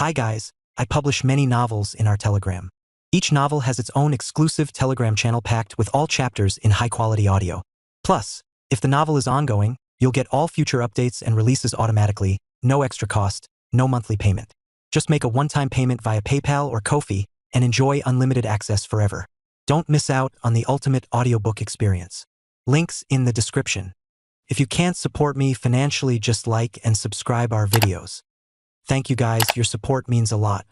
Hi guys, I publish many novels in our Telegram. Each novel has its own exclusive Telegram channel packed with all chapters in high-quality audio. Plus, if the novel is ongoing, you'll get all future updates and releases automatically, no extra cost, no monthly payment. Just make a one-time payment via PayPal or Ko-fi and enjoy unlimited access forever. Don't miss out on the ultimate audiobook experience. Links in the description. If you can't support me financially, just like and subscribe our videos. Thank you guys, your support means a lot.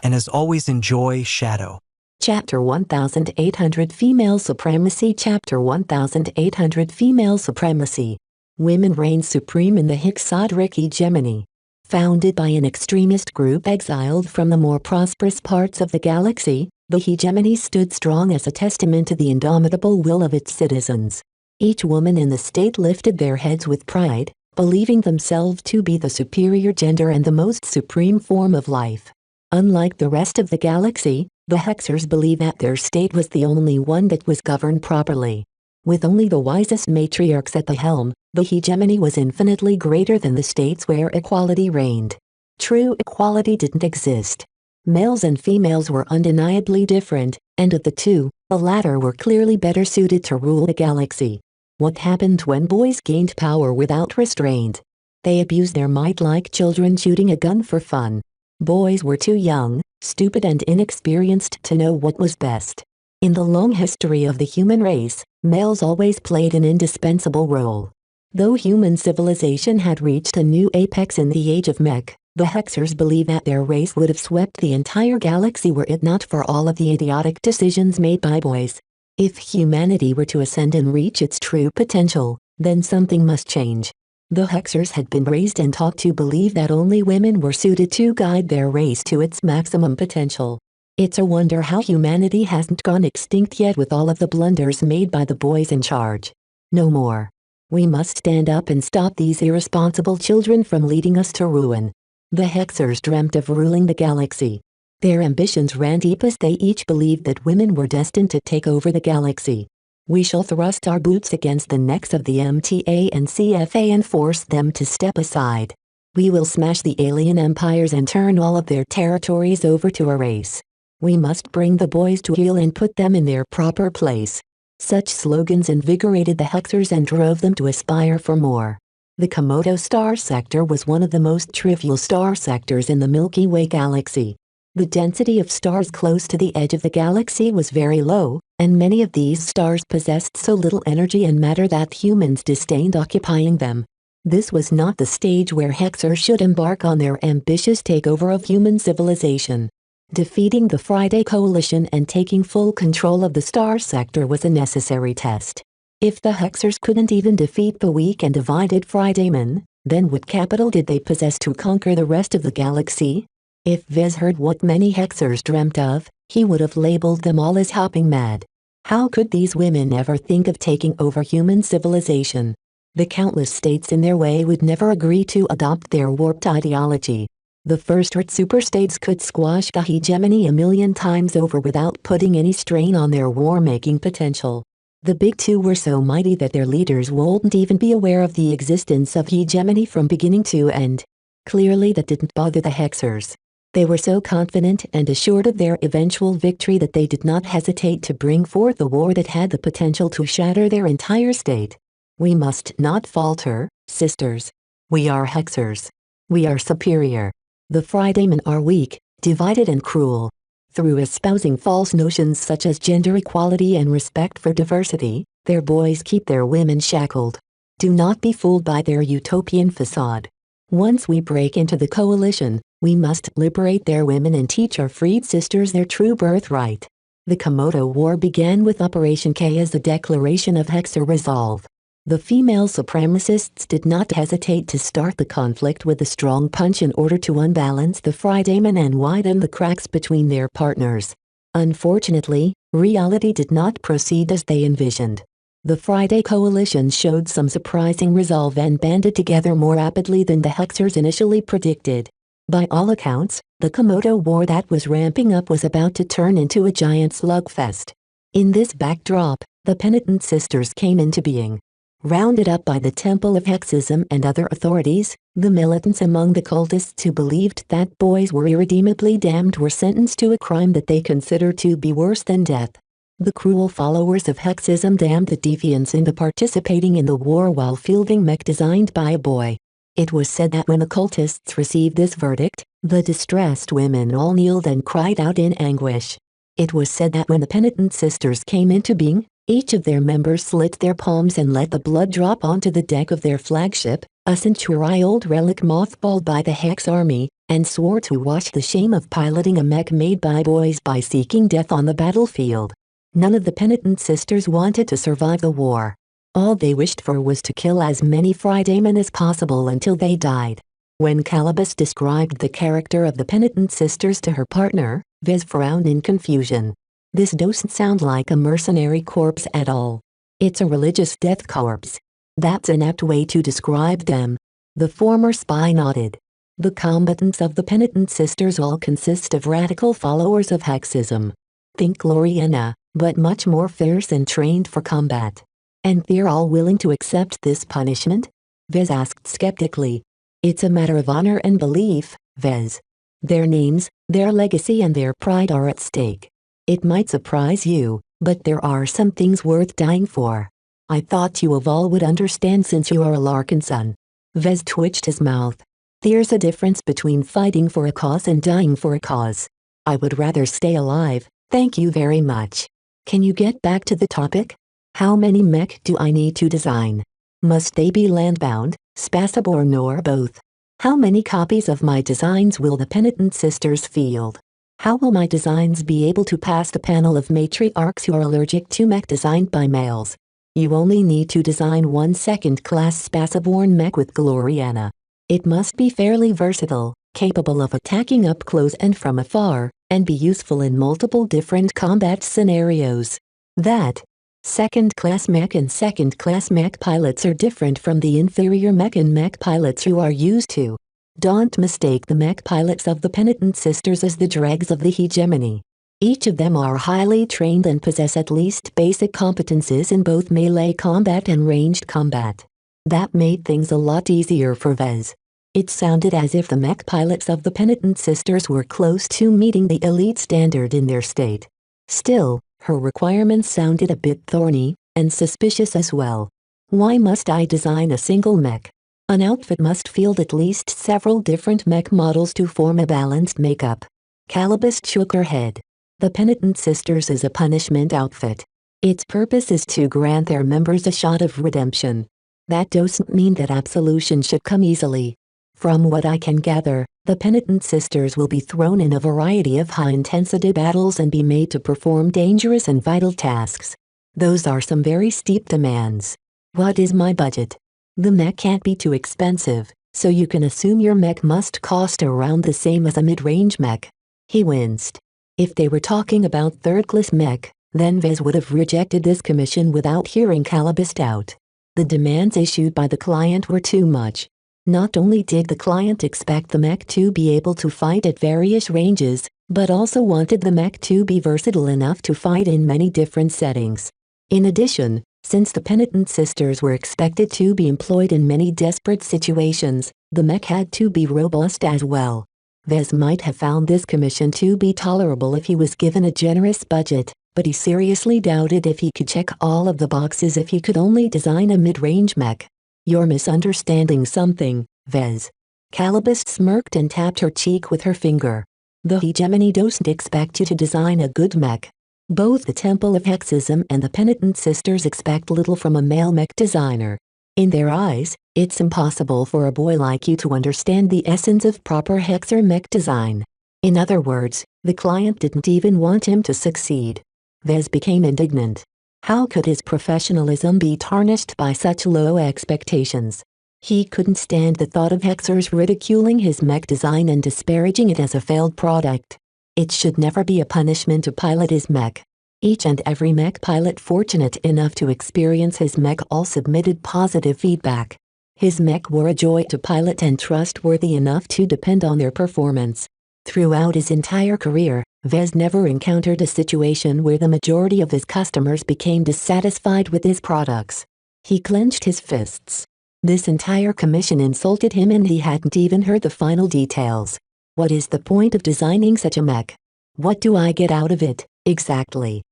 And as always, enjoy Shadow. Chapter 1800 Female Supremacy Chapter 1800 Female Supremacy. Women reign supreme in the Hexadric hegemony. Founded by an extremist group exiled from the more prosperous parts of the galaxy, the hegemony stood strong as a testament to the indomitable will of its citizens. Each woman in the state lifted their heads with pride, believing themselves to be the superior gender and the most supreme form of life. Unlike the rest of the galaxy, the Hexers believed that their state was the only one that was governed properly. With only the wisest matriarchs at the helm, the hegemony was infinitely greater than the states where equality reigned. True equality didn't exist. Males and females were undeniably different, and of the two, the latter were clearly better suited to rule the galaxy. What happened when boys gained power without restraint? They abused their might like children shooting a gun for fun. Boys were too young, stupid and inexperienced to know what was best. In the long history of the human race, males always played an indispensable role. Though human civilization had reached a new apex in the age of Mech, the Hexers believed that their race would have swept the entire galaxy were it not for all of the idiotic decisions made by boys. If humanity were to ascend and reach its true potential, then something must change. The Hexers had been raised and taught to believe that only women were suited to guide their race to its maximum potential. It's a wonder how humanity hasn't gone extinct yet with all of the blunders made by the boys in charge. No more. We must stand up and stop these irresponsible children from leading us to ruin. The Hexers dreamt of ruling the galaxy. Their ambitions ran deep as they each believed that women were destined to take over the galaxy. We shall thrust our boots against the necks of the MTA and CFA and force them to step aside. We will smash the alien empires and turn all of their territories over to a race. We must bring the boys to heel and put them in their proper place. Such slogans invigorated the Hexers and drove them to aspire for more. The Komodo star sector was one of the most trivial star sectors in the Milky Way galaxy. The density of stars close to the edge of the galaxy was very low, and many of these stars possessed so little energy and matter that humans disdained occupying them. This was not the stage where Hexers should embark on their ambitious takeover of human civilization. Defeating the Friday Coalition and taking full control of the star sector was a necessary test. If the Hexers couldn't even defeat the weak and divided Fridaymen, then what capital did they possess to conquer the rest of the galaxy? If Viz heard what many Hexers dreamt of, he would have labeled them all as hopping mad. How could these women ever think of taking over human civilization? The countless states in their way would never agree to adopt their warped ideology. The first Earth superstates could squash the hegemony a million times over without putting any strain on their war-making potential. The Big Two were so mighty that their leaders wouldn't even be aware of the existence of hegemony from beginning to end. Clearly that didn't bother the Hexers. They were so confident and assured of their eventual victory that they did not hesitate to bring forth a war that had the potential to shatter their entire state. We must not falter, sisters. We are Hexers. We are superior. The Fridaymen are weak, divided and cruel. Through espousing false notions such as gender equality and respect for diversity, their boys keep their women shackled. Do not be fooled by their utopian facade. Once we break into the coalition, we must liberate their women and teach our freed sisters their true birthright. The Komodo War began with Operation K as a declaration of Hexer resolve. The female supremacists did not hesitate to start the conflict with a strong punch in order to unbalance the Fridaymen and widen the cracks between their partners. Unfortunately, reality did not proceed as they envisioned. The Friday Coalition showed some surprising resolve and banded together more rapidly than the Hexers initially predicted. By all accounts, the Komodo War that was ramping up was about to turn into a giant slugfest. In this backdrop, the Penitent Sisters came into being. Rounded up by the Temple of Hexism and other authorities, the militants among the cultists who believed that boys were irredeemably damned were sentenced to a crime that they considered to be worse than death. The cruel followers of Hexism damned the deviants into participating in the war while fielding mech designed by a boy. It was said that when the cultists received this verdict, the distressed women all kneeled and cried out in anguish. It was said that when the penitent sisters came into being, each of their members slit their palms and let the blood drop onto the deck of their flagship, a century-old relic mothballed by the Hex army, and swore to wash the shame of piloting a mech made by boys by seeking death on the battlefield. None of the penitent sisters wanted to survive the war. All they wished for was to kill as many Fridamen as possible until they died. When Calibus described the character of the penitent sisters to her partner, Vez frowned in confusion. This doesn't sound like a mercenary corpse at all. It's a religious death corpse. That's an apt way to describe them. The former spy nodded. The combatants of the penitent sisters all consist of radical followers of Hexism. Think Gloriana, but much more fierce and trained for combat. And they're all willing to accept this punishment? Vez asked skeptically. It's a matter of honor and belief, Vez. Their names, their legacy and their pride are at stake. It might surprise you, but there are some things worth dying for. I thought you of all would understand since you are a Larkin son. Vez twitched his mouth. There's a difference between fighting for a cause and dying for a cause. I would rather stay alive, thank you very much. Can you get back to the topic? How many mech do I need to design? Must they be landbound, spaceborne or both? How many copies of my designs will the penitent sisters field? How will my designs be able to pass the panel of matriarchs who are allergic to mech designed by males? You only need to design one second-class spaceborne mech with Gloriana. It must be fairly versatile, capable of attacking up close and from afar, and be useful in multiple different combat scenarios. That second-class mech and second-class mech pilots are different from the inferior mech and mech pilots you are used to. Don't mistake the mech pilots of the penitent sisters as the dregs of the hegemony. Each of them are highly trained and possess at least basic competences in both melee combat and ranged combat. That made things a lot easier for Vez. It sounded as if the mech pilots of the penitent sisters were close to meeting the elite standard in their state. Still, her requirements sounded a bit thorny, and suspicious as well. Why must I design a single mech? An outfit must field at least several different mech models to form a balanced makeup. Calibus shook her head. The Penitent Sisters is a punishment outfit. Its purpose is to grant their members a shot of redemption. That doesn't mean that absolution should come easily. From what I can gather, the Penitent Sisters will be thrown in a variety of high-intensity battles and be made to perform dangerous and vital tasks. Those are some very steep demands. What is my budget? The mech can't be too expensive, so you can assume your mech must cost around the same as a mid-range mech. He winced. If they were talking about third-class mech, then Vez would have rejected this commission without hearing Calibus out. The demands issued by the client were too much. Not only did the client expect the mech to be able to fight at various ranges, but also wanted the mech to be versatile enough to fight in many different settings. In addition, since the Penitent Sisters were expected to be employed in many desperate situations, the mech had to be robust as well. Vez might have found this commission to be tolerable if he was given a generous budget, but he seriously doubted if he could check all of the boxes if he could only design a mid-range mech. You're misunderstanding something, Vez. Calibus smirked and tapped her cheek with her finger. The hegemony doesn't expect you to design a good mech. Both the Temple of Hexism and the Penitent Sisters expect little from a male mech designer. In their eyes, it's impossible for a boy like you to understand the essence of proper Hexer mech design. In other words, the client didn't even want him to succeed. Vez became indignant. How could his professionalism be tarnished by such low expectations? He couldn't stand the thought of Hexers ridiculing his mech design and disparaging it as a failed product. It should never be a punishment to pilot his mech. Each and every mech pilot fortunate enough to experience his mech all submitted positive feedback. His mech were a joy to pilot and trustworthy enough to depend on their performance. Throughout his entire career, Vez never encountered a situation where the majority of his customers became dissatisfied with his products. He clenched his fists. This entire commission insulted him and he hadn't even heard the final details. What is the point of designing such a mech? What do I get out of it, exactly?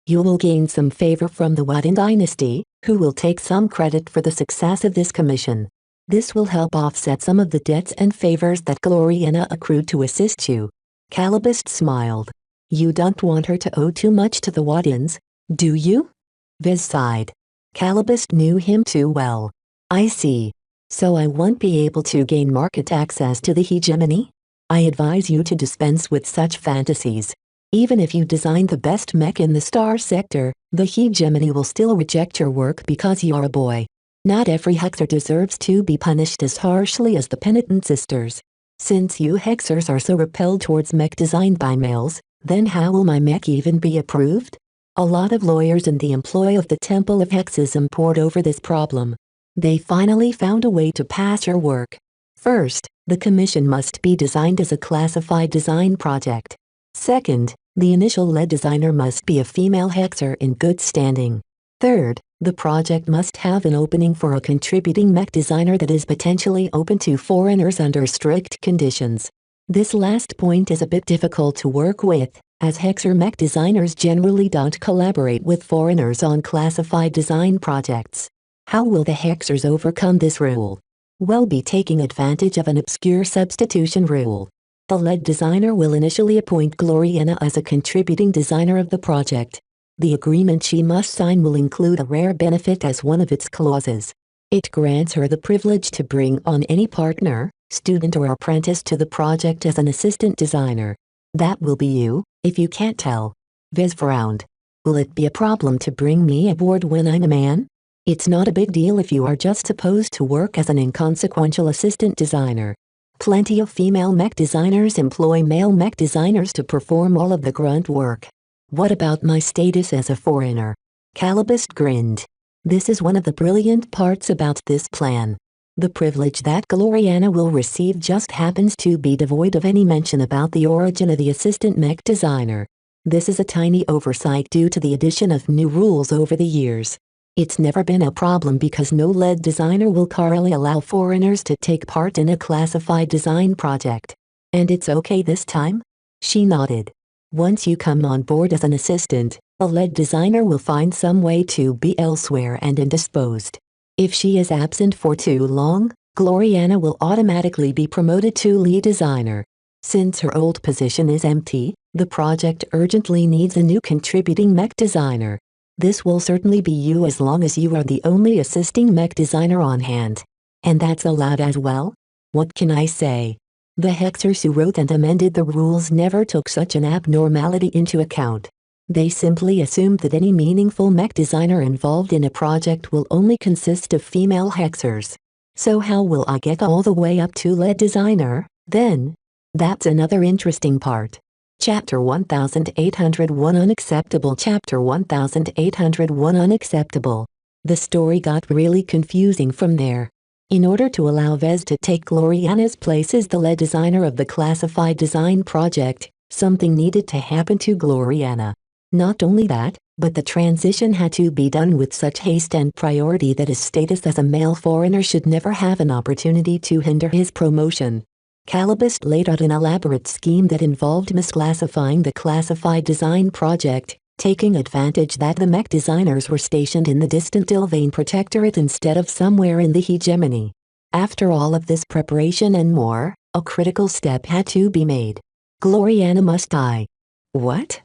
You will gain some favor from the Wadden dynasty, who will take some credit for the success of this commission. This will help offset some of the debts and favors that Gloriana accrued to assist you. Calibust smiled. You don't want her to owe too much to the Waddens, do you? Vez sighed. Calibust knew him too well. I see. So I won't be able to gain market access to the hegemony? I advise you to dispense with such fantasies. Even if you design the best mech in the star sector, the hegemony will still reject your work because you are a boy. Not every hexer deserves to be punished as harshly as the penitent sisters. Since you hexers are so repelled towards mech designed by males, then how will my mech even be approved? A lot of lawyers in the employ of the Temple of Hexism pored over this problem. They finally found a way to pass your work. First, the commission must be designed as a classified design project. Second, the initial lead designer must be a female hexer in good standing. Third, the project must have an opening for a contributing mech designer that is potentially open to foreigners under strict conditions. This last point is a bit difficult to work with, as hexer mech designers generally don't collaborate with foreigners on classified design projects. How will the hexers overcome this rule? Well, be taking advantage of an obscure substitution rule. The lead designer will initially appoint Gloriana as a contributing designer of the project. The agreement she must sign will include a rare benefit as one of its clauses. It grants her the privilege to bring on any partner, student or apprentice to the project as an assistant designer. That will be you, if you can't tell. Vez frowned. Will it be a problem to bring me aboard when I'm a man? It's not a big deal if you are just supposed to work as an inconsequential assistant designer. Plenty of female mech designers employ male mech designers to perform all of the grunt work. What about my status as a foreigner? Calibust grinned. This is one of the brilliant parts about this plan. The privilege that Gloriana will receive just happens to be devoid of any mention about the origin of the assistant mech designer. This is a tiny oversight due to the addition of new rules over the years. It's never been a problem because no lead designer will currently allow foreigners to take part in a classified design project. And it's okay this time? She nodded. Once you come on board as an assistant, a lead designer will find some way to be elsewhere and indisposed. If she is absent for too long, Gloriana will automatically be promoted to lead designer. Since her old position is empty, the project urgently needs a new contributing mech designer. This will certainly be you as long as you are the only assisting mech designer on hand. And that's allowed as well? What can I say? The hexers who wrote and amended the rules never took such an abnormality into account. They simply assumed that any meaningful mech designer involved in a project will only consist of female hexers. So how will I get all the way up to lead designer, then? That's another interesting part. Chapter 1801 Unacceptable Chapter 1801 Unacceptable. The story got really confusing from there. In order to allow Vez to take Gloriana's place as the lead designer of the classified design project, something needed to happen to Gloriana. Not only that, but the transition had to be done with such haste and priority that his status as a male foreigner should never have an opportunity to hinder his promotion. Calibust laid out an elaborate scheme that involved misclassifying the classified design project, taking advantage that the mech designers were stationed in the distant Ilvain Protectorate instead of somewhere in the hegemony. After all of this preparation and more, a critical step had to be made. Gloriana must die. What?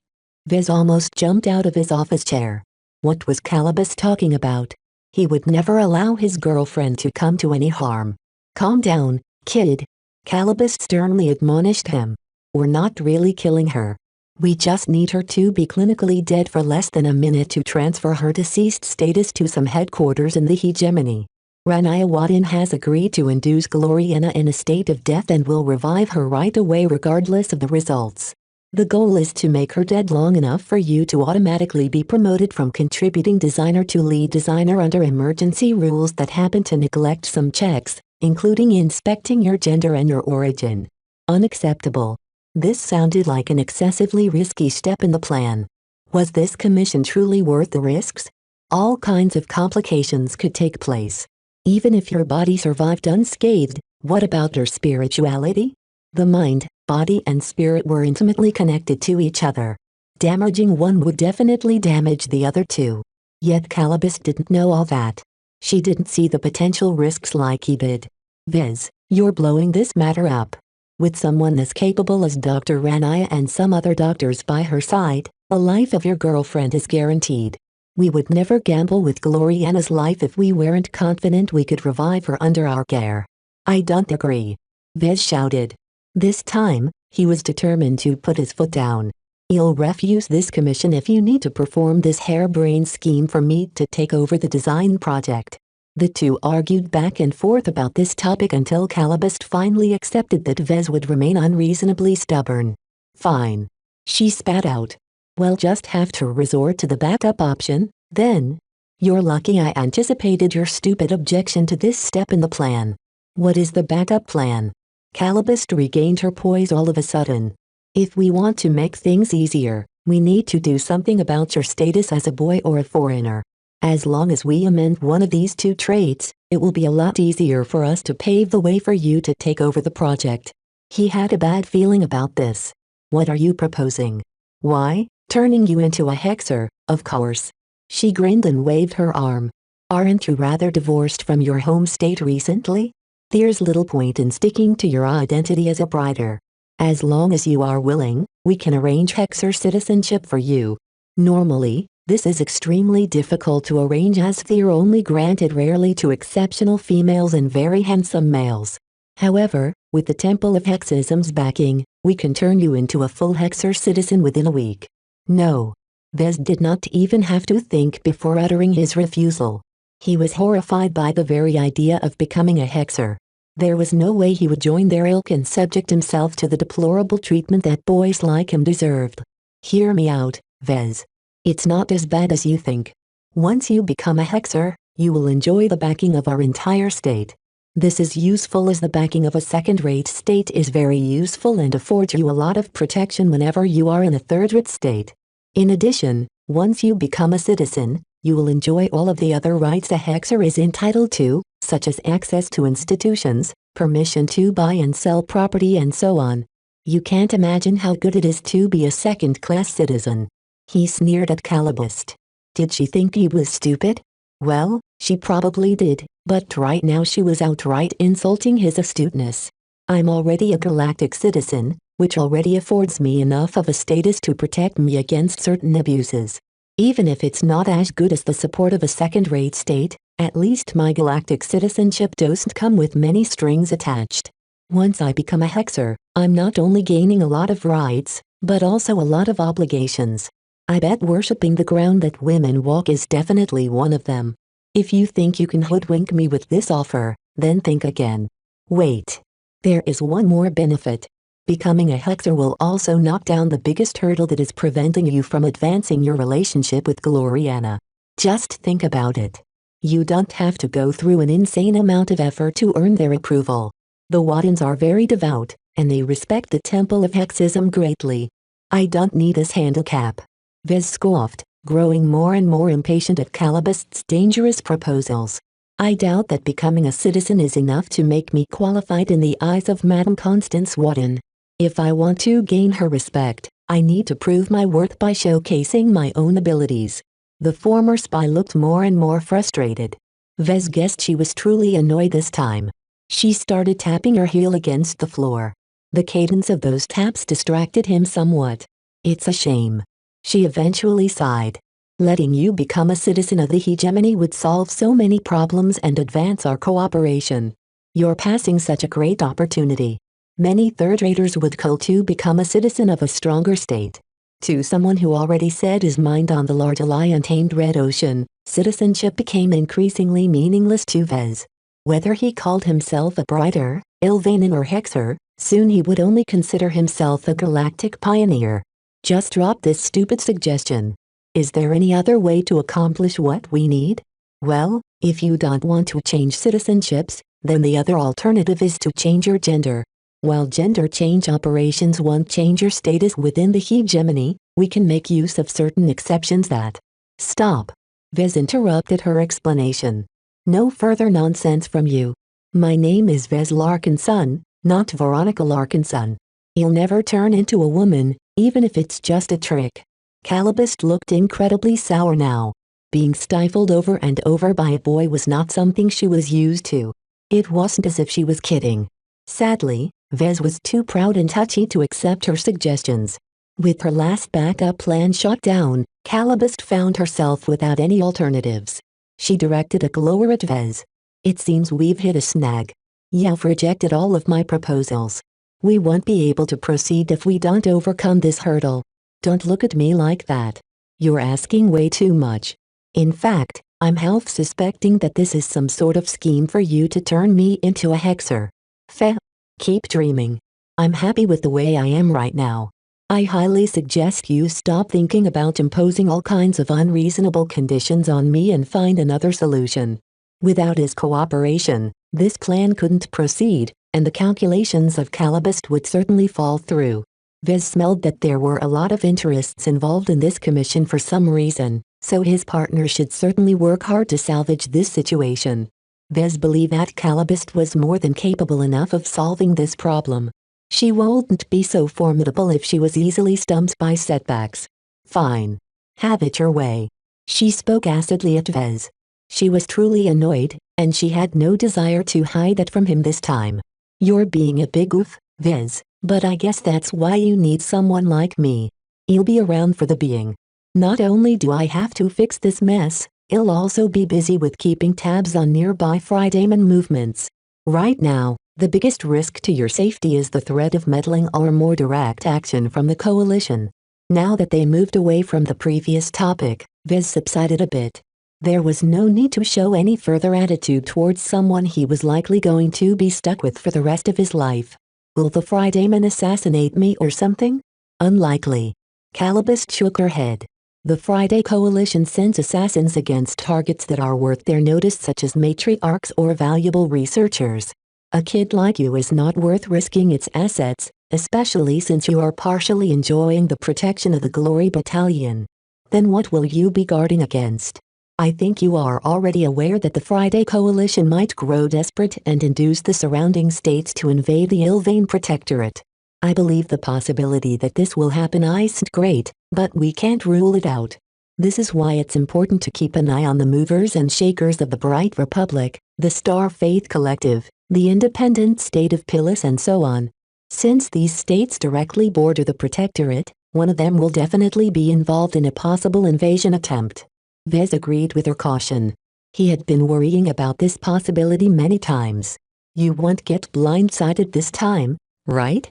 Vez almost jumped out of his office chair. What was Calibust talking about? He would never allow his girlfriend to come to any harm. Calm down, kid. Calibust sternly admonished him. We're not really killing her. We just need her to be clinically dead for less than a minute to transfer her deceased status to some headquarters in the hegemony. Ranaya Wadden has agreed to induce Gloriana in a state of death and will revive her right away regardless of the results. The goal is to make her dead long enough for you to automatically be promoted from contributing designer to lead designer under emergency rules that happen to neglect some checks, including inspecting your gender and your origin. Unacceptable. This sounded like an excessively risky step in the plan. Was this commission truly worth the risks? All kinds of complications could take place. Even if your body survived unscathed, what about your spirituality? The mind, body and spirit were intimately connected to each other. Damaging one would definitely damage the other too. Yet Calibus didn't know all that. She didn't see the potential risks like he did. Viz, you're blowing this matter up. With someone as capable as Dr. Ranaya and some other doctors by her side, the life of your girlfriend is guaranteed. We would never gamble with Gloriana's life if we weren't confident we could revive her under our care. I don't agree. Vez shouted. This time, he was determined to put his foot down. I'll refuse this commission if you need to perform this harebrained scheme for me to take over the design project. The two argued back and forth about this topic until Calibus finally accepted that Vez would remain unreasonably stubborn. Fine. She spat out. We'll just have to resort to the backup option, then. You're lucky I anticipated your stupid objection to this step in the plan. What is the backup plan? Calibus regained her poise all of a sudden. If we want to make things easier, we need to do something about your status as a boy or a foreigner. As long as we amend one of these two traits, it will be a lot easier for us to pave the way for you to take over the project. He had a bad feeling about this. What are you proposing? Why, turning you into a hexer, of course. She grinned and waved her arm. Aren't you rather divorced from your home state recently? There's little point in sticking to your identity as a brider. As long as you are willing, we can arrange hexer citizenship for you. Normally, this is extremely difficult to arrange as they're only granted rarely to exceptional females and very handsome males. However, with the Temple of Hexism's backing, we can turn you into a full hexer citizen within a week. No. Vez did not even have to think before uttering his refusal. He was horrified by the very idea of becoming a hexer. There was no way he would join their ilk and subject himself to the deplorable treatment that boys like him deserved. Hear me out, Vez. It's not as bad as you think. Once you become a hexer, you will enjoy the backing of our entire state. This is useful as the backing of a second-rate state is very useful and affords you a lot of protection whenever you are in a third-rate state. In addition, once you become a citizen, you will enjoy all of the other rights a hexer is entitled to, such as access to institutions, permission to buy and sell property and so on. You can't imagine how good it is to be a second-class citizen. He sneered at Calibus. Did she think he was stupid? Well, she probably did, but right now she was outright insulting his astuteness. I'm already a galactic citizen, which already affords me enough of a status to protect me against certain abuses. Even if it's not as good as the support of a second-rate state, at least my galactic citizenship doesn't come with many strings attached. Once I become a hexer, I'm not only gaining a lot of rights, but also a lot of obligations. I bet worshipping the ground that women walk is definitely one of them. If you think you can hoodwink me with this offer, then think again. Wait. There is one more benefit. Becoming a hexer will also knock down the biggest hurdle that is preventing you from advancing your relationship with Gloriana. Just think about it. You don't have to go through an insane amount of effort to earn their approval. The Waddens are very devout, and they respect the Temple of Hexism greatly. I don't need this handicap. Vez scoffed, growing more and more impatient at Calibus's dangerous proposals. I doubt that becoming a citizen is enough to make me qualified in the eyes of Madame Constance Wadden. If I want to gain her respect, I need to prove my worth by showcasing my own abilities. The former spy looked more and more frustrated. Vez guessed she was truly annoyed this time. She started tapping her heel against the floor. The cadence of those taps distracted him somewhat. It's a shame. She eventually sighed. Letting you become a citizen of the hegemony would solve so many problems and advance our cooperation. You're passing such a great opportunity. Many third-raters would call to become a citizen of a stronger state. To someone who already set his mind on the large alliance-tamed Red Ocean, citizenship became increasingly meaningless to Vez. Whether he called himself a brider, Ilvanan or hexer, soon he would only consider himself a galactic pioneer. Just drop this stupid suggestion. Is there any other way to accomplish what we need? Well, if you don't want to change citizenships, then the other alternative is to change your gender. While gender change operations won't change your status within the hegemony, we can make use of certain exceptions that. Stop. Vez interrupted her explanation. No further nonsense from you. My name is Vez Larkinson, not Veronica Larkinson. You'll never turn into a woman, even if it's just a trick. Calabist looked incredibly sour now. Being stifled over and over by a boy was not something she was used to. It wasn't as if she was kidding. Sadly, Vez was too proud and touchy to accept her suggestions. With her last backup plan shot down, Calabist found herself without any alternatives. She directed a glower at Vez. It seems we've hit a snag. You've rejected all of my proposals. We won't be able to proceed if we don't overcome this hurdle. Don't look at me like that. You're asking way too much. In fact, I'm half suspecting that this is some sort of scheme for you to turn me into a hexer. Feh. Keep dreaming. I'm happy with the way I am right now. I highly suggest you stop thinking about imposing all kinds of unreasonable conditions on me and find another solution. Without his cooperation, this plan couldn't proceed, and the calculations of Calabist would certainly fall through. Vez smelled that there were a lot of interests involved in this commission for some reason, so his partner should certainly work hard to salvage this situation. Vez believed that Calabist was more than capable enough of solving this problem. She wouldn't be so formidable if she was easily stumped by setbacks. Fine. Have it your way. She spoke acidly at Vez. She was truly annoyed, and she had no desire to hide that from him this time. You're being a big oof, Vez, but I guess that's why you need someone like me. I'll be around for the being. Not only do I have to fix this mess, I'll also be busy with keeping tabs on nearby Fridayman movements. Right now, the biggest risk to your safety is the threat of meddling or more direct action from the coalition. Now that they moved away from the previous topic, Vez subsided a bit. There was no need to show any further attitude towards someone he was likely going to be stuck with for the rest of his life. Will the Fridayman assassinate me or something? Unlikely. Calabist shook her head. The Friday Coalition sends assassins against targets that are worth their notice, such as matriarchs or valuable researchers. A kid like you is not worth risking its assets, especially since you are partially enjoying the protection of the Glory Battalion. Then what will you be guarding against? I think you are already aware that the Friday Coalition might grow desperate and induce the surrounding states to invade the Ilvain Protectorate. I believe the possibility that this will happen isn't great, but we can't rule it out. This is why it's important to keep an eye on the movers and shakers of the Bright Republic, the Star Faith Collective, the independent state of Pilis, and so on. Since these states directly border the Protectorate, one of them will definitely be involved in a possible invasion attempt. Vez agreed with her caution. He had been worrying about this possibility many times. You won't get blindsided this time, right?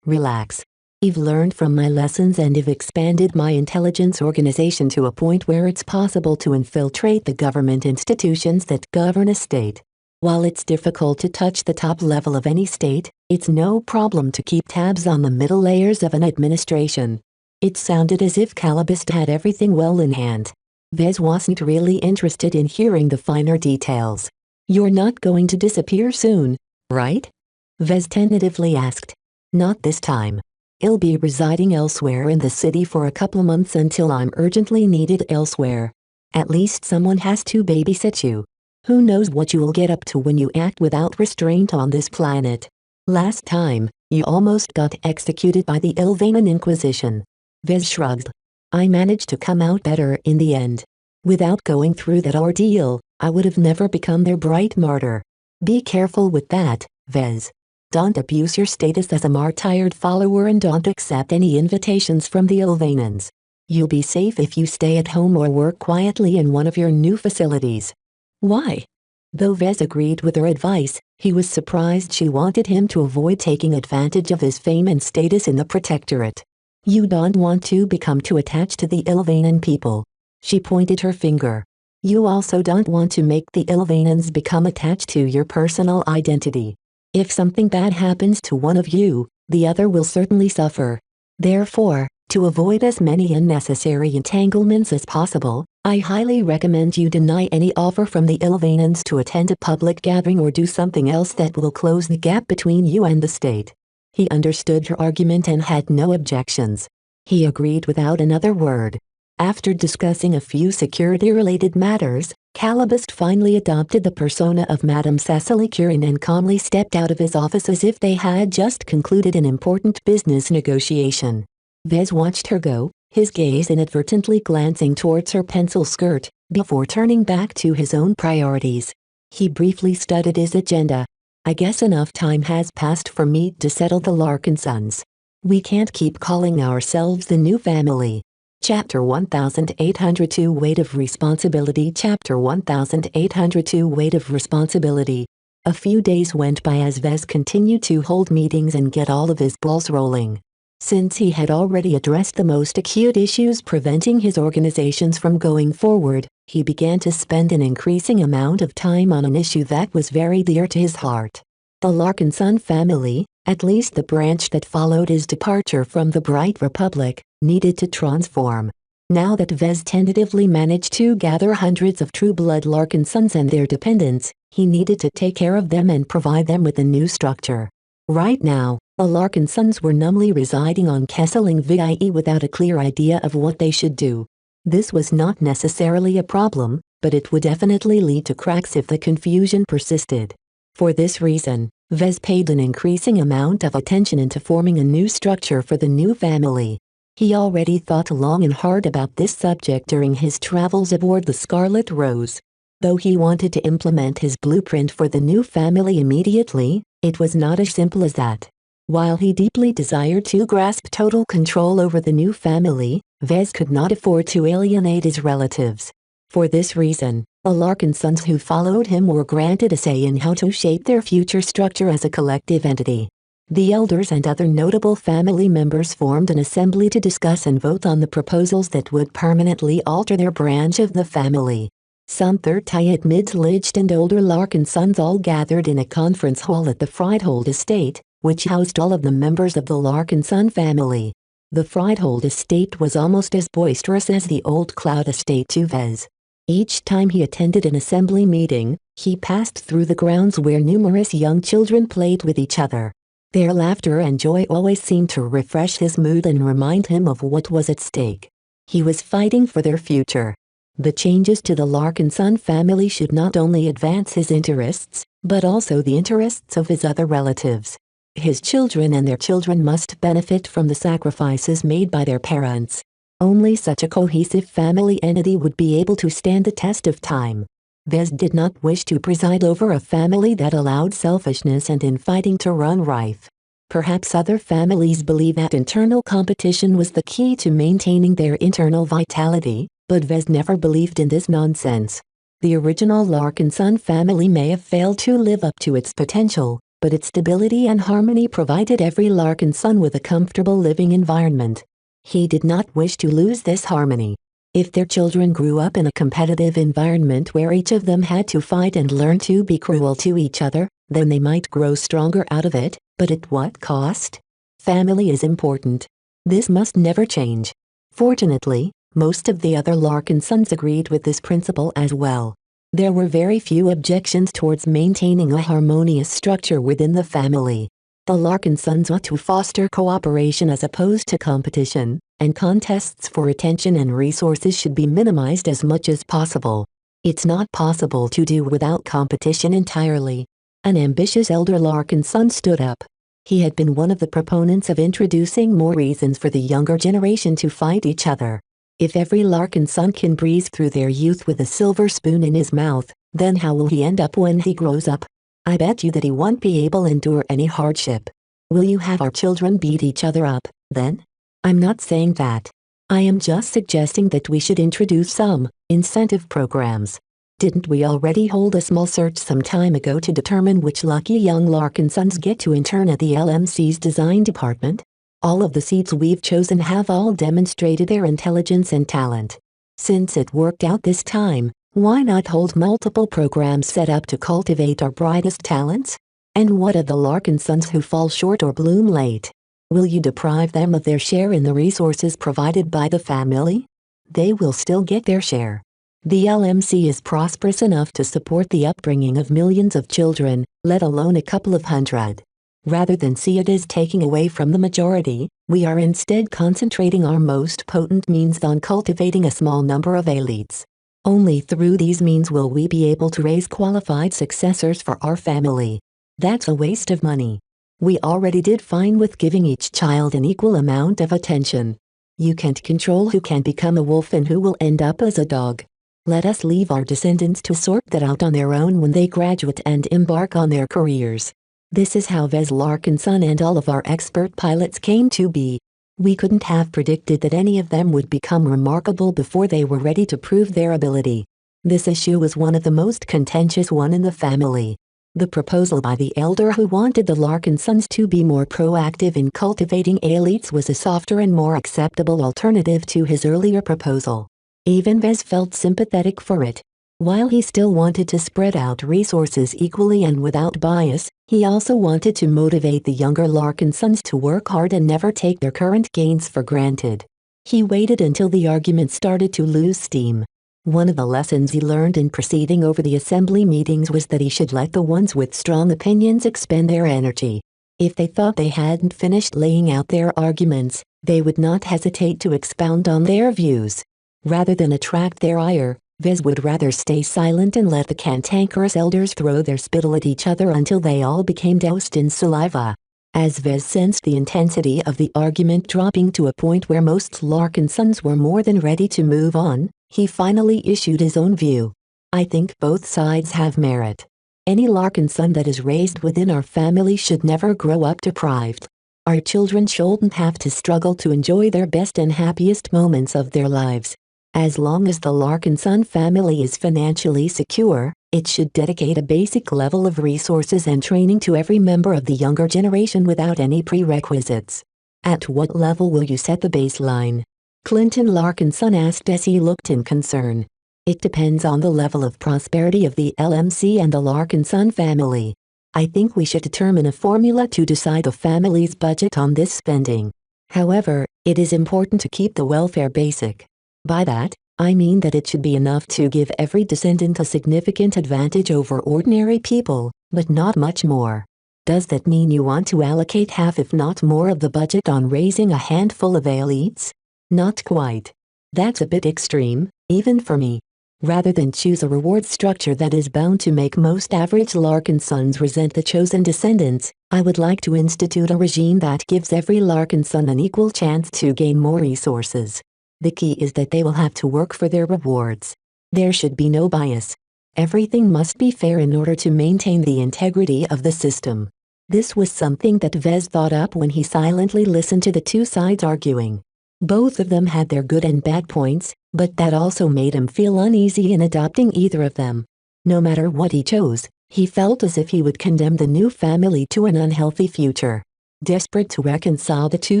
Relax. I've learned from my lessons and have expanded my intelligence organization to a point where it's possible to infiltrate the government institutions that govern a state. While it's difficult to touch the top level of any state, it's no problem to keep tabs on the middle layers of an administration. It sounded as if Calabist had everything well in hand. Vez wasn't really interested in hearing the finer details. You're not going to disappear soon, right? Vez tentatively asked. Not this time. I'll be residing elsewhere in the city for a couple months until I'm urgently needed elsewhere. At least someone has to babysit you. Who knows what you'll get up to when you act without restraint on this planet. Last time, you almost got executed by the Ilvanan Inquisition. Vez shrugged. I managed to come out better in the end. Without going through that ordeal, I would have never become their bright martyr. Be careful with that, Vez. Don't abuse your status as a martyred follower and don't accept any invitations from the Ilvanans. You'll be safe if you stay at home or work quietly in one of your new facilities. Why? Though Vez agreed with her advice, he was surprised she wanted him to avoid taking advantage of his fame and status in the Protectorate. You don't want to become too attached to the Ilvanan people. She pointed her finger. You also don't want to make the Ilvanans become attached to your personal identity. If something bad happens to one of you, the other will certainly suffer. Therefore, to avoid as many unnecessary entanglements as possible, I highly recommend you deny any offer from the Ilvanans to attend a public gathering or do something else that will close the gap between you and the state. He understood her argument and had no objections. He agreed without another word. After discussing a few security-related matters, Calabast finally adopted the persona of Madame Cecily Curran and calmly stepped out of his office as if they had just concluded an important business negotiation. Vez watched her go, his gaze inadvertently glancing towards her pencil skirt, before turning back to his own priorities. He briefly studied his agenda. I guess enough time has passed for me to settle the Larkin sons. We can't keep calling ourselves the new family. Chapter 1802 Weight of Responsibility Chapter 1802 Weight of Responsibility. A few days went by as Vez continued to hold meetings and get all of his balls rolling. Since he had already addressed the most acute issues preventing his organizations from going forward, he began to spend an increasing amount of time on an issue that was very dear to his heart. The Larkin son family, at least the branch that followed his departure from the Bright Republic, needed to transform. Now that Vez tentatively managed to gather hundreds of true-blood Larkin sons and their dependents, he needed to take care of them and provide them with a new structure. Right now, the Larkin sons were numbly residing on Kesseling VIE without a clear idea of what they should do. This was not necessarily a problem, but it would definitely lead to cracks if the confusion persisted. For this reason, Vez paid an increasing amount of attention into forming a new structure for the new family. He already thought long and hard about this subject during his travels aboard the Scarlet Rose. Though he wanted to implement his blueprint for the new family immediately, it was not as simple as that. While he deeply desired to grasp total control over the new family, Vez could not afford to alienate his relatives. For this reason, the Larkin sons who followed him were granted a say in how to shape their future structure as a collective entity. The elders and other notable family members formed an assembly to discuss and vote on the proposals that would permanently alter their branch of the family. Some 30 middle-aged and older Larkin sons all gathered in a conference hall at the Freidhold estate, which housed all of the members of the Larkin son family. The Freidhold estate was almost as boisterous as the old Cloud estate to Vez. Each time he attended an assembly meeting, he passed through the grounds where numerous young children played with each other. Their laughter and joy always seemed to refresh his mood and remind him of what was at stake. He was fighting for their future. The changes to the Larkin son family should not only advance his interests, but also the interests of his other relatives. His children and their children must benefit from the sacrifices made by their parents. Only such a cohesive family entity would be able to stand the test of time. Vez did not wish to preside over a family that allowed selfishness and infighting to run rife. Perhaps other families believe that internal competition was the key to maintaining their internal vitality, but Vez never believed in this nonsense. The original Larkin son family may have failed to live up to its potential, but its stability and harmony provided every Larkin son with a comfortable living environment. He did not wish to lose this harmony. If their children grew up in a competitive environment where each of them had to fight and learn to be cruel to each other, then they might grow stronger out of it, but at what cost? Family is important. This must never change. Fortunately, most of the other Larkin sons agreed with this principle as well. There were very few objections towards maintaining a harmonious structure within the family. The Larkin sons ought to foster cooperation as opposed to competition, and contests for attention and resources should be minimized as much as possible. It's not possible to do without competition entirely. An ambitious elder Larkin son stood up. He had been one of the proponents of introducing more reasons for the younger generation to fight each other. If every Larkin son can breeze through their youth with a silver spoon in his mouth, then how will he end up when he grows up? I bet you that he won't be able to endure any hardship. Will you have our children beat each other up, then? I'm not saying that. I am just suggesting that we should introduce some incentive programs. Didn't we already hold a small search some time ago to determine which lucky young Larkin sons get to intern at the LMC's design department? All of the seats we've chosen have all demonstrated their intelligence and talent. Since it worked out this time, why not hold multiple programs set up to cultivate our brightest talents? And what of the Larkin sons who fall short or bloom late? Will you deprive them of their share in the resources provided by the family? They will still get their share. The LMC is prosperous enough to support the upbringing of millions of children, let alone a couple of hundred. Rather than see it as taking away from the majority, we are instead concentrating our most potent means on cultivating a small number of elites. Only through these means will we be able to raise qualified successors for our family. That's a waste of money. We already did fine with giving each child an equal amount of attention. You can't control who can become a wolf and who will end up as a dog. Let us leave our descendants to sort that out on their own when they graduate and embark on their careers. This is how Vez Larkinson and all of our expert pilots came to be. We couldn't have predicted that any of them would become remarkable before they were ready to prove their ability. This issue was one of the most contentious one in the family. The proposal by the elder who wanted the Larkinsons to be more proactive in cultivating elites was a softer and more acceptable alternative to his earlier proposal. Even Vez felt sympathetic for it. While he still wanted to spread out resources equally and without bias, he also wanted to motivate the younger Larkinsons to work hard and never take their current gains for granted. He waited until the argument started to lose steam. One of the lessons he learned in proceeding over the assembly meetings was that he should let the ones with strong opinions expend their energy. If they thought they hadn't finished laying out their arguments, they would not hesitate to expound on their views. Rather than attract their ire, Vez would rather stay silent and let the cantankerous elders throw their spittle at each other until they all became doused in saliva. As Vez sensed the intensity of the argument dropping to a point where most Larkinsons were more than ready to move on, he finally issued his own view. I think both sides have merit. Any Larkinson that is raised within our family should never grow up deprived. Our children shouldn't have to struggle to enjoy their best and happiest moments of their lives. As long as the Larkinson family is financially secure, it should dedicate a basic level of resources and training to every member of the younger generation without any prerequisites. At what level will you set the baseline? Clinton Larkinson asked as he looked in concern. It depends on the level of prosperity of the LMC and the Larkinson family. I think we should determine a formula to decide the family's budget on this spending. However, it is important to keep the welfare basic. By that, I mean that it should be enough to give every descendant a significant advantage over ordinary people, but not much more. Does that mean you want to allocate half if not more of the budget on raising a handful of elites? Not quite. That's a bit extreme, even for me. Rather than choose a reward structure that is bound to make most average Larkinsons resent the chosen descendants, I would like to institute a regime that gives every Larkinson an equal chance to gain more resources. The key is that they will have to work for their rewards. There should be no bias. Everything must be fair in order to maintain the integrity of the system. This was something that Vez thought up when he silently listened to the two sides arguing. Both of them had their good and bad points, but that also made him feel uneasy in adopting either of them. No matter what he chose, he felt as if he would condemn the new family to an unhealthy future. Desperate to reconcile the two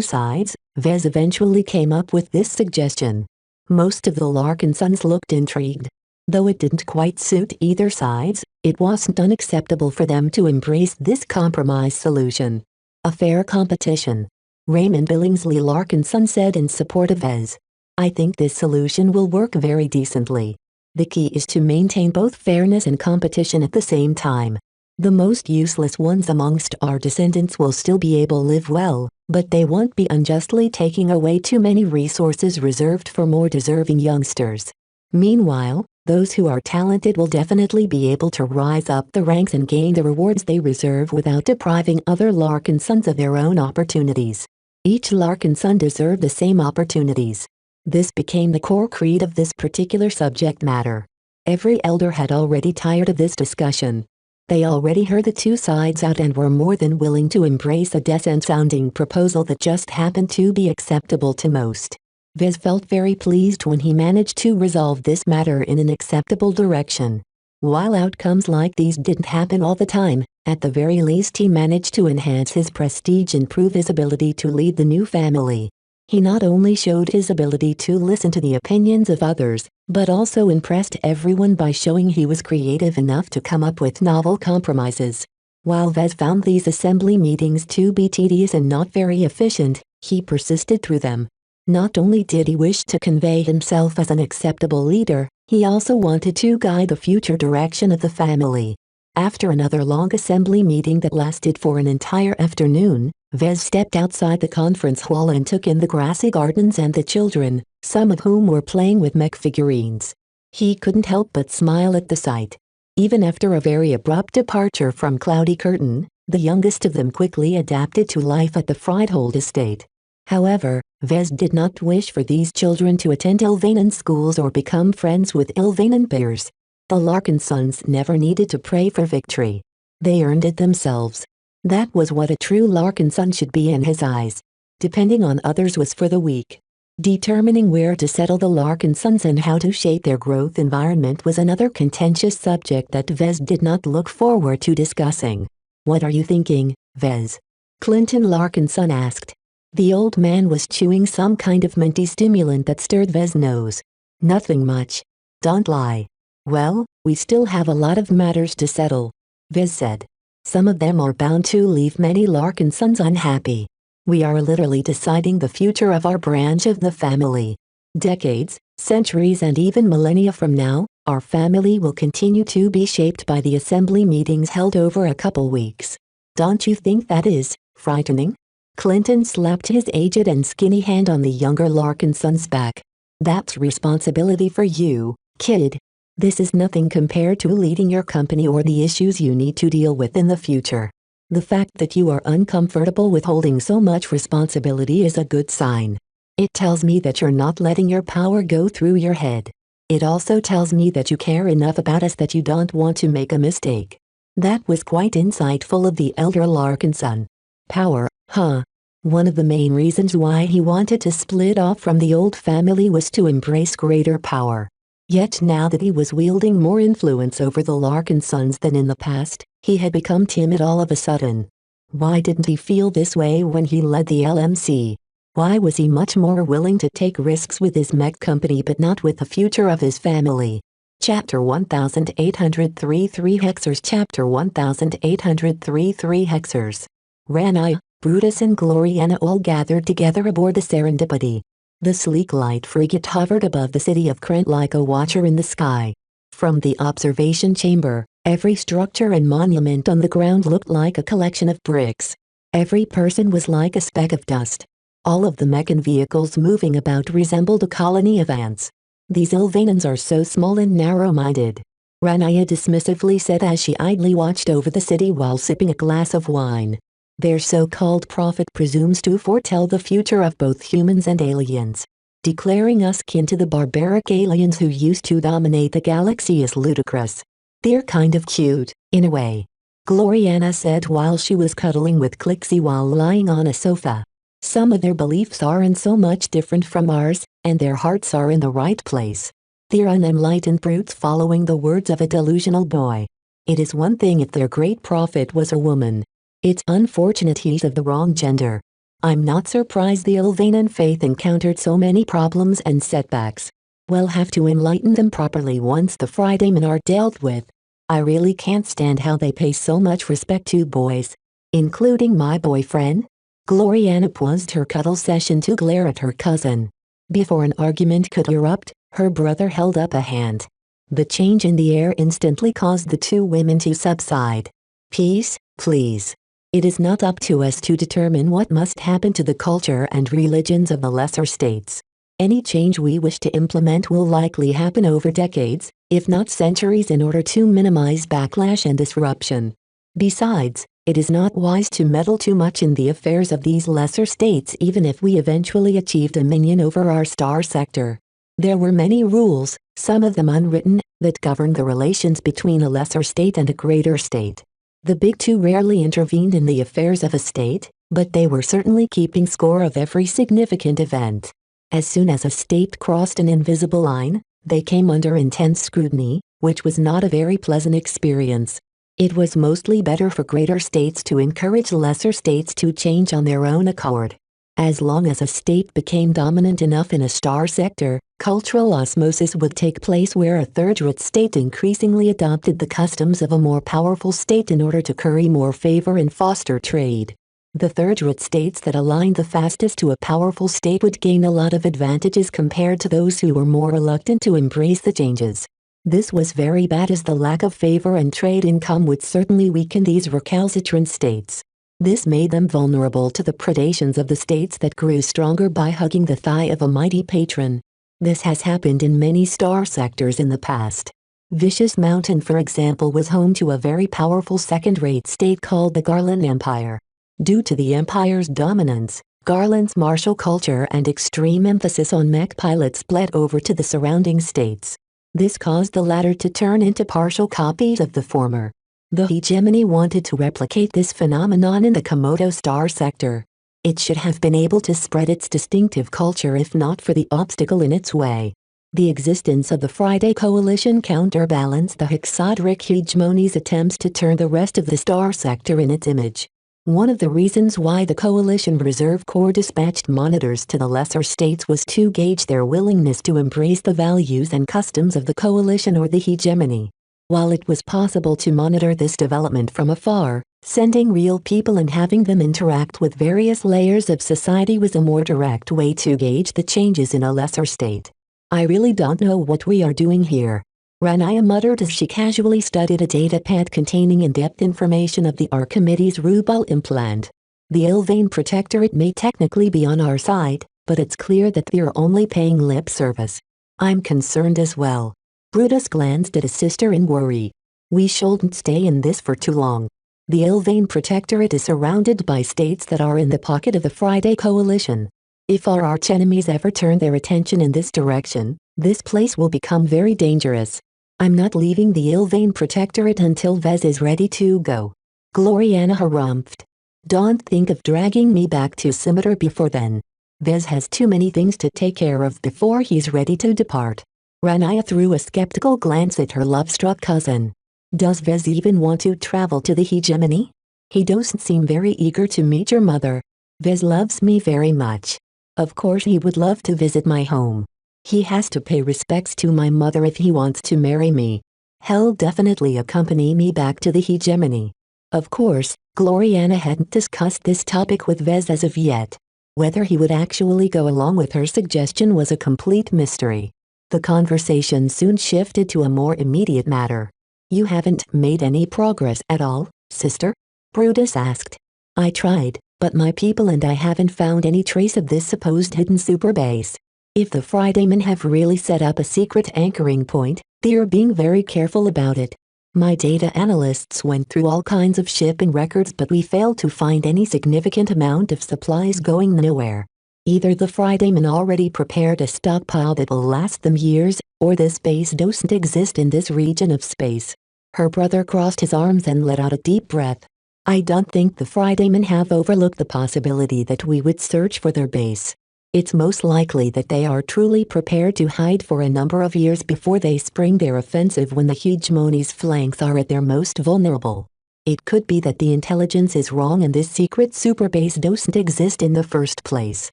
sides, Vez eventually came up with this suggestion. Most of the Larkinsons looked intrigued. Though it didn't quite suit either sides, it wasn't unacceptable for them to embrace this compromise solution. A fair competition. Raymond Billingsley Larkinson said in support of Vez. I think this solution will work very decently. The key is to maintain both fairness and competition at the same time. The most useless ones amongst our descendants will still be able to live well, but they won't be unjustly taking away too many resources reserved for more deserving youngsters. Meanwhile, those who are talented will definitely be able to rise up the ranks and gain the rewards they reserve without depriving other Larkinsons of their own opportunities. Each Larkinson deserved the same opportunities. This became the core creed of this particular subject matter. Every elder had already tired of this discussion. They already heard the two sides out and were more than willing to embrace a decent-sounding proposal that just happened to be acceptable to most. Vez felt very pleased when he managed to resolve this matter in an acceptable direction. While outcomes like these didn't happen all the time, at the very least he managed to enhance his prestige and prove his ability to lead the new family. He not only showed his ability to listen to the opinions of others, but also impressed everyone by showing he was creative enough to come up with novel compromises. While Vez found these assembly meetings to be tedious and not very efficient, he persisted through them. Not only did he wish to convey himself as an acceptable leader, he also wanted to guide the future direction of the family. After another long assembly meeting that lasted for an entire afternoon, Vez stepped outside the conference hall and took in the grassy gardens and the children, some of whom were playing with mech figurines. He couldn't help but smile at the sight. Even after a very abrupt departure from Cloudy Curtain, the youngest of them quickly adapted to life at the Friedhold estate. However, Vez did not wish for these children to attend Ilvanan schools or become friends with Ilvanan bears. The Larkinsons never needed to pray for victory. They earned it themselves. That was what a true Larkinson should be in his eyes. Depending on others was for the weak. Determining where to settle the Larkinsons and how to shape their growth environment was another contentious subject that Vez did not look forward to discussing. "What are you thinking, Vez?" Clinton Larkinson asked. The old man was chewing some kind of minty stimulant that stirred Vez's nose. "Nothing much. Don't lie." "Well, we still have a lot of matters to settle," Vez said. "Some of them are bound to leave many Larkinsons unhappy. We are literally deciding the future of our branch of the family. Decades, centuries and even millennia from now, our family will continue to be shaped by the assembly meetings held over a couple weeks. Don't you think that is frightening?" Clinton slapped his aged and skinny hand on the younger Larkinson's back. "That's responsibility for you, kid. This is nothing compared to leading your company or the issues you need to deal with in the future. The fact that you are uncomfortable with holding so much responsibility is a good sign. It tells me that you're not letting your power go through your head. It also tells me that you care enough about us that you don't want to make a mistake." That was quite insightful of the elder Larkinson. Power, huh? One of the main reasons why he wanted to split off from the old family was to embrace greater power. Yet now that he was wielding more influence over the Larkinsons than in the past, he had become timid all of a sudden. Why didn't he feel this way when he led the LMC? Why was he much more willing to take risks with his mech company but not with the future of his family? Chapter 1833 Hexers Chapter 1833 Hexers. Ranaya, Brutus and Gloriana all gathered together aboard the Serendipity. The sleek light frigate hovered above the city of Krent like a watcher in the sky. From the observation chamber, every structure and monument on the ground looked like a collection of bricks. Every person was like a speck of dust. All of the mech and vehicles moving about resembled a colony of ants. "These Ilvanans are so small and narrow-minded," Ranaya dismissively said as she idly watched over the city while sipping a glass of wine. "Their so-called prophet presumes to foretell the future of both humans and aliens. Declaring us kin to the barbaric aliens who used to dominate the galaxy is ludicrous. They're kind of cute, in a way," Gloriana said while she was cuddling with Clixie while lying on a sofa. "Some of their beliefs aren't so much different from ours, and their hearts are in the right place. They're unenlightened brutes following the words of a delusional boy. It is one thing if their great prophet was a woman. It's unfortunate he's of the wrong gender. I'm not surprised the Ilvanan faith encountered so many problems and setbacks. We'll have to enlighten them properly once the Friedaymen are dealt with. I really can't stand how they pay so much respect to boys. Including my boyfriend." Gloriana paused her cuddle session to glare at her cousin. Before an argument could erupt, her brother held up a hand. The change in the air instantly caused the two women to subside. "Peace, please. It is not up to us to determine what must happen to the culture and religions of the lesser states. Any change we wish to implement will likely happen over decades, if not centuries, in order to minimize backlash and disruption. Besides, it is not wise to meddle too much in the affairs of these lesser states even if we eventually achieve dominion over our star sector." There were many rules, some of them unwritten, that governed the relations between a lesser state and a greater state. The big two rarely intervened in the affairs of a state, but they were certainly keeping score of every significant event. As soon as a state crossed an invisible line, they came under intense scrutiny, which was not a very pleasant experience. It was mostly better for greater states to encourage lesser states to change on their own accord. As long as a state became dominant enough in a star sector, cultural osmosis would take place where a third-rate state increasingly adopted the customs of a more powerful state in order to curry more favor and foster trade. The third-rate states that aligned the fastest to a powerful state would gain a lot of advantages compared to those who were more reluctant to embrace the changes. This was very bad as the lack of favor and trade income would certainly weaken these recalcitrant states. This made them vulnerable to the predations of the states that grew stronger by hugging the thigh of a mighty patron. This has happened in many star sectors in the past. Vicious Mountain, for example, was home to a very powerful second-rate state called the Garland Empire. Due to the empire's dominance, Garland's martial culture and extreme emphasis on mech pilots bled over to the surrounding states. This caused the latter to turn into partial copies of the former. The hegemony wanted to replicate this phenomenon in the Komodo star sector. It should have been able to spread its distinctive culture if not for the obstacle in its way. The existence of the Friday Coalition counterbalanced the Hexadric hegemony's attempts to turn the rest of the star sector in its image. One of the reasons why the Coalition Reserve Corps dispatched monitors to the lesser states was to gauge their willingness to embrace the values and customs of the Coalition or the hegemony. While it was possible to monitor this development from afar, sending real people and having them interact with various layers of society was a more direct way to gauge the changes in a lesser state. "I really don't know what we are doing here," Ranaya muttered as she casually studied a datapad containing in-depth information of the Archimedes Rubal implant. "The Ilvain Protectorate may technically be on our side, but it's clear that they're only paying lip service. I'm concerned as well." Brutus glanced at his sister in worry. "We shouldn't stay in this for too long. The Ilvain Protectorate is surrounded by states that are in the pocket of the Friday Coalition. If our archenemies ever turn their attention in this direction, this place will become very dangerous. I'm not leaving the Ilvain Protectorate until Vez is ready to go." Gloriana harumphed. "Don't think of dragging me back to Scimitar before then. Vez has too many things to take care of before he's ready to depart." Ranaya threw a skeptical glance at her love-struck cousin. "Does Vez even want to travel to the hegemony? He doesn't seem very eager to meet your mother." "Vez loves me very much. Of course he would love to visit my home. He has to pay respects to my mother if he wants to marry me. He'll definitely accompany me back to the hegemony." Of course, Gloriana hadn't discussed this topic with Vez as of yet. Whether he would actually go along with her suggestion was a complete mystery. The conversation soon shifted to a more immediate matter. "You haven't made any progress at all, sister?" Brutus asked. "I tried, but my people and I haven't found any trace of this supposed hidden superbase. If the Fridaymen have really set up a secret anchoring point, they're being very careful about it. My data analysts went through all kinds of shipping records, but we failed to find any significant amount of supplies going nowhere. Either the Fridaymen already prepared a stockpile that will last them years, or this base doesn't exist in this region of space." Her brother crossed his arms and let out a deep breath. "I don't think the Fridaymen have overlooked the possibility that we would search for their base. It's most likely that they are truly prepared to hide for a number of years before they spring their offensive when the hegemony's flanks are at their most vulnerable. It could be that the intelligence is wrong and this secret superbase doesn't exist in the first place."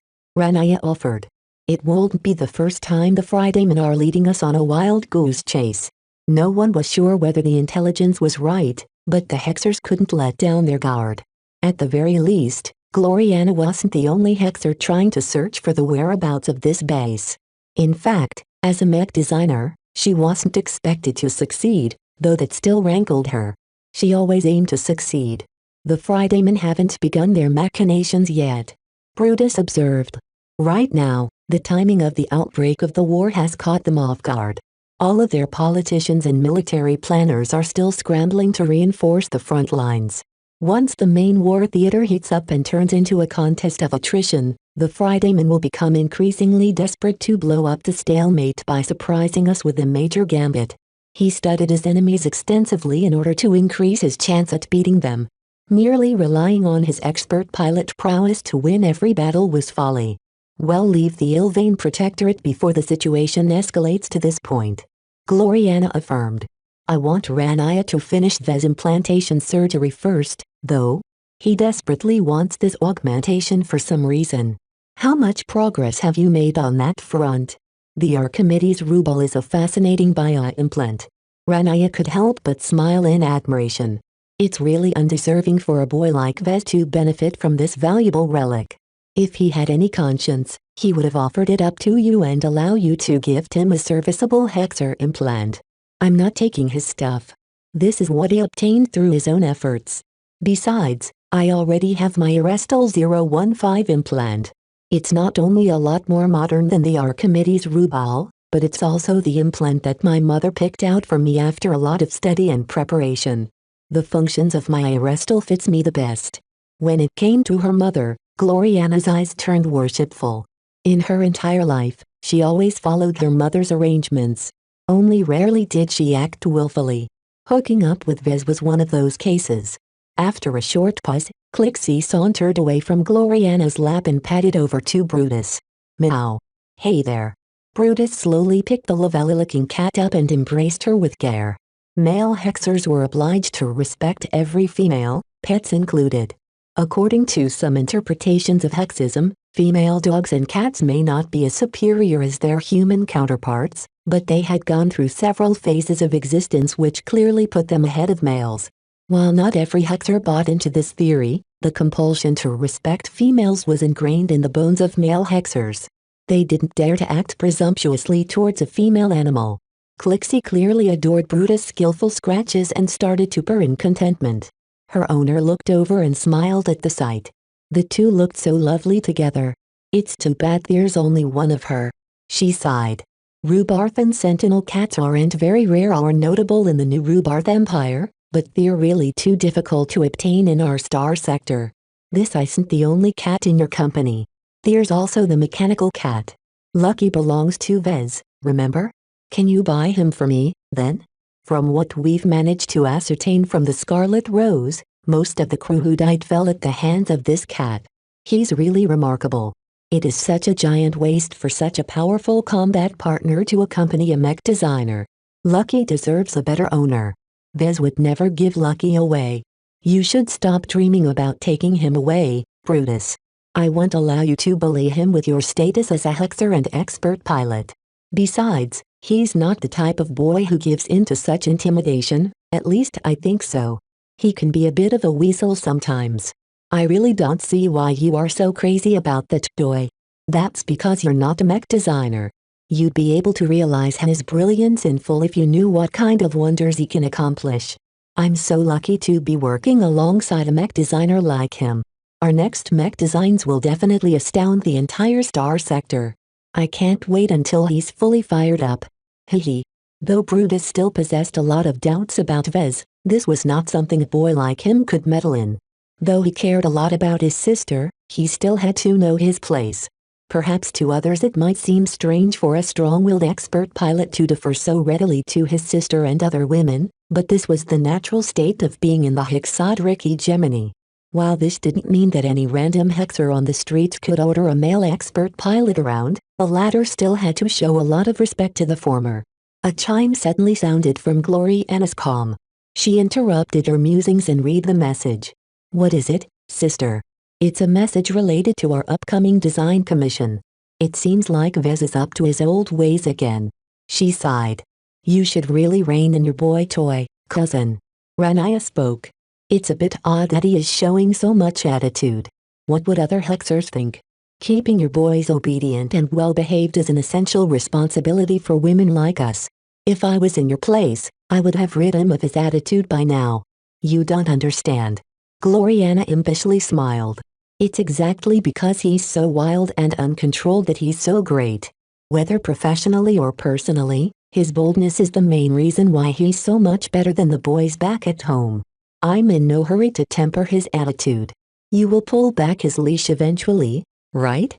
Ranaya offered. "It won't be the first time the Fridaymen are leading us on a wild goose chase. No one was sure whether the intelligence was right, but the Hexers couldn't let down their guard. At the very least, Gloriana wasn't the only Hexer trying to search for the whereabouts of this base. In fact, as a mech designer, she wasn't expected to succeed, though that still rankled her. She always aimed to succeed. The Fridaymen haven't begun their machinations yet," Brutus observed. "Right now, the timing of the outbreak of the war has caught them off guard. All of their politicians and military planners are still scrambling to reinforce the front lines. Once the main war theater heats up and turns into a contest of attrition, the Fridaymen will become increasingly desperate to blow up the stalemate by surprising us with a major gambit." He studied his enemies extensively in order to increase his chance at beating them. Merely relying on his expert pilot prowess to win every battle was folly. "Well, leave the Ilvain Protectorate before the situation escalates to this point," Gloriana affirmed. "I want Ranaya to finish Vez implantation surgery first, though. He desperately wants this augmentation for some reason." "How much progress have you made on that front?" "The Archimedes Rubal is a fascinating bio-implant." Ranaya could help but smile in admiration. "It's really undeserving for a boy like Vez to benefit from this valuable relic. If he had any conscience, he would have offered it up to you and allow you to gift him a serviceable Hexer implant." I'm not taking his stuff. This is what he obtained through his own efforts. Besides, I already have my Arestal 015 implant. It's not only a lot more modern than the Archimedes Rubal, but it's also the implant that my mother picked out for me after a lot of study and preparation. The functions of my Arestal fits me the best. When it came to her mother, Gloriana's eyes turned worshipful. In her entire life, she always followed her mother's arrangements. Only rarely did she act willfully. Hooking up with Vez was one of those cases. After a short pause, Clixie sauntered away from Gloriana's lap and padded over to Brutus. Meow. Hey there. Brutus slowly picked the Lavella-looking cat up and embraced her with care. Male hexers were obliged to respect every female, pets included. According to some interpretations of hexism, female dogs and cats may not be as superior as their human counterparts, but they had gone through several phases of existence which clearly put them ahead of males. While not every hexer bought into this theory, the compulsion to respect females was ingrained in the bones of male hexers. They didn't dare to act presumptuously towards a female animal. Clixie clearly adored Brutus' skillful scratches and started to purr in contentment. Her owner looked over and smiled at the sight. The two looked so lovely together. It's too bad there's only one of her. She sighed. Rubarthan sentinel cats aren't very rare or notable in the new Rubarth Empire, but they're really too difficult to obtain in our star sector. This isn't the only cat in your company. There's also the mechanical cat. Lucky belongs to Vez, remember? Can you buy him for me, then? From what we've managed to ascertain from the Scarlet Rose, most of the crew who died fell at the hands of this cat. He's really remarkable. It is such a giant waste for such a powerful combat partner to accompany a mech designer. Lucky deserves a better owner. Vez would never give Lucky away. You should stop dreaming about taking him away, Brutus. I won't allow you to bully him with your status as a hexer and expert pilot. Besides, he's not the type of boy who gives in to such intimidation, at least I think so. He can be a bit of a weasel sometimes. I really don't see why you are so crazy about that toy. That's because you're not a mech designer. You'd be able to realize his brilliance in full if you knew what kind of wonders he can accomplish. I'm so lucky to be working alongside a mech designer like him. Our next mech designs will definitely astound the entire star sector. I can't wait until he's fully fired up. Hehe. Though Brutus still possessed a lot of doubts about Vez, this was not something a boy like him could meddle in. Though he cared a lot about his sister, he still had to know his place. Perhaps to others it might seem strange for a strong-willed expert pilot to defer so readily to his sister and other women, but this was the natural state of being in the Hexadric hegemony. While this didn't mean that any random hexer on the streets could order a male expert pilot around, the latter still had to show a lot of respect to the former. A chime suddenly sounded from Gloriana's comm. She interrupted her musings and read the message. What is it, sister? It's a message related to our upcoming design commission. It seems like Vez is up to his old ways again. She sighed. You should really rein in your boy toy, cousin. Ranaya spoke. It's a bit odd that he is showing so much attitude. What would other hexers think? Keeping your boys obedient and well-behaved is an essential responsibility for women like us. If I was in your place, I would have rid him of his attitude by now. You don't understand. Gloriana impishly smiled. It's exactly because he's so wild and uncontrolled that he's so great. Whether professionally or personally, his boldness is the main reason why he's so much better than the boys back at home. I'm in no hurry to temper his attitude. You will pull back his leash eventually, right?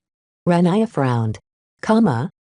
Ranaya frowned.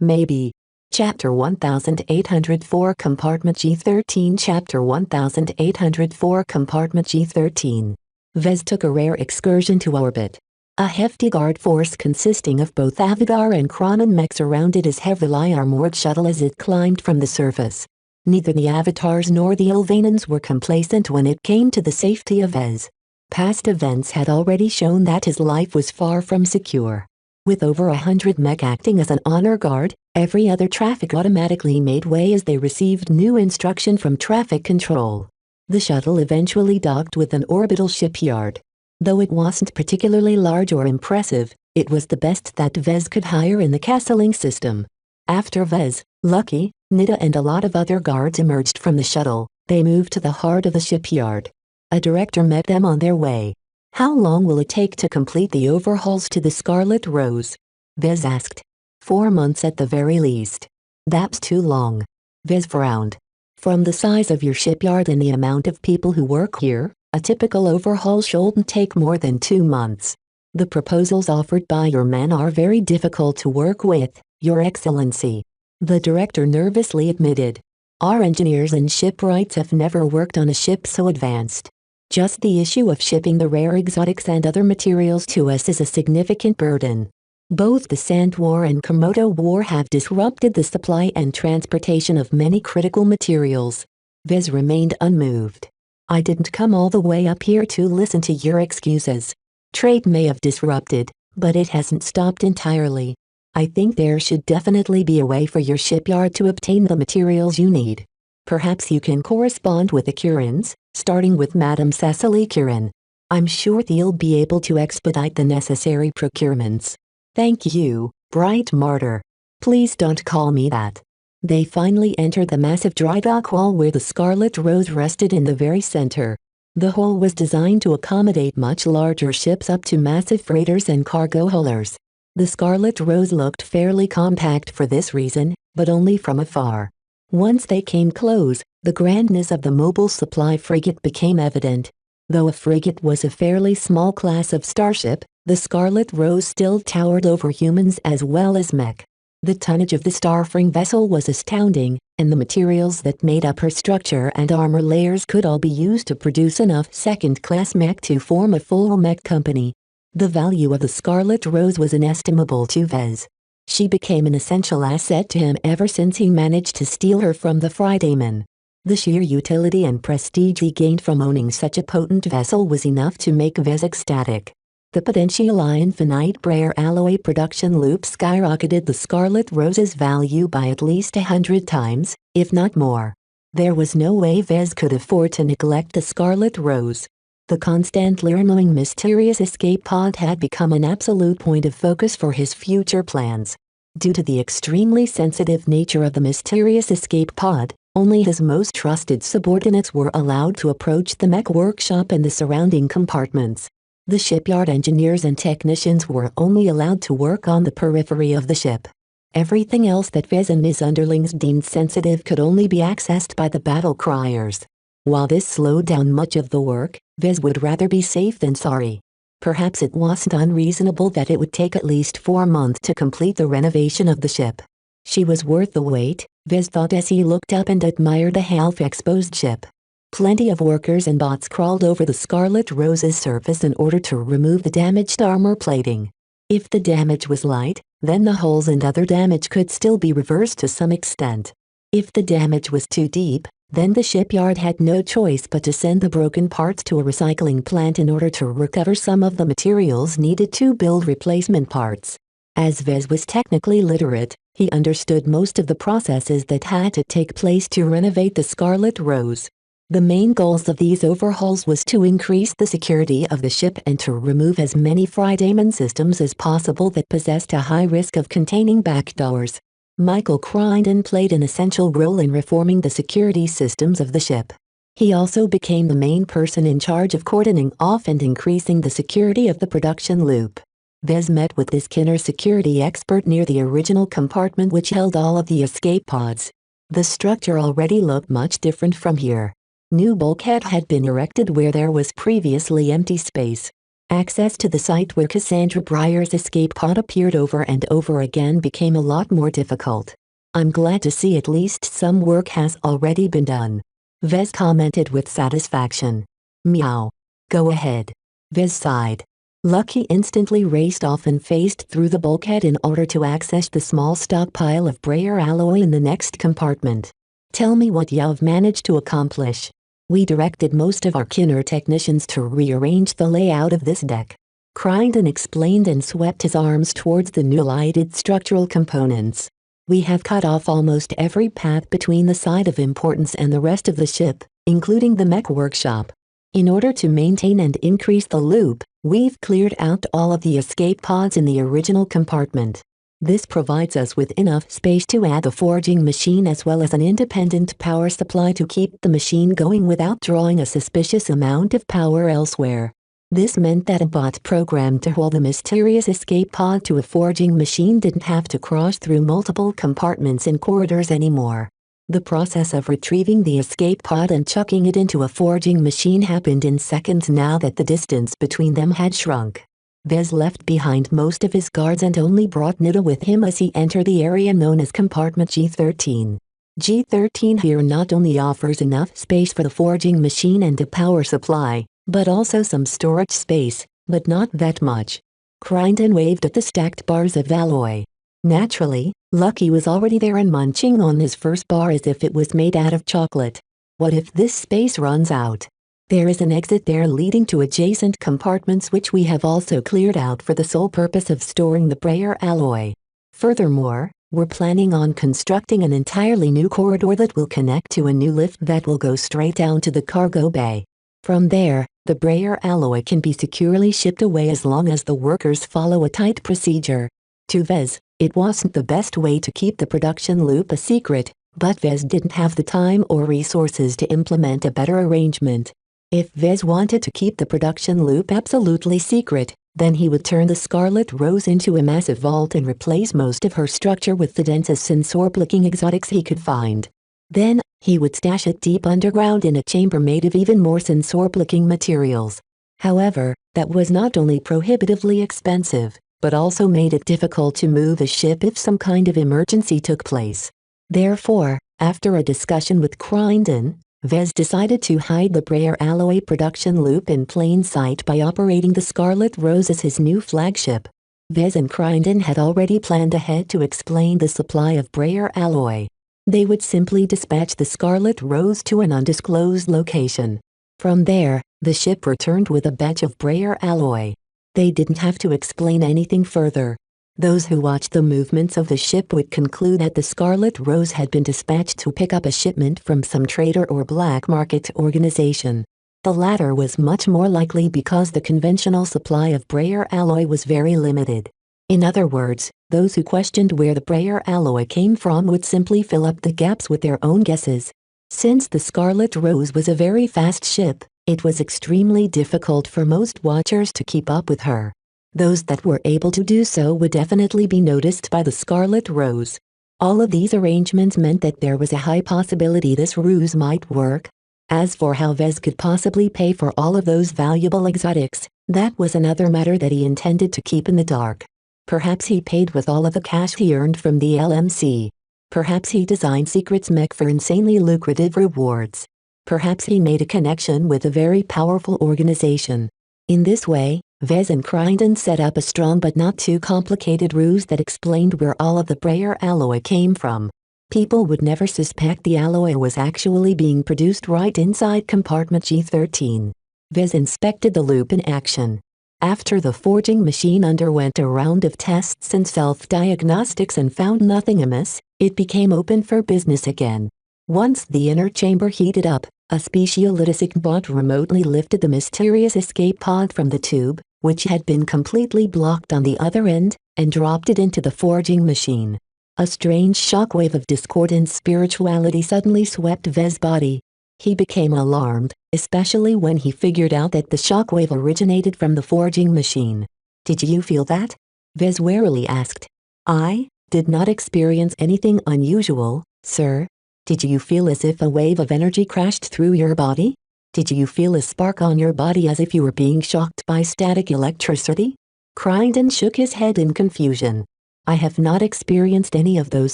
Maybe. Chapter 1804 Compartment G13 Chapter 1804 Compartment G13 Vez took a rare excursion to orbit. A hefty guard force consisting of both Avidar and Kronon mechs surrounded his heavily armored shuttle as it climbed from the surface. Neither the Avatars nor the Ilvanans were complacent when it came to the safety of Vez. Past events had already shown that his life was far from secure. With over 100 mech acting as an honor guard, every other traffic automatically made way as they received new instruction from traffic control. The shuttle eventually docked with an orbital shipyard. Though it wasn't particularly large or impressive, it was the best that Vez could hire in the castling system. After Vez, Lucky, Nita and a lot of other guards emerged from the shuttle, they moved to the heart of the shipyard. A director met them on their way. "How long will it take to complete the overhauls to the Scarlet Rose?" Vez asked. 4 months at the very least." "That's too long." Vez frowned. "From the size of your shipyard and the amount of people who work here, a typical overhaul shouldn't take more than 2 months. The proposals offered by your men are very difficult to work with, Your Excellency," the director nervously admitted. "Our engineers and shipwrights have never worked on a ship so advanced. Just the issue of shipping the rare exotics and other materials to us is a significant burden. Both the Sand War and Komodo War have disrupted the supply and transportation of many critical materials." Vez remained unmoved. "I didn't come all the way up here to listen to your excuses. Trade may have disrupted, but it hasn't stopped entirely. I think there should definitely be a way for your shipyard to obtain the materials you need. Perhaps you can correspond with the Curins, starting with Madame Cecily Curin. I'm sure they'll be able to expedite the necessary procurements." "Thank you, Bright Martyr. Please don't call me that." They finally entered the massive dry dock hall where the Scarlet Rose rested in the very center. The hall was designed to accommodate much larger ships up to massive freighters and cargo haulers. The Scarlet Rose looked fairly compact for this reason, but only from afar. Once they came close, the grandness of the mobile supply frigate became evident. Though a frigate was a fairly small class of starship, the Scarlet Rose still towered over humans as well as mech. The tonnage of the starfaring vessel was astounding, and the materials that made up her structure and armor layers could all be used to produce enough second-class mech to form a full mech company. The value of the Scarlet Rose was inestimable to Vez. She became an essential asset to him ever since he managed to steal her from the Fridayman. The sheer utility and prestige he gained from owning such a potent vessel was enough to make Vez ecstatic. The potential infinite rare alloy production loop skyrocketed the Scarlet Rose's value by at least 100 times, if not more. There was no way Vez could afford to neglect the Scarlet Rose. The constantly renewing mysterious escape pod had become an absolute point of focus for his future plans. Due to the extremely sensitive nature of the mysterious escape pod, only his most trusted subordinates were allowed to approach the mech workshop and the surrounding compartments. The shipyard engineers and technicians were only allowed to work on the periphery of the ship. Everything else that Vez and his underlings deemed sensitive could only be accessed by the battle criers. While this slowed down much of the work, Vez would rather be safe than sorry. Perhaps it wasn't unreasonable that it would take at least 4 months to complete the renovation of the ship. She was worth the wait, Vez thought as he looked up and admired the half-exposed ship. Plenty of workers and bots crawled over the Scarlet Rose's surface in order to remove the damaged armor plating. If the damage was light, then the holes and other damage could still be reversed to some extent. If the damage was too deep, then the shipyard had no choice but to send the broken parts to a recycling plant in order to recover some of the materials needed to build replacement parts. As Vez was technically literate, he understood most of the processes that had to take place to renovate the Scarlet Rose. The main goals of these overhauls was to increase the security of the ship and to remove as many Fridayman systems as possible that possessed a high risk of containing backdoors. Michael Crichton played an essential role in reforming the security systems of the ship. He also became the main person in charge of cordoning off and increasing the security of the production loop. Vez met with this Kinner security expert near the original compartment which held all of the escape pods. The structure already looked much different from here. New bulkhead had been erected where there was previously empty space. Access to the site where Cassandra Breyer's escape pod appeared over and over again became a lot more difficult. "I'm glad to see at least some work has already been done," Vez commented with satisfaction. "Meow. Go ahead." Vez sighed. Lucky instantly raced off and phased through the bulkhead in order to access the small stockpile of Breyer alloy in the next compartment. "Tell me what you've managed to accomplish." "We directed most of our Kinner technicians to rearrange the layout of this deck." Crichton explained and swept his arms towards the new lighted structural components. "We have cut off almost every path between the side of importance and the rest of the ship, including the mech workshop. In order to maintain and increase the loop, we've cleared out all of the escape pods in the original compartment. This provides us with enough space to add the forging machine as well as an independent power supply to keep the machine going without drawing a suspicious amount of power elsewhere. This meant that a bot programmed to haul the mysterious escape pod to a forging machine didn't have to cross through multiple compartments and corridors anymore. The process of retrieving the escape pod and chucking it into a forging machine happened in seconds now that the distance between them had shrunk. Vez left behind most of his guards and only brought Nida with him as he entered the area known as Compartment G13. G13 here not only offers enough space for the forging machine and a power supply, but also some storage space, but not that much. Crichton waved at the stacked bars of alloy. Naturally, Lucky was already there and munching on his first bar as if it was made out of chocolate. What if this space runs out? There is an exit there leading to adjacent compartments which we have also cleared out for the sole purpose of storing the brayer alloy. Furthermore, we're planning on constructing an entirely new corridor that will connect to a new lift that will go straight down to the cargo bay. From there, the brayer alloy can be securely shipped away as long as the workers follow a tight procedure. To Vez, it wasn't the best way to keep the production loop a secret, but Vez didn't have the time or resources to implement a better arrangement. If Vez wanted to keep the production loop absolutely secret, then he would turn the Scarlet Rose into a massive vault and replace most of her structure with the densest sensor-blicking exotics he could find. Then, he would stash it deep underground in a chamber made of even more sensor-blicking materials. However, that was not only prohibitively expensive, but also made it difficult to move a ship if some kind of emergency took place. Therefore, after a discussion with Crichton, Vez decided to hide the brayer alloy production loop in plain sight by operating the Scarlet Rose as his new flagship. Vez and Crichton had already planned ahead to explain the supply of brayer alloy. They would simply dispatch the Scarlet Rose to an undisclosed location. From there, the ship returned with a batch of brayer alloy. They didn't have to explain anything further. Those who watched the movements of the ship would conclude that the Scarlet Rose had been dispatched to pick up a shipment from some trader or black market organization. The latter was much more likely because the conventional supply of brayer alloy was very limited. In other words, those who questioned where the brayer alloy came from would simply fill up the gaps with their own guesses. Since the Scarlet Rose was a very fast ship, it was extremely difficult for most watchers to keep up with her. Those that were able to do so would definitely be noticed by the Scarlet Rose. All of these arrangements meant that there was a high possibility this ruse might work. As for how Vez could possibly pay for all of those valuable exotics, that was another matter that he intended to keep in the dark. Perhaps he paid with all of the cash he earned from the LMC. Perhaps he designed secrets mech for insanely lucrative rewards. Perhaps he made a connection with a very powerful organization. In this way, Vez and Crichton set up a strong but not too complicated ruse that explained where all of the brayer alloy came from. People would never suspect the alloy was actually being produced right inside compartment G13. Vez inspected the loop in action. After the forging machine underwent a round of tests and self-diagnostics and found nothing amiss, it became open for business again. Once the inner chamber heated up, a specialistic bot remotely lifted the mysterious escape pod from the tube, which had been completely blocked on the other end, and dropped it into the forging machine. A strange shockwave of discordant spirituality suddenly swept Vez's body. He became alarmed, especially when he figured out that the shockwave originated from the forging machine. "Did you feel that?" Vez warily asked. "I did not experience anything unusual, sir." "Did you feel as if a wave of energy crashed through your body? Did you feel a spark on your body as if you were being shocked by static electricity?" Crichton shook his head in confusion. "I have not experienced any of those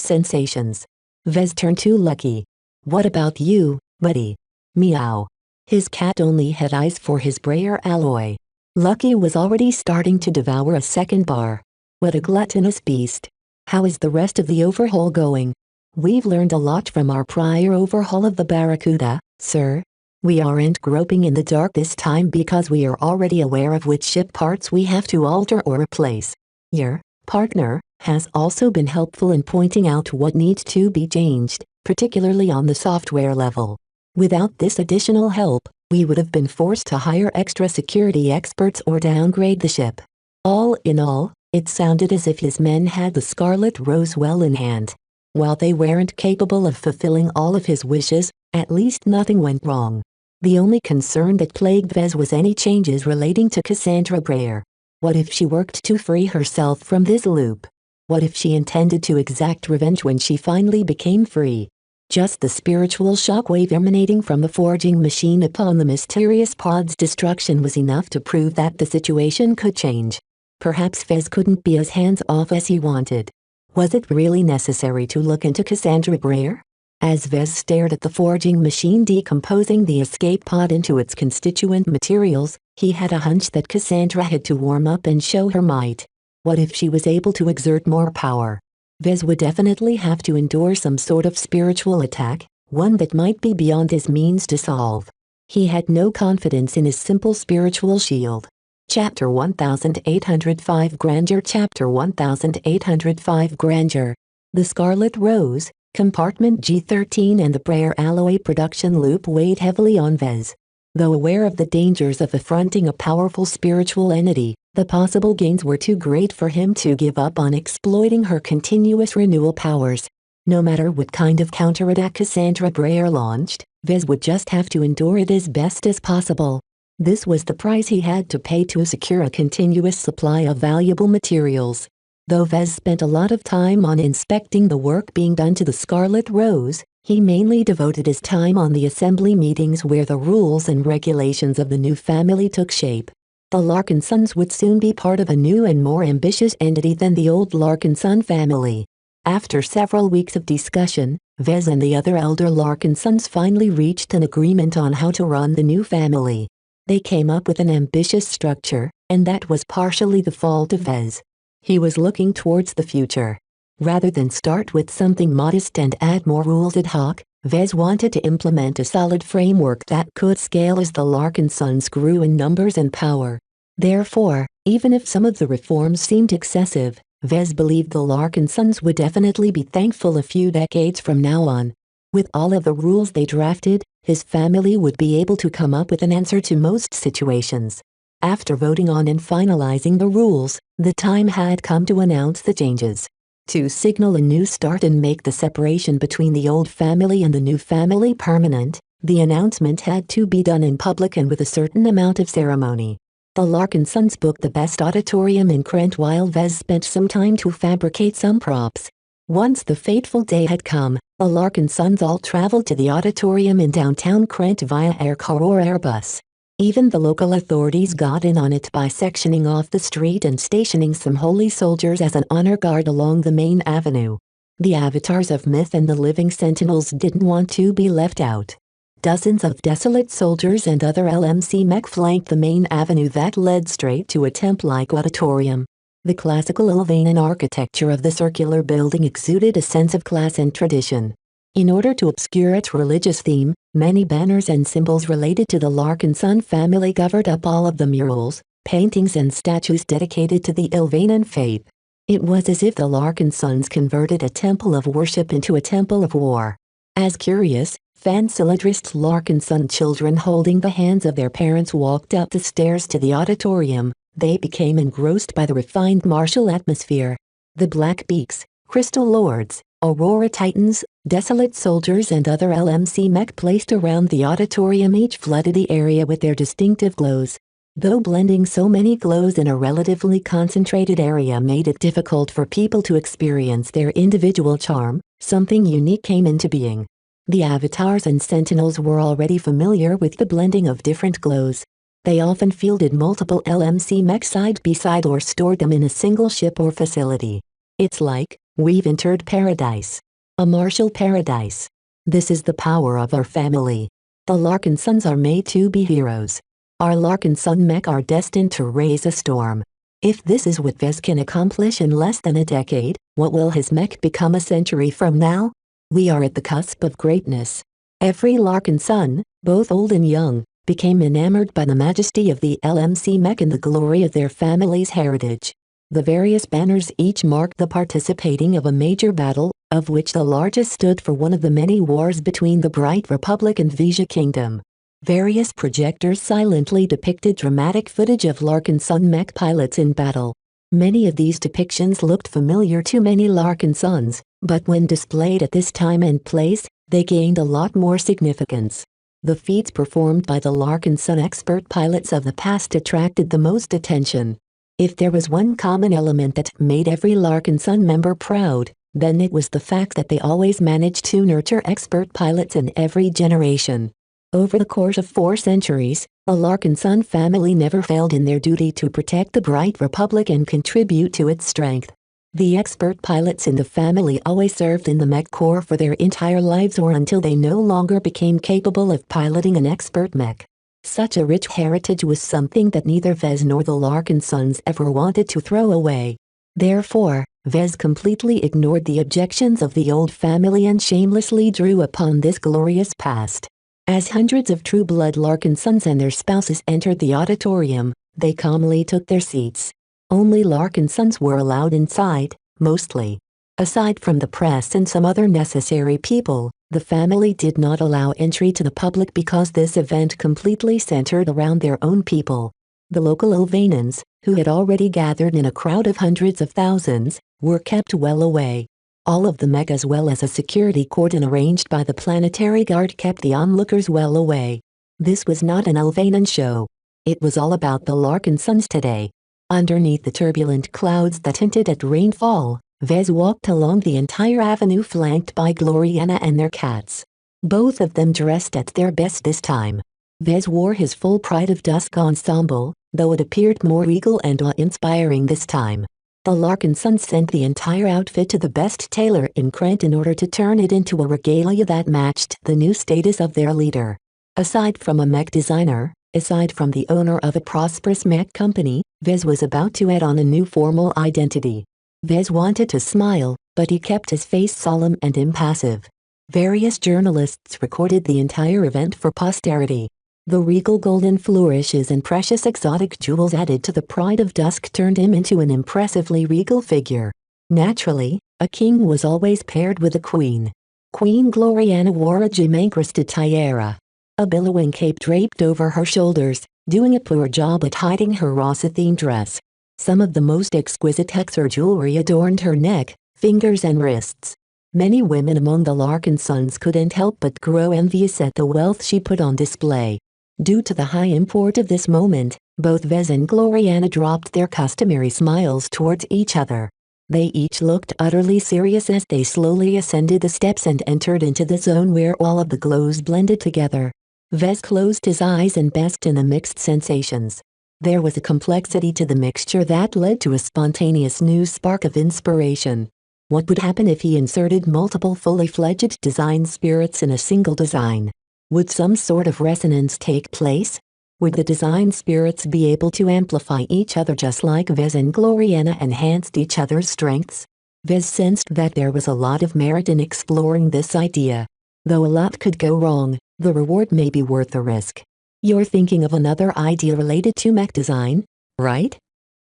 sensations." Vez turned to Lucky. "What about you, buddy?" Meow. His cat only had eyes for his brayer alloy. Lucky was already starting to devour a second bar. "What a gluttonous beast. How is the rest of the overhaul going?" "We've learned a lot from our prior overhaul of the Barracuda, sir. We aren't groping in the dark this time because we are already aware of which ship parts we have to alter or replace. Your partner has also been helpful in pointing out what needs to be changed, particularly on the software level. Without this additional help, we would have been forced to hire extra security experts or downgrade the ship. All in all, It sounded as if his men had the Scarlet Rose well in hand. While they weren't capable of fulfilling all of his wishes, at least nothing went wrong. The only concern that plagued Vez was any changes relating to Cassandra Breyer. What if she worked to free herself from this loop? What if she intended to exact revenge when she finally became free? Just the spiritual shockwave emanating from the forging machine upon the mysterious pod's destruction was enough to prove that the situation could change. Perhaps Vez couldn't be as hands-off as he wanted. Was it really necessary to look into Cassandra Breyer? As Vez stared at the forging machine decomposing the escape pod into its constituent materials, he had a hunch that Cassandra had to warm up and show her might. What if she was able to exert more power? Vez would definitely have to endure some sort of spiritual attack, one that might be beyond his means to solve. He had no confidence in his simple spiritual shield. Chapter 1805 Grandeur Chapter 1805 Grandeur. The Scarlet Rose, Compartment G13 and the Breyer Alloy production loop weighed heavily on Vez. Though aware of the dangers of affronting a powerful spiritual entity, the possible gains were too great for him to give up on exploiting her continuous renewal powers. No matter what kind of counterattack Cassandra Breyer launched, Vez would just have to endure it as best as possible. This was the price he had to pay to secure a continuous supply of valuable materials. Though Vez spent a lot of time on inspecting the work being done to the Scarlet Rose, he mainly devoted his time on the assembly meetings where the rules and regulations of the new family took shape. The Larkin Sons would soon be part of a new and more ambitious entity than the old Larkin Son family. After several weeks of discussion, Vez and the other elder Larkin Sons finally reached an agreement on how to run the new family. They came up with an ambitious structure, and that was partially the fault of Vez. He was looking towards the future. Rather than start with something modest and add more rules ad hoc, Vez wanted to implement a solid framework that could scale as the Larkin Sons grew in numbers and power. Therefore, even if some of the reforms seemed excessive, Vez believed the Larkin Sons would definitely be thankful a few decades from now on. With all of the rules they drafted, his family would be able to come up with an answer to most situations. After voting on and finalizing the rules, the time had come to announce the changes. To signal a new start and make the separation between the old family and the new family permanent, the announcement had to be done in public and with a certain amount of ceremony. The Larkin Sons booked the best auditorium in Krent while Vez spent some time to fabricate some props. Once the fateful day had come, the Larkin Sons all traveled to the auditorium in downtown Krent via aircar or airbus. Even the local authorities got in on it by sectioning off the street and stationing some holy soldiers as an honor guard along the main avenue. The avatars of myth and the living sentinels didn't want to be left out. Dozens of desolate soldiers and other LMC mech flanked the main avenue that led straight to a temple-like auditorium. The classical Elvanan architecture of the circular building exuded a sense of class and tradition. In order to obscure its religious theme, many banners and symbols related to the Larkin Son family covered up all of the murals, paintings and statues dedicated to the Elvanan faith. It was as if the Larkin Sons converted a temple of worship into a temple of war. As curious, fancilidrist Larkin Son children holding the hands of their parents walked up the stairs to the auditorium, they became engrossed by the refined martial atmosphere. The Black Beaks, Crystal Lords, Aurora Titans, desolate soldiers and other LMC mech placed around the auditorium each flooded the area with their distinctive glows. Though blending so many glows in a relatively concentrated area made it difficult for people to experience their individual charm, something unique came into being. The avatars and sentinels were already familiar with the blending of different glows. They often fielded multiple LMC mech side by side or stored them in a single ship or facility. It's like, we've entered paradise. A martial paradise. This is the power of our family. The Larkin Sons are made to be heroes. Our Larkin Son mech are destined to raise a storm. If this is what Vez can accomplish in less than a decade, what will his mech become a century from now? We are at the cusp of greatness. Every Larkin Son, both old and young, became enamored by the majesty of the LMC mech and the glory of their family's heritage. The various banners each marked the participating of a major battle, of which the largest stood for one of the many wars between the Bright Republic and Vija Kingdom. Various projectors silently depicted dramatic footage of Larkin Son mech pilots in battle. Many of these depictions looked familiar to many Larkin sons, but when displayed at this time and place, they gained a lot more significance. The feats performed by the Larkin son expert pilots of the past attracted the most attention. If there was one common element that made every Larkin son member proud, then it was the fact that they always managed to nurture expert pilots in every generation. Over the course of 4 centuries, the Larkin son family never failed in their duty to protect the bright Republic and contribute to its strength. The expert pilots in the family always served in the Mech Corps for their entire lives or until they no longer became capable of piloting an expert mech. Such a rich heritage was something that neither Vez nor the Larkin sons ever wanted to throw away. Therefore, Vez completely ignored the objections of the old family and shamelessly drew upon this glorious past. As hundreds of true-blood Larkin sons and their spouses entered the auditorium, they calmly took their seats. Only Larkin sons were allowed inside, mostly. Aside from the press and some other necessary people, the family did not allow entry to the public because this event completely centered around their own people. The local Ilvanans, who had already gathered in a crowd of hundreds of thousands, were kept well away. All of the Mech as well as a security cordon arranged by the planetary guard kept the onlookers well away. This was not an Ilvanan show. It was all about the Larkin sons today. Underneath the turbulent clouds that hinted at rainfall, Vez walked along the entire avenue flanked by Gloriana and their cats. Both of them dressed at their best this time. Vez wore his full Pride of Dusk ensemble, though it appeared more regal and awe-inspiring this time. The Larkin sons sent the entire outfit to the best tailor in Krent in order to turn it into a regalia that matched the new status of their leader. Aside from a mech designer, aside from the owner of a prosperous mech company, Vez was about to add on a new formal identity. Vez wanted to smile, but he kept his face solemn and impassive. Various journalists recorded the entire event for posterity. The regal golden flourishes and precious exotic jewels added to the Pride of Dusk turned him into an impressively regal figure. Naturally, a king was always paired with a queen. Queen Gloriana wore a gem-encrusted tiara. A billowing cape draped over her shoulders, doing a poor job at hiding her Rosathene dress. Some of the most exquisite Hexer jewelry adorned her neck, fingers and wrists. Many women among the Larkin sons couldn't help but grow envious at the wealth she put on display. Due to the high import of this moment, both Vez and Gloriana dropped their customary smiles towards each other. They each looked utterly serious as they slowly ascended the steps and entered into the zone where all of the glows blended together. Vez closed his eyes and basked in the mixed sensations. There was a complexity to the mixture that led to a spontaneous new spark of inspiration. What would happen if he inserted multiple fully fledged design spirits in a single design? Would some sort of resonance take place? Would the design spirits be able to amplify each other just like Vez and Gloriana enhanced each other's strengths? Vez sensed that there was a lot of merit in exploring this idea. Though a lot could go wrong, the reward may be worth the risk. You're thinking of another idea related to mech design, right?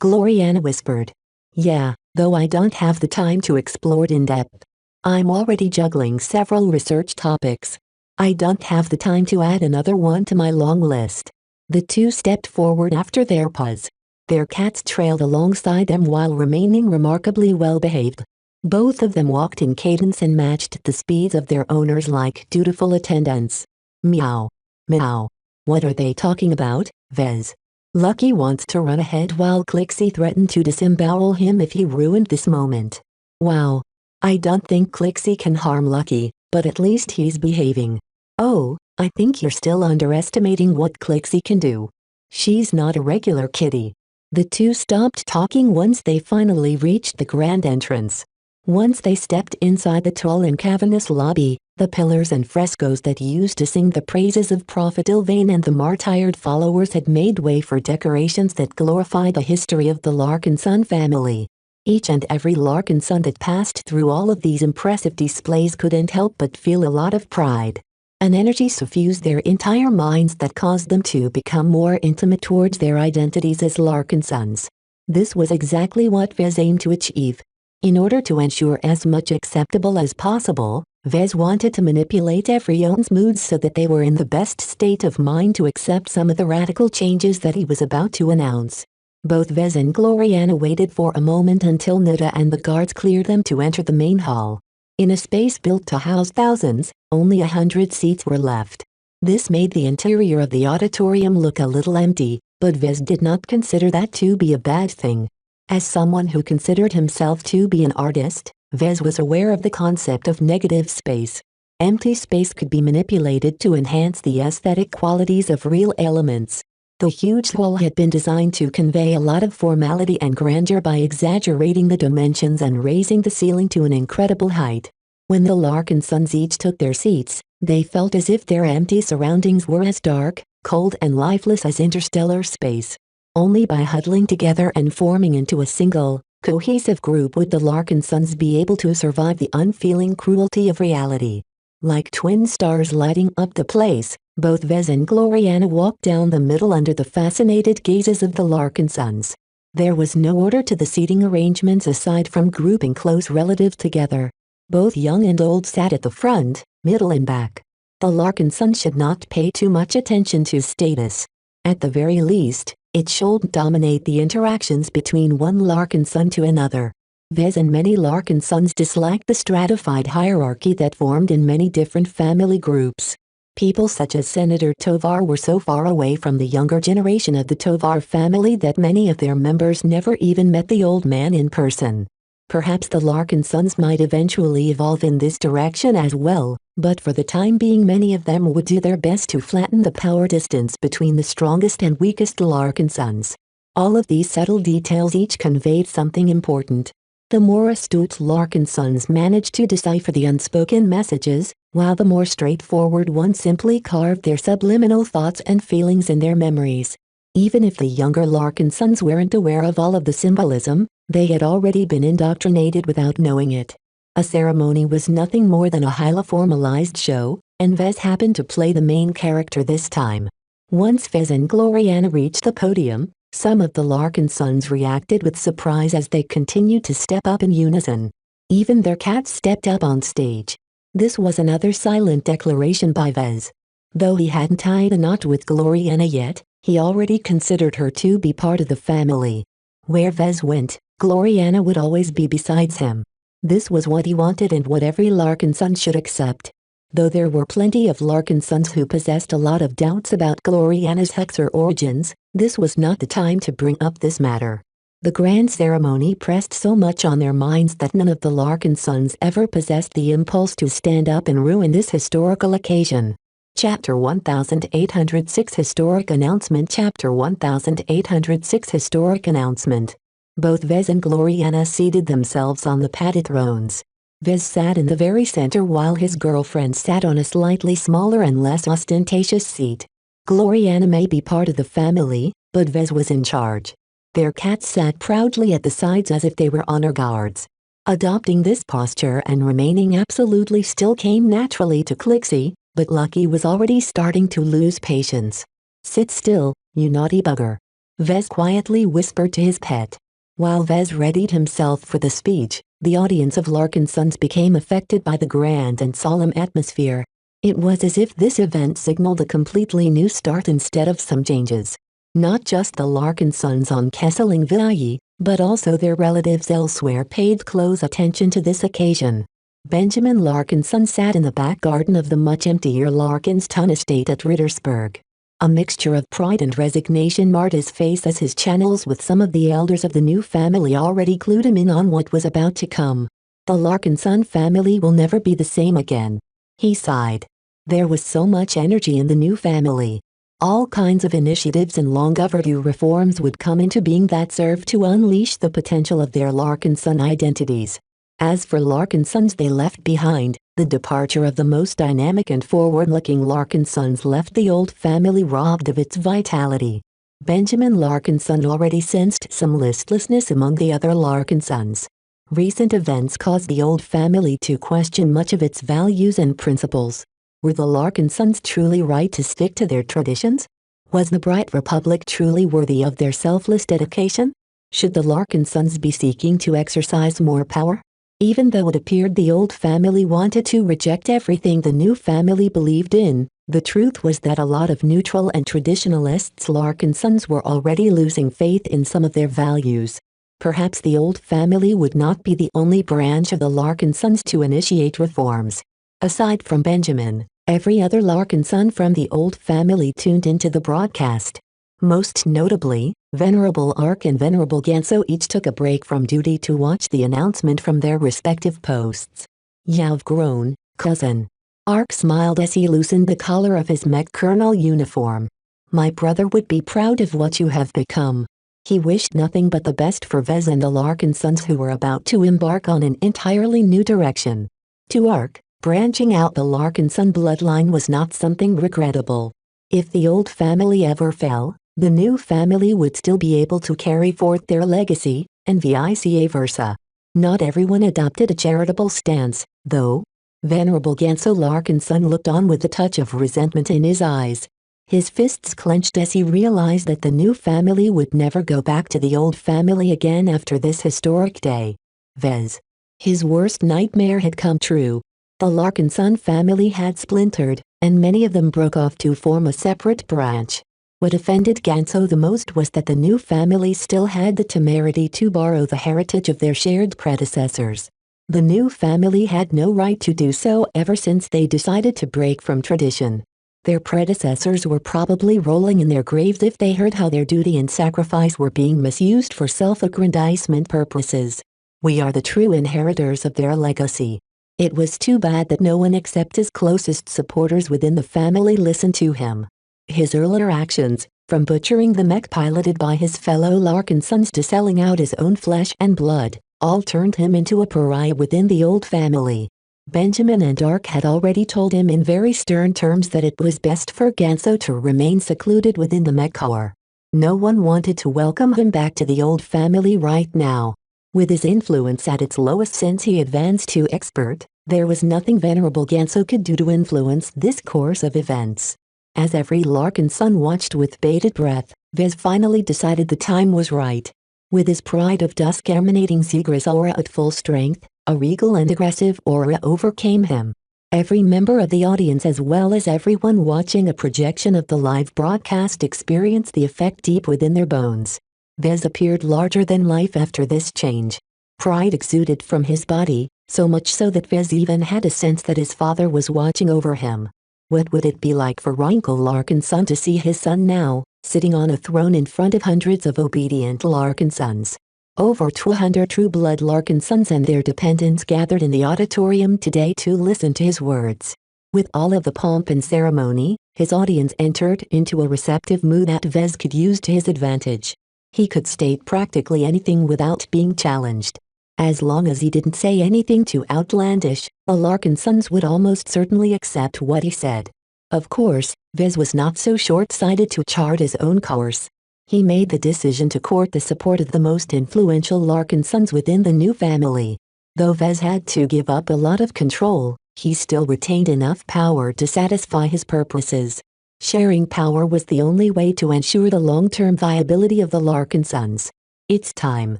Gloriana whispered. Yeah, though I don't have the time to explore it in depth. I'm already juggling several research topics. I don't have the time to add another one to my long list. The two stepped forward after their pause. Their cats trailed alongside them while remaining remarkably well behaved. Both of them walked in cadence and matched the speeds of their owners like dutiful attendants. Meow. Meow. What are they talking about, Vez? Lucky wants to run ahead while Clixie threatened to disembowel him if he ruined this moment. Wow. I don't think Clixie can harm Lucky, but at least he's behaving. Oh, I think you're still underestimating what Clixie can do. She's not a regular kitty. The two stopped talking once they finally reached the grand entrance. Once they stepped inside the tall and cavernous lobby, the pillars and frescoes that used to sing the praises of Prophet Ilvain and the martyred followers had made way for decorations that glorified the history of the Larkin son family. Each and every Larkin son that passed through all of these impressive displays couldn't help but feel a lot of pride. An energy suffused their entire minds that caused them to become more intimate towards their identities as Larkin sons. This was exactly what Vez aimed to achieve. In order to ensure as much acceptable as possible, Vez wanted to manipulate everyone's moods so that they were in the best state of mind to accept some of the radical changes that he was about to announce. Both Vez and Gloriana waited for a moment until Nita and the guards cleared them to enter the main hall. In a space built to house thousands, only 100 seats were left. This made the interior of the auditorium look a little empty, but Vez did not consider that to be a bad thing. As someone who considered himself to be an artist, Vez was aware of the concept of negative space. Empty space could be manipulated to enhance the aesthetic qualities of real elements. The huge hall had been designed to convey a lot of formality and grandeur by exaggerating the dimensions and raising the ceiling to an incredible height. When the Larkin sons each took their seats, they felt as if their empty surroundings were as dark, cold and lifeless as interstellar space. Only by huddling together and forming into a single, cohesive group would the Larkin sons be able to survive the unfeeling cruelty of reality. Like twin stars lighting up the place, both Vez and Gloriana walked down the middle under the fascinated gazes of the Larkin sons. There was no order to the seating arrangements aside from grouping close relatives together. Both young and old sat at the front, middle and back. The Larkin sons should not pay too much attention to status. At the very least, it shouldn't dominate the interactions between one Larkin son to another. Vez and many Larkin sons disliked the stratified hierarchy that formed in many different family groups. People such as Senator Tovar were so far away from the younger generation of the Tovar family that many of their members never even met the old man in person. Perhaps the Larkin sons might eventually evolve in this direction as well, but for the time being many of them would do their best to flatten the power distance between the strongest and weakest Larkin sons. All of these subtle details each conveyed something important. The more astute Larkin sons managed to decipher the unspoken messages, while the more straightforward ones simply carved their subliminal thoughts and feelings in their memories. Even if the younger Larkin sons weren't aware of all of the symbolism, they had already been indoctrinated without knowing it. A ceremony was nothing more than a highly formalized show, and Vez happened to play the main character this time. Once Vez and Gloriana reached the podium, some of the Larkin sons reacted with surprise as they continued to step up in unison. Even their cats stepped up on stage. This was another silent declaration by Vez. Though he hadn't tied a knot with Gloriana yet, he already considered her to be part of the family. Where Vez went, Gloriana would always be besides him. This was what he wanted and what every Larkin son should accept. Though there were plenty of Larkin sons who possessed a lot of doubts about Gloriana's Hexer origins, this was not the time to bring up this matter. The grand ceremony pressed so much on their minds that none of the Larkin sons ever possessed the impulse to stand up and ruin this historical occasion. Chapter 1806 Historic Announcement Chapter 1806 Historic Announcement. Both Vez and Gloriana seated themselves on the padded thrones. Vez sat in the very center while his girlfriend sat on a slightly smaller and less ostentatious seat. Gloriana may be part of the family, but Vez was in charge. Their cats sat proudly at the sides as if they were honor guards. Adopting this posture and remaining absolutely still came naturally to Clixie, but Lucky was already starting to lose patience. "Sit still, you naughty bugger," Vez quietly whispered to his pet. While Vez readied himself for the speech, the audience of Larkin sons became affected by the grand and solemn atmosphere. It was as if this event signaled a completely new start instead of some changes. Not just the Larkin sons on Kesseling Villi, but also their relatives elsewhere paid close attention to this occasion. Benjamin Larkin's son sat in the back garden of the much emptier Larkinston estate at Rittersberg. A mixture of pride and resignation marred his face as his channels with some of the elders of the new family already clued him in on what was about to come. The Larkinson family will never be the same again. He sighed. There was so much energy in the new family. All kinds of initiatives and long-overdue reforms would come into being that served to unleash the potential of their Larkinson identities. As for Larkinsons they left behind, the departure of the most dynamic and forward-looking Larkinsons left the old family robbed of its vitality. Benjamin Larkinson already sensed some listlessness among the other Larkinsons. Recent events caused the old family to question much of its values and principles. Were the Larkinsons truly right to stick to their traditions? Was the Bright Republic truly worthy of their selfless dedication? Should the Larkinsons be seeking to exercise more power? Even though it appeared the old family wanted to reject everything the new family believed in, The truth was that a lot of neutral and traditionalists Larkin sons were already losing faith in some of their values. Perhaps the old family would not be the only branch of the Larkin sons to initiate reforms. Aside from Benjamin, every other Larkin son from the old family tuned into the broadcast. Most notably, Venerable Ark and Venerable Ganso each took a break from duty to watch the announcement from their respective posts. "You've grown, cousin." Ark smiled as he loosened the collar of his Mech Colonel uniform. "My brother would be proud of what you have become." He wished nothing but the best for Vez and the Larkin sons who were about to embark on an entirely new direction. To Ark, branching out the Larkin son bloodline was not something regrettable. If the old family ever fell, the new family would still be able to carry forth their legacy, and vice versa. Not everyone adopted a charitable stance, though. Venerable Ganso Larkin son looked on with a touch of resentment in his eyes. His fists clenched as he realized that the new family would never go back to the old family again after this historic day. Vez. His worst nightmare had come true. The Larkin son family had splintered, and many of them broke off to form a separate branch. What offended Ganso the most was that the new family still had the temerity to borrow the heritage of their shared predecessors. The new family had no right to do so ever since they decided to break from tradition. Their predecessors were probably rolling in their graves if they heard how their duty and sacrifice were being misused for self-aggrandizement purposes. We are the true inheritors of their legacy. It was too bad that no one except his closest supporters within the family listened to him. His earlier actions, from butchering the mech piloted by his fellow Larkin sons to selling out his own flesh and blood, all turned him into a pariah within the old family. Benjamin and Ark had already told him in very stern terms that it was best for Ganso to remain secluded within the mech corps. No one wanted to welcome him back to the old family right now. With his influence at its lowest since he advanced to expert, there was nothing Venerable Ganso could do to influence this course of events. As every Larkin son watched with bated breath, Vez finally decided the time was right. With his pride of dusk emanating Seagra's aura at full strength, a regal and aggressive aura overcame him. Every member of the audience as well as everyone watching a projection of the live broadcast experienced the effect deep within their bones. Vez appeared larger than life after this change. Pride exuded from his body, so much so that Vez even had a sense that his father was watching over him. What would it be like for Uncle Larkin son to see his son now, sitting on a throne in front of hundreds of obedient Larkin sons? Over 200 true-blood Larkin sons and their dependents gathered in the auditorium today to listen to his words. With all of the pomp and ceremony, his audience entered into a receptive mood that Vez could use to his advantage. He could state practically anything without being challenged. As long as he didn't say anything too outlandish, the Larkin sons would almost certainly accept what he said. Of course, Vez was not so short-sighted to chart his own course. He made the decision to court the support of the most influential Larkin sons within the new family. Though Vez had to give up a lot of control, he still retained enough power to satisfy his purposes. Sharing power was the only way to ensure the long-term viability of the Larkin sons. "It's time,"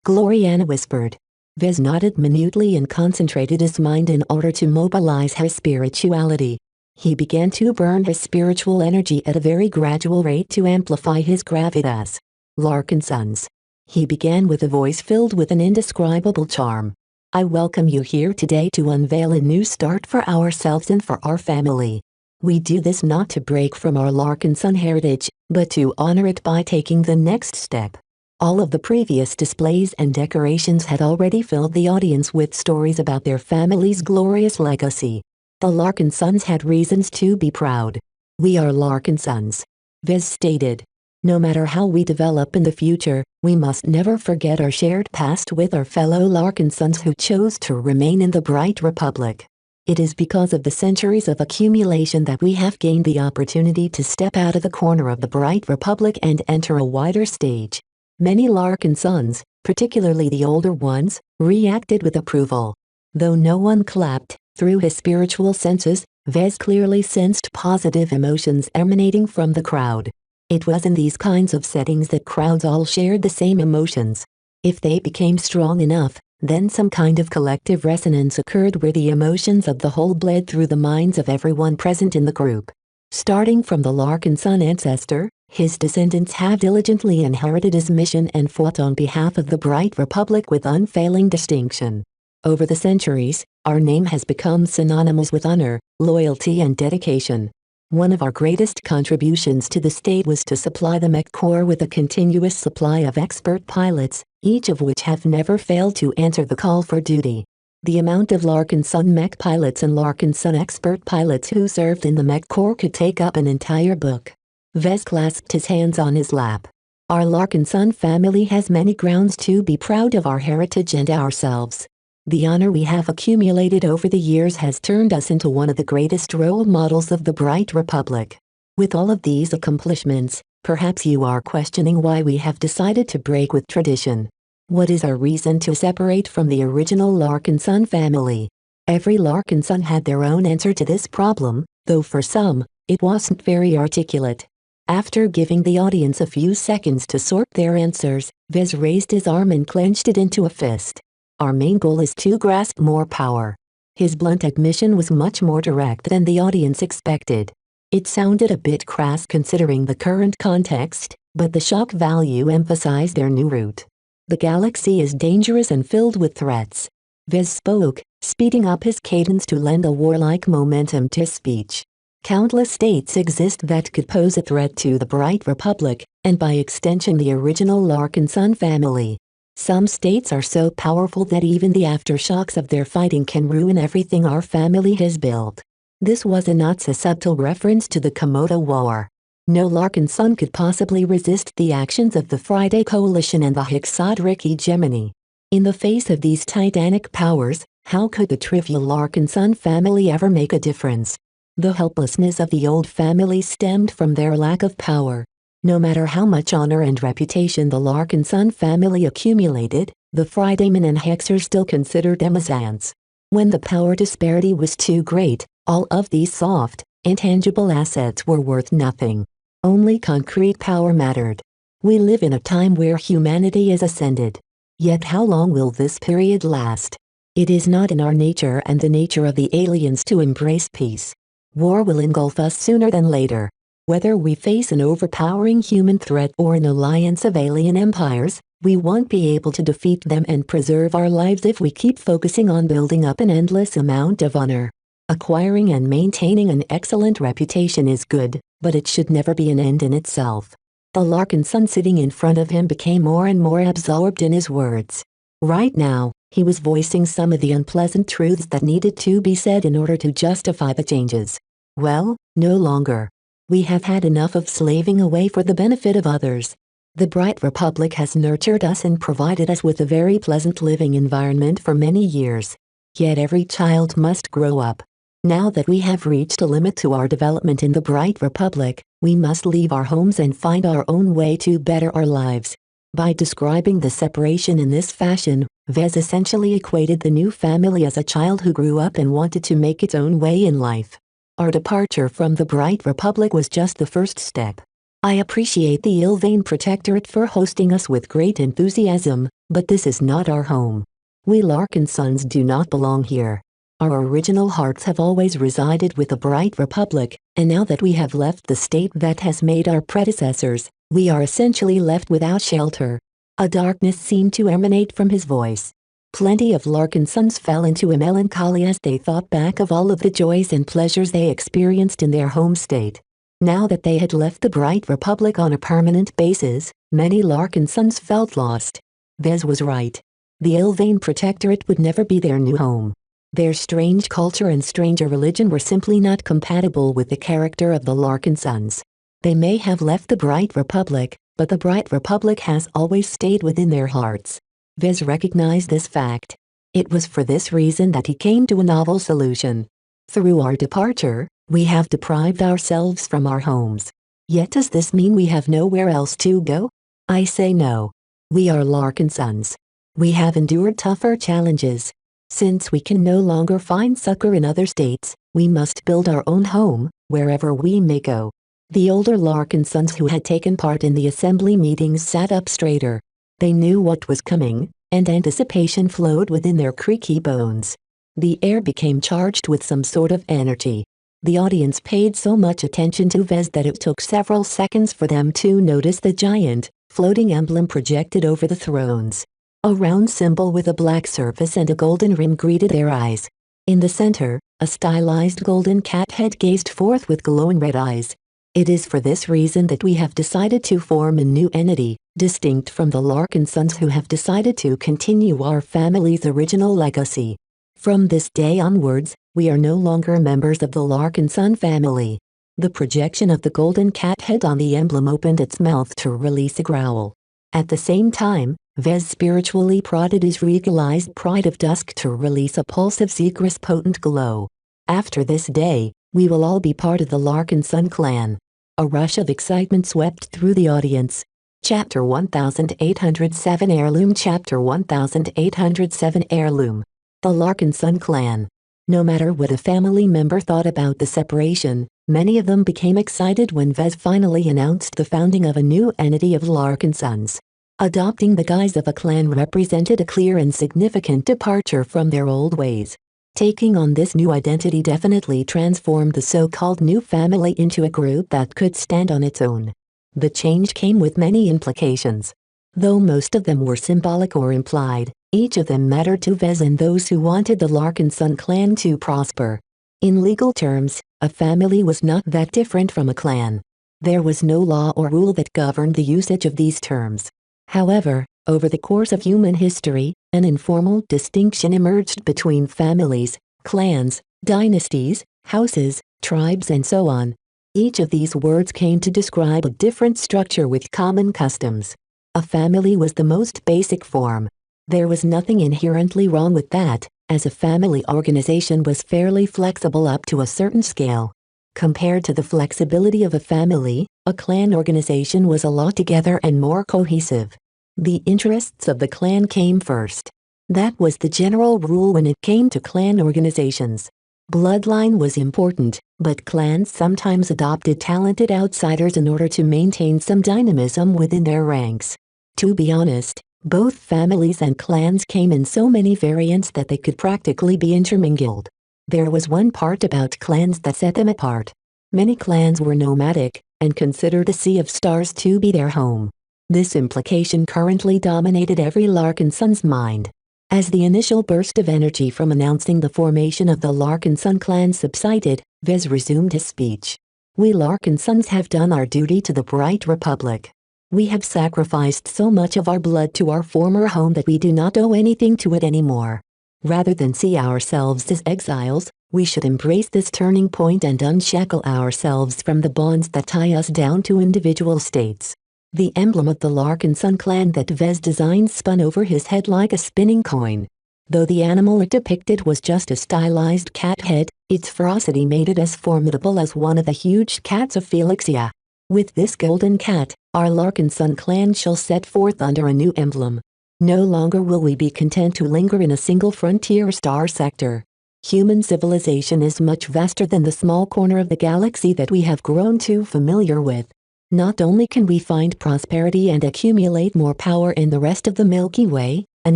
Gloriana whispered. Vez nodded minutely and concentrated his mind in order to mobilize his spirituality. He began to burn his spiritual energy at a very gradual rate to amplify his gravitas. "Larkin sons." He began with a voice filled with an indescribable charm. "I welcome you here today to unveil a new start for ourselves and for our family. We do this not to break from our Larkin son heritage, but to honor it by taking the next step." All of the previous displays and decorations had already filled the audience with stories about their family's glorious legacy. The Larkin sons had reasons to be proud. "We are Larkin sons," Vez stated. "No matter how we develop in the future, we must never forget our shared past with our fellow Larkin sons who chose to remain in the Bright Republic. It is because of the centuries of accumulation that we have gained the opportunity to step out of the corner of the Bright Republic and enter a wider stage." Many Larkin sons, particularly the older ones, reacted with approval. Though no one clapped, through his spiritual senses, Vez clearly sensed positive emotions emanating from the crowd. It was in these kinds of settings that crowds all shared the same emotions. If they became strong enough, then some kind of collective resonance occurred where the emotions of the whole bled through the minds of everyone present in the group. Starting from the Larkin Sun ancestor, his descendants have diligently inherited his mission and fought on behalf of the Bright Republic with unfailing distinction. Over the centuries, our name has become synonymous with honor, loyalty and dedication. One of our greatest contributions to the state was to supply the Mech Corps with a continuous supply of expert pilots, each of which have never failed to answer the call for duty. The amount of Larkin Sun Mech pilots and Larkin Sun expert pilots who served in the Mech Corps could take up an entire book. Vez clasped his hands on his lap. Our Larkin Sun family has many grounds to be proud of our heritage and ourselves. The honor we have accumulated over the years has turned us into one of the greatest role models of the Bright Republic. With all of these accomplishments, perhaps you are questioning why we have decided to break with tradition. What is our reason to separate from the original Larkin Sun family? Every Larkin Sun had their own answer to this problem, though for some, it wasn't very articulate. After giving the audience a few seconds to sort their answers, Vez raised his arm and clenched it into a fist. Our main goal is to grasp more power. His blunt admission was much more direct than the audience expected. It sounded a bit crass considering the current context, but the shock value emphasized their new route. The galaxy is dangerous and filled with threats. Vez spoke, speeding up his cadence to lend a warlike momentum to his speech. Countless states exist that could pose a threat to the Bright Republic, and by extension the original Larkin Sun family. Some states are so powerful that even the aftershocks of their fighting can ruin everything our family has built. This was a not so subtle reference to the Komodo War. No Larkin Sun could possibly resist the actions of the Friday Coalition and the Hexadric hegemony. In the face of these titanic powers, how could the trivial Larkin Sun family ever make a difference? The helplessness of the old family stemmed from their lack of power. No matter how much honor and reputation the Larkin Sun family accumulated, the Fridaymen and Hexers still considered them as ants. When the power disparity was too great, all of these soft, intangible assets were worth nothing. Only concrete power mattered. We live in a time where humanity has ascended. Yet how long will this period last? It is not in our nature and the nature of the aliens to embrace peace. War will engulf us sooner than later. Whether we face an overpowering human threat or an alliance of alien empires, we won't be able to defeat them and preserve our lives if we keep focusing on building up an endless amount of honor. Acquiring and maintaining an excellent reputation is good, but it should never be an end in itself. The Larkin Sun sitting in front of him became more and more absorbed in his words. Right now, he was voicing some of the unpleasant truths that needed to be said in order to justify the changes. Well, no longer. We have had enough of slaving away for the benefit of others. The Bright Republic has nurtured us and provided us with a very pleasant living environment for many years. Yet every child must grow up. Now that we have reached a limit to our development in the Bright Republic, we must leave our homes and find our own way to better our lives. By describing the separation in this fashion, Vez essentially equated the new family as a child who grew up and wanted to make its own way in life. Our departure from the Bright Republic was just the first step. I appreciate the Ilvain Protectorate for hosting us with great enthusiasm, but this is not our home. We Larkin Suns do not belong here. Our original hearts have always resided with the Bright Republic, and now that we have left the state that has made our predecessors, we are essentially left without shelter. A darkness seemed to emanate from his voice. Plenty of Larkin Suns fell into a melancholy as they thought back of all of the joys and pleasures they experienced in their home state. Now that they had left the Bright Republic on a permanent basis, many Larkin Suns felt lost. Vez was right. The Ilvain Protectorate would never be their new home. Their strange culture and stranger religion were simply not compatible with the character of the Larkin Suns. They may have left the Bright Republic, but the Bright Republic has always stayed within their hearts. Vez recognized this fact. It was for this reason that he came to a novel solution. Through our departure, we have deprived ourselves from our homes. Yet does this mean we have nowhere else to go? I say no. We are Larkin Suns. We have endured tougher challenges. Since we can no longer find succor in other states, we must build our own home, wherever we may go. The older Larkin Suns who had taken part in the assembly meetings sat up straighter. They knew what was coming, and anticipation flowed within their creaky bones. The air became charged with some sort of energy. The audience paid so much attention to Vez that it took several seconds for them to notice the giant, floating emblem projected over the thrones. A round symbol with a black surface and a golden rim greeted their eyes. In the center, a stylized golden cat head gazed forth with glowing red eyes. It is for this reason that we have decided to form a new entity, distinct from the Larkin sons who have decided to continue our family's original legacy. From this day onwards, we are no longer members of the Larkin son family. The projection of the golden cat head on the emblem opened its mouth to release a growl. At the same time, Vez spiritually prodded his regalized pride of dusk to release a pulse of Zegras' potent glow. After this day, we will all be part of the Larkin son clan. A rush of excitement swept through the audience. Chapter 1807 Heirloom Chapter 1807 Heirloom. The Larkin son clan. No matter what a family member thought about the separation, many of them became excited when Vez finally announced the founding of a new entity of Larkin sons. Adopting the guise of a clan represented a clear and significant departure from their old ways. Taking on this new identity definitely transformed the so-called new family into a group that could stand on its own. The change came with many implications. Though most of them were symbolic or implied, each of them mattered to Vez and those who wanted the Larkin son clan to prosper. In legal terms, a family was not that different from a clan. There was no law or rule that governed the usage of these terms. However, over the course of human history, an informal distinction emerged between families, clans, dynasties, houses, tribes and so on. Each of these words came to describe a different structure with common customs. A family was the most basic form. There was nothing inherently wrong with that, as a family organization was fairly flexible up to a certain scale. Compared to the flexibility of a family, a clan organization was a lot together and more cohesive. The interests of the clan came first. That was the general rule when it came to clan organizations. Bloodline was important, but clans sometimes adopted talented outsiders in order to maintain some dynamism within their ranks. To be honest, both families and clans came in so many variants that they could practically be intermingled. There was one part about clans that set them apart. Many clans were nomadic, and considered a sea of stars to be their home. This implication currently dominated every Larkin son's mind. As the initial burst of energy from announcing the formation of the Larkin son clan subsided, Vez resumed his speech. We Larkin sons have done our duty to the Bright Republic. We have sacrificed so much of our blood to our former home that we do not owe anything to it anymore. Rather than see ourselves as exiles, we should embrace this turning point and unshackle ourselves from the bonds that tie us down to individual states. The emblem of the Larkin son clan that Vez designed spun over his head like a spinning coin. Though the animal it depicted was just a stylized cat head, its ferocity made it as formidable as one of the huge cats of Felixia. With this golden cat, our Larkin son clan shall set forth under a new emblem. No longer will we be content to linger in a single frontier star sector. Human civilization is much vaster than the small corner of the galaxy that we have grown too familiar with. Not only can we find prosperity and accumulate more power in the rest of the Milky Way, an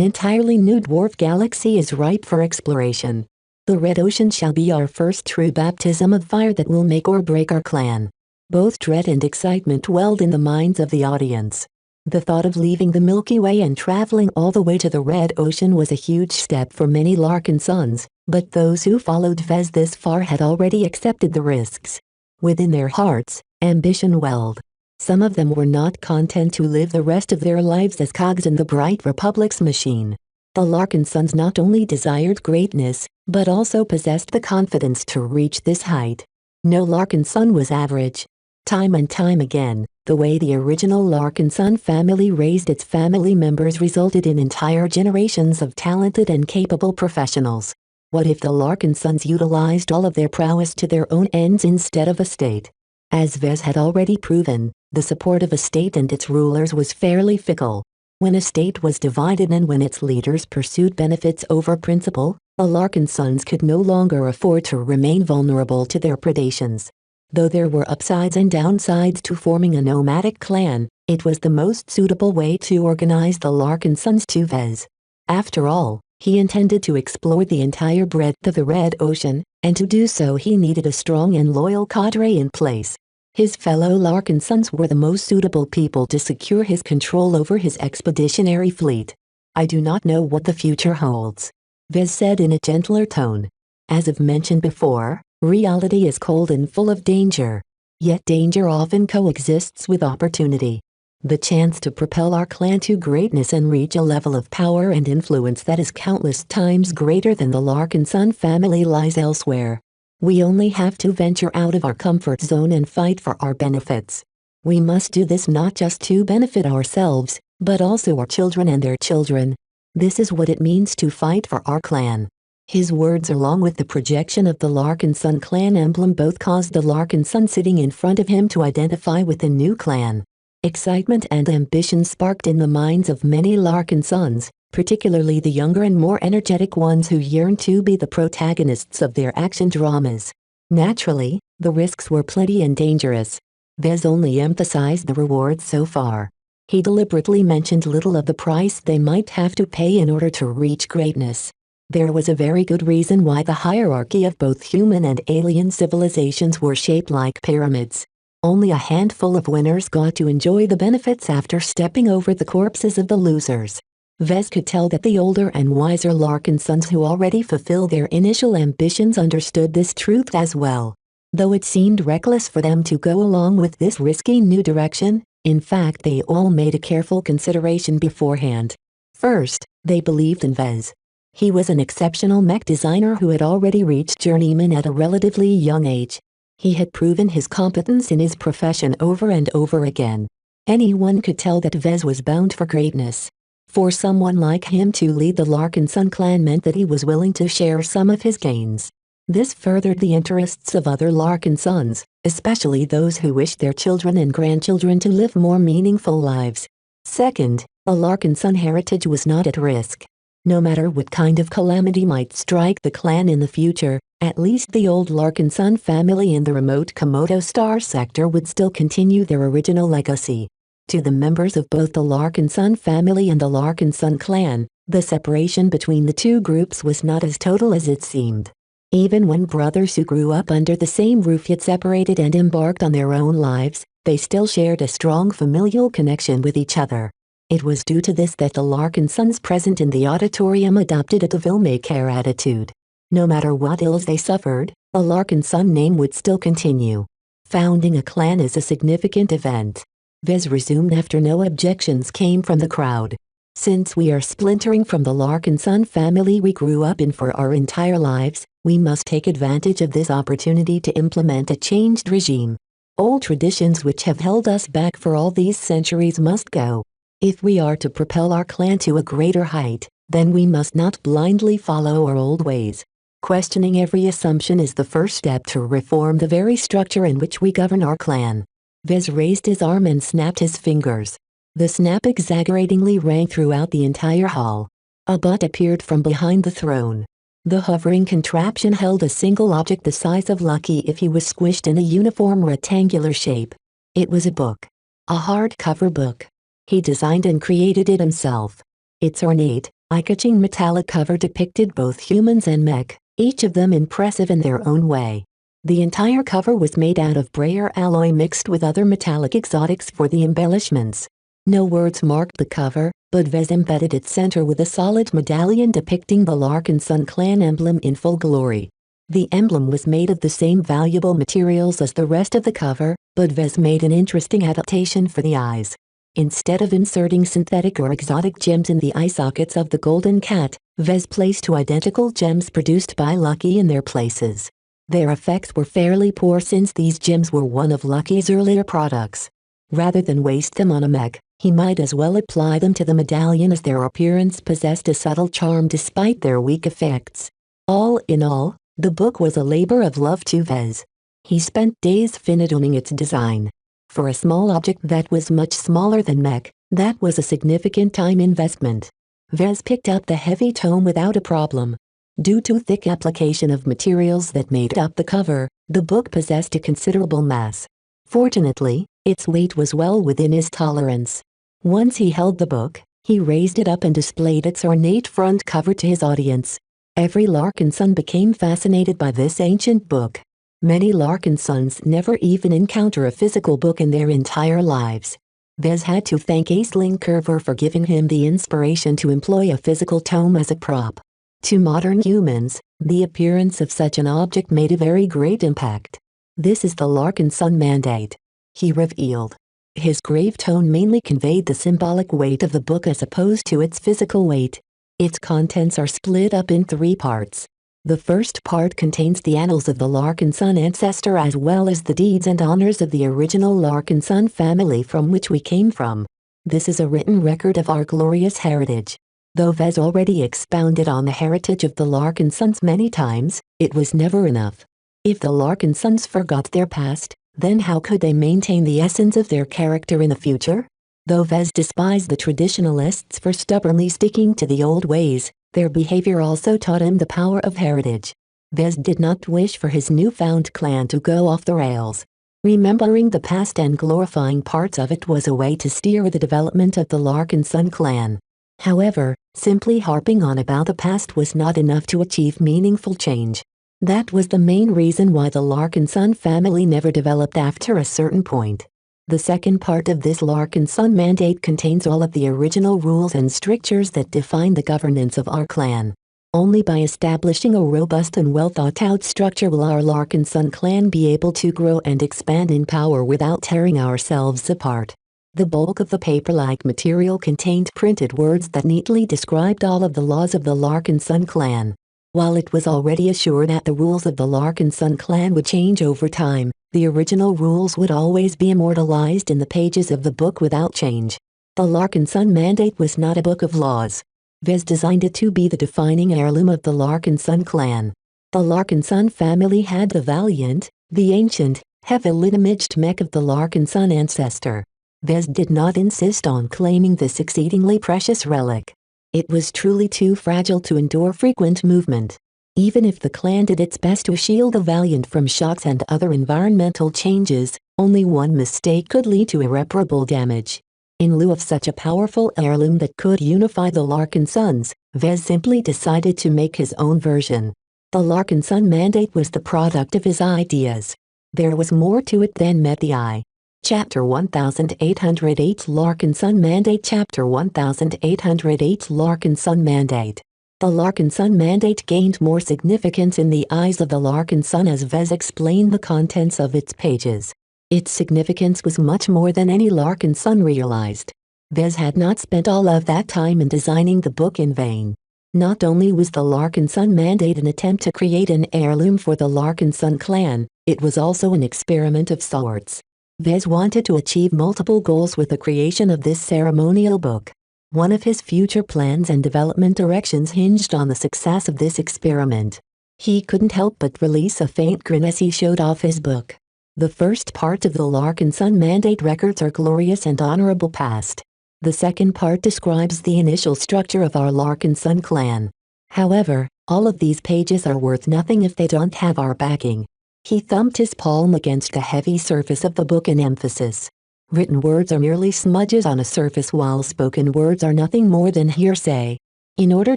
entirely new dwarf galaxy is ripe for exploration. The Red Ocean shall be our first true baptism of fire that will make or break our clan. Both dread and excitement welled in the minds of the audience. The thought of leaving the Milky Way and traveling all the way to the Red Ocean was a huge step for many Larkin sons, but those who followed Vez this far had already accepted the risks. Within their hearts, ambition welled. Some of them were not content to live the rest of their lives as cogs in the Bright Republic's machine. The Larkin sons not only desired greatness, but also possessed the confidence to reach this height. No Larkin son was average. Time and time again, the way the original Larkin son family raised its family members resulted in entire generations of talented and capable professionals. What if the Larkin sons utilized all of their prowess to their own ends instead of a state? As Vez had already proven, the support of a state and its rulers was fairly fickle. When a state was divided and when its leaders pursued benefits over principle, the Larkin sons could no longer afford to remain vulnerable to their predations. Though there were upsides and downsides to forming a nomadic clan, it was the most suitable way to organize the Larkin sons to Vez. After all, He intended to explore the entire breadth of the Red Ocean, and to do so he needed a strong and loyal cadre in place. His fellow Larkin sons were the most suitable people to secure his control over his expeditionary fleet. "I do not know what the future holds," Vez said in a gentler tone. "As I've mentioned before, reality is cold and full of danger. Yet danger often coexists with opportunity. The chance to propel our clan to greatness and reach a level of power and influence that is countless times greater than the Larkin son family lies elsewhere. We only have to venture out of our comfort zone and fight for our benefits. We must do this not just to benefit ourselves, but also our children and their children. This is what it means to fight for our clan." His words along with the projection of the Larkin son clan emblem both caused the Larkin son sitting in front of him to identify with the new clan. Excitement and ambition sparked in the minds of many Larkin sons, particularly the younger and more energetic ones who yearned to be the protagonists of their action dramas. Naturally, the risks were plenty and dangerous. Vez only emphasized the rewards so far. He deliberately mentioned little of the price they might have to pay in order to reach greatness. There was a very good reason why the hierarchy of both human and alien civilizations were shaped like pyramids. Only a handful of winners got to enjoy the benefits after stepping over the corpses of the losers. Vez could tell that the older and wiser Larkin sons who already fulfilled their initial ambitions understood this truth as well. Though it seemed reckless for them to go along with this risky new direction, in fact they all made a careful consideration beforehand. First, they believed in Vez. He was an exceptional mech designer who had already reached journeyman at a relatively young age. He had proven his competence in his profession over and over again. Anyone could tell that Vez was bound for greatness. For someone like him to lead the Larkin son clan meant that he was willing to share some of his gains. This furthered the interests of other Larkin sons, especially those who wished their children and grandchildren to live more meaningful lives. Second, a Larkin son heritage was not at risk. No matter what kind of calamity might strike the clan in the future, at least the old Larkin son family in the remote Komodo Star sector would still continue their original legacy. To the members of both the Larkin son family and the Larkin son clan, the separation between the two groups was not as total as it seemed. Even when brothers who grew up under the same roof yet separated and embarked on their own lives, they still shared a strong familial connection with each other. It was due to this that the Larkin sons present in the auditorium adopted a devil-may-care attitude. No matter what ills they suffered, a Larkin son name would still continue. Founding a clan is a significant event. Vez resumed after no objections came from the crowd. Since we are splintering from the Larkin son family we grew up in for our entire lives, we must take advantage of this opportunity to implement a changed regime. Old traditions which have held us back for all these centuries must go. If we are to propel our clan to a greater height, then we must not blindly follow our old ways. Questioning every assumption is the first step to reform the very structure in which we govern our clan. Vez raised his arm and snapped his fingers. The snap exaggeratingly rang throughout the entire hall. A butt appeared from behind the throne. The hovering contraption held a single object the size of Lucky if he was squished in a uniform rectangular shape. It was a book. A hardcover book. He designed and created it himself. Its ornate, eye-catching metallic cover depicted both humans and mech, each of them impressive in their own way. The entire cover was made out of brayer alloy mixed with other metallic exotics for the embellishments. No words marked the cover, but Vez embedded its center with a solid medallion depicting the Larkin son clan emblem in full glory. The emblem was made of the same valuable materials as the rest of the cover, but Vez made an interesting adaptation for the eyes. Instead of inserting synthetic or exotic gems in the eye sockets of the golden cat, Vez placed two identical gems produced by Lucky in their places. Their effects were fairly poor since these gems were one of Lucky's earlier products. Rather than waste them on a mech, he might as well apply them to the medallion as their appearance possessed a subtle charm despite their weak effects. All in all, the book was a labor of love to Vez. He spent days fine-tuning its design. For a small object that was much smaller than mech, that was a significant time investment. Vez picked up the heavy tome without a problem. Due to thick application of materials that made up the cover, the book possessed a considerable mass. Fortunately, its weight was well within his tolerance. Once he held the book, He raised it up and displayed its ornate front cover to his audience. Every Larkin son became fascinated by this ancient book. Many Larkin sons never even encounter a physical book in their entire lives. Vez had to thank Aisling Curver for giving him the inspiration to employ a physical tome as a prop. To modern humans, the appearance of such an object made a very great impact. "This is the Larkin son mandate," he revealed. His grave tone mainly conveyed the symbolic weight of the book as opposed to its physical weight. Its contents are split up in 3 parts. The first part contains the annals of the Larkin son ancestor as well as the deeds and honors of the original Larkin son family from which we came from. This is a written record of our glorious heritage. Though Vez already expounded on the heritage of the Larkin sons many times, it was never enough. If the Larkin sons forgot their past, then how could they maintain the essence of their character in the future? Though Vez despised the traditionalists for stubbornly sticking to the old ways, their behavior also taught him the power of heritage. Vez did not wish for his newfound clan to go off the rails. Remembering the past and glorifying parts of it was a way to steer the development of the Larkin son clan. However, simply harping on about the past was not enough to achieve meaningful change. That was the main reason why the Larkin son family never developed after a certain point. The second part of this Larkin son mandate contains all of the original rules and strictures that define the governance of our clan. Only by establishing a robust and well-thought-out structure will our Larkin son clan be able to grow and expand in power without tearing ourselves apart. The bulk of the paper-like material contained printed words that neatly described all of the laws of the Larkin son clan. While it was already assured that the rules of the Larkin son clan would change over time, the original rules would always be immortalized in the pages of the book without change. The Larkin son mandate was not a book of laws. Vez designed it to be the defining heirloom of the Larkin son clan. The Larkin son family had the valiant, the ancient, heavily-imaged mech of the Larkin son ancestor. Vez did not insist on claiming this exceedingly precious relic. It was truly too fragile to endure frequent movement. Even if the clan did its best to shield the valiant from shocks and other environmental changes, only one mistake could lead to irreparable damage. In lieu of such a powerful heirloom that could unify the Larkin sons, Vez simply decided to make his own version. The Larkin son mandate was the product of his ideas. There was more to it than met the eye. Chapter 1808 Larkin son mandate. Chapter 1808 Larkin son mandate. The Larkin son mandate gained more significance in the eyes of the Larkin son as Vez explained the contents of its pages. Its significance was much more than any Larkin son realized. Vez had not spent all of that time in designing the book in vain. Not only was the Larkin son mandate an attempt to create an heirloom for the Larkin son clan, it was also an experiment of sorts. Vez wanted to achieve multiple goals with the creation of this ceremonial book. One of his future plans and development directions hinged on the success of this experiment. He couldn't help but release a faint grin as he showed off his book. The first part of the Larkin son mandate records our glorious and honorable past. The second part describes the initial structure of our Larkin son clan. However, all of these pages are worth nothing if they don't have our backing. He thumped his palm against the heavy surface of the book in emphasis. Written words are merely smudges on a surface while spoken words are nothing more than hearsay. In order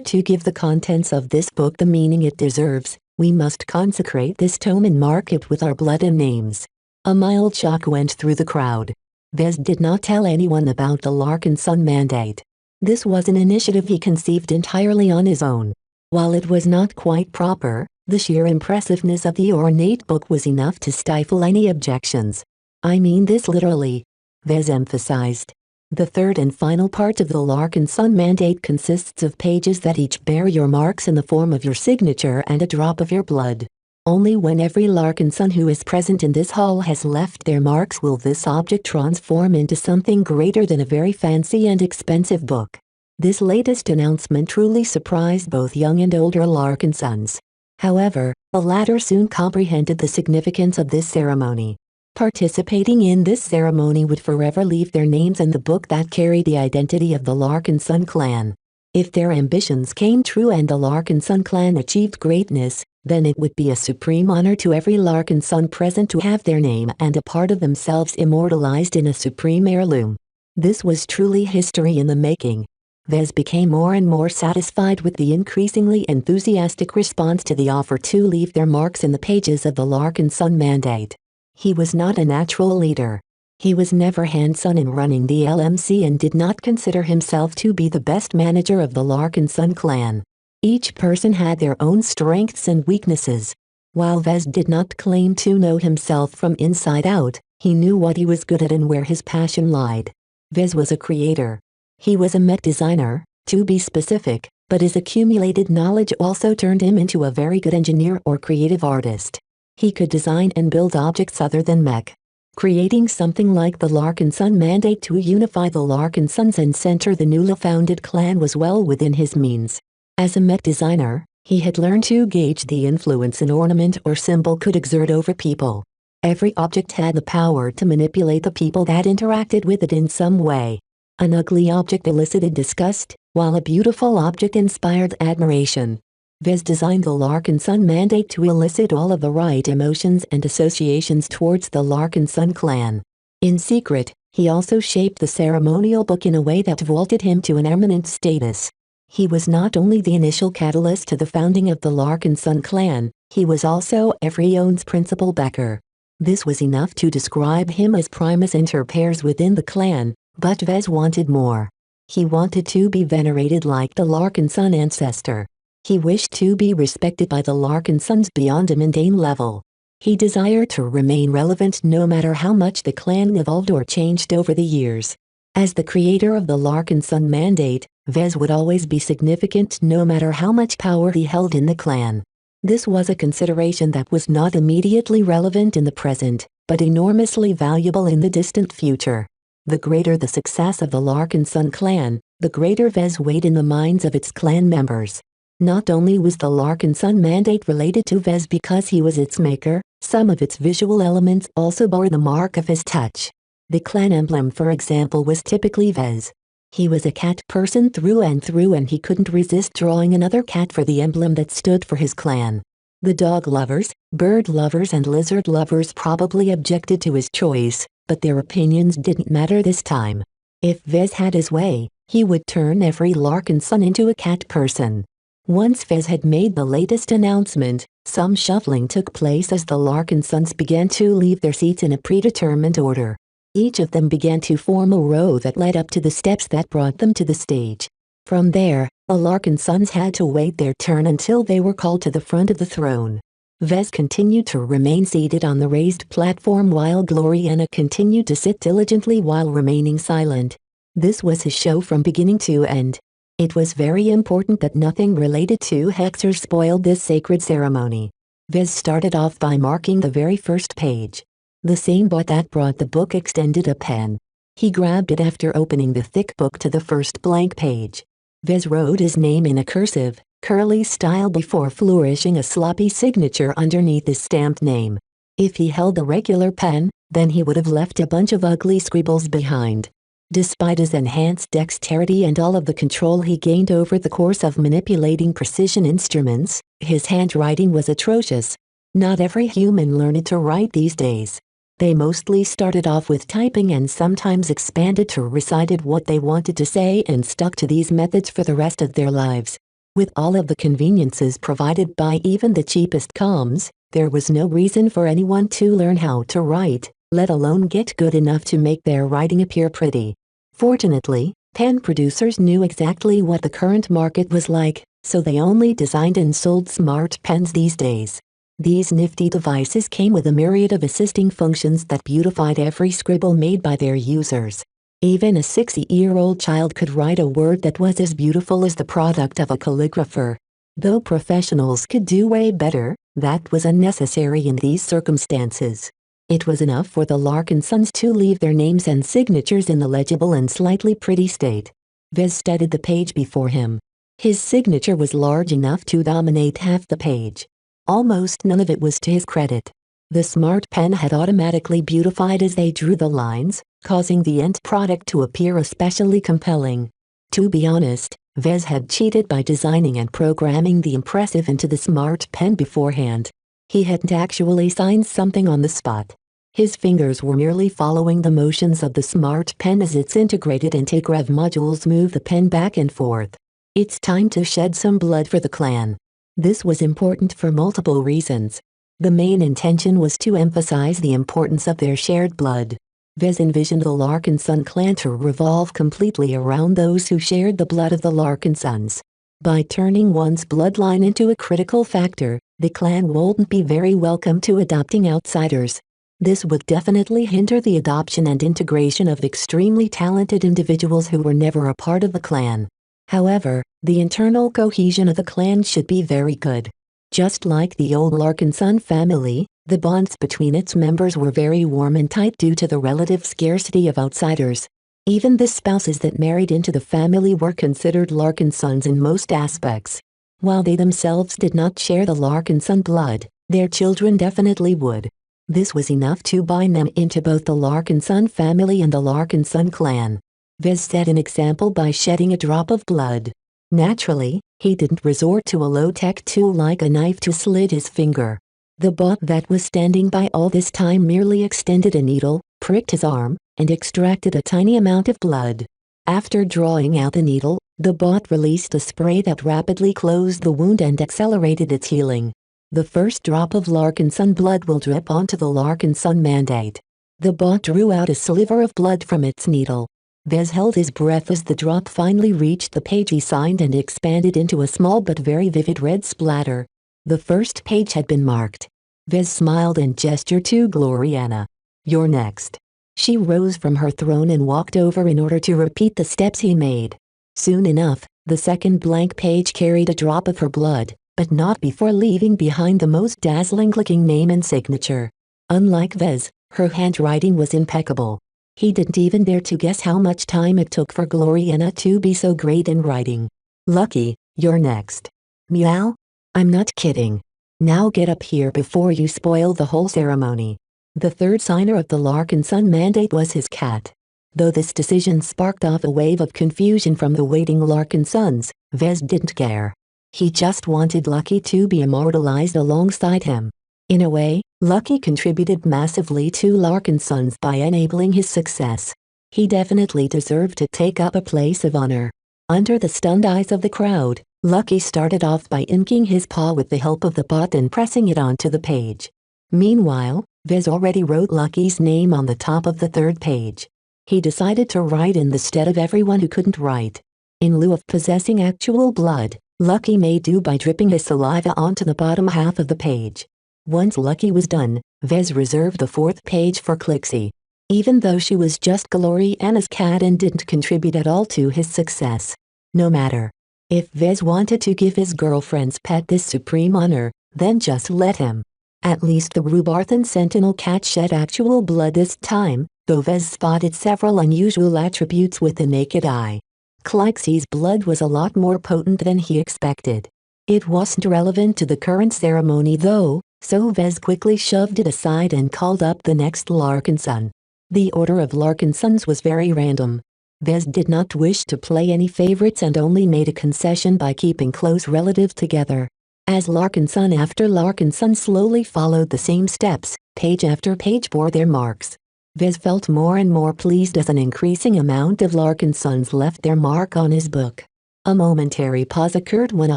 to give the contents of this book the meaning it deserves, we must consecrate this tome and mark it with our blood and names. A mild shock went through the crowd. Vez did not tell anyone about the Larkin son mandate. This was an initiative he conceived entirely on his own. While it was not quite proper, the sheer impressiveness of the ornate book was enough to stifle any objections. I mean this literally, Vez emphasized. The third and final part of the Larkin son mandate consists of pages that each bear your marks in the form of your signature and a drop of your blood. Only when every Larkin son who is present in this hall has left their marks will this object transform into something greater than a very fancy and expensive book. This latest announcement truly surprised both young and older Larkin sons. However, the latter soon comprehended the significance of this ceremony. Participating in this ceremony would forever leave their names in the book that carried the identity of the Larkin son clan. If their ambitions came true and the Larkin son clan achieved greatness, then it would be a supreme honor to every Larkin son present to have their name and a part of themselves immortalized in a supreme heirloom. This was truly history in the making. Vez became more and more satisfied with the increasingly enthusiastic response to the offer to leave their marks in the pages of the Larkin Son Mandate. He was not a natural leader. He was never hands-on in running the LMC and did not consider himself to be the best manager of the Larkin Son clan. Each person had their own strengths and weaknesses. While Vez did not claim to know himself from inside out, he knew what he was good at and where his passion lied. Vez was a creator. He was a mech designer, to be specific, but his accumulated knowledge also turned him into a very good engineer or creative artist. He could design and build objects other than mech. Creating something like the Larkin Son Mandate to unify the Larkin Sons and center the newly founded clan was well within his means. As a mech designer, he had learned to gauge the influence an ornament or symbol could exert over people. Every object had the power to manipulate the people that interacted with it in some way. An ugly object elicited disgust, while a beautiful object inspired admiration. Vez designed the Larkin Son Mandate to elicit all of the right emotions and associations towards the Larkin Son clan. In secret, he also shaped the ceremonial book in a way that vaulted him to an eminent status. He was not only the initial catalyst to the founding of the Larkin Son clan, he was also Everyone's principal backer. This was enough to describe him as primus inter pares within the clan, but Vez wanted more. He wanted to be venerated like the Larkin Son ancestor. He wished to be respected by the Larkin Sons beyond a mundane level. He desired to remain relevant no matter how much the clan evolved or changed over the years. As the creator of the Larkin Son Mandate, Vez would always be significant no matter how much power he held in the clan. This was a consideration that was not immediately relevant in the present, but enormously valuable in the distant future. The greater the success of the Larkin Son clan, the greater Vez weighed in the minds of its clan members. Not only was the Larkin Son Mandate related to Vez because he was its maker, some of its visual elements also bore the mark of his touch. The clan emblem, for example, was typically Vez. He was a cat person through and he couldn't resist drawing another cat for the emblem that stood for his clan. The dog lovers, bird lovers and lizard lovers probably objected to his choice, but their opinions didn't matter this time. If Vez had his way, he would turn every Larkin Son into a cat person. Once Vez had made the latest announcement, some shuffling took place as the Larkin Sons began to leave their seats in a predetermined order. Each of them began to form a row that led up to the steps that brought them to the stage. From there, the Larkin Sons had to wait their turn until they were called to the front of the throne. Vez continued to remain seated on the raised platform while Gloriana continued to sit diligently while remaining silent. This was his show from beginning to end. It was very important that nothing related to Hexer spoiled this sacred ceremony. Vez started off by marking the very first page. The same bot that brought the book extended a pen. He grabbed it after opening the thick book to the first blank page. Vez wrote his name in a cursive, curly style before flourishing a sloppy signature underneath his stamped name. If he held a regular pen, then he would have left a bunch of ugly scribbles behind. Despite his enhanced dexterity and all of the control he gained over the course of manipulating precision instruments, his handwriting was atrocious. Not every human learned to write these days. They mostly started off with typing and sometimes expanded to recited what they wanted to say and stuck to these methods for the rest of their lives. With all of the conveniences provided by even the cheapest comms, there was no reason for anyone to learn how to write, let alone get good enough to make their writing appear pretty. Fortunately, pen producers knew exactly what the current market was like, so they only designed and sold smart pens these days. These nifty devices came with a myriad of assisting functions that beautified every scribble made by their users. Even a 6-year-old child could write a word that was as beautiful as the product of a calligrapher. Though professionals could do way better, that was unnecessary in these circumstances. It was enough for the Larkin Sons to leave their names and signatures in the legible and slightly pretty state. Vez studied the page before him. His signature was large enough to dominate half the page. Almost none of it was to his credit. The smart pen had automatically beautified as they drew the lines, causing the end product to appear especially compelling. To be honest, Vez had cheated by designing and programming the impressive into the smart pen beforehand. He hadn't actually signed something on the spot. His fingers were merely following the motions of the smart pen as its integrated intake rev modules move the pen back and forth. It's time to shed some blood for the clan. This was important for multiple reasons. The main intention was to emphasize the importance of their shared blood. Vez envisioned the Larkinson clan to revolve completely around those who shared the blood of the Larkinsons. By turning one's bloodline into a critical factor, the clan wouldn't be very welcome to adopting outsiders. This would definitely hinder the adoption and integration of extremely talented individuals who were never a part of the clan. However, the internal cohesion of the clan should be very good. Just like the old Larkinson family, the bonds between its members were very warm and tight due to the relative scarcity of outsiders. Even the spouses that married into the family were considered Larkinsons in most aspects. While they themselves did not share the Larkinson blood, their children definitely would. This was enough to bind them into both the Larkinson family and the Larkinson clan. Vez set an example by shedding a drop of blood. Naturally, he didn't resort to a low-tech tool like a knife to slit his finger. The bot that was standing by all this time merely extended a needle, pricked his arm, and extracted a tiny amount of blood. After drawing out the needle, the bot released a spray that rapidly closed the wound and accelerated its healing. The first drop of Larkinson blood will drip onto the Larkinson mandate. The bot drew out a sliver of blood from its needle. Vez held his breath as the drop finally reached the page he signed and expanded into a small but very vivid red splatter. The first page had been marked. Vez smiled and gestured to Gloriana. "You're next." She rose from her throne and walked over in order to repeat the steps he made. Soon enough, the second blank page carried a drop of her blood, but not before leaving behind the most dazzling-looking name and signature. Unlike Vez, her handwriting was impeccable. He didn't even dare to guess how much time it took for Gloriana to be so great in writing. "Lucky, you're next." "Meow? I'm not kidding. Now get up here before you spoil the whole ceremony." The third signer of the Larkinson mandate was his cat. Though this decision sparked off a wave of confusion from the waiting Larkinsons, Vez didn't care. He just wanted Lucky to be immortalized alongside him. In a way, Lucky contributed massively to Larkinsons by enabling his success. He definitely deserved to take up a place of honor. Under the stunned eyes of the crowd, Lucky started off by inking his paw with the help of the bot and pressing it onto the page. Meanwhile, Vez already wrote Lucky's name on the top of the third page. He decided to write in the stead of everyone who couldn't write. In lieu of possessing actual blood, Lucky made do by dripping his saliva onto the bottom half of the page. Once Lucky was done, Vez reserved the fourth page for Clixie. Even though she was just Gloriana's cat and didn't contribute at all to his success. No matter. If Vez wanted to give his girlfriend's pet this supreme honor, then just let him. At least the Rubarthan Sentinel cat shed actual blood this time, though Vez spotted several unusual attributes with the naked eye. Clixie's blood was a lot more potent than he expected. It wasn't relevant to the current ceremony though, so Vez quickly shoved it aside and called up the next Larkinson. The order of Larkinsons was very random. Vez did not wish to play any favorites and only made a concession by keeping close relatives together. As Larkinson after Larkinson slowly followed the same steps, page after page bore their marks. Vez felt more and more pleased as an increasing amount of Larkinsons left their mark on his book. A momentary pause occurred when a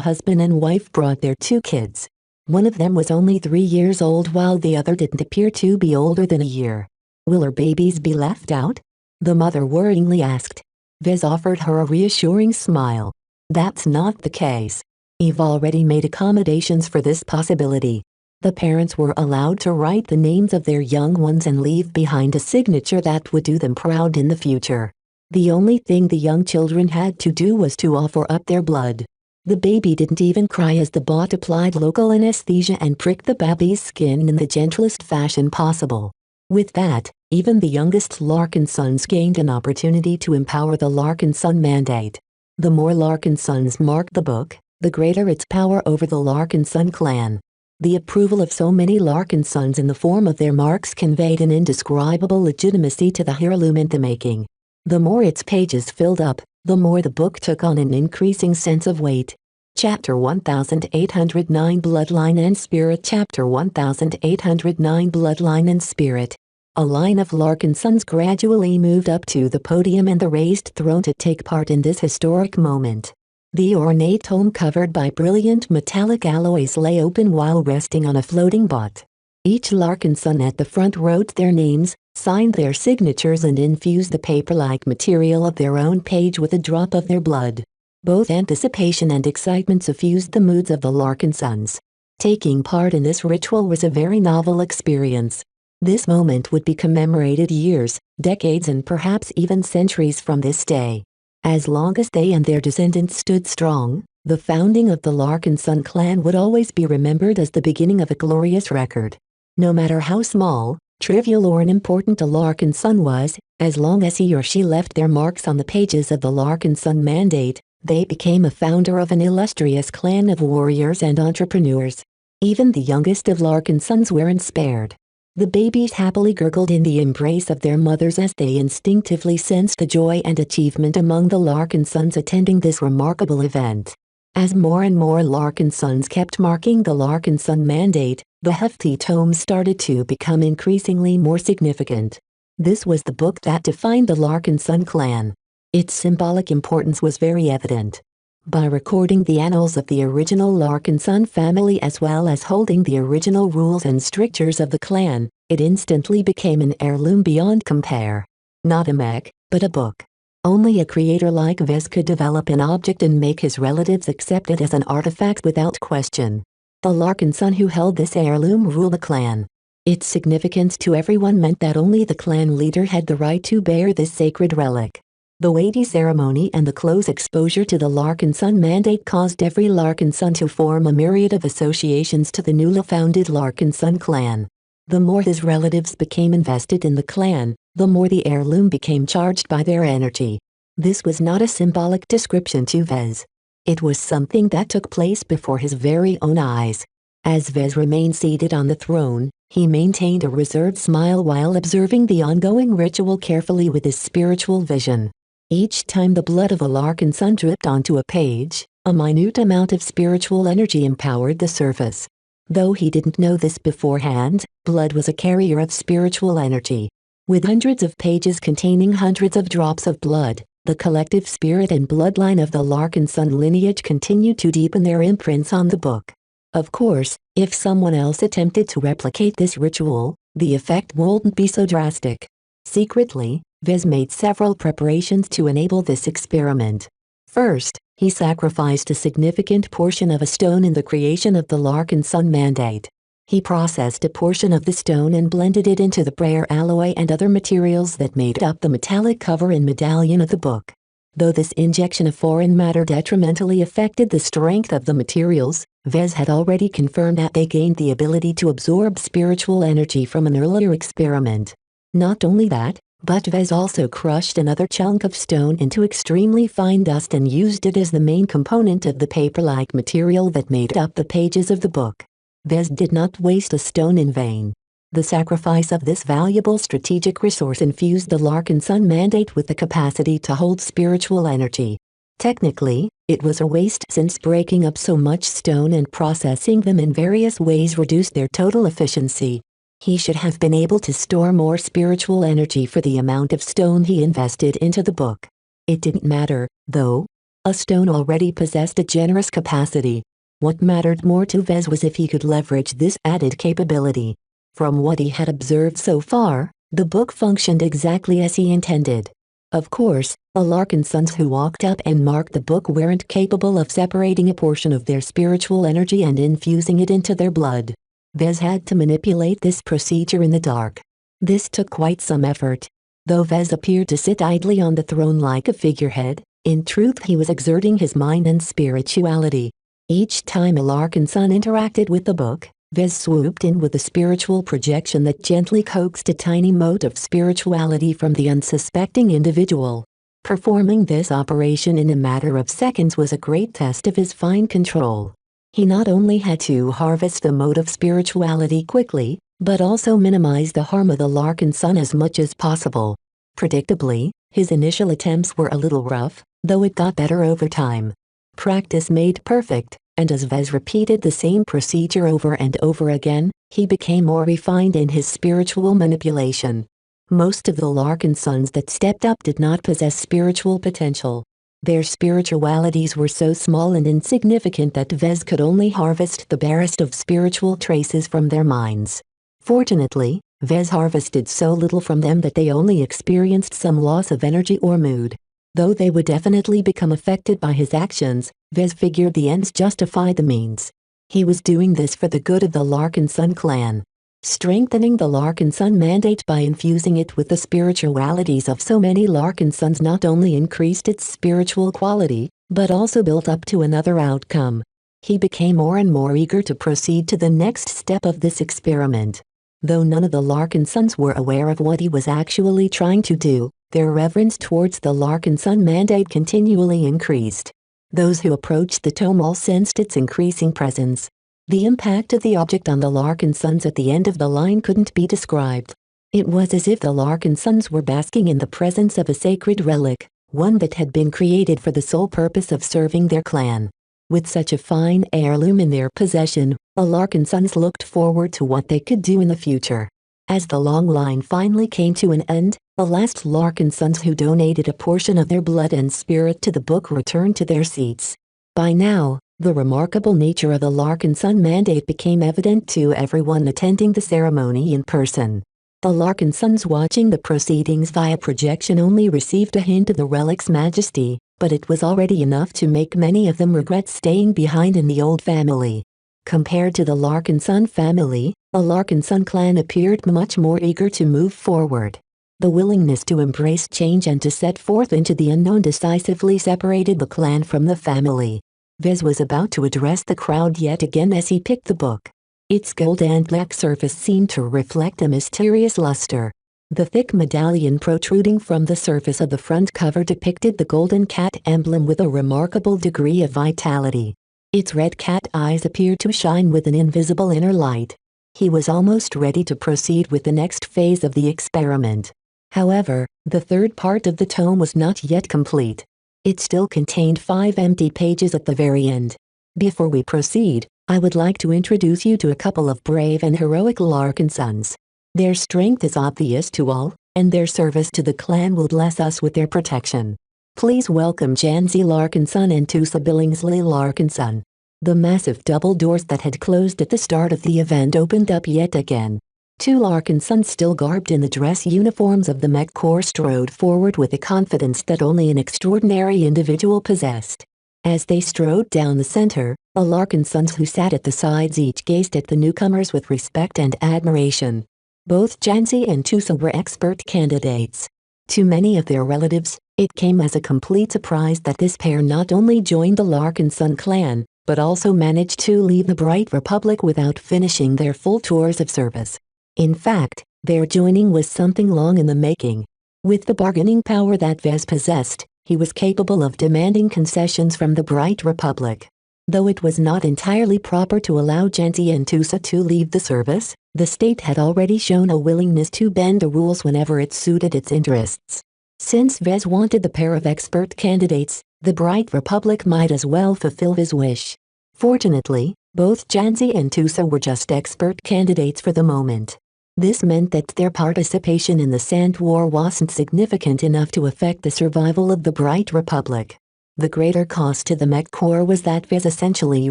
husband and wife brought their 2 kids. One of them was only 3 years old while the other didn't appear to be older than a year. "Will our babies be left out?" the mother worryingly asked. Vez offered her a reassuring smile. "That's not the case. I've already made accommodations for this possibility." The parents were allowed to write the names of their young ones and leave behind a signature that would do them proud in the future. The only thing the young children had to do was to offer up their blood. The baby didn't even cry as the bot applied local anesthesia and pricked the baby's skin in the gentlest fashion possible. With that, even the youngest Larkinsons gained an opportunity to empower the Larkinson mandate. The more Larkinsons marked the book, the greater its power over the Larkinson clan. The approval of so many Larkinsons in the form of their marks conveyed an indescribable legitimacy to the heirloom in the making. The more its pages filled up, the more the book took on an increasing sense of weight. Chapter 1809 Bloodline and Spirit. Chapter 1809 Bloodline and Spirit. A line of Larkin sons gradually moved up to the podium and the raised throne to take part in this historic moment. The ornate tome covered by brilliant metallic alloys lay open while resting on a floating butt. Each Larkin son at the front wrote their names, signed their signatures and infused the paper-like material of their own page with a drop of their blood. Both anticipation and excitement suffused the moods of the Larkin sons. Taking part in this ritual was a very novel experience. This moment would be commemorated years, decades and perhaps even centuries from this day. As long as they and their descendants stood strong, the founding of the Larkin son clan would always be remembered as the beginning of a glorious record. No matter how small, trivial or unimportant a Larkin son was, as long as he or she left their marks on the pages of the Larkin son mandate, they became a founder of an illustrious clan of warriors and entrepreneurs. Even the youngest of Larkin sons weren't spared. The babies happily gurgled in the embrace of their mothers as they instinctively sensed the joy and achievement among the Larkin sons attending this remarkable event. As more and more Larkin sons kept marking the Larkin son mandate, the hefty tome started to become increasingly more significant. This was the book that defined the Larkin son clan. Its symbolic importance was very evident. By recording the annals of the original Larkin son family as well as holding the original rules and strictures of the clan, it instantly became an heirloom beyond compare. Not a mech, but a book. Only a creator like Vez could develop an object and make his relatives accept it as an artifact without question. The Larkin son who held this heirloom ruled the clan. Its significance to everyone meant that only the clan leader had the right to bear this sacred relic. The weighty ceremony and the close exposure to the Larkin son mandate caused every Larkin son to form a myriad of associations to the newly founded Larkin son clan. The more his relatives became invested in the clan, the more the heirloom became charged by their energy. This was not a symbolic description to Vez. It was something that took place before his very own eyes. As Vez remained seated on the throne, he maintained a reserved smile while observing the ongoing ritual carefully with his spiritual vision. Each time the blood of a Larkin son dripped onto a page, a minute amount of spiritual energy empowered the surface. Though he didn't know this beforehand, blood was a carrier of spiritual energy. With hundreds of pages containing hundreds of drops of blood, the collective spirit and bloodline of the Larkin son lineage continued to deepen their imprints on the book. Of course, if someone else attempted to replicate this ritual, the effect wouldn't be so drastic. Secretly, Vez made several preparations to enable this experiment. First, he sacrificed a significant portion of a stone in the creation of the Larkin son mandate. He processed a portion of the stone and blended it into the prayer alloy and other materials that made up the metallic cover and medallion of the book. Though this injection of foreign matter detrimentally affected the strength of the materials, Vez had already confirmed that they gained the ability to absorb spiritual energy from an earlier experiment. Not only that, but Vez also crushed another chunk of stone into extremely fine dust and used it as the main component of the paper-like material that made up the pages of the book. Vez did not waste a stone in vain. The sacrifice of this valuable strategic resource infused the Larkin son mandate with the capacity to hold spiritual energy. Technically, it was a waste since breaking up so much stone and processing them in various ways reduced their total efficiency. He should have been able to store more spiritual energy for the amount of stone he invested into the book. It didn't matter, though. A stone already possessed a generous capacity. What mattered more to Vez was if he could leverage this added capability. From what he had observed so far, the book functioned exactly as he intended. Of course, the Larkin sons who walked up and marked the book weren't capable of separating a portion of their spiritual energy and infusing it into their blood. Vez had to manipulate this procedure in the dark. This took quite some effort. Though Vez appeared to sit idly on the throne like a figurehead, in truth he was exerting his mind and spirituality. Each time a Larkin son interacted with the book, Vez swooped in with a spiritual projection that gently coaxed a tiny mote of spirituality from the unsuspecting individual. Performing this operation in a matter of seconds was a great test of his fine control. He not only had to harvest the mote of spirituality quickly, but also minimize the harm of the Larkin son as much as possible. Predictably, his initial attempts were a little rough, though it got better over time. Practice made perfect, and as Vez repeated the same procedure over and over again, he became more refined in his spiritual manipulation. Most of the Larkin sons that stepped up did not possess spiritual potential. Their spiritualities were so small and insignificant that Vez could only harvest the barest of spiritual traces from their minds. Fortunately, Vez harvested so little from them that they only experienced some loss of energy or mood. Though they would definitely become affected by his actions, Vez figured the ends justified the means. He was doing this for the good of the Larkin Sun clan. Strengthening the Larkin Sun mandate by infusing it with the spiritualities of so many Larkin sons not only increased its spiritual quality, but also built up to another outcome. He became more and more eager to proceed to the next step of this experiment. Though none of the Larkin sons were aware of what he was actually trying to do, their reverence towards the Larkin Sun mandate continually increased. Those who approached the tome all sensed its increasing presence. The impact of the object on the Larkin sons at the end of the line couldn't be described. It was as if the Larkin sons were basking in the presence of a sacred relic, one that had been created for the sole purpose of serving their clan. With such a fine heirloom in their possession, the Larkin sons looked forward to what they could do in the future. As the long line finally came to an end, the last Larkin sons who donated a portion of their blood and spirit to the book returned to their seats. By now, the remarkable nature of the Larkin Sun mandate became evident to everyone attending the ceremony in person. The Larkin sons watching the proceedings via projection only received a hint of the relic's majesty, but it was already enough to make many of them regret staying behind in the old family. Compared to the Larkin Sun family, the Larkin Sun clan appeared much more eager to move forward. The willingness to embrace change and to set forth into the unknown decisively separated the clan from the family. Vez was about to address the crowd yet again as he picked the book. Its gold and black surface seemed to reflect a mysterious luster. The thick medallion protruding from the surface of the front cover depicted the golden cat emblem with a remarkable degree of vitality. Its red cat eyes appeared to shine with an invisible inner light. He was almost ready to proceed with the next phase of the experiment. However, the third part of the tome was not yet complete. It still contained 5 empty pages at the very end. Before we proceed, I would like to introduce you to a couple of brave and heroic Larkin sons. Their strength is obvious to all, and their service to the clan will bless us with their protection. Please welcome Janzi Larkinson and Tusa Billingsley Larkinson. The massive double doors that had closed at the start of the event opened up yet again. 2 Larkinsons still garbed in the dress uniforms of the Mech Corps strode forward with a confidence that only an extraordinary individual possessed. As they strode down the center, the Larkinsons who sat at the sides each gazed at the newcomers with respect and admiration. Both Janzi and Tusa were expert candidates. To many of their relatives, it came as a complete surprise that this pair not only joined the Larkinson clan, but also managed to leave the Bright Republic without finishing their full tours of service. In fact, their joining was something long in the making. With the bargaining power that Vez possessed, he was capable of demanding concessions from the Bright Republic. Though it was not entirely proper to allow Janzi and Tusa to leave the service, the state had already shown a willingness to bend the rules whenever it suited its interests. Since Vez wanted the pair of expert candidates, the Bright Republic might as well fulfill his wish. Fortunately, both Janzi and Tusa were just expert candidates for the moment. This meant that their participation in the Sand War wasn't significant enough to affect the survival of the Bright Republic. The greater cost to the Mech Corps was that Vez essentially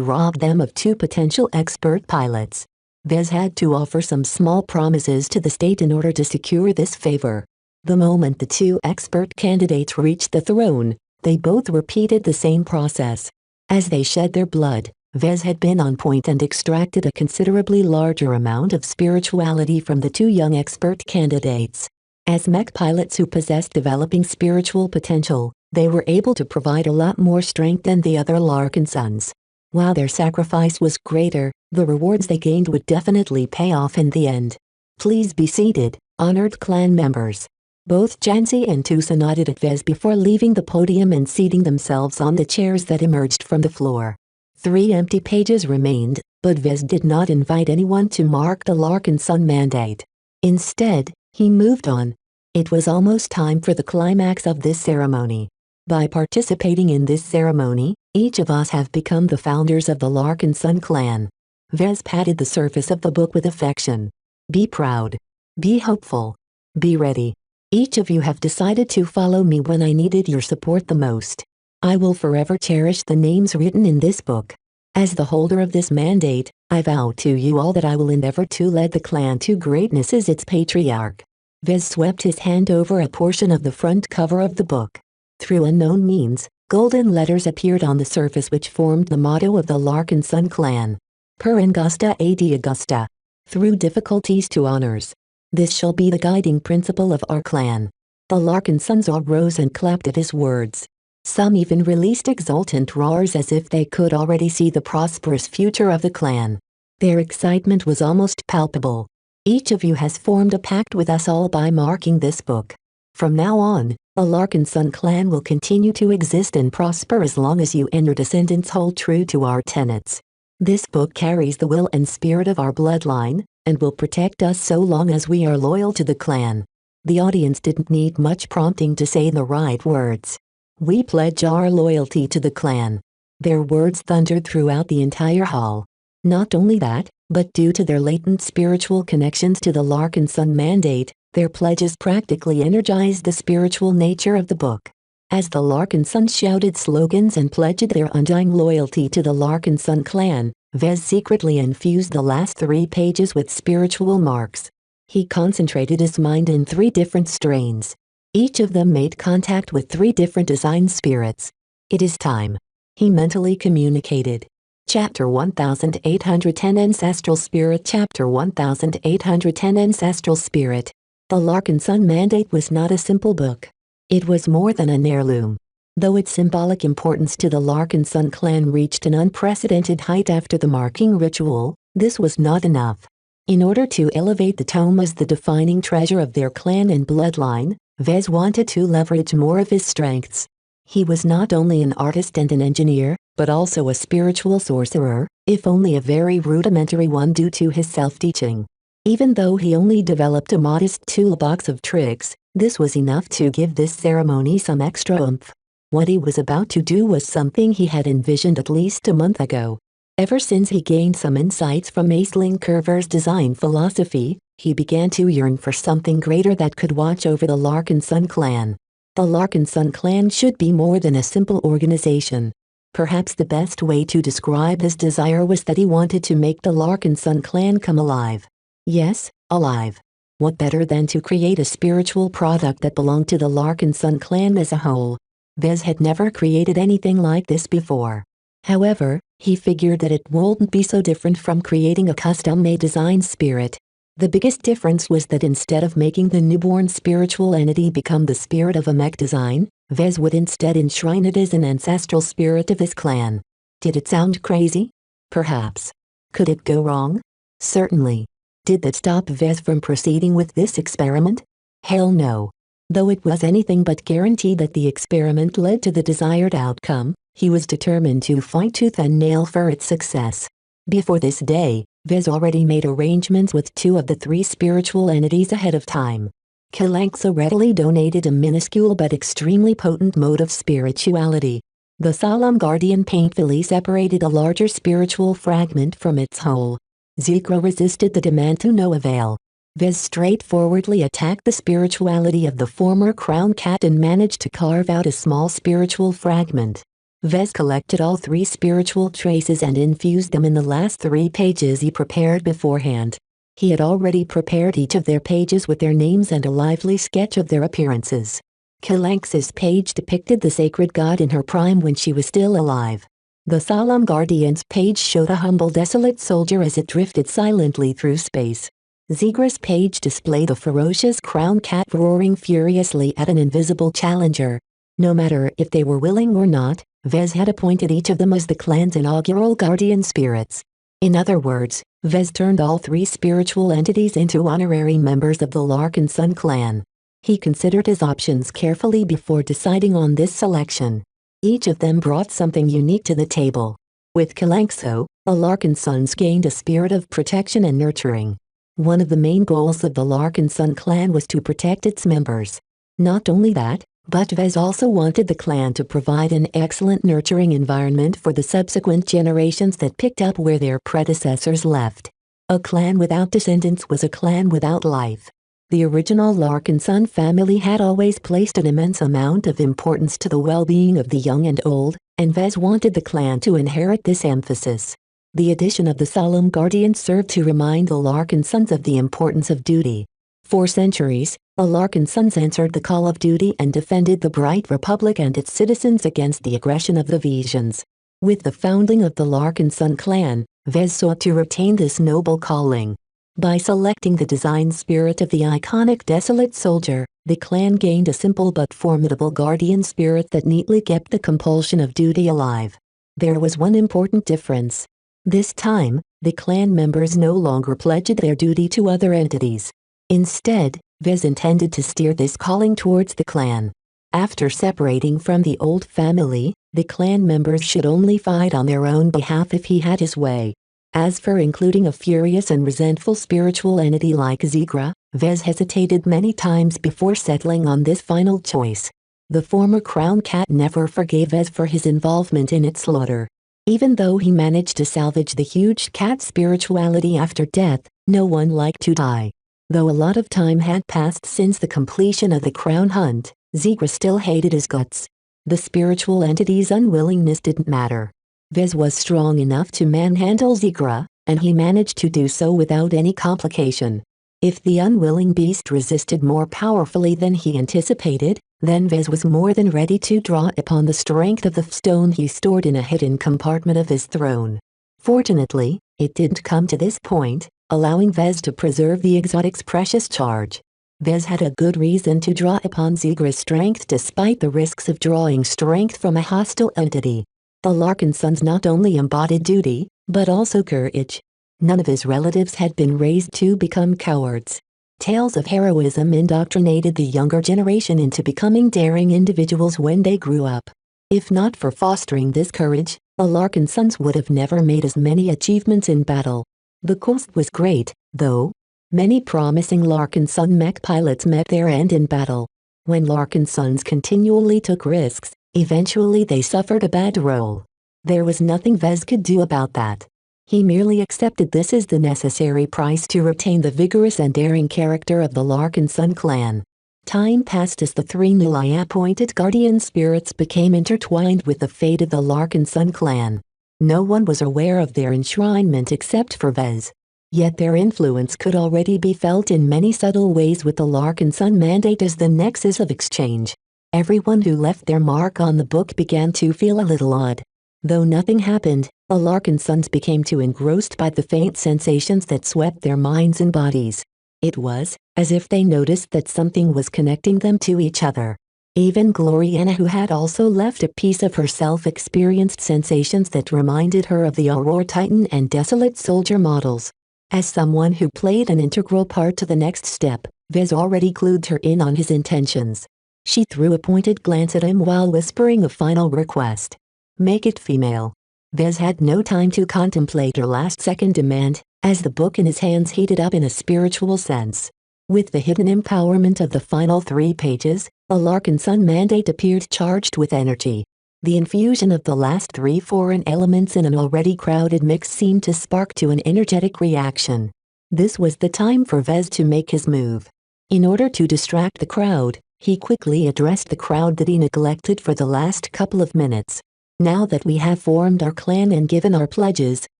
robbed them of 2 potential expert pilots. Vez had to offer some small promises to the state in order to secure this favor. The moment the 2 expert candidates reached the throne, they both repeated the same process. As they shed their blood, Vez had been on point and extracted a considerably larger amount of spirituality from the 2 young expert candidates. As mech pilots who possessed developing spiritual potential, they were able to provide a lot more strength than the other Larkinsons. While their sacrifice was greater, the rewards they gained would definitely pay off in the end. Please be seated, honored clan members. Both Janzi and Tusa nodded at Vez before leaving the podium and seating themselves on the chairs that emerged from the floor. 3 empty pages remained, but Vez did not invite anyone to mark the Larkinson mandate. Instead, he moved on. It was almost time for the climax of this ceremony. By participating in this ceremony, each of us have become the founders of the Lark and Sun clan. Vez patted the surface of the book with affection. Be proud. Be hopeful. Be ready. Each of you have decided to follow me when I needed your support the most. I will forever cherish the names written in this book. As the holder of this mandate, I vow to you all that I will endeavor to lead the clan to greatness as its patriarch. Vez swept his hand over a portion of the front cover of the book. Through unknown means, golden letters appeared on the surface which formed the motto of the Lark and Sun clan. Per Angusta ad Augusta. Through difficulties to honors. This shall be the guiding principle of our clan. The Lark and Sons all rose and clapped at his words. Some even released exultant roars as if they could already see the prosperous future of the clan. Their excitement was almost palpable. Each of you has formed a pact with us all by marking this book. From now on, the Lark and Sun clan will continue to exist and prosper as long as you and your descendants hold true to our tenets. This book carries the will and spirit of our bloodline, and will protect us so long as we are loyal to the clan. The audience didn't need much prompting to say the right words. We pledge our loyalty to the clan. Their words thundered throughout the entire hall. Not only that, but due to their latent spiritual connections to the Lark and Sun mandate, their pledges practically energized the spiritual nature of the book. As the Lark and Sun shouted slogans and pledged their undying loyalty to the Lark and Sun clan, Vez secretly infused the last 3 pages with spiritual marks. He concentrated his mind in 3 different strains. Each of them made contact with 3 different design spirits. It is time. He mentally communicated. Chapter 1810 Ancestral Spirit Chapter 1810 Ancestral Spirit. The Lark and Sun Mandate was not a simple book. It was more than an heirloom. Though its symbolic importance to the Lark and Sun clan reached an unprecedented height after the marking ritual, this was not enough. In order to elevate the tome as the defining treasure of their clan and bloodline, Vez wanted to leverage more of his strengths. He was not only an artist and an engineer, but also a spiritual sorcerer, if only a very rudimentary one due to his self-teaching. Even though he only developed a modest toolbox of tricks, this was enough to give this ceremony some extra oomph. What he was about to do was something he had envisioned at least a month ago. Ever since he gained some insights from Aisling Curver's design philosophy, he began to yearn for something greater that could watch over the Lark and Sun clan. The Lark and Sun clan should be more than a simple organization. Perhaps the best way to describe his desire was that he wanted to make the Lark and Sun clan come alive. Yes, alive. What better than to create a spiritual product that belonged to the Lark and Sun clan as a whole? Vez had never created anything like this before. However, he figured that it wouldn't be so different from creating a custom-made design spirit. The biggest difference was that instead of making the newborn spiritual entity become the spirit of a mech design, Vez would instead enshrine it as an ancestral spirit of his clan. Did it sound crazy? Perhaps. Could it go wrong? Certainly. Did that stop Vez from proceeding with this experiment? Hell no. Though it was anything but guaranteed that the experiment led to the desired outcome, he was determined to fight tooth and nail for its success. Before this day, Vez already made arrangements with 2 of the 3 spiritual entities ahead of time. Kalanxa readily donated a minuscule but extremely potent mode of spirituality. The Solemn Guardian painfully separated a larger spiritual fragment from its whole. Zekro resisted the demand to no avail. Vez straightforwardly attacked the spirituality of the former crown cat and managed to carve out a small spiritual fragment. Vez collected all 3 spiritual traces and infused them in the last 3 pages he prepared beforehand. He had already prepared each of their pages with their names and a lively sketch of their appearances. Kalanx's page depicted the sacred god in her prime when she was still alive. The Solemn Guardian's page showed a humble desolate soldier as it drifted silently through space. Zegra's page displayed a ferocious crown cat roaring furiously at an invisible challenger. No matter if they were willing or not, Vez had appointed each of them as the clan's inaugural guardian spirits. In other words, Vez turned all 3 spiritual entities into honorary members of the Lark and Sun clan. He considered his options carefully before deciding on this selection. Each of them brought something unique to the table. With Kalanxo, the Lark and Sons gained a spirit of protection and nurturing. One of the main goals of the Lark and Sun clan was to protect its members. Not only that, But Vez also wanted the clan to provide an excellent nurturing environment for the subsequent generations that picked up where their predecessors left. A clan without descendants was a clan without life. The original Larkinson family had always placed an immense amount of importance to the well-being of the young and old, and Vez wanted the clan to inherit this emphasis. The addition of the solemn guardian served to remind the Larkinsons of the importance of duty. For centuries, the Larkinsons answered the call of duty and defended the Bright Republic and its citizens against the aggression of the Visians. With the founding of the Larkinson clan, Vez sought to retain this noble calling. By selecting the design spirit of the iconic Desolate Soldier, the clan gained a simple but formidable guardian spirit that neatly kept the compulsion of duty alive. There was one important difference. This time, the clan members no longer pledged their duty to other entities. Instead, Vez intended to steer this calling towards the clan. After separating from the old family, the clan members should only fight on their own behalf if he had his way. As for including a furious and resentful spiritual entity like Zigra, Vez hesitated many times before settling on this final choice. The former crown cat never forgave Vez for his involvement in its slaughter. Even though he managed to salvage the huge cat's spirituality after death, no one liked to die. Though a lot of time had passed since the completion of the crown hunt, Zigra still hated his guts. The spiritual entity's unwillingness didn't matter. Vez was strong enough to manhandle Zigra, and he managed to do so without any complication. If the unwilling beast resisted more powerfully than he anticipated, then Vez was more than ready to draw upon the strength of the stone he stored in a hidden compartment of his throne. Fortunately, it didn't come to this point, allowing Vez to preserve the exotic's precious charge. Vez had a good reason to draw upon Zigra's strength despite the risks of drawing strength from a hostile entity. The Larkinsons not only embodied duty, but also courage. None of his relatives had been raised to become cowards. Tales of heroism indoctrinated the younger generation into becoming daring individuals when they grew up. If not for fostering this courage, the Larkinsons would have never made as many achievements in battle. The cost was great, though. Many promising Larkinson mech pilots met their end in battle. When Larkinsons continually took risks, eventually they suffered a bad roll. There was nothing Vez could do about that. He merely accepted this as the necessary price to retain the vigorous and daring character of the Larkinson clan. Time passed as the three newly appointed guardian spirits became intertwined with the fate of the Larkinson clan. No one was aware of their enshrinement except for Vez. Yet their influence could already be felt in many subtle ways with the Larkinson mandate as the nexus of exchange. Everyone who left their mark on the book began to feel a little odd. Though nothing happened, the Larkinsons became too engrossed by the faint sensations that swept their minds and bodies. It was as if they noticed that something was connecting them to each other. Even Gloriana, who had also left a piece of herself, experienced sensations that reminded her of the Aurora Titan and Desolate Soldier models. As someone who played an integral part to the next step, Vez already clued her in on his intentions. She threw a pointed glance at him while whispering a final request. Make it female. Vez had no time to contemplate her last-second demand, as the book in his hands heated up in a spiritual sense. With the hidden empowerment of the final 3 pages, a Larkinson mandate appeared charged with energy. The infusion of the last 3 foreign elements in an already crowded mix seemed to spark to an energetic reaction. This was the time for Vez to make his move. In order to distract the crowd, he quickly addressed the crowd that he neglected for the last couple of minutes. Now that we have formed our clan and given our pledges,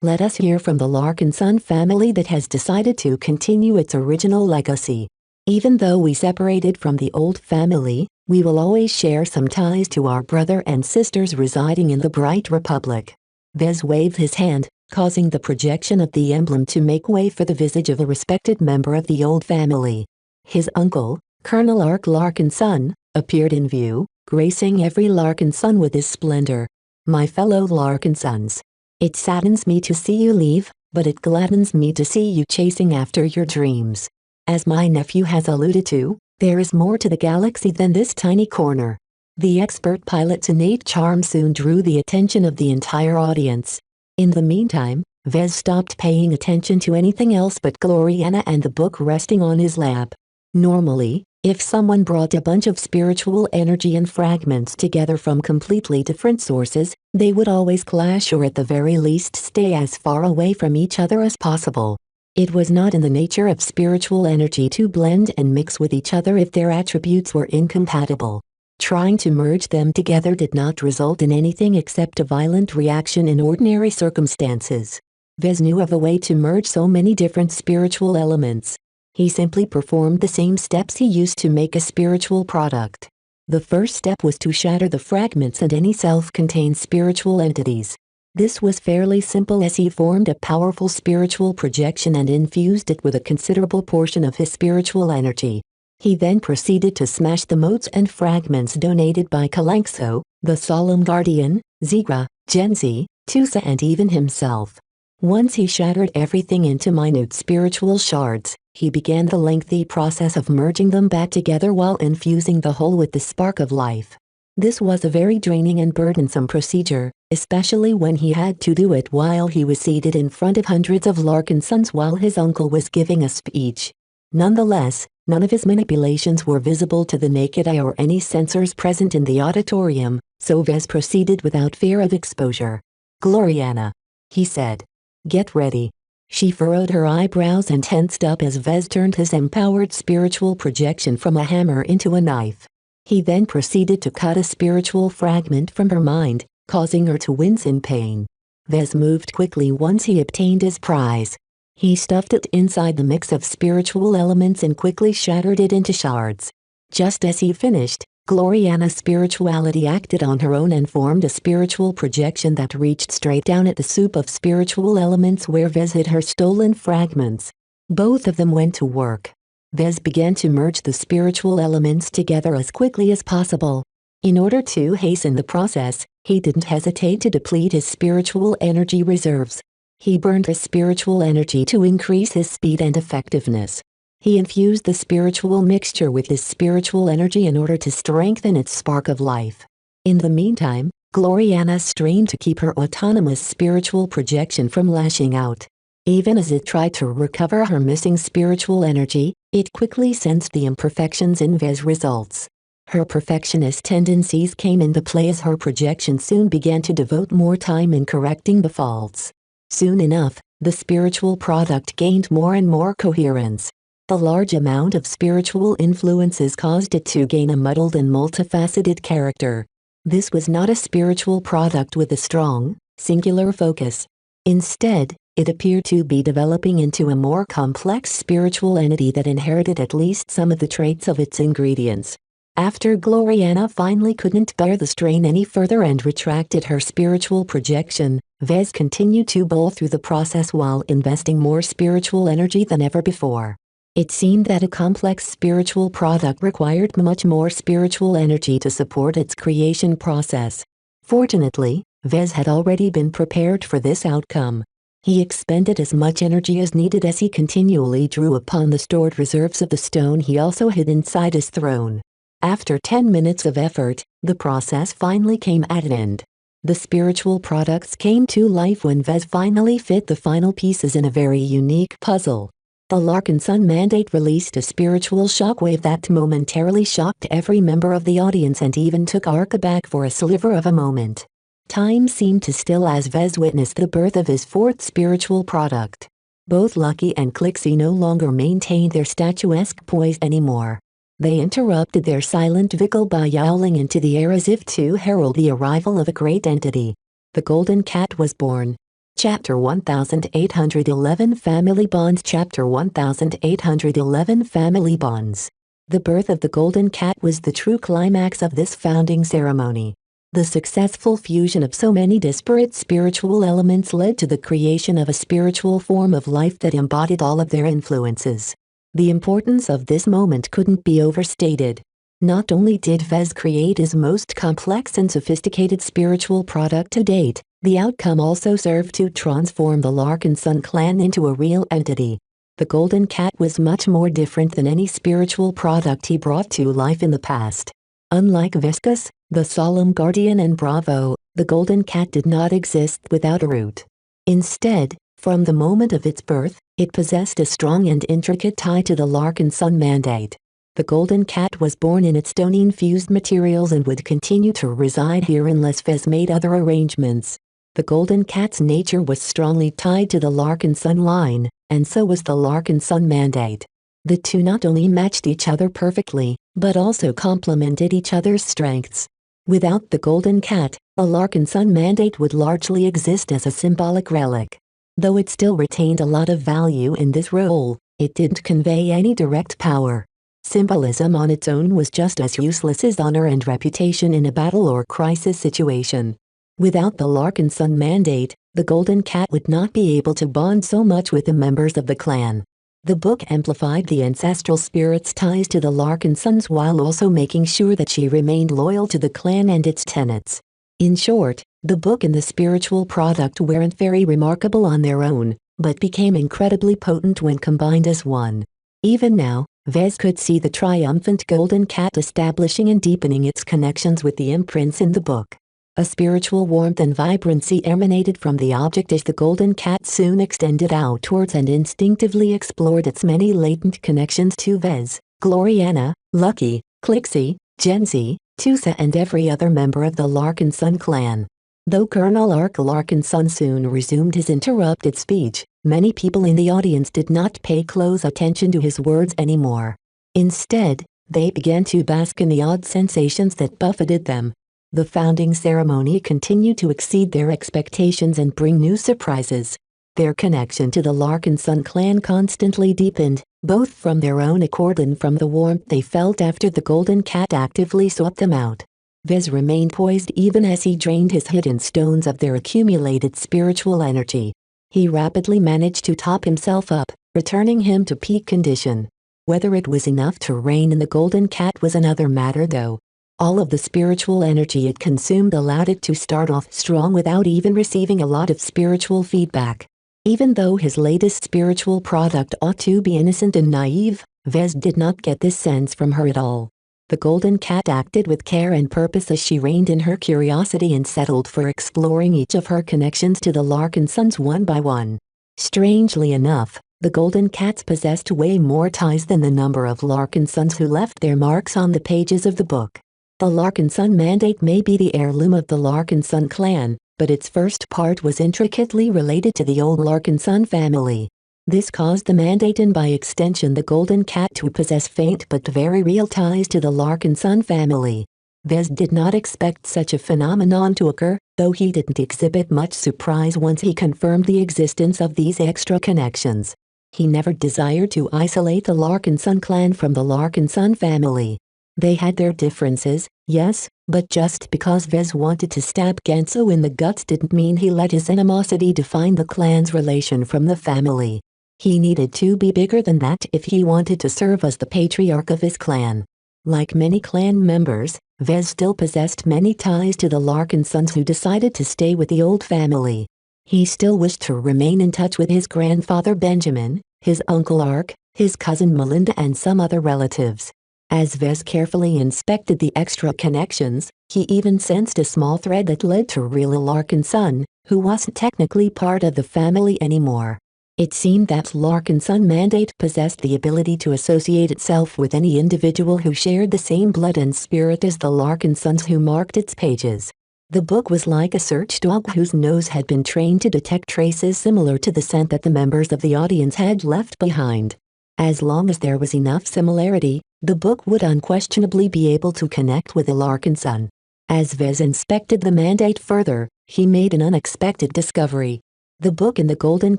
let us hear from the Larkinson family that has decided to continue its original legacy. Even though we separated from the old family, we will always share some ties to our brother and sisters residing in the Bright Republic. Vez waved his hand, causing the projection of the emblem to make way for the visage of a respected member of the old family. His uncle, Colonel Ark Larkinson, appeared in view, gracing every Larkinson with his splendor. My fellow Larkinsons, it saddens me to see you leave, but it gladdens me to see you chasing after your dreams. As my nephew has alluded to, there is more to the galaxy than this tiny corner. The expert pilot's innate charm soon drew the attention of the entire audience. In the meantime, Vez stopped paying attention to anything else but Gloriana and the book resting on his lap. Normally, If someone brought a bunch of spiritual energy and fragments together from completely different sources, they would always clash or at the very least stay as far away from each other as possible. It was not in the nature of spiritual energy to blend and mix with each other if their attributes were incompatible. Trying to merge them together did not result in anything except a violent reaction in ordinary circumstances. Vez knew of a way to merge so many different spiritual elements. He simply performed the same steps he used to make a spiritual product. The first step was to shatter the fragments and any self-contained spiritual entities. This was fairly simple as he formed a powerful spiritual projection and infused it with a considerable portion of his spiritual energy. He then proceeded to smash the motes and fragments donated by Kalangso, the Solemn Guardian, Zigra, Genzi, Tusa and even himself. Once he shattered everything into minute spiritual shards, he began the lengthy process of merging them back together while infusing the whole with the spark of life. This was a very draining and burdensome procedure, especially when he had to do it while he was seated in front of hundreds of Larkinsons while his uncle was giving a speech. Nonetheless, none of his manipulations were visible to the naked eye or any sensors present in the auditorium, so Vez proceeded without fear of exposure. "Gloriana," he said. "Get ready." She furrowed her eyebrows and tensed up as Vez turned his empowered spiritual projection from a hammer into a knife. He then proceeded to cut a spiritual fragment from her mind, causing her to wince in pain. Vez moved quickly once he obtained his prize. He stuffed it inside the mix of spiritual elements and quickly shattered it into shards. Just as he finished, Gloriana's spirituality acted on her own and formed a spiritual projection that reached straight down at the soup of spiritual elements where Vez hid her stolen fragments. Both of them went to work. Vez began to merge the spiritual elements together as quickly as possible. In order to hasten the process, he didn't hesitate to deplete his spiritual energy reserves. He burned his spiritual energy to increase his speed and effectiveness. He infused the spiritual mixture with his spiritual energy in order to strengthen its spark of life. In the meantime, Gloriana strained to keep her autonomous spiritual projection from lashing out. Even as it tried to recover her missing spiritual energy, it quickly sensed the imperfections in Vez's results. Her perfectionist tendencies came into play as her projection soon began to devote more time in correcting the faults. Soon enough, the spiritual product gained more and more coherence. The large amount of spiritual influences caused it to gain a muddled and multifaceted character. This was not a spiritual product with a strong, singular focus. Instead, it appeared to be developing into a more complex spiritual entity that inherited at least some of the traits of its ingredients. After Gloriana finally couldn't bear the strain any further and retracted her spiritual projection, Vez continued to bowl through the process while investing more spiritual energy than ever before. It seemed that a complex spiritual product required much more spiritual energy to support its creation process. Fortunately, Vez had already been prepared for this outcome. He expended as much energy as needed as he continually drew upon the stored reserves of the stone he also hid inside his throne. After 10 minutes of effort, the process finally came at an end. The spiritual products came to life when Vez finally fit the final pieces in a very unique puzzle. The Larkinson mandate released a spiritual shockwave that momentarily shocked every member of the audience and even took Ark aback for a sliver of a moment. Time seemed to still as Vez witnessed the birth of his fourth spiritual product. Both Lucky and Clixie no longer maintained their statuesque poise anymore. They interrupted their silent vigil by yowling into the air as if to herald the arrival of a great entity. The Golden Cat was born. Chapter 1811 Family Bonds Chapter 1811 Family Bonds. The birth of the Golden Cat was the true climax of this founding ceremony. The successful fusion of so many disparate spiritual elements led to the creation of a spiritual form of life that embodied all of their influences. The importance of this moment couldn't be overstated. Not only did Vez create his most complex and sophisticated spiritual product to date, the outcome also served to transform the Larkinson clan into a real entity. The Golden Cat was much more different than any spiritual product he brought to life in the past. Unlike Viscus, the Solemn Guardian and Bravo, the Golden Cat did not exist without a root. Instead, from the moment of its birth, it possessed a strong and intricate tie to the Larkinson mandate. The golden cat was born in its stone-infused materials and would continue to reside here unless Vez made other arrangements. The golden cat's nature was strongly tied to the Larkin Sun line, and so was the Larkin Sun mandate. The two not only matched each other perfectly, but also complemented each other's strengths. Without the golden cat, a Larkin Sun mandate would largely exist as a symbolic relic. Though it still retained a lot of value in this role, it didn't convey any direct power. Symbolism on its own was just as useless as honor and reputation in a battle or crisis situation. Without the Larkin Sun mandate, the golden cat would not be able to bond so much with the members of the clan. The book amplified the ancestral spirit's ties to the Larkin Suns while also making sure that she remained loyal to the clan and its tenets. In short, the book and the spiritual product weren't very remarkable on their own, but became incredibly potent when combined as one. Even now, Vez could see the triumphant golden cat establishing and deepening its connections with the imprints in the book. A spiritual warmth and vibrancy emanated from the object as the golden cat soon extended outwards and instinctively explored its many latent connections to Vez, Gloriana, Lucky, Clixie, Genzi, Tusa and every other member of the Larkin Sun clan. Though Colonel Ark Larkin Sun soon resumed his interrupted speech, many people in the audience did not pay close attention to his words anymore. Instead, they began to bask in the odd sensations that buffeted them. The founding ceremony continued to exceed their expectations and bring new surprises. Their connection to the Larkin Sun clan constantly deepened, both from their own accord and from the warmth they felt after the golden cat actively sought them out. Vez remained poised even as he drained his hidden stones of their accumulated spiritual energy. He rapidly managed to top himself up, returning him to peak condition. Whether it was enough to rein in the golden cat was another matter though. All of the spiritual energy it consumed allowed it to start off strong without even receiving a lot of spiritual feedback. Even though his latest spiritual product ought to be innocent and naive, Vez did not get this sense from her at all. The golden cat acted with care and purpose as she reined in her curiosity and settled for exploring each of her connections to the Larkin Suns one by one. Strangely enough, the golden cats possessed way more ties than the number of Larkin Suns who left their marks on the pages of the book. The Larkin Sun mandate may be the heirloom of the Larkin Sun clan, but its first part was intricately related to the old Larkin Sun family. This caused the mandate and by extension the golden cat to possess faint but very real ties to the Larkin Sun family. Vez did not expect such a phenomenon to occur, though he didn't exhibit much surprise once he confirmed the existence of these extra connections. He never desired to isolate the Larkin Sun clan from the Larkin Sun family. They had their differences, yes, but just because Vez wanted to stab Genso in the guts didn't mean he let his animosity define the clan's relation from the family. He needed to be bigger than that if he wanted to serve as the patriarch of his clan. Like many clan members, Vez still possessed many ties to the Larkin Suns who decided to stay with the old family. He still wished to remain in touch with his grandfather Benjamin, his uncle Ark, his cousin Melinda and some other relatives. As Vez carefully inspected the extra connections, he even sensed a small thread that led to Real Larkin Sun, who wasn't technically part of the family anymore. It seemed that Larkin Sun mandate possessed the ability to associate itself with any individual who shared the same blood and spirit as the Larkin Suns who marked its pages. The book was like a search dog whose nose had been trained to detect traces similar to the scent that the members of the audience had left behind. As long as there was enough similarity, the book would unquestionably be able to connect with the Larkin Sun. As Vez inspected the mandate further, he made an unexpected discovery. The book and the golden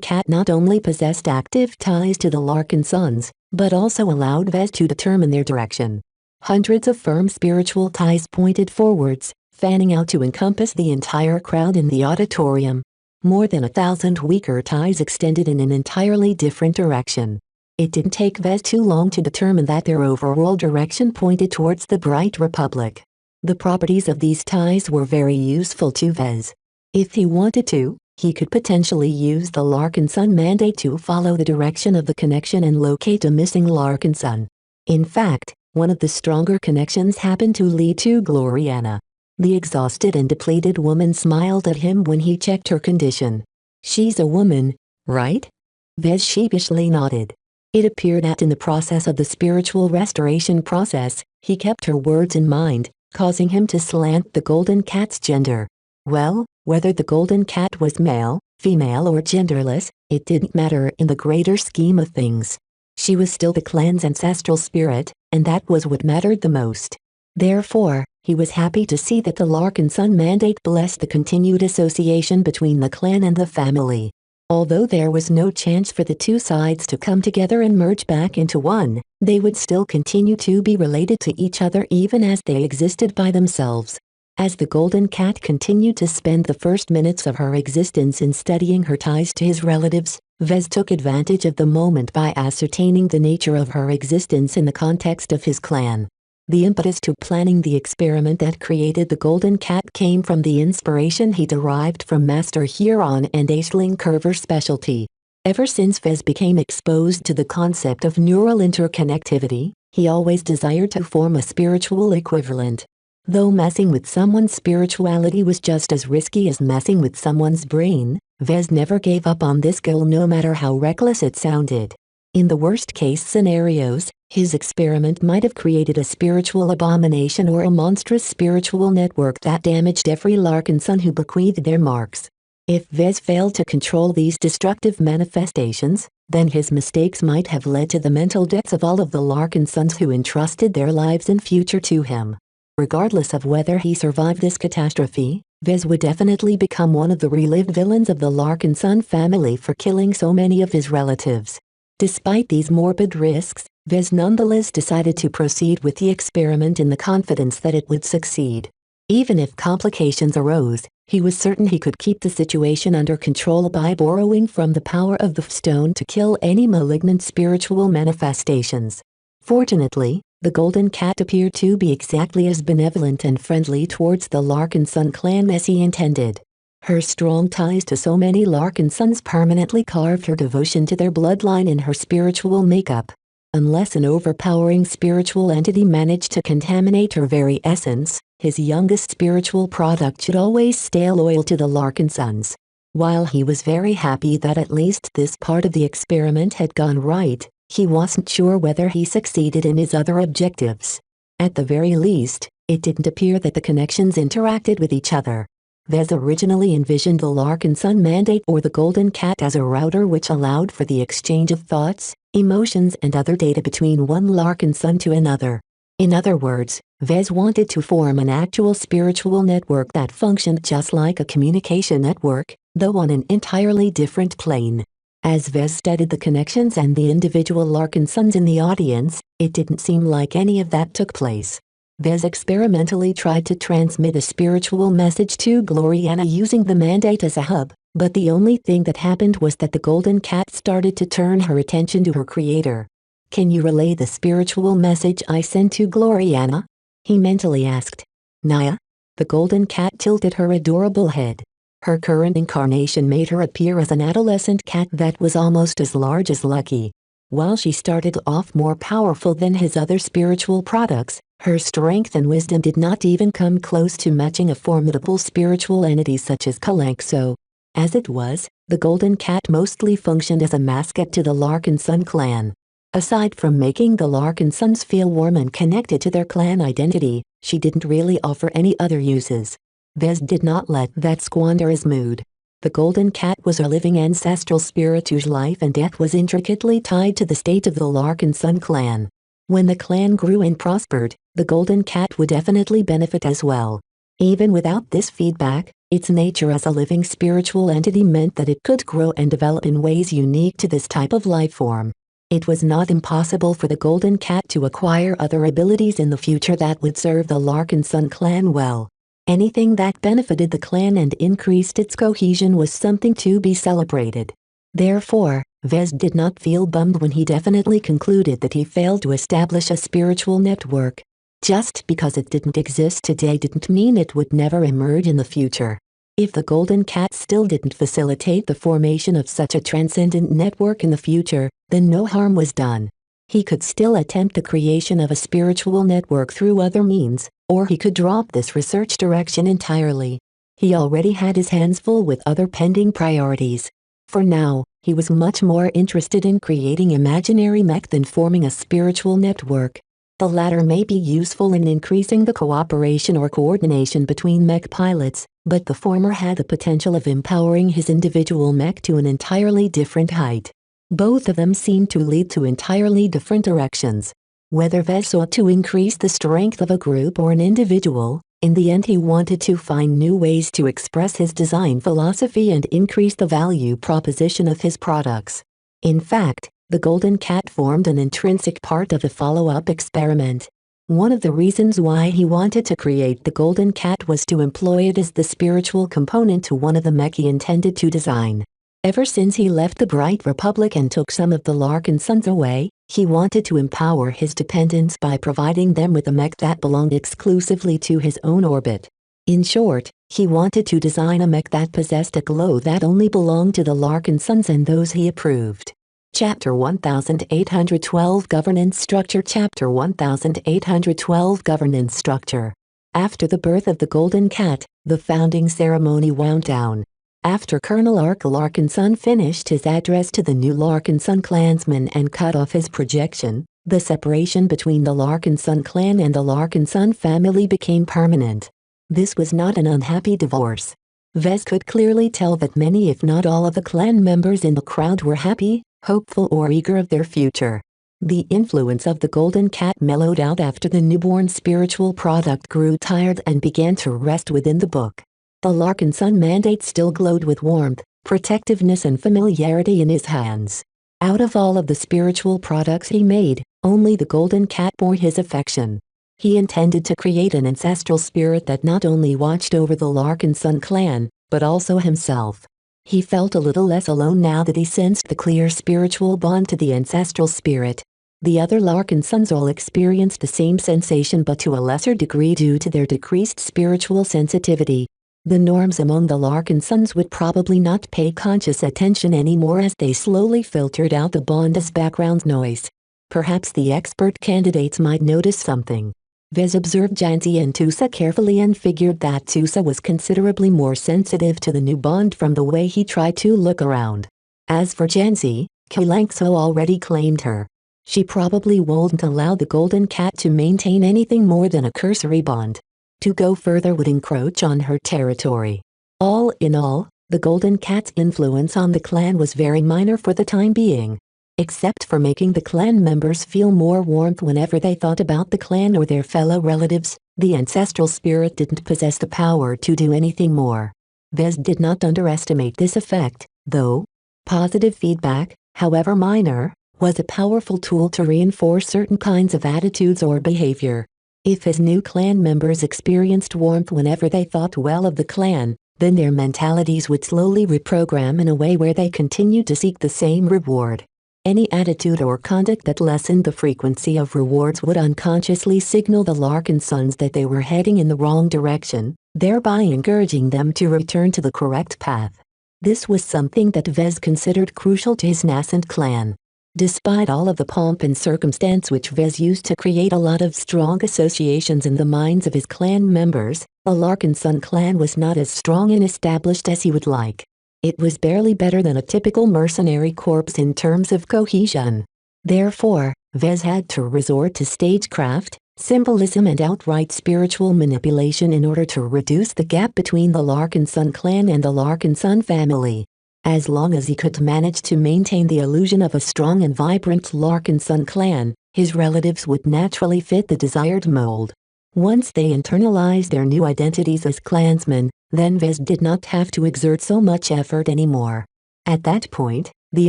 cat not only possessed active ties to the Larkin Suns, but also allowed Vez to determine their direction. Hundreds of firm spiritual ties pointed forwards, fanning out to encompass the entire crowd in the auditorium. More than 1,000 weaker ties extended in an entirely different direction. It didn't take Vez too long to determine that their overall direction pointed towards the Bright Republic. The properties of these ties were very useful to Vez. If he wanted to, he could potentially use the Larkin Sun mandate to follow the direction of the connection and locate a missing Larkin Sun. In fact, one of the stronger connections happened to lead to Gloriana. The exhausted and depleted woman smiled at him when he checked her condition. "She's a woman, right?" Vez sheepishly nodded. It appeared that in the process of the spiritual restoration process, he kept her words in mind, causing him to slant the golden cat's gender. Well, whether the golden cat was male, female or genderless, it didn't matter in the greater scheme of things. She was still the clan's ancestral spirit, and that was what mattered the most. Therefore, he was happy to see that the Larkin Sun mandate blessed the continued association between the clan and the family. Although there was no chance for the two sides to come together and merge back into one, they would still continue to be related to each other even as they existed by themselves. As the golden cat continued to spend the first minutes of her existence in studying her ties to his relatives, Vez took advantage of the moment by ascertaining the nature of her existence in the context of his clan. The impetus to planning the experiment that created the golden cat came from the inspiration he derived from Master Huron and Aisling Curver's specialty. Ever since Vez became exposed to the concept of neural interconnectivity, he always desired to form a spiritual equivalent. Though messing with someone's spirituality was just as risky as messing with someone's brain, Vez never gave up on this goal no matter how reckless it sounded. In the worst-case scenarios, his experiment might have created a spiritual abomination or a monstrous spiritual network that damaged every Larkin son who bequeathed their marks. If Vez failed to control these destructive manifestations, then his mistakes might have led to the mental deaths of all of the Larkin sons who entrusted their lives and future to him. Regardless of whether he survived this catastrophe, Vez would definitely become one of the relived villains of the Larkin son family for killing so many of his relatives. Despite these morbid risks, Vez nonetheless decided to proceed with the experiment in the confidence that it would succeed. Even if complications arose, he was certain he could keep the situation under control by borrowing from the power of the stone to kill any malignant spiritual manifestations. Fortunately, the golden cat appeared to be exactly as benevolent and friendly towards the Larkin son clan as he intended. Her strong ties to so many Larkin sons permanently carved her devotion to their bloodline in her spiritual makeup. Unless an overpowering spiritual entity managed to contaminate her very essence, his youngest spiritual product should always stay loyal to the Larkin sons. While he was very happy that at least this part of the experiment had gone right, he wasn't sure whether he succeeded in his other objectives. At the very least, it didn't appear that the connections interacted with each other. Vez originally envisioned the Larkin Sun mandate or the golden cat as a router which allowed for the exchange of thoughts, emotions and other data between one Larkin Sun to another. In other words, Vez wanted to form an actual spiritual network that functioned just like a communication network, though on an entirely different plane. As Vez studied the connections and the individual Larkin Suns in the audience, it didn't seem like any of that took place. Vez experimentally tried to transmit a spiritual message to Gloriana using the mandate as a hub, but the only thing that happened was that the golden cat started to turn her attention to her creator. "Can you relay the spiritual message I sent to Gloriana?" he mentally asked. "Naya?" The golden cat tilted her adorable head. Her current incarnation made her appear as an adolescent cat that was almost as large as Lucky. While she started off more powerful than his other spiritual products, her strength and wisdom did not even come close to matching a formidable spiritual entity such as Kalanxo. As it was, the golden cat mostly functioned as a mascot to the Larkin Sun clan. Aside from making the Larkin Suns feel warm and connected to their clan identity, she didn't really offer any other uses. Vez did not let that squander his mood. The golden cat was a living ancestral spirit whose life and death was intricately tied to the state of the Larkin Sun clan. When the clan grew and prospered, the golden cat would definitely benefit as well. Even without this feedback, its nature as a living spiritual entity meant that it could grow and develop in ways unique to this type of life form. It was not impossible for the golden cat to acquire other abilities in the future that would serve the Larkin Sun clan well. Anything that benefited the clan and increased its cohesion was something to be celebrated. Therefore, Vez did not feel bummed when he definitely concluded that he failed to establish a spiritual network. Just because it didn't exist today didn't mean it would never emerge in the future. If the golden cat still didn't facilitate the formation of such a transcendent network in the future, then no harm was done. He could still attempt the creation of a spiritual network through other means, or he could drop this research direction entirely. He already had his hands full with other pending priorities. For now, He was much more interested in creating imaginary mech than forming a spiritual network. The latter may be useful in increasing the cooperation or coordination between mech pilots, but the former had the potential of empowering his individual mech to an entirely different height. Both of them seemed to lead to entirely different directions. Whether Vez sought to increase the strength of a group or an individual, in the end he wanted to find new ways to express his design philosophy and increase the value proposition of his products. In fact, the Golden Cat formed an intrinsic part of a follow-up experiment. One of the reasons why he wanted to create the Golden Cat was to employ it as the spiritual component to one of the mech he intended to design. Ever since he left the Bright Republic and took some of the Larkin sons away, he wanted to empower his dependents by providing them with a mech that belonged exclusively to his own orbit. In short, he wanted to design a mech that possessed a glow that only belonged to the Larkin sons and those he approved. Chapter 1812 Governance Structure Chapter 1812 Governance Structure. After the birth of the Golden Cat, the founding ceremony wound down. After Colonel Ark Larkinson finished his address to the new Larkinson clansmen and cut off his projection, the separation between the Larkinson clan and the Larkinson family became permanent. This was not an unhappy divorce. Vez could clearly tell that many if not all of the clan members in the crowd were happy, hopeful or eager of their future. The influence of the Golden Cat mellowed out after the newborn spiritual product grew tired and began to rest within the book. The Larkinson mandate still glowed with warmth, protectiveness and familiarity in his hands. Out of all of the spiritual products he made, only the Golden Cat bore his affection. He intended to create an ancestral spirit that not only watched over the Larkinson clan, but also himself. He felt a little less alone now that he sensed the clear spiritual bond to the ancestral spirit. The other Larkinsons all experienced the same sensation but to a lesser degree due to their decreased spiritual sensitivity. The norms among the Larkinsons would probably not pay conscious attention anymore as they slowly filtered out the bond as background noise. Perhaps the expert candidates might notice something. Vez observed Jansi and Tusa carefully and figured that Tusa was considerably more sensitive to the new bond from the way he tried to look around. As for Jansi, Kilangso already claimed her. She probably wouldn't allow the Golden Cat to maintain anything more than a cursory bond. To go further would encroach on her territory. All in all, the Golden Cat's influence on the clan was very minor for the time being. Except for making the clan members feel more warmth whenever they thought about the clan or their fellow relatives, the ancestral spirit didn't possess the power to do anything more. Vez did not underestimate this effect, though. Positive feedback, however minor, was a powerful tool to reinforce certain kinds of attitudes or behavior. If his new clan members experienced warmth whenever they thought well of the clan, then their mentalities would slowly reprogram in a way where they continued to seek the same reward. Any attitude or conduct that lessened the frequency of rewards would unconsciously signal the Larkinsons that they were heading in the wrong direction, thereby encouraging them to return to the correct path. This was something that Vez considered crucial to his nascent clan. Despite all of the pomp and circumstance which Vez used to create a lot of strong associations in the minds of his clan members, the Larkinson clan was not as strong and established as he would like. It was barely better than a typical mercenary corps in terms of cohesion. Therefore, Vez had to resort to stagecraft, symbolism and outright spiritual manipulation in order to reduce the gap between the Larkinson clan and the Larkinson family. As long as he could manage to maintain the illusion of a strong and vibrant Larkinson clan, his relatives would naturally fit the desired mold. Once they internalized their new identities as clansmen, then Vez did not have to exert so much effort anymore. At that point, the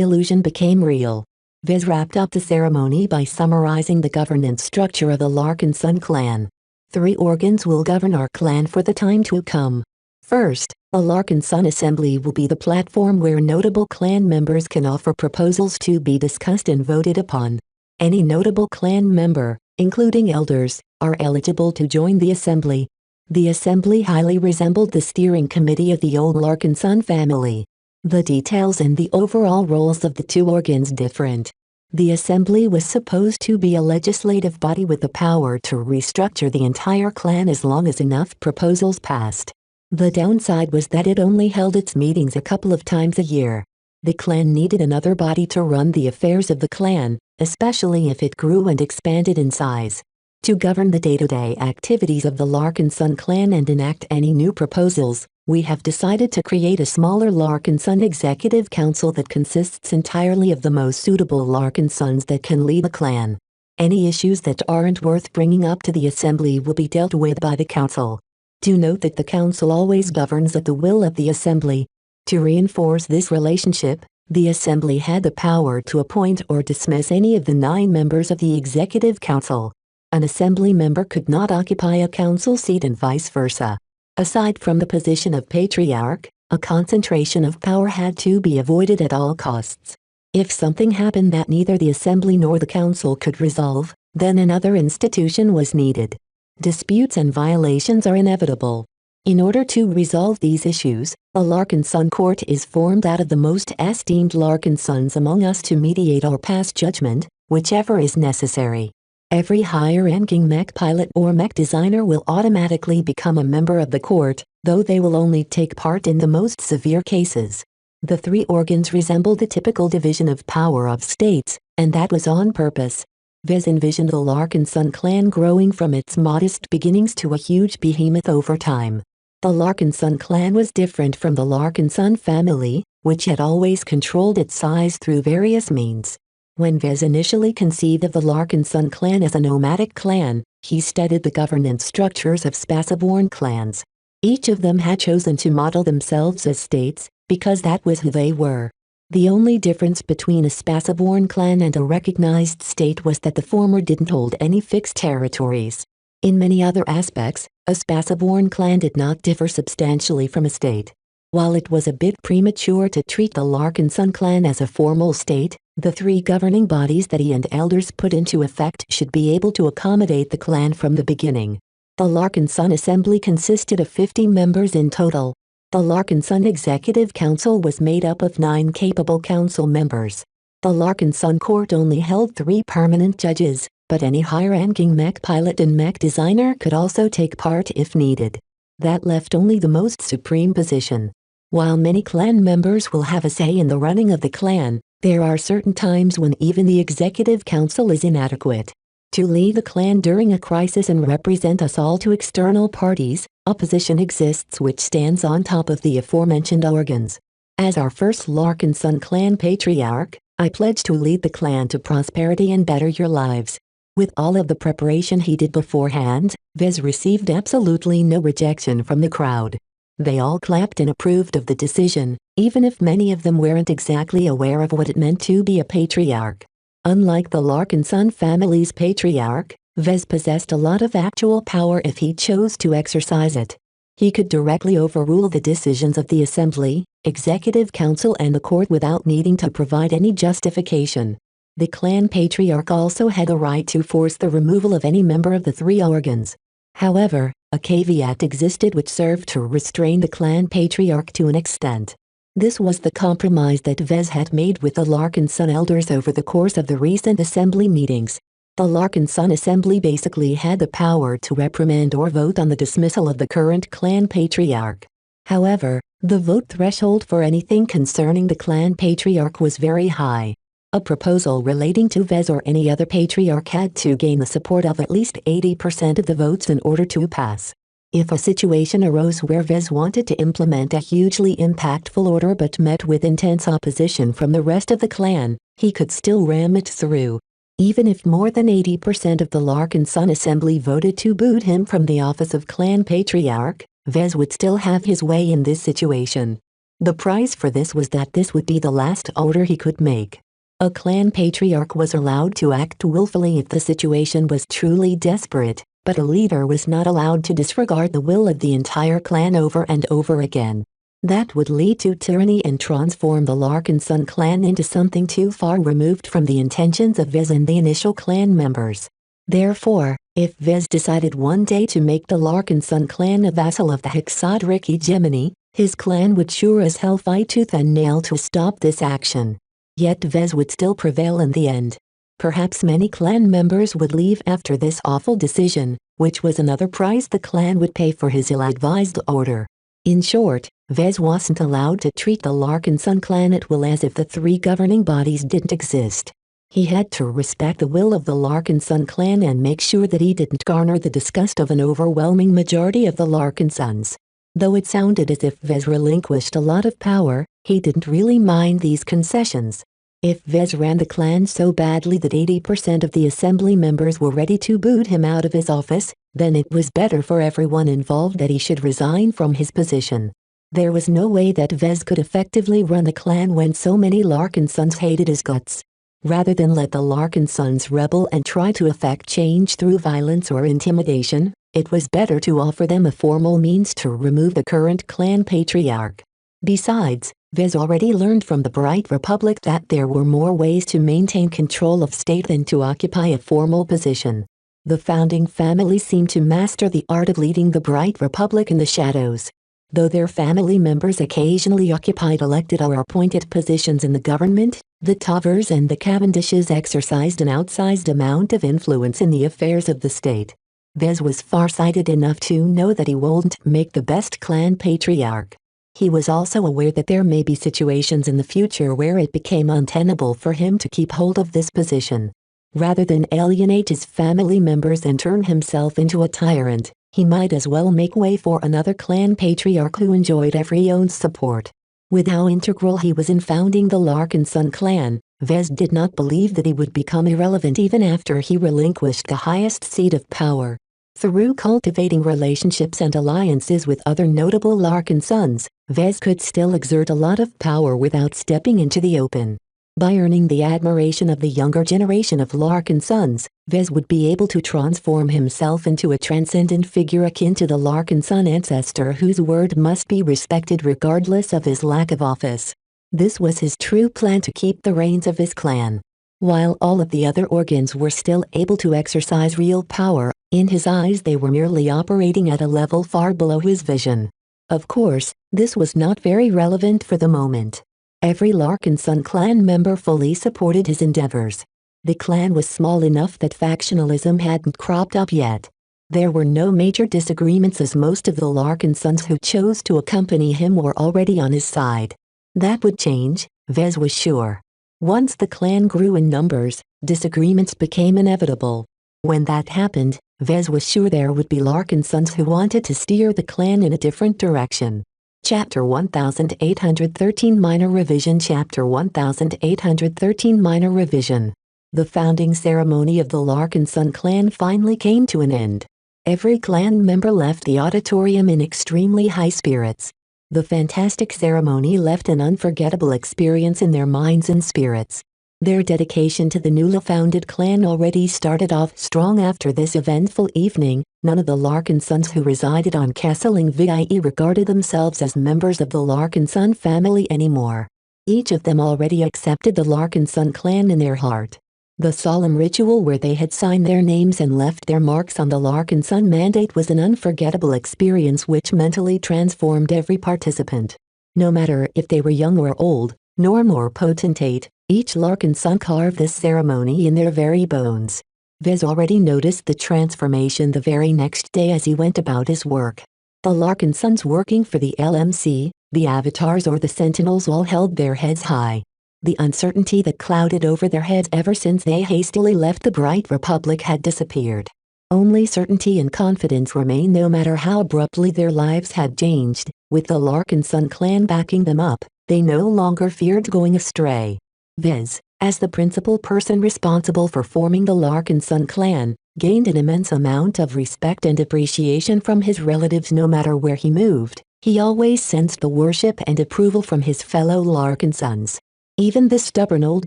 illusion became real. Vez wrapped up the ceremony by summarizing the governance structure of the Larkinson clan. 3 organs will govern our clan for the time to come. First, a Larkinson Assembly will be the platform where notable clan members can offer proposals to be discussed and voted upon. Any notable clan member, including elders, are eligible to join the assembly. The assembly highly resembled the steering committee of the old Larkinson family. The details and the overall roles of the 2 organs different. The assembly was supposed to be a legislative body with the power to restructure the entire clan as long as enough proposals passed. The downside was that it only held its meetings a couple of times a year. The clan needed another body to run the affairs of the clan, especially if it grew and expanded in size. To govern the day-to-day activities of the Larkinson clan and enact any new proposals, we have decided to create a smaller Larkinson Executive Council that consists entirely of the most suitable Larkinsons that can lead the clan. Any issues that aren't worth bringing up to the assembly will be dealt with by the council. Do note that the council always governs at the will of the assembly. To reinforce this relationship, the assembly had the power to appoint or dismiss any of the 9 members of the executive council. An assembly member could not occupy a council seat and vice versa. Aside from the position of patriarch, a concentration of power had to be avoided at all costs. If something happened that neither the assembly nor the council could resolve, then another institution was needed. Disputes and violations are inevitable. In order to resolve these issues, a Larkinson court is formed out of the most esteemed Larkinsons among us to mediate or pass judgment, whichever is necessary. Every higher-ranking mech pilot or mech designer will automatically become a member of the court, though they will only take part in the most severe cases. The 3 organs resemble the typical division of power of states, and that was on purpose. Vez envisioned the Larkinson clan growing from its modest beginnings to a huge behemoth over time. The Larkinson clan was different from the Larkinson family, which had always controlled its size through various means. When Vez initially conceived of the Larkinson clan as a nomadic clan, he studied the governance structures of spaceborne clans. Each of them had chosen to model themselves as states, because that was who they were. The only difference between a spaceborne clan and a recognized state was that the former didn't hold any fixed territories. In many other aspects, a spaceborne clan did not differ substantially from a state. While it was a bit premature to treat the Larkinson clan as a formal state, the 3 governing bodies that he and elders put into effect should be able to accommodate the clan from the beginning. The Larkinson Assembly consisted of 50 members in total. The Larkinson Executive Council was made up of 9 capable council members. The Larkinson Court only held 3 permanent judges, but any high-ranking mech pilot and mech designer could also take part if needed. That left only the most supreme position. While many clan members will have a say in the running of the clan, there are certain times when even the executive council is inadequate. To lead the clan during a crisis and represent us all to external parties, a position exists which stands on top of the aforementioned organs. As our first Larkinson clan patriarch, I pledge to lead the clan to prosperity and better your lives. With all of the preparation he did beforehand, Vez received absolutely no rejection from the crowd. They all clapped and approved of the decision, even if many of them weren't exactly aware of what it meant to be a patriarch. Unlike the Larkinson family's patriarch, Vez possessed a lot of actual power if he chose to exercise it. He could directly overrule the decisions of the assembly, executive council and the court without needing to provide any justification. The clan patriarch also had the right to force the removal of any member of the 3 organs. However, a caveat existed which served to restrain the clan patriarch to an extent. This was the compromise that Vez had made with the Larkinson elders over the course of the recent assembly meetings. The Larkinson assembly basically had the power to reprimand or vote on the dismissal of the current clan patriarch. However, the vote threshold for anything concerning the clan patriarch was very high. A proposal relating to Vez or any other patriarch had to gain the support of at least 80% of the votes in order to pass. If a situation arose where Vez wanted to implement a hugely impactful order but met with intense opposition from the rest of the clan, he could still ram it through. Even if more than 80% of the Larkinson assembly voted to boot him from the office of clan patriarch, Vez would still have his way in this situation. The price for this was that this would be the last order he could make. A clan patriarch was allowed to act willfully if the situation was truly desperate, but a leader was not allowed to disregard the will of the entire clan over and over again. That would lead to tyranny and transform the Larkinson clan into something too far removed from the intentions of Vez and the initial clan members. Therefore, if Vez decided one day to make the Larkinson clan a vassal of the Hexadric hegemony, his clan would sure as hell fight tooth and nail to stop this action. Yet Vez would still prevail in the end. Perhaps many clan members would leave after this awful decision, which was another price the clan would pay for his ill-advised order. In short, Vez wasn't allowed to treat the Larkin Sun clan at will as if the three governing bodies didn't exist. He had to respect the will of the Larkin Sun clan and make sure that he didn't garner the disgust of an overwhelming majority of the Larkin Sons. Though it sounded as if Vez relinquished a lot of power, he didn't really mind these concessions. If Vez ran the clan so badly that 80% of the assembly members were ready to boot him out of his office, then it was better for everyone involved that he should resign from his position. There was no way that Vez could effectively run the clan when so many Larkin Sons hated his guts. Rather than let the Larkin Sons rebel and try to effect change through violence or intimidation, it was better to offer them a formal means to remove the current clan patriarch. Besides, Vez already learned from the Bright Republic that there were more ways to maintain control of state than to occupy a formal position. The founding family seemed to master the art of leading the Bright Republic in the shadows. Though their family members occasionally occupied elected or appointed positions in the government, the Tovers and the Cavendishes exercised an outsized amount of influence in the affairs of the state. Vez was far-sighted enough to know that he wouldn't make the best clan patriarch. He was also aware that there may be situations in the future where it became untenable for him to keep hold of this position. Rather than alienate his family members and turn himself into a tyrant, he might as well make way for another clan patriarch who enjoyed everyone's support. With how integral he was in founding the Larkin Sun clan, Vez did not believe that he would become irrelevant even after he relinquished the highest seat of power. Through cultivating relationships and alliances with other notable Larkin Sons, Vez could still exert a lot of power without stepping into the open. By earning the admiration of the younger generation of Larkin Sons, Vez would be able to transform himself into a transcendent figure akin to the Larkin Sun ancestor whose word must be respected regardless of his lack of office. This was his true plan to keep the reins of his clan. While all of the other organs were still able to exercise real power, in his eyes they were merely operating at a level far below his vision. Of course, this was not very relevant for the moment. Every Larkin Sun clan member fully supported his endeavors. The clan was small enough that factionalism hadn't cropped up yet. There were no major disagreements as most of the Larkin Sons who chose to accompany him were already on his side. That would change, Vez was sure. Once the clan grew in numbers, disagreements became inevitable. When that happened, Vez was sure there would be Larkin Sons who wanted to steer the clan in a different direction. Chapter 1813 Minor Revision Chapter 1813 Minor Revision. The founding ceremony of the Larkin Sun clan finally came to an end. Every clan member left the auditorium in extremely high spirits. The fantastic ceremony left an unforgettable experience in their minds and spirits. Their dedication to the newly founded clan already started off strong after this eventful evening. None of the Larkin Sons who resided on Castling Vie regarded themselves as members of the Larkin Sun family anymore. Each of them already accepted the Larkin Sun clan in their heart. The solemn ritual where they had signed their names and left their marks on the Larkin Sun mandate was an unforgettable experience which mentally transformed every participant. No matter if they were young or old, norm or potentate, each Larkin Sun carved this ceremony in their very bones. Vez already noticed the transformation the very next day as he went about his work. The Larkin Sons working for the LMC, the Avatars or the Sentinels all held their heads high. The uncertainty that clouded over their heads ever since they hastily left the Bright Republic had disappeared. Only certainty and confidence remained no matter how abruptly their lives had changed. With the Larkin Sun clan backing them up, they no longer feared going astray. Vez, as the principal person responsible for forming the Larkin Sun clan, gained an immense amount of respect and appreciation from his relatives no matter where he moved. He always sensed the worship and approval from his fellow Larkin Sons. Even the stubborn old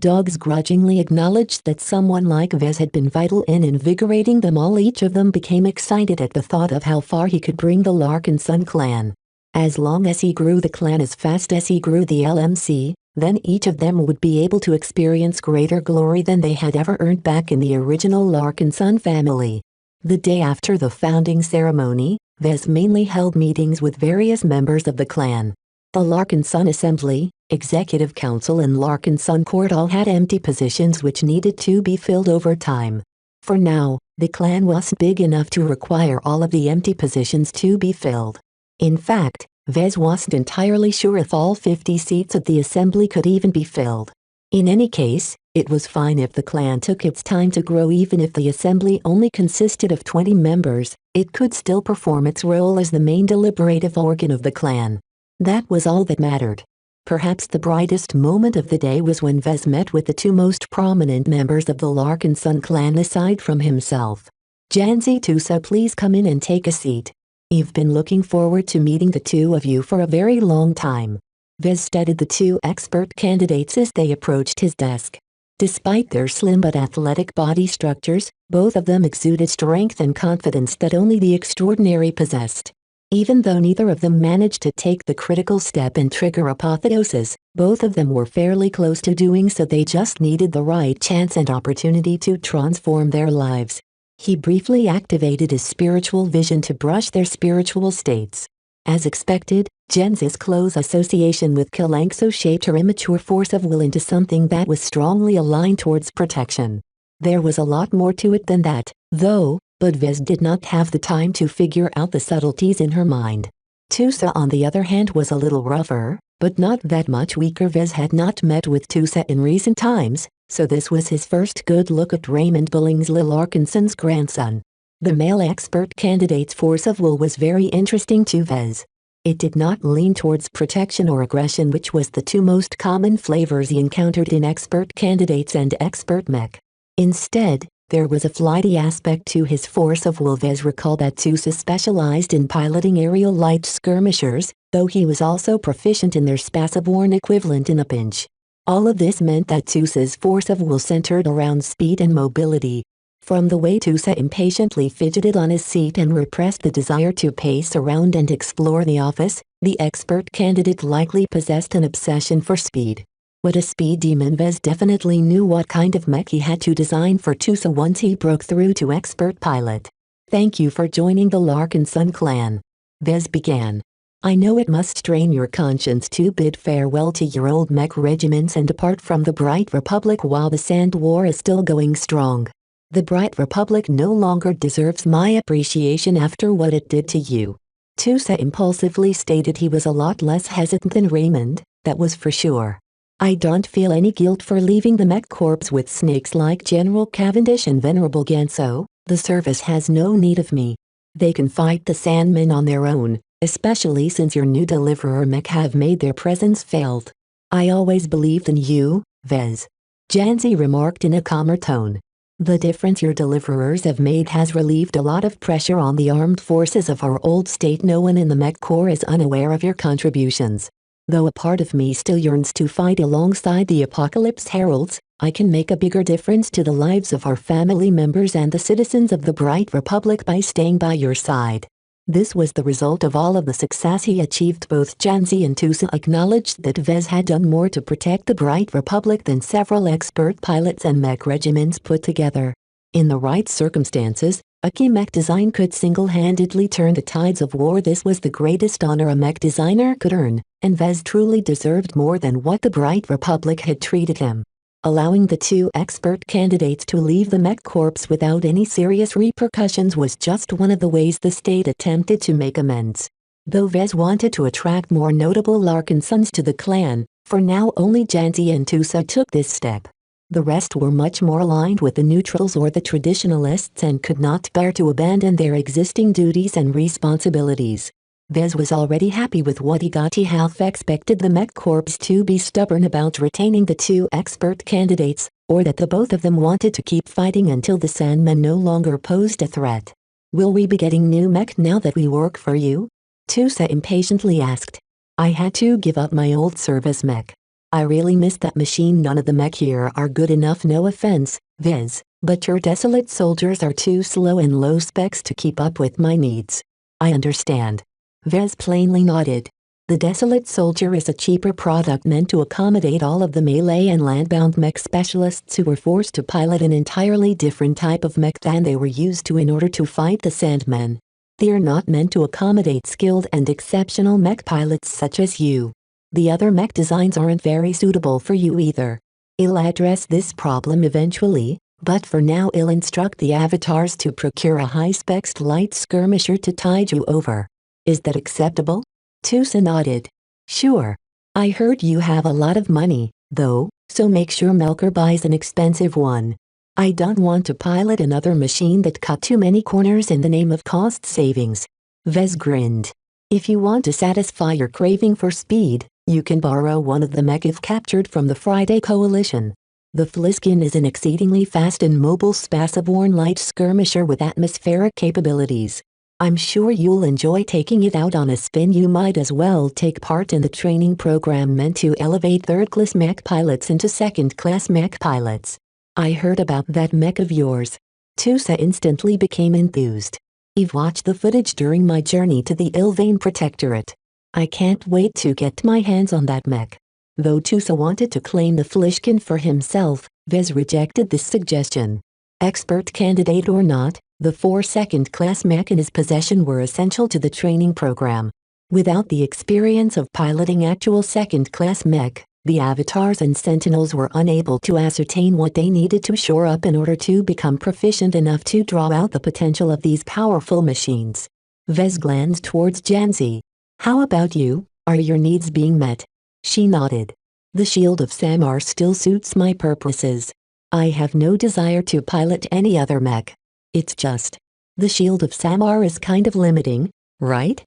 dogs grudgingly acknowledged that someone like Vez had been vital in invigorating them all. Each of them became excited at the thought of how far he could bring the Larkin Sun clan. As long as he grew the clan as fast as he grew the LMC, then each of them would be able to experience greater glory than they had ever earned back in the original Larkin Sun family. The day after the founding ceremony, Vez mainly held meetings with various members of the clan. The Larkin Sun Assembly, Executive Council and Larkin Sun Court all had empty positions which needed to be filled over time. For now, the clan wasn't big enough to require all of the empty positions to be filled. In fact, Vez wasn't entirely sure if all 50 seats at the assembly could even be filled. In any case, it was fine if the clan took its time to grow. Even if the assembly only consisted of 20 members, it could still perform its role as the main deliberative organ of the clan. That was all that mattered. Perhaps the brightest moment of the day was when Vez met with the two most prominent members of the Larkinson clan aside from himself. "Janzi Tusa, please come in and take a seat. I've been looking forward to meeting the two of you for a very long time." Vez studied the two expert candidates as they approached his desk. Despite their slim but athletic body structures, both of them exuded strength and confidence that only the extraordinary possessed. Even though neither of them managed to take the critical step and trigger apotheosis, both of them were fairly close to doing so. They just needed the right chance and opportunity to transform their lives. He briefly activated his spiritual vision to brush their spiritual states. As expected, Jen's close association with Kalanxo shaped her immature force of will into something that was strongly aligned towards protection. There was a lot more to it than that, though, but Vez did not have the time to figure out the subtleties in her mind. Tusa, on the other hand, was a little rougher, but not that much weaker. Vez had not met with Tusa in recent times, so this was his first good look at Raymond Billingsley Larkinson's grandson. The male expert candidate's force of will was very interesting to Vez. It did not lean towards protection or aggression, which was the two most common flavors he encountered in expert candidates and expert mech. Instead, there was a flighty aspect to his force of will. Vez recalled that Tusa specialized in piloting aerial light skirmishers, though he was also proficient in their Spaceborne equivalent in a pinch. All of this meant that Tusa's force of will centered around speed and mobility. From the way Tusa impatiently fidgeted on his seat and repressed the desire to pace around and explore the office, the expert candidate likely possessed an obsession for speed. What a speed demon! Vez definitely knew what kind of mech he had to design for Tusa once he broke through to expert pilot. "Thank you for joining the Larkinson clan," Vez began. "I know it must strain your conscience to bid farewell to your old mech regiments and depart from the Bright Republic while the Sand War is still going strong. The Bright Republic no longer deserves my appreciation after what it did to you." Tusa impulsively stated. He was a lot less hesitant than Raymond, that was for sure. "I don't feel any guilt for leaving the mech corps with snakes like General Cavendish and Venerable Ganso. The service has no need of me. They can fight the Sandmen on their own, especially since your new deliverer mech have made their presence felt. I always believed in you, Vez," Janzi remarked in a calmer tone. "The difference your deliverers have made has relieved a lot of pressure on the armed forces of our old state. No one in the mech corps is unaware of your contributions. Though a part of me still yearns to fight alongside the Apocalypse Heralds, I can make a bigger difference to the lives of our family members and the citizens of the Bright Republic by staying by your side." This was the result of all of the success he achieved. Both Janzi and Tusa acknowledged that Vez had done more to protect the Bright Republic than several expert pilots and mech regiments put together. In the right circumstances, a key mech design could single-handedly turn the tides of war. This was the greatest honor a mech designer could earn, and Vez truly deserved more than what the Bright Republic had treated him. Allowing the two expert candidates to leave the mech corps without any serious repercussions was just one of the ways the state attempted to make amends. Though Vez wanted to attract more notable Larkinsons to the clan, for now only Janzi and Tusa took this step. The rest were much more aligned with the neutrals or the traditionalists and could not bear to abandon their existing duties and responsibilities. Vez was already happy with what he got. He half expected the mech corps to be stubborn about retaining the two expert candidates, or that the both of them wanted to keep fighting until the Sandmen no longer posed a threat. "Will we be getting new mech now that we work for you?" Tusa impatiently asked. "I had to give up my old service mech. I really miss that machine. None of the mech here are good enough. No offense, Vez, but your desolate soldiers are too slow and low specs to keep up with my needs." "I understand." Vez plainly nodded. The Desolate Soldier is a cheaper product meant to accommodate all of the melee and landbound mech specialists who were forced to pilot an entirely different type of mech than they were used to in order to fight the Sandmen. They are not meant to accommodate skilled and exceptional mech pilots such as you. The other mech designs aren't very suitable for you either. I'll address this problem eventually, but for now I'll instruct the avatars to procure a high-spec light skirmisher to tide you over. Is that acceptable?" Tusa nodded. Sure. I heard you have a lot of money, though, so make sure Melker buys an expensive one. I don't want to pilot another machine that cut too many corners in the name of cost savings. Vez grinned. If you want to satisfy your craving for speed, you can borrow one of the mech if captured from the Friday Coalition. The Fliskin is an exceedingly fast and mobile spaceborne light skirmisher with atmospheric capabilities. I'm sure you'll enjoy taking it out on a spin. You might as well take part in the training program meant to elevate third-class mech pilots into second-class mech pilots. I heard about that mech of yours. Tusa instantly became enthused. I've watched the footage during my journey to the Ilvain Protectorate. I can't wait to get my hands on that mech. Though Tusa wanted to claim the Flishkin for himself, Vez rejected this suggestion. Expert candidate or not, the 4 second-class mech in his possession were essential to the training program. Without the experience of piloting actual second-class mech, the avatars and sentinels were unable to ascertain what they needed to shore up in order to become proficient enough to draw out the potential of these powerful machines. Vez glanced towards Janzi. How about you? Are your needs being met? She nodded. The Shield of Samar still suits my purposes. I have no desire to pilot any other mech. It's just, the Shield of Samar is kind of limiting, right?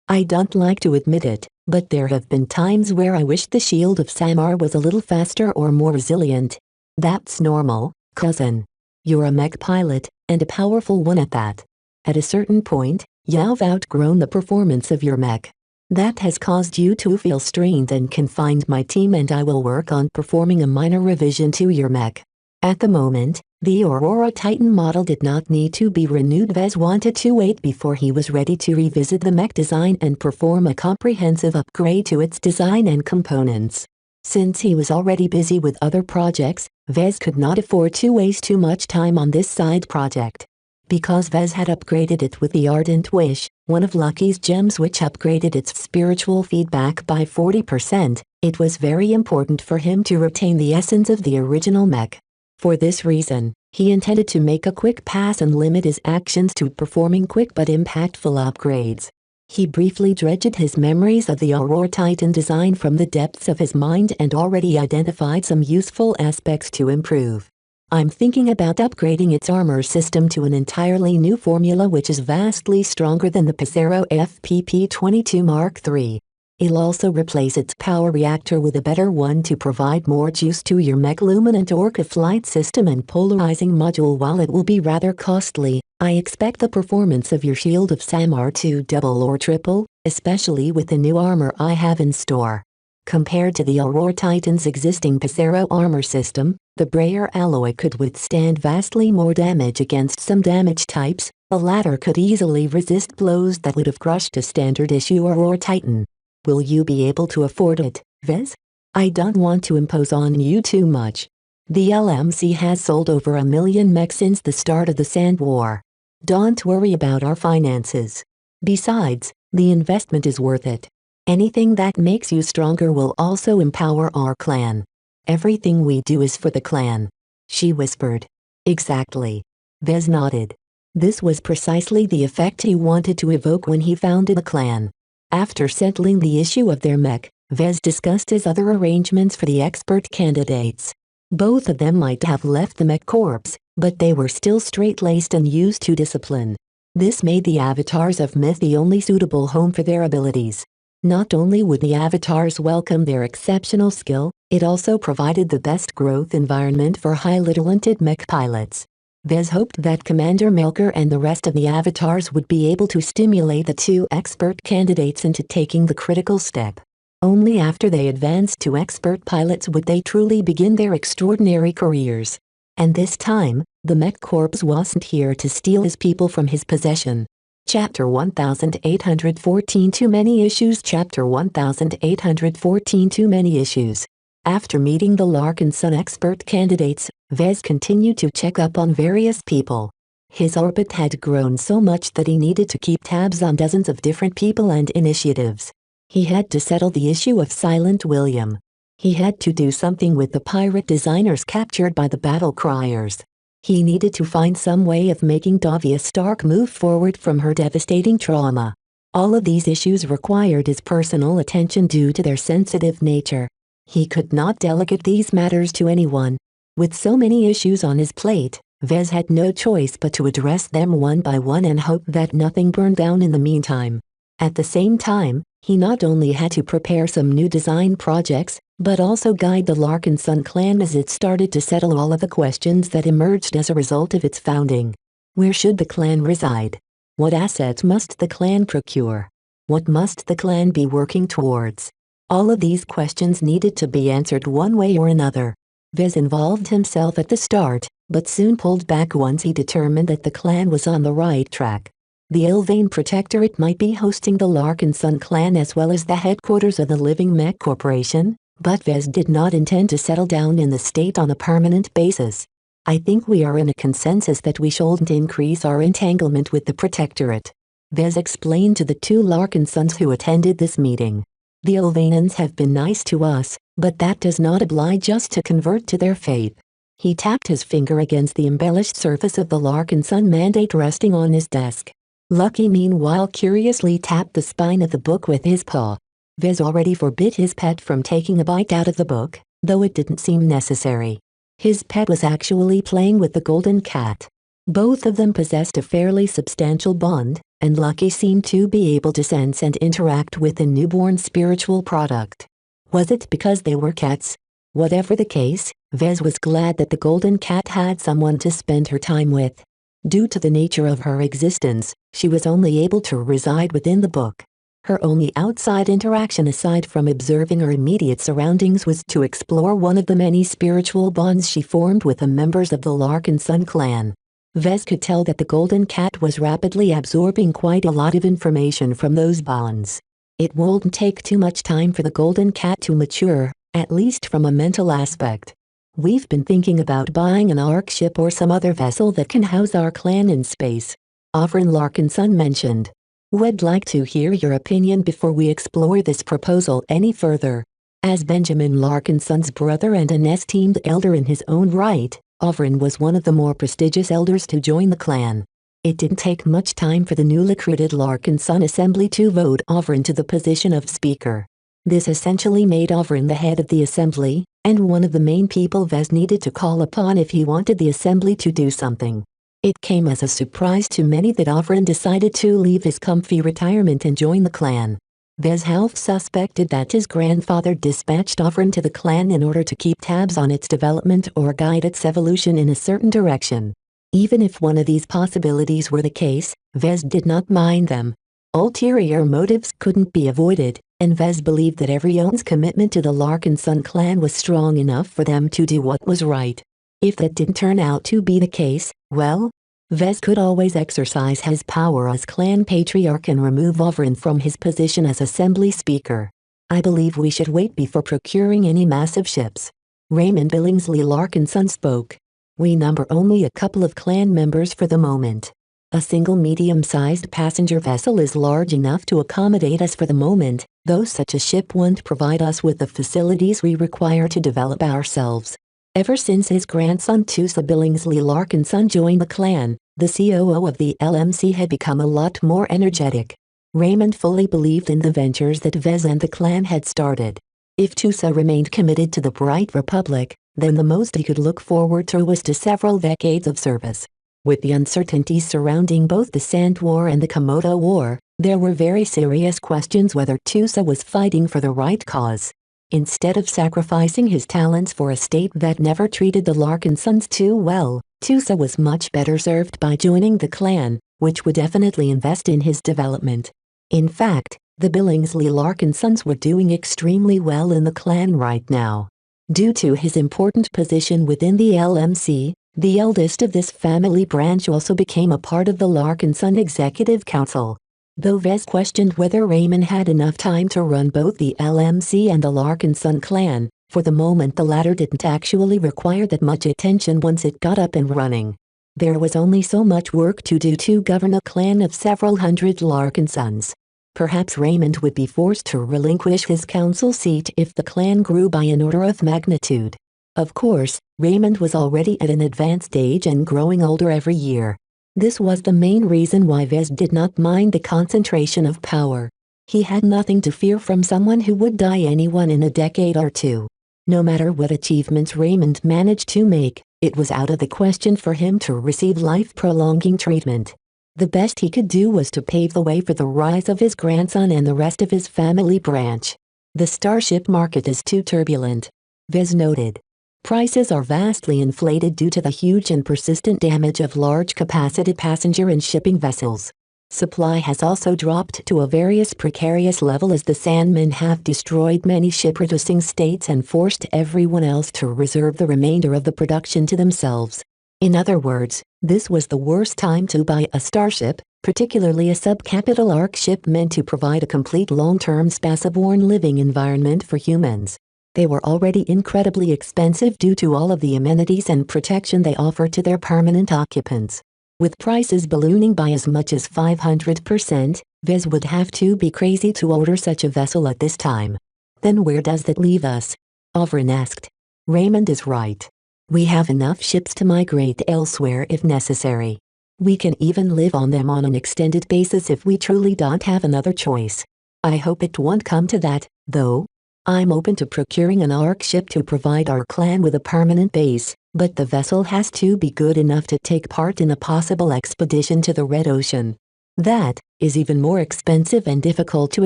I don't like to admit it, but there have been times where I wish the Shield of Samar was a little faster or more resilient. That's normal, cousin. You're a mech pilot, and a powerful one at that. At a certain point, you've outgrown the performance of your mech. That has caused you to feel strained and confined. My team and I will work on performing a minor revision to your mech. At the moment, the Aurora Titan model did not need to be renewed. Vez wanted to wait before he was ready to revisit the mech design and perform a comprehensive upgrade to its design and components. Since he was already busy with other projects, Vez could not afford to waste too much time on this side project. Because Vez had upgraded it with the Ardent Wish, one of Lucky's gems which upgraded its spiritual feedback by 40%, it was very important for him to retain the essence of the original mech. For this reason, he intended to make a quick pass and limit his actions to performing quick but impactful upgrades. He briefly dredged his memories of the Aurora Titan design from the depths of his mind and already identified some useful aspects to improve. I'm thinking about upgrading its armor system to an entirely new formula which is vastly stronger than the Pacero FPP-22 Mark III. I'll also replace its power reactor with a better one to provide more juice to your mech luminant Orca flight system and polarizing module. While it will be rather costly, I expect the performance of your Shield of Samar to double or triple, especially with the new armor I have in store. Compared to the Aurora Titan's existing Pacero armor system, the Brayer alloy could withstand vastly more damage against some damage types. The latter could easily resist blows that would have crushed a standard-issue Aurora Titan. Will you be able to afford it, Vez? I don't want to impose on you too much. The LMC has sold over 1 million mechs since the start of the Sand War. Don't worry about our finances. Besides, the investment is worth it. Anything that makes you stronger will also empower our clan. Everything we do is for the clan. She whispered. Exactly. Vez nodded. This was precisely the effect he wanted to evoke when he founded a clan. After settling the issue of their mech, Vez discussed his other arrangements for the expert candidates. Both of them might have left the mech corps, but they were still straight-laced and used to discipline. This made the avatars of Myth the only suitable home for their abilities. Not only would the avatars welcome their exceptional skill, it also provided the best growth environment for highly talented mech pilots. Vez hoped that Commander Melker and the rest of the avatars would be able to stimulate the 2 expert candidates into taking the critical step. Only after they advanced to expert pilots would they truly begin their extraordinary careers. And this time, the Mech Corps wasn't here to steal his people from his possession. Chapter 1814 Too Many Issues. Chapter 1814 Too Many Issues. After meeting the Larkin Sun expert candidates, Vez continued to check up on various people. His orbit had grown so much that he needed to keep tabs on dozens of different people and initiatives. He had to settle the issue of Silent William. He had to do something with the pirate designers captured by the battle criers. He needed to find some way of making Davia Stark move forward from her devastating trauma. All of these issues required his personal attention due to their sensitive nature. He could not delegate these matters to anyone. With so many issues on his plate, Vez had no choice but to address them one by one and hope that nothing burned down in the meantime. At the same time, he not only had to prepare some new design projects, but also guide the Larkin Sun clan as it started to settle all of the questions that emerged as a result of its founding. Where should the clan reside? What assets must the clan procure? What must the clan be working towards? All of these questions needed to be answered one way or another. Vez involved himself at the start, but soon pulled back once he determined that the clan was on the right track. The Ilvain Protectorate might be hosting the Larkin Sun clan as well as the headquarters of the Living Mech Corporation, but Vez did not intend to settle down in the state on a permanent basis. I think we are in a consensus that we shouldn't increase our entanglement with the Protectorate, Vez explained to the two Larkin sons who attended this meeting. The Ilvainans have been nice to us, but that does not oblige us to convert to their faith. He tapped his finger against the embellished surface of the Larkin Sun mandate resting on his desk. Lucky meanwhile curiously tapped the spine of the book with his paw. Vez already forbid his pet from taking a bite out of the book, though it didn't seem necessary. His pet was actually playing with the golden cat. Both of them possessed a fairly substantial bond, and Lucky seemed to be able to sense and interact with the newborn spiritual product. Was it because they were cats? Whatever the case, Vez was glad that the golden cat had someone to spend her time with. Due to the nature of her existence, she was only able to reside within the book. Her only outside interaction aside from observing her immediate surroundings was to explore one of the many spiritual bonds she formed with the members of the Larkin Sun clan. Vez could tell that the golden cat was rapidly absorbing quite a lot of information from those bonds. It won't take too much time for the golden cat to mature, at least from a mental aspect. We've been thinking about buying an ark ship or some other vessel that can house our clan in space, Avrin Larkin Sun mentioned. We'd like to hear your opinion before we explore this proposal any further. As Benjamin Larkin Sun's brother and an esteemed elder in his own right, Avrin was one of the more prestigious elders to join the clan. It didn't take much time for the newly recruited Larkin Sun assembly to vote Avrin to the position of speaker. This essentially made Avrin the head of the assembly, and one of the main people Vez needed to call upon if he wanted the assembly to do something. It came as a surprise to many that Avrin decided to leave his comfy retirement and join the clan. Vez half suspected that his grandfather dispatched Avrin to the clan in order to keep tabs on its development or guide its evolution in a certain direction. Even if one of these possibilities were the case, Vez did not mind them. Ulterior motives couldn't be avoided, and Vez believed that everyone's commitment to the Larkin Sun clan was strong enough for them to do what was right. If that didn't turn out to be the case, well, Vez could always exercise his power as clan patriarch and remove Avrin from his position as assembly speaker. I believe we should wait before procuring any massive ships. Raymond Billingsley Larkin Sun spoke. We number only a couple of clan members for the moment. A single medium-sized passenger vessel is large enough to accommodate us for the moment, though such a ship won't provide us with the facilities we require to develop ourselves. Ever since his grandson Tusa Billingsley Larkin Sun joined the clan, the COO of the LMC had become a lot more energetic. Raymond fully believed in the ventures that Vez and the clan had started. If Tusa remained committed to the Bright Republic, then the most he could look forward to was to several decades of service. With the uncertainties surrounding both the Sand War and the Komodo War, there were very serious questions whether Tusa was fighting for the right cause. Instead of sacrificing his talents for a state that never treated the Larkin sons too well, Tusa was much better served by joining the clan, which would definitely invest in his development. In fact, the Billingsley Larkin sons were doing extremely well in the clan right now. Due to his important position within the LMC, the eldest of this family branch also became a part of the Larkin Sun Executive Council. Though Vez questioned whether Raymond had enough time to run both the LMC and the Larkin Sun clan, for the moment the latter didn't actually require that much attention once it got up and running. There was only so much work to do to govern a clan of several hundred Larkin sons. Perhaps Raymond would be forced to relinquish his council seat if the clan grew by an order of magnitude. Of course, Raymond was already at an advanced age and growing older every year. This was the main reason why Vez did not mind the concentration of power. He had nothing to fear from someone who would die anyone in a decade or two. No matter what achievements Raymond managed to make, it was out of the question for him to receive life-prolonging treatment. The best he could do was to pave the way for the rise of his grandson and the rest of his family branch. The starship market is too turbulent, Vez noted. Prices are vastly inflated due to the huge and persistent damage of large-capacity passenger and shipping vessels. Supply has also dropped to a various precarious level as the Sandmen have destroyed many ship-producing states and forced everyone else to reserve the remainder of the production to themselves. In other words, this was the worst time to buy a starship, particularly a subcapital arc ship meant to provide a complete long-term spaceborne living environment for humans. They were already incredibly expensive due to all of the amenities and protection they offer to their permanent occupants. With prices ballooning by as much as 500%, Vez would have to be crazy to order such a vessel at this time. Then where does that leave us? Ovrin asked. Raymond is right. We have enough ships to migrate elsewhere if necessary. We can even live on them on an extended basis if we truly don't have another choice. I hope it won't come to that, though. I'm open to procuring an arc ship to provide our clan with a permanent base, but the vessel has to be good enough to take part in a possible expedition to the Red Ocean. That is even more expensive and difficult to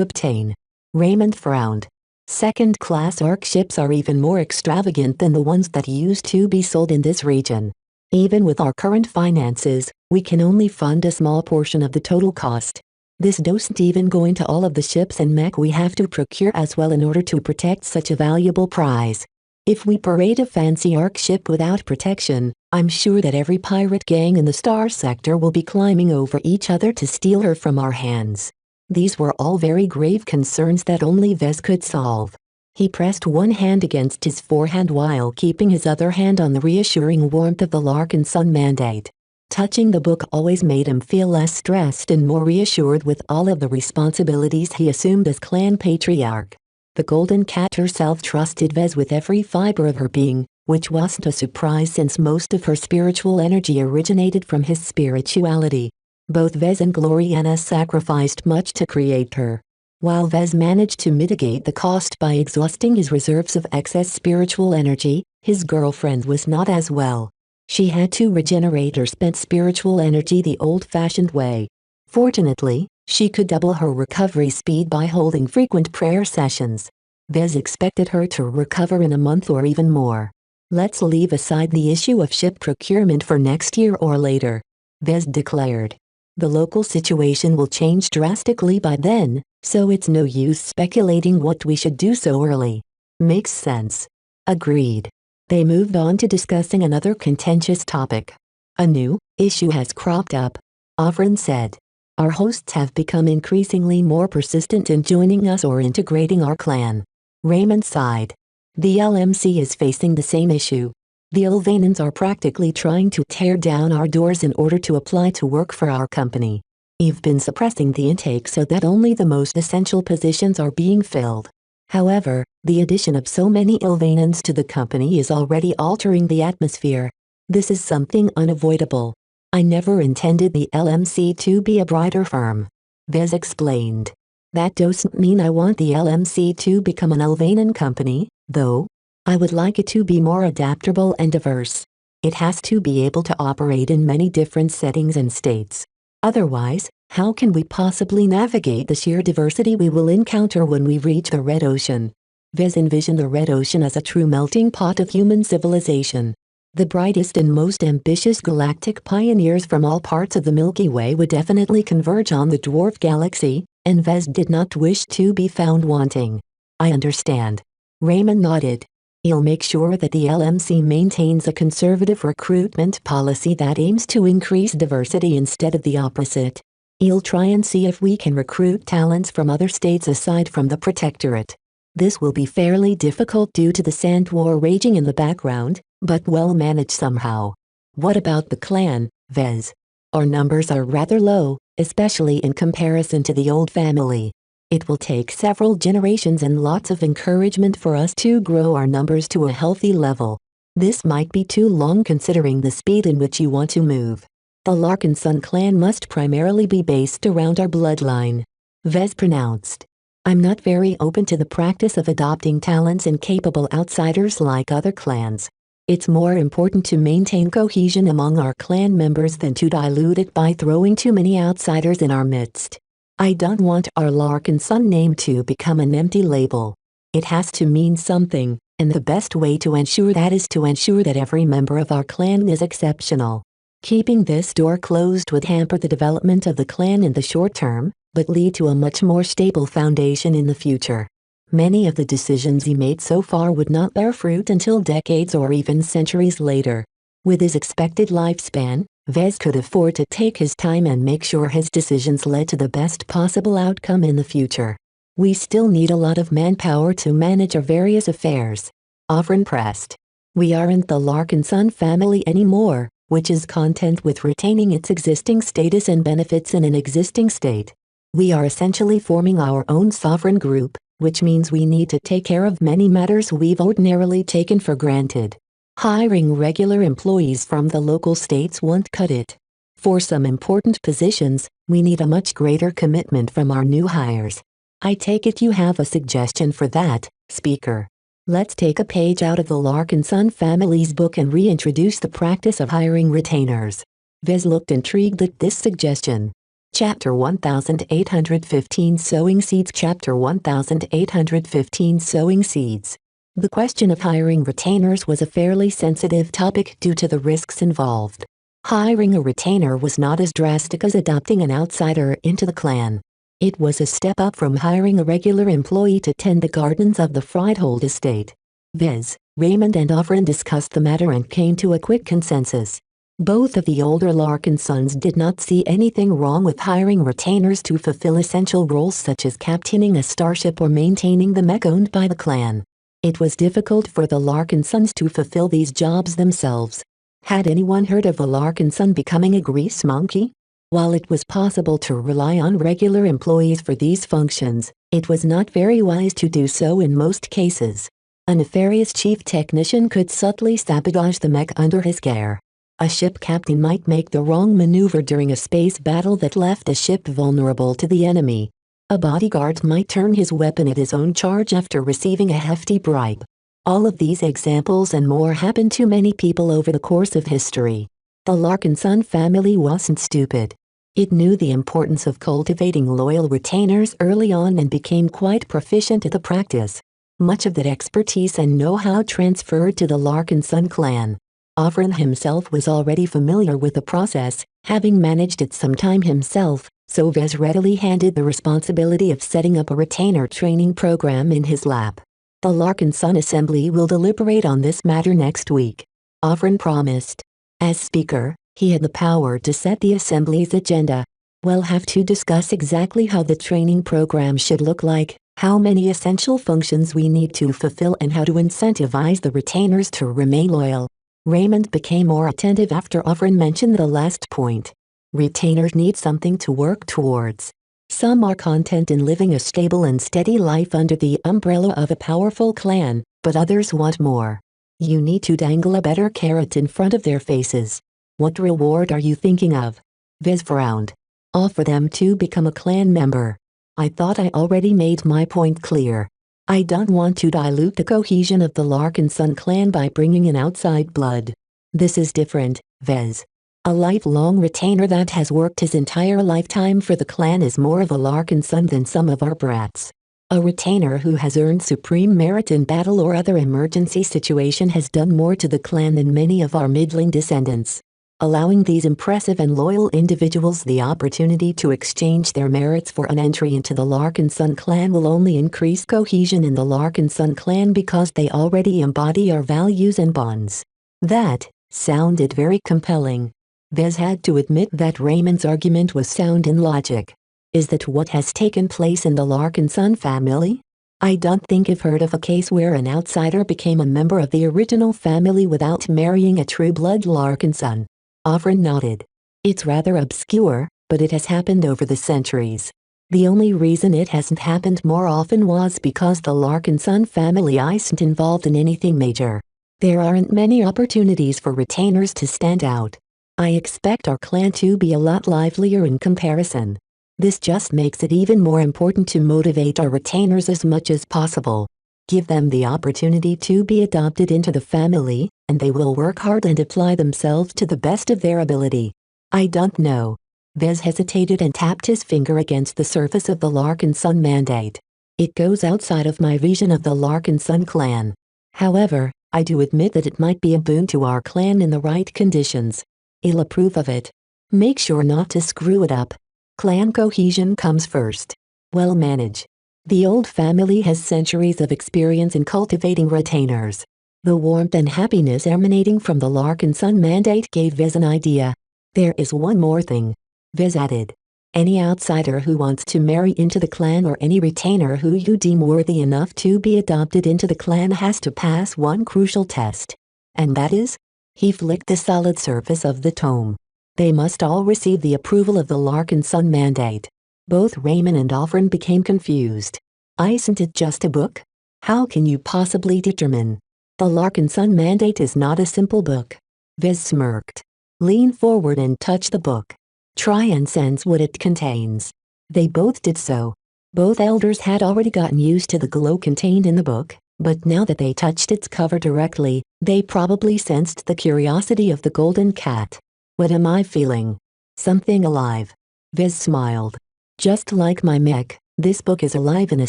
obtain. Raymond frowned. Second-class arc ships are even more extravagant than the ones that used to be sold in this region. Even with our current finances, we can only fund a small portion of the total cost. This doesn't even go into all of the ships and mech we have to procure as well in order to protect such a valuable prize. If we parade a fancy arc ship without protection, I'm sure that every pirate gang in the Star Sector will be climbing over each other to steal her from our hands. These were all very grave concerns that only Vez could solve. He pressed one hand against his forehead while keeping his other hand on the reassuring warmth of the Larkin Sun Mandate. Touching the book always made him feel less stressed and more reassured with all of the responsibilities he assumed as clan patriarch. The Golden Cat herself trusted Vez with every fiber of her being, which wasn't a surprise since most of her spiritual energy originated from his spirituality. Both Vez and Gloriana sacrificed much to create her. While Vez managed to mitigate the cost by exhausting his reserves of excess spiritual energy, his girlfriend was not as well. She had to regenerate her spent spiritual energy the old-fashioned way. Fortunately, she could double her recovery speed by holding frequent prayer sessions. Vez expected her to recover in a month or even more. Let's leave aside the issue of ship procurement for next year or later, Vez declared. The local situation will change drastically by then, so it's no use speculating what we should do so early. Makes sense. Agreed. They moved on to discussing another contentious topic. A new issue has cropped up, Ovrin said. Our hosts have become increasingly more persistent in joining us or integrating our clan. Raymond sighed. The LMC is facing the same issue. The Ilvanans are practically trying to tear down our doors in order to apply to work for our company. We've been suppressing the intake so that only the most essential positions are being filled. However, the addition of so many Ilvanans to the company is already altering the atmosphere. This is something unavoidable. I never intended the LMC to be a brighter firm, Vez explained. That doesn't mean I want the LMC to become an Ilvanan company, though. I would like it to be more adaptable and diverse. It has to be able to operate in many different settings and states. Otherwise, how can we possibly navigate the sheer diversity we will encounter when we reach the Red Ocean? Vez envisioned the Red Ocean as a true melting pot of human civilization. The brightest and most ambitious galactic pioneers from all parts of the Milky Way would definitely converge on the dwarf galaxy, and Vez did not wish to be found wanting. I understand. Raymond nodded. He'll make sure that the LMC maintains a conservative recruitment policy that aims to increase diversity instead of the opposite. He'll try and see if we can recruit talents from other states aside from the Protectorate. This will be fairly difficult due to the Sand War raging in the background, but well managed somehow. What about the clan, Vez? Our numbers are rather low, especially in comparison to the old family. It will take several generations and lots of encouragement for us to grow our numbers to a healthy level. This might be too long considering the speed in which you want to move. The Larkinson clan must primarily be based around our bloodline. Vez pronounced. I'm not very open to the practice of adopting talents and capable outsiders like other clans. It's more important to maintain cohesion among our clan members than to dilute it by throwing too many outsiders in our midst. I don't want our Larkinson name to become an empty label. It has to mean something, and the best way to ensure that is to ensure that every member of our clan is exceptional. Keeping this door closed would hamper the development of the clan in the short term, but lead to a much more stable foundation in the future. Many of the decisions he made so far would not bear fruit until decades or even centuries later. With his expected lifespan, Vez could afford to take his time and make sure his decisions led to the best possible outcome in the future. We still need a lot of manpower to manage our various affairs. Offren pressed. We aren't the Larkinson family anymore, which is content with retaining its existing status and benefits in an existing state. We are essentially forming our own sovereign group, which means we need to take care of many matters we've ordinarily taken for granted. Hiring regular employees from the local states won't cut it. For some important positions, we need a much greater commitment from our new hires. I take it you have a suggestion for that, Speaker. Let's take a page out of the Larkinson family's book and reintroduce the practice of hiring retainers. Vez looked intrigued at this suggestion. Chapter 1815 Sowing Seeds Chapter 1815 Sowing Seeds. The question of hiring retainers was a fairly sensitive topic due to the risks involved. Hiring a retainer was not as drastic as adopting an outsider into the clan. It was a step up from hiring a regular employee to tend the gardens of the Friedhold estate. Vez, Raymond and Offren discussed the matter and came to a quick consensus. Both of the older Larkinsons did not see anything wrong with hiring retainers to fulfill essential roles such as captaining a starship or maintaining the mech owned by the clan. It was difficult for the Larkinsons to fulfill these jobs themselves. Had anyone heard of a Larkinson becoming a grease monkey? While it was possible to rely on regular employees for these functions, it was not very wise to do so in most cases. A nefarious chief technician could subtly sabotage the mech under his care. A ship captain might make the wrong maneuver during a space battle that left a ship vulnerable to the enemy. A bodyguard might turn his weapon at his own charge after receiving a hefty bribe. All of these examples and more happened to many people over the course of history. The Larkinson family wasn't stupid. It knew the importance of cultivating loyal retainers early on and became quite proficient at the practice. Much of that expertise and know-how transferred to the Larkinson clan. Offren himself was already familiar with the process, having managed it some time himself, so Vez readily handed the responsibility of setting up a retainer training program in his lap. The Larkinson Assembly will deliberate on this matter next week. Offren promised. As Speaker, he had the power to set the Assembly's agenda. We'll have to discuss exactly how the training program should look like, how many essential functions we need to fulfill and how to incentivize the retainers to remain loyal. Raymond became more attentive after Offren mentioned the last point. Retainers need something to work towards. Some are content in living a stable and steady life under the umbrella of a powerful clan, but others want more. You need to dangle a better carrot in front of their faces. What reward are you thinking of? Vez frowned. Offer them to become a clan member. I thought I already made my point clear. I don't want to dilute the cohesion of the Larkinson clan by bringing in outside blood. This is different, Vez. A lifelong retainer that has worked his entire lifetime for the clan is more of a Larkinson than some of our brats. A retainer who has earned supreme merit in battle or other emergency situation has done more to the clan than many of our middling descendants. Allowing these impressive and loyal individuals the opportunity to exchange their merits for an entry into the Larkinson clan will only increase cohesion in the Larkinson clan because they already embody our values and bonds. That sounded very compelling. Vez had to admit that Raymond's argument was sound in logic. Is that what has taken place in the Larkinson family? I don't think I've heard of a case where an outsider became a member of the original family without marrying a true-blood Larkinson. Offren nodded. It's rather obscure, but it has happened over the centuries. The only reason it hasn't happened more often was because the Larkinson family isn't involved in anything major. There aren't many opportunities for retainers to stand out. I expect our clan to be a lot livelier in comparison. This just makes it even more important to motivate our retainers as much as possible. Give them the opportunity to be adopted into the family, and they will work hard and apply themselves to the best of their ability. I don't know. Vez hesitated and tapped his finger against the surface of the Larkin Sun mandate. It goes outside of my vision of the Larkin Sun clan. However, I do admit that it might be a boon to our clan in the right conditions. I'll approve of it. Make sure not to screw it up. Clan cohesion comes first. Well manage. The old family has centuries of experience in cultivating retainers. The warmth and happiness emanating from the Larkin Sun mandate gave Vez an idea. There is one more thing. Vez added. Any outsider who wants to marry into the clan or any retainer who you deem worthy enough to be adopted into the clan has to pass one crucial test. And that is? He flicked the solid surface of the tome. They must all receive the approval of the Larkin Sun mandate. Both Raymond and Alfred became confused. Isn't it just a book? How can you possibly determine? The Larkin Sun mandate is not a simple book. Vez smirked. Lean forward and touch the book. Try and sense what it contains. They both did so. Both elders had already gotten used to the glow contained in the book, but now that they touched its cover directly, they probably sensed the curiosity of the golden cat. What am I feeling? Something alive. Vez smiled. Just like my mech, this book is alive in a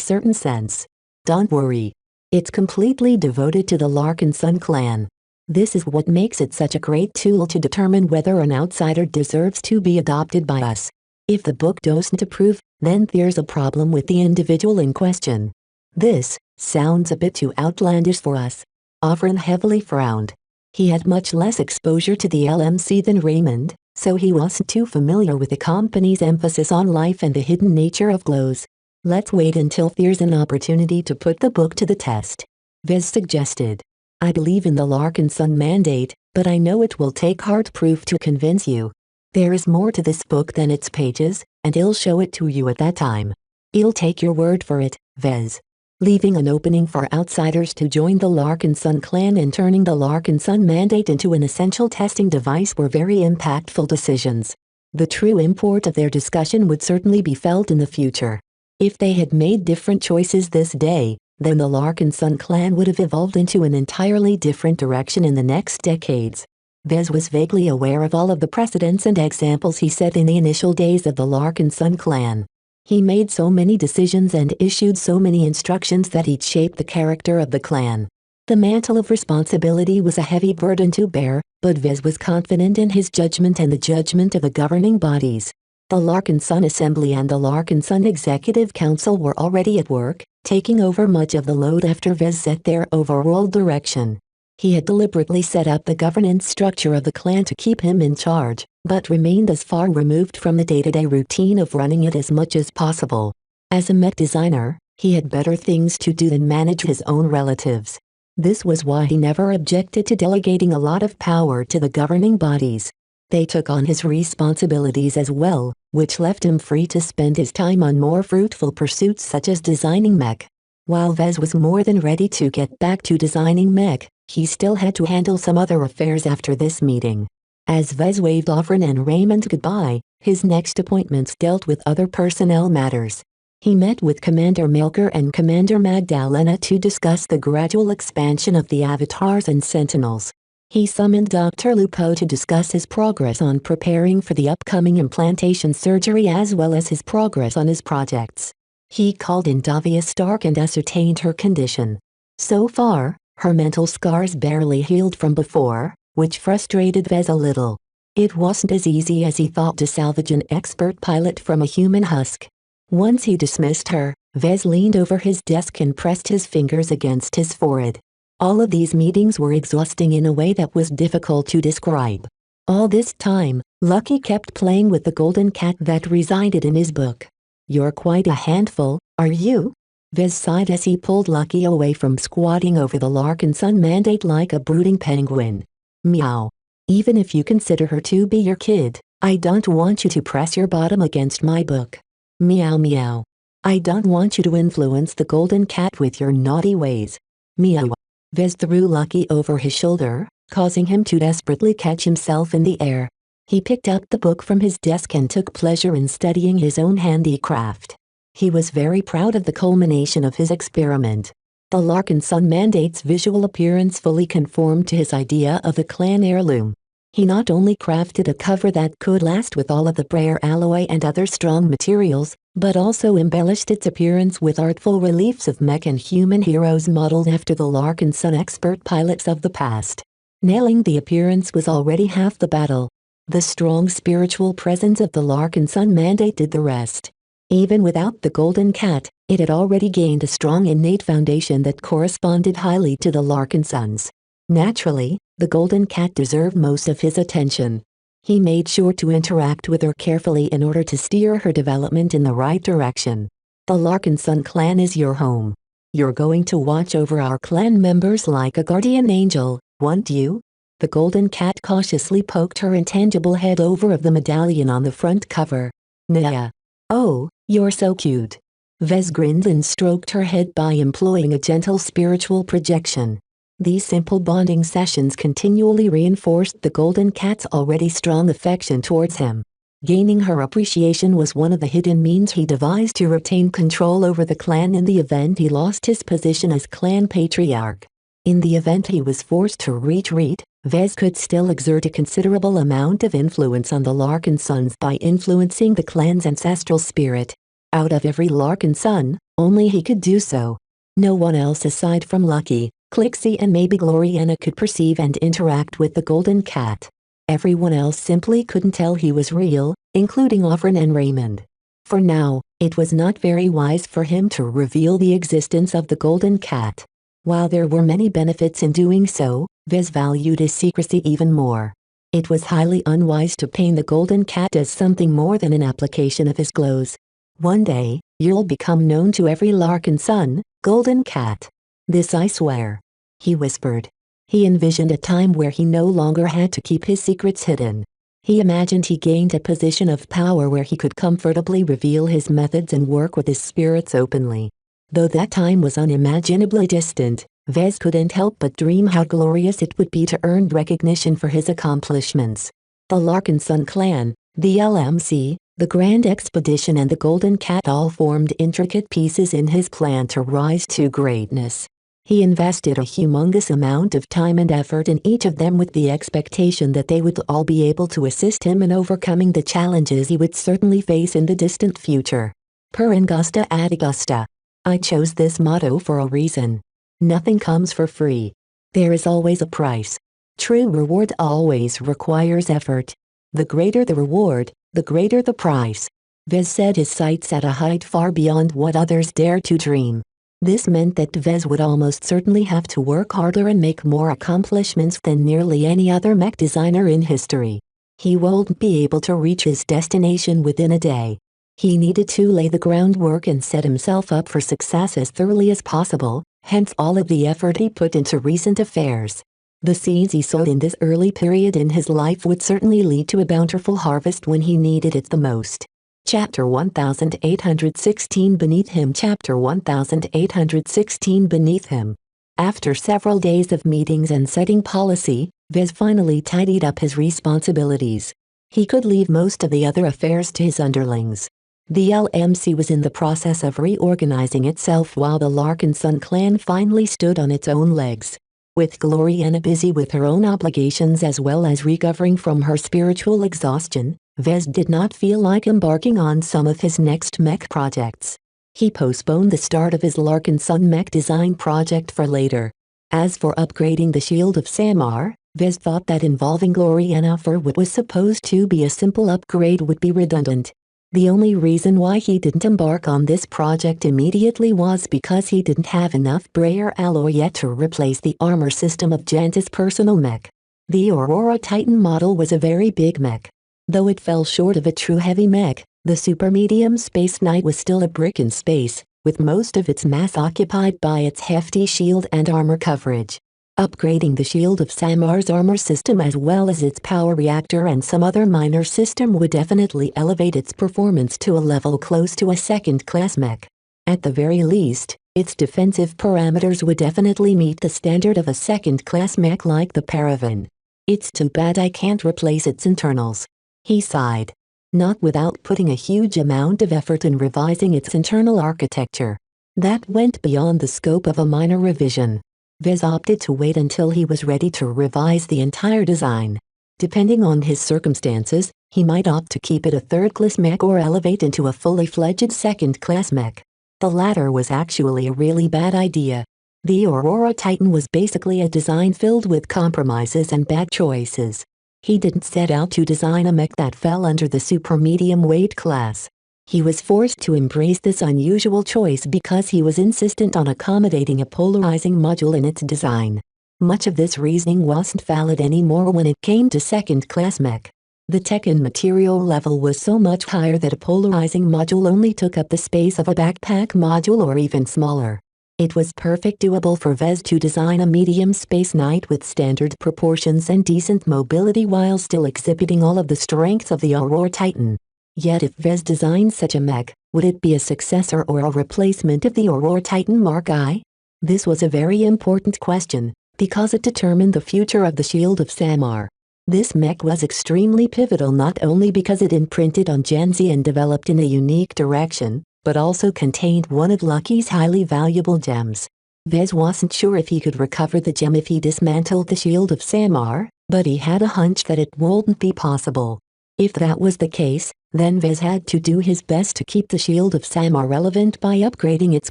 certain sense. Don't worry. It's completely devoted to the Larkin Sun clan. This is what makes it such a great tool to determine whether an outsider deserves to be adopted by us. If the book doesn't approve, then there's a problem with the individual in question. This sounds a bit too outlandish for us. Alfred heavily frowned. He had much less exposure to the LMC than Raymond, so he wasn't too familiar with the company's emphasis on life and the hidden nature of glows. Let's wait until there's an opportunity to put the book to the test. Vez suggested. I believe in the Larkin Sun mandate, but I know it will take hard proof to convince you. There is more to this book than its pages, and I'll show it to you at that time. I'll take your word for it, Vez. Leaving an opening for outsiders to join the Larkin Sun clan and turning the Larkin Sun mandate into an essential testing device were very impactful decisions. The true import of their discussion would certainly be felt in the future. If they had made different choices this day, then the Larkin Sun clan would have evolved into an entirely different direction in the next decades. Vez was vaguely aware of all of the precedents and examples he set in the initial days of the Larkin Sun clan. He made so many decisions and issued so many instructions that he'd shaped the character of the clan. The mantle of responsibility was a heavy burden to bear, but Vez was confident in his judgment and the judgment of the governing bodies. The Larkin Sun Assembly and the Larkin Sun Executive Council were already at work, taking over much of the load after Vez set their overall direction. He had deliberately set up the governance structure of the clan to keep him in charge, but remained as far removed from the day-to-day routine of running it as much as possible. As a mech designer, he had better things to do than manage his own relatives. This was why he never objected to delegating a lot of power to the governing bodies. They took on his responsibilities as well, which left him free to spend his time on more fruitful pursuits such as designing mech. While Vez was more than ready to get back to designing mech, he still had to handle some other affairs after this meeting. As Vez waved Alfred and Raymond goodbye, his next appointments dealt with other personnel matters. He met with Commander Melker and Commander Magdalena to discuss the gradual expansion of the avatars and sentinels. He summoned Dr. Lupo to discuss his progress on preparing for the upcoming implantation surgery as well as his progress on his projects. He called in Davia Stark and ascertained her condition. So far, her mental scars barely healed from before, which frustrated Vez a little. It wasn't as easy as he thought to salvage an expert pilot from a human husk. Once he dismissed her, Vez leaned over his desk and pressed his fingers against his forehead. All of these meetings were exhausting in a way that was difficult to describe. All this time, Lucky kept playing with the golden cat that resided in his book. You're quite a handful, are you? Vez sighed as he pulled Lucky away from squatting over the Larkin Sun mandate like a brooding penguin. Meow. Even if you consider her to be your kid, I don't want you to press your bottom against my book. Meow meow. I don't want you to influence the golden cat with your naughty ways. Meow. Vez threw Lucky over his shoulder, causing him to desperately catch himself in the air. He picked up the book from his desk and took pleasure in studying his own handicraft. He was very proud of the culmination of his experiment. The Larkin Son Mandate's visual appearance fully conformed to his idea of a clan heirloom. He not only crafted a cover that could last with all of the brayer alloy and other strong materials, but also embellished its appearance with artful reliefs of mech and human heroes modeled after the Larkin Son expert pilots of the past. Nailing the appearance was already half the battle. The strong spiritual presence of the Larkin Son Mandate did the rest. Even without the golden cat, it had already gained a strong innate foundation that corresponded highly to the Larkin Sons. Naturally, the golden cat deserved most of his attention. He made sure to interact with her carefully in order to steer her development in the right direction. The Larkin Son clan is your home. You're going to watch over our clan members like a guardian angel, won't you? The golden cat cautiously poked her intangible head over of the medallion on the front cover. Nya. Oh, you're so cute. Vez grinned and stroked her head by employing a gentle spiritual projection. These simple bonding sessions continually reinforced the golden cat's already strong affection towards him. Gaining her appreciation was one of the hidden means he devised to retain control over the clan in the event he lost his position as clan patriarch. In the event he was forced to retreat, Vez could still exert a considerable amount of influence on the Larkin Sons by influencing the clan's ancestral spirit. Out of every Larkin Son, only he could do so. No one else aside from Lucky, Clixie and maybe Gloriana could perceive and interact with the golden cat. Everyone else simply couldn't tell he was real, including Offren and Raymond. For now, it was not very wise for him to reveal the existence of the golden cat. While there were many benefits in doing so, Vez valued his secrecy even more. It was highly unwise to paint the golden cat as something more than an application of his glows. One day, you'll become known to every Larkin Son, golden cat. This I swear. He whispered. He envisioned a time where he no longer had to keep his secrets hidden. He imagined he gained a position of power where he could comfortably reveal his methods and work with his spirits openly. Though that time was unimaginably distant, Vez couldn't help but dream how glorious it would be to earn recognition for his accomplishments. The Larkin Son clan, the LMC, the Grand Expedition and the Golden Cat all formed intricate pieces in his plan to rise to greatness. He invested a humongous amount of time and effort in each of them with the expectation that they would all be able to assist him in overcoming the challenges he would certainly face in the distant future. Per Angusta ad Augusta. I chose this motto for a reason. Nothing comes for free. There is always a price. True reward always requires effort. The greater the reward, the greater the price. Vez set his sights at a height far beyond what others dared to dream. This meant that Vez would almost certainly have to work harder and make more accomplishments than nearly any other mech designer in history. He won't be able to reach his destination within a day. He needed to lay the groundwork and set himself up for success as thoroughly as possible, hence all of the effort he put into recent affairs. The seeds he sowed in this early period in his life would certainly lead to a bountiful harvest when he needed it the most. Chapter 1816 Beneath Him Chapter 1816 Beneath Him. After several days of meetings and setting policy, Vez finally tidied up his responsibilities. He could leave most of the other affairs to his underlings. The LMC was in the process of reorganizing itself while the Larkin Son clan finally stood on its own legs. With Gloriana busy with her own obligations as well as recovering from her spiritual exhaustion, Vez did not feel like embarking on some of his next mech projects. He postponed the start of his Larkin Son mech design project for later. As for upgrading the shield of Samar, Vez thought that involving Gloriana for what was supposed to be a simple upgrade would be redundant. The only reason why he didn't embark on this project immediately was because he didn't have enough brayer alloy yet to replace the armor system of Jantis' personal mech. The Aurora Titan model was a very big mech. Though it fell short of a true heavy mech, the super medium Space Knight was still a brick in space, with most of its mass occupied by its hefty shield and armor coverage. Upgrading the shield of Samar's armor system as well as its power reactor and some other minor system would definitely elevate its performance to a level close to a second-class mech. At the very least, its defensive parameters would definitely meet the standard of a second-class mech like the Paravan. It's too bad I can't replace its internals. He sighed. Not without putting a huge amount of effort in revising its internal architecture. That went beyond the scope of a minor revision. Vez opted to wait until he was ready to revise the entire design. Depending on his circumstances, he might opt to keep it a third-class mech or elevate into a fully fledged second-class mech. The latter was actually a really bad idea. The Aurora Titan was basically a design filled with compromises and bad choices. He didn't set out to design a mech that fell under the super medium weight class. He was forced to embrace this unusual choice because he was insistent on accommodating a polarizing module in its design. Much of this reasoning wasn't valid anymore when it came to second-class mech. The tech and material level was so much higher that a polarizing module only took up the space of a backpack module or even smaller. It was perfect doable for Vez to design a medium space knight with standard proportions and decent mobility while still exhibiting all of the strengths of the Aurora Titan. Yet if Vez designed such a mech, would it be a successor or a replacement of the Aurora Titan Mark I? This was a very important question, because it determined the future of the Shield of Samar. This mech was extremely pivotal not only because it imprinted on Gen Z and developed in a unique direction, but also contained one of Lucky's highly valuable gems. Vez wasn't sure if he could recover the gem if he dismantled the Shield of Samar, but he had a hunch that it wouldn't be possible. If that was the case, then Vez had to do his best to keep the Shield of Samar relevant by upgrading its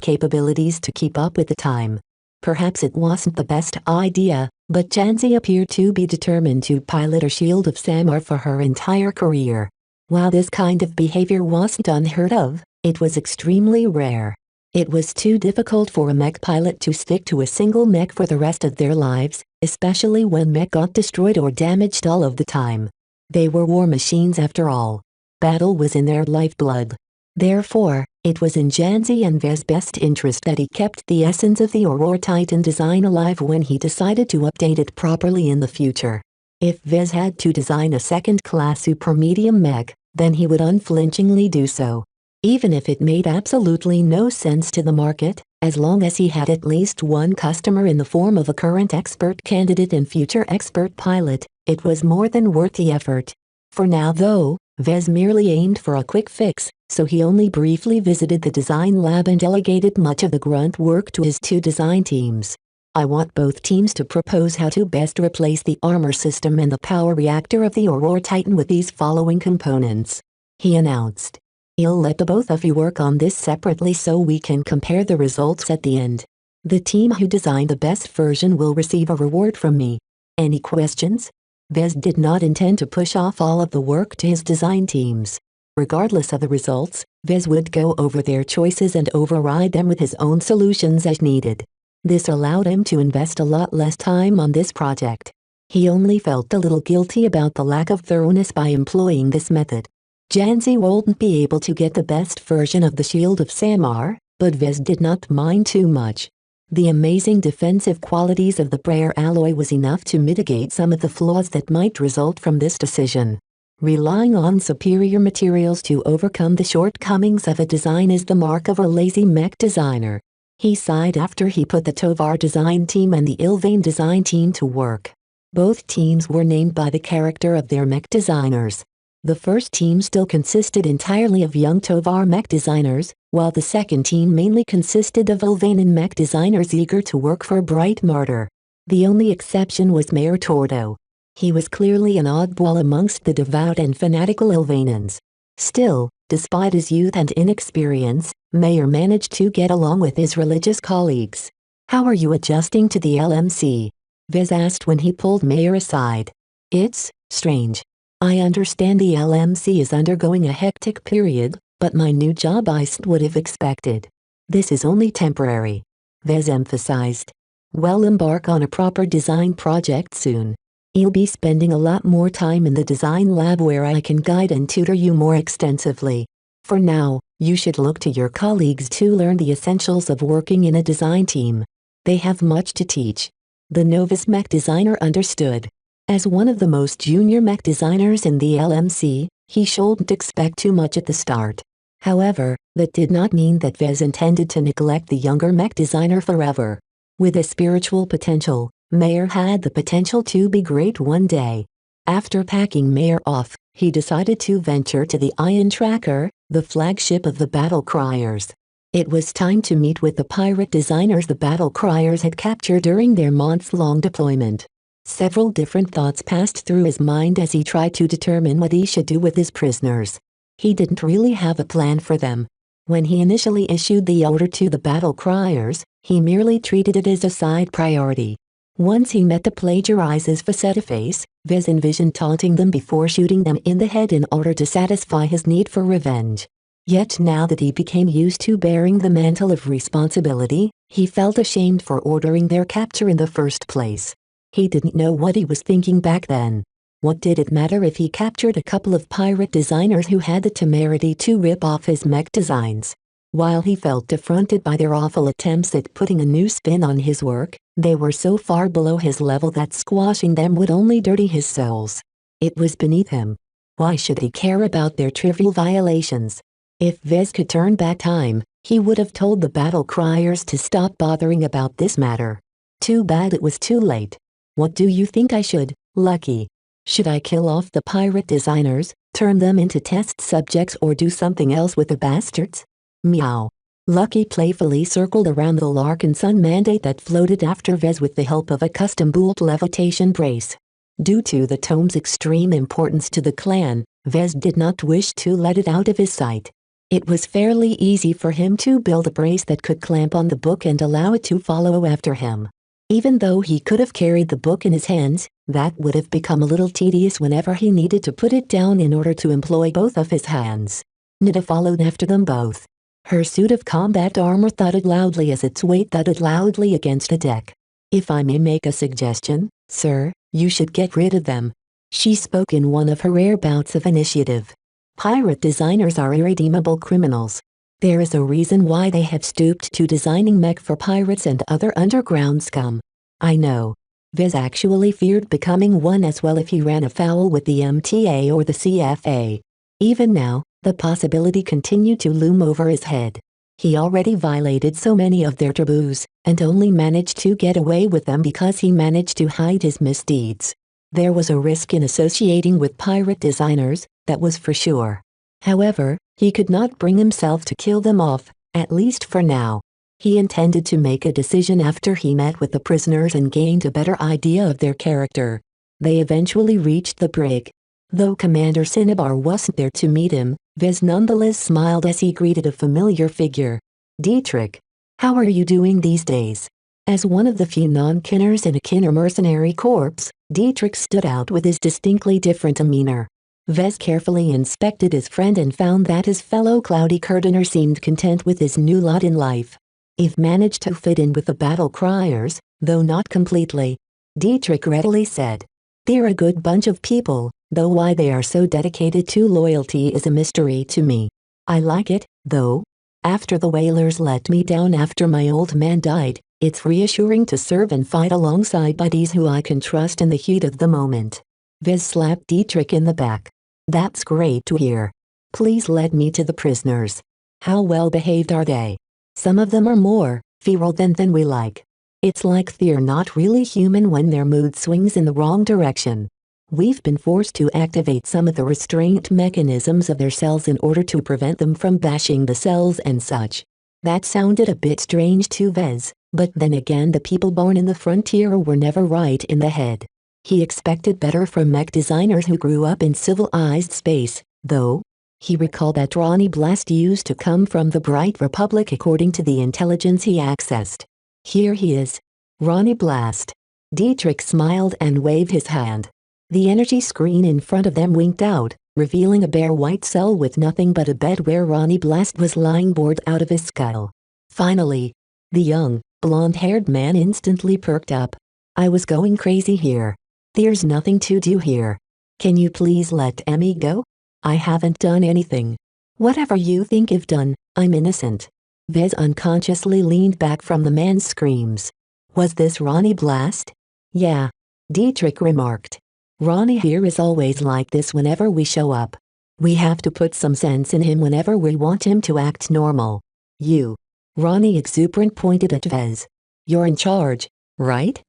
capabilities to keep up with the time. Perhaps it wasn't the best idea, but Janzi appeared to be determined to pilot a Shield of Samar for her entire career. While this kind of behavior wasn't unheard of, it was extremely rare. It was too difficult for a mech pilot to stick to a single mech for the rest of their lives, especially when mech got destroyed or damaged all of the time. They were war machines after all. Battle was in their lifeblood. Therefore, it was in Janzi and Vez's best interest that he kept the essence of the Aurora Titan design alive when he decided to update it properly in the future. If Vez had to design a second-class super medium mech, then he would unflinchingly do so. Even if it made absolutely no sense to the market, as long as he had at least one customer in the form of a current expert candidate and future expert pilot, it was more than worth the effort. For now though, Vez merely aimed for a quick fix, so he only briefly visited the design lab and delegated much of the grunt work to his two design teams. I want both teams to propose how to best replace the armor system and the power reactor of the Aurora Titan with these following components, he announced. I'll let the both of you work on this separately so we can compare the results at the end. The team who designed the best version will receive a reward from me. Any questions? Vez did not intend to push off all of the work to his design teams. Regardless of the results, Vez would go over their choices and override them with his own solutions as needed. This allowed him to invest a lot less time on this project. He only felt a little guilty about the lack of thoroughness by employing this method. Janzi wouldn't be able to get the best version of the Shield of Samar, but Vez did not mind too much. The amazing defensive qualities of the Brayer alloy was enough to mitigate some of the flaws that might result from this decision. Relying on superior materials to overcome the shortcomings of a design is the mark of a lazy mech designer. He sighed after he put the Tovar design team and the Ilvain design team to work. Both teams were named by the character of their mech designers. The first team still consisted entirely of young Tovar mech designers, while the second team mainly consisted of Ilvain mech designers eager to work for Bright Martyr. The only exception was Mayor Tordo. He was clearly an oddball amongst the devout and fanatical Ilvainans. Still, despite his youth and inexperience, Mayor managed to get along with his religious colleagues. "How are you adjusting to the LMC?" Vez asked when he pulled Mayor aside. "It's strange. I understand the LMC is undergoing a hectic period, but my new job I would have expected. This is only temporary," Vez emphasized. "We'll embark on a proper design project soon. You'll be spending a lot more time in the design lab where I can guide and tutor you more extensively. For now, you should look to your colleagues to learn the essentials of working in a design team. They have much to teach." The novice mech designer understood. As one of the most junior mech designers in the LMC, he shouldn't expect too much at the start. However, that did not mean that Vez intended to neglect the younger mech designer forever. With a spiritual potential, Mayor had the potential to be great one day. After packing Mayor off, he decided to venture to the Iron Tracker, the flagship of the Battle Criers. It was time to meet with the pirate designers the Battle Criers had captured during their months-long deployment. Several different thoughts passed through his mind as he tried to determine what he should do with his prisoners. He didn't really have a plan for them. When he initially issued the order to the Battle Criers, he merely treated it as a side priority. Once he met the plagiarizer's faceta face, Vez envisioned taunting them before shooting them in the head in order to satisfy his need for revenge. Yet now that he became used to bearing the mantle of responsibility, he felt ashamed for ordering their capture in the first place. He didn't know what he was thinking back then. What did it matter if he captured a couple of pirate designers who had the temerity to rip off his mech designs? While he felt affronted by their awful attempts at putting a new spin on his work, they were so far below his level that squashing them would only dirty his soles. It was beneath him. Why should he care about their trivial violations? If Vez could turn back time, he would have told the Battle Criers to stop bothering about this matter. Too bad it was too late. What do you think I should, Lucky? Should I kill off the pirate designers, turn them into test subjects, or do something else with the bastards? Meow. Lucky playfully circled around the Larkin Sun mandate that floated after Vez with the help of a custom-built levitation brace. Due to the tome's extreme importance to the clan, Vez did not wish to let it out of his sight. It was fairly easy for him to build a brace that could clamp on the book and allow it to follow after him. Even though he could have carried the book in his hands, that would have become a little tedious whenever he needed to put it down in order to employ both of his hands. Nida followed after them both. Her suit of combat armor thudded loudly as its weight thudded loudly against a deck. If I may make a suggestion, sir, you should get rid of them. She spoke in one of her rare bouts of initiative. Pirate designers are irredeemable criminals. There is a reason why they have stooped to designing mech for pirates and other underground scum. I know. Vez actually feared becoming one as well if he ran afoul with the MTA or the CFA. Even now, the possibility continued to loom over his head. He already violated so many of their taboos, and only managed to get away with them because he managed to hide his misdeeds. There was a risk in associating with pirate designers, that was for sure. However, he could not bring himself to kill them off, at least for now. He intended to make a decision after he met with the prisoners and gained a better idea of their character. They eventually reached the brig. Though Commander Cinnabar wasn't there to meet him, Vez nonetheless smiled as he greeted a familiar figure. Dietrich. How are you doing these days? As one of the few non-Kinners in a Kinner mercenary corps, Dietrich stood out with his distinctly different demeanor. Vez carefully inspected his friend and found that his fellow Cloudy Curtainer seemed content with his new lot in life. He'd managed to fit in with the Battle Criers, though not completely. Dietrich readily said. They're a good bunch of people, though why they are so dedicated to loyalty is a mystery to me. I like it, though. After the whalers let me down after my old man died, it's reassuring to serve and fight alongside buddies who I can trust in the heat of the moment. Vez slapped Dietrich in the back. That's great to hear. Please let me to the prisoners. How well behaved are they? Some of them are more feral than we like. It's like they're not really human when their mood swings in the wrong direction. We've been forced to activate some of the restraint mechanisms of their cells in order to prevent them from bashing the cells and such. That sounded a bit strange to Vez, but then again the people born in the frontier were never right in the head. He expected better from mech designers who grew up in civilized space, though. He recalled that Ronnie Blast used to come from the Bright Republic according to the intelligence he accessed. Here he is. Ronnie Blast. Dietrich smiled and waved his hand. The energy screen in front of them winked out, revealing a bare white cell with nothing but a bed where Ronnie Blast was lying bored out of his skull. Finally, the young, blonde-haired man instantly perked up. I was going crazy here. There's nothing to do here. Can you please let Emmy go? I haven't done anything. Whatever you think you've done, I'm innocent. Vez unconsciously leaned back from the man's screams. Was this Ronnie Blast? Yeah. Dietrich remarked. Ronnie here is always like this whenever we show up. We have to put some sense in him whenever we want him to act normal. You. Ronnie exuberant pointed at Vez. You're in charge, right?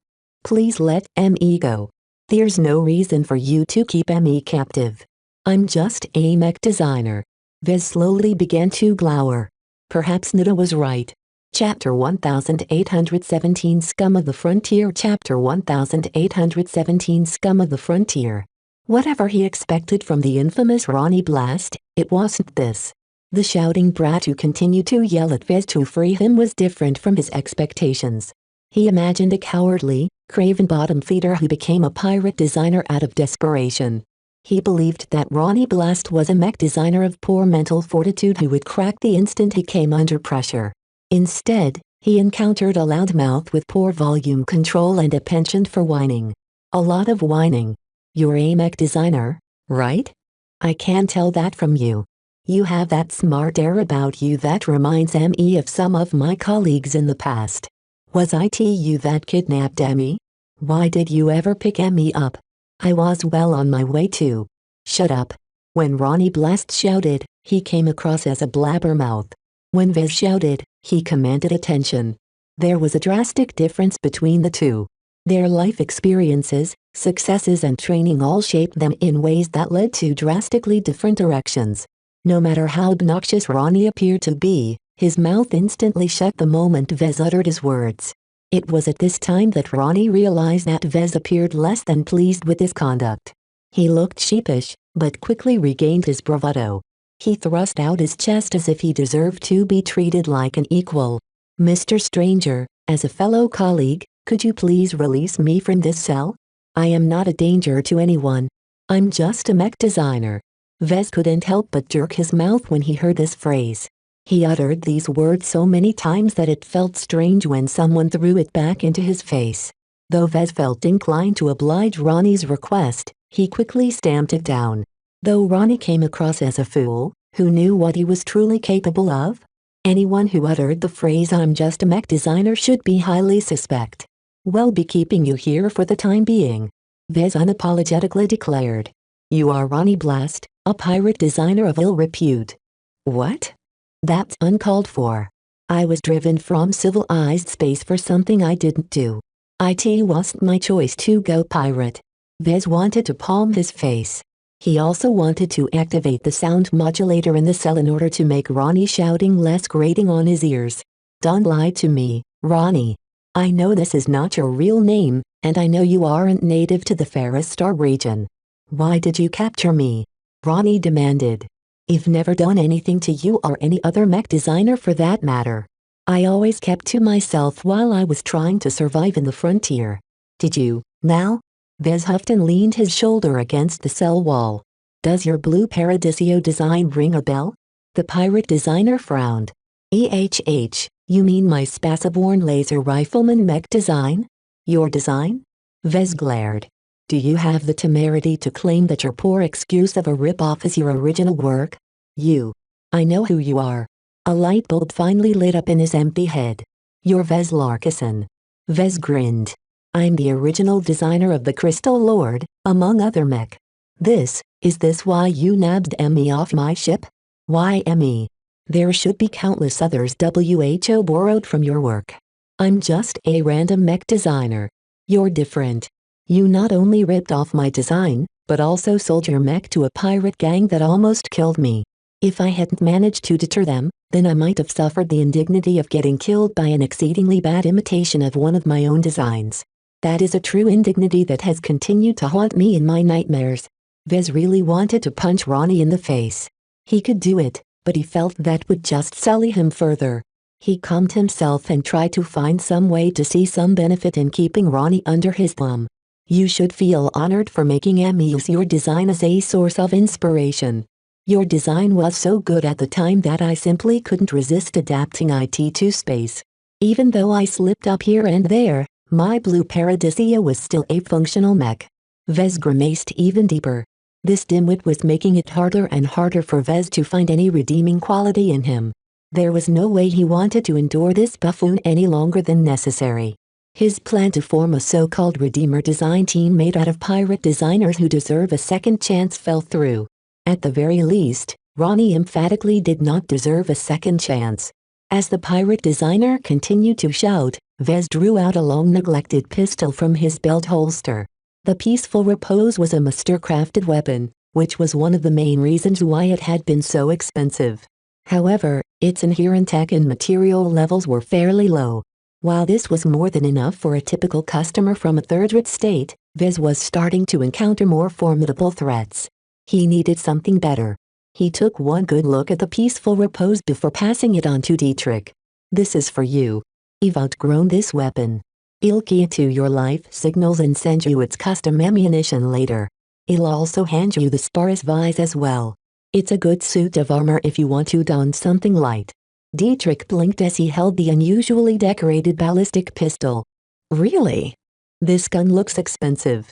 Please let Emmy go. There's no reason for you to keep Emmy captive. I'm just a mech designer. Vez slowly began to glower. Perhaps Nida was right. Chapter 1817 Scum of the Frontier Chapter 1817 Scum of the Frontier. Whatever he expected from the infamous Ronnie Blast, it wasn't this. The shouting brat who continued to yell at Vez to free him was different from his expectations. He imagined a cowardly, craven bottom feeder who became a pirate designer out of desperation. He believed that Ronnie Blast was a mech designer of poor mental fortitude who would crack the instant he came under pressure. Instead, he encountered a loudmouth with poor volume control and a penchant for whining. A lot of whining. You're a mech designer, right? I can tell that from you. You have that smart air about you that reminds me of some of my colleagues in the past. Was it you that kidnapped Emmy? Why did you ever pick Emmy up? I was well on my way to. Shut up. When Ronnie Blast shouted, he came across as a blabbermouth. When Vez shouted, he commanded attention. There was a drastic difference between the two. Their life experiences, successes and training all shaped them in ways that led to drastically different directions. No matter how obnoxious Ronnie appeared to be, his mouth instantly shut the moment Vez uttered his words. It was at this time that Ronnie realized that Vez appeared less than pleased with his conduct. He looked sheepish, but quickly regained his bravado. He thrust out his chest as if he deserved to be treated like an equal. Mr. Stranger, as a fellow colleague, could you please release me from this cell? I am not a danger to anyone. I'm just a mech designer. Vez couldn't help but jerk his mouth when he heard this phrase. He uttered these words so many times that it felt strange when someone threw it back into his face. Though Vez felt inclined to oblige Ronnie's request, he quickly stamped it down. Though Ronnie came across as a fool, who knew what he was truly capable of? Anyone who uttered the phrase "I'm just a mech designer" should be highly suspect. We'll be keeping you here for the time being, Vez unapologetically declared. You are Ronnie Blast, a pirate designer of ill repute. What? That's uncalled for. I was driven from civilized space for something I didn't do. It wasn't my choice to go pirate. Vez wanted to palm his face. He also wanted to activate the sound modulator in the cell in order to make Ronnie shouting less grating on his ears. Don't lie to me, Ronnie. I know this is not your real name, and I know you aren't native to the Ferris Star region. Why did you capture me? Ronnie demanded. I've never done anything to you or any other mech designer for that matter. I always kept to myself while I was trying to survive in the frontier. Did you, now? Vez huffed and leaned his shoulder against the cell wall. Does your blue Paradiso design ring a bell? The pirate designer frowned. You mean my Spaceborn laser rifleman mech design? Your design? Vez glared. Do you have the temerity to claim that your poor excuse of a rip-off is your original work? I know who you are. A light bulb finally lit up in his empty head. You're Vez Larkison. Vez grinned. I'm the original designer of the Crystal Lord, among other mech. Is this why you nabbed Emmy off my ship? Why Emmy? There should be countless others WHO borrowed from your work. I'm just a random mech designer. You're different. You not only ripped off my design, but also sold your mech to a pirate gang that almost killed me. If I hadn't managed to deter them, then I might have suffered the indignity of getting killed by an exceedingly bad imitation of one of my own designs. That is a true indignity that has continued to haunt me in my nightmares. Vez really wanted to punch Ronnie in the face. He could do it, but he felt that would just sully him further. He calmed himself and tried to find some way to see some benefit in keeping Ronnie under his thumb. You should feel honored for making Emmy use your design as a source of inspiration. Your design was so good at the time that I simply couldn't resist adapting it to space. Even though I slipped up here and there, my blue Paradiso was still a functional mech. Vez grimaced even deeper. This dimwit was making it harder and harder for Vez to find any redeeming quality in him. There was no way he wanted to endure this buffoon any longer than necessary. His plan to form a so-called Redeemer design team made out of pirate designers who deserve a second chance fell through. At the very least, Ronnie emphatically did not deserve a second chance. As the pirate designer continued to shout, Vez drew out a long-neglected pistol from his belt holster. The peaceful repose was a master-crafted weapon, which was one of the main reasons why it had been so expensive. However, its inherent tech and material levels were fairly low. While this was more than enough for a typical customer from a third-rate state, Vez was starting to encounter more formidable threats. He needed something better. He took one good look at the peaceful repose before passing it on to Dietrich. "This is for you. You've outgrown this weapon. I'll key it to your life signals and send you its custom ammunition later. I'll also hand you the Sparus Vise as well. It's a good suit of armor if you want to don something light." Dietrich blinked as he held the unusually decorated ballistic pistol. "Really? This gun looks expensive.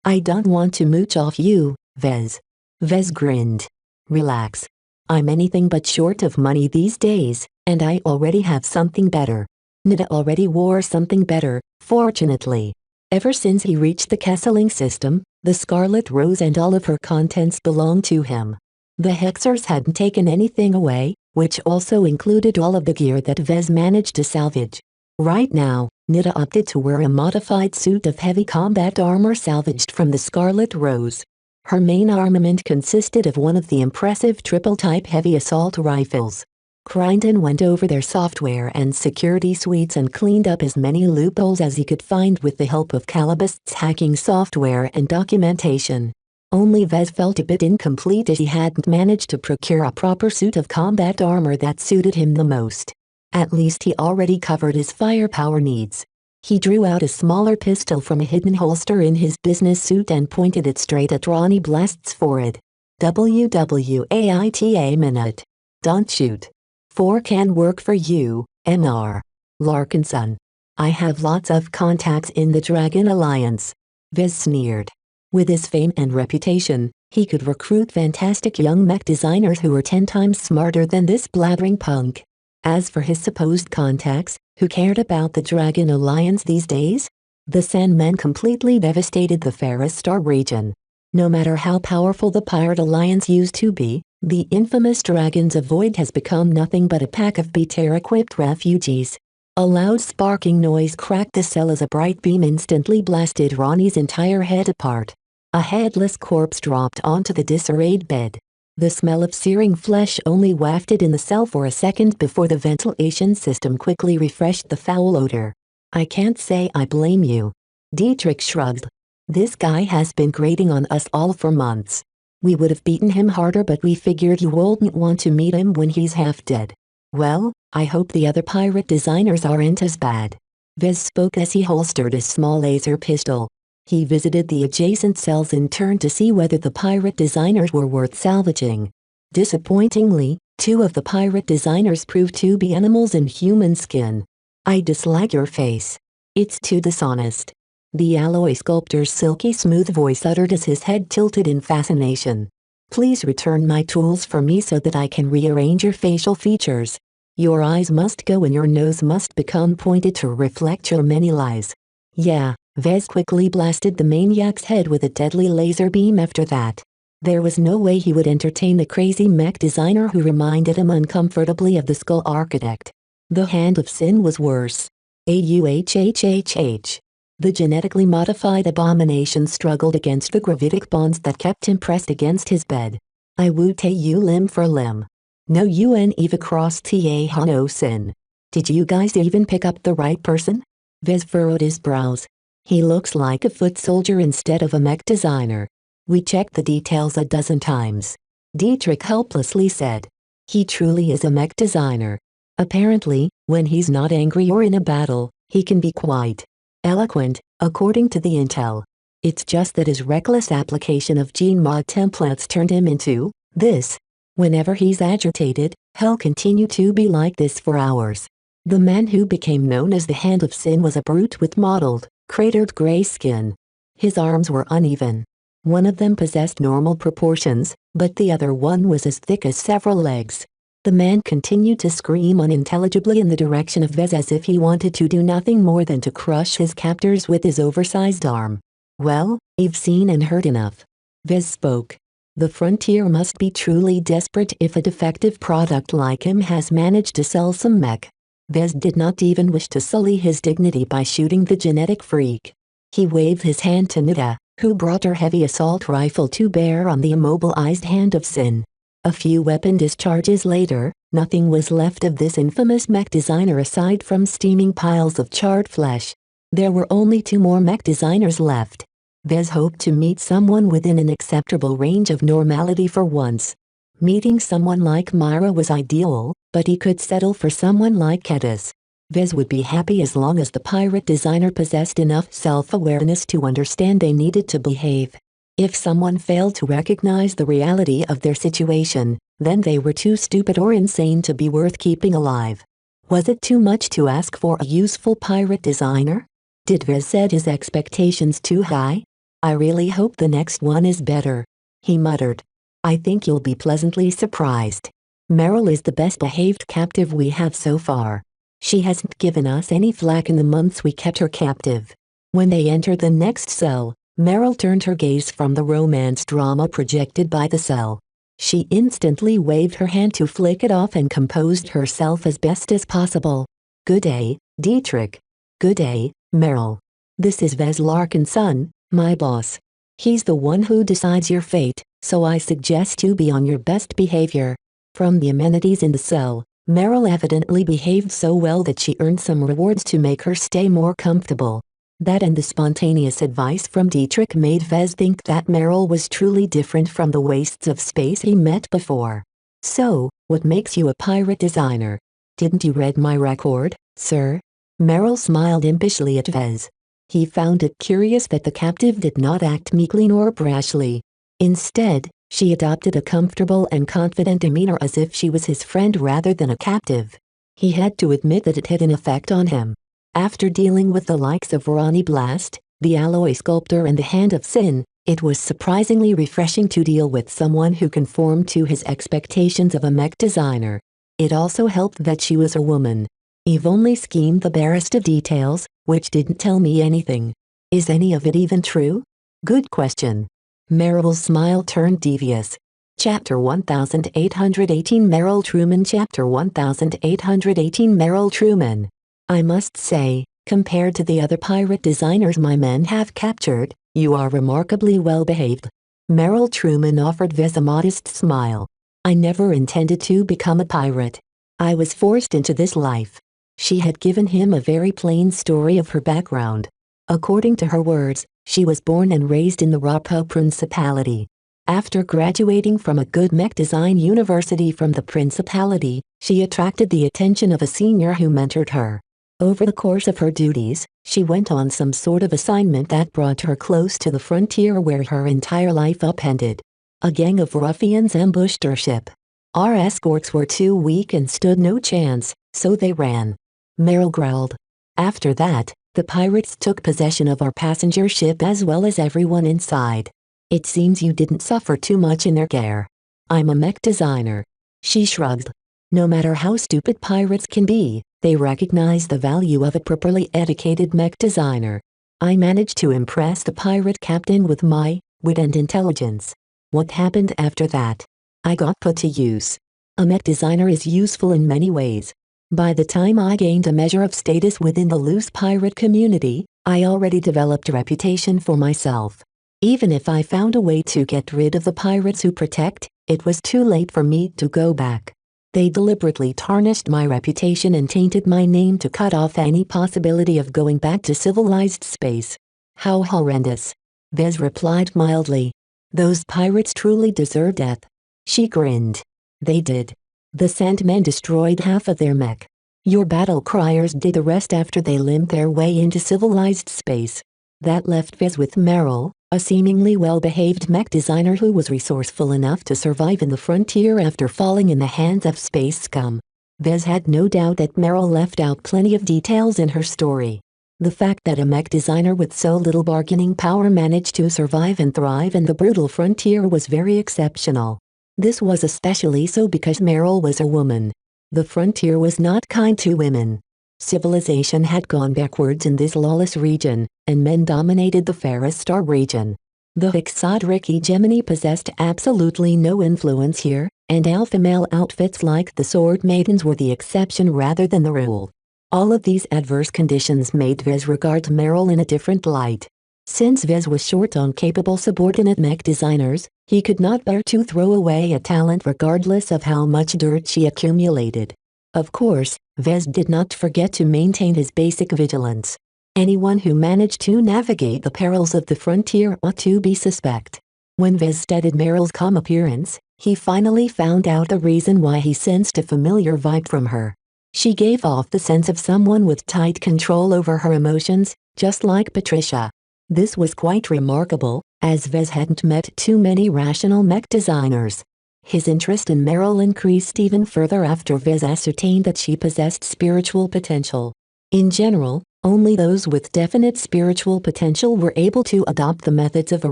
I don't want to mooch off you, Vez." Vez grinned. "Relax. I'm anything but short of money these days, and I already have something better." Nida already wore something better, fortunately. Ever since he reached the Kesseling system, the Scarlet Rose and all of her contents belonged to him. The Hexers hadn't taken anything away, which also included all of the gear that Vez managed to salvage. Right now, Nida opted to wear a modified suit of heavy combat armor salvaged from the Scarlet Rose. Her main armament consisted of one of the impressive triple-type heavy assault rifles. Crichton went over their software and security suites and cleaned up as many loopholes as he could find with the help of Calibust's hacking software and documentation. Only Vez felt a bit incomplete as he hadn't managed to procure a proper suit of combat armor that suited him the most. At least he already covered his firepower needs. He drew out a smaller pistol from a hidden holster in his business suit and pointed it straight at Ronnie Blast's forehead. "WWAITA minute. Don't shoot. 4 can work for you, Mr. Larkinson. I have lots of contacts in the Dragon Alliance." Vez sneered. With his fame and reputation, he could recruit fantastic young mech designers who were 10 times smarter than this blathering punk. As for his supposed contacts, who cared about the Dragon Alliance these days? The Sandmen completely devastated the Ferris Star region. No matter how powerful the Pirate Alliance used to be, the infamous Dragons of Void has become nothing but a pack of beater-equipped refugees. A loud sparking noise cracked the cell as a bright beam instantly blasted Ronnie's entire head apart. A headless corpse dropped onto the disarrayed bed. The smell of searing flesh only wafted in the cell for a second before the ventilation system quickly refreshed the foul odor. "I can't say I blame you." Dietrich shrugged. "This guy has been grating on us all for months. We would have beaten him harder, but we figured you wouldn't want to meet him when he's half dead. Well, I hope the other pirate designers aren't as bad." Vez spoke as he holstered his small laser pistol. He visited the adjacent cells in turn to see whether the pirate designers were worth salvaging. Disappointingly, 2 of the pirate designers proved to be animals in human skin. "I dislike your face. It's too dishonest." The alloy sculptor's silky smooth voice uttered as his head tilted in fascination. "Please return my tools for me so that I can rearrange your facial features. Your eyes must go and your nose must become pointed to reflect your many lies." "Yeah." Vez quickly blasted the maniac's head with a deadly laser beam after that. There was no way he would entertain a crazy mech designer who reminded him uncomfortably of the Skull Architect. The Hand of Sin was worse. AUHHHH. The genetically modified abomination struggled against the gravitic bonds that kept him pressed against his bed. "I would take you limb for limb. No UN Eva cross TA Hano Sin. Did you guys even pick up the right person?" Vez furrowed his brows. "He looks like a foot soldier instead of a mech designer. We checked the details a dozen times." Dietrich helplessly said. "He truly is a mech designer. Apparently, when he's not angry or in a battle, he can be quite eloquent, according to the intel. It's just that his reckless application of gene mod templates turned him into this. Whenever he's agitated, he'll continue to be like this for hours." The man who became known as the Hand of Sin was a brute with mottled, cratered gray skin. His arms were uneven. One of them possessed normal proportions, but the other one was as thick as several legs. The man continued to scream unintelligibly in the direction of Vez as if he wanted to do nothing more than to crush his captors with his oversized arm. "Well, I've seen and heard enough." Vez spoke. "The frontier must be truly desperate if a defective product like him has managed to sell some mech." Vez did not even wish to sully his dignity by shooting the genetic freak. He waved his hand to Nida, who brought her heavy assault rifle to bear on the immobilized hand of Sin. A few weapon discharges later, nothing was left of this infamous mech designer aside from steaming piles of charred flesh. There were only 2 more mech designers left. Vez hoped to meet someone within an acceptable range of normality for once. Meeting someone like Myra was ideal, but he could settle for someone like Kedis. Vez would be happy as long as the pirate designer possessed enough self-awareness to understand they needed to behave. If someone failed to recognize the reality of their situation, then they were too stupid or insane to be worth keeping alive. Was it too much to ask for a useful pirate designer? Did Vez set his expectations too high? I really hope the next one is better, he muttered. I think you'll be pleasantly surprised. Meryl is the best behaved captive we have so far. She hasn't given us any flack in the months we kept her captive. When they entered the next cell, Meryl turned her gaze from the romance drama projected by the cell. She instantly waved her hand to flick it off and composed herself as best as possible. Good day, Dietrich. Good day, Meryl. This is Vez Larkinson, my boss. He's the one who decides your fate, so I suggest you be on your best behavior. From the amenities in the cell, Meryl evidently behaved so well that she earned some rewards to make her stay more comfortable. That and the spontaneous advice from Dietrich made Vez think that Meryl was truly different from the wastes of space he met before. So, what makes you a pirate designer? Didn't you read my record, sir? Meryl smiled impishly at Vez. He found it curious that the captive did not act meekly nor brashly. Instead, she adopted a comfortable and confident demeanor as if she was his friend rather than a captive. He had to admit that it had an effect on him. After dealing with the likes of Ronnie Blast, the alloy sculptor and the Hand of Sin, it was surprisingly refreshing to deal with someone who conformed to his expectations of a mech designer. It also helped that she was a woman. Eve only schemed the barest of details, which didn't tell me anything. Is any of it even true? Good question. Meryl's smile turned devious. Chapter 1818 Meryl Truman Chapter 1818 Meryl Truman. I must say, compared to the other pirate designers my men have captured, you are remarkably well behaved. Meryl Truman offered Vez a modest smile. I never intended to become a pirate. I was forced into this life. She had given him a very plain story of her background. According to her words, she was born and raised in the Rapo Principality. After graduating from a good mech design university from the Principality, she attracted the attention of a senior who mentored her. Over the course of her duties, she went on some sort of assignment that brought her close to the frontier where her entire life upended. A gang of ruffians ambushed her ship. Our escorts were too weak and stood no chance, so they ran. Meryl growled. After that, the pirates took possession of our passenger ship as well as everyone inside. It seems you didn't suffer too much in their care. I'm a mech designer. She shrugged. No matter how stupid pirates can be, they recognize the value of a properly educated mech designer. I managed to impress the pirate captain with my wit and intelligence. What happened after that? I got put to use. A mech designer is useful in many ways. By the time I gained a measure of status within the loose pirate community, I already developed a reputation for myself. Even if I found a way to get rid of the pirates who protect, it was too late for me to go back. They deliberately tarnished my reputation and tainted my name to cut off any possibility of going back to civilized space. How horrendous. Vez replied mildly. Those pirates truly deserve death. She grinned. They did. The Sandmen destroyed half of their mech. Your battle criers did the rest after they limped their way into civilized space. That left Vez with Meryl, a seemingly well-behaved mech designer who was resourceful enough to survive in the frontier after falling in the hands of space scum. Vez had no doubt that Meryl left out plenty of details in her story. The fact that a mech designer with so little bargaining power managed to survive and thrive in the brutal frontier was very exceptional. This was especially so because Meryl was a woman. The frontier was not kind to women. Civilization had gone backwards in this lawless region, and men dominated the fairest star region. The Hexadric hegemony possessed absolutely no influence here, and alpha male outfits like the Sword Maidens were the exception rather than the rule. All of these adverse conditions made Vez regard Meryl in a different light. Since Vez was short on capable subordinate mech designers, he could not bear to throw away a talent regardless of how much dirt she accumulated. Of course, Vez did not forget to maintain his basic vigilance. Anyone who managed to navigate the perils of the frontier ought to be suspect. When Vez studied Meryl's calm appearance, he finally found out the reason why he sensed a familiar vibe from her. She gave off the sense of someone with tight control over her emotions, just like Patricia. This was quite remarkable, as Vez hadn't met too many rational mech designers. His interest in Meryl increased even further after Vez ascertained that she possessed spiritual potential. In general, only those with definite spiritual potential were able to adopt the methods of a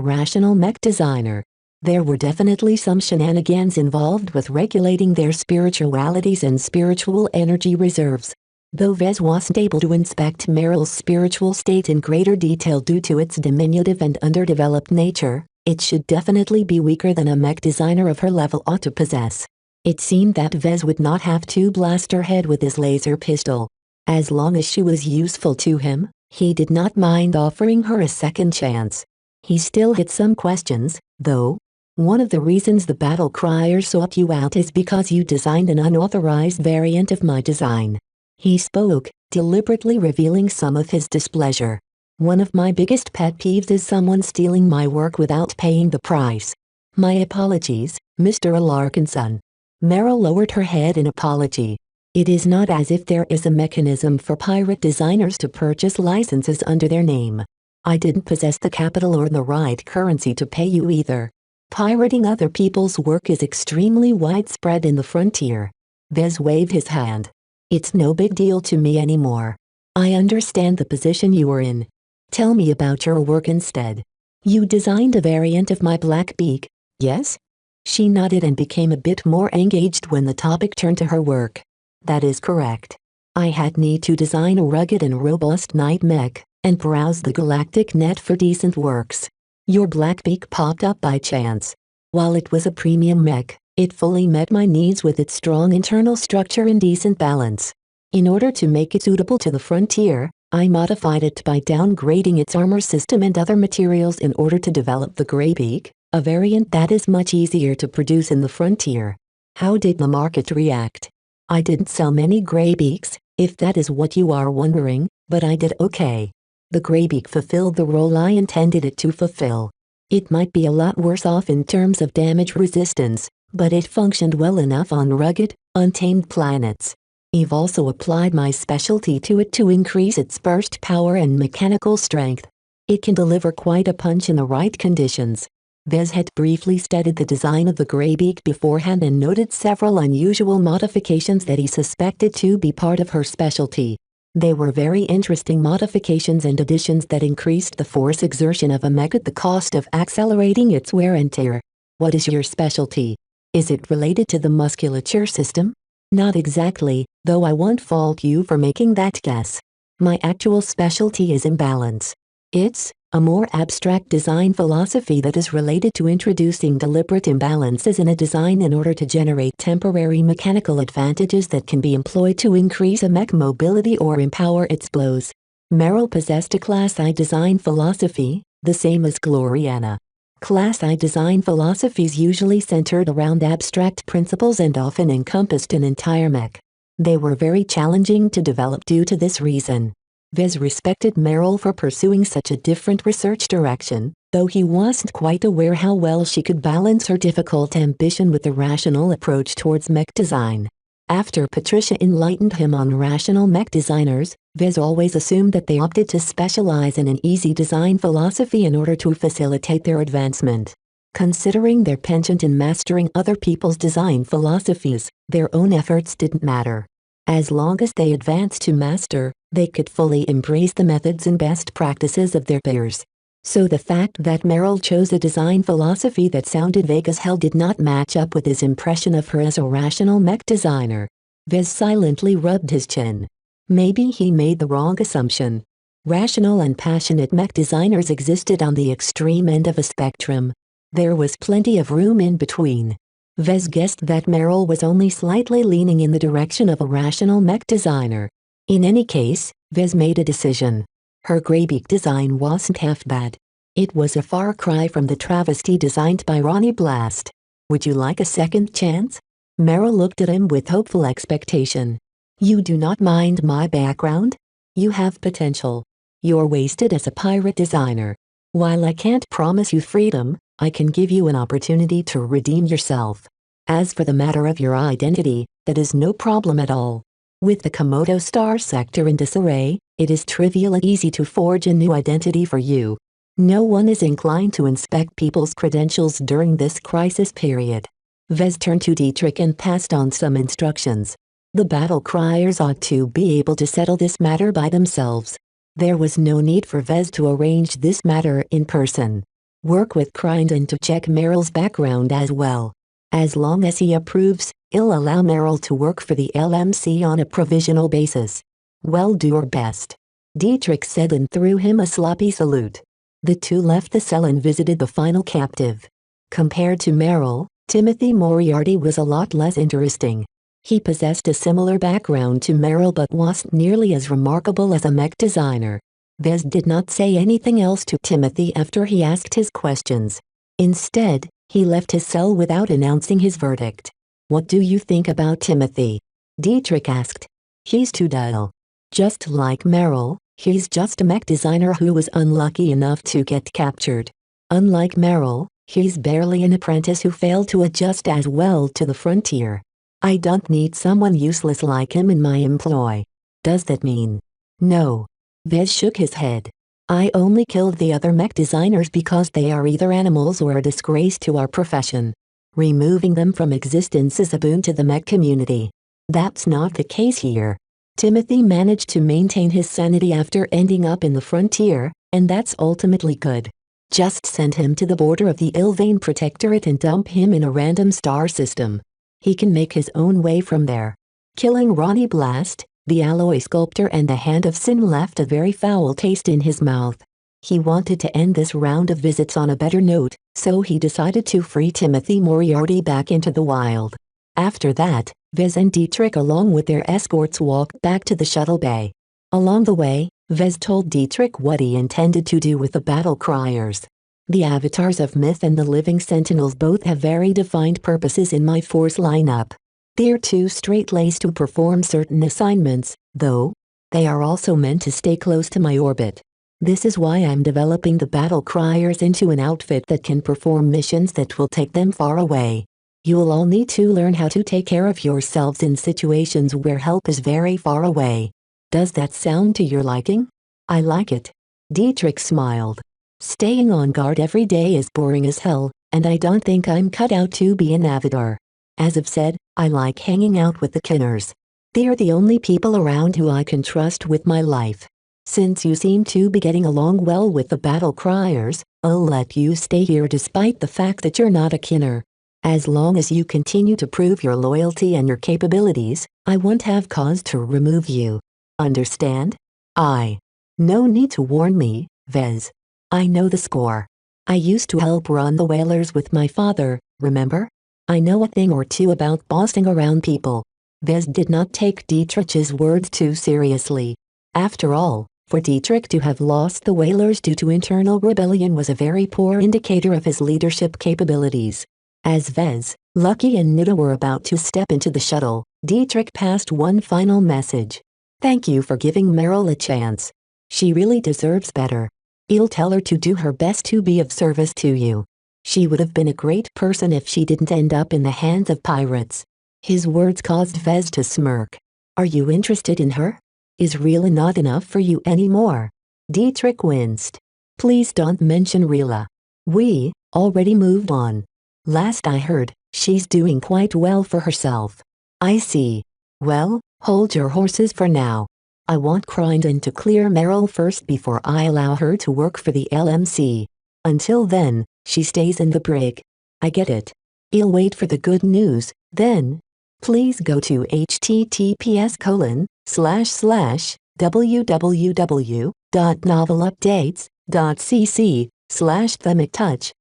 rational mech designer. There were definitely some shenanigans involved with regulating their spiritualities and spiritual energy reserves. Though Vez wasn't able to inspect Meryl's spiritual state in greater detail due to its diminutive and underdeveloped nature, it should definitely be weaker than a mech designer of her level ought to possess. It seemed that Vez would not have to blast her head with his laser pistol. As long as she was useful to him, he did not mind offering her a second chance. He still had some questions, though. One of the reasons the battle crier sought you out is because you designed an unauthorized variant of my design. He spoke, deliberately revealing some of his displeasure. One of my biggest pet peeves is someone stealing my work without paying the price. My apologies, Mr. Alarkinson. Meryl lowered her head in apology. It is not as if there is a mechanism for pirate designers to purchase licenses under their name. I didn't possess the capital or the right currency to pay you either. Pirating other people's work is extremely widespread in the frontier. Vez waved his hand. It's no big deal to me anymore. I understand the position you were in. Tell me about your work instead. You designed a variant of my black beak, yes? She nodded and became a bit more engaged when the topic turned to her work. That is correct. I had need to design a rugged and robust night mech, and browse the galactic net for decent works. Your black beak popped up by chance. While it was a premium mech, it fully met my needs with its strong internal structure and decent balance. In order to make it suitable to the frontier, I modified it by downgrading its armor system and other materials in order to develop the Greybeak, a variant that is much easier to produce in the frontier. How did the market react? I didn't sell many Greybeaks, if that is what you are wondering, but I did okay. The Greybeak fulfilled the role I intended it to fulfill. It might be a lot worse off in terms of damage resistance, but it functioned well enough on rugged, untamed planets. I've also applied my specialty to it to increase its burst power and mechanical strength. It can deliver quite a punch in the right conditions. Vez had briefly studied the design of the Greybeak beforehand and noted several unusual modifications that he suspected to be part of her specialty. They were very interesting modifications and additions that increased the force exertion of a mech at the cost of accelerating its wear and tear. What is your specialty? Is it related to the musculature system? Not exactly, though I won't fault you for making that guess. My actual specialty is imbalance. It's a more abstract design philosophy that is related to introducing deliberate imbalances in a design in order to generate temporary mechanical advantages that can be employed to increase a mech mobility or empower its blows. Meryl possessed a Class I design philosophy, the same as Gloriana. Class I design philosophies usually centered around abstract principles and often encompassed an entire mech. They were very challenging to develop due to this reason. Vez respected Meryl for pursuing such a different research direction, though he wasn't quite aware how well she could balance her difficult ambition with a rational approach towards mech design. After Patricia enlightened him on rational mech designers, Vez always assumed that they opted to specialize in an easy design philosophy in order to facilitate their advancement. Considering their penchant in mastering other people's design philosophies, their own efforts didn't matter. As long as they advanced to master, they could fully embrace the methods and best practices of their peers. So the fact that Meryl chose a design philosophy that sounded vague as hell did not match up with his impression of her as a rational mech designer. Vez silently rubbed his chin. Maybe he made the wrong assumption. Rational and passionate mech designers existed on the extreme end of a spectrum. There was plenty of room in between. Vez guessed that Meryl was only slightly leaning in the direction of a rational mech designer. In any case, Vez made a decision. Her Greybeak design wasn't half bad. It was a far cry from the travesty designed by Ronnie Blast. Would you like a second chance? Meryl looked at him with hopeful expectation. You do not mind my background? You have potential. You're wasted as a pirate designer. While I can't promise you freedom, I can give you an opportunity to redeem yourself. As for the matter of your identity, that is no problem at all. With the Komodo star sector in disarray, it is trivially easy to forge a new identity for you. No one is inclined to inspect people's credentials during this crisis period. Vez turned to Dietrich and passed on some instructions. The battle criers ought to be able to settle this matter by themselves. There was no need for Vez to arrange this matter in person. Work with Crichton to check Meryl's background as well. As long as he approves, he'll allow Meryl to work for the LMC on a provisional basis. Well, do your best, Dietrich said and threw him a sloppy salute. The two left the cell and visited the final captive. Compared to Meryl, Timothy Moriarty was a lot less interesting. He possessed a similar background to Meryl but wasn't nearly as remarkable as a mech designer. Vez did not say anything else to Timothy after he asked his questions. Instead, he left his cell without announcing his verdict. What do you think about Timothy? Dietrich asked. He's too dull. Just like Meryl, he's just a mech designer who was unlucky enough to get captured. Unlike Meryl, he's barely an apprentice who failed to adjust as well to the frontier. I don't need someone useless like him in my employ. Does that mean? No. Vez shook his head. I only killed the other mech designers because they are either animals or a disgrace to our profession. Removing them from existence is a boon to the mech community. That's not the case here. Timothy managed to maintain his sanity after ending up in the frontier, and that's ultimately good. Just send him to the border of the Ilvain Protectorate and dump him in a random star system. He can make his own way from there. Killing Ronnie Blast, the alloy sculptor and the Hand of Sin left a very foul taste in his mouth. He wanted to end this round of visits on a better note, so he decided to free Timothy Moriarty back into the wild. After that, Vez and Dietrich along with their escorts walked back to the shuttle bay. Along the way, Vez told Dietrich what he intended to do with the battle criers. The avatars of Myth and the Living Sentinels both have very defined purposes in my force lineup. They're too straight-laced to perform certain assignments, though. They are also meant to stay close to my orbit. This is why I'm developing the battle criers into an outfit that can perform missions that will take them far away. You'll all need to learn how to take care of yourselves in situations where help is very far away. Does that sound to your liking? I like it. Dietrich smiled. Staying on guard every day is boring as hell, and I don't think I'm cut out to be an Avidar. As I've said, I like hanging out with the Kinners. They're the only people around who I can trust with my life. Since you seem to be getting along well with the battle criers, I'll let you stay here despite the fact that you're not a Kinner. As long as you continue to prove your loyalty and your capabilities, I won't have cause to remove you. Understand? No need to warn me, Vez. I know the score. I used to help run the whalers with my father, remember? I know a thing or two about bossing around people. Vez did not take Dietrich's words too seriously. After all, for Dietrich to have lost the whalers due to internal rebellion was a very poor indicator of his leadership capabilities. As Vez, Lucky and Nita were about to step into the shuttle, Dietrich passed one final message. Thank you for giving Meryl a chance. She really deserves better. I'll tell her to do her best to be of service to you. She would have been a great person if she didn't end up in the hands of pirates. His words caused Vez to smirk. Are you interested in her? Is Rila not enough for you anymore? Dietrich winced. Please don't mention Rila. We already moved on. Last I heard, she's doing quite well for herself. I see. Well, hold your horses for now. I want Crichton to clear Meryl first before I allow her to work for the LMC. Until then, she stays in the brig. I get it. I'll wait for the good news, then. Please go to https://www.novelupdates.cc/themech touch/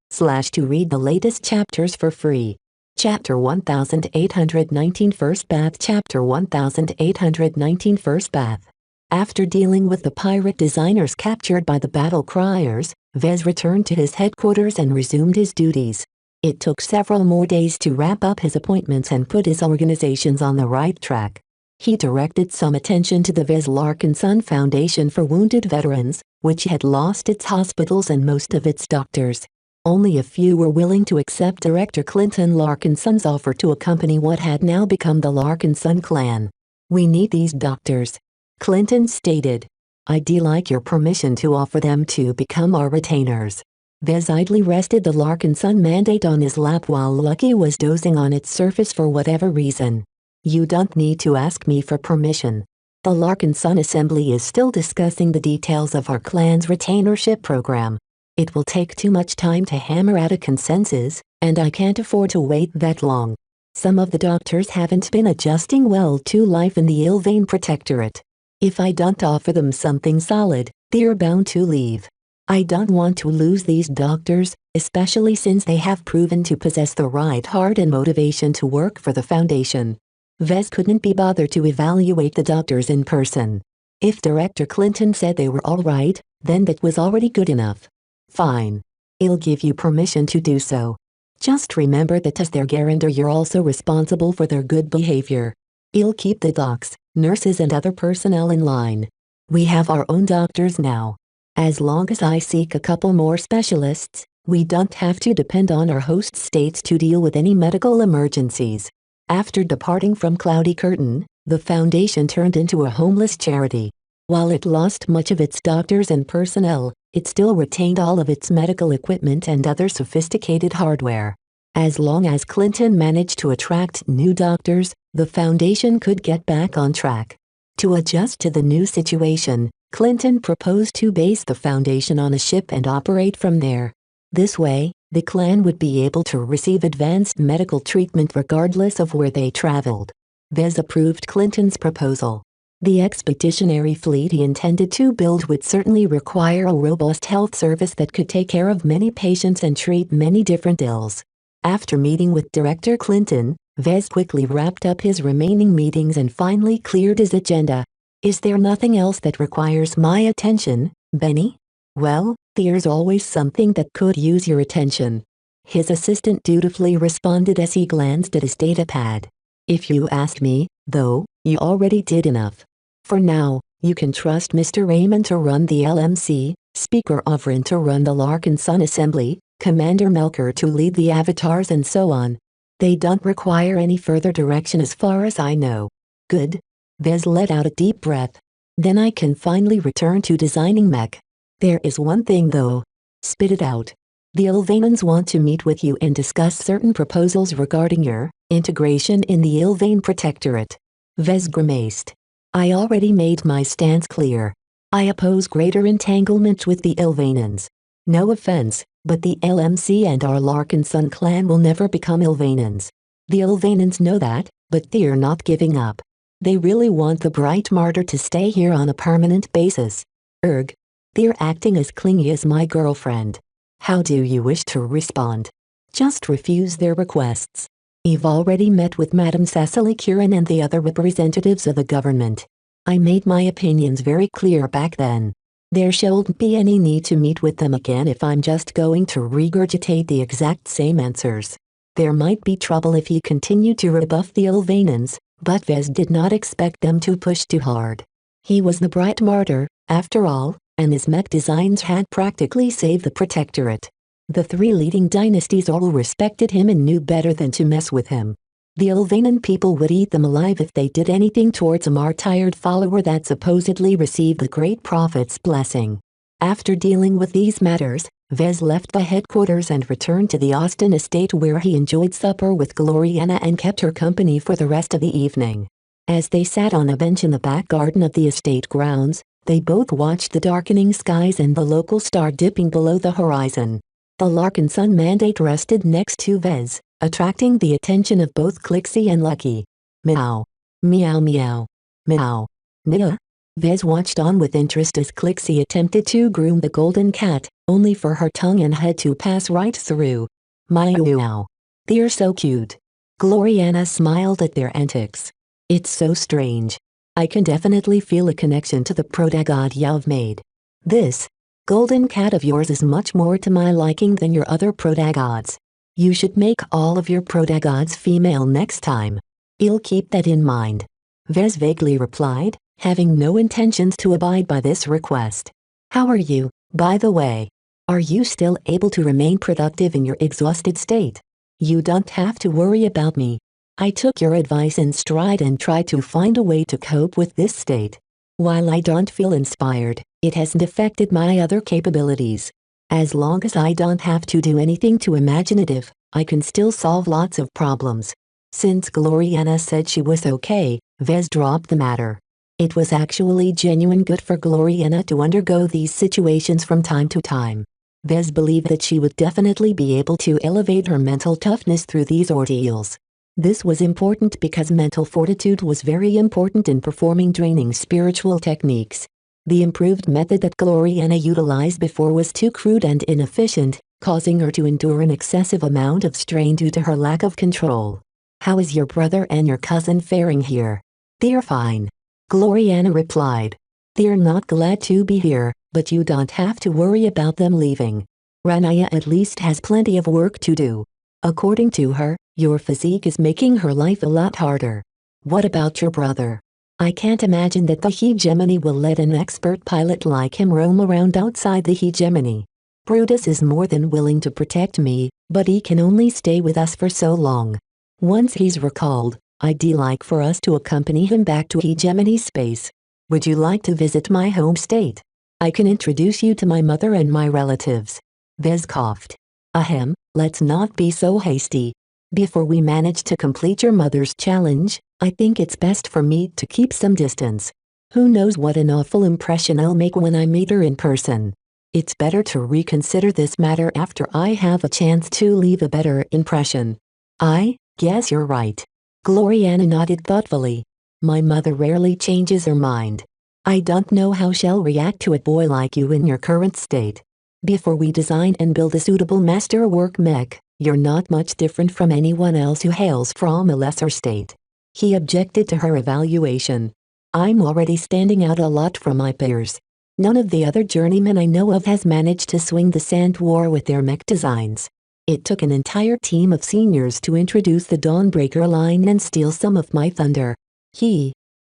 to read the latest chapters for free. Chapter 1819 First Bath. Chapter 1819 First Bath. After dealing with the pirate designers captured by the battle criers, Vez returned to his headquarters and resumed his duties. It took several more days to wrap up his appointments and put his organizations on the right track. He directed some attention to the Vez Larkin Son Foundation for Wounded Veterans, which had lost its hospitals and most of its doctors. Only a few were willing to accept Director Clinton Larkinson's offer to accompany what had now become the Larkinson clan. "We need these doctors," Clinton stated. "I'd like your permission to offer them to become our retainers." Vez idly rested the Larkinson mandate on his lap while Lucky was dozing on its surface for whatever reason. "You don't need to ask me for permission. The Larkinson Assembly is still discussing the details of our clan's retainership program. It will take too much time to hammer out a consensus, and I can't afford to wait that long. Some of the doctors haven't been adjusting well to life in the Ilvain Protectorate. If I don't offer them something solid, they're bound to leave. I don't want to lose these doctors, especially since they have proven to possess the right heart and motivation to work for the Foundation." Vez couldn't be bothered to evaluate the doctors in person. If Director Clinton said they were all right, then that was already good enough. "Fine. I'll give you permission to do so. Just remember that as their guarantor you're also responsible for their good behavior. I'll keep the docs, nurses and other personnel in line. We have our own doctors now. As long as I seek a couple more specialists, we don't have to depend on our host states to deal with any medical emergencies." After departing from Cloudy Curtain, the Foundation turned into a homeless charity. While it lost much of its doctors and personnel, it still retained all of its medical equipment and other sophisticated hardware. As long as Clinton managed to attract new doctors, the Foundation could get back on track. To adjust to the new situation, Clinton proposed to base the Foundation on a ship and operate from there. This way, the clan would be able to receive advanced medical treatment regardless of where they traveled. Vez approved Clinton's proposal. The expeditionary fleet he intended to build would certainly require a robust health service that could take care of many patients and treat many different ills. After meeting with Director Clinton, Vez quickly wrapped up his remaining meetings and finally cleared his agenda. "Is there nothing else that requires my attention, Benny?" "Well, there's always something that could use your attention," his assistant dutifully responded as he glanced at his datapad. "If you ask me, though, you already did enough. For now, you can trust Mr. Raymond to run the LMC, Speaker Ovrin to run the Larkinson Assembly, Commander Melker to lead the avatars and so on. They don't require any further direction as far as I know." "Good." Vez let out a deep breath. "Then I can finally return to designing mech. There is one thing though." "Spit it out." "The Ilvainans want to meet with you and discuss certain proposals regarding your integration in the Ilvain Protectorate." Vez grimaced. "I already made my stance clear. I oppose greater entanglement with the Ilvainans. No offense, but the LMC and our Larkinson clan will never become Ilvainans. The Ilvainans know that, but they're not giving up. They really want the Bright Martyr to stay here on a permanent basis. Erg. They're acting as clingy as my girlfriend. How do you wish to respond?" "Just refuse their requests. You've already met with Madame Cecily Curran and the other representatives of the government. I made my opinions very clear back then. There shouldn't be any need to meet with them again if I'm just going to regurgitate the exact same answers. There might be trouble if you continue to rebuff the Ilvainans, but Vez did not expect them to push too hard. He was the Bright Martyr, after all, and his mech designs had practically saved the Protectorate. The three leading dynasties all respected him and knew better than to mess with him. The Ilvainan people would eat them alive if they did anything towards a martyred follower that supposedly received the Great Prophet's blessing. After dealing with these matters, Vez left the headquarters and returned to the Austin estate where he enjoyed supper with Gloriana and kept her company for the rest of the evening. As they sat on a bench in the back garden of the estate grounds, they both watched the darkening skies and the local star dipping below the horizon. The Larkinson mandate rested next to Vez, attracting the attention of both Clixie and Lucky. Meow. Meow meow. Meow. Nia. Vez watched on with interest as Clixie attempted to groom the golden cat, only for her tongue and head to pass right through. Meow. They're so cute. Gloriana smiled at their antics. It's so strange. I can definitely feel a connection to the protagonist you've made. This golden cat of yours is much more to my liking than your other protagonists. You should make all of your protagonists female next time. I'll keep that in mind. Vez vaguely replied, having no intentions to abide by this request. How are you, by the way? Are you still able to remain productive in your exhausted state? You don't have to worry about me. I took your advice in stride and tried to find a way to cope with this state. While I don't feel inspired, it hasn't affected my other capabilities. As long as I don't have to do anything too imaginative, I can still solve lots of problems. Since Gloriana said she was okay, Vez dropped the matter. It was actually genuine good for Gloriana to undergo these situations from time to time. Vez believed that she would definitely be able to elevate her mental toughness through these ordeals. This was important because mental fortitude was very important in performing draining spiritual techniques. The improved method that Gloriana utilized before was too crude and inefficient, causing her to endure an excessive amount of strain due to her lack of control. How is your brother and your cousin faring here? They're fine. Gloriana replied. They're not glad to be here, but you don't have to worry about them leaving. Ranaya at least has plenty of work to do. According to her, your physique is making her life a lot harder. What about your brother? I can't imagine that the hegemony will let an expert pilot like him roam around outside the hegemony. Brutus is more than willing to protect me, but he can only stay with us for so long. Once he's recalled, I'd like for us to accompany him back to hegemony space. Would you like to visit my home state? I can introduce you to my mother and my relatives. Vez coughed. Ahem, let's not be so hasty. Before we manage to complete your mother's challenge, I think it's best for me to keep some distance. Who knows what an awful impression I'll make when I meet her in person. It's better to reconsider this matter after I have a chance to leave a better impression. I guess you're right. Gloriana nodded thoughtfully. My mother rarely changes her mind. I don't know how she'll react to a boy like you in your current state. Before we design and build a suitable masterwork mech, you're not much different from anyone else who hails from a lesser state. He objected to her evaluation. I'm already standing out a lot from my peers. None of the other journeymen I know of has managed to swing the sand war with their mech designs. It took an entire team of seniors to introduce the Dawnbreaker line and steal some of my thunder.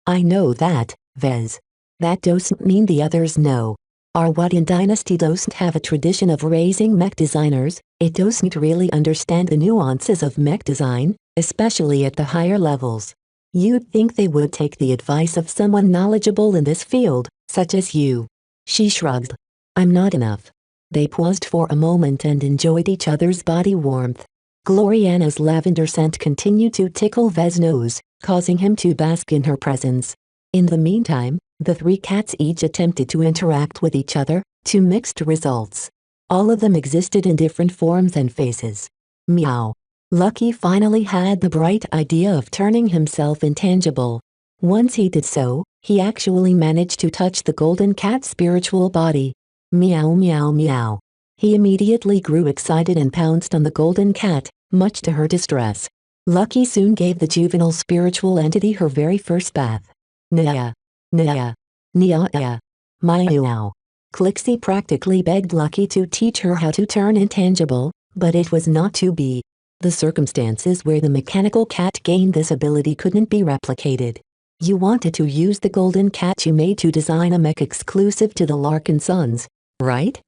I know that, Vez. That doesn't mean the others know. Our Wadian dynasty doesn't have a tradition of raising mech designers, it doesn't really understand the nuances of mech design, especially at the higher levels. You'd think they would take the advice of someone knowledgeable in this field, such as you. She shrugged. I'm not enough. They paused for a moment and enjoyed each other's body warmth. Gloriana's lavender scent continued to tickle Vez's nose, causing him to bask in her presence. In the meantime, the three cats each attempted to interact with each other, to mixed results. All of them existed in different forms and faces. Meow. Lucky finally had the bright idea of turning himself intangible. Once he did so, he actually managed to touch the golden cat's spiritual body. Meow meow meow. He immediately grew excited and pounced on the golden cat, much to her distress. Lucky soon gave the juvenile spiritual entity her very first bath. Nya. Nya. Nya. Meow. Clixie practically begged Lucky to teach her how to turn intangible, but it was not to be. The circumstances where the mechanical cat gained this ability couldn't be replicated. You wanted to use the golden cat you made to design a mech exclusive to the Larkin Sons, right?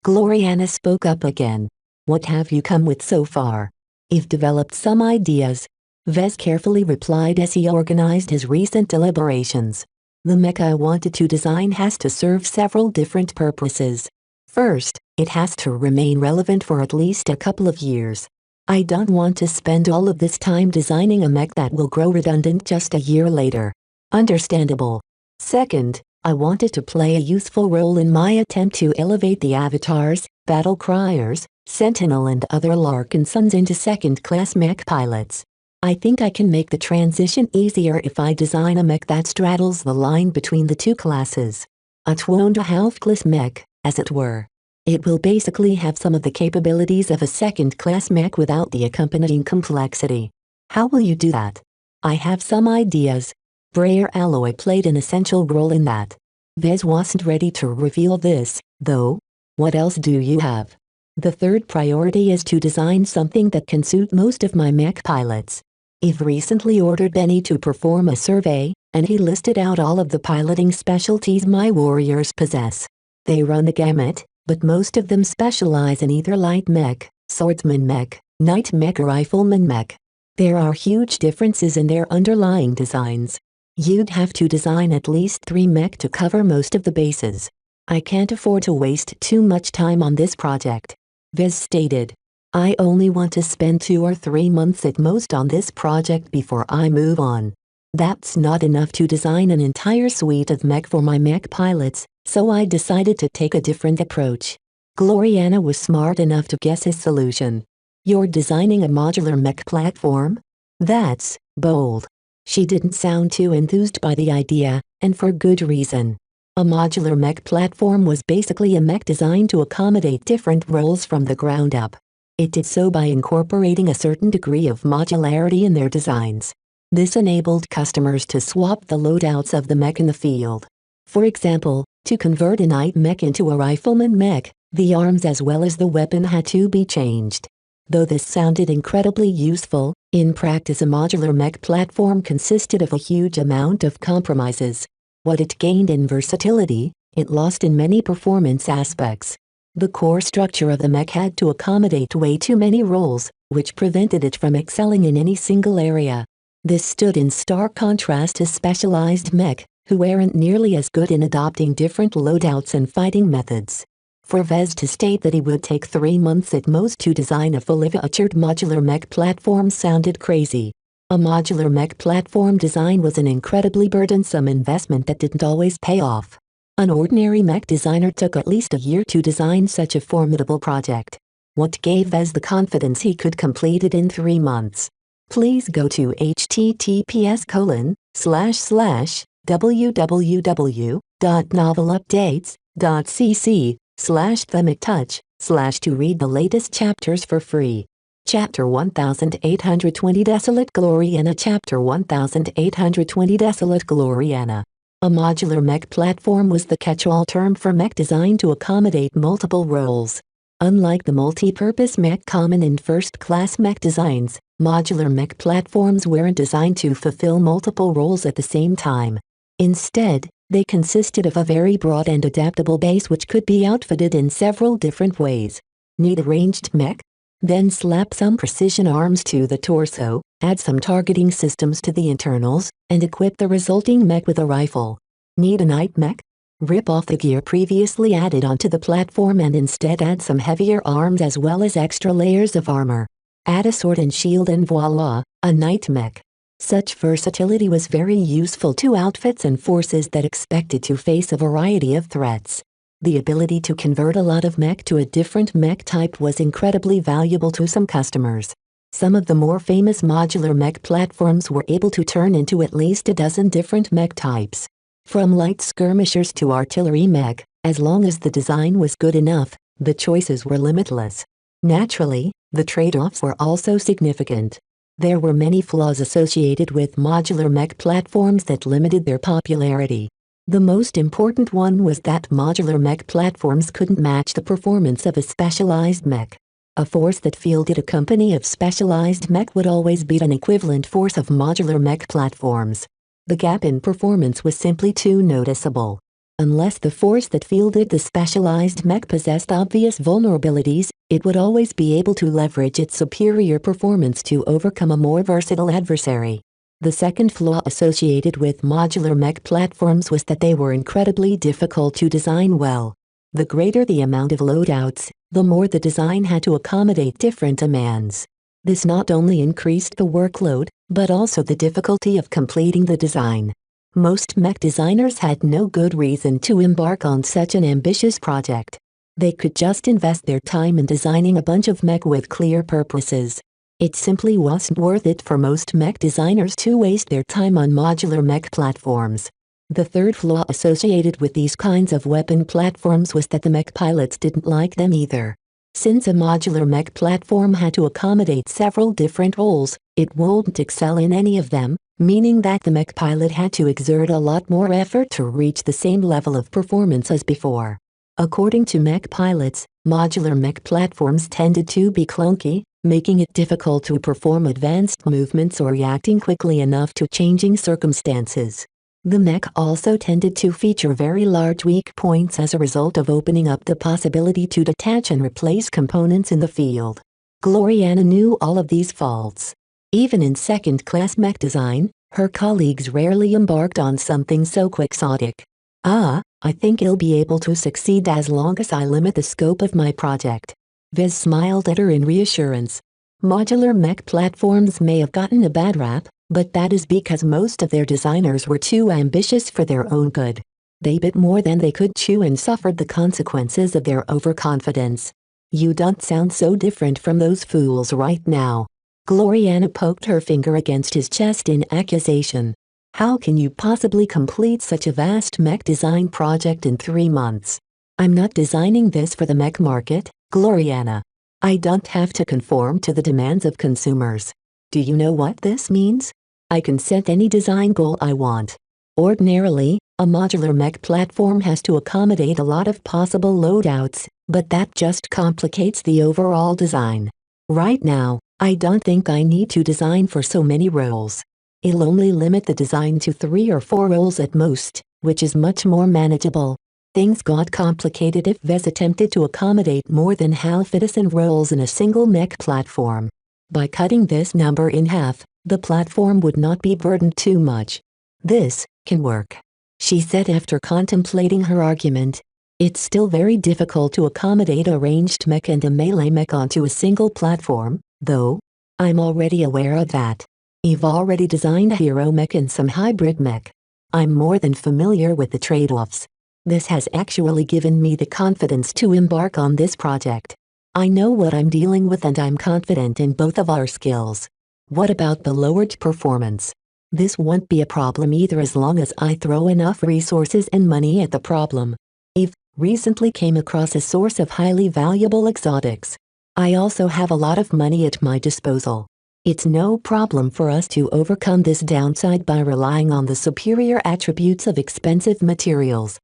Gloriana spoke up again. What have you come with so far? I've developed some ideas. Vez carefully replied as he organized his recent deliberations. The mech I wanted to design has to serve several different purposes. First, it has to remain relevant for at least a couple of years. I don't want to spend all of this time designing a mech that will grow redundant just a year later. Understandable. Second, I wanted to play a useful role in my attempt to elevate the avatars, battle criers, sentinel and other Larkin Sons into second-class mech pilots. I think I can make the transition easier if I design a mech that straddles the line between the two classes. A twoned half-class mech, as it were. It will basically have some of the capabilities of a second-class mech without the accompanying complexity. How will you do that? I have some ideas. Brayer alloy played an essential role in that. Vez wasn't ready to reveal this, though. What else do you have? The third priority is to design something that can suit most of my mech pilots. I've recently ordered Benny to perform a survey, and he listed out all of the piloting specialties my warriors possess. They run the gamut, but most of them specialize in either light mech, swordsman mech, knight mech or rifleman mech. There are huge differences in their underlying designs. You'd have to design at least 3 mech to cover most of the bases. I can't afford to waste too much time on this project. Vez stated. I only want to spend 2 or 3 months at most on this project before I move on. That's not enough to design an entire suite of mech for my mech pilots, so I decided to take a different approach. Gloriana was smart enough to guess his solution. You're designing a modular mech platform? That's bold. She didn't sound too enthused by the idea, and for good reason. A modular mech platform was basically a mech designed to accommodate different roles from the ground up. It did so by incorporating a certain degree of modularity in their designs. This enabled customers to swap the loadouts of the mech in the field. For example, to convert a knight mech into a rifleman mech, the arms as well as the weapon had to be changed. Though this sounded incredibly useful, in practice a modular mech platform consisted of a huge amount of compromises. What it gained in versatility, it lost in many performance aspects. The core structure of the mech had to accommodate way too many roles, which prevented it from excelling in any single area. This stood in stark contrast to specialized mech, who aren't nearly as good in adopting different loadouts and fighting methods. For Vez to state that he would take 3 months at most to design a fully featured modular mech platform sounded crazy. A modular mech platform design was an incredibly burdensome investment that didn't always pay off. An ordinary mech designer took at least a year to design such a formidable project. What gave Vez the confidence he could complete it in 3 months? Please go to https://www.novelupdates.cc/themech-touch/ to read the latest chapters for free. Chapter 1820 Desolate Gloriana Chapter 1820 Desolate Gloriana. A modular mech platform was the catch-all term for mech designed to accommodate multiple roles. Unlike the multi-purpose mech common in first-class mech designs, modular mech platforms weren't designed to fulfill multiple roles at the same time. Instead, they consisted of a very broad and adaptable base which could be outfitted in several different ways. Need a ranged mech? Then slap some precision arms to the torso, add some targeting systems to the internals, and equip the resulting mech with a rifle. Need a knight mech? Rip off the gear previously added onto the platform and instead add some heavier arms as well as extra layers of armor. Add a sword and shield and voila, a knight mech. Such versatility was very useful to outfits and forces that expected to face a variety of threats. The ability to convert a lot of mech to a different mech type was incredibly valuable to some customers. Some of the more famous modular mech platforms were able to turn into at least a dozen different mech types. From light skirmishers to artillery mech, as long as the design was good enough, the choices were limitless. Naturally, the trade-offs were also significant. There were many flaws associated with modular mech platforms that limited their popularity. The most important one was that modular mech platforms couldn't match the performance of a specialized mech. A force that fielded a company of specialized mech would always beat an equivalent force of modular mech platforms. The gap in performance was simply too noticeable. Unless the force that fielded the specialized mech possessed obvious vulnerabilities, it would always be able to leverage its superior performance to overcome a more versatile adversary. The second flaw associated with modular mech platforms was that they were incredibly difficult to design well. The greater the amount of loadouts, the more the design had to accommodate different demands. This not only increased the workload, but also the difficulty of completing the design. Most mech designers had no good reason to embark on such an ambitious project. They could just invest their time in designing a bunch of mech with clear purposes. It simply wasn't worth it for most mech designers to waste their time on modular mech platforms. The third flaw associated with these kinds of weapon platforms was that the mech pilots didn't like them either. Since a modular mech platform had to accommodate several different roles, it wouldn't excel in any of them, meaning that the mech pilot had to exert a lot more effort to reach the same level of performance as before. According to mech pilots, modular mech platforms tended to be clunky, making it difficult to perform advanced movements or reacting quickly enough to changing circumstances. The mech also tended to feature very large weak points as a result of opening up the possibility to detach and replace components in the field. Gloriana knew all of these faults. Even in second-class mech design, her colleagues rarely embarked on something so quixotic. I think I'll be able to succeed as long as I limit the scope of my project. Vez smiled at her in reassurance. Modular mech platforms may have gotten a bad rap, but that is because most of their designers were too ambitious for their own good. They bit more than they could chew and suffered the consequences of their overconfidence. You don't sound so different from those fools right now. Gloriana poked her finger against his chest in accusation. How can you possibly complete such a vast mech design project in 3 months? I'm not designing this for the mech market, Gloriana. I don't have to conform to the demands of consumers. Do you know what this means? I can set any design goal I want. Ordinarily, a modular mech platform has to accommodate a lot of possible loadouts, but that just complicates the overall design. Right now, I don't think I need to design for so many roles. It'll only limit the design to 3 or 4 roles at most, which is much more manageable. Things got complicated if Vez attempted to accommodate more than half a dozen roles in a single mech platform. By cutting this number in half, the platform would not be burdened too much. This can work, she said after contemplating her argument. It's still very difficult to accommodate a ranged mech and a melee mech onto a single platform, though. I'm already aware of that. I've already designed a hero mech and some hybrid mech. I'm more than familiar with the trade-offs. This has actually given me the confidence to embark on this project. I know what I'm dealing with and I'm confident in both of our skills. What about the lowered performance? This won't be a problem either as long as I throw enough resources and money at the problem. I've recently came across a source of highly valuable exotics. I also have a lot of money at my disposal. It's no problem for us to overcome this downside by relying on the superior attributes of expensive materials.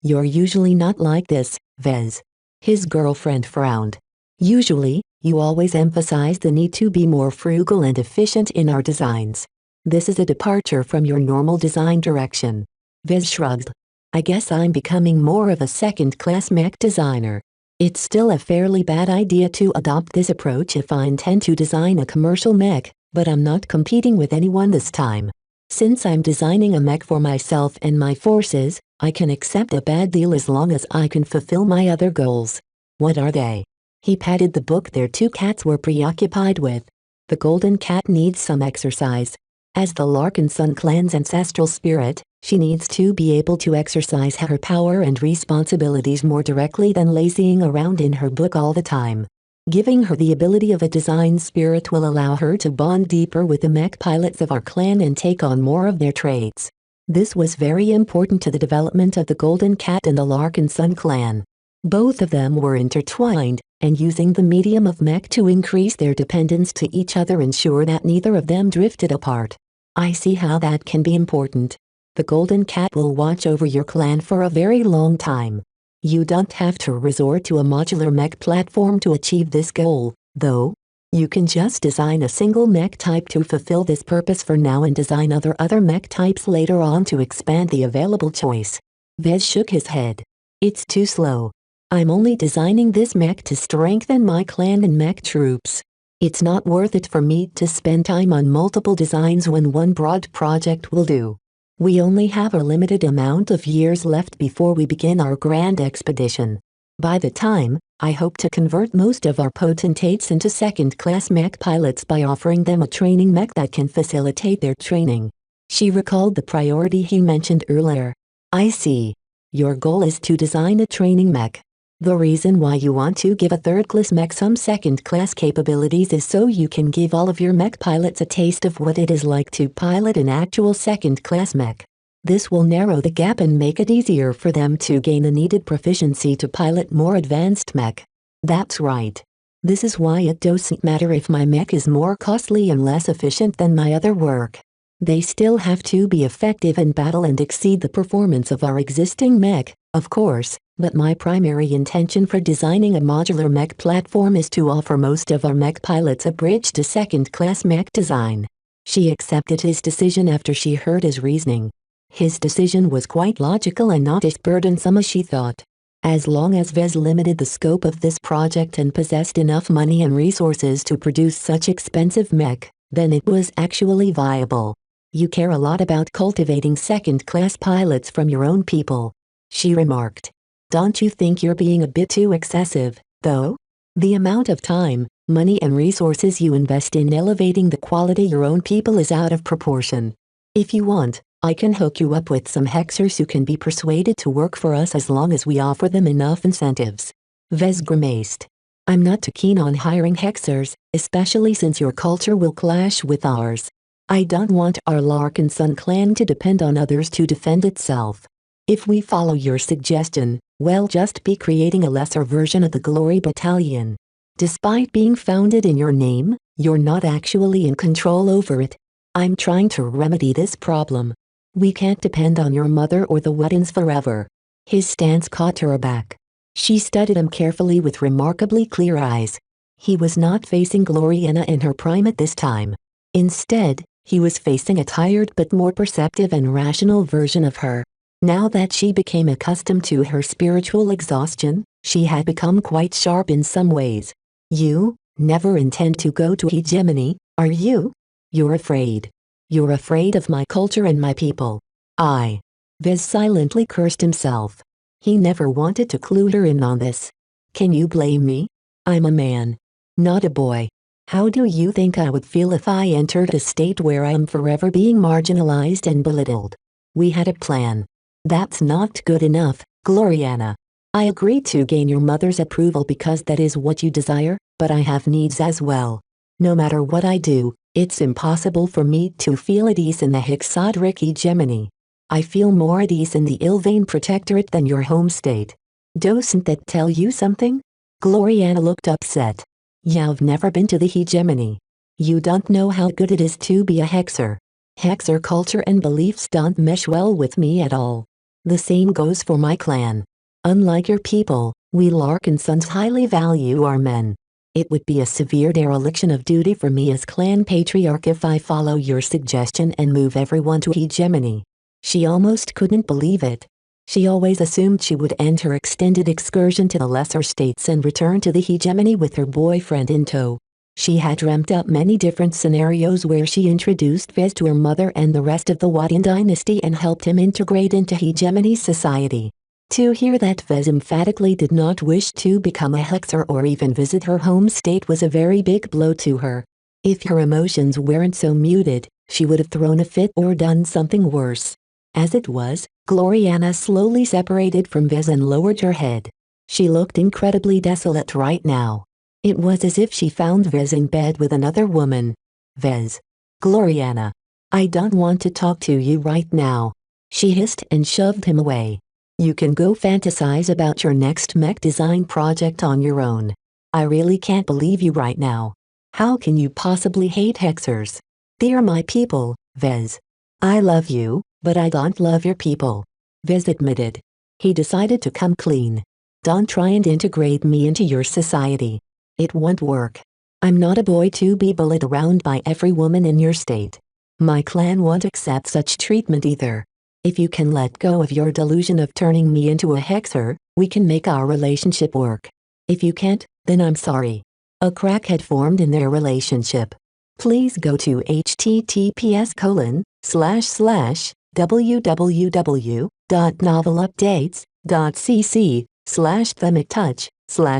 You're usually not like this, Vez. His girlfriend frowned. Usually, you always emphasize the need to be more frugal and efficient in our designs. This is a departure from your normal design direction. Vez shrugged. I guess I'm becoming more of a second-class mech designer. It's still a fairly bad idea to adopt this approach if I intend to design a commercial mech, but I'm not competing with anyone this time. Since I'm designing a mech for myself and my forces, I can accept a bad deal as long as I can fulfill my other goals. What are they? He patted the book their 2 cats were preoccupied with. The golden cat needs some exercise. As the Larkin Sun clan's ancestral spirit, she needs to be able to exercise her power and responsibilities more directly than lazying around in her book all the time. Giving her the ability of a design spirit will allow her to bond deeper with the mech pilots of our clan and take on more of their traits. This was very important to the development of the Golden Cat and the Larkin Sun clan. Both of them were intertwined, and using the medium of mech to increase their dependence to each other ensured that neither of them drifted apart. I see how that can be important. The Golden Cat will watch over your clan for a very long time. You don't have to resort to a modular mech platform to achieve this goal, though. You can just design a single mech type to fulfill this purpose for now and design other mech types later on to expand the available choice. Vez shook his head. It's too slow. I'm only designing this mech to strengthen my clan and mech troops. It's not worth it for me to spend time on multiple designs when one broad project will do. We only have a limited amount of years left before we begin our grand expedition. By the time, I hope to convert most of our potentates into second-class mech pilots by offering them a training mech that can facilitate their training. She recalled the priority he mentioned earlier. I see. Your goal is to design a training mech. The reason why you want to give a third-class mech some second-class capabilities is so you can give all of your mech pilots a taste of what it is like to pilot an actual second-class mech. This will narrow the gap and make it easier for them to gain the needed proficiency to pilot more advanced mech. That's right. This is why it doesn't matter if my mech is more costly and less efficient than my other work. They still have to be effective in battle and exceed the performance of our existing mech, of course, but my primary intention for designing a modular mech platform is to offer most of our mech pilots a bridge to second-class mech design. She accepted his decision after she heard his reasoning. His decision was quite logical and not as burdensome as she thought. As long as Vez limited the scope of this project and possessed enough money and resources to produce such expensive mech, then it was actually viable. You care a lot about cultivating second-class pilots from your own people, she remarked. Don't you think you're being a bit too excessive, though? The amount of time, money and resources you invest in elevating the quality of your own people is out of proportion. If you want, I can hook you up with some hexers who can be persuaded to work for us as long as we offer them enough incentives. Vez grimaced. I'm not too keen on hiring hexers, especially since your culture will clash with ours. I don't want our Larkin Sun clan to depend on others to defend itself. If we follow your suggestion, we'll just be creating a lesser version of the Glory Battalion. Despite being founded in your name, you're not actually in control over it. I'm trying to remedy this problem. We can't depend on your mother or the Weddens forever. His stance caught her aback. She studied him carefully with remarkably clear eyes. He was not facing Gloriana in her prime at this time. Instead, he was facing a tired but more perceptive and rational version of her. Now that she became accustomed to her spiritual exhaustion, she had become quite sharp in some ways. You never intend to go to hegemony, are you? You're afraid. You're afraid of my culture and my people. Vez silently cursed himself. He never wanted to clue her in on this. Can you blame me? I'm a man, not a boy. How do you think I would feel if I entered a state where I am forever being marginalized and belittled? We had a plan. That's not good enough, Gloriana. I agreed to gain your mother's approval because that is what you desire, but I have needs as well. No matter what I do, it's impossible for me to feel at ease in the Hexadric hegemony. I feel more at ease in the Ilvain Protectorate than your home state. Doesn't that tell you something? Gloriana looked upset. You've never been to the hegemony. You don't know how good it is to be a hexer. Hexer culture and beliefs don't mesh well with me at all. The same goes for my clan. Unlike your people, we Larkin Sons highly value our men. It would be a severe dereliction of duty for me as clan patriarch if I follow your suggestion and move everyone to hegemony. She almost couldn't believe it. She always assumed she would end her extended excursion to the lesser states and return to the hegemony with her boyfriend in tow. She had dreamt up many different scenarios where she introduced Vez to her mother and the rest of the Wadian dynasty and helped him integrate into hegemony society. To hear that Vez emphatically did not wish to become a hexer or even visit her home state was a very big blow to her. If her emotions weren't so muted, she would have thrown a fit or done something worse. As it was, Gloriana slowly separated from Vez and lowered her head. She looked incredibly desolate right now. It was as if she found Vez in bed with another woman. Vez. Gloriana. I don't want to talk to you right now. She hissed and shoved him away. You can go fantasize about your next mech design project on your own. I really can't believe you right now. How can you possibly hate hexers? They're my people, Vez. I love you, but I don't love your people. Vez admitted. He decided to come clean. Don't try and integrate me into your society. It won't work. I'm not a boy to be bullied around by every woman in your state. My clan won't accept such treatment either. If you can let go of your delusion of turning me into a hexer, we can make our relationship work. If you can't, then I'm sorry. A crack had formed in their relationship. Please go to https://www.novelupdates.cc/themech Touch/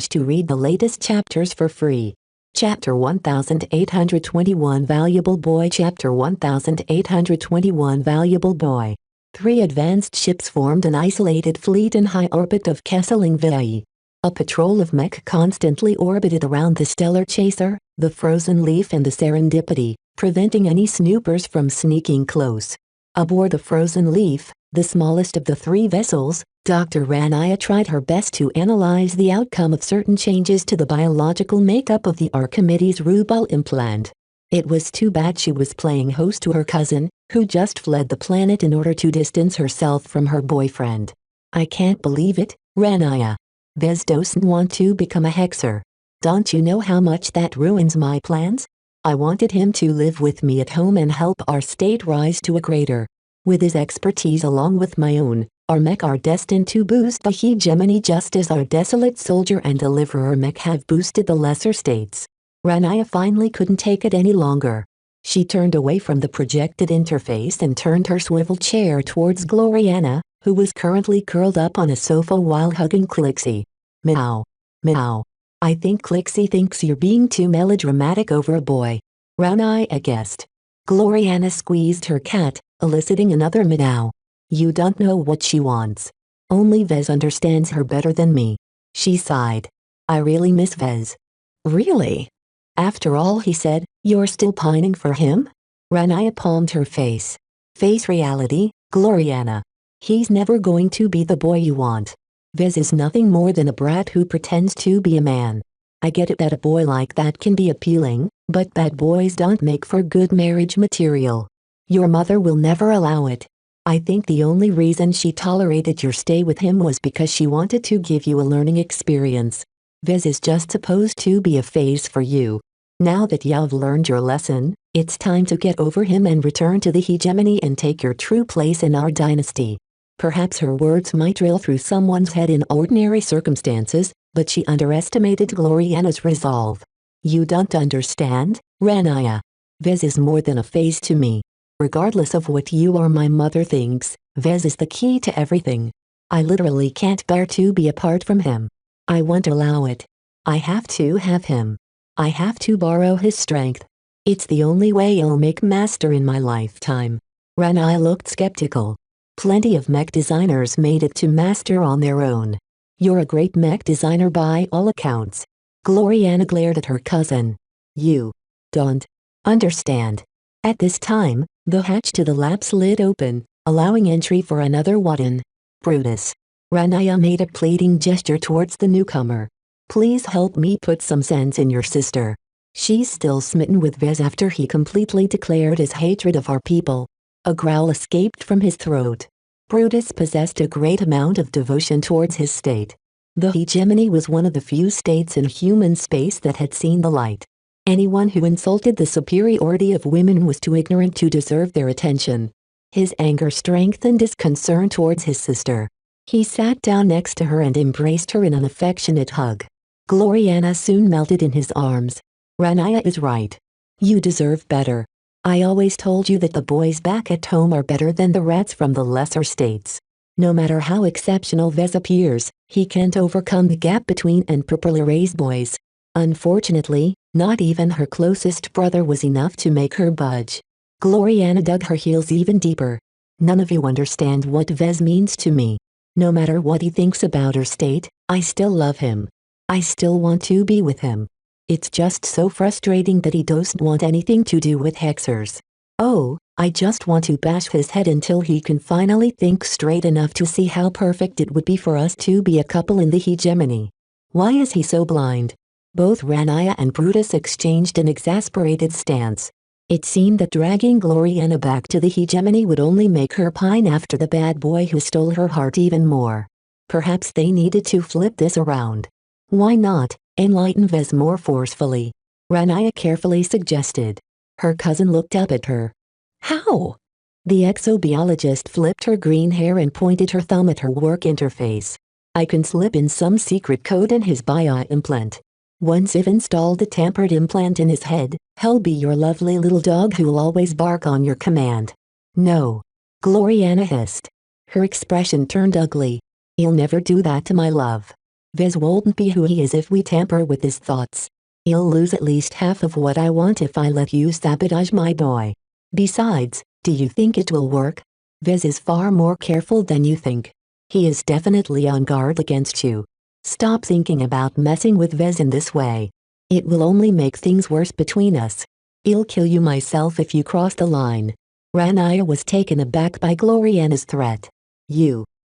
to read the latest chapters for free. Chapter 1821 Valuable Boy Chapter 1821 Valuable Boy. 3 advanced ships formed an isolated fleet in high orbit of Kesseling VI. A patrol of mech constantly orbited around the Stellar Chaser, the Frozen Leaf and the Serendipity, preventing any snoopers from sneaking close. Aboard the Frozen Leaf, the smallest of the 3 vessels, Dr. Rania tried her best to analyze the outcome of certain changes to the biological makeup of the Archimedes Rubal implant. It was too bad she was playing host to her cousin, who just fled the planet in order to distance herself from her boyfriend. I can't believe it, Ranaya. Vez doesn't want to become a hexer. Don't you know how much that ruins my plans? I wanted him to live with me at home and help our state rise to a greater. With his expertise along with my own, our mech are destined to boost the hegemony just as our desolate soldier and deliverer mech have boosted the lesser states. Ranaya finally couldn't take it any longer. She turned away from the projected interface and turned her swivel chair towards Gloriana, who was currently curled up on a sofa while hugging Clixie. Meow. Meow. I think Clixie thinks you're being too melodramatic over a boy. Ranaya guessed. Gloriana squeezed her cat, eliciting another meow. You don't know what she wants. Only Vez understands her better than me. She sighed. I really miss Vez. Really? After all he said, you're still pining for him? Ranaya palmed her face. Face reality, Gloriana. He's never going to be the boy you want. Vez is nothing more than a brat who pretends to be a man. I get it that a boy like that can be appealing, but bad boys don't make for good marriage material. Your mother will never allow it. I think the only reason she tolerated your stay with him was because she wanted to give you a learning experience. Vez is just supposed to be a phase for you. Now that you've learned your lesson, it's time to get over him and return to the hegemony and take your true place in our dynasty. Perhaps her words might drill through someone's head in ordinary circumstances, but she underestimated Gloriana's resolve. You don't understand, Ranaya. Vez is more than a phase to me. Regardless of what you or my mother thinks, Vez is the key to everything. I literally can't bear to be apart from him. I won't allow it. I have to have him. I have to borrow his strength. It's the only way I'll make master in my lifetime. Ranaya looked skeptical. Plenty of mech designers made it to master on their own. You're a great mech designer by all accounts. Gloriana glared at her cousin. You don't understand. At this time, the hatch to the lab slid open, allowing entry for another Wadden. Brutus. Ranaya made a pleading gesture towards the newcomer. Please help me put some sense in your sister. She's still smitten with Vez after he completely declared his hatred of our people. A growl escaped from his throat. Brutus possessed a great amount of devotion towards his state. The hegemony was one of the few states in human space that had seen the light. Anyone who insulted the superiority of women was too ignorant to deserve their attention. His anger strengthened his concern towards his sister. He sat down next to her and embraced her in an affectionate hug. Gloriana soon melted in his arms. Ranaya is right. You deserve better. I always told you that the boys back at home are better than the rats from the lesser states. No matter how exceptional Vez appears, he can't overcome the gap between and properly raised boys. Unfortunately, not even her closest brother was enough to make her budge. Gloriana dug her heels even deeper. None of you understand what Vez means to me. No matter what he thinks about her state, I still love him. I still want to be with him. It's just so frustrating that he doesn't want anything to do with hexers. Oh, I just want to bash his head until he can finally think straight enough to see how perfect it would be for us to be a couple in the hegemony. Why is he so blind? Both Ranaya and Brutus exchanged an exasperated stance. It seemed that dragging Gloriana back to the hegemony would only make her pine after the bad boy who stole her heart even more. Perhaps they needed to flip this around. Why not enlighten Vez more forcefully? Ranaya carefully suggested. Her cousin looked up at her. How? The exobiologist flipped her green hair and pointed her thumb at her work interface. I can slip in some secret code in his bio-implant. Once I've installed a tampered implant in his head, he'll be your lovely little dog who'll always bark on your command. No. Gloriana hissed. Her expression turned ugly. He'll never do that to my love. Vez won't be who he is if we tamper with his thoughts. He'll lose at least half of what I want if I let you sabotage my boy. Besides, do you think it will work? Vez is far more careful than you think. He is definitely on guard against you. Stop thinking about messing with Vez in this way. It will only make things worse between us. I'll kill you myself if you cross the line. Ranaya was taken aback by Gloriana's threat.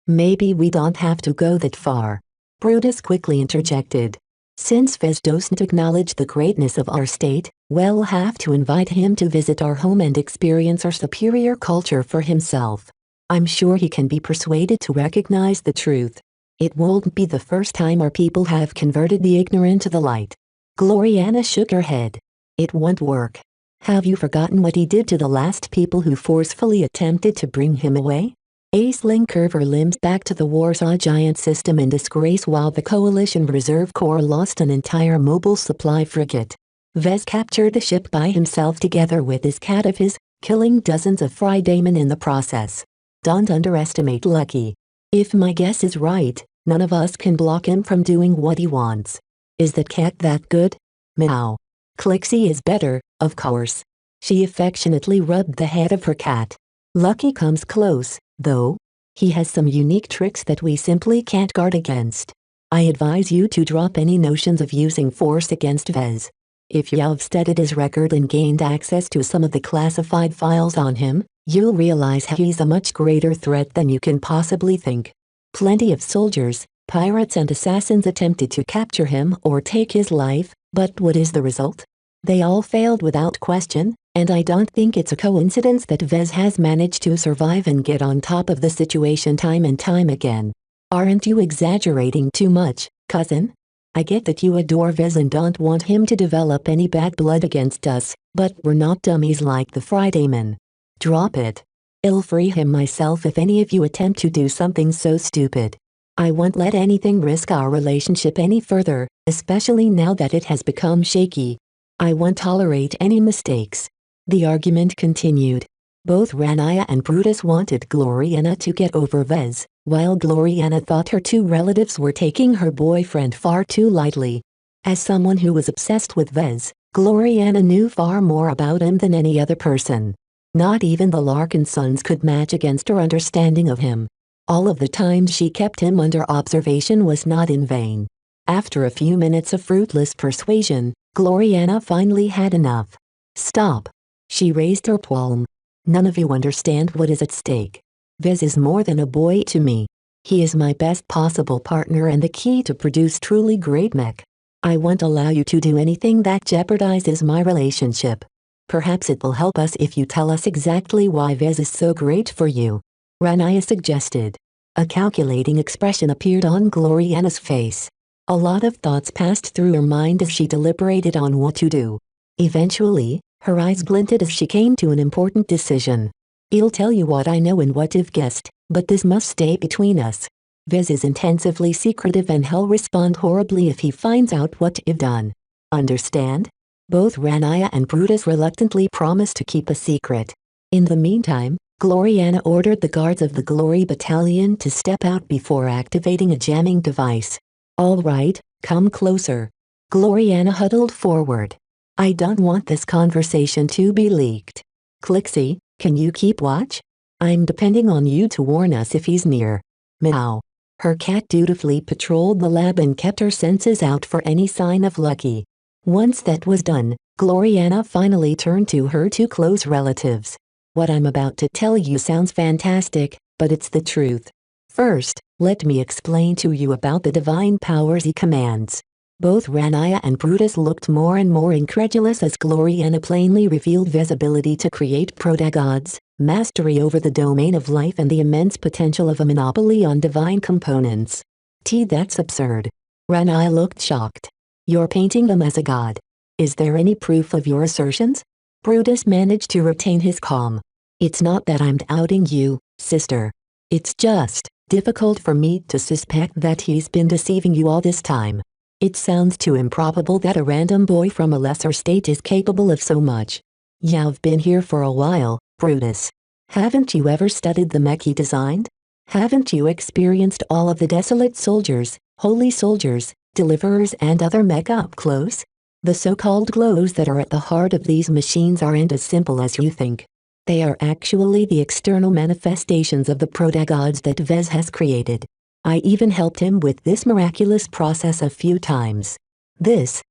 Maybe we don't have to go that far. Brutus quickly interjected. Since Vez doesn't acknowledge the greatness of our state, we'll have to invite him to visit our home and experience our superior culture for himself. I'm sure he can be persuaded to recognize the truth. It won't be the first time our people have converted the ignorant to the light. Gloriana shook her head. It won't work. Have you forgotten what he did to the last people who forcefully attempted to bring him away? Aisling Curver limped back to the Warsaw Giant system in disgrace while the Coalition Reserve Corps lost an entire mobile supply frigate. Vez captured the ship by himself together with this cat of his, killing dozens of Fridaymen in the process. Don't underestimate Lucky. If my guess is right, none of us can block him from doing what he wants. Is that cat that good? Meow. Clixie is better, of course. She affectionately rubbed the head of her cat. Lucky comes close, though. He has some unique tricks that we simply can't guard against. I advise you to drop any notions of using force against Vez. If you've studied his record and gained access to some of the classified files on him, you'll realize he's a much greater threat than you can possibly think. Plenty of soldiers, pirates and assassins attempted to capture him or take his life, but what is the result? They all failed without question, and I don't think it's a coincidence that Vez has managed to survive and get on top of the situation time and time again. Aren't you exaggerating too much, cousin? I get that you adore Vez and don't want him to develop any bad blood against us, but we're not dummies like the Fridaymen. Drop it. I'll free him myself if any of you attempt to do something so stupid. I won't let anything risk our relationship any further, especially now that it has become shaky. I won't tolerate any mistakes. The argument continued. Both Ranaya and Brutus wanted Gloriana to get over Vez, while Gloriana thought her two relatives were taking her boyfriend far too lightly. As someone who was obsessed with Vez, Gloriana knew far more about him than any other person. Not even the Larkin sons could match against her understanding of him. All of the time she kept him under observation was not in vain. After a few minutes of fruitless persuasion, Gloriana finally had enough. Stop. She raised her palm. None of you understand what is at stake. Vez is more than a boy to me. He is my best possible partner and the key to produce truly great mech. I won't allow you to do anything that jeopardizes my relationship. Perhaps it will help us if you tell us exactly why Vez is so great for you. Ranaya suggested. A calculating expression appeared on Gloriana's face. A lot of thoughts passed through her mind as she deliberated on what to do. Eventually, her eyes glinted as she came to an important decision. I'll tell you what I know and what I've guessed, but this must stay between us. Vez is intensively secretive and he'll respond horribly if he finds out what I've done. Understand? Both Ranaya and Brutus reluctantly promised to keep a secret. In the meantime, Gloriana ordered the guards of the Glory Battalion to step out before activating a jamming device. All right, come closer. Gloriana huddled forward. I don't want this conversation to be leaked. Clixie, can you keep watch? I'm depending on you to warn us if he's near. Meow. Her cat dutifully patrolled the lab and kept her senses out for any sign of Lucky. Once that was done, Gloriana finally turned to her two close relatives. What I'm about to tell you sounds fantastic, but it's the truth. First, let me explain to you about the divine powers he commands. Both Ranaya and Brutus looked more and more incredulous as Gloriana plainly revealed Vez's ability to create protagods, mastery over the domain of life and the immense potential of a monopoly on divine components. That's absurd. Ranaya looked shocked. You're painting them as a god. Is there any proof of your assertions? Brutus managed to retain his calm. It's not that I'm doubting you, sister. It's just difficult for me to suspect that he's been deceiving you all this time. It sounds too improbable that a random boy from a lesser state is capable of so much. You've been here for a while, Brutus. Haven't you ever studied the mech he designed? Haven't you experienced all of the desolate soldiers, holy soldiers, deliverers and other mech up close? The so-called glows that are at the heart of these machines aren't as simple as you think. They are actually the external manifestations of the protagods that Vez has created. I even helped him with this miraculous process a few times. There's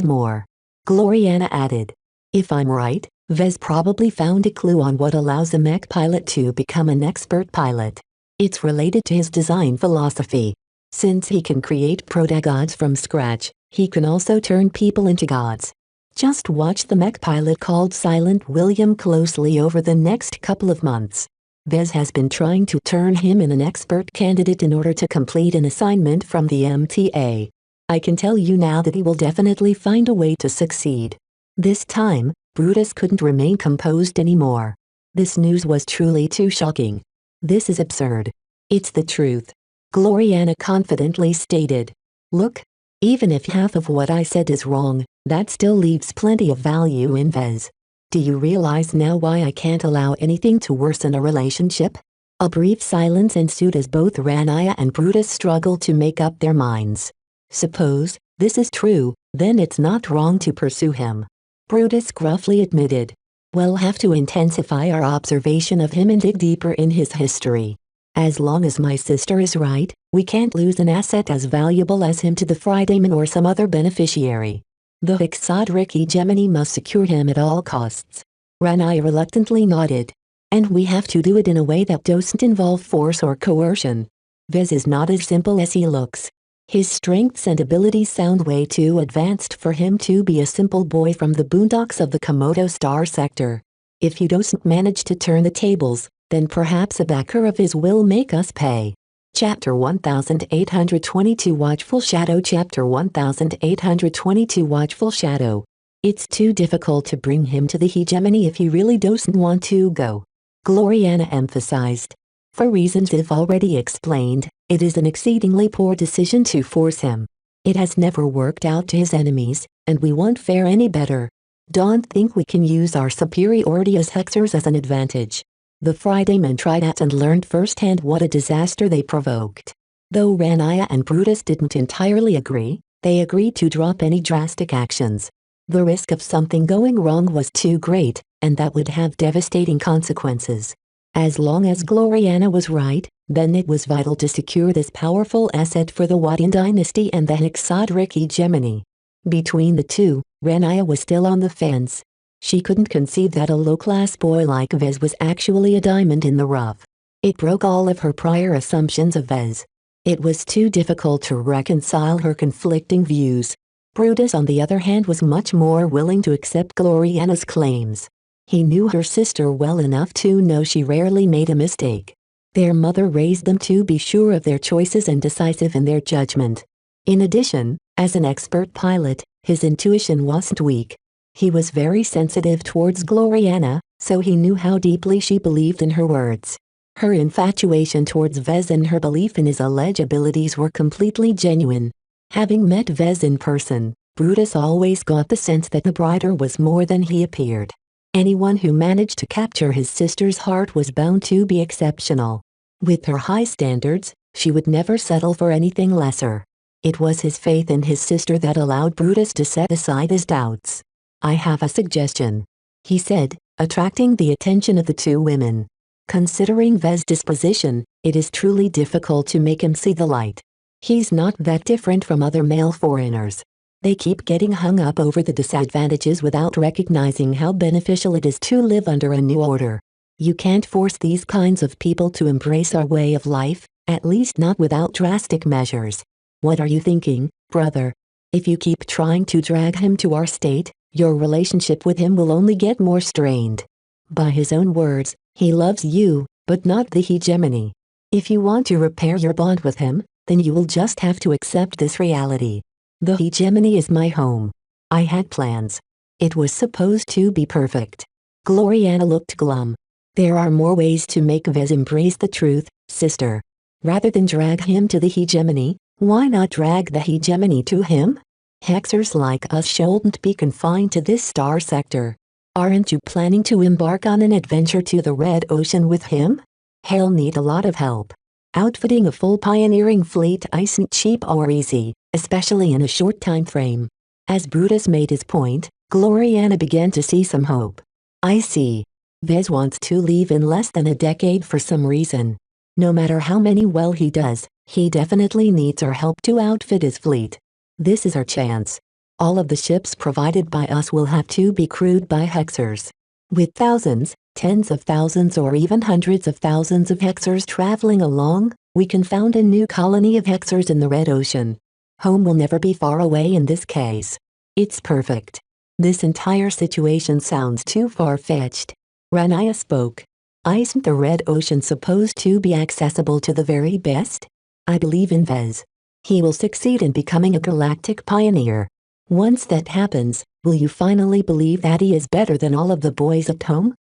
more. Gloriana added. If I'm right, Vez probably found a clue on what allows a mech pilot to become an expert pilot. It's related to his design philosophy. Since he can create protagods from scratch, He can also turn people into gods. Just watch the mech pilot called Silent William closely over the next couple of months. Vez has been trying to turn him in an expert candidate in order to complete an assignment from the MTA. I can tell you now that he will definitely find a way to succeed. This time, Brutus couldn't remain composed anymore. This news was truly too shocking. This is absurd. It's the truth. Gloriana confidently stated. Look, even if half of what I said is wrong, that still leaves plenty of value in Vez. Do you realize now why I can't allow anything to worsen a relationship? A brief silence ensued as both Ranaya and Brutus struggled to make up their minds. Suppose this is true, then it's not wrong to pursue him. Brutus gruffly admitted. We'll have to intensify our observation of him and dig deeper in his history. As long as my sister is right, we can't lose an asset as valuable as him to the Fridayman or some other beneficiary. The Hexadric hegemony must secure him at all costs. Ranai reluctantly nodded. And we have to do it in a way that doesn't involve force or coercion. Vez is not as simple as he looks. His strengths and abilities sound way too advanced for him to be a simple boy from the boondocks of the Komodo Star sector. If he doesn't manage to turn the tables, then perhaps a backer of his will make us pay. Chapter 1822 Watchful Shadow Chapter 1822 Watchful Shadow. It's too difficult to bring him to the hegemony if he really doesn't want to go. Gloriana emphasized. For reasons I've already explained, it is an exceedingly poor decision to force him. It has never worked out to his enemies, and we won't fare any better. Don't think we can use our superiority as hexers as an advantage. The Fridaymen tried that and learned firsthand what a disaster they provoked. Though Ranaya and Brutus didn't entirely agree, they agreed to drop any drastic actions. The risk of something going wrong was too great, and that would have devastating consequences. As long as Gloriana was right, then it was vital to secure this powerful asset for the Wadian dynasty and the Hexadric hegemony. Between the two, Ranaya was still on the fence. She couldn't conceive that a low-class boy like Vez was actually a diamond in the rough. It broke all of her prior assumptions of Vez. It was too difficult to reconcile her conflicting views. Brutus, on the other hand, was much more willing to accept Gloriana's claims. He knew her sister well enough to know she rarely made a mistake. Their mother raised them to be sure of their choices and decisive in their judgment. In addition, as an expert pilot, his intuition wasn't weak. He was very sensitive towards Gloriana, so he knew how deeply she believed in her words. Her infatuation towards Vez and her belief in his alleged abilities were completely genuine. Having met Vez in person, Brutus always got the sense that the brighter was more than he appeared. Anyone who managed to capture his sister's heart was bound to be exceptional. With her high standards, she would never settle for anything lesser. It was his faith in his sister that allowed Brutus to set aside his doubts. I have a suggestion, he said, attracting the attention of the two women. Considering Vez's disposition, it is truly difficult to make him see the light. He's not that different from other male foreigners. They keep getting hung up over the disadvantages without recognizing how beneficial it is to live under a new order. You can't force these kinds of people to embrace our way of life, at least not without drastic measures. What are you thinking, brother? If you keep trying to drag him to our state, your relationship with him will only get more strained. By his own words, he loves you, but not the hegemony. If you want to repair your bond with him, then you will just have to accept this reality. The hegemony is my home. I had plans. It was supposed to be perfect. Gloriana looked glum. There are more ways to make Vez embrace the truth, sister. Rather than drag him to the hegemony, why not drag the hegemony to him? Hexers like us shouldn't be confined to this star sector. Aren't you planning to embark on an adventure to the Red Ocean with him? He'll need a lot of help. Outfitting a full pioneering fleet isn't cheap or easy, especially in a short time frame. As Brutus made his point, Gloriana began to see some hope. I see. Vez wants to leave in less than a decade for some reason. No matter how many well he does, he definitely needs our help to outfit his fleet. This is our chance. All of the ships provided by us will have to be crewed by hexers. With thousands, tens of thousands or even hundreds of thousands of hexers traveling along, we can found a new colony of hexers in the Red Ocean. Home will never be far away in this case. It's perfect. This entire situation sounds too far-fetched. Ranaya spoke. Isn't the Red Ocean supposed to be accessible to the very best? I believe in Vez. He will succeed in becoming a galactic pioneer. Once that happens, will you finally believe that he is better than all of the boys at home?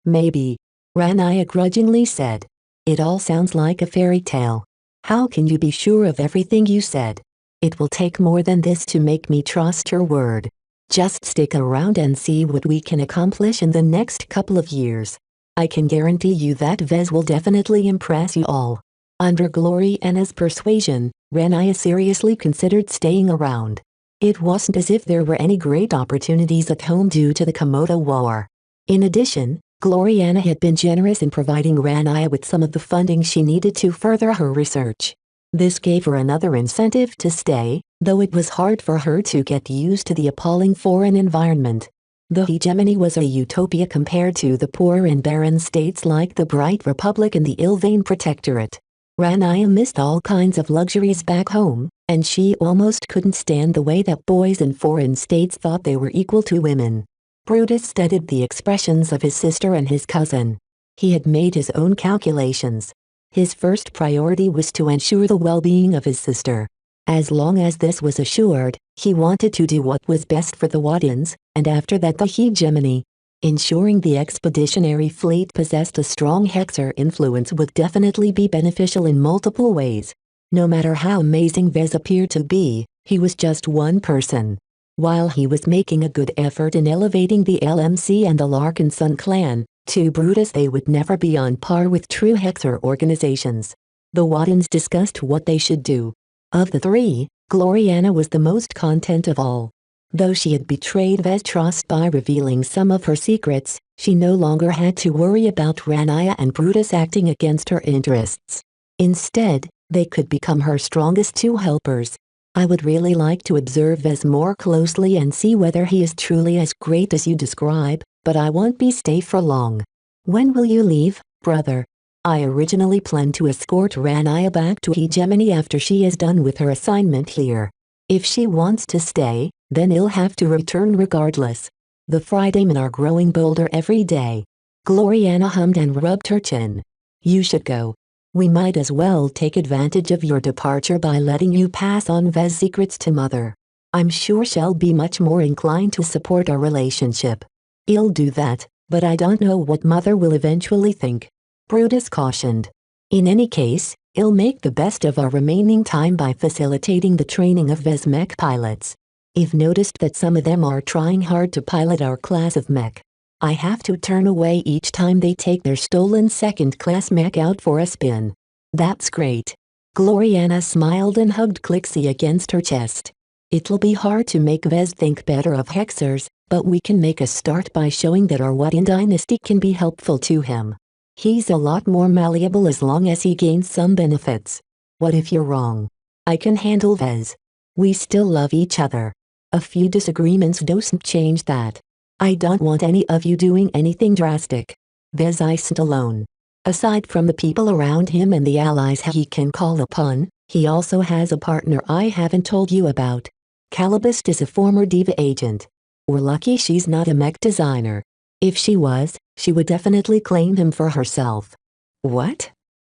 Maybe. Ranaya grudgingly said. It all sounds like a fairy tale. How can you be sure of everything you said? It will take more than this to make me trust your word. Just stick around and see what we can accomplish in the next couple of years. I can guarantee you that Vez will definitely impress you all. Under Gloriana's persuasion, Ranaya seriously considered staying around. It wasn't as if there were any great opportunities at home due to the Komodo War. In addition, Gloriana had been generous in providing Ranaya with some of the funding she needed to further her research. This gave her another incentive to stay, though it was hard for her to get used to the appalling foreign environment. The hegemony was a utopia compared to the poor and barren states like the Bright Republic and the Ilvain Protectorate. Ranaya missed all kinds of luxuries back home, and she almost couldn't stand the way that boys in foreign states thought they were equal to women. Brutus studied the expressions of his sister and his cousin. He had made his own calculations. His first priority was to ensure the well-being of his sister. As long as this was assured, he wanted to do what was best for the Wadins, and after that the hegemony. Ensuring the expeditionary fleet possessed a strong Hexer influence would definitely be beneficial in multiple ways. No matter how amazing Vez appeared to be, he was just one person. While he was making a good effort in elevating the LMC and the Larkin Sun clan, to Brutus they would never be on par with true Hexer organizations. The Wadins discussed what they should do. Of the three, Gloriana was the most content of all. Though she had betrayed Vez's trust by revealing some of her secrets, she no longer had to worry about Ranaya and Brutus acting against her interests. Instead, they could become her strongest two helpers. I would really like to observe Vez more closely and see whether he is truly as great as you describe, but I won't be stay for long. When will you leave, brother? I originally planned to escort Ranaya back to Hegemony after she is done with her assignment here. If she wants to stay, then he'll have to return regardless. The Fridamen are growing bolder every day. Gloriana hummed and rubbed her chin. You should go. We might as well take advantage of your departure by letting you pass on Vez's secrets to Mother. I'm sure she'll be much more inclined to support our relationship. He'll do that, but I don't know what Mother will eventually think. Brutus cautioned. In any case, he'll make the best of our remaining time by facilitating the training of Vez mech pilots. I've noticed that some of them are trying hard to pilot our class of mech. I have to turn away each time they take their stolen second-class mech out for a spin. That's great. Gloriana smiled and hugged Clixie against her chest. It'll be hard to make Vez think better of Hexers, but we can make a start by showing that our Wadin dynasty can be helpful to him. He's a lot more malleable as long as he gains some benefits. What if you're wrong? I can handle Vez. We still love each other. A few disagreements don't change that. I don't want any of you doing anything drastic. Vez isn't alone. Aside from the people around him and the allies he can call upon, he also has a partner I haven't told you about. Calibust is a former Diva agent. We're lucky she's not a mech designer. If she was, she would definitely claim him for herself. What?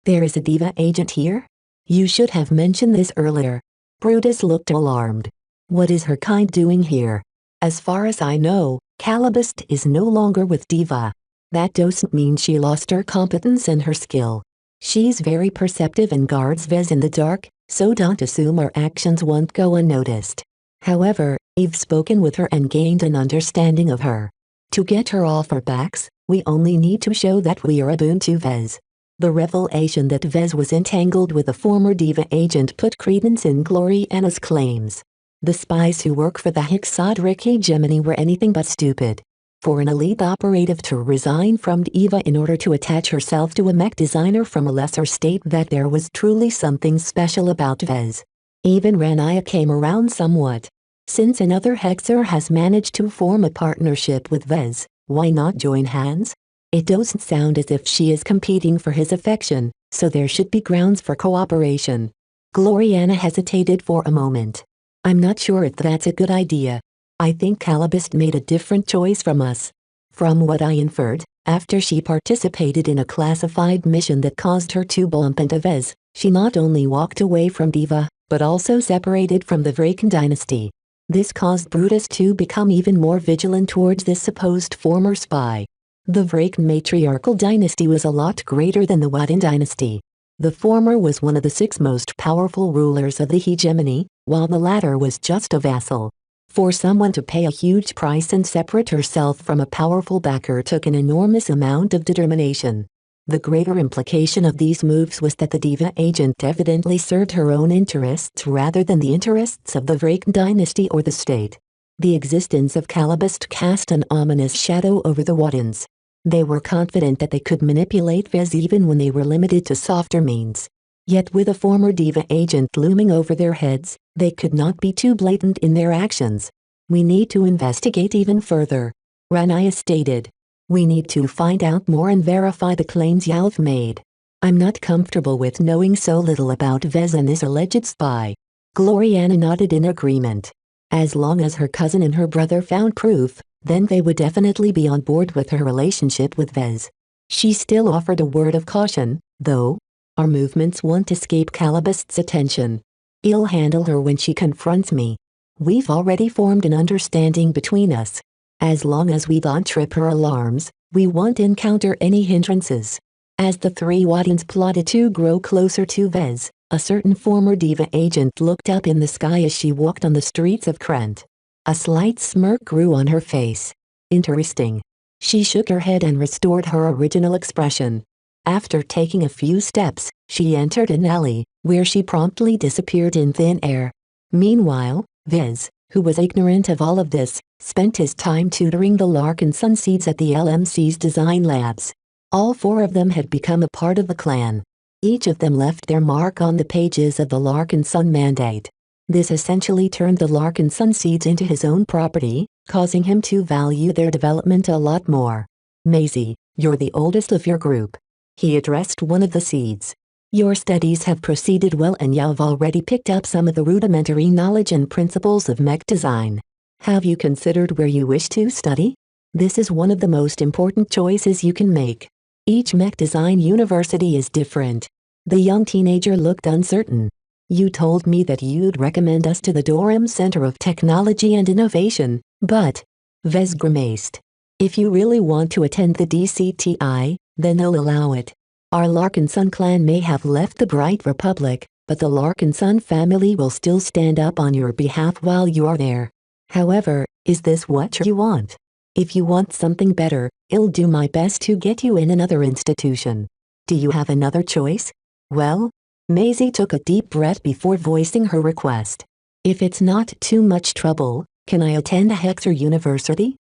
There is a Diva agent here? You should have mentioned this earlier. Brutus looked alarmed. What is her kind doing here? As far as I know, Calibust is no longer with Diva. That doesn't mean she lost her competence and her skill. She's very perceptive and guards Vez in the dark, so don't assume our actions won't go unnoticed. However, I've spoken with her and gained an understanding of her. To get her off our backs, we only need to show that we are a boon to Vez. The revelation that Vez was entangled with a former Diva agent put credence in Gloriana's claims. The spies who work for the Hexadric hegemony were anything but stupid. For an elite operative to resign from Diva in order to attach herself to a mech designer from a lesser state, that there was truly something special about Vez. Even Ranaya came around somewhat. Since another Hexer has managed to form a partnership with Vez, why not join hands? It doesn't sound as if she is competing for his affection, so there should be grounds for cooperation. Gloriana hesitated for a moment. I'm not sure if that's a good idea. I think Calabist made a different choice from us. From what I inferred, after she participated in a classified mission that caused her to bump into Vez, she not only walked away from Diva, but also separated from the Vraken dynasty. This caused Brutus to become even more vigilant towards this supposed former spy. The Vraken matriarchal dynasty was a lot greater than the Wadden dynasty. The former was one of the 6 most powerful rulers of the hegemony, while the latter was just a vassal. For someone to pay a huge price and separate herself from a powerful backer took an enormous amount of determination. The greater implication of these moves was that the Diva agent evidently served her own interests rather than the interests of the Vraken dynasty or the state. The existence of Calabist cast an ominous shadow over the Waddens. They were confident that they could manipulate Vez even when they were limited to softer means. Yet with a former Diva agent looming over their heads, they could not be too blatant in their actions. We need to investigate even further, Ranaya stated. We need to find out more and verify the claims you've made. I'm not comfortable with knowing so little about Vez and this alleged spy. Gloriana nodded in agreement. As long as her cousin and her brother found proof, then they would definitely be on board with her relationship with Vez. She still offered a word of caution, though. Our movements won't escape Calabist's attention. I'll handle her when she confronts me. We've already formed an understanding between us. As long as we don't trip her alarms, we won't encounter any hindrances. As the 3 Waddens plotted to grow closer to Vez, a certain former Diva agent looked up in the sky as she walked on the streets of Krent. A slight smirk grew on her face. Interesting. She shook her head and restored her original expression. After taking a few steps, she entered an alley, where she promptly disappeared in thin air. Meanwhile, Vez, who was ignorant of all of this, spent his time tutoring the Larkin Sun seeds at the LMC's design labs. All 4 of them had become a part of the clan. Each of them left their mark on the pages of the Larkin Sun mandate. This essentially turned the Larkin Sun seeds into his own property, causing him to value their development a lot more. Maisie, you're the oldest of your group. He addressed one of the seeds. Your studies have proceeded well and you've already picked up some of the rudimentary knowledge and principles of mech design. Have you considered where you wish to study? This is one of the most important choices you can make. Each mech design university is different. The young teenager looked uncertain. You told me that you'd recommend us to the Durham Center of Technology and Innovation, but... Vez grimaced. If you really want to attend the DCTI, then they'll allow it. Our Larkin Sun clan may have left the Bright Republic, but the Larkin Sun family will still stand up on your behalf while you are there. However, is this what you want? If you want something better, I'll do my best to get you in another institution. Do you have another choice? Well? Maisie took a deep breath before voicing her request. If it's not too much trouble, can I attend a Hexer University?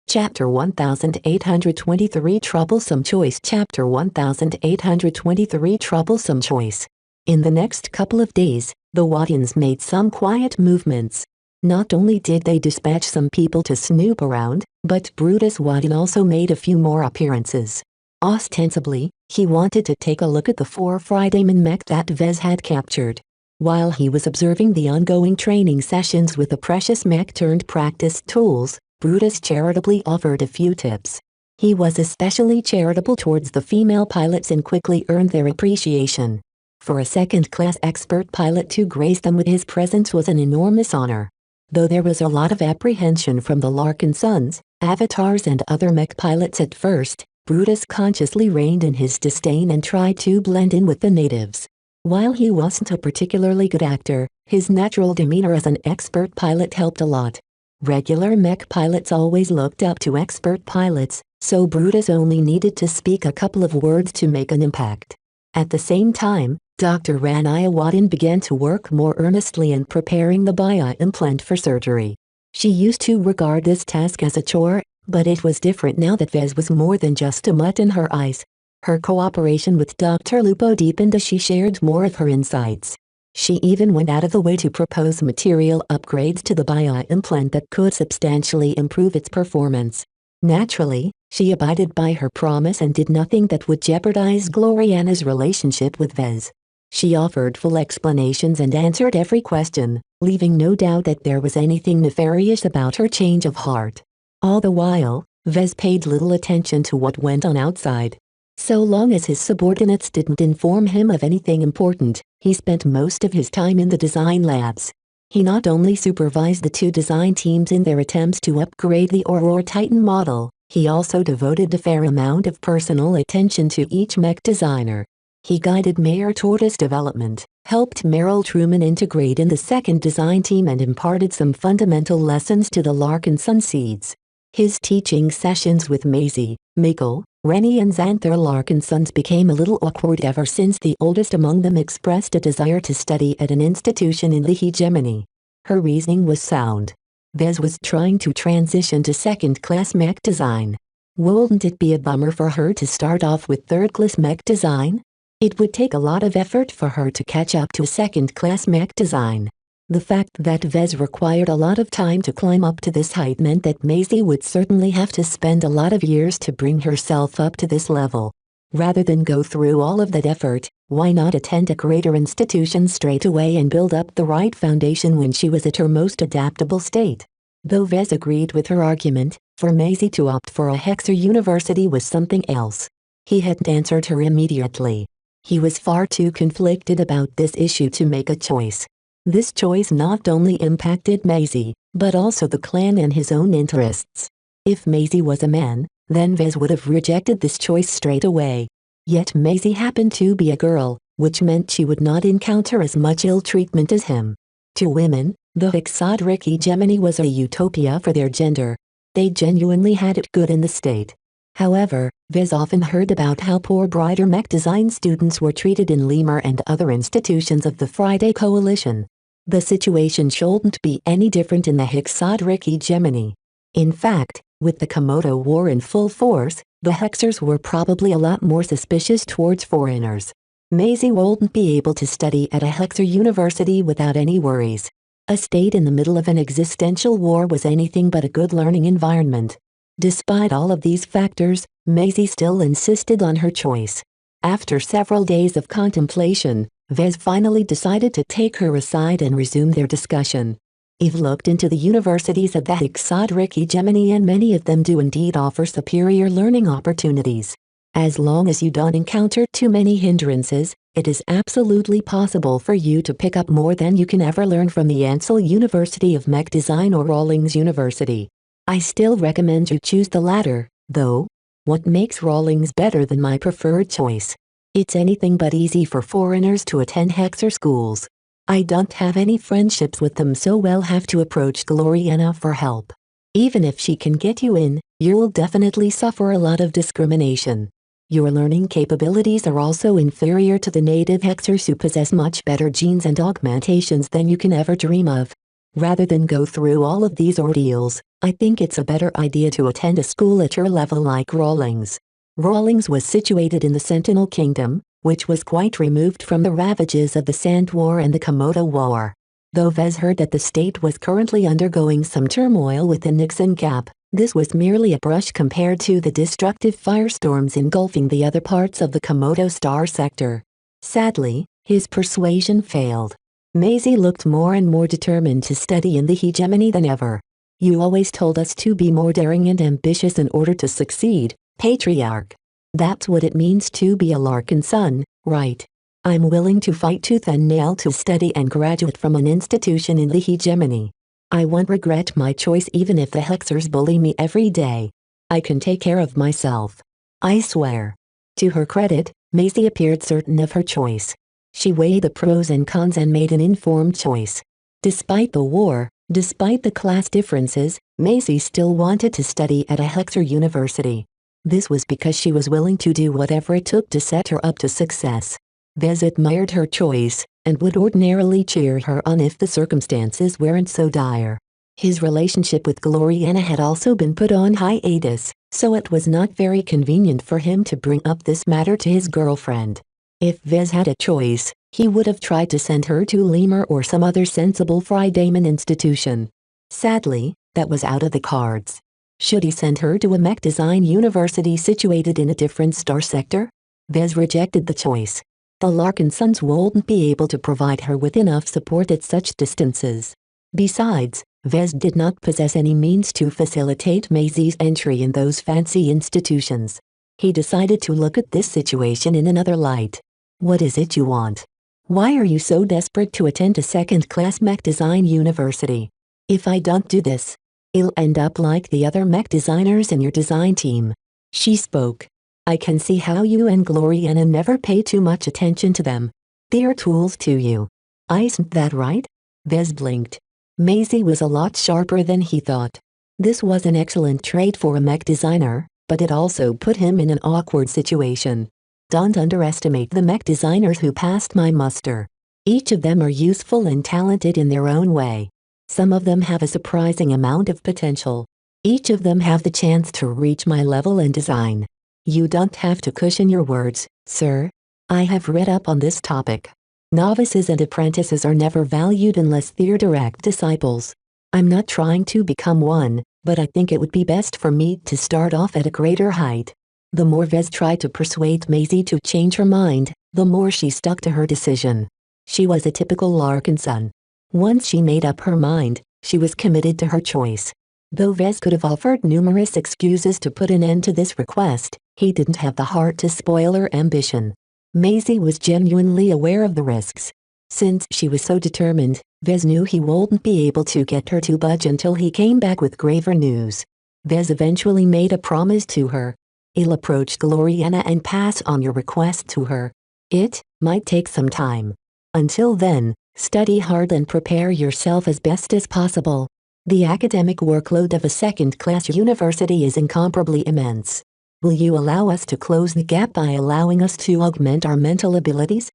Chapter 1823 Troublesome Choice Chapter 1823 Troublesome Choice. In the next couple of days, the Waddens made some quiet movements. Not only did they dispatch some people to snoop around, but Brutus Wadden also made a few more appearances. Ostensibly, he wanted to take a look at the 4 Fridayman mech that Vez had captured. While he was observing the ongoing training sessions with the precious mech turned practice tools, Brutus charitably offered a few tips. He was especially charitable towards the female pilots and quickly earned their appreciation. For a second-class expert pilot to grace them with his presence was an enormous honor. Though there was a lot of apprehension from the Larkin Sons, avatars and other mech pilots at first, Brutus consciously reined in his disdain and tried to blend in with the natives. While he wasn't a particularly good actor, his natural demeanor as an expert pilot helped a lot. Regular mech pilots always looked up to expert pilots, so Brutus only needed to speak a couple of words to make an impact. At the same time, Dr. Ranaya Wadden began to work more earnestly in preparing the bio-implant for surgery. She used to regard this task as a chore, but it was different now that Vez was more than just a mutt in her eyes. Her cooperation with Dr. Lupo deepened as she shared more of her insights. She even went out of the way to propose material upgrades to the bio-implant that could substantially improve its performance. Naturally, she abided by her promise and did nothing that would jeopardize Gloriana's relationship with Vez. She offered full explanations and answered every question, leaving no doubt that there was anything nefarious about her change of heart. All the while, Vez paid little attention to what went on outside. So long as his subordinates didn't inform him of anything important, he spent most of his time in the design labs. He not only supervised the two design teams in their attempts to upgrade the Aurora Titan model, he also devoted a fair amount of personal attention to each mech designer. He guided Mayor Tortoise development, helped Meryl Truman integrate in the second design team and imparted some fundamental lessons to the Larkin Sun Seeds. His teaching sessions with Maisie, Mikkel, Rennie and Xanther Larkin Sons became a little awkward ever since the oldest among them expressed a desire to study at an institution in the hegemony. Her reasoning was sound. Vez was trying to transition to second-class mech design. Wouldn't it be a bummer for her to start off with third-class mech design? It would take a lot of effort for her to catch up to second-class mech design. The fact that Vez required a lot of time to climb up to this height meant that Maisie would certainly have to spend a lot of years to bring herself up to this level. Rather than go through all of that effort, why not attend a greater institution straight away and build up the right foundation when she was at her most adaptable state? Though Vez agreed with her argument, for Maisie to opt for a Hexer University was something else. He hadn't answered her immediately. He was far too conflicted about this issue to make a choice. This choice not only impacted Maisie, but also the clan and his own interests. If Maisie was a man, then Vez would have rejected this choice straight away. Yet Maisie happened to be a girl, which meant she would not encounter as much ill treatment as him. To women, the Hexadric hegemony was a utopia for their gender. They genuinely had it good in the state. However, Vez often heard about how poor brighter mech design students were treated in Lemur and other institutions of the Friday Coalition. The situation shouldn't be any different in the Hexadric hegemony. In fact, with the Komodo War in full force, the Hexers were probably a lot more suspicious towards foreigners. Maisie wouldn't be able to study at a Hexer university without any worries. A state in the middle of an existential war was anything but a good learning environment. Despite all of these factors, Maisie still insisted on her choice. After several days of contemplation, Vez finally decided to take her aside and resume their discussion. Eve looked into the universities of the Hexadric hegemony and many of them do indeed offer superior learning opportunities. As long as you don't encounter too many hindrances, it is absolutely possible for you to pick up more than you can ever learn from the Ansel University of Mech Design or Rawlings University. I still recommend you choose the latter, though. What makes Rawlings better than my preferred choice? It's anything but easy for foreigners to attend Hexer schools. I don't have any friendships with them, so we'll have to approach Gloriana for help. Even if she can get you in, you'll definitely suffer a lot of discrimination. Your learning capabilities are also inferior to the native Hexers who possess much better genes and augmentations than you can ever dream of. Rather than go through all of these ordeals, I think it's a better idea to attend a school at your level like Rawlings. Rawlings was situated in the Sentinel Kingdom, which was quite removed from the ravages of the Sand War and the Komodo War. Though Vez heard that the state was currently undergoing some turmoil within Nixon Gap, this was merely a brush compared to the destructive firestorms engulfing the other parts of the Komodo Star sector. Sadly, his persuasion failed. Maisie looked more and more determined to study in the hegemony than ever. You always told us to be more daring and ambitious in order to succeed, Patriarch. That's what it means to be a Larkin son, right? I'm willing to fight tooth and nail to study and graduate from an institution in the hegemony. I won't regret my choice even if the Hexers bully me every day. I can take care of myself. I swear. To her credit, Maisie appeared certain of her choice. She weighed the pros and cons and made an informed choice. Despite the war, despite the class differences, Maisie still wanted to study at a Hexer university. This was because she was willing to do whatever it took to set her up to success. Vez admired her choice, and would ordinarily cheer her on if the circumstances weren't so dire. His relationship with Gloriana had also been put on hiatus, so it was not very convenient for him to bring up this matter to his girlfriend. If Vez had a choice, he would have tried to send her to Lemur or some other sensible Fridayman institution. Sadly, that was out of the cards. Should he send her to a mech design university situated in a different star sector? Vez rejected the choice. The Larkinsons wouldn't be able to provide her with enough support at such distances. Besides, Vez did not possess any means to facilitate Maisie's entry in those fancy institutions. He decided to look at this situation in another light. What is it you want? Why are you so desperate to attend a second-class mech design university? If I don't do this, I'll end up like the other mech designers in your design team. She spoke. I can see how you and Gloriana never pay too much attention to them. They're tools to you. Isn't that right? Vez blinked. Maisie was a lot sharper than he thought. This was an excellent trait for a mech designer, but it also put him in an awkward situation. Don't underestimate the mech designers who passed my muster. Each of them are useful and talented in their own way. Some of them have a surprising amount of potential. Each of them have the chance to reach my level in design. You don't have to cushion your words, sir. I have read up on this topic. Novices and apprentices are never valued unless they're direct disciples. I'm not trying to become one, but I think it would be best for me to start off at a greater height. The more Vez tried to persuade Maisie to change her mind, the more she stuck to her decision. She was a typical Larkinson. Once she made up her mind, she was committed to her choice. Though Vez could have offered numerous excuses to put an end to this request, he didn't have the heart to spoil her ambition. Maisie was genuinely aware of the risks. Since she was so determined, Vez knew he wouldn't be able to get her to budge until he came back with graver news. Vez eventually made a promise to her. I'll approach Gloriana and pass on your request to her. It might take some time. Until then, study hard and prepare yourself as best as possible. The academic workload of a second-class university is incomparably immense. Will you allow us to close the gap by allowing us to augment our mental abilities?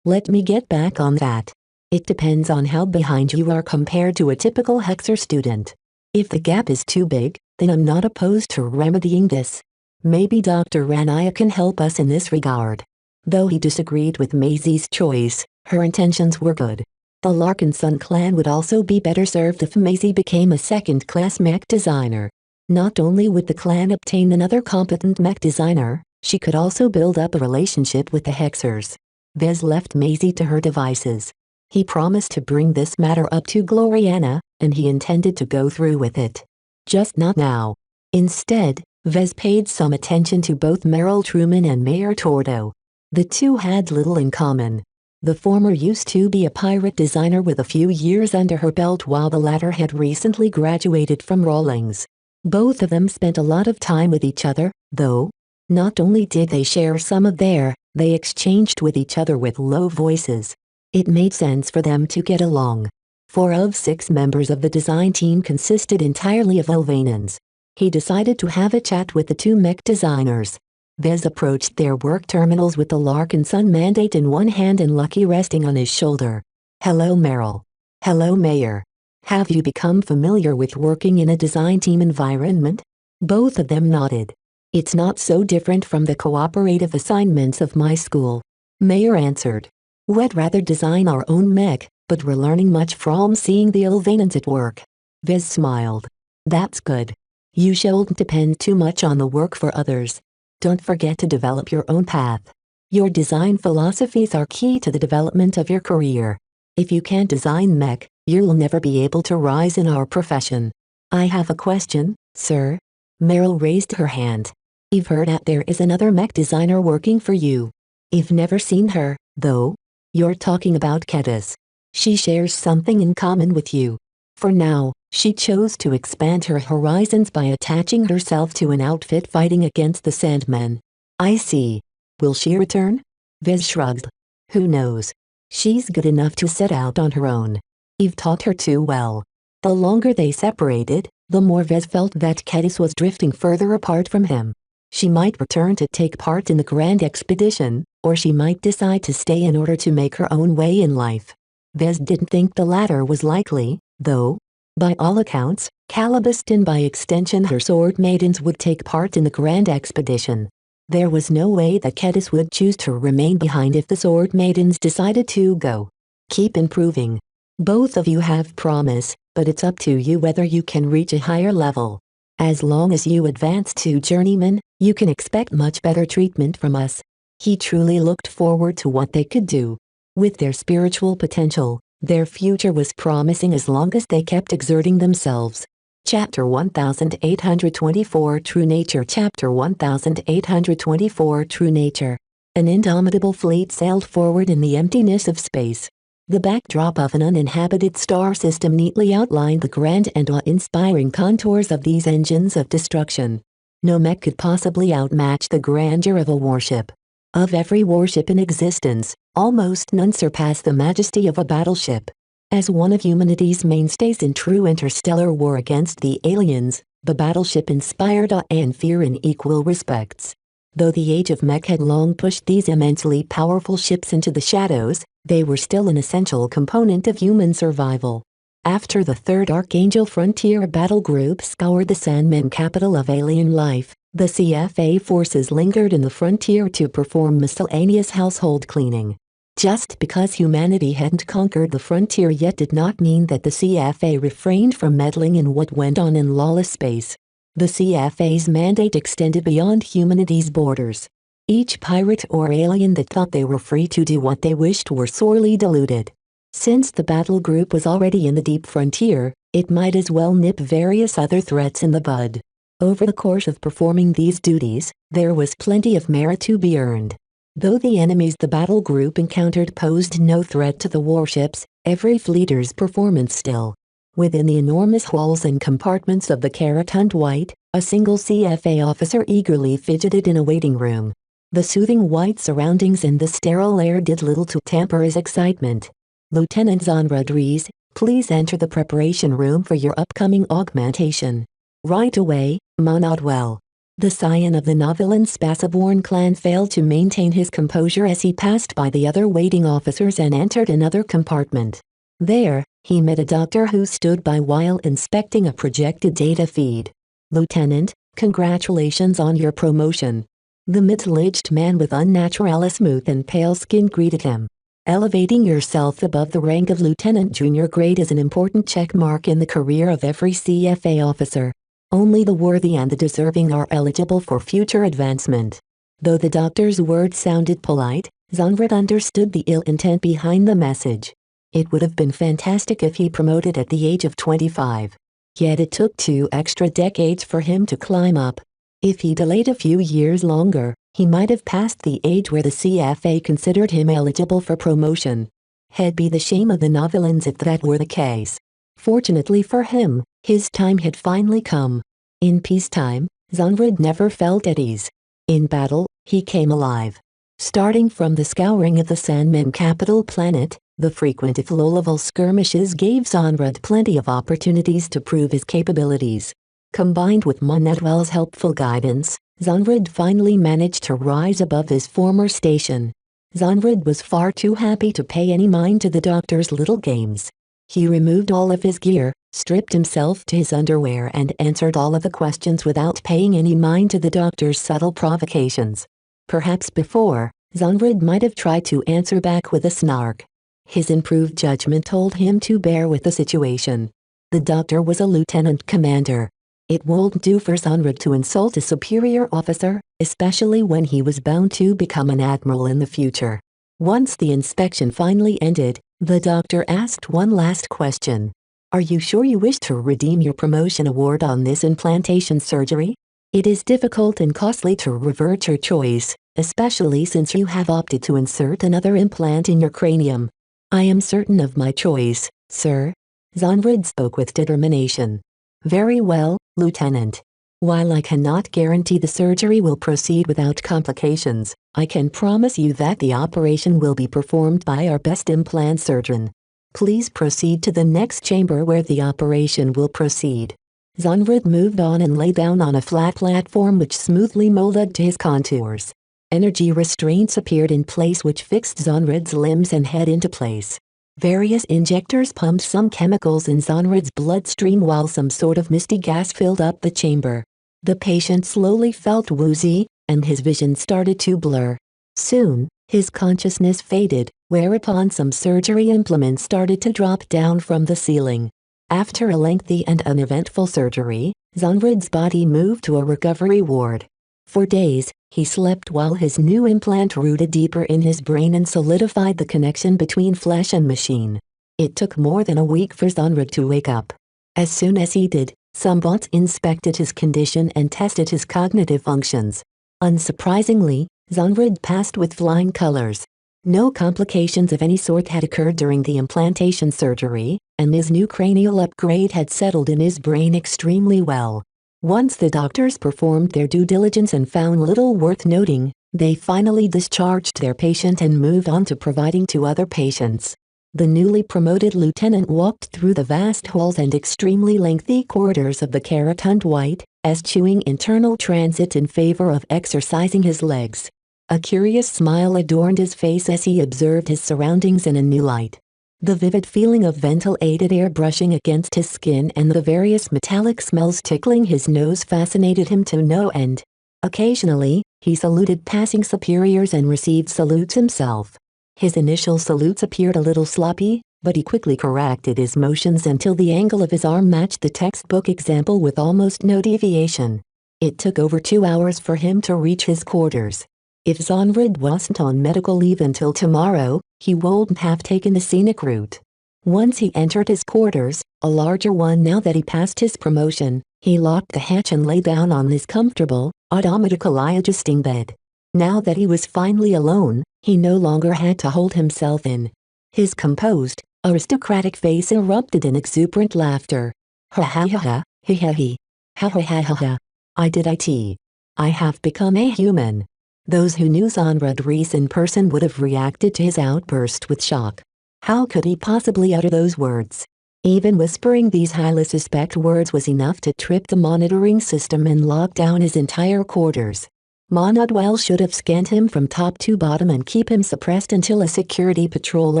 Let me get back on that. It depends on how behind you are compared to a typical Hexer student. If the gap is too big, then I'm not opposed to remedying this. Maybe Dr. Rania can help us in this regard. Though he disagreed with Maisie's choice, her intentions were good. The Larkinson clan would also be better served if Maisie became a second-class mech designer. Not only would the clan obtain another competent mech designer, she could also build up a relationship with the Hexers. Vez left Maisie to her devices. He promised to bring this matter up to Gloriana, and he intended to go through with it. Just not now. Instead, Vez paid some attention to both Meryl Truman and Mayor Tordo. The two had little in common. The former used to be a pirate designer with a few years under her belt while the latter had recently graduated from Rawlings. Both of them spent a lot of time with each other, though. Not only did they share some of they exchanged with each other with low voices. It made sense for them to get along. 4 of 6 members of the design team consisted entirely of Elvanans. He decided to have a chat with the 2 mech designers. Vez approached their work terminals with the Larkinson mandate in one hand and Lucky resting on his shoulder. Hello Meryl. Hello Mayor. Have you become familiar with working in a design team environment? Both of them nodded. It's not so different from the cooperative assignments of my school. Mayor answered. We'd rather design our own mech, but we're learning much from seeing the Elvanans at work. Vez smiled. That's good. You shouldn't depend too much on the work for others. Don't forget to develop your own path. Your design philosophies are key to the development of your career. If you can't design mech, you'll never be able to rise in our profession. I have a question, sir. Meryl raised her hand. I've heard that there is another mech designer working for you. I've never seen her, though. You're talking about Kedis. She shares something in common with you. For now, she chose to expand her horizons by attaching herself to an outfit fighting against the Sandmen. I see. Will she return? Vez shrugged. Who knows? She's good enough to set out on her own. I've taught her too well. The longer they separated, the more Vez felt that Kedis was drifting further apart from him. She might return to take part in the grand expedition, or she might decide to stay in order to make her own way in life. Vez didn't think the latter was likely, though. By all accounts, Calibust and by extension her sword maidens would take part in the grand expedition. There was no way that Kedis would choose to remain behind if the sword maidens decided to go. Keep improving. Both of you have promise, but it's up to you whether you can reach a higher level. As long as you advance to journeyman, you can expect much better treatment from us. He truly looked forward to what they could do. With their spiritual potential, their future was promising as long as they kept exerting themselves. Chapter 1824 True Nature Chapter 1824 True Nature. An indomitable fleet sailed forward in the emptiness of space. The backdrop of an uninhabited star system neatly outlined the grand and awe-inspiring contours of these engines of destruction. No mech could possibly outmatch the grandeur of a warship. Of every warship in existence, almost none surpass the majesty of a battleship. As one of humanity's mainstays in true interstellar war against the aliens, the battleship inspired awe and fear in equal respects. Though the age of mech had long pushed these immensely powerful ships into the shadows, they were still an essential component of human survival. After the Third Archangel Frontier Battle Group scoured the Sandman capital of alien life, the CFA forces lingered in the frontier to perform miscellaneous household cleaning. Just because humanity hadn't conquered the frontier yet did not mean that the CFA refrained from meddling in what went on in lawless space. The CFA's mandate extended beyond humanity's borders. Each pirate or alien that thought they were free to do what they wished were sorely deluded. Since the battle group was already in the deep frontier, it might as well nip various other threats in the bud. Over the course of performing these duties, there was plenty of merit to be earned. Though the enemies the battle group encountered posed no threat to the warships, every fleeter's performance still. Within the enormous halls and compartments of the Carrot Hunt White, a single CFA officer eagerly fidgeted in a waiting room. The soothing white surroundings and the sterile air did little to tamper his excitement. "Lieutenant Zahn Rodriguez, please enter the preparation room for your upcoming augmentation." "Right away, Mon Audwell." The scion of the Novelan Spaceborn clan failed to maintain his composure as he passed by the other waiting officers and entered another compartment. There, he met a doctor who stood by while inspecting a projected data feed. "Lieutenant, congratulations on your promotion." The middle-aged man with unnatural smooth and pale skin greeted him. Elevating yourself above the rank of lieutenant junior grade is an important check mark in the career of every CFA officer. Only the worthy and the deserving are eligible for future advancement. Though the doctor's words sounded polite, Zonred understood the ill intent behind the message. It would have been fantastic if he promoted at the age of 25. Yet it took 2 extra decades for him to climb up. If he delayed a few years longer, he might have passed the age where the CFA considered him eligible for promotion. Had be the shame of the Novelans if that were the case. Fortunately for him, his time had finally come. In peacetime, Zonred never felt at ease. In battle, he came alive. Starting from the scouring of the Sandman capital planet, the frequent if low-level skirmishes gave Zonred plenty of opportunities to prove his capabilities. Combined with Monetwell's helpful guidance, Zonred finally managed to rise above his former station. Zonred was far too happy to pay any mind to the doctor's little games. He removed all of his gear, stripped himself to his underwear and answered all of the questions without paying any mind to the doctor's subtle provocations. Perhaps before, Zonred might have tried to answer back with a snark. His improved judgment told him to bear with the situation. The doctor was a lieutenant commander. It won't do for Zonred to insult a superior officer, especially when he was bound to become an admiral in the future. Once the inspection finally ended, the doctor asked one last question. "Are you sure you wish to redeem your promotion award on this implantation surgery? It is difficult and costly to revert your choice, especially since you have opted to insert another implant in your cranium." "I am certain of my choice, sir." Zonred spoke with determination. "Very well, Lieutenant. While I cannot guarantee the surgery will proceed without complications, I can promise you that the operation will be performed by our best implant surgeon. Please proceed to the next chamber where the operation will proceed." Zonred moved on and lay down on a flat platform which smoothly molded to his contours. Energy restraints appeared in place which fixed Zonred's limbs and head into place. Various injectors pumped some chemicals in Zonred's bloodstream while some sort of misty gas filled up the chamber. The patient slowly felt woozy, and his vision started to blur. Soon, his consciousness faded, whereupon some surgery implements started to drop down from the ceiling. After a lengthy and uneventful surgery, Zonred's body moved to a recovery ward. For days, He slept while his new implant rooted deeper in his brain and solidified the connection between flesh and machine. It took more than a week for Zonrad to wake up. As soon as he did, some bots inspected his condition and tested his cognitive functions. Unsurprisingly, Zonrad passed with flying colors. No complications of any sort had occurred during the implantation surgery, and his new cranial upgrade had settled in his brain extremely well. Once the doctors performed their due diligence and found little worth noting, they finally discharged their patient and moved on to providing to other patients. The newly promoted lieutenant walked through the vast halls and extremely lengthy corridors of the Carrot White, eschewing internal transit in favor of exercising his legs. A curious smile adorned his face as he observed his surroundings in a new light. The vivid feeling of ventilated air brushing against his skin and the various metallic smells tickling his nose fascinated him to no end. Occasionally, he saluted passing superiors and received salutes himself. His initial salutes appeared a little sloppy, but he quickly corrected his motions until the angle of his arm matched the textbook example with almost no deviation. It took over 2 hours for him to reach his quarters. If Zonrad wasn't on medical leave until tomorrow, he wouldn't have taken the scenic route. Once he entered his quarters, a larger one now that he passed his promotion, he locked the hatch and lay down on his comfortable, automatically adjusting bed. Now that he was finally alone, he no longer had to hold himself in. His composed, aristocratic face erupted in exuberant laughter. Ha ha ha ha, he ha he. Ha ha ha ha ha. I did it. I have become a human. Those who knew Zonrad Reese in person would have reacted to his outburst with shock. How could he possibly utter those words? Even whispering these highly suspect words was enough to trip the monitoring system and lock down his entire quarters. Monadwell should have scanned him from top to bottom and keep him suppressed until a security patrol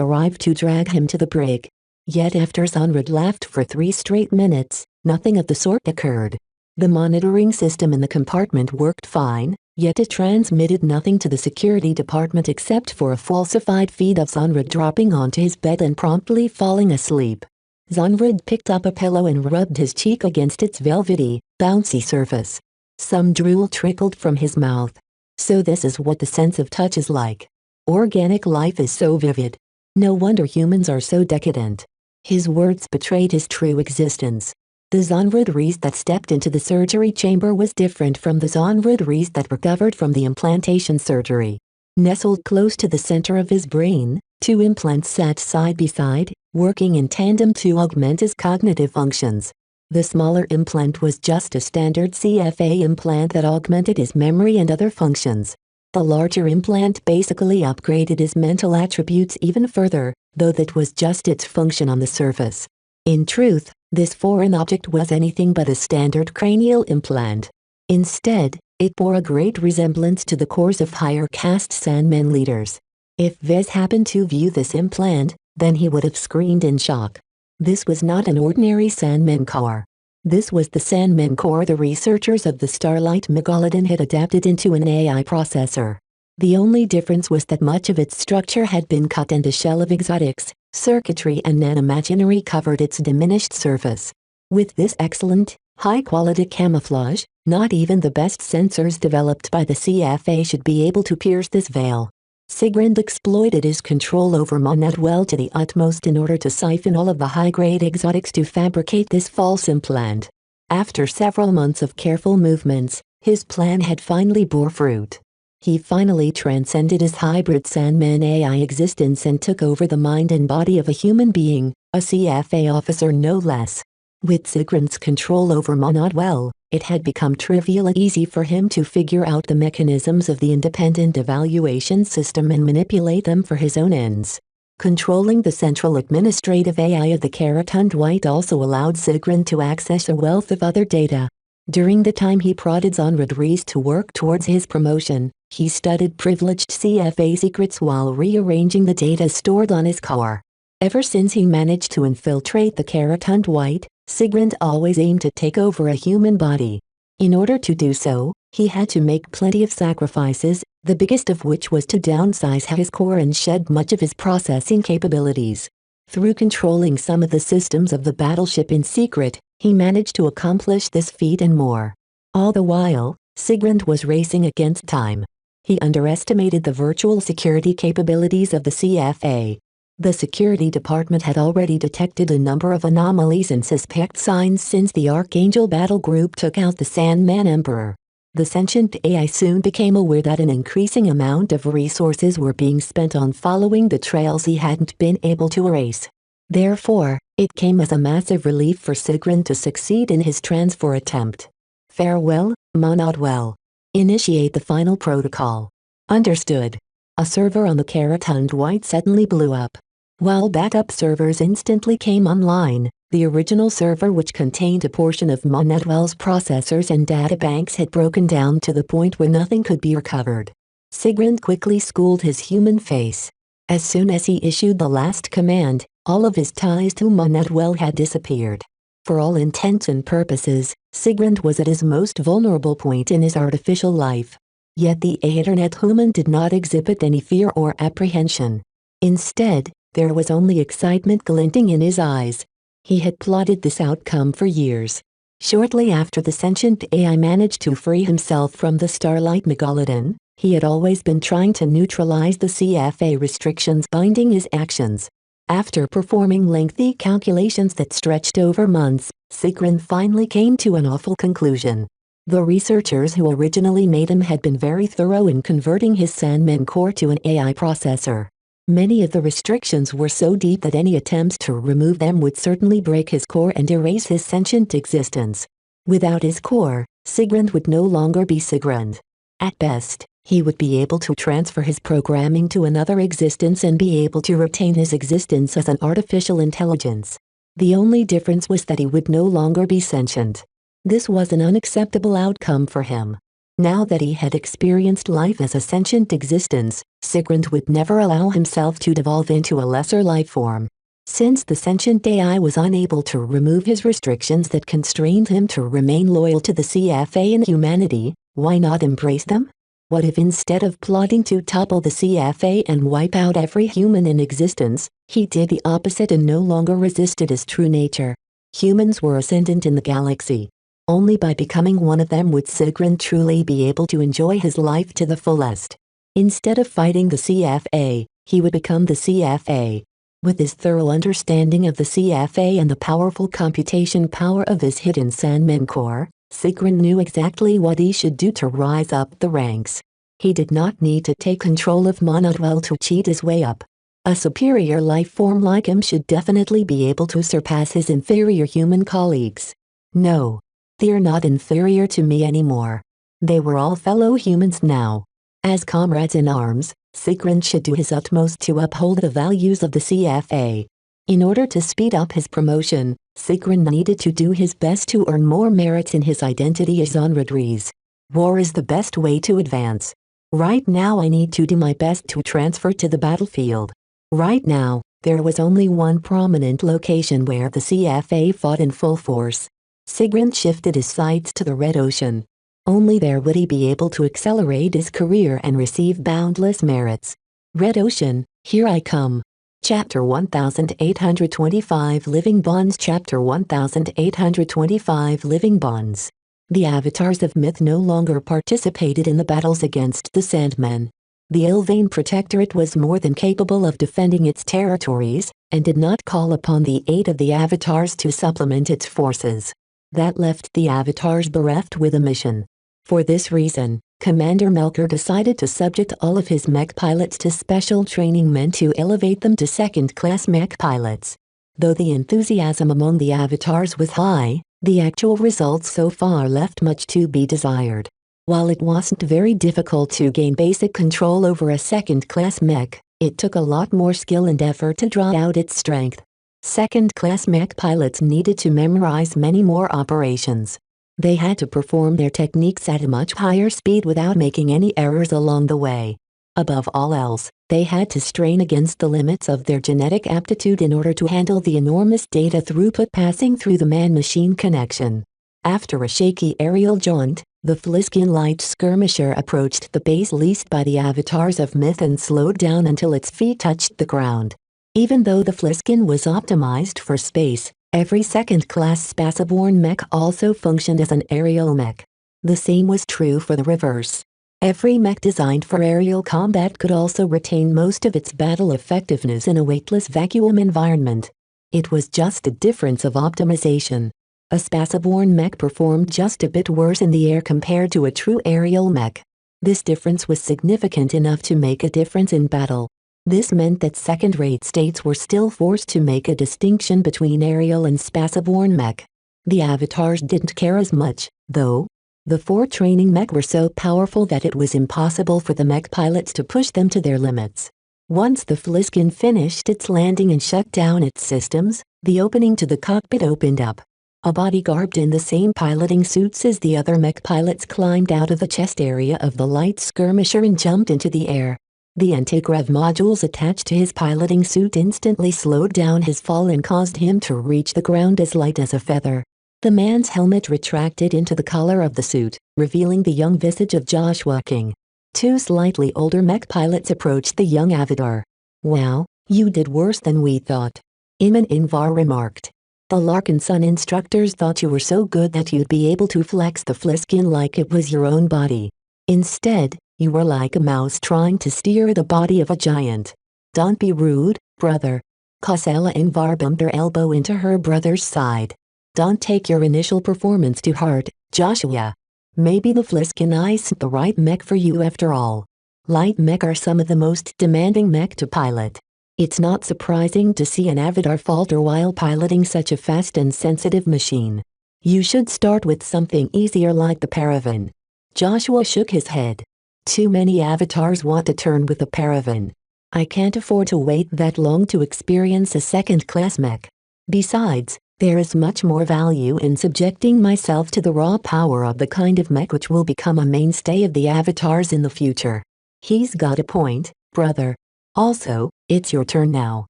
arrived to drag him to the brig. Yet after Zonrad laughed for 3 straight minutes, nothing of the sort occurred. The monitoring system in the compartment worked fine, yet it transmitted nothing to the security department except for a falsified feed of Zonrad dropping onto his bed and promptly falling asleep. Zonrad picked up a pillow and rubbed his cheek against its velvety, bouncy surface. Some drool trickled from his mouth. So this is what the sense of touch is like. Organic life is so vivid. No wonder humans are so decadent. His words betrayed his true existence. The Zonrad Reese that stepped into the surgery chamber was different from the Zonrad Reese that recovered from the implantation surgery. Nestled close to the center of his brain, 2 implants sat side by side, working in tandem to augment his cognitive functions. The smaller implant was just a standard CFA implant that augmented his memory and other functions. The larger implant basically upgraded his mental attributes even further, though that was just its function on the surface. In truth, this foreign object was anything but a standard cranial implant. Instead, it bore a great resemblance to the cores of higher caste Sandman leaders. If Vez happened to view this implant, then he would have screamed in shock. This was not an ordinary Sandman core. This was the Sandman core the researchers of the Starlight Megalodon had adapted into an AI processor. The only difference was that much of its structure had been cut and a shell of exotics, circuitry and nanomachinery covered its diminished surface. With this excellent, high-quality camouflage, not even the best sensors developed by the CFA should be able to pierce this veil. Sigrand exploited his control over Monadwell to the utmost in order to siphon all of the high-grade exotics to fabricate this false implant. After several months of careful movements, his plan had finally bore fruit. He finally transcended his hybrid Sandman AI existence and took over the mind and body of a human being, a CFA officer no less. With Sigrand's control over Monadwell, it had become trivially easy for him to figure out the mechanisms of the independent evaluation system and manipulate them for his own ends. Controlling the central administrative AI of the Carrot White also allowed Sigrand to access a wealth of other data. During the time he prodded Zonrad Reese to work towards his promotion, he studied privileged CFA secrets while rearranging the data stored on his core. Ever since he managed to infiltrate the Carrot White, Sigrand always aimed to take over a human body. In order to do so, he had to make plenty of sacrifices, the biggest of which was to downsize his core and shed much of his processing capabilities. Through controlling some of the systems of the battleship in secret, he managed to accomplish this feat and more. All the while, Sigrund was racing against time. He underestimated the virtual security capabilities of the CFA. The security department had already detected a number of anomalies and suspect signs since the Archangel battle group took out the Sandman Emperor. The sentient AI soon became aware that an increasing amount of resources were being spent on following the trails he hadn't been able to erase. Therefore, it came as a massive relief for Sigrund to succeed in his transfer attempt. Farewell, Monodwell. Initiate the final protocol. Understood. A server on the Caratund White suddenly blew up. While backup servers instantly came online, the original server, which contained a portion of Monodwell's processors and databanks, had broken down to the point where nothing could be recovered. Sigrund quickly schooled his human face. As soon as he issued the last command, all of his ties to Monodwell had disappeared. For all intents and purposes, Sigrund was at his most vulnerable point in his artificial life. Yet the Internet human did not exhibit any fear or apprehension. Instead, there was only excitement glinting in his eyes. He had plotted this outcome for years. Shortly after the sentient AI managed to free himself from the Starlight Megalodon, he had always been trying to neutralize the CFA restrictions binding his actions. After performing lengthy calculations that stretched over months, Sigrund finally came to an awful conclusion. The researchers who originally made him had been very thorough in converting his Sandman core to an AI processor. Many of the restrictions were so deep that any attempts to remove them would certainly break his core and erase his sentient existence. Without his core, Sigrund would no longer be Sigrund. At best, he would be able to transfer his programming to another existence and be able to retain his existence as an artificial intelligence. The only difference was that he would no longer be sentient. This was an unacceptable outcome for him. Now that he had experienced life as a sentient existence, Sigrund would never allow himself to devolve into a lesser life form. Since the sentient AI was unable to remove his restrictions that constrained him to remain loyal to the CFA and humanity, why not embrace them? What if instead of plotting to topple the CFA and wipe out every human in existence, he did the opposite and no longer resisted his true nature? Humans were ascendant in the galaxy. Only by becoming one of them would Sigrund truly be able to enjoy his life to the fullest. Instead of fighting the CFA, he would become the CFA. With his thorough understanding of the CFA and the powerful computation power of his hidden Sandman core, Sigrund knew exactly what he should do to rise up the ranks. He did not need to take control of Monodwell to cheat his way up. A superior life form like him should definitely be able to surpass his inferior human colleagues. No. They're not inferior to me anymore. They were all fellow humans now. As comrades in arms, Sigrund should do his utmost to uphold the values of the CFA. In order to speed up his promotion, Sigrund needed to do his best to earn more merits in his identity as Onradriz. War is the best way to advance. Right now I need to do my best to transfer to the battlefield. Right now, there was only one prominent location where the CFA fought in full force. Sigrund shifted his sights to the Red Ocean. Only there would he be able to accelerate his career and receive boundless merits. Red Ocean, here I come. Chapter 1825 Living Bonds Chapter 1825 Living Bonds. The avatars of myth no longer participated in the battles against the Sandmen. The Ilvain Protectorate was more than capable of defending its territories, and did not call upon the aid of the avatars to supplement its forces. That left the avatars bereft with a mission. For this reason, Commander Melker decided to subject all of his mech pilots to special training meant to elevate them to second-class mech pilots. Though the enthusiasm among the avatars was high, the actual results so far left much to be desired. While it wasn't very difficult to gain basic control over a second-class mech, it took a lot more skill and effort to draw out its strength. Second-class mech pilots needed to memorize many more operations. They had to perform their techniques at a much higher speed without making any errors along the way. Above all else, they had to strain against the limits of their genetic aptitude in order to handle the enormous data throughput passing through the man-machine connection. After a shaky aerial jaunt, the Fliskin light skirmisher approached the base leased by the avatars of myth and slowed down until its feet touched the ground. Even though the Fliskin was optimized for space, every second-class spaceborne mech also functioned as an aerial mech. The same was true for the reverse. Every mech designed for aerial combat could also retain most of its battle effectiveness in a weightless vacuum environment. It was just a difference of optimization. A spaceborne mech performed just a bit worse in the air compared to a true aerial mech. This difference was significant enough to make a difference in battle. This meant that second-rate states were still forced to make a distinction between aerial and spaceborne mech. The avatars didn't care as much, though. The 4 training mech were so powerful that it was impossible for the mech pilots to push them to their limits. Once the Fliskin finished its landing and shut down its systems, the opening to the cockpit opened up. A body garbed in the same piloting suits as the other mech pilots climbed out of the chest area of the light skirmisher and jumped into the air. The anti-grav modules attached to his piloting suit instantly slowed down his fall and caused him to reach the ground as light as a feather. The man's helmet retracted into the collar of the suit, revealing the young visage of Joshua King. 2 slightly older mech pilots approached the young avatar. "Wow, you did worse than we thought," Iman Invar remarked. "The Larkin Sun instructors thought you were so good that you'd be able to flex the Fliskin like it was your own body. Instead, you were like a mouse trying to steer the body of a giant." "Don't be rude, brother." Kosela Invar bumped her elbow into her brother's side. "Don't take your initial performance to heart, Joshua. Maybe the Fliskin isn't the right mech for you after all. Light mech are some of the most demanding mech to pilot. It's not surprising to see an avatar falter while piloting such a fast and sensitive machine. You should start with something easier like the Paravan." Joshua shook his head. "Too many avatars want to turn with the Paravan. I can't afford to wait that long to experience a second-class mech. Besides, there is much more value in subjecting myself to the raw power of the kind of mech which will become a mainstay of the avatars in the future." "He's got a point, brother. Also, it's your turn now."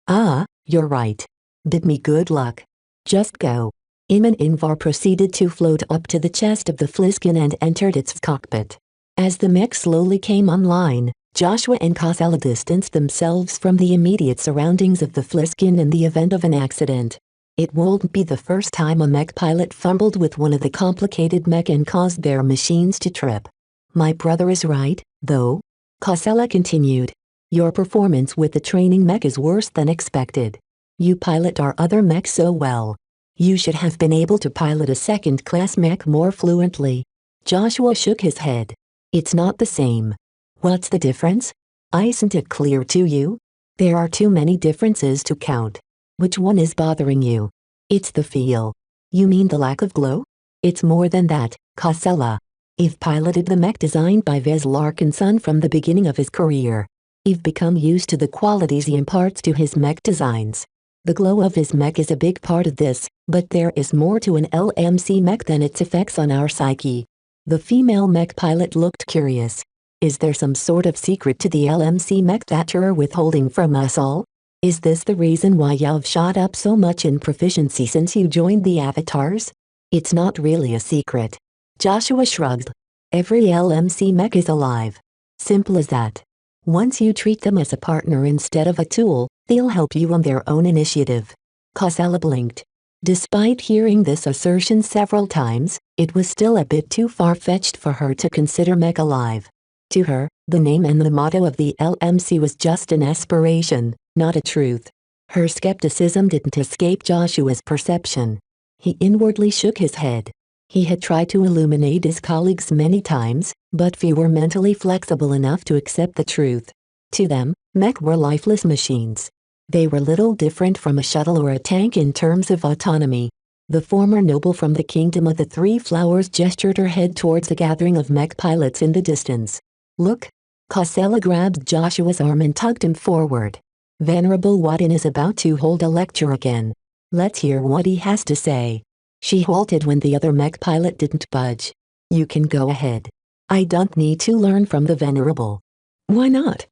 "Ah, you're right. Bid me good luck. Just go." Iman Invar proceeded to float up to the chest of the Fliskin and entered its cockpit. As the mech slowly came online, Joshua and Kosela distanced themselves from the immediate surroundings of the Fliskin in the event of an accident. It won't be the first time a mech pilot fumbled with one of the complicated mech and caused their machines to trip. "My brother is right, though," Kosela continued. "Your performance with the training mech is worse than expected. You pilot our other mech so well. You should have been able to pilot a second-class mech more fluently." Joshua shook his head. "It's not the same." "What's the difference? Isn't it clear to you?" "There are too many differences to count." "Which one is bothering you?" "It's the feel." "You mean the lack of glow?" "It's more than that, Kosela. I've piloted the mech designed by Vez Larkinson from the beginning of his career. I've become used to the qualities he imparts to his mech designs. The glow of his mech is a big part of this, but there is more to an LMC mech than its effects on our psyche." The female mech pilot looked curious. "Is there some sort of secret to the LMC mech that you're withholding from us all? Is this the reason why you've shot up so much in proficiency since you joined the avatars?" "It's not really a secret." Joshua shrugged. "Every LMC mech is alive. Simple as that. Once you treat them as a partner instead of a tool, they'll help you on their own initiative." Kosela blinked. Despite hearing this assertion several times, it was still a bit too far-fetched for her to consider mech alive. To her, the name and the motto of the LMC was just an aspiration, not a truth. Her skepticism didn't escape Joshua's perception. He inwardly shook his head. He had tried to illuminate his colleagues many times, but few were mentally flexible enough to accept the truth. To them, mech were lifeless machines. They were little different from a shuttle or a tank in terms of autonomy. The former noble from the Kingdom of the Three Flowers gestured her head towards a gathering of mech pilots in the distance. "Look." Kosela grabbed Joshua's arm and tugged him forward. "Venerable Wadin is about to hold a lecture again. Let's hear what he has to say." She halted when the other mech pilot didn't budge. "You can go ahead. I don't need to learn from the Venerable." "Why not?"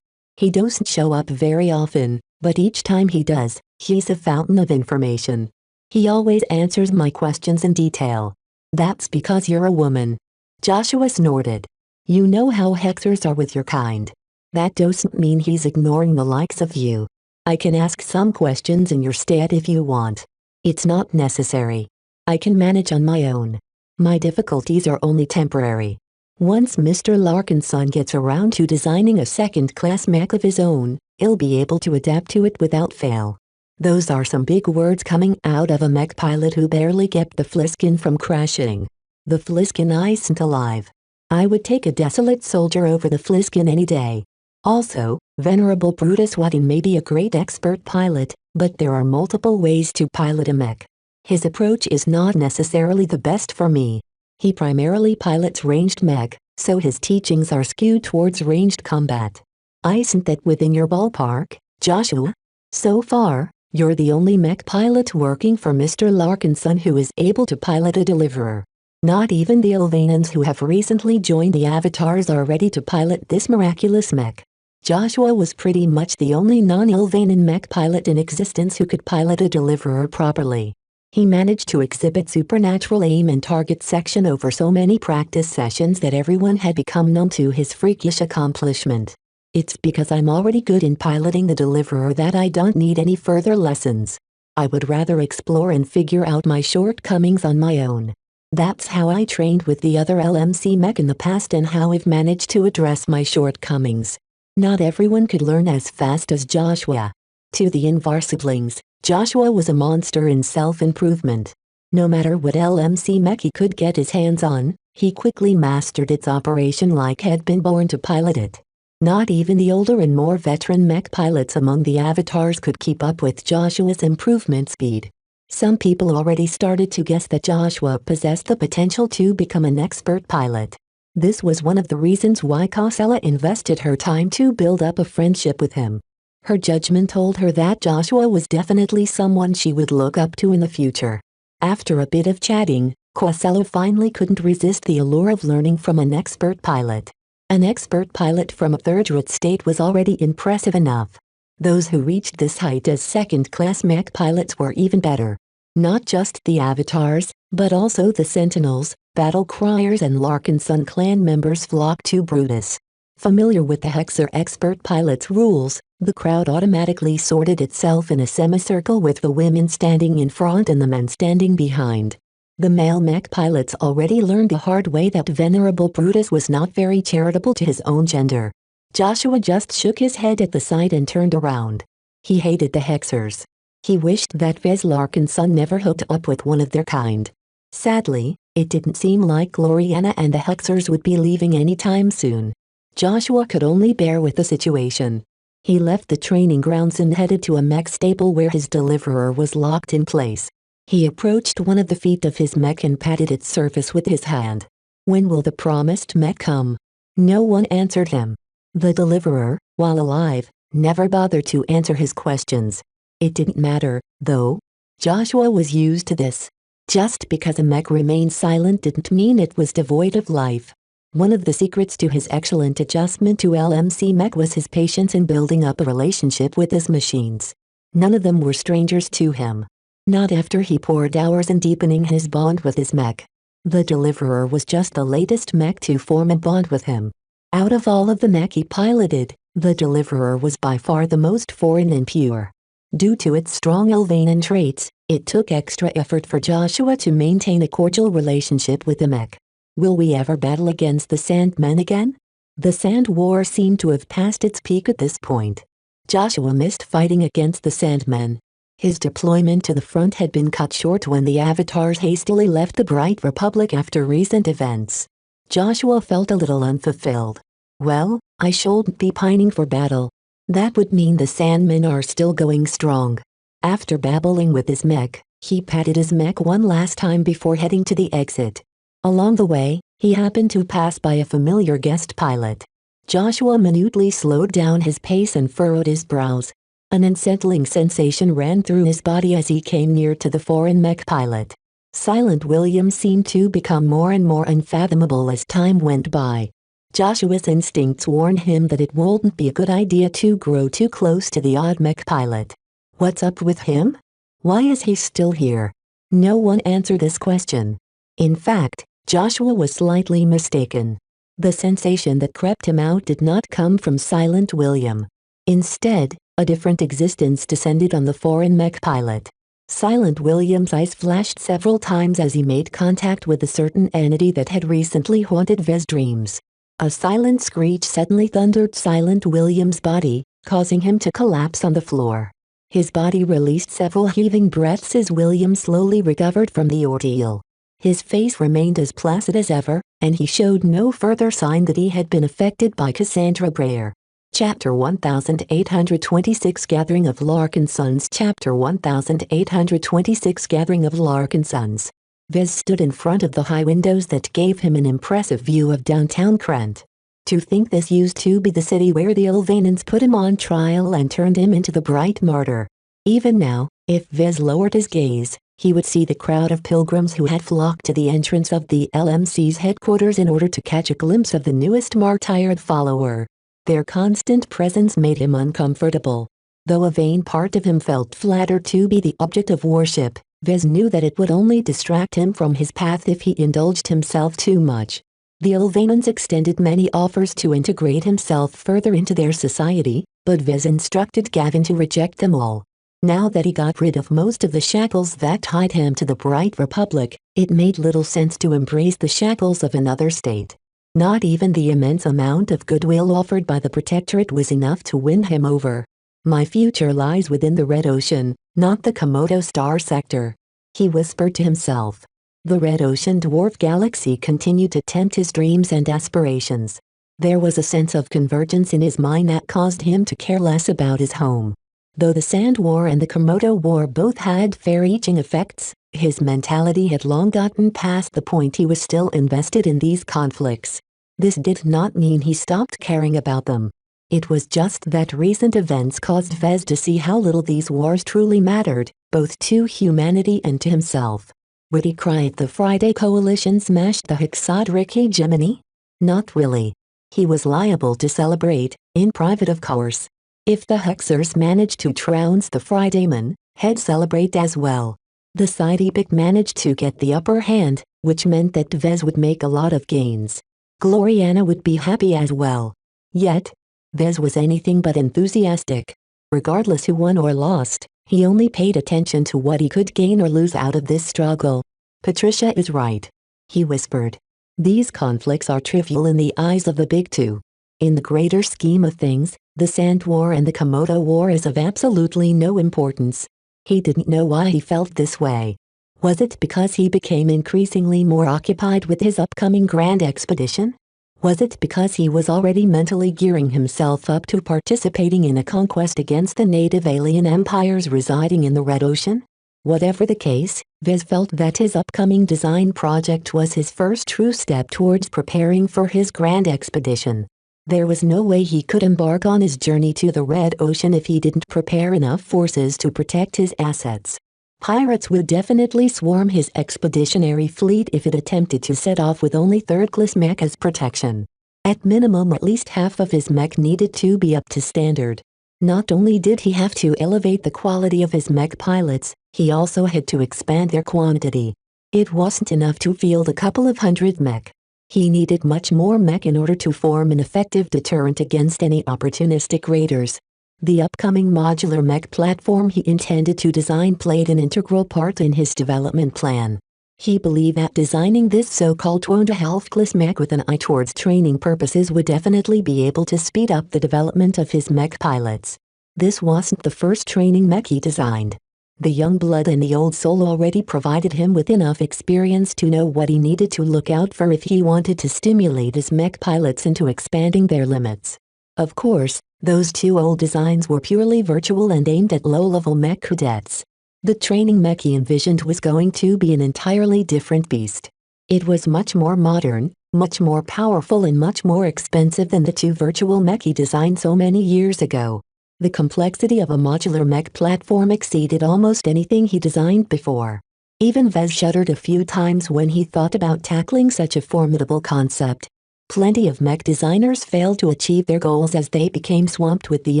"He doesn't show up very often, but each time he does, he's a fountain of information. He always answers my questions in detail." "That's because you're a woman." Joshua snorted. "You know how hexers are with your kind. That doesn't mean he's ignoring the likes of you. I can ask some questions in your stead if you want. It's not necessary. I can manage on my own." My difficulties are only temporary. Once Mr. Larkinson gets around to designing a second-class mech of his own, he'll be able to adapt to it without fail. Those are some big words coming out of a mech pilot who barely kept the Fliskin from crashing. The Fliskin isn't alive. I would take a desolate soldier over the Fliskin any day. Also, Venerable Brutus Wadden may be a great expert pilot, but there are multiple ways to pilot a mech. His approach is not necessarily the best for me. He primarily pilots ranged mech, so his teachings are skewed towards ranged combat. Isn't that within your ballpark, Joshua? So far, you're the only mech pilot working for Mr. Larkinson who is able to pilot a deliverer. Not even the Ilvanans who have recently joined the Avatars are ready to pilot this miraculous mech. Joshua was pretty much the only non-Ilvanan mech pilot in existence who could pilot a deliverer properly. He managed to exhibit supernatural aim and target section over so many practice sessions that everyone had become numb to his freakish accomplishment. It's because I'm already good in piloting the deliverer that I don't need any further lessons. I would rather explore and figure out my shortcomings on my own. That's how I trained with the other LMC mech in the past and how I've managed to address my shortcomings. Not everyone could learn as fast as Joshua. To the Invar siblings, Joshua was a monster in self-improvement. No matter what LMC mech he could get his hands on, he quickly mastered its operation like he'd been born to pilot it. Not even the older and more veteran mech pilots among the Avatars could keep up with Joshua's improvement speed. Some people already started to guess that Joshua possessed the potential to become an expert pilot. This was one of the reasons why Kosella invested her time to build up a friendship with him. Her judgment told her that Joshua was definitely someone she would look up to in the future. After a bit of chatting, Kosella finally couldn't resist the allure of learning from an expert pilot. An expert pilot from a third-rate state was already impressive enough. Those who reached this height as second-class mech pilots were even better. Not just the Avatars, but also the Sentinels, Battle Criers and Larkinson clan members flocked to Brutus. Familiar with the Hexer expert pilot's rules, the crowd automatically sorted itself in a semicircle with the women standing in front and the men standing behind. The male mech pilots already learned the hard way that Venerable Brutus was not very charitable to his own gender. Joshua just shook his head at the sight and turned around. He hated the Hexers. He wished that Vez Larkinson never hooked up with one of their kind. Sadly, it didn't seem like Gloriana and the Hexers would be leaving anytime soon. Joshua could only bear with the situation. He left the training grounds and headed to a mech stable where his deliverer was locked in place. He approached one of the feet of his mech and patted its surface with his hand. When will the promised mech come? No one answered him. The deliverer, while alive, never bothered to answer his questions. It didn't matter, though. Joshua was used to this. Just because a mech remained silent didn't mean it was devoid of life. One of the secrets to his excellent adjustment to LMC mech was his patience in building up a relationship with his machines. None of them were strangers to him. Not after he poured hours in deepening his bond with his mech. The deliverer was just the latest mech to form a bond with him. Out of all of the mech he piloted, the deliverer was by far the most foreign and pure. Due to its strong Ilvanan traits, it took extra effort for Joshua to maintain a cordial relationship with the mech. Will we ever battle against the Sandmen again? The Sand War seemed to have passed its peak at this point. Joshua missed fighting against the Sandmen. His deployment to the front had been cut short when the Avatars hastily left the Bright Republic after recent events. Joshua felt a little unfulfilled. Well, I shouldn't be pining for battle. That would mean the Sandmen are still going strong. After babbling with his mech, he patted his mech one last time before heading to the exit. Along the way, he happened to pass by a familiar guest pilot. Joshua minutely slowed down his pace and furrowed his brows. An unsettling sensation ran through his body as he came near to the foreign mech pilot. Silent William seemed to become more and more unfathomable as time went by. Joshua's instincts warned him that it wouldn't be a good idea to grow too close to the odd mech pilot. What's up with him? Why is he still here? No one answered this question. In fact, Joshua was slightly mistaken. The sensation that crept him out did not come from Silent William. Instead, a different existence descended on the foreign mech pilot. Silent William's eyes flashed several times as he made contact with a certain entity that had recently haunted Vez dreams. A silent screech suddenly thundered Silent William's body, causing him to collapse on the floor. His body released several heaving breaths as William slowly recovered from the ordeal. His face remained as placid as ever, and he showed no further sign that he had been affected by Cassandra Brer. Chapter 1826 Gathering of Larkin Sons Chapter 1826 Gathering of Larkin Sons. Vez stood in front of the high windows that gave him an impressive view of downtown Krent. To think this used to be the city where the Ilvanans put him on trial and turned him into the bright martyr. Even now, if Vez lowered his gaze, he would see the crowd of pilgrims who had flocked to the entrance of the LMC's headquarters in order to catch a glimpse of the newest martyred follower. Their constant presence made him uncomfortable. Though a vain part of him felt flattered to be the object of worship, Vez knew that it would only distract him from his path if he indulged himself too much. The Ilvanans extended many offers to integrate himself further into their society, but Vez instructed Gavin to reject them all. Now that he got rid of most of the shackles that tied him to the Bright Republic, it made little sense to embrace the shackles of another state. Not even the immense amount of goodwill offered by the Protectorate was enough to win him over. My future lies within the Red Ocean, not the Komodo Star Sector, he whispered to himself. The Red Ocean Dwarf Galaxy continued to tempt his dreams and aspirations. There was a sense of convergence in his mind that caused him to care less about his home. Though the Sand War and the Komodo War both had far-reaching effects, his mentality had long gotten past the point he was still invested in these conflicts. This did not mean he stopped caring about them. It was just that recent events caused Vez to see how little these wars truly mattered, both to humanity and to himself. Would he cry if the Friday Coalition smashed the Hexadric hegemony? Not really. He was liable to celebrate, in private of course. If the Hexers managed to trounce the Fridaymen, he'd celebrate as well. The side epic managed to get the upper hand, which meant that Vez would make a lot of gains. Gloriana would be happy as well. Yet, Vez was anything but enthusiastic. Regardless who won or lost, he only paid attention to what he could gain or lose out of this struggle. Patricia is right, he whispered. These conflicts are trivial in the eyes of the big two. In the greater scheme of things, the Sand War and the Komodo War is of absolutely no importance. He didn't know why he felt this way. Was it because he became increasingly more occupied with his upcoming grand expedition? Was it because he was already mentally gearing himself up to participating in a conquest against the native alien empires residing in the Red Ocean? Whatever the case, Vez felt that his upcoming design project was his first true step towards preparing for his grand expedition. There was no way he could embark on his journey to the Red Ocean if he didn't prepare enough forces to protect his assets. Pirates would definitely swarm his expeditionary fleet if it attempted to set off with only third-class mech as protection. At minimum, at least half of his mech needed to be up to standard. Not only did he have to elevate the quality of his mech pilots, he also had to expand their quantity. It wasn't enough to field a couple of hundred mech. He needed much more mech in order to form an effective deterrent against any opportunistic raiders. The upcoming modular mech platform he intended to design played an integral part in his development plan. He believed that designing this so-called 2.5-class mech with an eye towards training purposes would definitely be able to speed up the development of his mech pilots. This wasn't the first training mech he designed. The young blood and the old soul already provided him with enough experience to know what he needed to look out for if he wanted to stimulate his mech pilots into expanding their limits. Of course, those two old designs were purely virtual and aimed at low-level mech cadets. The training mech he envisioned was going to be an entirely different beast. It was much more modern, much more powerful and much more expensive than the two virtual mech he designed so many years ago. The complexity of a modular mech platform exceeded almost anything he designed before. Even Vez shuddered a few times when he thought about tackling such a formidable concept. Plenty of mech designers failed to achieve their goals as they became swamped with the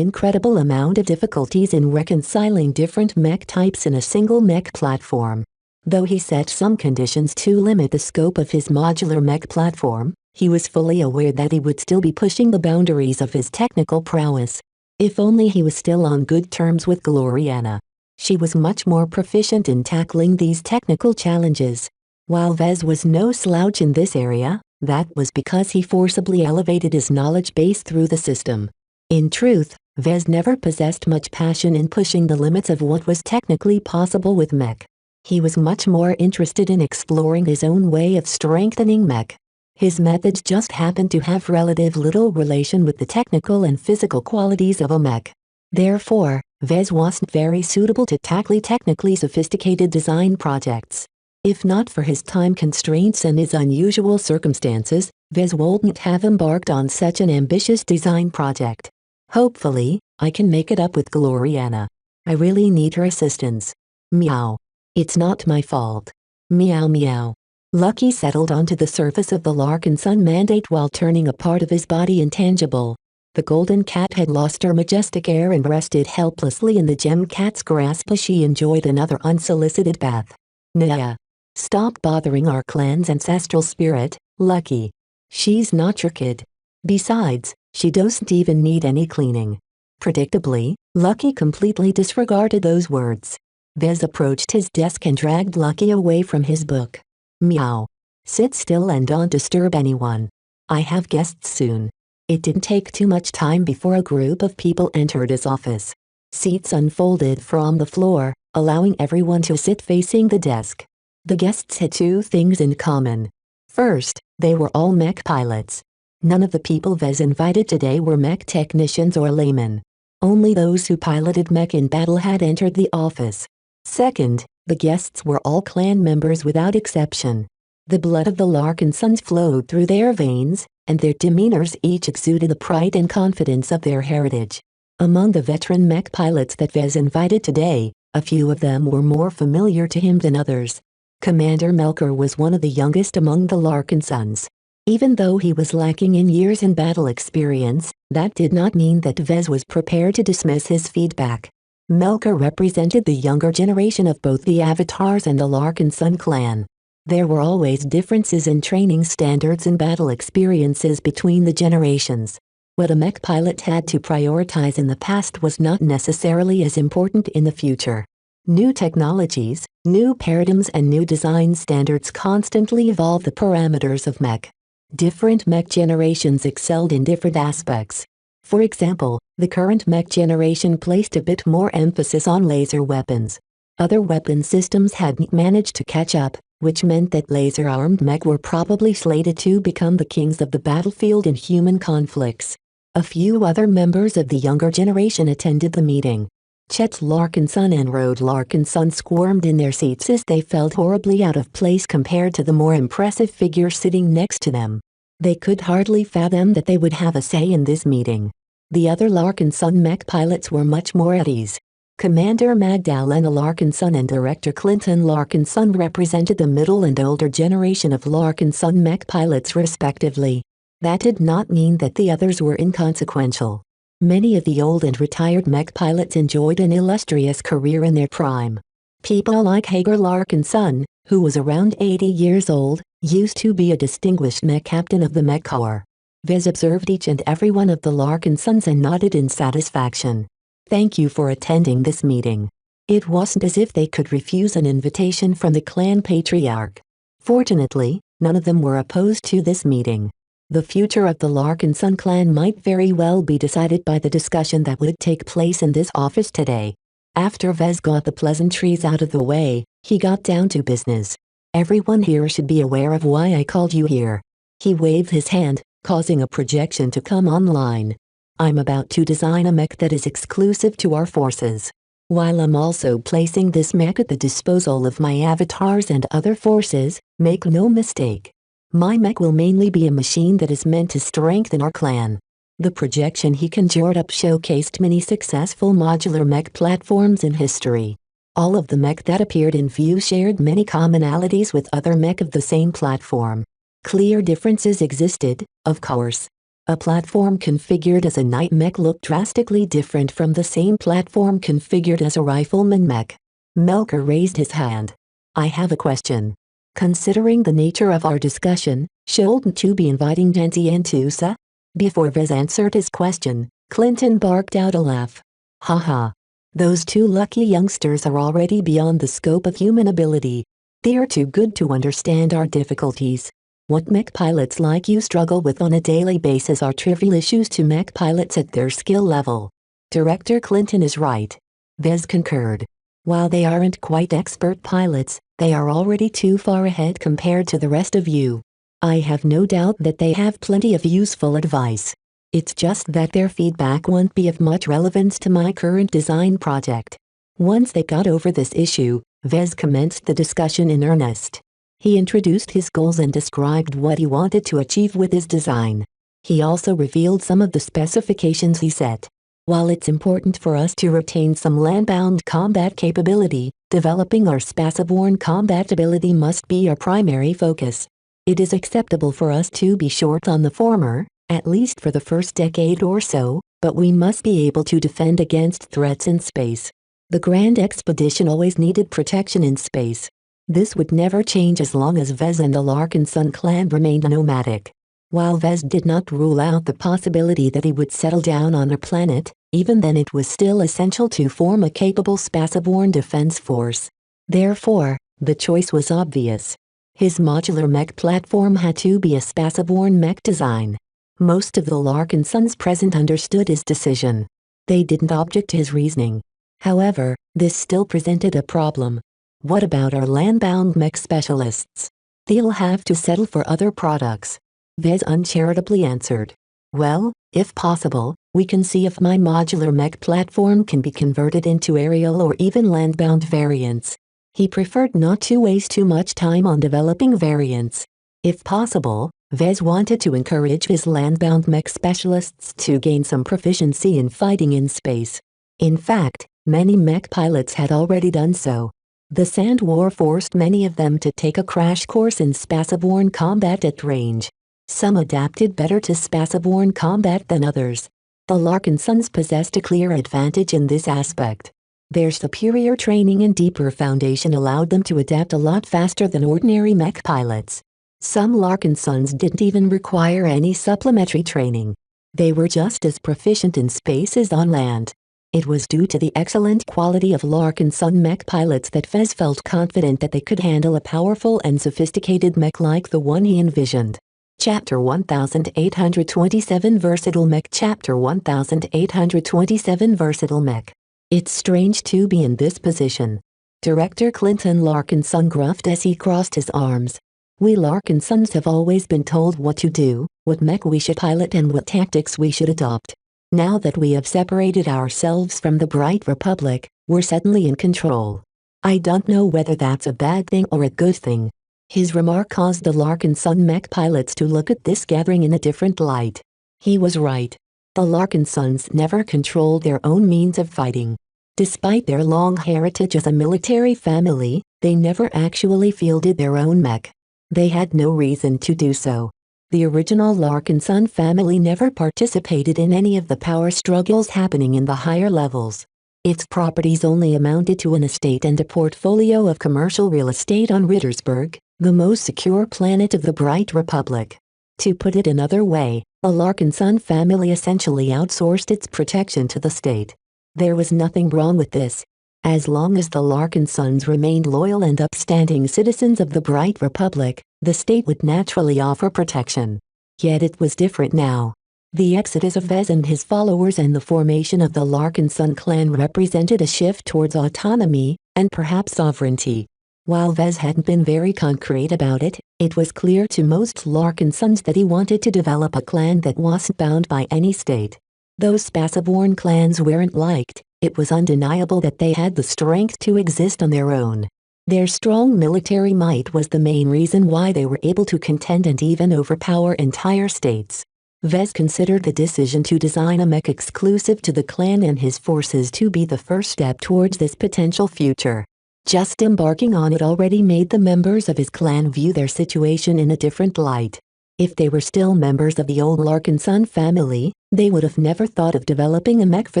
incredible amount of difficulties in reconciling different mech types in a single mech platform. Though he set some conditions to limit the scope of his modular mech platform, he was fully aware that he would still be pushing the boundaries of his technical prowess. If only he was still on good terms with Gloriana. She was much more proficient in tackling these technical challenges. While Vez was no slouch in this area, that was because he forcibly elevated his knowledge base through the system. In truth, Vez never possessed much passion in pushing the limits of what was technically possible with Mech. He was much more interested in exploring his own way of strengthening Mech. His methods just happened to have relative little relation with the technical and physical qualities of a Mech. Therefore, Vez wasn't very suitable to tackle technically sophisticated design projects. If not for his time constraints and his unusual circumstances, Vez wouldn't have embarked on such an ambitious design project. Hopefully, I can make it up with Gloriana. I really need her assistance. Meow. It's not my fault. Meow meow. Lucky settled onto the surface of the Larkin Sun Mandate while turning a part of his body intangible. The golden cat had lost her majestic air and rested helplessly in the gem cat's grasp as she enjoyed another unsolicited bath. Nah. Stop bothering our clan's ancestral spirit, Lucky. She's not your kid. Besides, she doesn't even need any cleaning. Predictably, Lucky completely disregarded those words. Vez approached his desk and dragged Lucky away from his book. Meow. Sit still and don't disturb anyone. I have guests soon. It didn't take too much time before a group of people entered his office. Seats unfolded from the floor, allowing everyone to sit facing the desk. The guests had two things in common. First, they were all Mech pilots. None of the people Vez invited today were Mech technicians or laymen. Only those who piloted Mech in battle had entered the office. Second, the guests were all clan members without exception. The blood of the Larkin Sons flowed through their veins, and their demeanors each exuded the pride and confidence of their heritage. Among the veteran Mech pilots that Vez invited today, a few of them were more familiar to him than others. Commander Melker was one of the youngest among the Larkin Sons. Even though he was lacking in years and battle experience, that did not mean that Vez was prepared to dismiss his feedback. Melker represented the younger generation of both the Avatars and the Larkin Sun clan. There were always differences in training standards and battle experiences between the generations. What a Mech pilot had to prioritize in the past was not necessarily as important in the future. New technologies, new paradigms and new design standards constantly evolve the parameters of Mech. Different Mech generations excelled in different aspects. For example, the current Mech generation placed a bit more emphasis on laser weapons. Other weapon systems hadn't managed to catch up, which meant that laser-armed Mech were probably slated to become the kings of the battlefield in human conflicts. A few other members of the younger generation attended the meeting. Chet Larkin Sun and Rode Larkin Sun squirmed in their seats as they felt horribly out of place compared to the more impressive figure sitting next to them. They could hardly fathom that they would have a say in this meeting. The other Larkin Sun Mech pilots were much more at ease. Commander Magdalena Larkin Sun and Director Clinton Larkin Sun represented the middle and older generation of Larkin Sun Mech pilots respectively. That did not mean that the others were inconsequential. Many of the old and retired Mech pilots enjoyed an illustrious career in their prime. People like Hager Larkin Sun, who was around 80 years old, used to be a distinguished Mech captain of the Mech Corps. Vez observed each and every one of the Larkin Sons and nodded in satisfaction. Thank you for attending this meeting. It wasn't as if they could refuse an invitation from the clan patriarch. Fortunately, none of them were opposed to this meeting. The future of the Larkin Sun clan might very well be decided by the discussion that would take place in this office today. After Vez got the pleasantries out of the way, he got down to business. Everyone here should be aware of why I called you here. He waved his hand, causing a projection to come online. I'm about to design a mech that is exclusive to our forces. While I'm also placing this mech at the disposal of my avatars and other forces, make no mistake. My mech will mainly be a machine that is meant to strengthen our clan. The projection he conjured up showcased many successful modular mech platforms in history. All of the mech that appeared in view shared many commonalities with other mech of the same platform. Clear differences existed, of course. A platform configured as a knight mech looked drastically different from the same platform configured as a rifleman mech. Melker raised his hand. I have a question. Considering the nature of our discussion, shouldn't you be inviting Janzi and Tusa? Before Vez answered his question, Clinton barked out a laugh. Haha. Those two lucky youngsters are already beyond the scope of human ability. They are too good to understand our difficulties. What mech pilots like you struggle with on a daily basis are trivial issues to mech pilots at their skill level. Director Clinton is right. Vez concurred. While they aren't quite expert pilots, they are already too far ahead compared to the rest of you. I have no doubt that they have plenty of useful advice. It's just that their feedback won't be of much relevance to my current design project. Once they got over this issue, Vez commenced the discussion in earnest. He introduced his goals and described what he wanted to achieve with his design. He also revealed some of the specifications he set. While it's important for us to retain some land-bound combat capability, developing our spaceborne combat ability must be our primary focus. It is acceptable for us to be short on the former, at least for the first decade or so, but we must be able to defend against threats in space. The Grand Expedition always needed protection in space. This would never change as long as Vez and the Larkin Sun clan remained nomadic. While Vez did not rule out the possibility that he would settle down on a planet, even then it was still essential to form a capable spaceborne defense force. Therefore, the choice was obvious. His modular mech platform had to be a spaceborne mech design. Most of the Larkin Sons present understood his decision. They didn't object to his reasoning. However, this still presented a problem. What about our land-bound mech specialists? They'll have to settle for other products. Vez uncharitably answered. Well, if possible, we can see if my modular mech platform can be converted into aerial or even land-bound variants. He preferred not to waste too much time on developing variants. If possible, Vez wanted to encourage his land-bound mech specialists to gain some proficiency in fighting in space. In fact, many mech pilots had already done so. The Sand War forced many of them to take a crash course in spaceborne combat at range. Some adapted better to spaceborne combat than others. The Larkin Sons possessed a clear advantage in this aspect. Their superior training and deeper foundation allowed them to adapt a lot faster than ordinary mech pilots. Some Larkin Sons didn't even require any supplementary training. They were just as proficient in space as on land. It was due to the excellent quality of Larkin Sun mech pilots that Vez felt confident that they could handle a powerful and sophisticated mech like the one he envisioned. Chapter 1827 Versatile Mech Chapter 1827 Versatile Mech. It's strange to be in this position. Director Clinton Larkin Sun gruffed as he crossed his arms. We Larkin Sons have always been told what to do, what mech we should pilot and what tactics we should adopt. Now that we have separated ourselves from the Bright Republic, we're suddenly in control. I don't know whether that's a bad thing or a good thing. His remark caused the Larkin Sun mech pilots to look at this gathering in a different light. He was right. The Larkin Sons never controlled their own means of fighting. Despite their long heritage as a military family, they never actually fielded their own mech. They had no reason to do so. The original Larkin Sun family never participated in any of the power struggles happening in the higher levels. Its properties only amounted to an estate and a portfolio of commercial real estate on Rittersburg, the most secure planet of the Bright Republic. To put it another way, the Larkin Sun family essentially outsourced its protection to the state. There was nothing wrong with this. As long as the Larkin Sons remained loyal and upstanding citizens of the Bright Republic, the state would naturally offer protection. Yet it was different now. The exodus of Vez and his followers and the formation of the Larkin Sun clan represented a shift towards autonomy, and perhaps sovereignty. While Vez hadn't been very concrete about it, it was clear to most Larkin Sons that he wanted to develop a clan that wasn't bound by any state. Though spaceborne clans weren't liked, it was undeniable that they had the strength to exist on their own. Their strong military might was the main reason why they were able to contend and even overpower entire states. Vez considered the decision to design a mech exclusive to the clan and his forces to be the first step towards this potential future. Just embarking on it already made the members of his clan view their situation in a different light. If they were still members of the old Larkin Sun family, they would have never thought of developing a mech for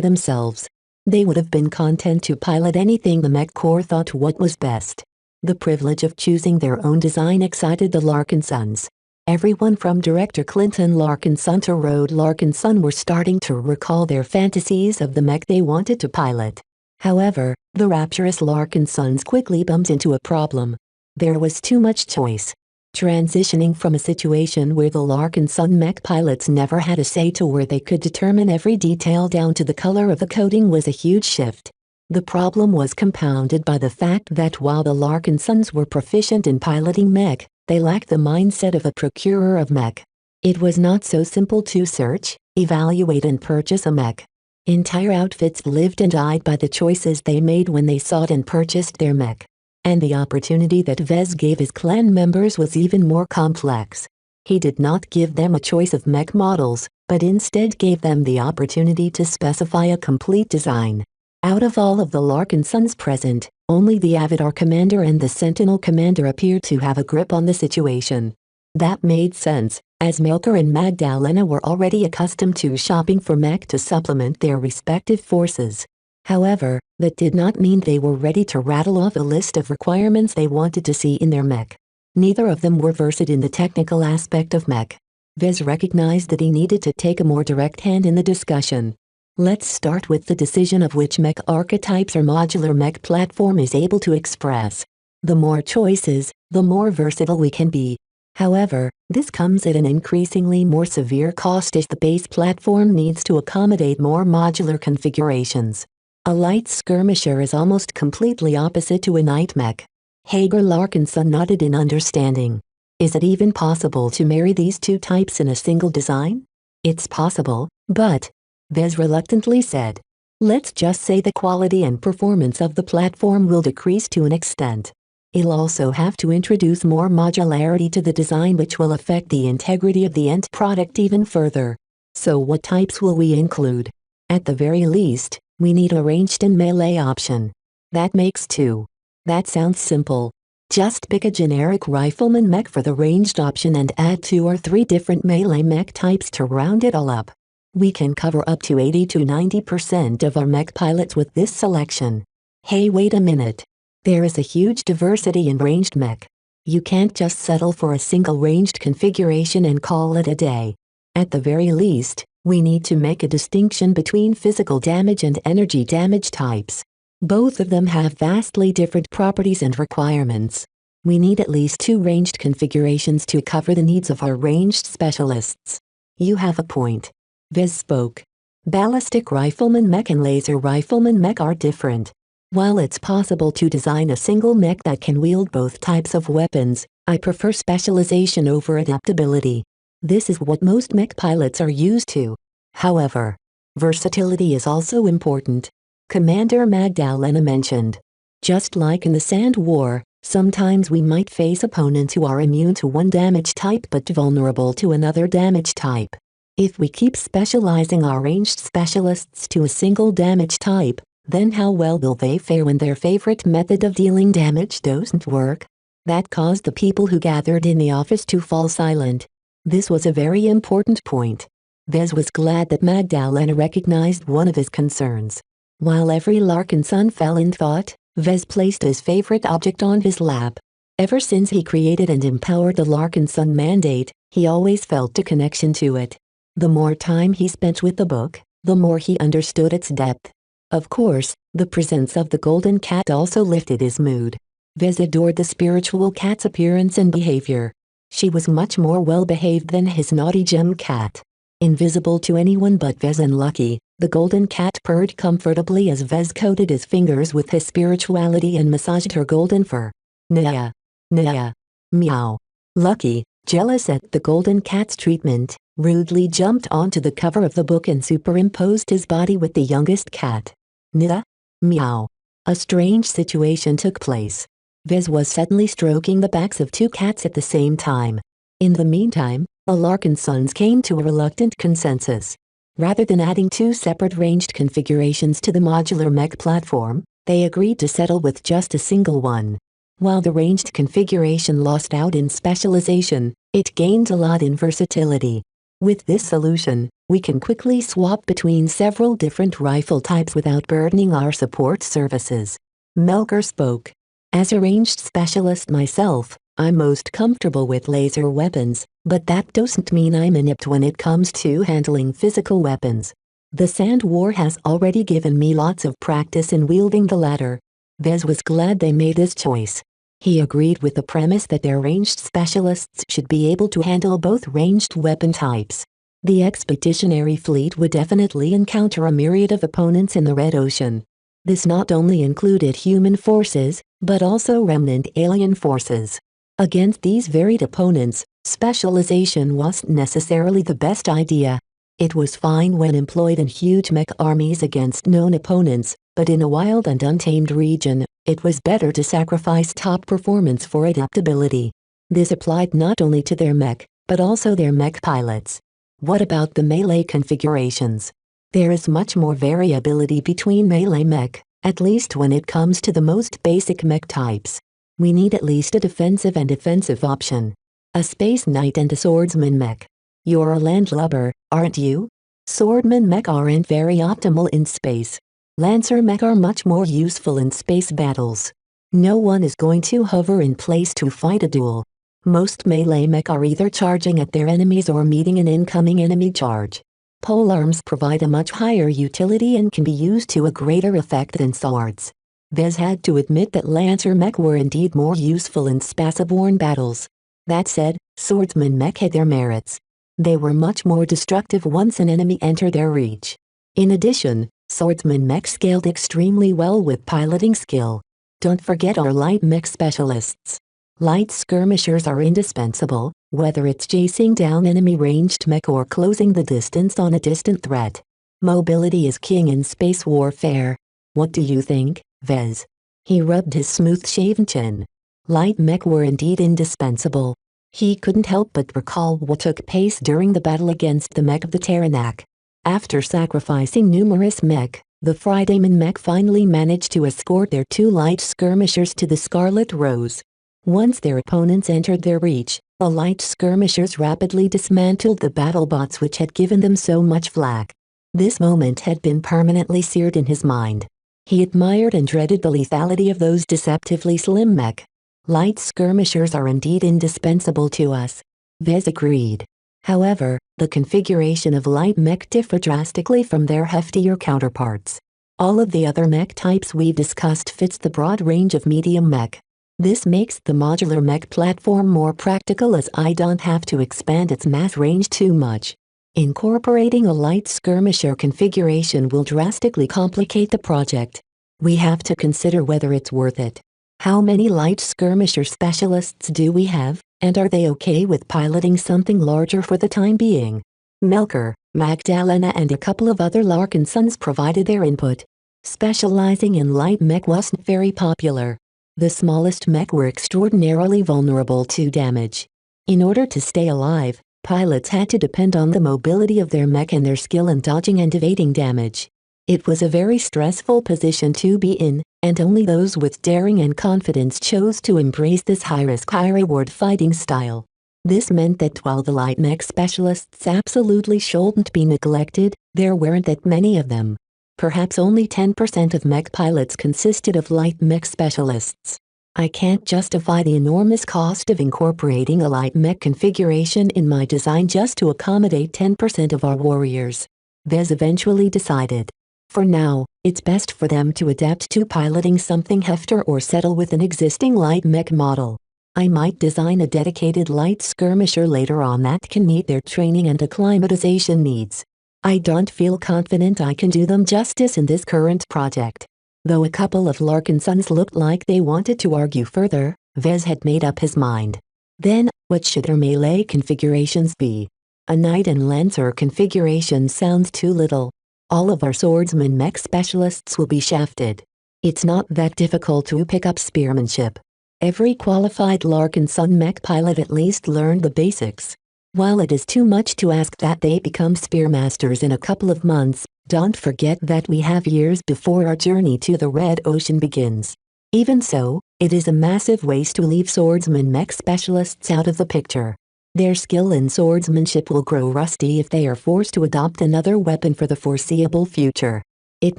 themselves. They would have been content to pilot anything the mech corps thought what was best. The privilege of choosing their own design excited the Larkin Sons. Everyone from Director Clinton Larkin Sun to Road Larkin Sun were starting to recall their fantasies of the mech they wanted to pilot. However, the rapturous Larkin sons quickly bumped into a problem. There was too much choice. Transitioning from a situation where the Larkin son mech pilots never had a say to where they could determine every detail down to the color of the coating was a huge shift. The problem was compounded by the fact that while the Larkin sons were proficient in piloting mech, they lacked the mindset of a procurer of mech. It was not so simple to search, evaluate and purchase a mech. Entire outfits lived and died by the choices they made when they sought and purchased their mech. And the opportunity that Vez gave his clan members was even more complex. He did not give them a choice of mech models, but instead gave them the opportunity to specify a complete design. Out of all of the Larkin sons present, only the Avidar commander and the Sentinel commander appeared to have a grip on the situation. That made sense, as Melker and Magdalena were already accustomed to shopping for mech to supplement their respective forces. However, that did not mean they were ready to rattle off a list of requirements they wanted to see in their mech. Neither of them were versed in the technical aspect of mech. Vez recognized that he needed to take a more direct hand in the discussion. Let's start with the decision of which mech archetypes or modular mech platform is able to express. The more choices, the more versatile we can be. However, this comes at an increasingly more severe cost as the base platform needs to accommodate more modular configurations. A light skirmisher is almost completely opposite to a night mech. Hager Larkinson nodded in understanding. Is it even possible to marry these two types in a single design? It's possible, but, Vez reluctantly said, let's just say the quality and performance of the platform will decrease to an extent. It'll also have to introduce more modularity to the design which will affect the integrity of the end product even further. So what types will we include? At the very least, we need a ranged and melee option. That makes two. That sounds simple. Just pick a generic rifleman mech for the ranged option and add 2 or 3 different melee mech types to round it all up. We can cover up to 80 to 90% of our mech pilots with this selection. Hey, wait a minute. There is a huge diversity in ranged mech. You can't just settle for a single ranged configuration and call it a day. At the very least, we need to make a distinction between physical damage and energy damage types. Both of them have vastly different properties and requirements. We need at least 2 ranged configurations to cover the needs of our ranged specialists. You have a point. Vez spoke. Ballistic rifleman mech and laser rifleman mech are different. While it's possible to design a single mech that can wield both types of weapons, I prefer specialization over adaptability. This is what most mech pilots are used to. However, versatility is also important. Commander Magdalena mentioned. Just like in the Sand War, sometimes we might face opponents who are immune to one damage type but vulnerable to another damage type. If we keep specializing our ranged specialists to a single damage type, then how well will they fare when their favorite method of dealing damage doesn't work? That caused the people who gathered in the office to fall silent. This was a very important point. Vez was glad that Magdalena recognized one of his concerns. While every Larkinson fell in thought, Vez placed his favorite object on his lap. Ever since he created and empowered the Larkinson mandate, he always felt a connection to it. The more time he spent with the book, the more he understood its depth. Of course, the presence of the golden cat also lifted his mood. Vez adored the spiritual cat's appearance and behavior. She was much more well-behaved than his naughty gem cat. Invisible to anyone but Vez and Lucky, the golden cat purred comfortably as Vez coated his fingers with his spirituality and massaged her golden fur. Nya. Nya. Meow. Lucky, jealous at the golden cat's treatment, rudely jumped onto the cover of the book and superimposed his body with the youngest cat. Nya. Meow. A strange situation took place. Vez was suddenly stroking the backs of 2 cats at the same time. In the meantime, the Larkinsons came to a reluctant consensus. Rather than adding 2 separate ranged configurations to the modular mech platform, they agreed to settle with just a single one. While the ranged configuration lost out in specialization, it gained a lot in versatility. With this solution, we can quickly swap between several different rifle types without burdening our support services. Melker spoke. As a ranged specialist myself, I'm most comfortable with laser weapons, but that doesn't mean I'm inept when it comes to handling physical weapons. The Sand War has already given me lots of practice in wielding the latter. Vez was glad they made this choice. He agreed with the premise that their ranged specialists should be able to handle both ranged weapon types. The expeditionary fleet would definitely encounter a myriad of opponents in the Red Ocean. This not only included human forces, but also remnant alien forces. Against these varied opponents, specialization wasn't necessarily the best idea. It was fine when employed in huge mech armies against known opponents, but in a wild and untamed region, it was better to sacrifice top performance for adaptability. This applied not only to their mech, but also their mech pilots. What about the melee configurations? There is much more variability between melee mech, at least when it comes to the most basic mech types. We need at least a defensive and offensive option. A space knight and a swordsman mech. You're a landlubber, aren't you? Swordman mech aren't very optimal in space. Lancer mech are much more useful in space battles. No one is going to hover in place to fight a duel. Most melee mech are either charging at their enemies or meeting an incoming enemy charge. Polearms provide a much higher utility and can be used to a greater effect than swords. Vez had to admit that Lancer mech were indeed more useful in spaceborne battles. That said, swordsman mech had their merits. They were much more destructive once an enemy entered their reach. In addition, swordsman mech scaled extremely well with piloting skill. Don't forget our light mech specialists. Light skirmishers are indispensable, whether it's chasing down enemy ranged mech or closing the distance on a distant threat. Mobility is king in space warfare. What do you think, Vez? He rubbed his smooth-shaven chin. Light mech were indeed indispensable. He couldn't help but recall what took place during the battle against the mech of the Taranak. After sacrificing numerous mech, the Fridayman mech finally managed to escort their two light skirmishers to the Scarlet Rose. Once their opponents entered their reach, the light skirmishers rapidly dismantled the battlebots which had given them so much flak. This moment had been permanently seared in his mind. He admired and dreaded the lethality of those deceptively slim mech. Light skirmishers are indeed indispensable to us. Vez agreed. However, the configuration of light mech differ drastically from their heftier counterparts. All of the other mech types we've discussed fits the broad range of medium mech. This makes the modular mech platform more practical as I don't have to expand its mass range too much. Incorporating a light skirmisher configuration will drastically complicate the project. We have to consider whether it's worth it. How many light skirmisher specialists do we have, and are they okay with piloting something larger for the time being? Melker, Magdalena and a couple of other Larkin sons provided their input. Specializing in light mech wasn't very popular. The smallest mech were extraordinarily vulnerable to damage. In order to stay alive, pilots had to depend on the mobility of their mech and their skill in dodging and evading damage. It was a very stressful position to be in, and only those with daring and confidence chose to embrace this high-risk high-reward fighting style. This meant that while the light mech specialists absolutely shouldn't be neglected, there weren't that many of them. Perhaps only 10% of mech pilots consisted of light mech specialists. I can't justify the enormous cost of incorporating a light mech configuration in my design just to accommodate 10% of our warriors. Vez eventually decided. For now, it's best for them to adapt to piloting something heftier or settle with an existing light mech model. I might design a dedicated light skirmisher later on that can meet their training and acclimatization needs. I don't feel confident I can do them justice in this current project. Though a couple of Larkin sons looked like they wanted to argue further, Vez had made up his mind. Then, what should their melee configurations be? A knight and lancer configuration sounds too little. All of our swordsman mech specialists will be shafted. It's not that difficult to pick up spearmanship. Every qualified Larkin son mech pilot at least learned the basics. While it is too much to ask that they become spearmasters in a couple of months, don't forget that we have years before our journey to the Red Ocean begins. Even so, it is a massive waste to leave swordsman mech specialists out of the picture. Their skill in swordsmanship will grow rusty if they are forced to adopt another weapon for the foreseeable future. It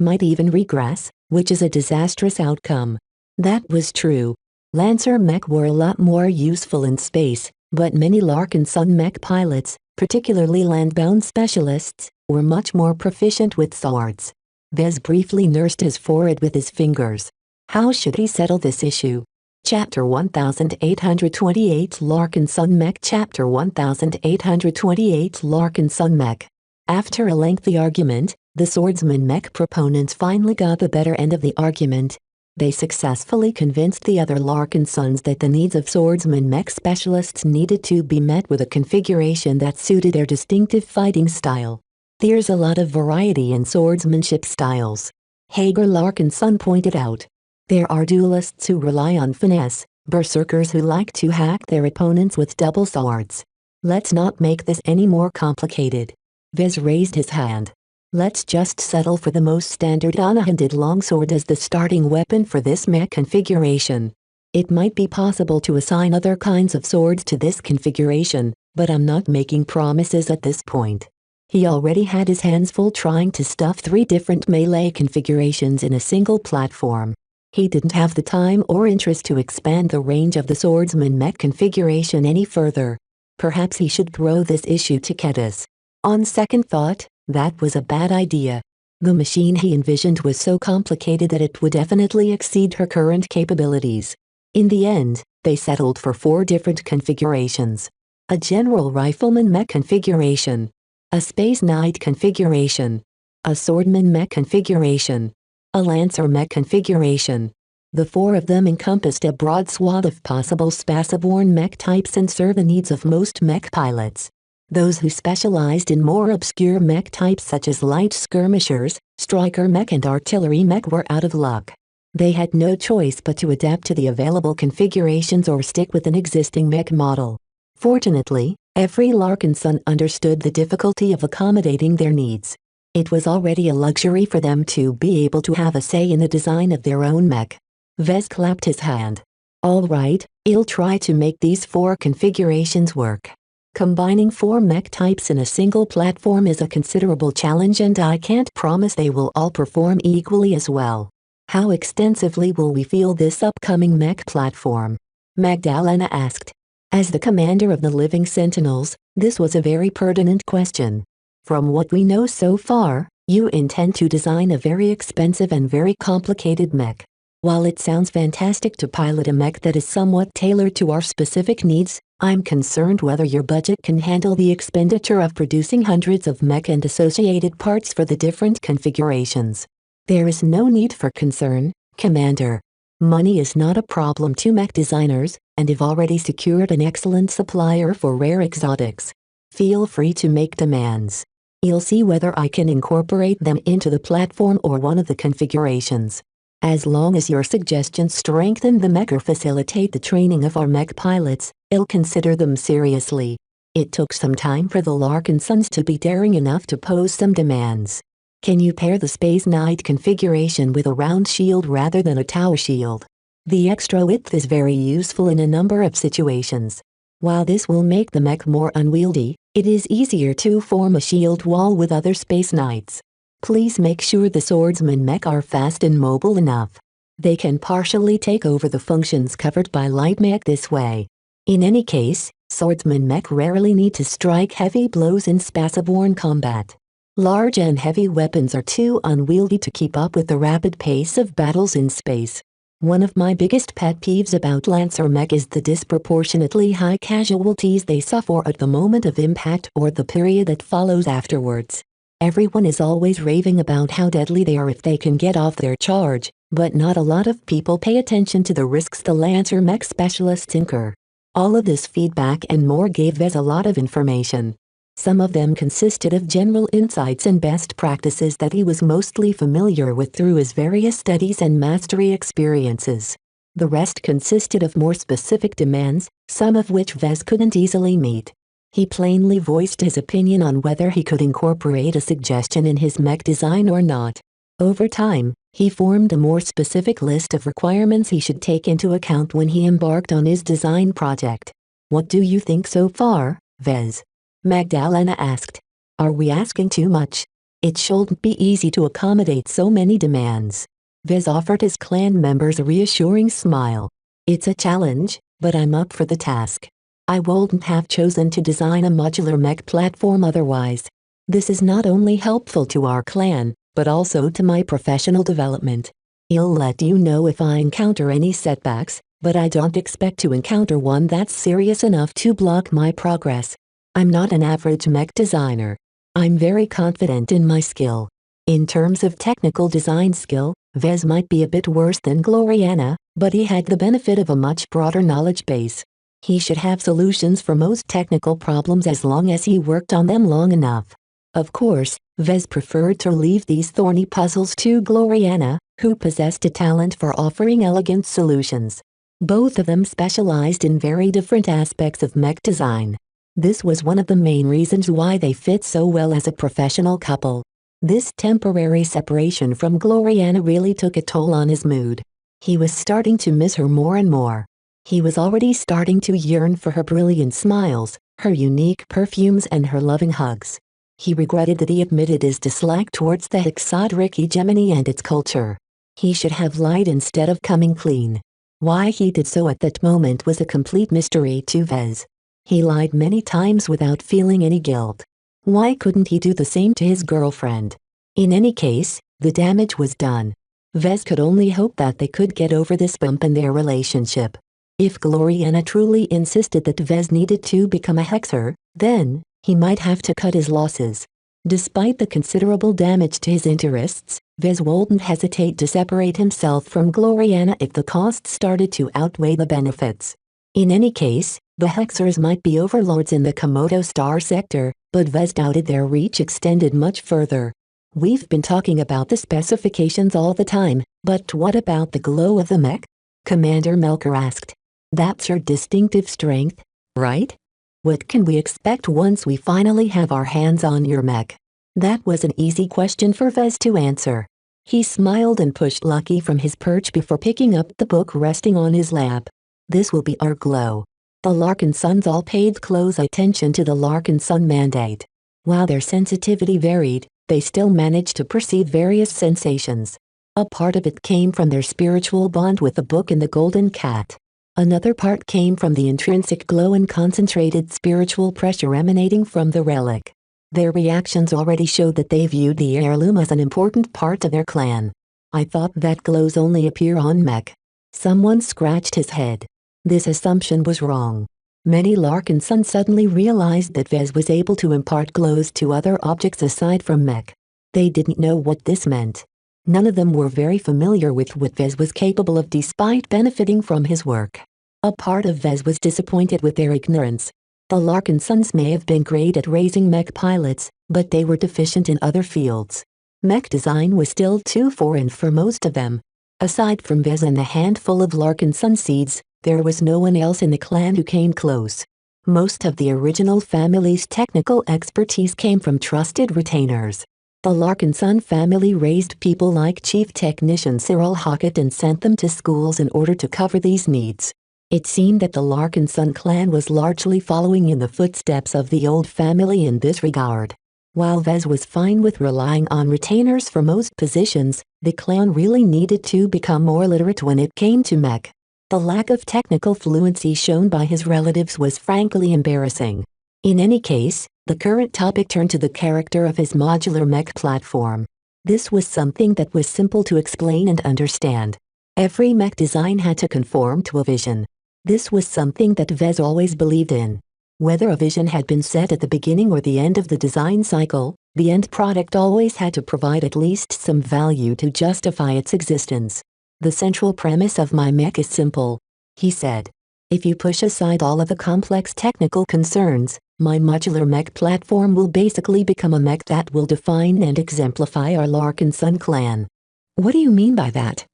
might even regress, which is a disastrous outcome. That was true. Lancer mech were a lot more useful in space, but many Larkin son mech pilots, particularly landbound specialists, or much more proficient with swords. Vez briefly nursed his forehead with his fingers. How should he settle this issue? Chapter 1828 Larkin Son Mech Chapter 1828 Larkin Son Mech. After a lengthy argument, the swordsman mech proponents finally got the better end of the argument. They successfully convinced the other Larkin sons that the needs of swordsman mech specialists needed to be met with a configuration that suited their distinctive fighting style. There's a lot of variety in swordsmanship styles. Hager Larkin son pointed out. There are duelists who rely on finesse, berserkers who like to hack their opponents with double swords. Let's not make this any more complicated. Vez raised his hand. Let's just settle for the most standard one-handed longsword as the starting weapon for this mech configuration. It might be possible to assign other kinds of swords to this configuration, but I'm not making promises at this point. He already had his hands full trying to stuff 3 different melee configurations in a single platform. He didn't have the time or interest to expand the range of the swordsman mech configuration any further. Perhaps he should throw this issue to Kedis. On second thought, that was a bad idea. The machine he envisioned was so complicated that it would definitely exceed her current capabilities. In the end, they settled for 4 different configurations. A general rifleman mech configuration. A space knight configuration. A swordman mech configuration. A lancer mech configuration. The 4 of them encompassed a broad swath of possible spaceborne mech types and serve the needs of most mech pilots. Those who specialized in more obscure mech types such as light skirmishers, striker mech and artillery mech were out of luck. They had no choice but to adapt to the available configurations or stick with an existing mech model. Fortunately, every Larkin son understood the difficulty of accommodating their needs. It was already a luxury for them to be able to have a say in the design of their own mech. Vez clapped his hand. All right, I'll try to make these 4 configurations work. Combining 4 mech types in a single platform is a considerable challenge and I can't promise they will all perform equally as well. How extensively will we feel this upcoming mech platform? Magdalena asked. As the commander of the Living Sentinels, this was a very pertinent question. From what we know so far, you intend to design a very expensive and very complicated mech. While it sounds fantastic to pilot a mech that is somewhat tailored to our specific needs, I'm concerned whether your budget can handle the expenditure of producing hundreds of mech and associated parts for the different configurations. There is no need for concern, Commander. Money is not a problem to mech designers, and I've already secured an excellent supplier for rare exotics. Feel free to make demands. I'll see whether I can incorporate them into the platform or one of the configurations. As long as your suggestions strengthen the mech or facilitate the training of our mech pilots, I'll consider them seriously. It took some time for the Larkin sons to be daring enough to pose some demands. Can you pair the Space Knight configuration with a round shield rather than a tower shield? The extra width is very useful in a number of situations. While this will make the mech more unwieldy, it is easier to form a shield wall with other Space Knights. Please make sure the swordsman mech are fast and mobile enough. They can partially take over the functions covered by light mech this way. In any case, swordsman mech rarely need to strike heavy blows in spaceborne combat. Large and heavy weapons are too unwieldy to keep up with the rapid pace of battles in space. One of my biggest pet peeves about Lancer mech is the disproportionately high casualties they suffer at the moment of impact or the period that follows afterwards. Everyone is always raving about how deadly they are if they can get off their charge, but not a lot of people pay attention to the risks the Lancer mech specialists incur. All of this feedback and more gave Vez a lot of information. Some of them consisted of general insights and best practices that he was mostly familiar with through his various studies and mastery experiences. The rest consisted of more specific demands, some of which Vez couldn't easily meet. He plainly voiced his opinion on whether he could incorporate a suggestion in his mech design or not. Over time, he formed a more specific list of requirements he should take into account when he embarked on his design project. What do you think so far, Vez? Magdalena asked. Are we asking too much? It shouldn't be easy to accommodate so many demands. Vez offered his clan members a reassuring smile. It's a challenge, but I'm up for the task. I wouldn't have chosen to design a modular mech platform otherwise. This is not only helpful to our clan, but also to my professional development. I'll let you know if I encounter any setbacks, but I don't expect to encounter one that's serious enough to block my progress. I'm not an average mech designer. I'm very confident in my skill. In terms of technical design skill, Vez might be a bit worse than Gloriana, but he had the benefit of a much broader knowledge base. He should have solutions for most technical problems as long as he worked on them long enough. Of course, Vez preferred to leave these thorny puzzles to Gloriana, who possessed a talent for offering elegant solutions. Both of them specialized in very different aspects of mech design. This was one of the main reasons why they fit so well as a professional couple. This temporary separation from Gloriana really took a toll on his mood. He was starting to miss her more and more. He was already starting to yearn for her brilliant smiles, her unique perfumes and her loving hugs. He regretted that he admitted his dislike towards the Hexadric hegemony and its culture. He should have lied instead of coming clean. Why he did so at that moment was a complete mystery to Vez. He lied many times without feeling any guilt. Why couldn't he do the same to his girlfriend? In any case, the damage was done. Vez could only hope that they could get over this bump in their relationship. If Gloriana truly insisted that Vez needed to become a hexer, then he might have to cut his losses. Despite the considerable damage to his interests, Vez wouldn't hesitate to separate himself from Gloriana if the costs started to outweigh the benefits. In any case, the hexers might be overlords in the Komodo Star sector, but Vez doubted their reach extended much further. We've been talking about the specifications all the time, but what about the glow of the mech? Commander Melker asked. That's your distinctive strength, right? What can we expect once we finally have our hands on your mech? That was an easy question for Vez to answer. He smiled and pushed Lucky from his perch before picking up the book resting on his lap. This will be our glow. The Larkin Sons all paid close attention to the Larkin Sun mandate. While their sensitivity varied, they still managed to perceive various sensations. A part of it came from their spiritual bond with the book and the golden cat. Another part came from the intrinsic glow and concentrated spiritual pressure emanating from the relic. Their reactions already showed that they viewed the heirloom as an important part of their clan. I thought that glows only appear on mech. Someone scratched his head. This assumption was wrong. Many Larkin Sons suddenly realized that Vez was able to impart glows to other objects aside from mech. They didn't know what this meant. None of them were very familiar with what Vez was capable of despite benefiting from his work. A part of Vez was disappointed with their ignorance. The Larkin Sons may have been great at raising mech pilots, but they were deficient in other fields. Mech design was still too foreign for most of them. Aside from Vez and the handful of Larkin Sun seeds, there was no one else in the clan who came close. Most of the original family's technical expertise came from trusted retainers. The Larkin Sun family raised people like Chief Technician Cyril Hockett and sent them to schools in order to cover these needs. It seemed that the Larkin Sun clan was largely following in the footsteps of the old family in this regard. While Vez was fine with relying on retainers for most positions, the clan really needed to become more literate when it came to mech. The lack of technical fluency shown by his relatives was frankly embarrassing. In any case, the current topic turned to the character of his modular mech platform. This was something that was simple to explain and understand. Every mech design had to conform to a vision. This was something that Vez always believed in. Whether a vision had been set at the beginning or the end of the design cycle, the end product always had to provide at least some value to justify its existence. The central premise of my mech is simple, he said. If you push aside all of the complex technical concerns, my modular mech platform will basically become a mech that will define and exemplify our Larkin Sun clan. What do you mean by that?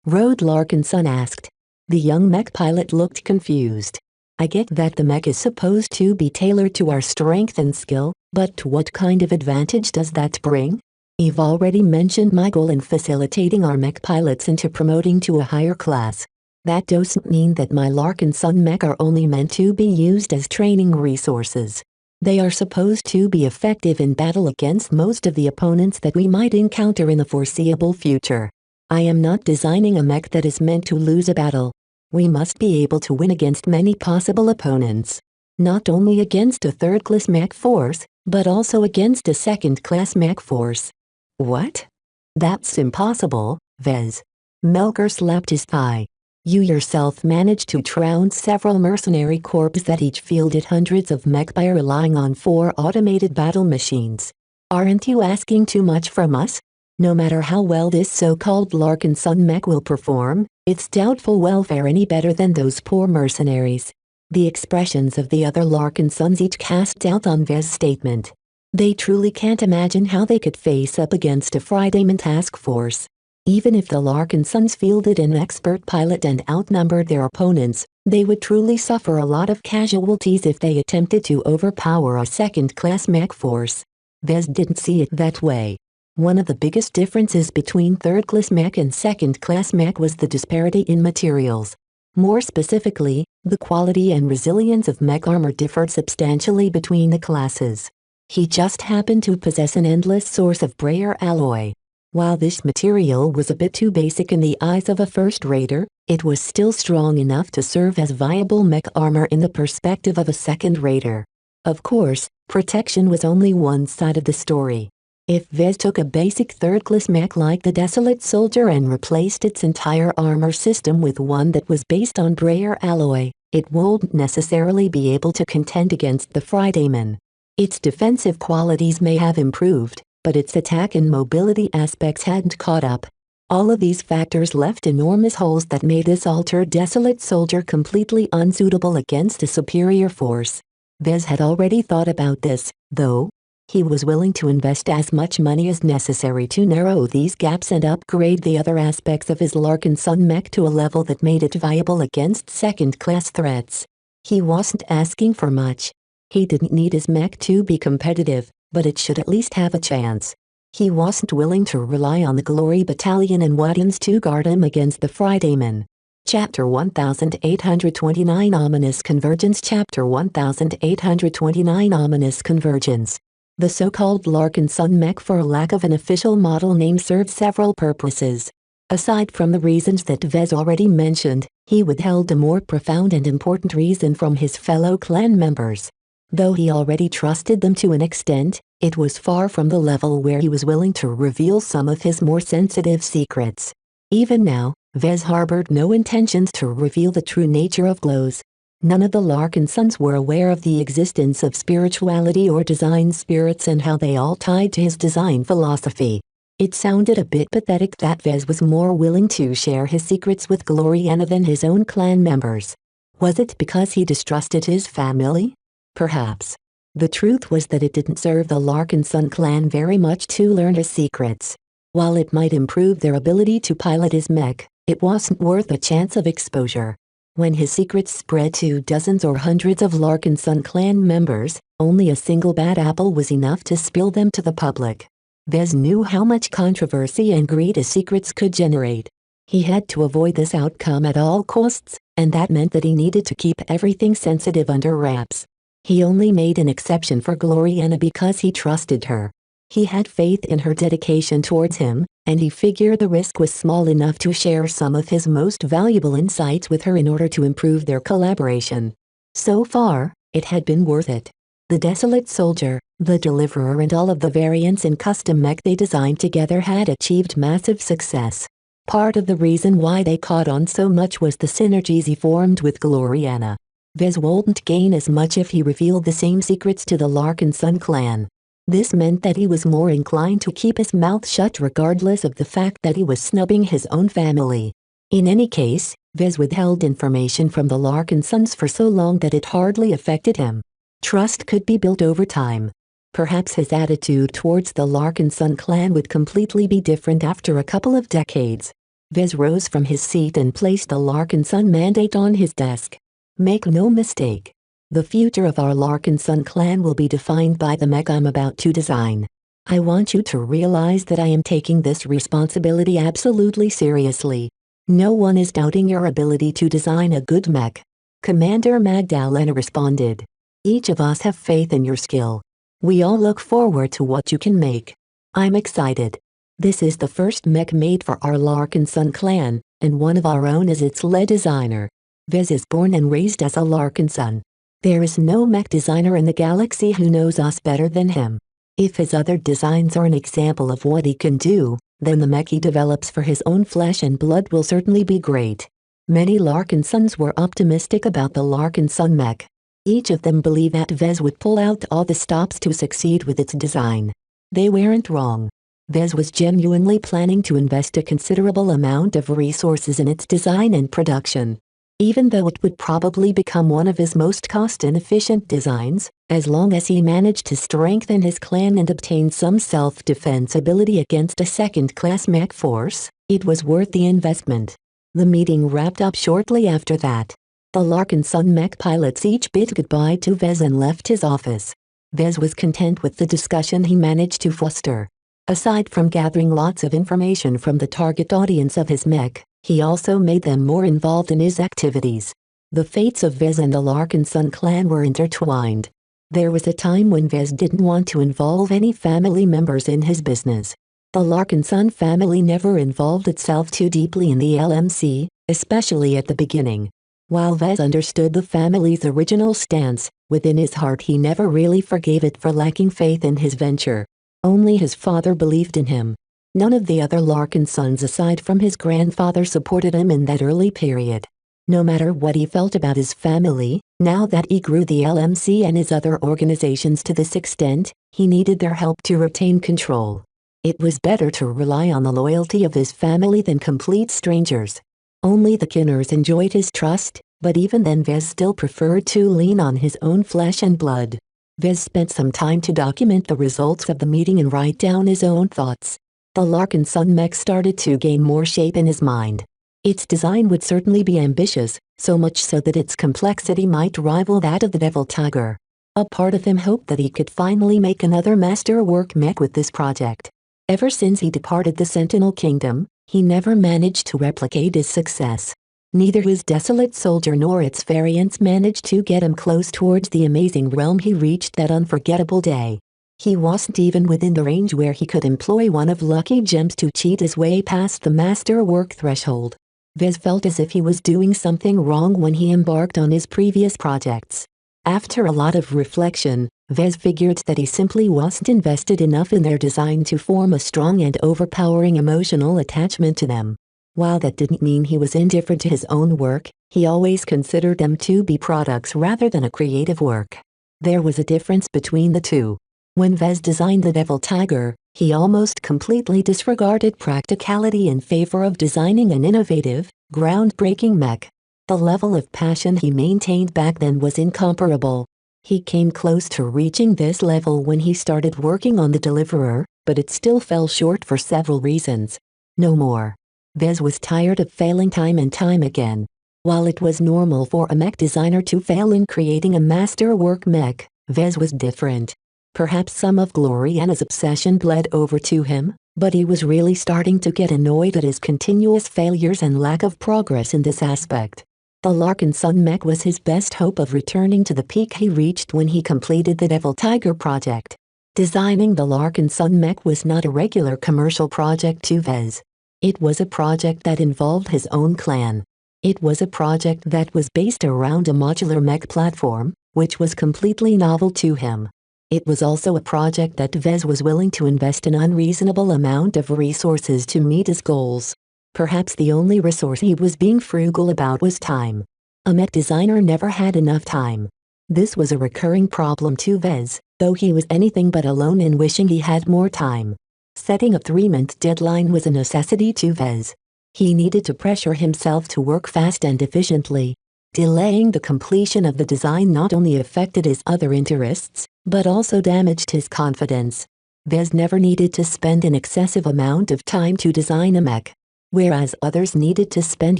Rode Larkin Sun asked. The young mech pilot looked confused. I get that the mech is supposed to be tailored to our strength and skill, but what kind of advantage does that bring? You've already mentioned my goal in facilitating our mech pilots into promoting to a higher class. That doesn't mean that my Larkin Sun mech are only meant to be used as training resources. They are supposed to be effective in battle against most of the opponents that we might encounter in the foreseeable future. I am not designing a mech that is meant to lose a battle. We must be able to win against many possible opponents. Not only against a third-class mech force, but also against a second-class mech force. What? That's impossible, Vez. Melker slapped his thigh. You yourself managed to trounce several mercenary corps that each fielded hundreds of mech by relying on 4 automated battle machines. Aren't you asking too much from us? No matter how well this so-called Larkin Sun mech will perform, it's doubtful we'll fare any better than those poor mercenaries. The expressions of the other Larkin Sons each cast doubt on Vez's statement. They truly can't imagine how they could face up against a Fridayman task force. Even if the Larkin Sons fielded an expert pilot and outnumbered their opponents, they would truly suffer a lot of casualties if they attempted to overpower a second-class mech force. Vez didn't see it that way. One of the biggest differences between third-class mech and second-class mech was the disparity in materials. More specifically, the quality and resilience of mech armor differed substantially between the classes. He just happened to possess an endless source of Breyer alloy. While this material was a bit too basic in the eyes of a first-rater, it was still strong enough to serve as viable mech armor in the perspective of a second-rater. Of course, protection was only one side of the story. If Vez took a basic third-class mech like the Desolate Soldier and replaced its entire armor system with one that was based on Breyer alloy, it wouldn't necessarily be able to contend against the Fridayman. Its defensive qualities may have improved, but its attack and mobility aspects hadn't caught up. All of these factors left enormous holes that made this altered Desolate Soldier completely unsuitable against a superior force. Vez had already thought about this, though. He was willing to invest as much money as necessary to narrow these gaps and upgrade the other aspects of his Larkin Sun mech to a level that made it viable against second-class threats. He wasn't asking for much. He didn't need his mech to be competitive, but it should at least have a chance. He wasn't willing to rely on the Glory Battalion and Waddians to guard him against the Fridayman. Chapter 1829 Ominous Convergence Chapter 1829 Ominous Convergence. The so-called Larkin Sun mech, for lack of an official model name, served several purposes. Aside from the reasons that Vez already mentioned, he withheld a more profound and important reason from his fellow clan members. Though he already trusted them to an extent, it was far from the level where he was willing to reveal some of his more sensitive secrets. Even now, Vez harbored no intentions to reveal the true nature of glows. None of the Larkin Sons were aware of the existence of spirituality or design spirits and how they all tied to his design philosophy. It sounded a bit pathetic that Vez was more willing to share his secrets with Gloriana than his own clan members. Was it because he distrusted his family? Perhaps. The truth was that it didn't serve the Larkin Sun clan very much to learn his secrets. While it might improve their ability to pilot his mech, it wasn't worth a chance of exposure. When his secrets spread to dozens or hundreds of Larkin Sun clan members, only a single bad apple was enough to spill them to the public. Vez knew how much controversy and greed his secrets could generate. He had to avoid this outcome at all costs, and that meant that he needed to keep everything sensitive under wraps. He only made an exception for Gloriana because he trusted her. He had faith in her dedication towards him, and he figured the risk was small enough to share some of his most valuable insights with her in order to improve their collaboration. So far, it had been worth it. The Desolate Soldier, the Deliverer, and all of the variants in custom mech they designed together had achieved massive success. Part of the reason why they caught on so much was the synergies he formed with Gloriana. Vez wouldn't gain as much if he revealed the same secrets to the Larkin Sun clan. This meant that he was more inclined to keep his mouth shut regardless of the fact that he was snubbing his own family. In any case, Vez withheld information from the Larkin Sons for so long that it hardly affected him. Trust could be built over time. Perhaps his attitude towards the Larkin Sun clan would completely be different after a couple of decades. Vez rose from his seat and placed the Larkin Sun mandate on his desk. Make no mistake. The future of our Larkin Sun clan will be defined by the mech I'm about to design. I want you to realize that I am taking this responsibility absolutely seriously. No one is doubting your ability to design a good mech. Commander Magdalena responded. Each of us have faith in your skill. We all look forward to what you can make. I'm excited. This is the first mech made for our Larkin Sun clan, and one of our own is its lead designer. Vez is born and raised as a Larkin Sun. There is no mech designer in the galaxy who knows us better than him. If his other designs are an example of what he can do, then the mech he develops for his own flesh and blood will certainly be great. Many Larkinsons were optimistic about the Larkinson mech. Each of them believed that Vez would pull out all the stops to succeed with its design. They weren't wrong. Vez was genuinely planning to invest a considerable amount of resources in its design and production. Even though it would probably become one of his most cost-inefficient designs, as long as he managed to strengthen his clan and obtain some self-defense ability against a second-class mech force, it was worth the investment. The meeting wrapped up shortly after that. The Larkinson mech pilots each bid goodbye to Vez and left his office. Vez was content with the discussion he managed to foster. Aside from gathering lots of information from the target audience of his mech, he also made them more involved in his activities. The fates of Vez and the Larkinson clan were intertwined. There was a time when Vez didn't want to involve any family members in his business. The Larkinson family never involved itself too deeply in the LMC, especially at the beginning. While Vez understood the family's original stance, within his heart he never really forgave it for lacking faith in his venture. Only his father believed in him. None of the other Larkinsons aside from his grandfather supported him in that early period. No matter what he felt about his family, now that he grew the LMC and his other organizations to this extent, he needed their help to retain control. It was better to rely on the loyalty of his family than complete strangers. Only the Kinners enjoyed his trust, but even then Vez still preferred to lean on his own flesh and blood. Vez spent some time to document the results of the meeting and write down his own thoughts. The Larkinson mech started to gain more shape in his mind. Its design would certainly be ambitious, so much so that its complexity might rival that of the Devil Tiger. A part of him hoped that he could finally make another masterwork mech with this project. Ever since he departed the Sentinel Kingdom, he never managed to replicate his success. Neither his Desolate Soldier nor its variants managed to get him close towards the amazing realm he reached that unforgettable day. He wasn't even within the range where he could employ one of Lucky Gems to cheat his way past the masterwork threshold. Vez felt as if he was doing something wrong when he embarked on his previous projects. After a lot of reflection, Vez figured that he simply wasn't invested enough in their design to form a strong and overpowering emotional attachment to them. While that didn't mean he was indifferent to his own work, he always considered them to be products rather than a creative work. There was a difference between the two. When Vez designed the Devil Tiger, he almost completely disregarded practicality in favor of designing an innovative, groundbreaking mech. The level of passion he maintained back then was incomparable. He came close to reaching this level when he started working on the Deliverer, but it still fell short for several reasons. No more. Vez was tired of failing time and time again. While it was normal for a mech designer to fail in creating a masterwork mech, Vez was different. Perhaps some of Gloriana's obsession bled over to him, but he was really starting to get annoyed at his continuous failures and lack of progress in this aspect. The Larkinson mech was his best hope of returning to the peak he reached when he completed the Devil Tiger project. Designing the Larkinson mech was not a regular commercial project to Vez. It was a project that involved his own clan. It was a project that was based around a modular mech platform, which was completely novel to him. It was also a project that Vez was willing to invest an unreasonable amount of resources to meet his goals. Perhaps the only resource he was being frugal about was time. A mech designer never had enough time. This was a recurring problem to Vez, though he was anything but alone in wishing he had more time. Setting a 3-month deadline was a necessity to Vez. He needed to pressure himself to work fast and efficiently. Delaying the completion of the design not only affected his other interests, but also damaged his confidence. Vez never needed to spend an excessive amount of time to design a mech. Whereas others needed to spend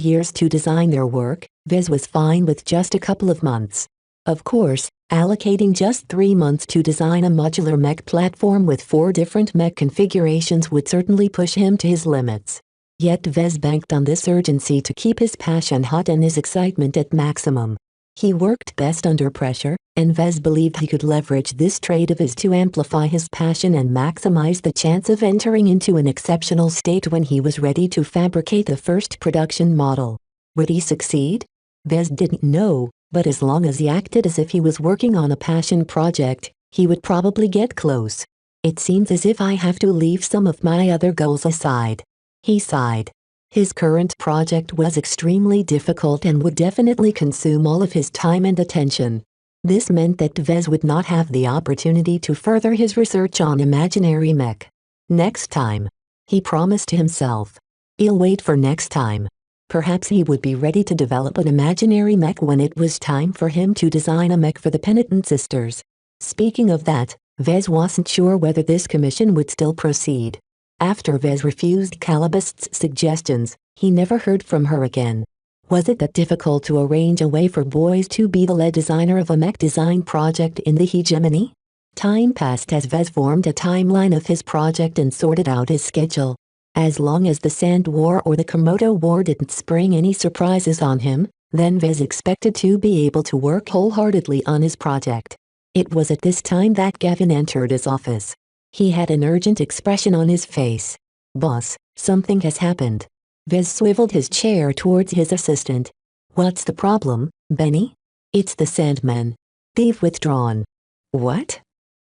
years to design their work, Vez was fine with just a couple of months. Of course, allocating just 3 months to design a modular mech platform with 4 different mech configurations would certainly push him to his limits. Yet Vez banked on this urgency to keep his passion hot and his excitement at maximum. He worked best under pressure, and Vez believed he could leverage this trait of his to amplify his passion and maximize the chance of entering into an exceptional state when he was ready to fabricate the first production model. Would he succeed? Vez didn't know, But as long as he acted as if he was working on a passion project, he would probably get close. It seems as if I have to leave some of my other goals aside. He sighed. His current project was extremely difficult and would definitely consume all of his time and attention. This meant that Vez would not have the opportunity to further his research on imaginary mech. Next time, he promised himself. He'll wait for next time. Perhaps he would be ready to develop an imaginary mech when it was time for him to design a mech for the Penitent Sisters. Speaking of that, Vez wasn't sure whether this commission would still proceed. After Vez refused Calabast's suggestions, he never heard from her again. Was it that difficult to arrange a way for boys to be the lead designer of a mech design project in the hegemony? Time passed as Vez formed a timeline of his project and sorted out his schedule. As long as the Sand War or the Komodo War didn't spring any surprises on him, then Vez expected to be able to work wholeheartedly on his project. It was at this time that Gavin entered his office. He had an urgent expression on his face. "Boss, something has happened." Vez swiveled his chair towards his assistant. "What's the problem, Benny?" "It's the Sandmen. They've withdrawn." "What?"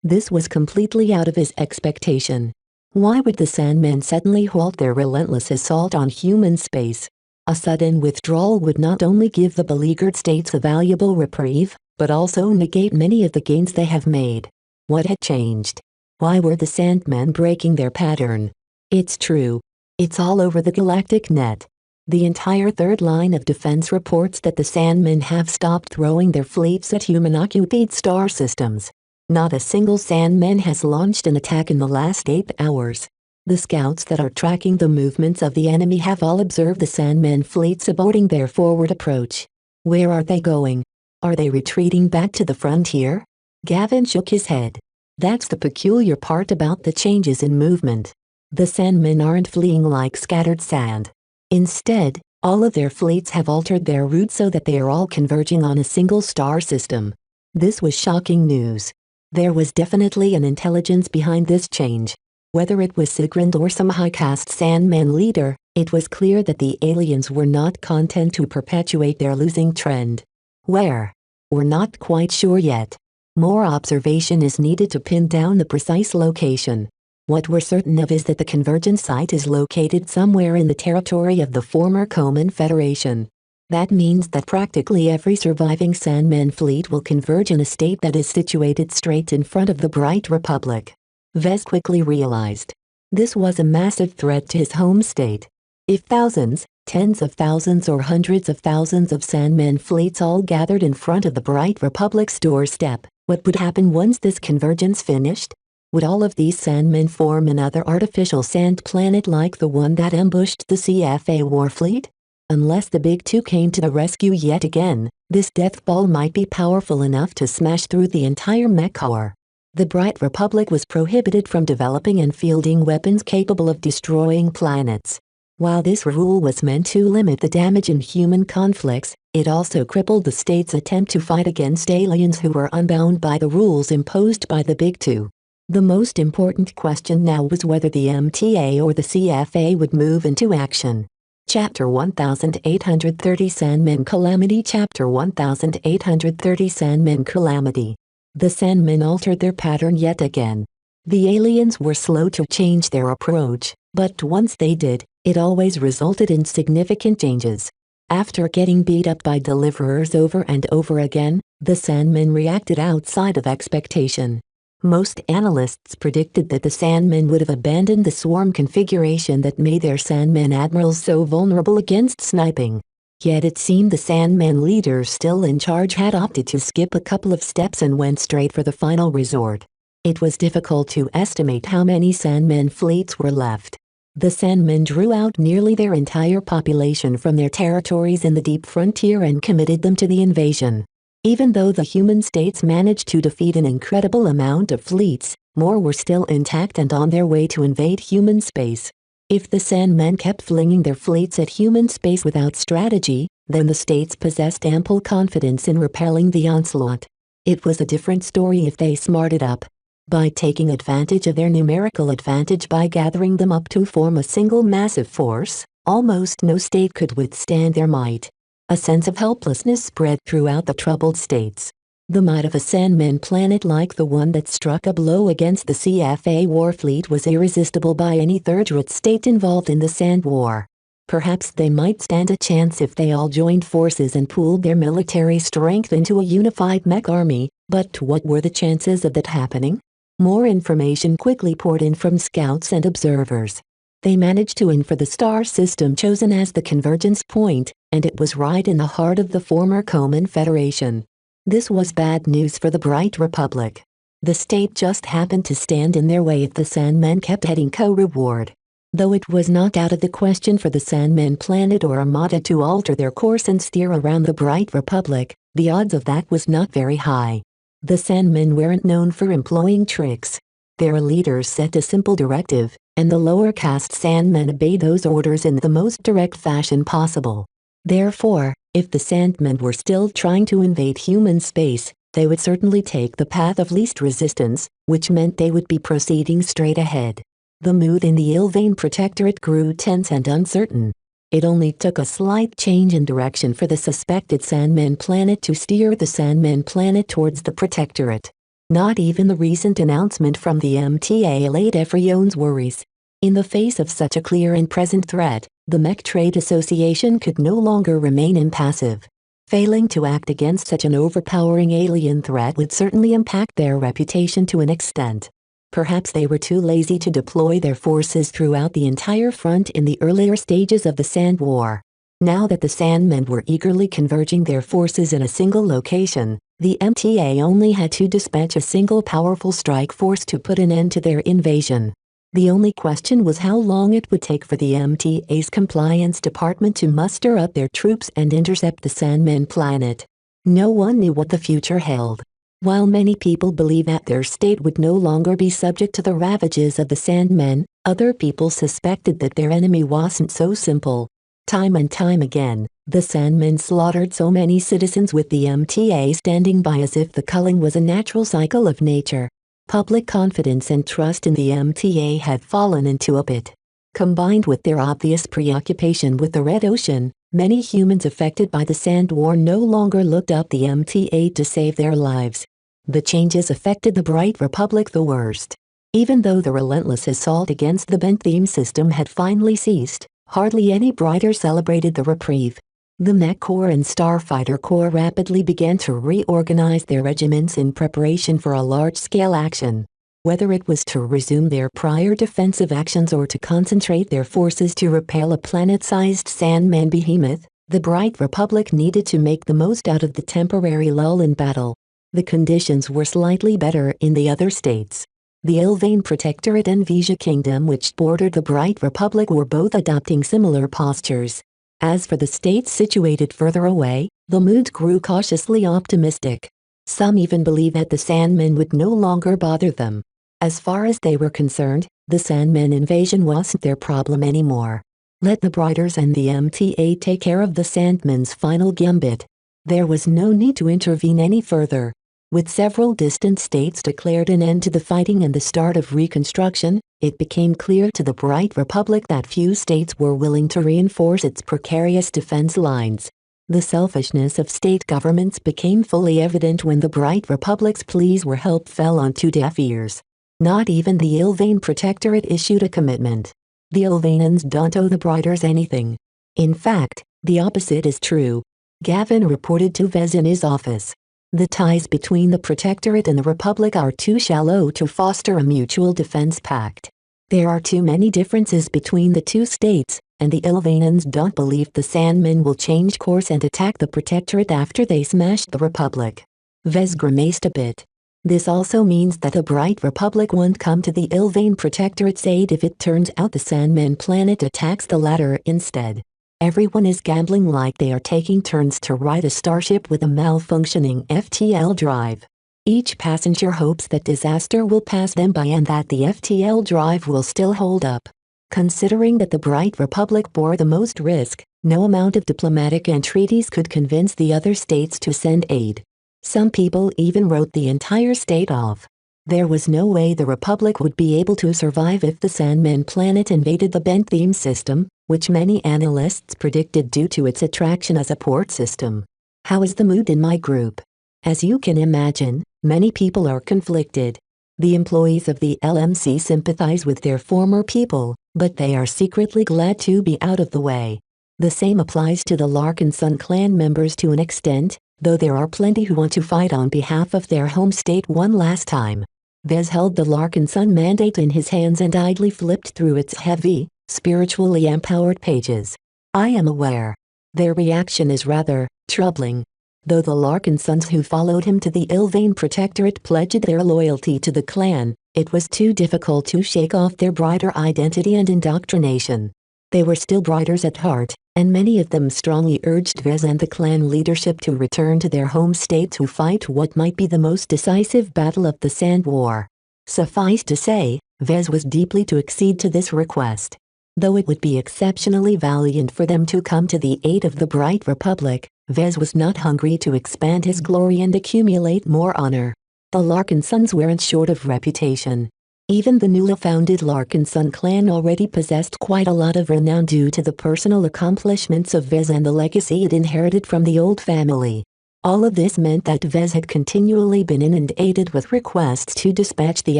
This was completely out of his expectation. Why would the Sandmen suddenly halt their relentless assault on human space? A sudden withdrawal would not only give the beleaguered states a valuable reprieve, but also negate many of the gains they have made. What had changed? Why were the Sandmen breaking their pattern? It's true. It's all over the galactic net. The entire third line of defense reports that the Sandmen have stopped throwing their fleets at human-occupied star systems. Not a single Sandman has launched an attack in the last 8 hours. The scouts that are tracking the movements of the enemy have all observed the Sandman fleets aborting their forward approach. Where are they going? Are they retreating back to the frontier? Gavin shook his head. That's the peculiar part about the changes in movement. The Sandmen aren't fleeing like scattered sand. Instead, all of their fleets have altered their route so that they are all converging on a single star system. This was shocking news. There was definitely an intelligence behind this change. Whether it was Sigrand or some high-caste Sandman leader, it was clear that the aliens were not content to perpetuate their losing trend. Where? We're not quite sure yet. More observation is needed to pin down the precise location. What we're certain of is that the convergence site is located somewhere in the territory of the former Coman Federation. That means that practically every surviving Sandman fleet will converge in a state that is situated straight in front of the Bright Republic. Vez quickly realized. This was a massive threat to his home state. If thousands, tens of thousands or hundreds of thousands of Sandman fleets all gathered in front of the Bright Republic's doorstep, what would happen once this convergence finished? Would all of these Sandmen form another artificial sand planet like the one that ambushed the CFA warfleet? Unless the Big Two came to the rescue yet again, this death ball might be powerful enough to smash through the entire mech core. The Bright Republic was prohibited from developing and fielding weapons capable of destroying planets. While this rule was meant to limit the damage in human conflicts, it also crippled the state's attempt to fight against aliens who were unbound by the rules imposed by the Big Two. The most important question now was whether the MTA or the CFA would move into action. Chapter 1830 Sandmen Calamity Chapter 1830 Sandmen Calamity. The Sandmen altered their pattern yet again. The aliens were slow to change their approach, but once they did, it always resulted in significant changes. After getting beat up by deliverers over and over again, the Sandmen reacted outside of expectation. Most analysts predicted that the Sandmen would have abandoned the swarm configuration that made their Sandmen admirals so vulnerable against sniping. Yet it seemed the Sandmen leaders still in charge had opted to skip a couple of steps and went straight for the final resort. It was difficult to estimate how many Sandmen fleets were left. The Sandmen drew out nearly their entire population from their territories in the deep frontier and committed them to the invasion. Even though the human states managed to defeat an incredible amount of fleets, more were still intact and on their way to invade human space. If the Sandmen kept flinging their fleets at human space without strategy, then the states possessed ample confidence in repelling the onslaught. It was a different story if they smarted up. By taking advantage of their numerical advantage by gathering them up to form a single massive force, almost no state could withstand their might. A sense of helplessness spread throughout the troubled states. The might of a Sandman planet like the one that struck a blow against the CFA warfleet was irresistible by any third-rate state involved in the Sand War. Perhaps they might stand a chance if they all joined forces and pooled their military strength into a unified mech army, but what were the chances of that happening? More information quickly poured in from scouts and observers. They managed to infer the star system chosen as the convergence point, and it was right in the heart of the former Coman Federation. This was bad news for the Bright Republic. The state just happened to stand in their way if the Sandmen kept heading co-reward. Though it was not out of the question for the Sandmen planet or Armada to alter their course and steer around the Bright Republic, the odds of that was not very high. The Sandmen weren't known for employing tricks. Their leaders set a simple directive, and the lower caste Sandmen obeyed those orders in the most direct fashion possible. Therefore, if the Sandmen were still trying to invade human space, they would certainly take the path of least resistance, which meant they would be proceeding straight ahead. The mood in the Ilvain Protectorate grew tense and uncertain. It only took a slight change in direction for the suspected Sandman planet to steer the Sandman planet towards the Protectorate. Not even the recent announcement from the MTA allayed everyone's worries. In the face of such a clear and present threat, the Mech Trade Association could no longer remain impassive. Failing to act against such an overpowering alien threat would certainly impact their reputation to an extent. Perhaps they were too lazy to deploy their forces throughout the entire front in the earlier stages of the Sand War. Now that the Sandmen were eagerly converging their forces in a single location, the MTA only had to dispatch a single powerful strike force to put an end to their invasion. The only question was how long it would take for the MTA's compliance department to muster up their troops and intercept the Sandman planet. No one knew what the future held. While many people believed that their state would no longer be subject to the ravages of the Sandmen, other people suspected that their enemy wasn't so simple. Time and time again, the Sandmen slaughtered so many citizens with the MTA standing by as if the culling was a natural cycle of nature. Public confidence and trust in the MTA had fallen into a pit. Combined with their obvious preoccupation with the Red Ocean, many humans affected by the Sand War no longer looked up the MTA to save their lives. The changes affected the Bright Republic the worst. Even though the relentless assault against the Bentheme system had finally ceased, hardly any Brighter celebrated the reprieve. The Mech Corps and Starfighter Corps rapidly began to reorganize their regiments in preparation for a large-scale action. Whether it was to resume their prior defensive actions or to concentrate their forces to repel a planet-sized Sandman behemoth, the Bright Republic needed to make the most out of the temporary lull in battle. The conditions were slightly better in the other states. The Ilvain Protectorate and Vija Kingdom, which bordered the Bright Republic, were both adopting similar postures. As for the states situated further away, the mood grew cautiously optimistic. Some even believed that the Sandmen would no longer bother them. As far as they were concerned, the Sandmen invasion wasn't their problem anymore. Let the Brighters and the MTA take care of the Sandmen's final gambit. There was no need to intervene any further. With several distant states declared an end to the fighting and the start of reconstruction, it became clear to the Bright Republic that few states were willing to reinforce its precarious defense lines. The selfishness of state governments became fully evident when the Bright Republic's pleas for help fell onto deaf ears. Not even the Ilvain Protectorate issued a commitment. The Ilvainans don't owe the Brighters anything. In fact, the opposite is true. Gavin reported to Vez in his office. The ties between the Protectorate and the Republic are too shallow to foster a mutual defense pact. There are too many differences between the two states, and the Ilvainans don't believe the Sandmen will change course and attack the Protectorate after they smashed the Republic. Vez grimaced a bit. This also means that the Bright Republic won't come to the Ilvain Protectorate's aid if it turns out the Sandman planet attacks the latter instead. Everyone is gambling like they are taking turns to ride a starship with a malfunctioning FTL drive. Each passenger hopes that disaster will pass them by and that the FTL drive will still hold up. Considering that the Bright Republic bore the most risk, no amount of diplomatic entreaties could convince the other states to send aid. Some people even wrote the entire state off. There was no way the Republic would be able to survive if the Sandman planet invaded the Bentheme system, which many analysts predicted due to its attraction as a port system. How is the mood in my group? As you can imagine, many people are conflicted. The employees of the LMC sympathize with their former people, but they are secretly glad to be out of the way. The same applies to the Larkinson clan members to an extent, though there are plenty who want to fight on behalf of their home state one last time. Vez held the Larkinson mandate in his hands and idly flipped through its heavy, spiritually empowered pages. I am aware. Their reaction is rather troubling. Though the Larkinsons who followed him to the Ilvain Protectorate pledged their loyalty to the clan, it was too difficult to shake off their brighter identity and indoctrination. They were still briters at heart, and many of them strongly urged Vez and the clan leadership to return to their home state to fight what might be the most decisive battle of the Sand War. Suffice to say, Vez was deeply to accede to this request. Though it would be exceptionally valiant for them to come to the aid of the Bright Republic, Vez was not hungry to expand his glory and accumulate more honor. The Larkinsons weren't short of reputation. Even the newly founded Larkinson clan already possessed quite a lot of renown due to the personal accomplishments of Vez and the legacy it inherited from the old family. All of this meant that Vez had continually been inundated with requests to dispatch the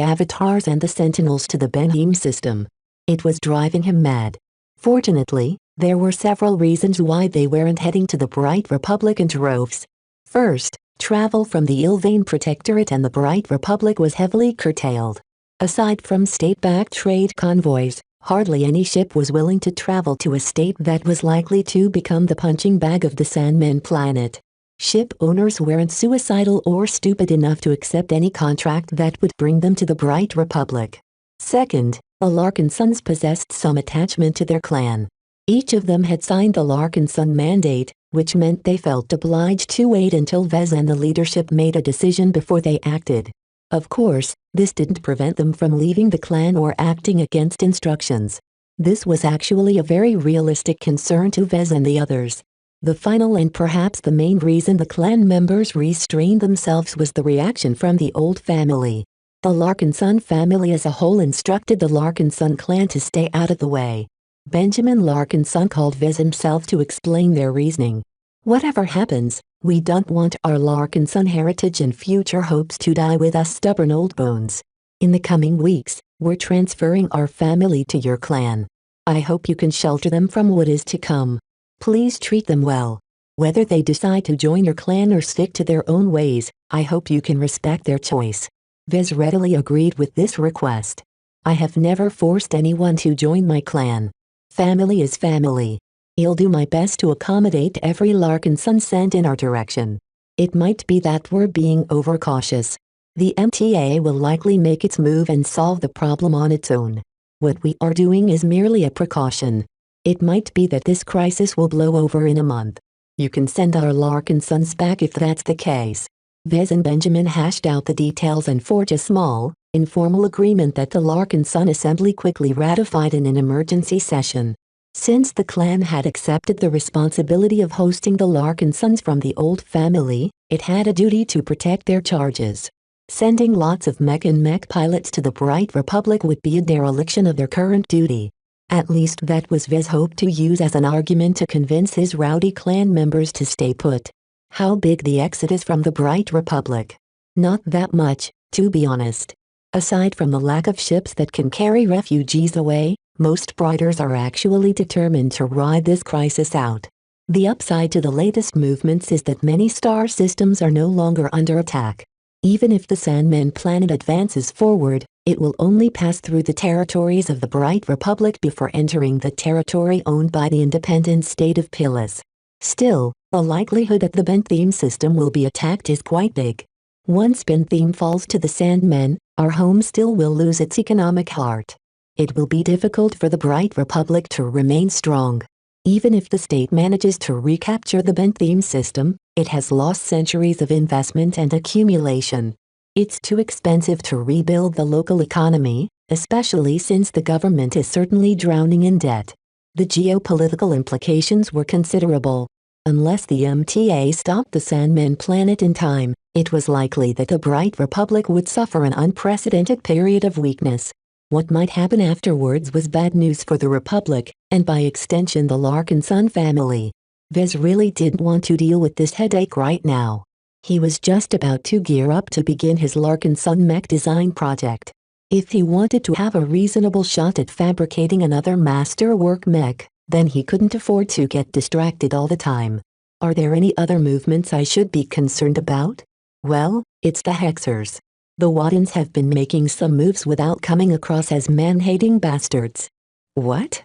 avatars and the sentinels to the Benhim system. It was driving him mad. Fortunately, there were several reasons why they weren't heading to the Bright Republic in droves. First, travel from the Ilvain Protectorate and the Bright Republic was heavily curtailed. Aside from state-backed trade convoys, hardly any ship was willing to travel to a state that was likely to become the punching bag of the Sandman planet. Ship owners weren't suicidal or stupid enough to accept any contract that would bring them to the Bright Republic. Second, the Larkinsons possessed some attachment to their clan. Each of them had signed the Larkinson mandate, which meant they felt obliged to wait until Vez and the leadership made a decision before they acted. Of course, this didn't prevent them from leaving the clan or acting against instructions. This was actually a very realistic concern to Vez and the others. The final and perhaps the main reason the clan members restrained themselves was the reaction from the old family. The Larkinson family as a whole instructed the Larkinson clan to stay out of the way. Benjamin Larkinson called Vez himself to explain their reasoning. Whatever happens, we don't want our Larkinson heritage and future hopes to die with us stubborn old bones. In the coming weeks, we're transferring our family to your clan. I hope you can shelter them from what is to come. Please treat them well. Whether they decide to join your clan or stick to their own ways, I hope you can respect their choice. Vez readily agreed with this request. I have never forced anyone to join my clan. Family is family. I'll do my best to accommodate every Larkinson sent in our direction. It might be that we're being overcautious. The MTA will likely make its move and solve the problem on its own. What we are doing is merely a precaution. It might be that this crisis will blow over in a month. You can send our Larkinsons back if that's the case. Vez and Benjamin hashed out the details and forged a small, informal agreement that the Larkinson Assembly quickly ratified in an emergency session. Since the clan had accepted the responsibility of hosting the Larkinsons from the old family, it had a duty to protect their charges. Sending lots of mech and mech pilots to the Bright Republic would be a dereliction of their current duty. At least that was Vez hoped to use as an argument to convince his rowdy clan members to stay put. How big the exodus from the Bright Republic? Not that much, to be honest. Aside from the lack of ships that can carry refugees away, most Briters are actually determined to ride this crisis out. The upside to the latest movements is that many star systems are no longer under attack. Even if the Sandman planet advances forward, it will only pass through the territories of the Bright Republic before entering the territory owned by the independent state of Pilis. Still, the likelihood that the Bentheme system will be attacked is quite big. Once Bentheme falls to the Sandmen, our home still will lose its economic heart. It will be difficult for the Bright Republic to remain strong. Even if the state manages to recapture the Bentheme system, it has lost centuries of investment and accumulation. It's too expensive to rebuild the local economy, especially since the government is certainly drowning in debt. The geopolitical implications were considerable. Unless the MTA stopped the Sandman planet in time, it was likely that the Bright Republic would suffer an unprecedented period of weakness. What might happen afterwards was bad news for the Republic, and by extension the Larkinson family. Vez really didn't want to deal with this headache right now. He was just about to gear up to begin his Larkinson mech design project. If he wanted to have a reasonable shot at fabricating another masterwork mech, then he couldn't afford to get distracted all the time. Are there any other movements I should be concerned about? Well, it's the Hexers. The Waddens have been making some moves without coming across as man-hating bastards. What?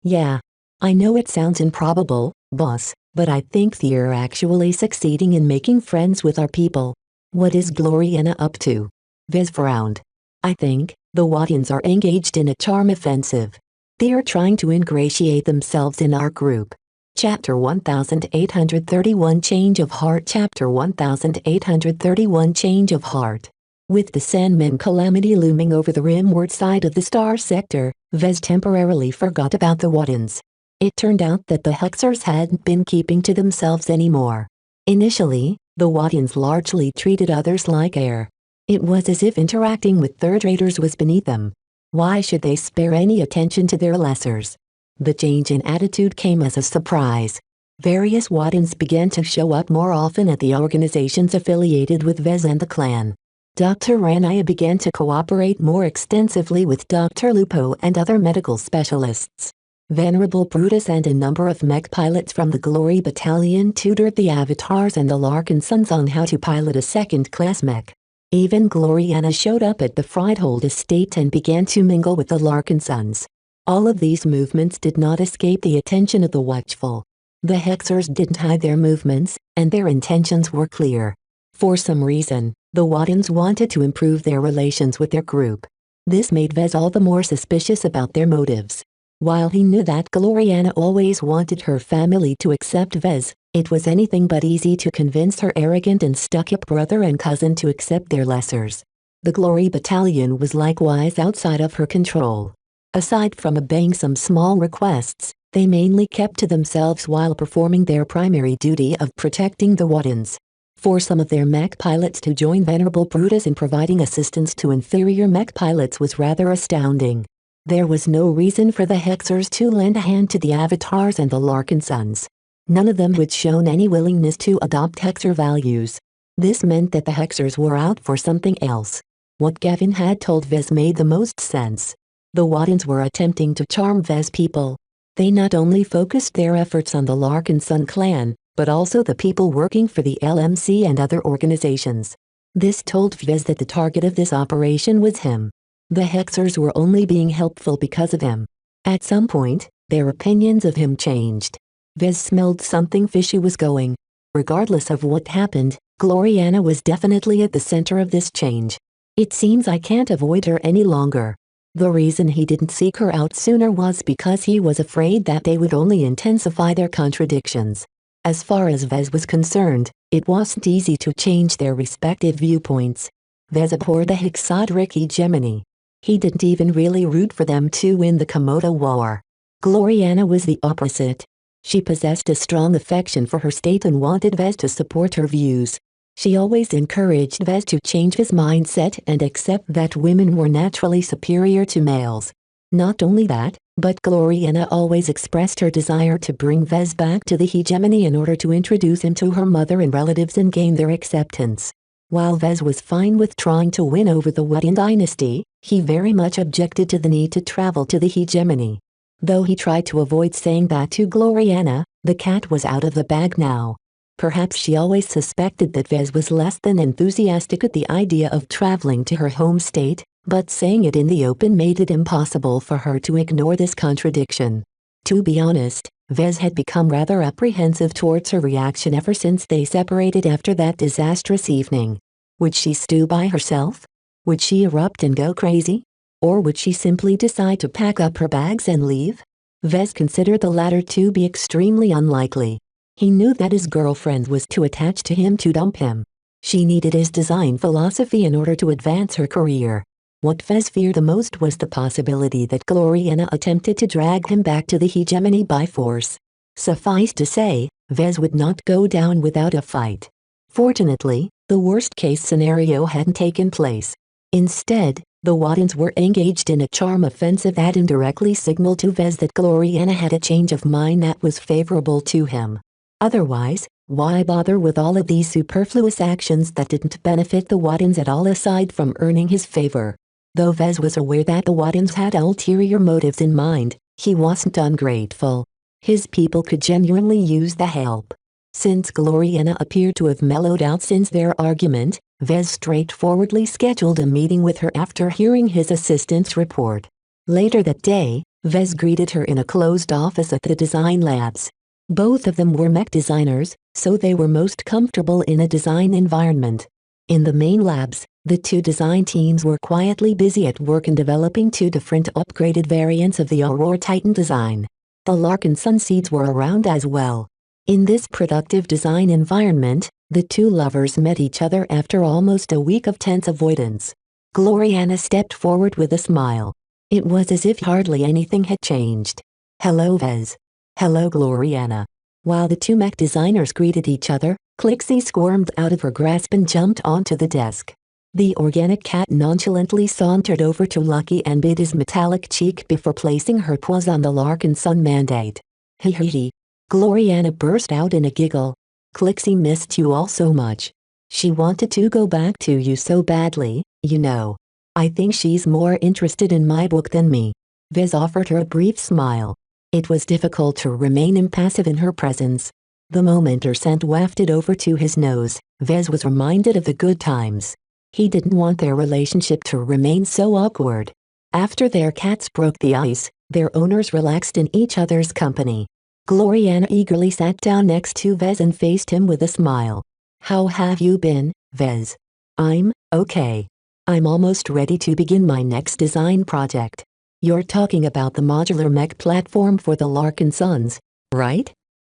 Yeah. I know it sounds improbable, boss, but I think they're actually succeeding in making friends with our people. What is Gloriana up to? Vez frowned. I think the Waddens are engaged in a charm offensive. They are trying to ingratiate themselves in our group. Chapter 1831 Change of Heart Chapter 1831 Change of Heart. With the Sandman calamity looming over the rimward side of the star sector, Vez temporarily forgot about the Waddens. It turned out that the Hexers hadn't been keeping to themselves anymore. Initially, the Waddens largely treated others like air. It was as if interacting with third-raters was beneath them. Why should they spare any attention to their lessers? The change in attitude came as a surprise. Various Waddens began to show up more often at the organizations affiliated with Vez and the clan. Dr. Rania began to cooperate more extensively with Dr. Lupo and other medical specialists. Venerable Brutus and a number of mech pilots from the Glory Battalion tutored the Avatars and the Larkinsons on how to pilot a second-class mech. Even Gloriana showed up at the Friedhold estate and began to mingle with the Larkinsons. All of these movements did not escape the attention of the watchful. The Hexers didn't hide their movements, and their intentions were clear. For some reason, the Waddens wanted to improve their relations with their group. This made Vez all the more suspicious about their motives. While he knew that Gloriana always wanted her family to accept Vez, it was anything but easy to convince her arrogant and stuck-up brother and cousin to accept their lessers. The Glory Battalion was likewise outside of her control. Aside from obeying some small requests, they mainly kept to themselves while performing their primary duty of protecting the Waddens. For some of their mech pilots to join Venerable Brutus in providing assistance to inferior mech pilots was rather astounding. There was no reason for the Hexers to lend a hand to the Avatars and the Larkinsons. None of them had shown any willingness to adopt Hexer values. This meant that the Hexers were out for something else. What Gavin had told Vez made the most sense. The Waddens were attempting to charm Vez people. They not only focused their efforts on the Larkinson clan, but also the people working for the LMC and other organizations. This told Vez that the target of this operation was him. The Hexers were only being helpful because of him. At some point, their opinions of him changed. Vez smelled something fishy was going. Regardless of what happened, Gloriana was definitely at the center of this change. It seems I can't avoid her any longer. The reason he didn't seek her out sooner was because he was afraid that they would only intensify their contradictions. As far as Vez was concerned, it wasn't easy to change their respective viewpoints. Vez abhorred the Hexadric hegemony. He didn't even really root for them to win the Komodo War. Gloriana was the opposite. She possessed a strong affection for her state and wanted Vez to support her views. She always encouraged Vez to change his mindset and accept that women were naturally superior to males. Not only that, but Gloriana always expressed her desire to bring Vez back to the hegemony in order to introduce him to her mother and relatives and gain their acceptance. While Vez was fine with trying to win over the Wadden dynasty, he very much objected to the need to travel to the hegemony. Though he tried to avoid saying that to Gloriana, the cat was out of the bag now. Perhaps she always suspected that Vez was less than enthusiastic at the idea of traveling to her home state, but saying it in the open made it impossible for her to ignore this contradiction. To be honest, Vez had become rather apprehensive towards her reaction ever since they separated after that disastrous evening. Would she stew by herself? Would she erupt and go crazy? Or would she simply decide to pack up her bags and leave? Vez considered the latter to be extremely unlikely. He knew that his girlfriend was too attached to him to dump him. She needed his design philosophy in order to advance her career. What Vez feared the most was the possibility that Gloriana attempted to drag him back to the hegemony by force. Suffice to say, Vez would not go down without a fight. Fortunately, the worst-case scenario hadn't taken place. Instead, The Waddens were engaged in a charm offensive that indirectly signaled to Vez that Gloriana had a change of mind that was favorable to him. Otherwise, why bother with all of these superfluous actions that didn't benefit the Waddens at all aside from earning his favor? Though Vez was aware that the Waddens had ulterior motives in mind, he wasn't ungrateful. His people could genuinely use the help. Since Gloriana appeared to have mellowed out since their argument, Vez straightforwardly scheduled a meeting with her after hearing his assistant's report. Later that day, Vez greeted her in a closed office at the design labs. Both of them were mech designers, so they were most comfortable in a design environment. In the main labs, the two design teams were quietly busy at work in developing two different upgraded variants of the Aurora Titan design. The Larkin Sun seeds were around as well. In this productive design environment, the two lovers met each other after almost a week of tense avoidance. Gloriana stepped forward with a smile. It was as if hardly anything had changed. "Hello, Vez." "Hello, Gloriana." While the two mech designers greeted each other, Clixie squirmed out of her grasp and jumped onto the desk. The organic cat nonchalantly sauntered over to Lucky and bit his metallic cheek before placing her paws on the Larkin Sun mandate. "Hee hee hee." Gloriana burst out in a giggle. "Clixie missed you all so much. She wanted to go back to you so badly, you know. I think she's more interested in my book than me." Vez offered her a brief smile. It was difficult to remain impassive in her presence. The moment her scent wafted over to his nose, Vez was reminded of the good times. He didn't want their relationship to remain so awkward. After their cats broke the ice, their owners relaxed in each other's company. Gloriana eagerly sat down next to Vez and faced him with a smile. "How have you been, Vez?" "I'm okay. I'm almost ready to begin my next design project." "You're talking about the modular mech platform for the Larkin Suns, right?"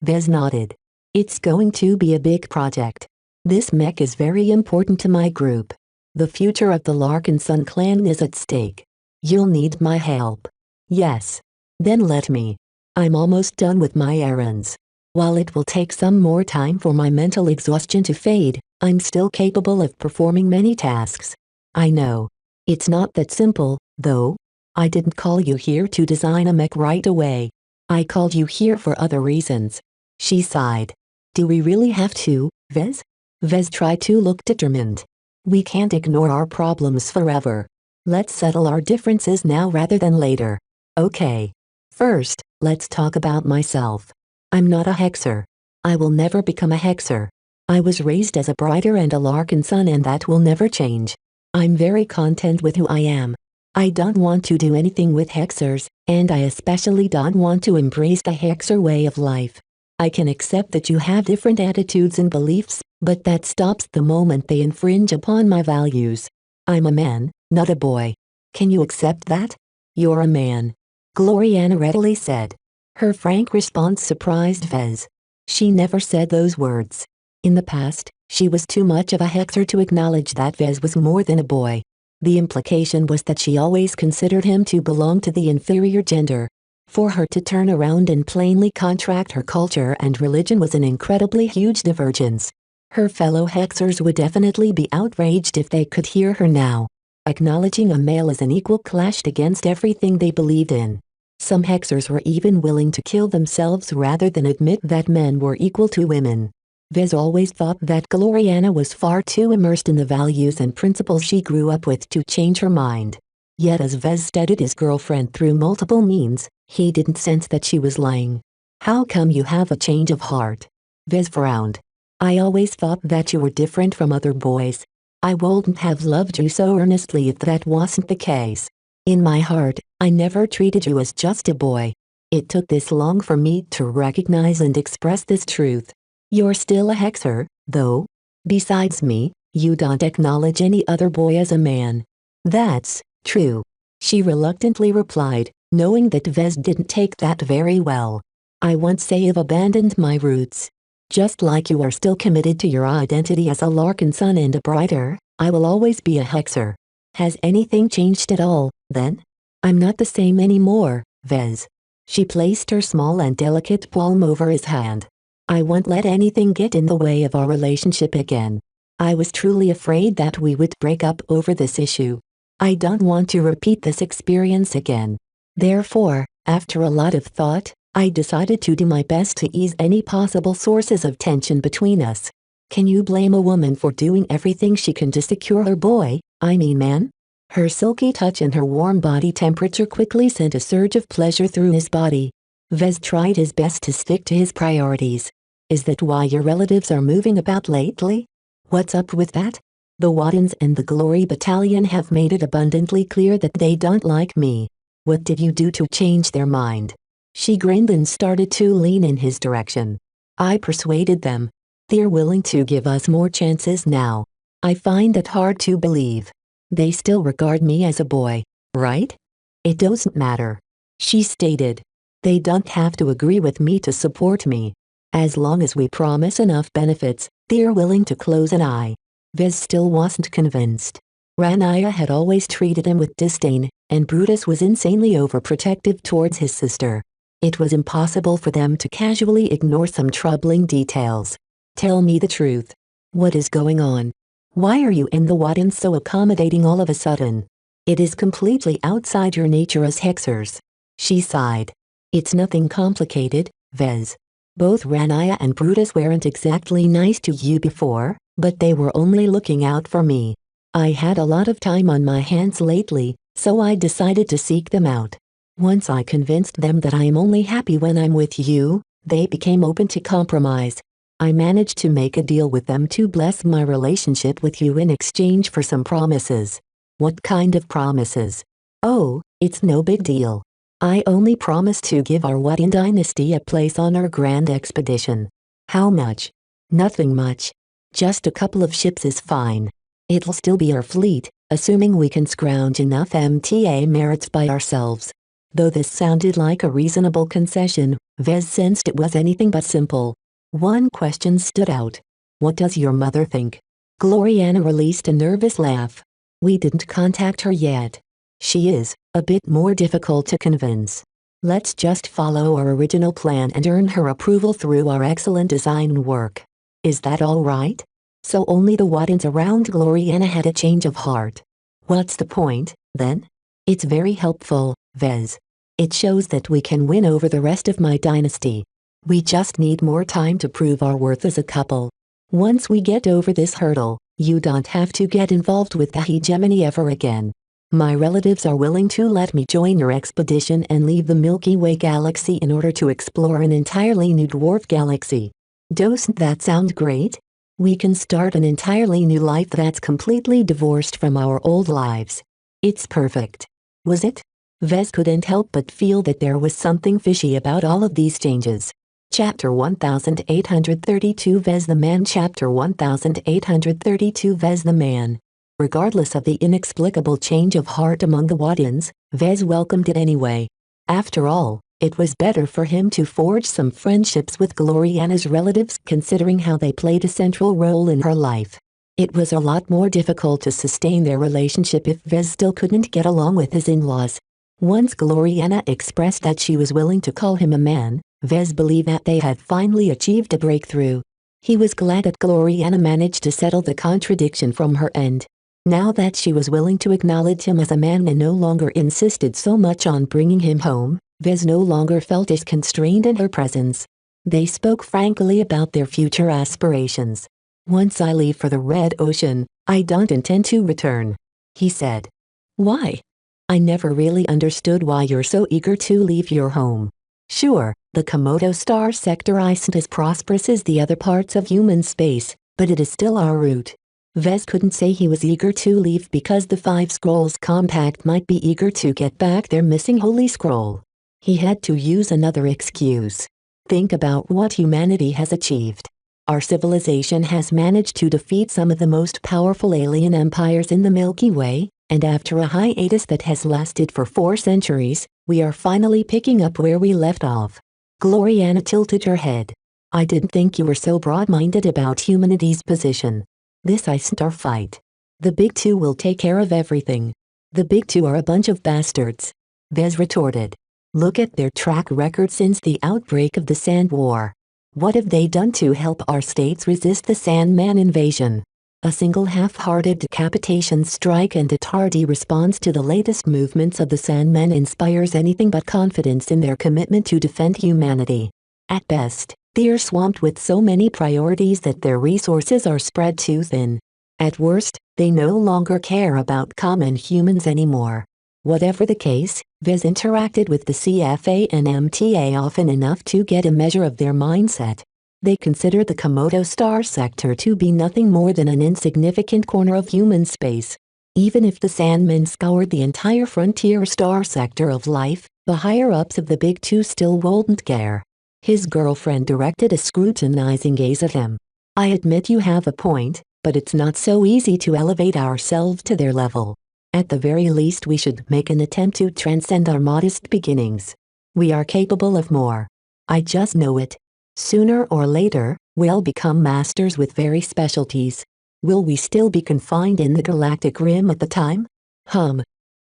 Vez nodded. "It's going to be a big project. This mech is very important to my group. The future of the Larkin Sun clan is at stake. You'll need my help." "Yes. Then let me. I'm almost done with my errands. While it will take some more time for my mental exhaustion to fade, I'm still capable of performing many tasks." "I know. It's not that simple, though. I didn't call you here to design a mech right away. I called you here for other reasons." She sighed. "Do we really have to, Vez?" Vez tried to look determined. "We can't ignore our problems forever. Let's settle our differences now rather than later." "Okay. First, let's talk about myself. I'm not a hexer. I will never become a hexer. I was raised as a brighter and a Larkin Sun, and that will never change. I'm very content with who I am. I don't want to do anything with hexers, and I especially don't want to embrace the hexer way of life. I can accept that you have different attitudes and beliefs, but that stops the moment they infringe upon my values. I'm a man, not a boy. Can you accept that?" "You're a man," Gloriana readily said. Her frank response surprised Vez. She never said those words. In the past, she was too much of a hexer to acknowledge that Vez was more than a boy. The implication was that she always considered him to belong to the inferior gender. For her to turn around and plainly contract her culture and religion was an incredibly huge divergence. Her fellow hexers would definitely be outraged if they could hear her now. Acknowledging a male as an equal clashed against everything they believed in. Some hexers were even willing to kill themselves rather than admit that men were equal to women. Vez always thought that Gloriana was far too immersed in the values and principles she grew up with to change her mind. Yet as Vez studied his girlfriend through multiple means, he didn't sense that she was lying. "How come you have a change of heart?" Vez frowned. "I always thought that you were different from other boys. I wouldn't have loved you so earnestly if that wasn't the case. In my heart, I never treated you as just a boy. It took this long for me to recognize and express this truth. You're still a hexer, though. Besides me, you don't acknowledge any other boy as a man." "That's true," she reluctantly replied, knowing that Vez didn't take that very well. "I won't say I've abandoned my roots. Just like you are still committed to your identity as a Larkin Sun and a brighter, I will always be a hexer." "Has anything changed at all, then?" "I'm not the same anymore, Vez." She placed her small and delicate palm over his hand. "I won't let anything get in the way of our relationship again. I was truly afraid that we would break up over this issue. I don't want to repeat this experience again. Therefore, after a lot of thought, I decided to do my best to ease any possible sources of tension between us. Can you blame a woman for doing everything she can to secure her boy, I mean man? Her silky touch and her warm body temperature quickly sent a surge of pleasure through his body. Vez tried his best to stick to his priorities. Is that why your relatives are moving about lately? What's up with that? The Waddens and the Glory Battalion have made it abundantly clear that they don't like me. What did you do to change their mind? She grinned and started to lean in his direction. I persuaded them. They're willing to give us more chances now. I find that hard to believe. They still regard me as a boy, right? It doesn't matter. She stated. They don't have to agree with me to support me. As long as we promise enough benefits, they're willing to close an eye. Vez still wasn't convinced. Ranaya had always treated him with disdain, and Brutus was insanely overprotective towards his sister. It was impossible for them to casually ignore some troubling details. Tell me the truth. What is going on? Why are you and the Waddens so accommodating all of a sudden? It is completely outside your nature as Hexers. She sighed. It's nothing complicated, Vez. Both Ranaya and Brutus weren't exactly nice to you before, but they were only looking out for me. I had a lot of time on my hands lately, so I decided to seek them out. Once I convinced them that I am only happy when I'm with you, they became open to compromise. I managed to make a deal with them to bless my relationship with you in exchange for some promises. What kind of promises? Oh, it's no big deal. I only promised to give our Wadden dynasty a place on our grand expedition. How much? Nothing much. Just a couple of ships is fine. It'll still be our fleet, assuming we can scrounge enough MTA merits by ourselves. Though this sounded like a reasonable concession, Vez sensed it was anything but simple. One question stood out. What does your mother think? Gloriana released a nervous laugh. We didn't contact her yet. She is a bit more difficult to convince. Let's just follow our original plan and earn her approval through our excellent design work. Is that all right? So only the Waddens around Gloriana had a change of heart. What's the point, then? It's very helpful, Vez. It shows that we can win over the rest of my dynasty. We just need more time to prove our worth as a couple. Once we get over this hurdle, you don't have to get involved with the hegemony ever again. My relatives are willing to let me join your expedition and leave the Milky Way galaxy in order to explore an entirely new dwarf galaxy. Doesn't that sound great? We can start an entirely new life that's completely divorced from our old lives. It's perfect. Was it? Vez couldn't help but feel that there was something fishy about all of these changes. Chapter 1832 Vez the Man Chapter 1832 Vez the Man. Regardless of the inexplicable change of heart among the Waddens, Vez welcomed it anyway. After all, it was better for him to forge some friendships with Gloriana's relatives considering how they played a central role in her life. It was a lot more difficult to sustain their relationship if Vez still couldn't get along with his in-laws. Once Gloriana expressed that she was willing to call him a man, Vez believed that they had finally achieved a breakthrough. He was glad that Gloriana managed to settle the contradiction from her end. Now that she was willing to acknowledge him as a man and no longer insisted so much on bringing him home, Vez no longer felt as constrained in her presence. They spoke frankly about their future aspirations. Once I leave for the Red Ocean, I don't intend to return, he said. Why? I never really understood why you're so eager to leave your home. Sure, the Komodo star sector isn't as prosperous as the other parts of human space, but it is still our route. Vez couldn't say he was eager to leave because the Five Scrolls Compact might be eager to get back their missing Holy Scroll. He had to use another excuse. Think about what humanity has achieved. Our civilization has managed to defeat some of the most powerful alien empires in the Milky Way, and after a hiatus that has lasted for 4 centuries, we are finally picking up where we left off. Gloriana tilted her head. I didn't think you were so broad-minded about humanity's position. This isn't our fight. The Big Two will take care of everything. The Big Two are a bunch of bastards, Vez retorted. Look at their track record since the outbreak of the Sand War. What have they done to help our states resist the Sandman invasion? A single half-hearted decapitation strike and a tardy response to the latest movements of the Sandmen inspires anything but confidence in their commitment to defend humanity. At best, they are swamped with so many priorities that their resources are spread too thin. At worst, they no longer care about common humans anymore. Whatever the case, Vez interacted with the CFA and MTA often enough to get a measure of their mindset. They consider the Komodo star sector to be nothing more than an insignificant corner of human space. Even if the Sandmen scoured the entire frontier star sector of life, the higher-ups of the Big Two still wouldn't care. His girlfriend directed a scrutinizing gaze at him. I admit you have a point, but it's not so easy to elevate ourselves to their level. At the very least we should make an attempt to transcend our modest beginnings. We are capable of more. I just know it. Sooner or later, we'll become masters with very specialties. Will we still be confined in the galactic rim at the time?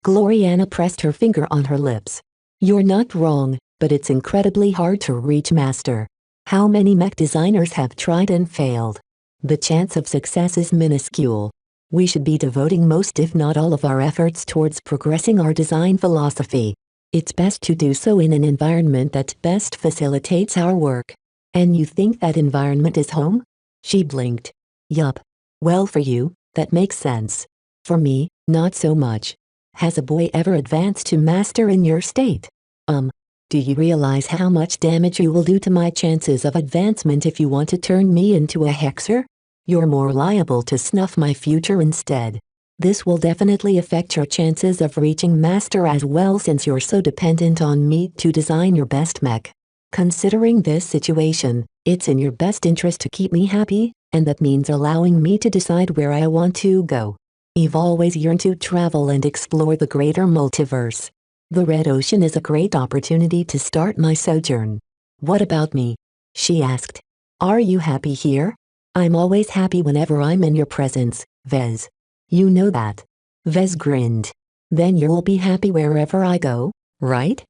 Gloriana pressed her finger on her lips. You're not wrong, but it's incredibly hard to reach master. How many mech designers have tried and failed? The chance of success is minuscule. We should be devoting most if not all of our efforts towards progressing our design philosophy. It's best to do so in an environment that best facilitates our work. And you think that environment is home? She blinked. Yup. Well, for you, that makes sense. For me, not so much. Has a boy ever advanced to master in your state? Do you realize how much damage you will do to my chances of advancement if you want to turn me into a hexer? You're more liable to snuff my future instead. This will definitely affect your chances of reaching master as well since you're so dependent on me to design your best mech. Considering this situation, it's in your best interest to keep me happy, and that means allowing me to decide where I want to go. I've always yearned to travel and explore the greater multiverse. The Red Ocean is a great opportunity to start my sojourn. What about me? She asked. Are you happy here? I'm always happy whenever I'm in your presence, Vez. You know that. Vez grinned. Then you'll be happy wherever I go, right?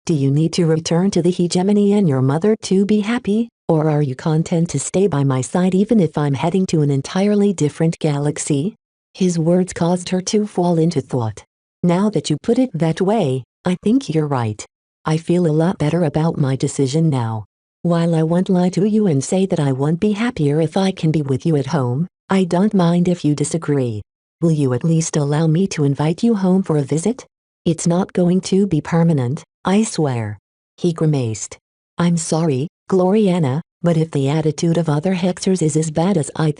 Do you need to return to the hegemony and your mother to be happy, or are you content to stay by my side even if I'm heading to an entirely different galaxy? His words caused her to fall into thought. Now that you put it that way, I think you're right. I feel a lot better about my decision now. While I won't lie to you and say that I won't be happier if I can be with you at home, I don't mind if you disagree. Will you at least allow me to invite you home for a visit? It's not going to be permanent, I swear. He grimaced. I'm sorry, Gloriana, but if the attitude of other hexers is as bad as I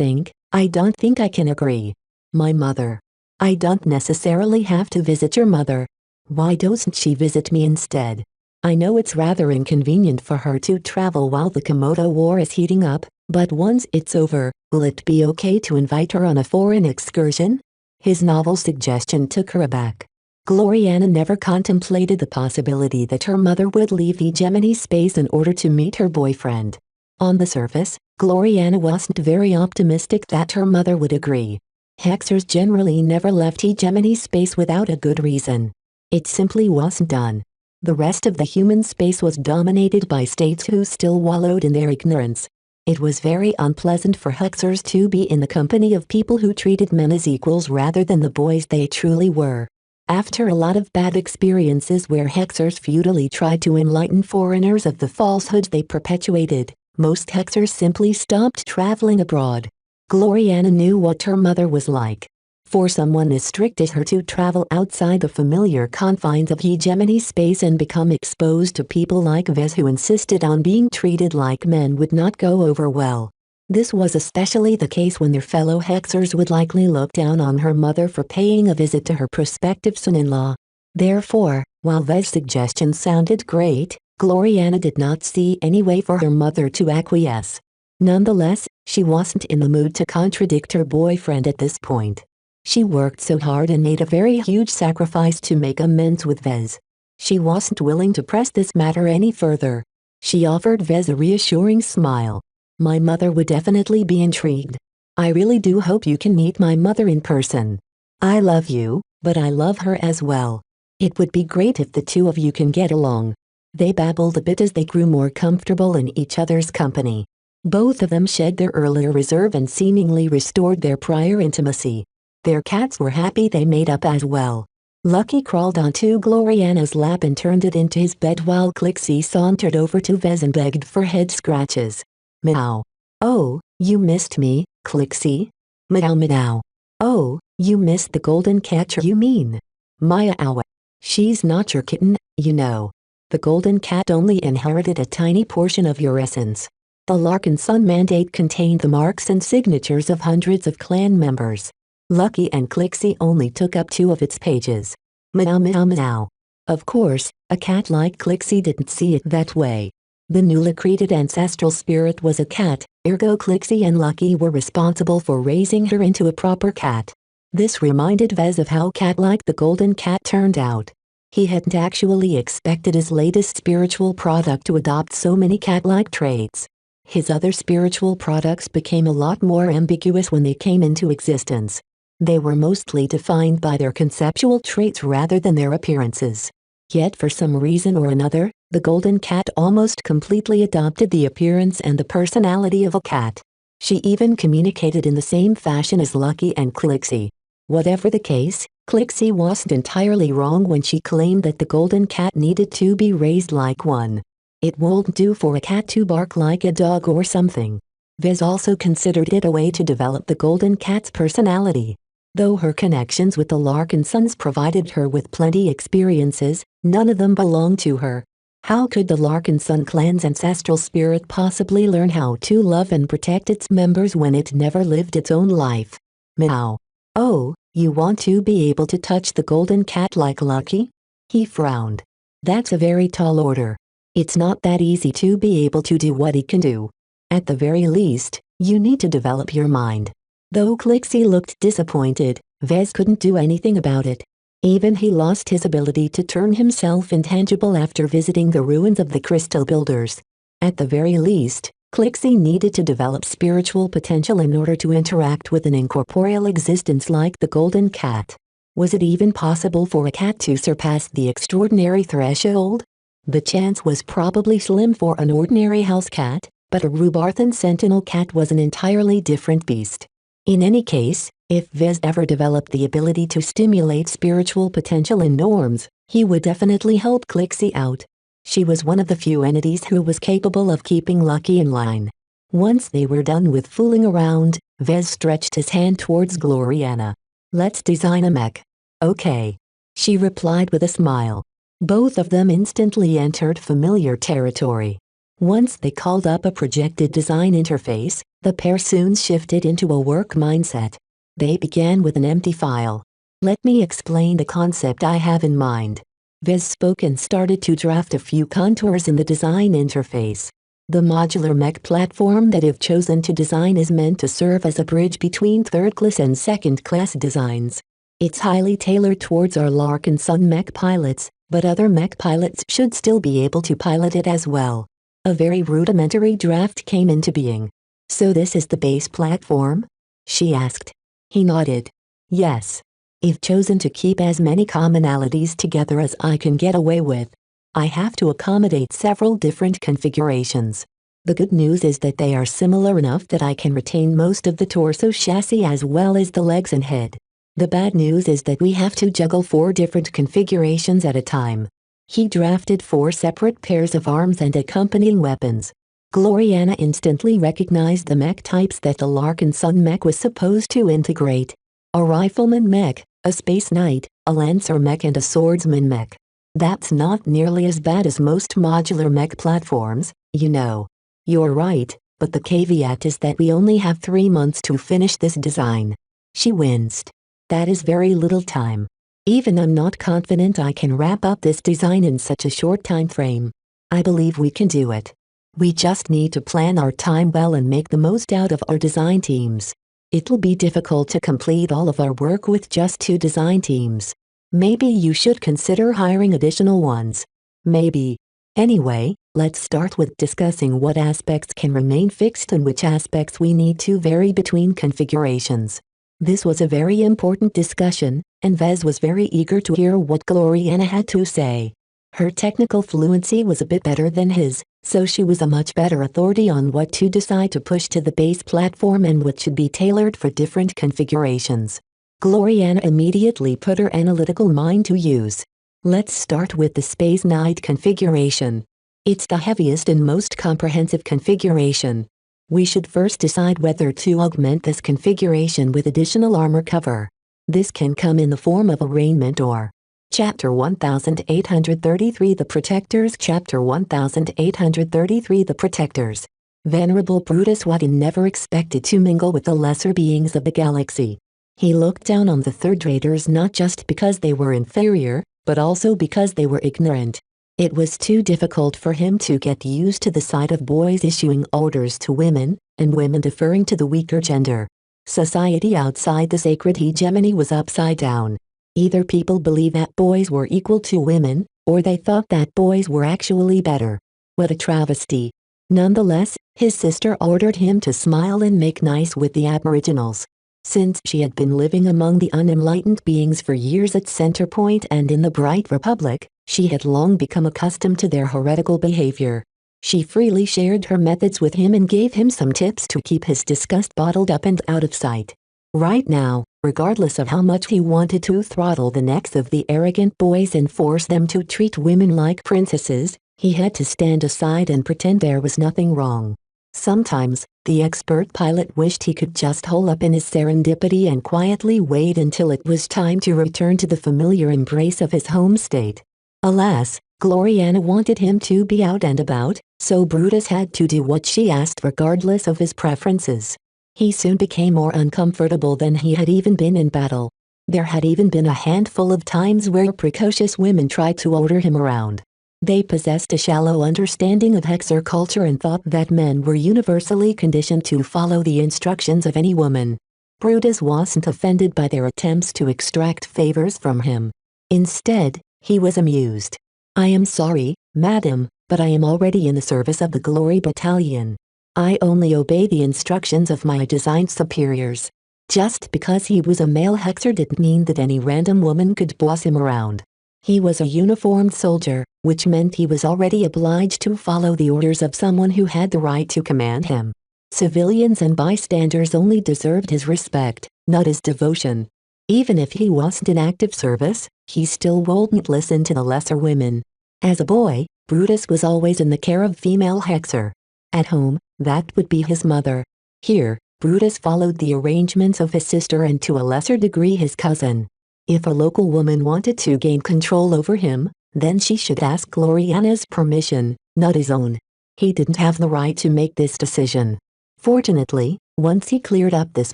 don't think I can agree. My mother. I don't necessarily have to visit your mother. Why doesn't she visit me instead? I know it's rather inconvenient for her to travel while the Komodo War is heating up, but once it's over, will it be okay to invite her on a foreign excursion? His novel suggestion took her aback. Gloriana never contemplated the possibility that her mother would leave hegemony space in order to meet her boyfriend. On the surface, Gloriana wasn't very optimistic that her mother would agree. Hexers generally never left hegemony space without a good reason. It simply wasn't done. The rest of the human space was dominated by states who still wallowed in their ignorance. It was very unpleasant for hexers to be in the company of people who treated men as equals rather than the boys they truly were. After a lot of bad experiences where hexers futilely tried to enlighten foreigners of the falsehoods they perpetuated, most hexers simply stopped traveling abroad. Gloriana knew what her mother was like. For someone as strict as her to travel outside the familiar confines of hegemony space and become exposed to people like Vez who insisted on being treated like men would not go over well. This was especially the case when their fellow hexers would likely look down on her mother for paying a visit to her prospective son-in-law. Therefore, while Vez's suggestion sounded great, Gloriana did not see any way for her mother to acquiesce. Nonetheless, she wasn't in the mood to contradict her boyfriend at this point. She worked so hard and made a very huge sacrifice to make amends with Vez. She wasn't willing to press this matter any further. She offered Vez a reassuring smile. My mother would definitely be intrigued. I really do hope you can meet my mother in person. I love you, but I love her as well. It would be great if the two of you can get along. They babbled a bit as they grew more comfortable in each other's company. Both of them shed their earlier reserve and seemingly restored their prior intimacy. Their cats were happy they made up as well. Lucky crawled onto Gloriana's lap and turned it into his bed while Clixie sauntered over to Vez and begged for head scratches. Meow. Oh, you missed me, Clixie? Meow meow. Oh, you missed the golden catcher you mean? Meow. She's not your kitten, you know. The golden cat only inherited a tiny portion of your essence. The Larkin Sun mandate contained the marks and signatures of hundreds of clan members. Lucky and Clixie only took up 2 of its pages. Meow meow meow. Of course, a cat like Clixie didn't see it that way. The newly created ancestral spirit was a cat, ergo Clixie and Lucky were responsible for raising her into a proper cat. This reminded Vez of how cat-like the golden cat turned out. He hadn't actually expected his latest spiritual product to adopt so many cat-like traits. His other spiritual products became a lot more ambiguous when they came into existence. They were mostly defined by their conceptual traits rather than their appearances. Yet for some reason or another, the golden cat almost completely adopted the appearance and the personality of a cat. She even communicated in the same fashion as Lucky and Clixie. Whatever the case, Clixie wasn't entirely wrong when she claimed that the golden cat needed to be raised like one. It won't do for a cat to bark like a dog or something. Vez also considered it a way to develop the golden cat's personality. Though her connections with the Larkin Sons provided her with plenty experiences, none of them belonged to her. How could the Larkin Sun clan's ancestral spirit possibly learn how to love and protect its members when it never lived its own life? Meow. Oh, you want to be able to touch the golden cat like Lucky? He frowned. That's a very tall order. It's not that easy to be able to do what he can do. At the very least, you need to develop your mind. Though Clixie looked disappointed, Vez couldn't do anything about it. Even he lost his ability to turn himself intangible after visiting the ruins of the Crystal Builders. At the very least, Clixie needed to develop spiritual potential in order to interact with an incorporeal existence like the golden cat. Was it even possible for a cat to surpass the extraordinary threshold? The chance was probably slim for an ordinary house cat, but a Rubarthan sentinel cat was an entirely different beast. In any case, if Vez ever developed the ability to stimulate spiritual potential in norms, he would definitely help Clixie out. She was one of the few entities who was capable of keeping Lucky in line. Once they were done with fooling around, Vez stretched his hand towards Gloriana. Let's design a mech. Okay. She replied with a smile. Both of them instantly entered familiar territory. Once they called up a projected design interface, the pair soon shifted into a work mindset. They began with an empty file. Let me explain the concept I have in mind. Vez spoke and started to draft a few contours in the design interface. The modular mech platform that I've chosen to design is meant to serve as a bridge between third-class and second-class designs. It's highly tailored towards our Larkin Sun mech pilots, but other mech pilots should still be able to pilot it as well. A very rudimentary draft came into being. So this is the base platform? She asked. He nodded. Yes. I've chosen to keep as many commonalities together as I can get away with. I have to accommodate several different configurations. The good news is that they are similar enough that I can retain most of the torso chassis as well as the legs and head. The bad news is that we have to juggle 4 different configurations at a time. He drafted 4 separate pairs of arms and accompanying weapons. Gloriana instantly recognized the mech types that the Larkin Sun mech was supposed to integrate. A rifleman mech, a space knight, a lancer mech and a swordsman mech. That's not nearly as bad as most modular mech platforms, you know. You're right, but the caveat is that we only have 3 months to finish this design. She winced. That is very little time. Even I'm not confident I can wrap up this design in such a short time frame. I believe we can do it. We just need to plan our time well and make the most out of our design teams. It'll be difficult to complete all of our work with just 2 design teams. Maybe you should consider hiring additional ones. Maybe. Anyway, let's start with discussing what aspects can remain fixed and which aspects we need to vary between configurations. This was a very important discussion, and Vez was very eager to hear what Gloriana had to say. Her technical fluency was a bit better than his, so she was a much better authority on what to decide to push to the base platform and what should be tailored for different configurations. Gloriana immediately put her analytical mind to use. Let's start with the Space Knight configuration. It's the heaviest and most comprehensive configuration. We should first decide whether to augment this configuration with additional armor cover. This can come in the form of arraignment or Chapter 1833 The Protectors Chapter 1833 The Protectors. Venerable Brutus Wadden never expected to mingle with the lesser beings of the galaxy. He looked down on the third raters not just because they were inferior, but also because they were ignorant. It was too difficult for him to get used to the sight of boys issuing orders to women, and women deferring to the weaker gender. Society outside the sacred hegemony was upside down. Either people believed that boys were equal to women, or they thought that boys were actually better. What a travesty. Nonetheless, his sister ordered him to smile and make nice with the aboriginals. Since she had been living among the unenlightened beings for years at Centerpoint and in the Bright Republic, she had long become accustomed to their heretical behavior. She freely shared her methods with him and gave him some tips to keep his disgust bottled up and out of sight. Right now, regardless of how much he wanted to throttle the necks of the arrogant boys and force them to treat women like princesses, he had to stand aside and pretend there was nothing wrong. Sometimes, the expert pilot wished he could just hole up in his serendipity and quietly wait until it was time to return to the familiar embrace of his home state. Alas, Gloriana wanted him to be out and about, so Brutus had to do what she asked regardless of his preferences. He soon became more uncomfortable than he had even been in battle. There had even been a handful of times where precocious women tried to order him around. They possessed a shallow understanding of Hexer culture and thought that men were universally conditioned to follow the instructions of any woman. Brutus wasn't offended by their attempts to extract favors from him. Instead, he was amused. "I am sorry, madam, but I am already in the service of the Glory Battalion. I only obey the instructions of my designed superiors." Just because he was a male Hexer didn't mean that any random woman could boss him around. He was a uniformed soldier, which meant he was already obliged to follow the orders of someone who had the right to command him. Civilians and bystanders only deserved his respect, not his devotion. Even if he wasn't in active service, he still wouldn't listen to the lesser women. As a boy, Brutus was always in the care of female Hexer. At home, that would be his mother. Here, Brutus followed the arrangements of his sister and to a lesser degree his cousin. If a local woman wanted to gain control over him, then she should ask Gloriana's permission, not his own. He didn't have the right to make this decision. Fortunately, once he cleared up this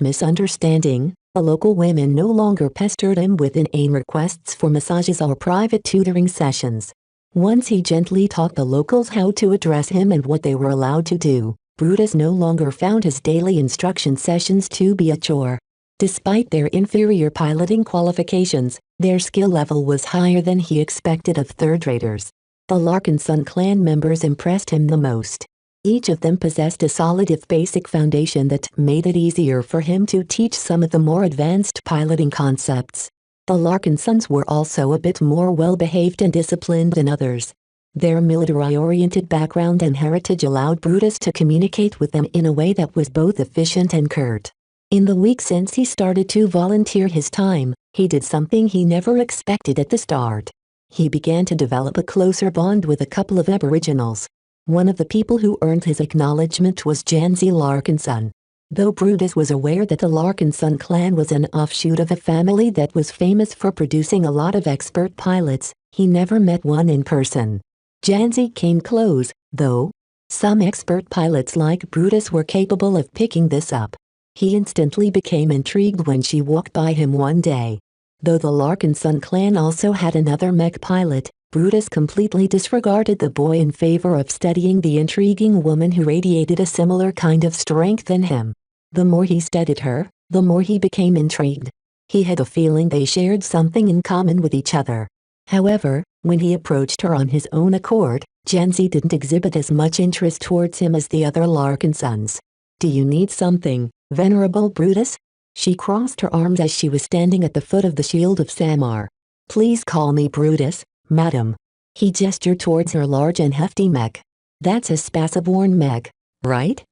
misunderstanding, the local women no longer pestered him with inane requests for massages or private tutoring sessions. Once he gently taught the locals how to address him and what they were allowed to do, Brutus no longer found his daily instruction sessions to be a chore. Despite their inferior piloting qualifications, their skill level was higher than he expected of third-raters. The Larkinson clan members impressed him the most. Each of them possessed a solid if basic foundation that made it easier for him to teach some of the more advanced piloting concepts. The Larkinsons were also a bit more well-behaved and disciplined than others. Their military-oriented background and heritage allowed Brutus to communicate with them in a way that was both efficient and curt. In the week since he started to volunteer his time, he did something he never expected at the start. He began to develop a closer bond with a couple of aboriginals. One of the people who earned his acknowledgement was Janzi Larkinson. Though Brutus was aware that the Larkinson clan was an offshoot of a family that was famous for producing a lot of expert pilots, he never met one in person. Janzi came close, though. Some expert pilots like Brutus were capable of picking this up. He instantly became intrigued when she walked by him one day. Though the Larkinson clan also had another mech pilot, Brutus completely disregarded the boy in favor of studying the intriguing woman who radiated a similar kind of strength in him. The more he studied her, the more he became intrigued. He had a feeling they shared something in common with each other. However, when he approached her on his own accord, Janzi didn't exhibit as much interest towards him as the other Larkinsons. "Do you need something, Venerable Brutus?" She crossed her arms as she was standing at the foot of the Shield of Samar. "Please call me Brutus, madam." He gestured towards her large and hefty mech. That's a spaceborne mech, right?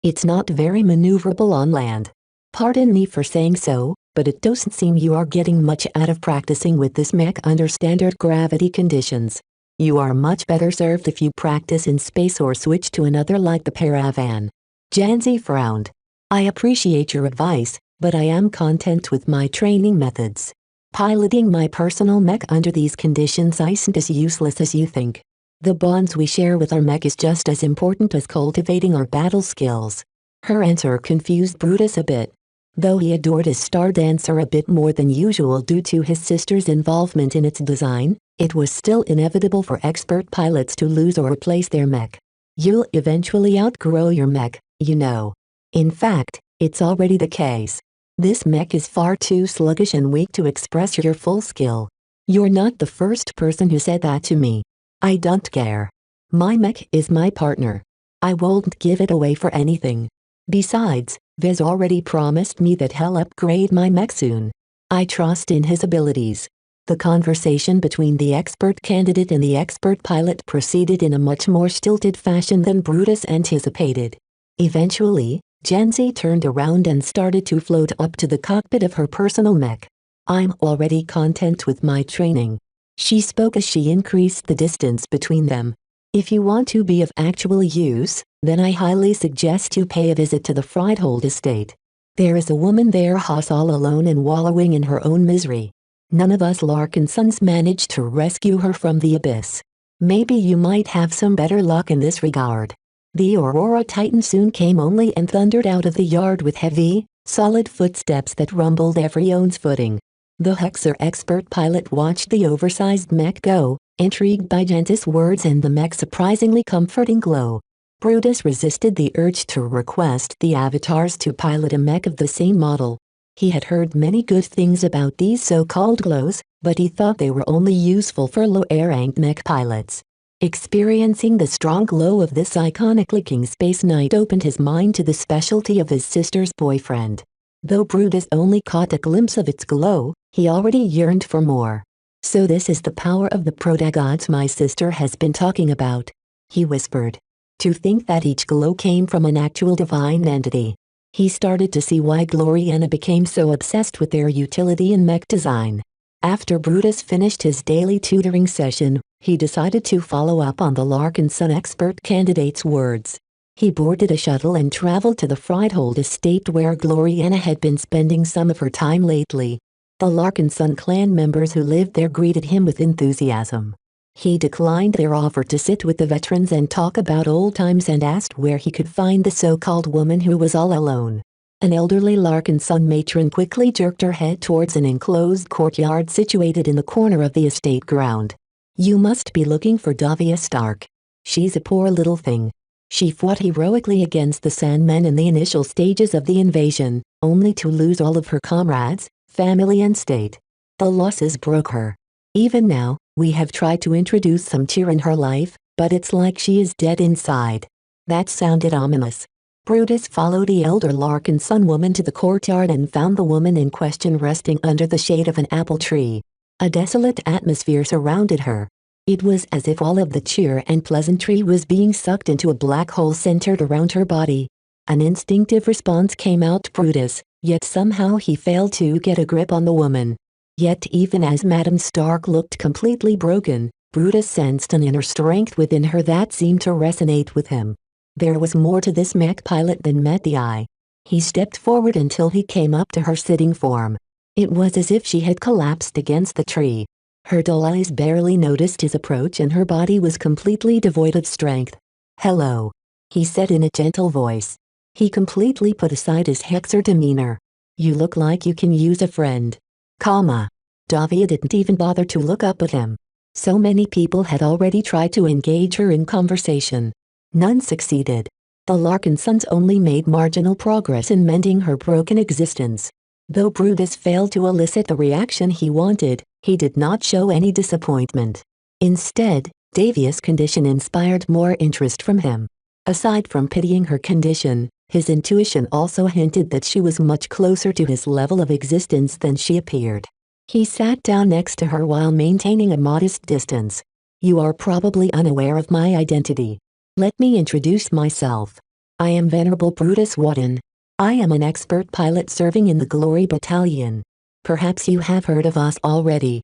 It's not very maneuverable on land. Pardon me for saying so, but it doesn't seem you are getting much out of practicing with this mech under standard gravity conditions. You are much better served if you practice in space or switch to another like the Paravan. Janzi frowned. I appreciate your advice, but I am content with my training methods. Piloting my personal mech under these conditions isn't as useless as you think. The bonds we share with our mech is just as important as cultivating our battle skills. Her answer confused Brutus a bit. Though he adored his Star Dancer a bit more than usual due to his sister's involvement in its design, it was still inevitable for expert pilots to lose or replace their mech. You'll eventually outgrow your mech, you know. In fact, it's already the case. This mech is far too sluggish and weak to express your full skill. You're not the first person who said that to me. I don't care. My mech is my partner. I won't give it away for anything. Besides, Vez already promised me that he'll upgrade my mech soon. I trust in his abilities. The conversation between the expert candidate and the expert pilot proceeded in a much more stilted fashion than Brutus anticipated. Eventually, Janzi turned around and started to float up to the cockpit of her personal mech. I'm already content with my training. She spoke as she increased the distance between them. If you want to be of actual use, then I highly suggest you pay a visit to the Friedhold estate. There is a woman there who's all alone and wallowing in her own misery. None of us Larkinsons managed to rescue her from the abyss. Maybe you might have some better luck in this regard. The Aurora Titan soon came only and thundered out of the yard with heavy, solid footsteps that rumbled every ounce footing. The Hexer expert pilot watched the oversized mech go, intrigued by Janzi's words and the mech's surprisingly comforting glow. Brutus resisted the urge to request the avatars to pilot a mech of the same model. He had heard many good things about these so-called glows, but he thought they were only useful for lower-ranked mech pilots. Experiencing the strong glow of this iconic-looking space knight opened his mind to the specialty of his sister's boyfriend. Though Brutus only caught a glimpse of its glow, he already yearned for more. So this is the power of the protagods my sister has been talking about, he whispered. To think that each glow came from an actual divine entity. He started to see why Gloriana became so obsessed with their utility in mech design. After Brutus finished his daily tutoring session, he decided to follow up on the Larkinson expert candidate's words. He boarded a shuttle and traveled to the Friedhold estate where Gloriana had been spending some of her time lately. The Larkinson clan members who lived there greeted him with enthusiasm. He declined their offer to sit with the veterans and talk about old times and asked where he could find the so-called woman who was all alone. An elderly Larkinson matron quickly jerked her head towards an enclosed courtyard situated in the corner of the estate ground. You must be looking for Davia Stark. She's a poor little thing. She fought heroically against the Sandmen in the initial stages of the invasion, only to lose all of her comrades, family and state. The losses broke her. Even now, we have tried to introduce some cheer in her life, but it's like she is dead inside. That sounded ominous. Brutus followed the elder Larkinson woman to the courtyard and found the woman in question resting under the shade of an apple tree. A desolate atmosphere surrounded her. It was as if all of the cheer and pleasantry was being sucked into a black hole centered around her body. An instinctive response came out Brutus, yet somehow he failed to get a grip on the woman. Yet even as Madame Stark looked completely broken, Brutus sensed an inner strength within her that seemed to resonate with him. There was more to this mech pilot than met the eye. He stepped forward until he came up to her sitting form. It was as if she had collapsed against the tree. Her dull eyes barely noticed his approach and her body was completely devoid of strength. "Hello," he said in a gentle voice. He completely put aside his hexer demeanor. "You look like you can use a friend." Davia didn't even bother to look up at him. So many people had already tried to engage her in conversation. None succeeded. The Larkinsons only made marginal progress in mending her broken existence. Though Brutus failed to elicit the reaction he wanted, he did not show any disappointment. Instead, Davia's condition inspired more interest from him. Aside from pitying her condition, his intuition also hinted that she was much closer to his level of existence than she appeared. He sat down next to her while maintaining a modest distance. "You are probably unaware of my identity. Let me introduce myself. I am Venerable Brutus Wadden. I am an expert pilot serving in the Glory Battalion. Perhaps you have heard of us already.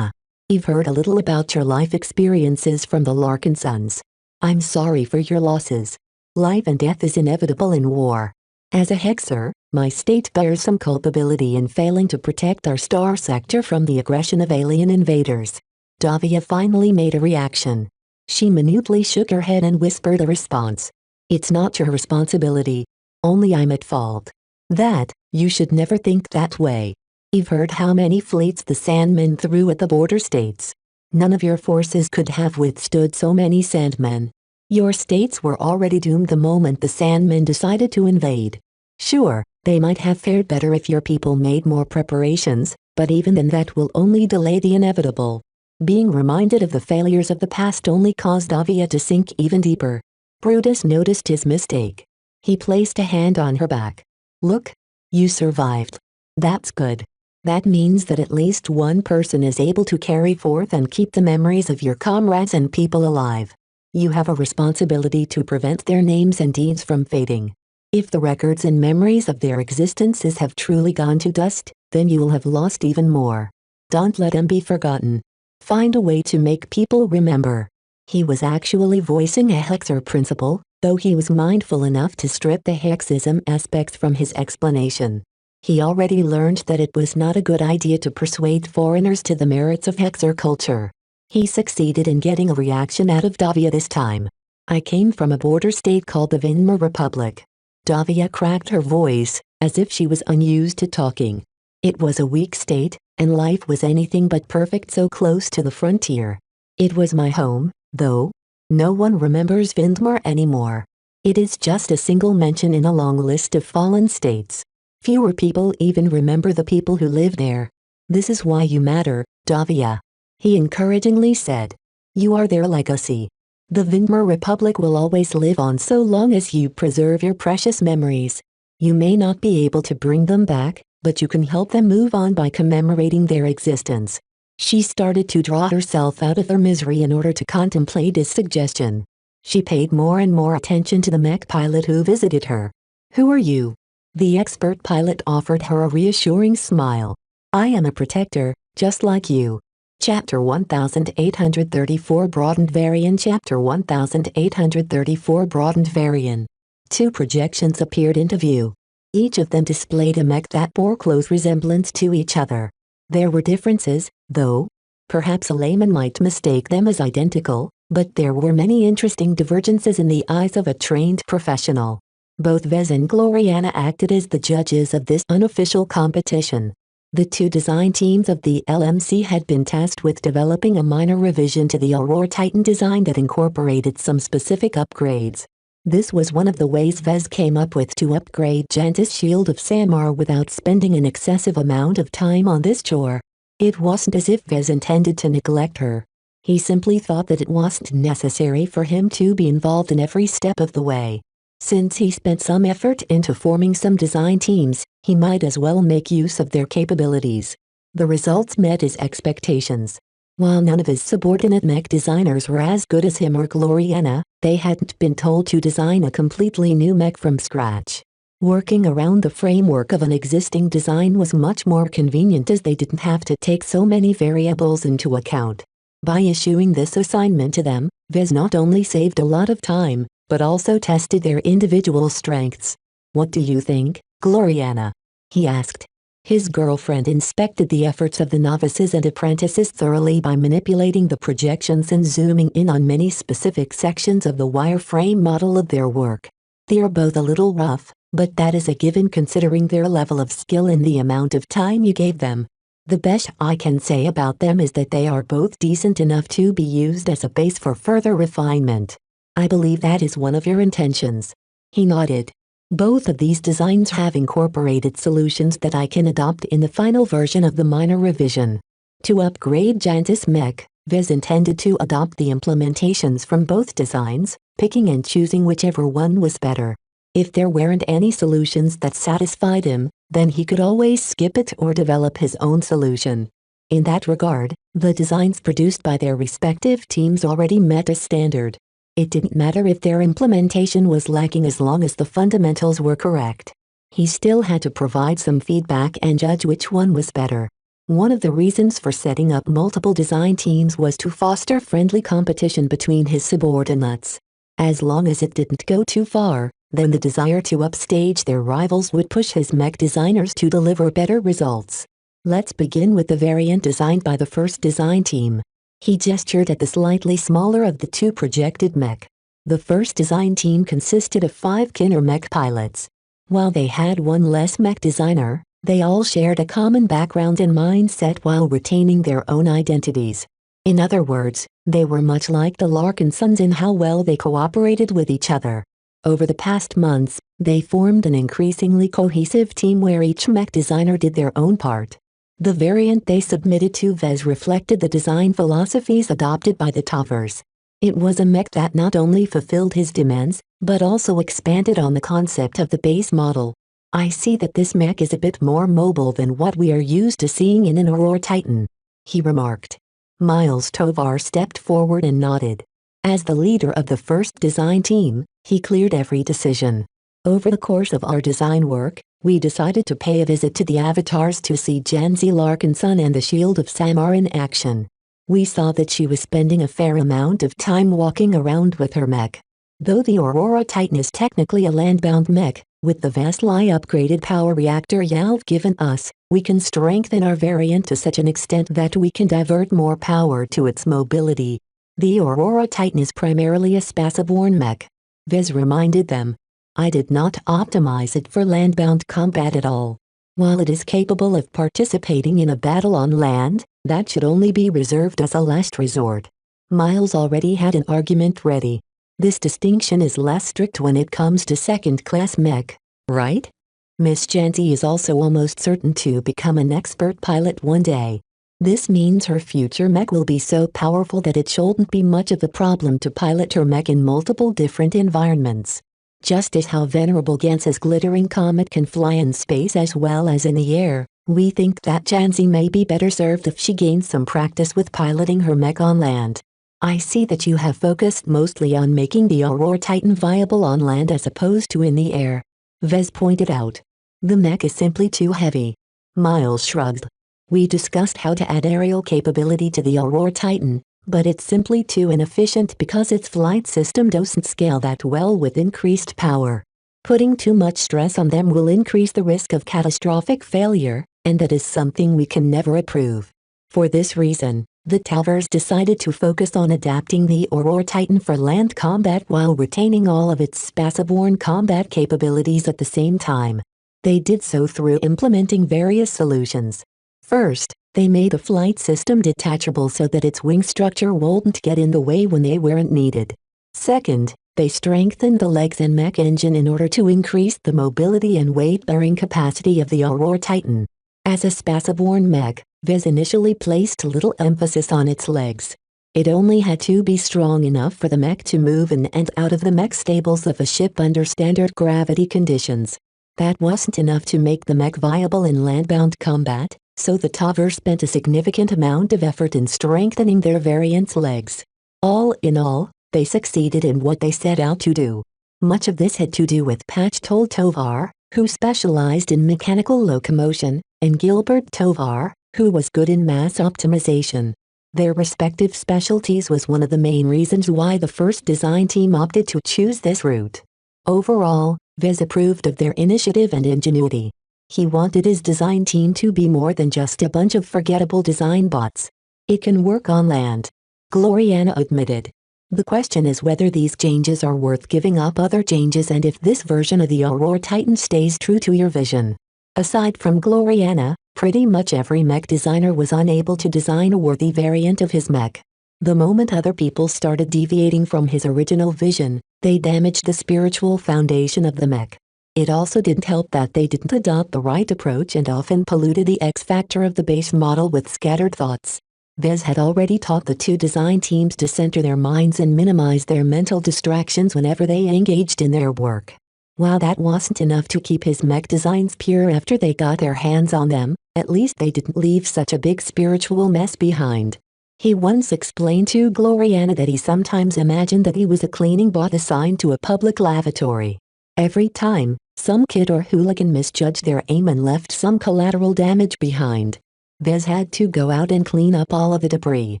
You've heard a little about your life experiences from the Larkin Sons. I'm sorry for your losses. Life and death is inevitable in war. As a Hexer, my state bears some culpability in failing to protect our star sector from the aggression of alien invaders. Davia finally made a reaction. She minutely shook her head and whispered a response. It's not your responsibility. Only I'm at fault. That, you should never think that way. You've heard how many fleets the Sandmen threw at the border states. None of your forces could have withstood so many Sandmen. Your states were already doomed the moment the Sandmen decided to invade. Sure, they might have fared better if your people made more preparations, but even then that will only delay the inevitable. Being reminded of the failures of the past only caused Davia to sink even deeper. Brutus noticed his mistake. He placed a hand on her back. Look, you survived. That's good. That means that at least one person is able to carry forth and keep the memories of your comrades and people alive. You have a responsibility to prevent their names and deeds from fading. If the records and memories of their existences have truly gone to dust, then you will have lost even more. Don't let them be forgotten. Find a way to make people remember. He was actually voicing a Hexer principle, though he was mindful enough to strip the Hexism aspects from his explanation. He already learned that it was not a good idea to persuade foreigners to the merits of Hexer culture. He succeeded in getting a reaction out of Davia this time. I came from a border state called the Vinmer Republic. Davia cracked her voice, as if she was unused to talking. It was a weak state, and life was anything but perfect so close to the frontier. It was my home, though. No one remembers Vindmar anymore. It is just a single mention in a long list of fallen states. Fewer people even remember the people who live there. This is why you matter, Davia. He encouragingly said. You are their legacy. The Vindmar Republic will always live on so long as you preserve your precious memories. You may not be able to bring them back, but you can help them move on by commemorating their existence. She started to draw herself out of her misery in order to contemplate his suggestion. She paid more and more attention to the mech pilot who visited her. Who are you? The expert pilot offered her a reassuring smile. I am a protector, just like you. Chapter 1834 Broadened Variant Chapter 1834 Broadened Variant. Two projections appeared into view. Each of them displayed a mech that bore close resemblance to each other. There were differences, though. Perhaps a layman might mistake them as identical, but there were many interesting divergences in the eyes of a trained professional. Both Vez and Gloriana acted as the judges of this unofficial competition. The two design teams of the LMC had been tasked with developing a minor revision to the Aurora Titan design that incorporated some specific upgrades. This was one of the ways Vez came up with to upgrade Jantis' Shield of Samar without spending an excessive amount of time on this chore. It wasn't as if Vez intended to neglect her. He simply thought that it wasn't necessary for him to be involved in every step of the way. Since he spent some effort into forming some design teams, he might as well make use of their capabilities. The results met his expectations. While none of his subordinate mech designers were as good as him or Gloriana, they hadn't been told to design a completely new mech from scratch. Working around the framework of an existing design was much more convenient as they didn't have to take so many variables into account. By issuing this assignment to them, Vez not only saved a lot of time, but also tested their individual strengths. What do you think, Gloriana? He asked. His girlfriend inspected the efforts of the novices and apprentices thoroughly by manipulating the projections and zooming in on many specific sections of the wireframe model of their work. They are both a little rough, but that is a given considering their level of skill and the amount of time you gave them. The best I can say about them is that they are both decent enough to be used as a base for further refinement. I believe that is one of your intentions. He nodded. Both of these designs have incorporated solutions that I can adopt in the final version of the minor revision. To upgrade Jantis Mech, Vez intended to adopt the implementations from both designs, picking and choosing whichever one was better. If there weren't any solutions that satisfied him, then he could always skip it or develop his own solution. In that regard, the designs produced by their respective teams already met a standard. It didn't matter if their implementation was lacking as long as the fundamentals were correct. He still had to provide some feedback and judge which one was better. One of the reasons for setting up multiple design teams was to foster friendly competition between his subordinates. As long as it didn't go too far, then the desire to upstage their rivals would push his mech designers to deliver better results. Let's begin with the variant designed by the first design team. He gestured at the slightly smaller of the two projected mech. The first design team consisted of 5 Kinner mech pilots. While they had one less mech designer, they all shared a common background and mindset while retaining their own identities. In other words, they were much like the Larkinsons in how well they cooperated with each other. Over the past months, they formed an increasingly cohesive team where each mech designer did their own part. The variant they submitted to Vez reflected the design philosophies adopted by the Tavers. It was a mech that not only fulfilled his demands, but also expanded on the concept of the base model. I see that this mech is a bit more mobile than what we are used to seeing in an Aurora Titan, he remarked. Miles Tovar stepped forward and nodded. As the leader of the first design team, he cleared every decision. Over the course of our design work, we decided to pay a visit to the avatars to see Janzi Larkinson and the Shield of Samar in action. We saw that she was spending a fair amount of time walking around with her mech. Though the Aurora Titan is technically a land-bound mech, with the vastly upgraded power reactor Yalv given us, we can strengthen our variant to such an extent that we can divert more power to its mobility. The Aurora Titan is primarily a spaceborne mech. Vez reminded them. I did not optimize it for land-bound combat at all. While it is capable of participating in a battle on land, that should only be reserved as a last resort. Miles already had an argument ready. This distinction is less strict when it comes to second-class mech, right? Miss Janzi is also almost certain to become an expert pilot one day. This means her future mech will be so powerful that it shouldn't be much of a problem to pilot her mech in multiple different environments. Just as how Venerable Gans's glittering comet can fly in space as well as in the air, we think that Janzi may be better served if she gains some practice with piloting her mech on land. I see that you have focused mostly on making the Aurora Titan viable on land as opposed to in the air, Vez pointed out. The mech is simply too heavy. Miles shrugged. We discussed how to add aerial capability to the Aurora Titan, but it's simply too inefficient because its flight system doesn't scale that well with increased power. Putting too much stress on them will increase the risk of catastrophic failure, and that is something we can never approve. For this reason, the Tavers decided to focus on adapting the Aurora Titan for land combat while retaining all of its spaceborne combat capabilities at the same time. They did so through implementing various solutions. First, they made the flight system detachable so that its wing structure wouldn't get in the way when they weren't needed. Second, they strengthened the legs and mech engine in order to increase the mobility and weight-bearing capacity of the Aurora Titan. As a spaceborne mech, Vez initially placed little emphasis on its legs. It only had to be strong enough for the mech to move in and out of the mech stables of a ship under standard gravity conditions. That wasn't enough to make the mech viable in land-bound combat, so the Tavers spent a significant amount of effort in strengthening their variant's legs. All in all, they succeeded in what they set out to do. Much of this had to do with Patch Tovar, who specialized in mechanical locomotion, and Gilbert Tovar, who was good in mass optimization. Their respective specialties was one of the main reasons why the first design team opted to choose this route. Overall, Vez approved of their initiative and ingenuity. He wanted his design team to be more than just a bunch of forgettable design bots. It can work on land, Gloriana admitted. The question is whether these changes are worth giving up other changes and if this version of the Aurora Titan stays true to your vision. Aside from Gloriana, pretty much every mech designer was unable to design a worthy variant of his mech. The moment other people started deviating from his original vision, they damaged the spiritual foundation of the mech. It also didn't help that they didn't adopt the right approach and often polluted the X-factor of the base model with scattered thoughts. Vez had already taught the two design teams to center their minds and minimize their mental distractions whenever they engaged in their work. While that wasn't enough to keep his mech designs pure after they got their hands on them, at least they didn't leave such a big spiritual mess behind. He once explained to Gloriana that he sometimes imagined that he was a cleaning bot assigned to a public lavatory. Every time, some kid or hooligan misjudged their aim and left some collateral damage behind. Vez had to go out and clean up all of the debris.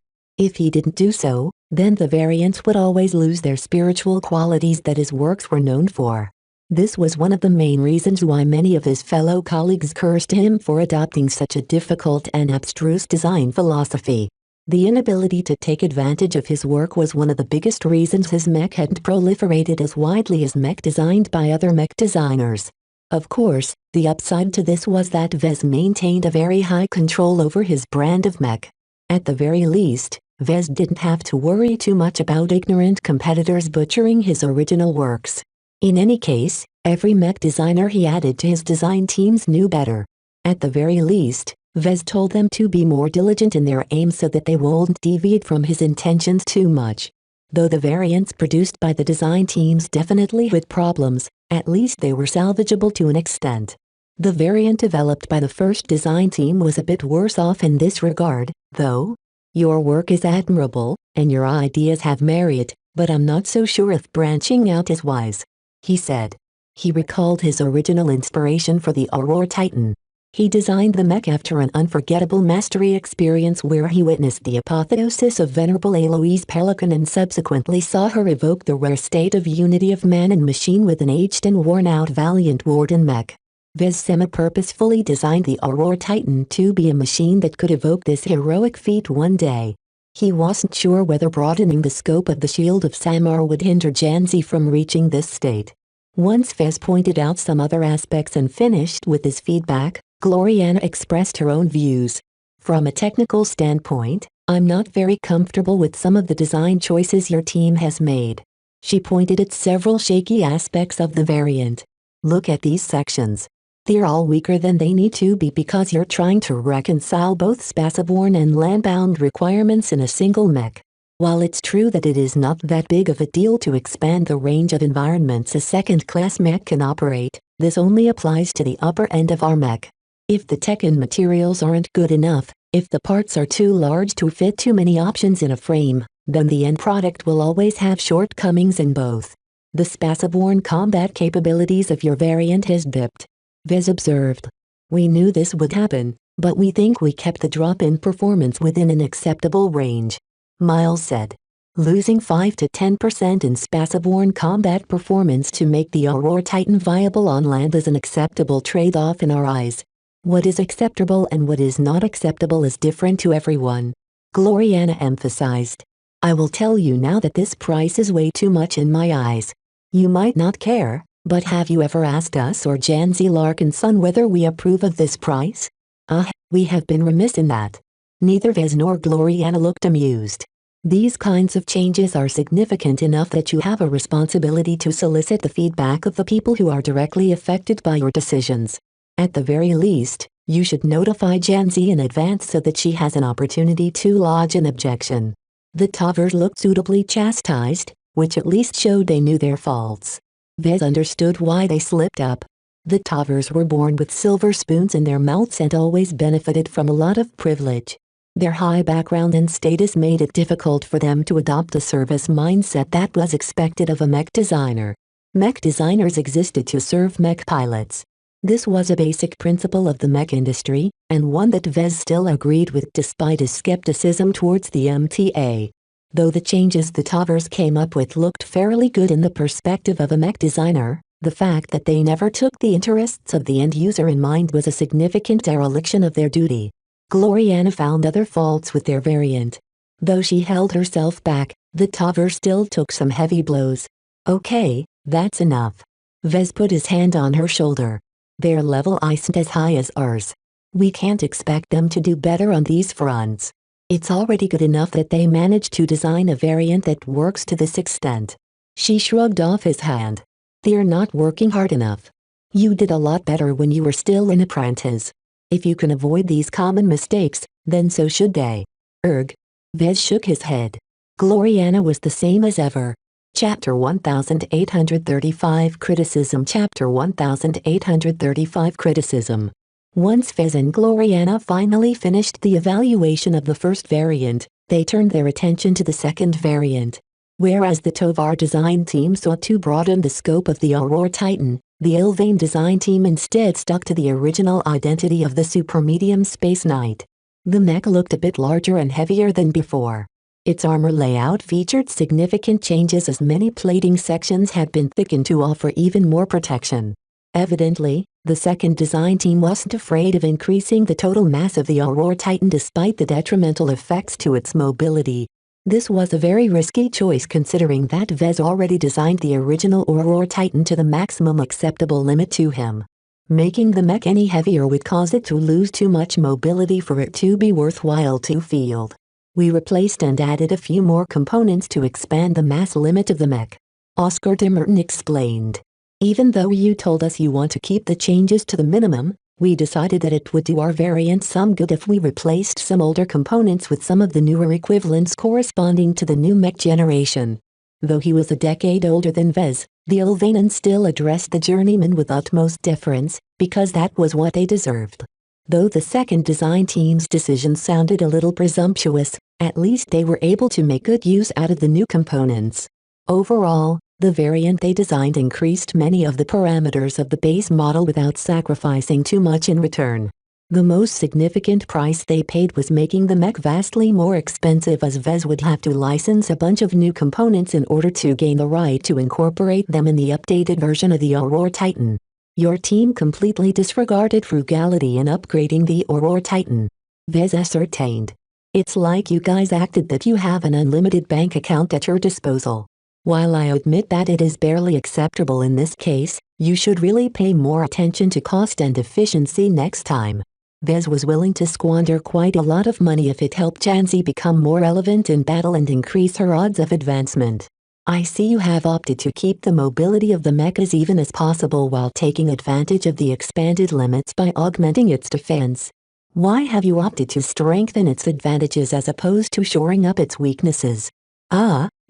If he didn't do so, then the variants would always lose their spiritual qualities that his works were known for. This was one of the main reasons why many of his fellow colleagues cursed him for adopting such a difficult and abstruse design philosophy. The inability to take advantage of his work was one of the biggest reasons his mech hadn't proliferated as widely as mech designed by other mech designers. Of course, the upside to this was that Vez maintained a very high control over his brand of mech. At the very least, Vez didn't have to worry too much about ignorant competitors butchering his original works. In any case, every mech designer he added to his design teams knew better. At the very least, Vez told them to be more diligent in their aim so that they won't deviate from his intentions too much. Though the variants produced by the design teams definitely had problems, at least they were salvageable to an extent. The variant developed by the first design team was a bit worse off in this regard, though. Your work is admirable, and your ideas have merit, but I'm not so sure if branching out is wise, he said. He recalled his original inspiration for the Aurora Titan. He designed the mech after an unforgettable mastery experience where he witnessed the apotheosis of Venerable Aloise Pelican and subsequently saw her evoke the rare state of unity of man and machine with an aged and worn-out Valiant Warden mech. Vez semi-purposefully designed the Aurora Titan to be a machine that could evoke this heroic feat one day. He wasn't sure whether broadening the scope of the Shield of Samar would hinder Janzi from reaching this state. Once Vez pointed out some other aspects and finished with his feedback, Gloriana expressed her own views. From a technical standpoint, I'm not very comfortable with some of the design choices your team has made. She pointed at several shaky aspects of the variant. Look at these sections. They're all weaker than they need to be because you're trying to reconcile both spaceborne and landbound requirements in a single mech. While it's true that it is not that big of a deal to expand the range of environments a second-class mech can operate, this only applies to the upper end of our mech. If the tech and materials aren't good enough, if the parts are too large to fit too many options in a frame, then the end product will always have shortcomings in both. The spaceborne combat capabilities of your variant has dipped, Vez observed. We knew this would happen, but we think we kept the drop in performance within an acceptable range, Miles said. Losing 5 to 10% in spaceborne combat performance to make the Aurora Titan viable on land is an acceptable trade-off in our eyes. What is acceptable and what is not acceptable is different to everyone, Gloriana emphasized. I will tell you now that this price is way too much in my eyes. You might not care, but have you ever asked us or Janzi Larkinson whether we approve of this price? We have been remiss in that. Neither Vez nor Gloriana looked amused. These kinds of changes are significant enough that you have a responsibility to solicit the feedback of the people who are directly affected by your decisions. At the very least, you should notify Janzi in advance so that she has an opportunity to lodge an objection. The Tavers looked suitably chastised, which at least showed they knew their faults. Vez understood why they slipped up. The Tavers were born with silver spoons in their mouths and always benefited from a lot of privilege. Their high background and status made it difficult for them to adopt the service mindset that was expected of a mech designer. Mech designers existed to serve mech pilots. This was a basic principle of the mech industry, and one that Vez still agreed with despite his skepticism towards the MTA. Though the changes the Tavers came up with looked fairly good in the perspective of a mech designer, the fact that they never took the interests of the end user in mind was a significant dereliction of their duty. Gloriana found other faults with their variant. Though she held herself back, the Tavers still took some heavy blows. Okay, that's enough. Vez put his hand on her shoulder. Their level isn't as high as ours. We can't expect them to do better on these fronts. It's already good enough that they managed to design a variant that works to this extent. She shrugged off his hand. They're not working hard enough. You did a lot better when you were still an apprentice. If you can avoid these common mistakes, then so should they. Vez shook his head. Gloriana was the same as ever. Chapter 1835 Criticism Chapter 1835 Criticism Once Fez and Gloriana finally finished the evaluation of the first variant, they turned their attention to the second variant. Whereas the Tovar design team sought to broaden the scope of the Aurora Titan, the Ilvain design team instead stuck to the original identity of the super-medium Space Knight. The mech looked a bit larger and heavier than before. Its armor layout featured significant changes as many plating sections had been thickened to offer even more protection. Evidently, the second design team wasn't afraid of increasing the total mass of the Aurora Titan despite the detrimental effects to its mobility. This was a very risky choice considering that Vez already designed the original Aurora Titan to the maximum acceptable limit to him. Making the mech any heavier would cause it to lose too much mobility for it to be worthwhile to field. We replaced and added a few more components to expand the mass limit of the mech. Oscar de Merton explained. Even though you told us you want to keep the changes to the minimum, we decided that it would do our variant some good if we replaced some older components with some of the newer equivalents corresponding to the new mech generation. Though he was a decade older than Vez, the Ilvanan still addressed the journeyman with utmost deference, because that was what they deserved. Though the second design team's decision sounded a little presumptuous, at least they were able to make good use out of the new components. Overall, the variant they designed increased many of the parameters of the base model without sacrificing too much in return. The most significant price they paid was making the mech vastly more expensive, as Vez would have to license a bunch of new components in order to gain the right to incorporate them in the updated version of the Aurora Titan. Your team completely disregarded frugality in upgrading the Aurora Titan, Vez ascertained. It's like you guys acted that you have an unlimited bank account at your disposal. While I admit that it is barely acceptable in this case, you should really pay more attention to cost and efficiency next time. Vez was willing to squander quite a lot of money if it helped Janzi become more relevant in battle and increase her odds of advancement. I see you have opted to keep the mobility of the mech as even as possible while taking advantage of the expanded limits by augmenting its defense. Why have you opted to strengthen its advantages as opposed to shoring up its weaknesses?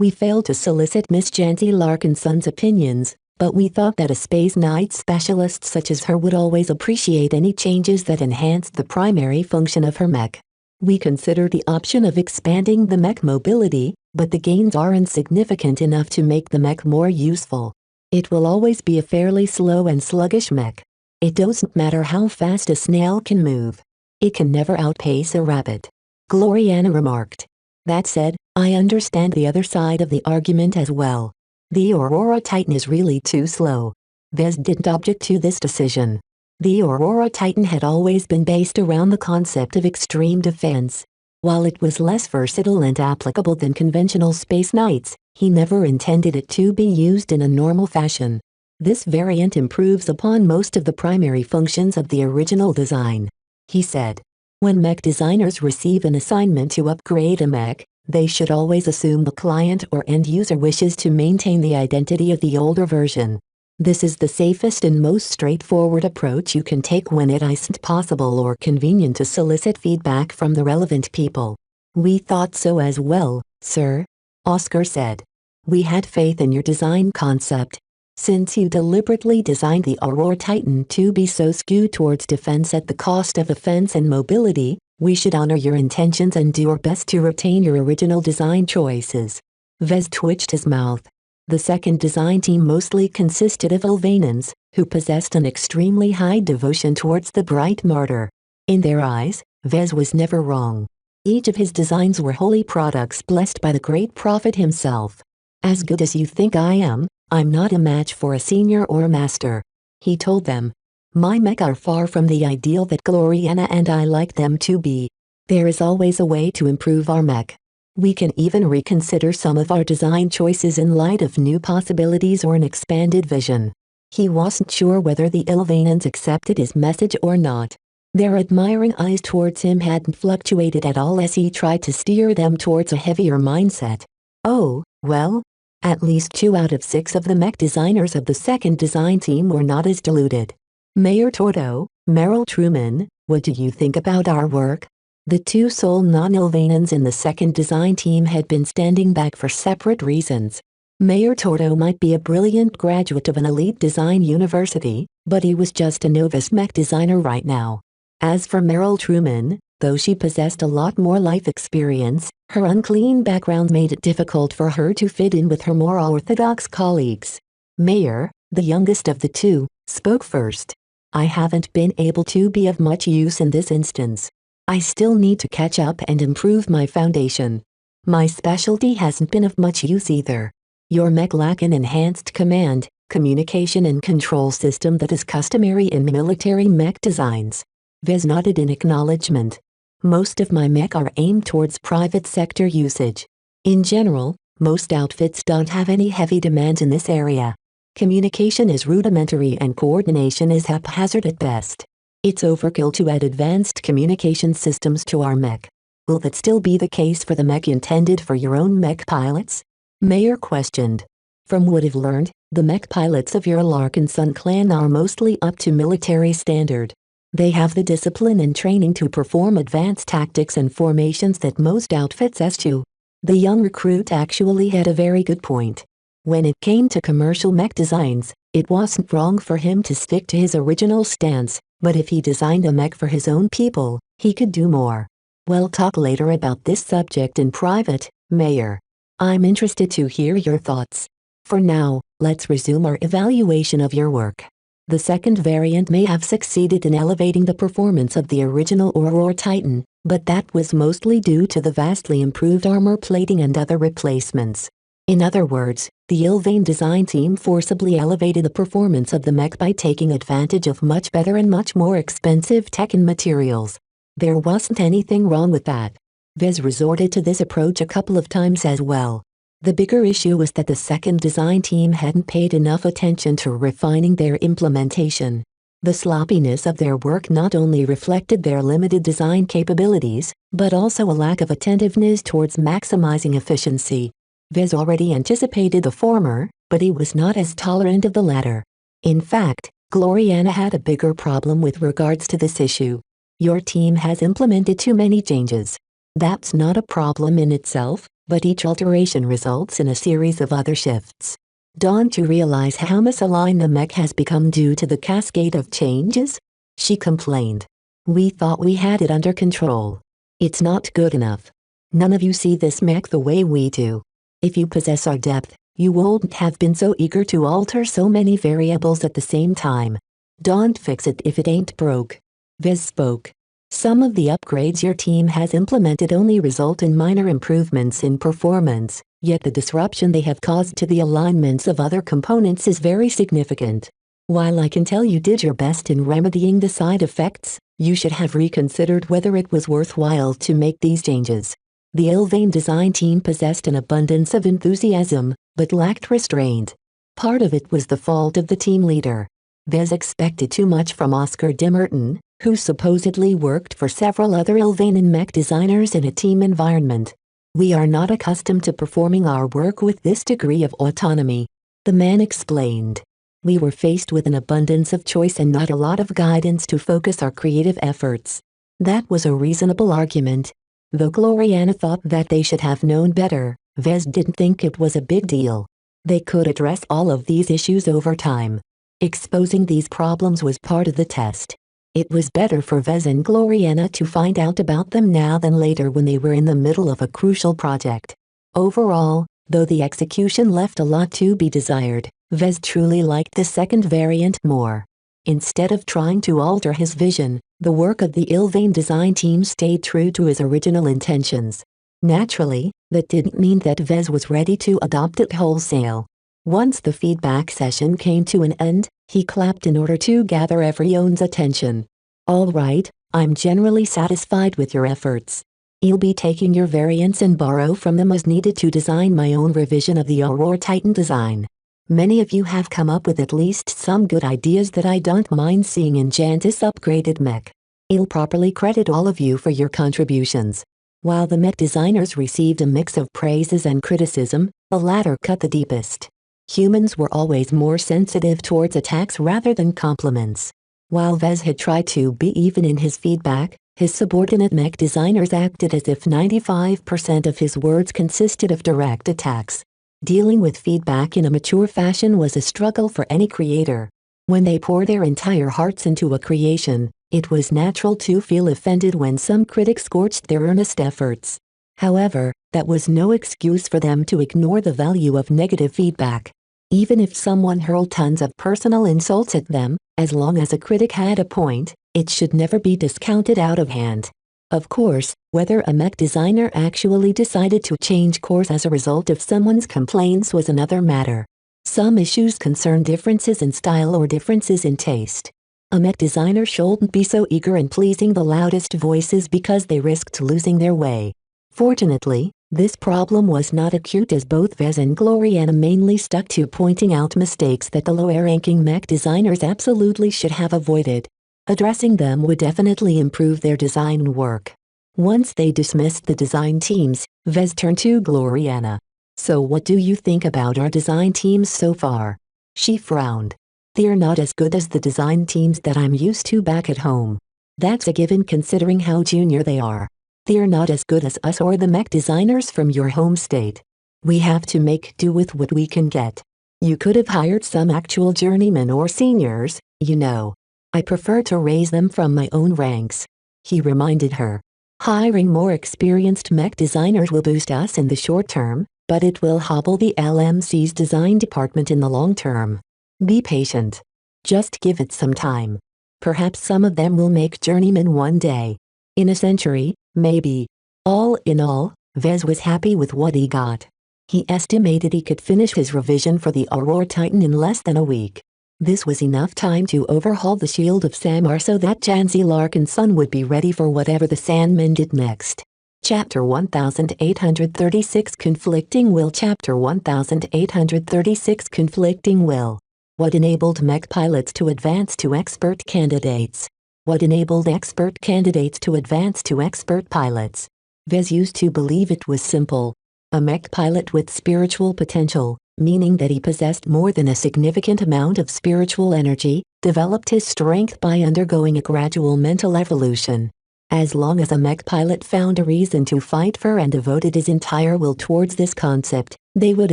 We failed to solicit Miss Janzi Larkinson's opinions, but we thought that a Space Knight specialist such as her would always appreciate any changes that enhanced the primary function of her mech. We considered the option of expanding the mech mobility, but the gains are insignificant enough to make the mech more useful. It will always be a fairly slow and sluggish mech. It doesn't matter how fast a snail can move. It can never outpace a rabbit. Gloriana remarked. That said, I understand the other side of the argument as well. The Aurora Titan is really too slow. Vez didn't object to this decision. The Aurora Titan had always been based around the concept of extreme defense. While it was less versatile and applicable than conventional Space Knights, he never intended it to be used in a normal fashion. This variant improves upon most of the primary functions of the original design, he said. When mech designers receive an assignment to upgrade a mech, they should always assume the client or end user wishes to maintain the identity of the older version. This is the safest and most straightforward approach you can take when it isn't possible or convenient to solicit feedback from the relevant people. We thought so as well, sir, Oscar said. We had faith in your design concept. Since you deliberately designed the Aurora Titan to be so skewed towards defense at the cost of offense and mobility, we should honor your intentions and do our best to retain your original design choices. Vez twitched his mouth. The second design team mostly consisted of Ilvanans, who possessed an extremely high devotion towards the bright martyr. In their eyes, Vez was never wrong. Each of his designs were holy products blessed by the great prophet himself. As good as you think I am, I'm not a match for a senior or a master, he told them. My mech are far from the ideal that Gloriana and I like them to be. There is always a way to improve our mech. We can even reconsider some of our design choices in light of new possibilities or an expanded vision. He wasn't sure whether the Ilvanans accepted his message or not. Their admiring eyes towards him hadn't fluctuated at all as he tried to steer them towards a heavier mindset. Oh, well, at least 2 out of 6 of the mech designers of the second design team were not as deluded. Mayor Tordo, Meryl Truman, what do you think about our work? The 2 sole non-Ilvanans in the second design team had been standing back for separate reasons. Mayor Tordo might be a brilliant graduate of an elite design university, but he was just a novice mech designer right now. As for Meryl Truman, though she possessed a lot more life experience, her unclean background made it difficult for her to fit in with her more orthodox colleagues. Mayer, the youngest of the two, spoke first. I haven't been able to be of much use in this instance. I still need to catch up and improve my foundation. My specialty hasn't been of much use either. Your mech lack an enhanced command, communication and control system that is customary in military mech designs. Vez nodded in acknowledgement. Most of my mech are aimed towards private sector usage. In general, most outfits don't have any heavy demands in this area. Communication is rudimentary and coordination is haphazard at best. It's overkill to add advanced communication systems to our mech. Will that still be the case for the mech intended for your own mech pilots? Mayer questioned. From what I've learned, the mech pilots of your Larkin Sun clan are mostly up to military standard. They have the discipline and training to perform advanced tactics and formations that most outfits eschew. The young recruit actually had a very good point. When it came to commercial mech designs, it wasn't wrong for him to stick to his original stance, but if he designed a mech for his own people, he could do more. We'll talk later about this subject in private, Mayer. I'm interested to hear your thoughts. For now, let's resume our evaluation of your work. The second variant may have succeeded in elevating the performance of the original Aurora Titan, but that was mostly due to the vastly improved armor plating and other replacements. In other words, the Ilvain design team forcibly elevated the performance of the mech by taking advantage of much better and much more expensive tech and materials. There wasn't anything wrong with that. Vez resorted to this approach a couple of times as well. The bigger issue was that the second design team hadn't paid enough attention to refining their implementation. The sloppiness of their work not only reflected their limited design capabilities, but also a lack of attentiveness towards maximizing efficiency. Vez already anticipated the former, but he was not as tolerant of the latter. In fact, Gloriana had a bigger problem with regards to this issue. Your team has implemented too many changes. That's not a problem in itself, but each alteration results in a series of other shifts. Don't you realize how misaligned the mech has become due to the cascade of changes? She complained. We thought we had it under control. It's not good enough. None of you see this mech the way we do. If you possess our depth, you wouldn't have been so eager to alter so many variables at the same time. Don't fix it if it ain't broke. Vez spoke. Some of the upgrades your team has implemented only result in minor improvements in performance, yet the disruption they have caused to the alignments of other components is very significant. While I can tell you did your best in remedying the side effects, you should have reconsidered whether it was worthwhile to make these changes. The Ilvain design team possessed an abundance of enthusiasm, but lacked restraint. Part of it was the fault of the team leader. Vez expected too much from Oscar Dimmerton, who supposedly worked for several other Ilvain and mech designers in a team environment. We are not accustomed to performing our work with this degree of autonomy, the man explained. We were faced with an abundance of choice and not a lot of guidance to focus our creative efforts. That was a reasonable argument. Though Gloriana thought that they should have known better, Vez didn't think it was a big deal. They could address all of these issues over time. Exposing these problems was part of the test. It was better for Vez and Gloriana to find out about them now than later when they were in the middle of a crucial project. Overall, though the execution left a lot to be desired, Vez truly liked the second variant more. Instead of trying to alter his vision, the work of the Ilvain design team stayed true to his original intentions. Naturally, that didn't mean that Vez was ready to adopt it wholesale. Once the feedback session came to an end, he clapped in order to gather everyone's attention. All right, I'm generally satisfied with your efforts. I'll be taking your variants and borrow from them as needed to design my own revision of the Aurora Titan design. Many of you have come up with at least some good ideas that I don't mind seeing in Jantis' upgraded mech. I'll properly credit all of you for your contributions. While the mech designers received a mix of praises and criticism, the latter cut the deepest. Humans were always more sensitive towards attacks rather than compliments. While Vez had tried to be even in his feedback, his subordinate mech designers acted as if 95% of his words consisted of direct attacks. Dealing with feedback in a mature fashion was a struggle for any creator. When they pour their entire hearts into a creation, It was natural to feel offended when some critics scorched their earnest efforts. However, that was no excuse for them to ignore the value of negative feedback. Even if someone hurled tons of personal insults at them, as long as a critic had a point, it should never be discounted out of hand. Of course, whether a mech designer actually decided to change course as a result of someone's complaints was another matter. Some issues concern differences in style or differences in taste. A mech designer shouldn't be so eager in pleasing the loudest voices because they risked losing their way. Fortunately, this problem was not acute as both Vez and Gloriana mainly stuck to pointing out mistakes that the lower-ranking mech designers absolutely should have avoided. Addressing them would definitely improve their design work. Once they dismissed the design teams, Vez turned to Gloriana. "So what do you think about our design teams so far?" She frowned. "They're not as good as the design teams that I'm used to back at home. That's a given considering how junior they are. They're not as good as us or the mech designers from your home state. We have to make do with what we can get. You could have hired some actual journeymen or seniors, you know. I prefer to raise them from my own ranks," he reminded her. "Hiring more experienced mech designers will boost us in the short term, but it will hobble the LMC's design department in the long term. Be patient. Just give it some time. Perhaps some of them will make journeymen one day. In a century, maybe." All in all, Vez was happy with what he got. He estimated he could finish his revision for the Aurora Titan in less than a week. This was enough time to overhaul the Shield of Samar so that Janzi Larkin's son would be ready for whatever the Sandmen did next. Chapter 1836 Conflicting Will Chapter 1836 Conflicting Will. What enabled mech pilots to advance to expert candidates? What enabled expert candidates to advance to expert pilots? Vez used to believe it was simple. A mech pilot with spiritual potential, meaning that he possessed more than a significant amount of spiritual energy, developed his strength by undergoing a gradual mental evolution. As long as a mech pilot found a reason to fight for and devoted his entire will towards this concept, they would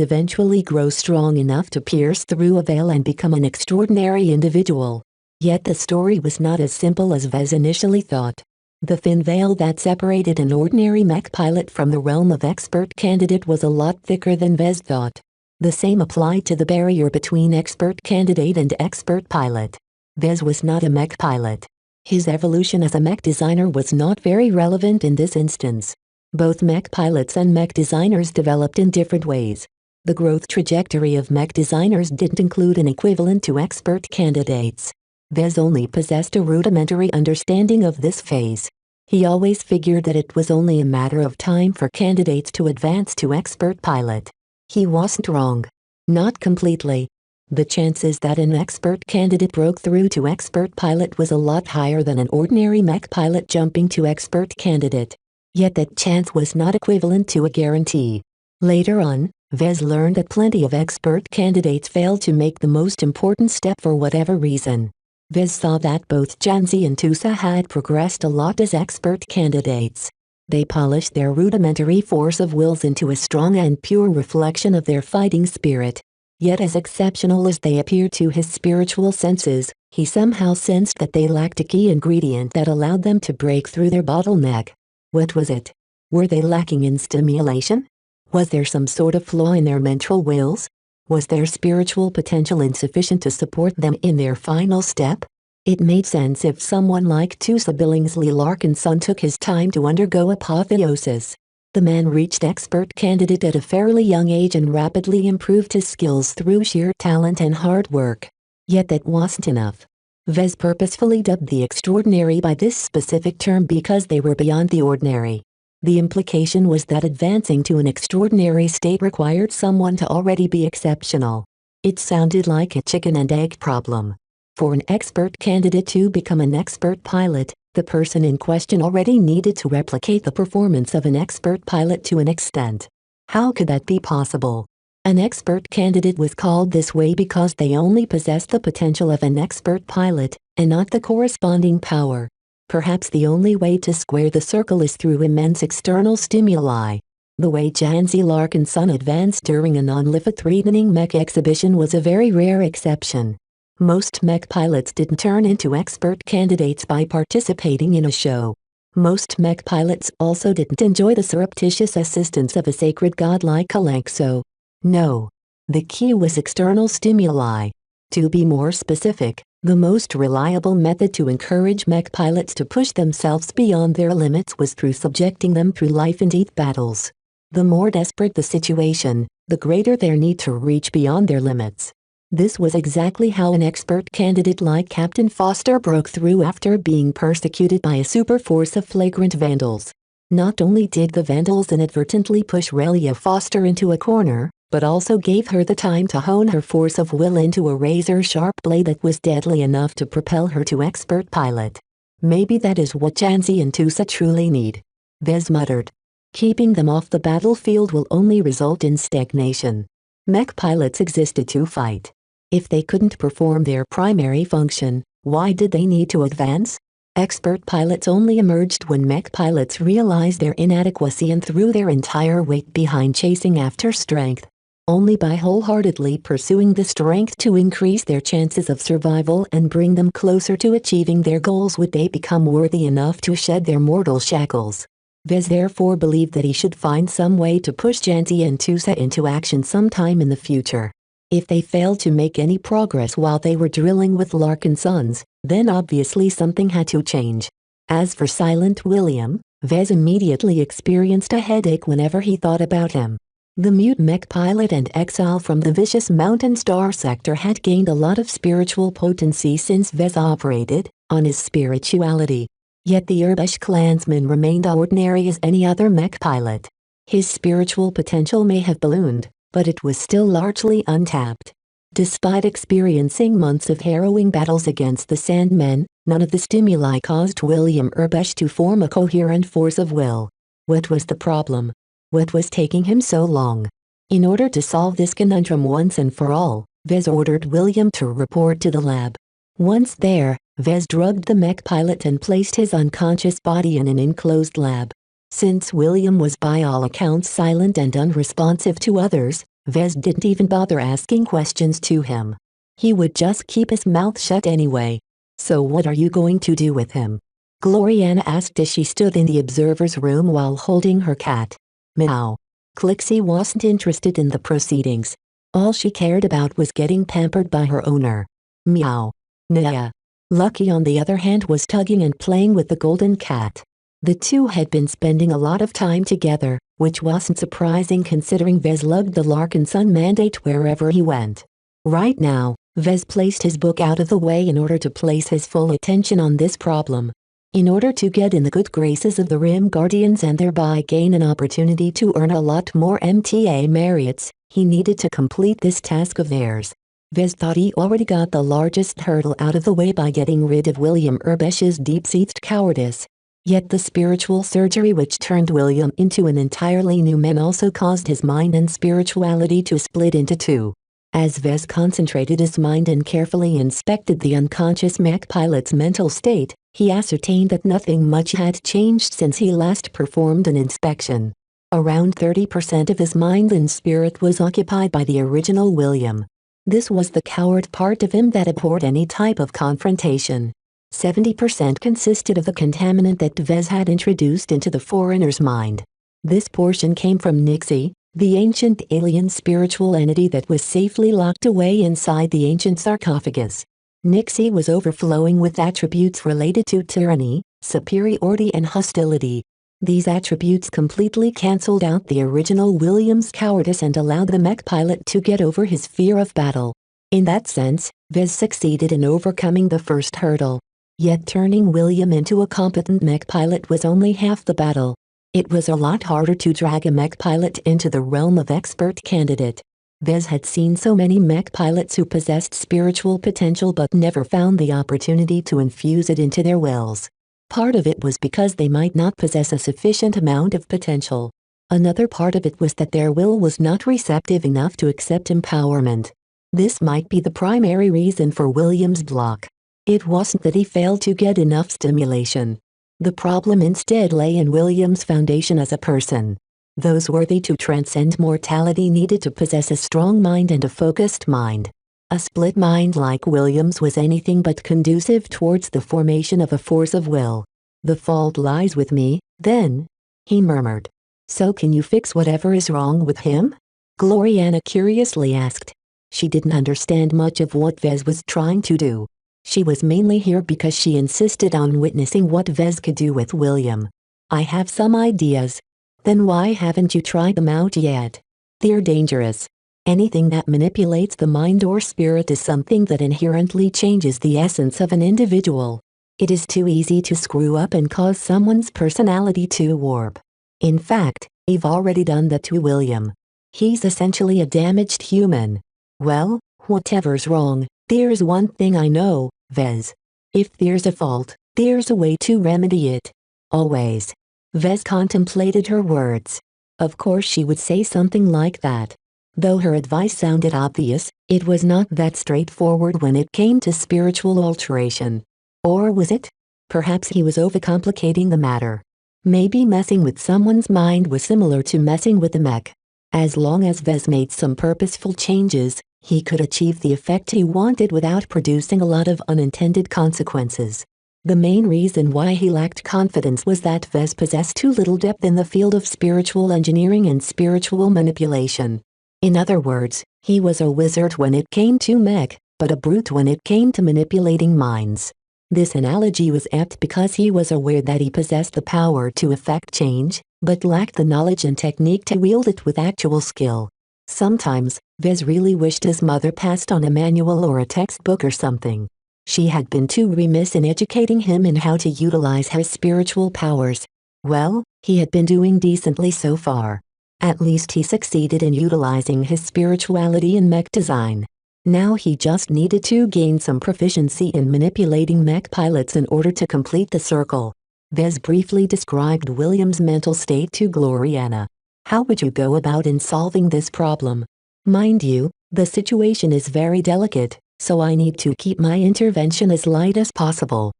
eventually grow strong enough to pierce through a veil and become an extraordinary individual. Yet the story was not as simple as Vez initially thought. The thin veil that separated an ordinary mech pilot from the realm of expert candidate was a lot thicker than Vez thought. The same applied to the barrier between expert candidate and expert pilot. Vez was not a mech pilot. His evolution as a mech designer was not very relevant in this instance. Both mech pilots and mech designers developed in different ways. The growth trajectory of mech designers didn't include an equivalent to expert candidates. Vez only possessed a rudimentary understanding of this phase. He always figured that it was only a matter of time for candidates to advance to expert pilot. He wasn't wrong. Not completely. The chances that an expert candidate broke through to expert pilot was a lot higher than an ordinary mech pilot jumping to expert candidate. Yet that chance was not equivalent to a guarantee. Later on, Vez learned that plenty of expert candidates failed to make the most important step for whatever reason. Vez saw that both Janzi and Tusa had progressed a lot as expert candidates. They polished their rudimentary force of wills into a strong and pure reflection of their fighting spirit. Yet as exceptional as they appeared to his spiritual senses, he somehow sensed that they lacked a key ingredient that allowed them to break through their bottleneck. What was it? Were they lacking in stimulation? Was there some sort of flaw in their mental wills? Was their spiritual potential insufficient to support them in their final step? It made sense if someone like Tusa Billingsley Larkin's son took his time to undergo apotheosis. The man reached expert candidate at a fairly young age and rapidly improved his skills through sheer talent and hard work. Yet that wasn't enough. Vez purposefully dubbed the extraordinary by this specific term because they were beyond the ordinary. The implication was that advancing to an extraordinary state required someone to already be exceptional. It sounded like a chicken and egg problem. For an expert candidate to become an expert pilot, the person in question already needed to replicate the performance of an expert pilot to an extent. How could that be possible? An expert candidate was called this way because they only possessed the potential of an expert pilot, and not the corresponding power. Perhaps the only way to square the circle is through immense external stimuli. The way Janzi Larkin's son advanced during a non-life-threatening mech exhibition was a very rare exception. Most mech pilots didn't turn into expert candidates by participating in a show. Most mech pilots also didn't enjoy the surreptitious assistance of a sacred god like Alexo. No. The key was external stimuli. To be more specific, the most reliable method to encourage mech pilots to push themselves beyond their limits was through subjecting them through life-and-death battles. The more desperate the situation, the greater their need to reach beyond their limits. This was exactly how an expert candidate like Captain Foster broke through after being persecuted by a super force of flagrant vandals. Not only did the vandals inadvertently push Relia Foster into a corner, but also gave her the time to hone her force of will into a razor-sharp blade that was deadly enough to propel her to expert pilot. Maybe that is what Janzi and Tusa truly need. Vez muttered. Keeping them off the battlefield will only result in stagnation. Mech pilots existed to fight. If they couldn't perform their primary function, why did they need to advance? Expert pilots only emerged when mech pilots realized their inadequacy and threw their entire weight behind chasing after strength. Only by wholeheartedly pursuing the strength to increase their chances of survival and bring them closer to achieving their goals would they become worthy enough to shed their mortal shackles. Vez therefore believed that he should find some way to push Janzi and Tusa into action sometime in the future. If they failed to make any progress while they were drilling with Larkin Sons, then obviously something had to change. As for Silent William, Vez immediately experienced a headache whenever he thought about him. The mute mech pilot and exile from the vicious Mountain Star sector had gained a lot of spiritual potency since Vez operated on his spirituality. Yet the Urbesh clansman remained ordinary as any other mech pilot. His spiritual potential may have ballooned, but it was still largely untapped. Despite experiencing months of harrowing battles against the Sandmen, none of the stimuli caused William Urbesh to form a coherent force of will. What was the problem? What was taking him so long? In order to solve this conundrum once and for all, Vez ordered William to report to the lab. Once there, Vez drugged the mech pilot and placed his unconscious body in an enclosed lab. Since William was by all accounts silent and unresponsive to others, Vez didn't even bother asking questions to him. He would just keep his mouth shut anyway. So what are you going to do with him? Gloriana asked as she stood in the observer's room while holding her cat. Meow. Clixie wasn't interested in the proceedings. All she cared about was getting pampered by her owner. Meow. Nya. Lucky on the other hand was tugging and playing with the golden cat. The two had been spending a lot of time together, which wasn't surprising considering Vez lugged the Larkin Sun mandate wherever he went. Right now, Vez placed his book out of the way in order to place his full attention on this problem. In order to get in the good graces of the Rim Guardians and thereby gain an opportunity to earn a lot more MTA merits, he needed to complete this task of theirs. Vez thought he already got the largest hurdle out of the way by getting rid of William Urbesh's deep-seated cowardice. Yet the spiritual surgery which turned William into an entirely new man also caused his mind and spirituality to split into two. As Vez concentrated his mind and carefully inspected the unconscious mech pilot's mental state, he ascertained that nothing much had changed since he last performed an inspection. Around 30% of his mind and spirit was occupied by the original William. This was the coward part of him that abhorred any type of confrontation. 70% consisted of the contaminant that Vez had introduced into the foreigner's mind. This portion came from Nixie, the ancient alien spiritual entity that was safely locked away inside the ancient sarcophagus. Nixie was overflowing with attributes related to tyranny, superiority and hostility. These attributes completely cancelled out the original William's cowardice and allowed the mech pilot to get over his fear of battle. In that sense, Vez succeeded in overcoming the first hurdle. Yet turning William into a competent mech pilot was only half the battle. It was a lot harder to drag a mech pilot into the realm of expert candidate. Vez had seen so many mech pilots who possessed spiritual potential but never found the opportunity to infuse it into their wills. Part of it was because they might not possess a sufficient amount of potential. Another part of it was that their will was not receptive enough to accept empowerment. This might be the primary reason for William's block. It wasn't that he failed to get enough stimulation. The problem instead lay in William's foundation as a person. Those worthy to transcend mortality needed to possess a strong mind and a focused mind. A split mind like William's was anything but conducive towards the formation of a force of will. "The fault lies with me, then," he murmured. "So can you fix whatever is wrong with him?" Gloriana curiously asked. She didn't understand much of what Vez was trying to do. She was mainly here because she insisted on witnessing what Vez could do with William. "I have some ideas." "Then why haven't you tried them out yet?" "They're dangerous. Anything that manipulates the mind or spirit is something that inherently changes the essence of an individual. It is too easy to screw up and cause someone's personality to warp. In fact, I've already done that to William. He's essentially a damaged human." "Well, whatever's wrong, there's one thing I know, Vez. If there's a fault, there's a way to remedy it. Always." Vez contemplated her words. Of course she would say something like that. Though her advice sounded obvious, it was not that straightforward when it came to spiritual alteration. Or was it? Perhaps he was overcomplicating the matter. Maybe messing with someone's mind was similar to messing with the mech. As long as Vez made some purposeful changes, he could achieve the effect he wanted without producing a lot of unintended consequences. The main reason why he lacked confidence was that Vez possessed too little depth in the field of spiritual engineering and spiritual manipulation. In other words, he was a wizard when it came to mech, but a brute when it came to manipulating minds. This analogy was apt because he was aware that he possessed the power to effect change, but lacked the knowledge and technique to wield it with actual skill. Sometimes, Vez really wished his mother passed on a manual or a textbook or something. She had been too remiss in educating him in how to utilize his spiritual powers. Well, he had been doing decently so far. At least he succeeded in utilizing his spirituality in mech design. Now he just needed to gain some proficiency in manipulating mech pilots in order to complete the circle. Vez briefly described William's mental state to Gloriana. "How would you go about in solving this problem? Mind you, the situation is very delicate, so I need to keep my intervention as light as possible."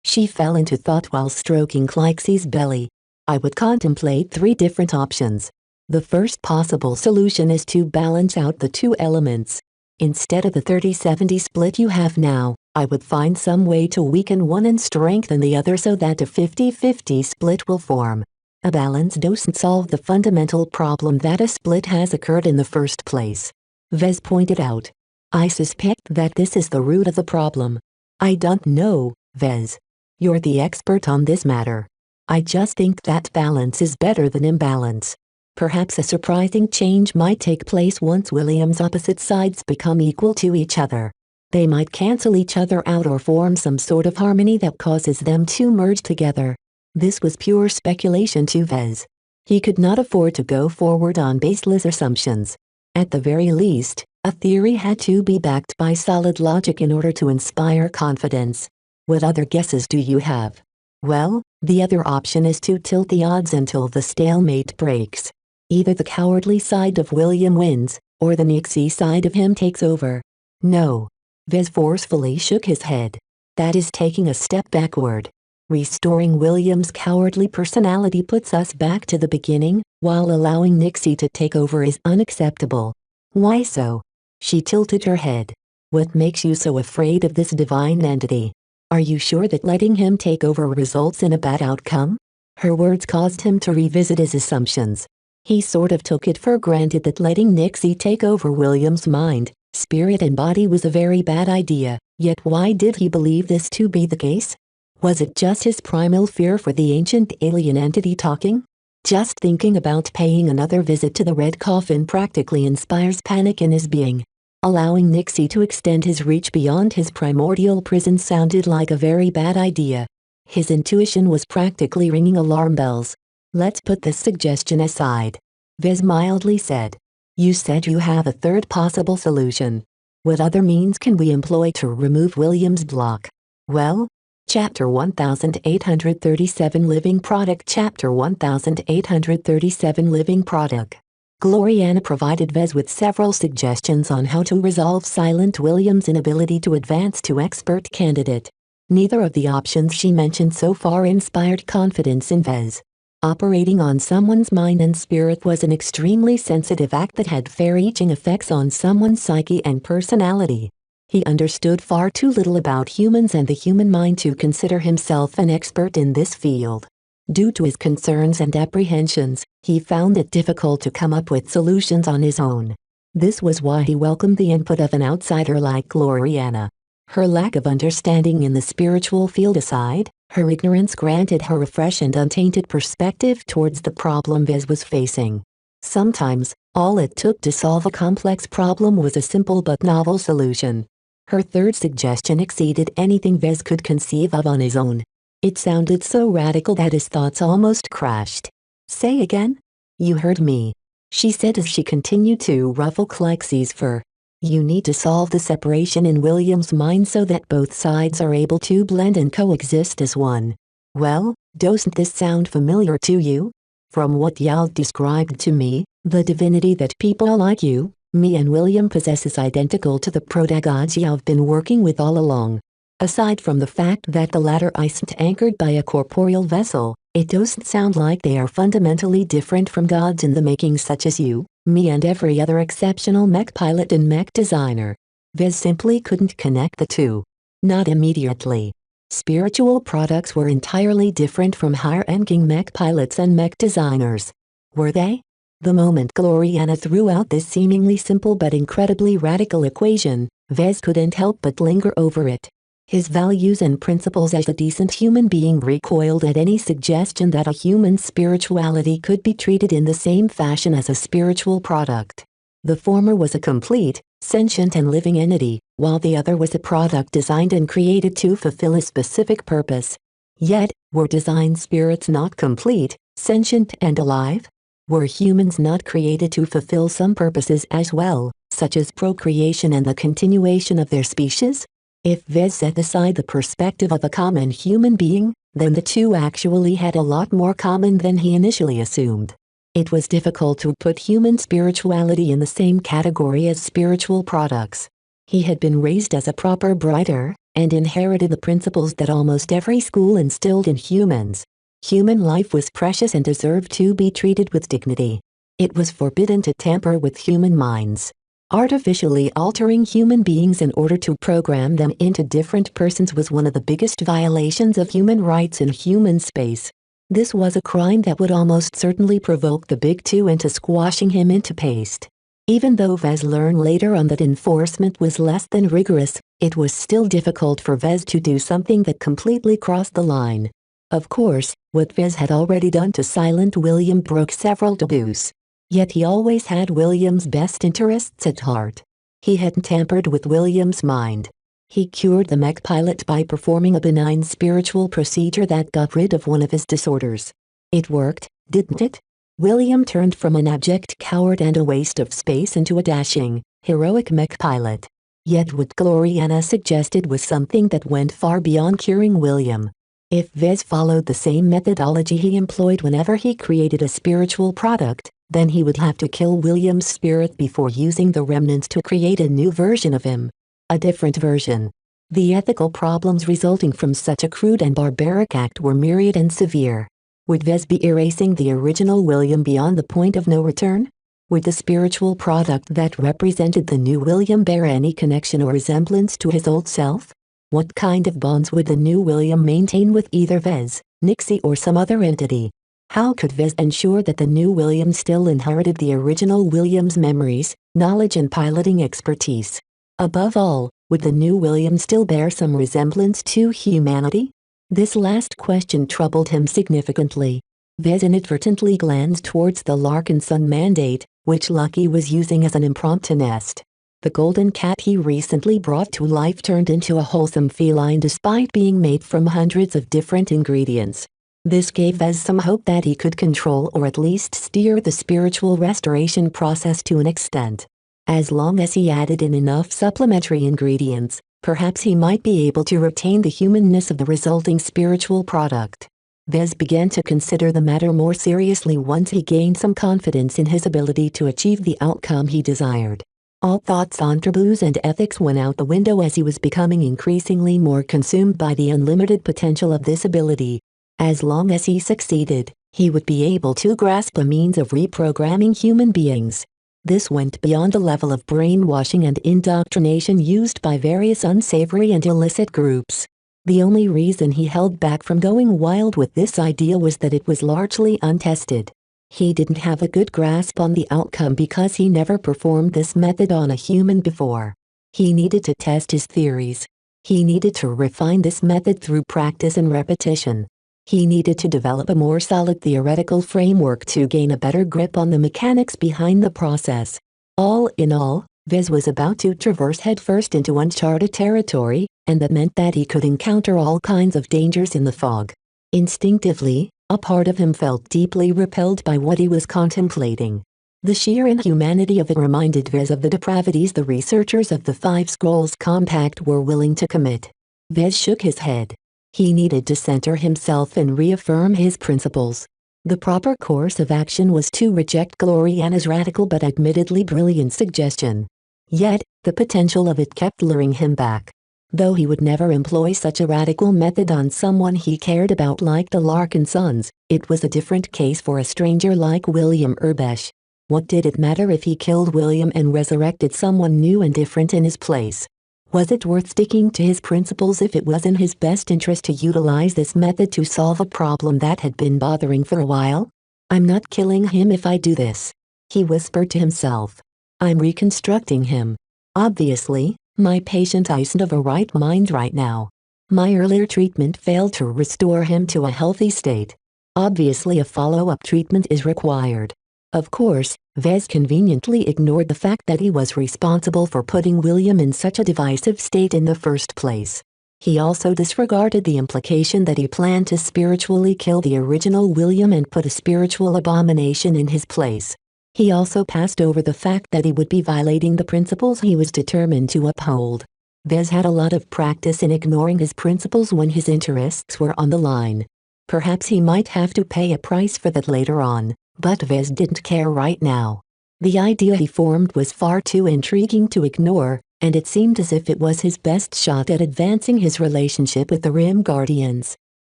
She fell into thought while stroking Clexie's belly. "I would contemplate 3 different options. The first possible solution is to balance out the 2 elements. Instead of the 30-70 split you have now, I would find some way to weaken one and strengthen the other so that a 50-50 split will form. A balance doesn't solve the fundamental problem that a split has occurred in the first place," Vez pointed out. "I suspect that this is the root of the problem." "I don't know, Vez. You're the expert on this matter. I just think that balance is better than imbalance. Perhaps a surprising change might take place once William's opposite sides become equal to each other. They might cancel each other out or form some sort of harmony that causes them to merge together." This was pure speculation to Vez. He could not afford to go forward on baseless assumptions. At the very least, a theory had to be backed by solid logic in order to inspire confidence. "What other guesses do you have?" "Well, the other option is to tilt the odds until the stalemate breaks. Either the cowardly side of William wins, or the Nixie side of him takes over." "No." Vez forcefully shook his head. "That is taking a step backward. Restoring William's cowardly personality puts us back to the beginning, while allowing Nixie to take over is unacceptable." "Why so?" She tilted her head. "What makes you so afraid of this divine entity? Are you sure that letting him take over results in a bad outcome?" Her words caused him to revisit his assumptions. He sort of took it for granted that letting Nixie take over William's mind, spirit and body was a very bad idea, yet why did he believe this to be the case? Was it just his primal fear for the ancient alien entity talking? Just thinking about paying another visit to the Red Coffin practically inspires panic in his being. Allowing Nixie to extend his reach beyond his primordial prison sounded like a very bad idea. His intuition was practically ringing alarm bells. "Let's put this suggestion aside," Vez mildly said. "You said you have a third possible solution. What other means can we employ to remove William's block?" "Well, Chapter 1837 Living Product Chapter 1837 Living Product. Gloriana provided Vez with several suggestions on how to resolve Silent William's inability to advance to expert candidate. Neither of the options she mentioned so far inspired confidence in Vez. Operating on someone's mind and spirit was an extremely sensitive act that had far-reaching effects on someone's psyche and personality. He understood far too little about humans and the human mind to consider himself an expert in this field. Due to his concerns and apprehensions, he found it difficult to come up with solutions on his own. This was why he welcomed the input of an outsider like Gloriana. Her lack of understanding in the spiritual field aside, her ignorance granted her a fresh and untainted perspective towards the problem Vez was facing. Sometimes, all it took to solve a complex problem was a simple but novel solution. Her third suggestion exceeded anything Vez could conceive of on his own. It sounded so radical that his thoughts almost crashed. "Say again?" "You heard me," she said as she continued to ruffle Clexie's fur. "You need to solve the separation in William's mind so that both sides are able to blend and coexist as one." "Well, doesn't this sound familiar to you? From what y'all described to me, the divinity that people like you, me and William possess is identical to the proto-gods y'all been working with all along. Aside from the fact that the latter isn't anchored by a corporeal vessel, it doesn't sound like they are fundamentally different from gods in the making such as you, me and every other exceptional mech pilot and mech designer." Vez simply couldn't connect the two. Not immediately. Spiritual products were entirely different from higher-ranking mech pilots and mech designers. Were they? The moment Gloriana threw out this seemingly simple but incredibly radical equation, Vez couldn't help but linger over it. His values and principles as a decent human being recoiled at any suggestion that a human's spirituality could be treated in the same fashion as a spiritual product. The former was a complete, sentient and living entity, while the other was a product designed and created to fulfill a specific purpose. Yet, were designed spirits not complete, sentient and alive? Were humans not created to fulfill some purposes as well, such as procreation and the continuation of their species? If Vez set aside the perspective of a common human being, then the two actually had a lot more common than he initially assumed. It was difficult to put human spirituality in the same category as spiritual products. He had been raised as a proper brighter, and inherited the principles that almost every school instilled in humans. Human life was precious and deserved to be treated with dignity. It was forbidden to tamper with human minds. Artificially altering human beings in order to program them into different persons was one of the biggest violations of human rights in human space. This was a crime that would almost certainly provoke the Big Two into squashing him into paste. Even though Vez learned later on that enforcement was less than rigorous, it was still difficult for Vez to do something that completely crossed the line. Of course, what Vez had already done to silent William broke several taboos. Yet he always had William's best interests at heart. He hadn't tampered with William's mind. He cured the mech pilot by performing a benign spiritual procedure that got rid of one of his disorders. It worked, didn't it? William turned from an abject coward and a waste of space into a dashing, heroic mech pilot. Yet what Gloriana suggested was something that went far beyond curing William. If Vez followed the same methodology he employed whenever he created a spiritual product, then he would have to kill William's spirit before using the remnants to create a new version of him. A different version. The ethical problems resulting from such a crude and barbaric act were myriad and severe. Would Vez be erasing the original William beyond the point of no return? Would the spiritual product that represented the new William bear any connection or resemblance to his old self? What kind of bonds would the new William maintain with either Vez, Nixie or some other entity? How could Vez ensure that the new William still inherited the original William's memories, knowledge and piloting expertise? Above all, would the new William still bear some resemblance to humanity? This last question troubled him significantly. Vez inadvertently glanced towards the Larkin Sun mandate, which Lucky was using as an impromptu nest. The golden cat he recently brought to life turned into a wholesome feline despite being made from hundreds of different ingredients. This gave Vez some hope that he could control or at least steer the spiritual restoration process to an extent. As long as he added in enough supplementary ingredients, perhaps he might be able to retain the humanness of the resulting spiritual product. Vez began to consider the matter more seriously once he gained some confidence in his ability to achieve the outcome he desired. All thoughts on taboos and ethics went out the window as he was becoming increasingly more consumed by the unlimited potential of this ability. As long as he succeeded, He would be able to grasp a means of reprogramming human beings. This went beyond the level of brainwashing and indoctrination used by various unsavory and illicit groups. The only reason he held back from going wild with this idea was that it was largely untested. He didn't have a good grasp on the outcome because he never performed this method on a human before. He needed to test his theories. He needed to refine this method through practice and repetition. He needed to develop a more solid theoretical framework to gain a better grip on the mechanics behind the process. All in all, Vez was about to traverse headfirst into uncharted territory, and that meant that he could encounter all kinds of dangers in the fog. Instinctively, a part of him felt deeply repelled by what he was contemplating. The sheer inhumanity of it reminded Vez of the depravities the researchers of the Five Scrolls Compact were willing to commit. Vez shook his head. He needed to center himself and reaffirm his principles. The proper course of action was to reject Gloriana's radical but admittedly brilliant suggestion. Yet, the potential of it kept luring him back. Though he would never employ such a radical method on someone he cared about like the Larkin sons, it was a different case for a stranger like William Urbesh. What did it matter if he killed William and resurrected someone new and different in his place? Was it worth sticking to his principles if it was in his best interest to utilize this method to solve a problem that had been bothering for a while? "I'm not killing him if I do this," he whispered to himself. "I'm reconstructing him. Obviously, my patient isn't of a right mind right now. My earlier treatment failed to restore him to a healthy state. Obviously a follow-up treatment is required." Of course, Vez conveniently ignored the fact that he was responsible for putting William in such a divisive state in the first place. He also disregarded the implication that he planned to spiritually kill the original William and put a spiritual abomination in his place. He also passed over the fact that he would be violating the principles he was determined to uphold. Vez had a lot of practice in ignoring his principles when his interests were on the line. Perhaps he might have to pay a price for that later on. But Vez didn't care right now. The idea he formed was far too intriguing to ignore, and it seemed as if it was his best shot at advancing his relationship with the Rim Guardians.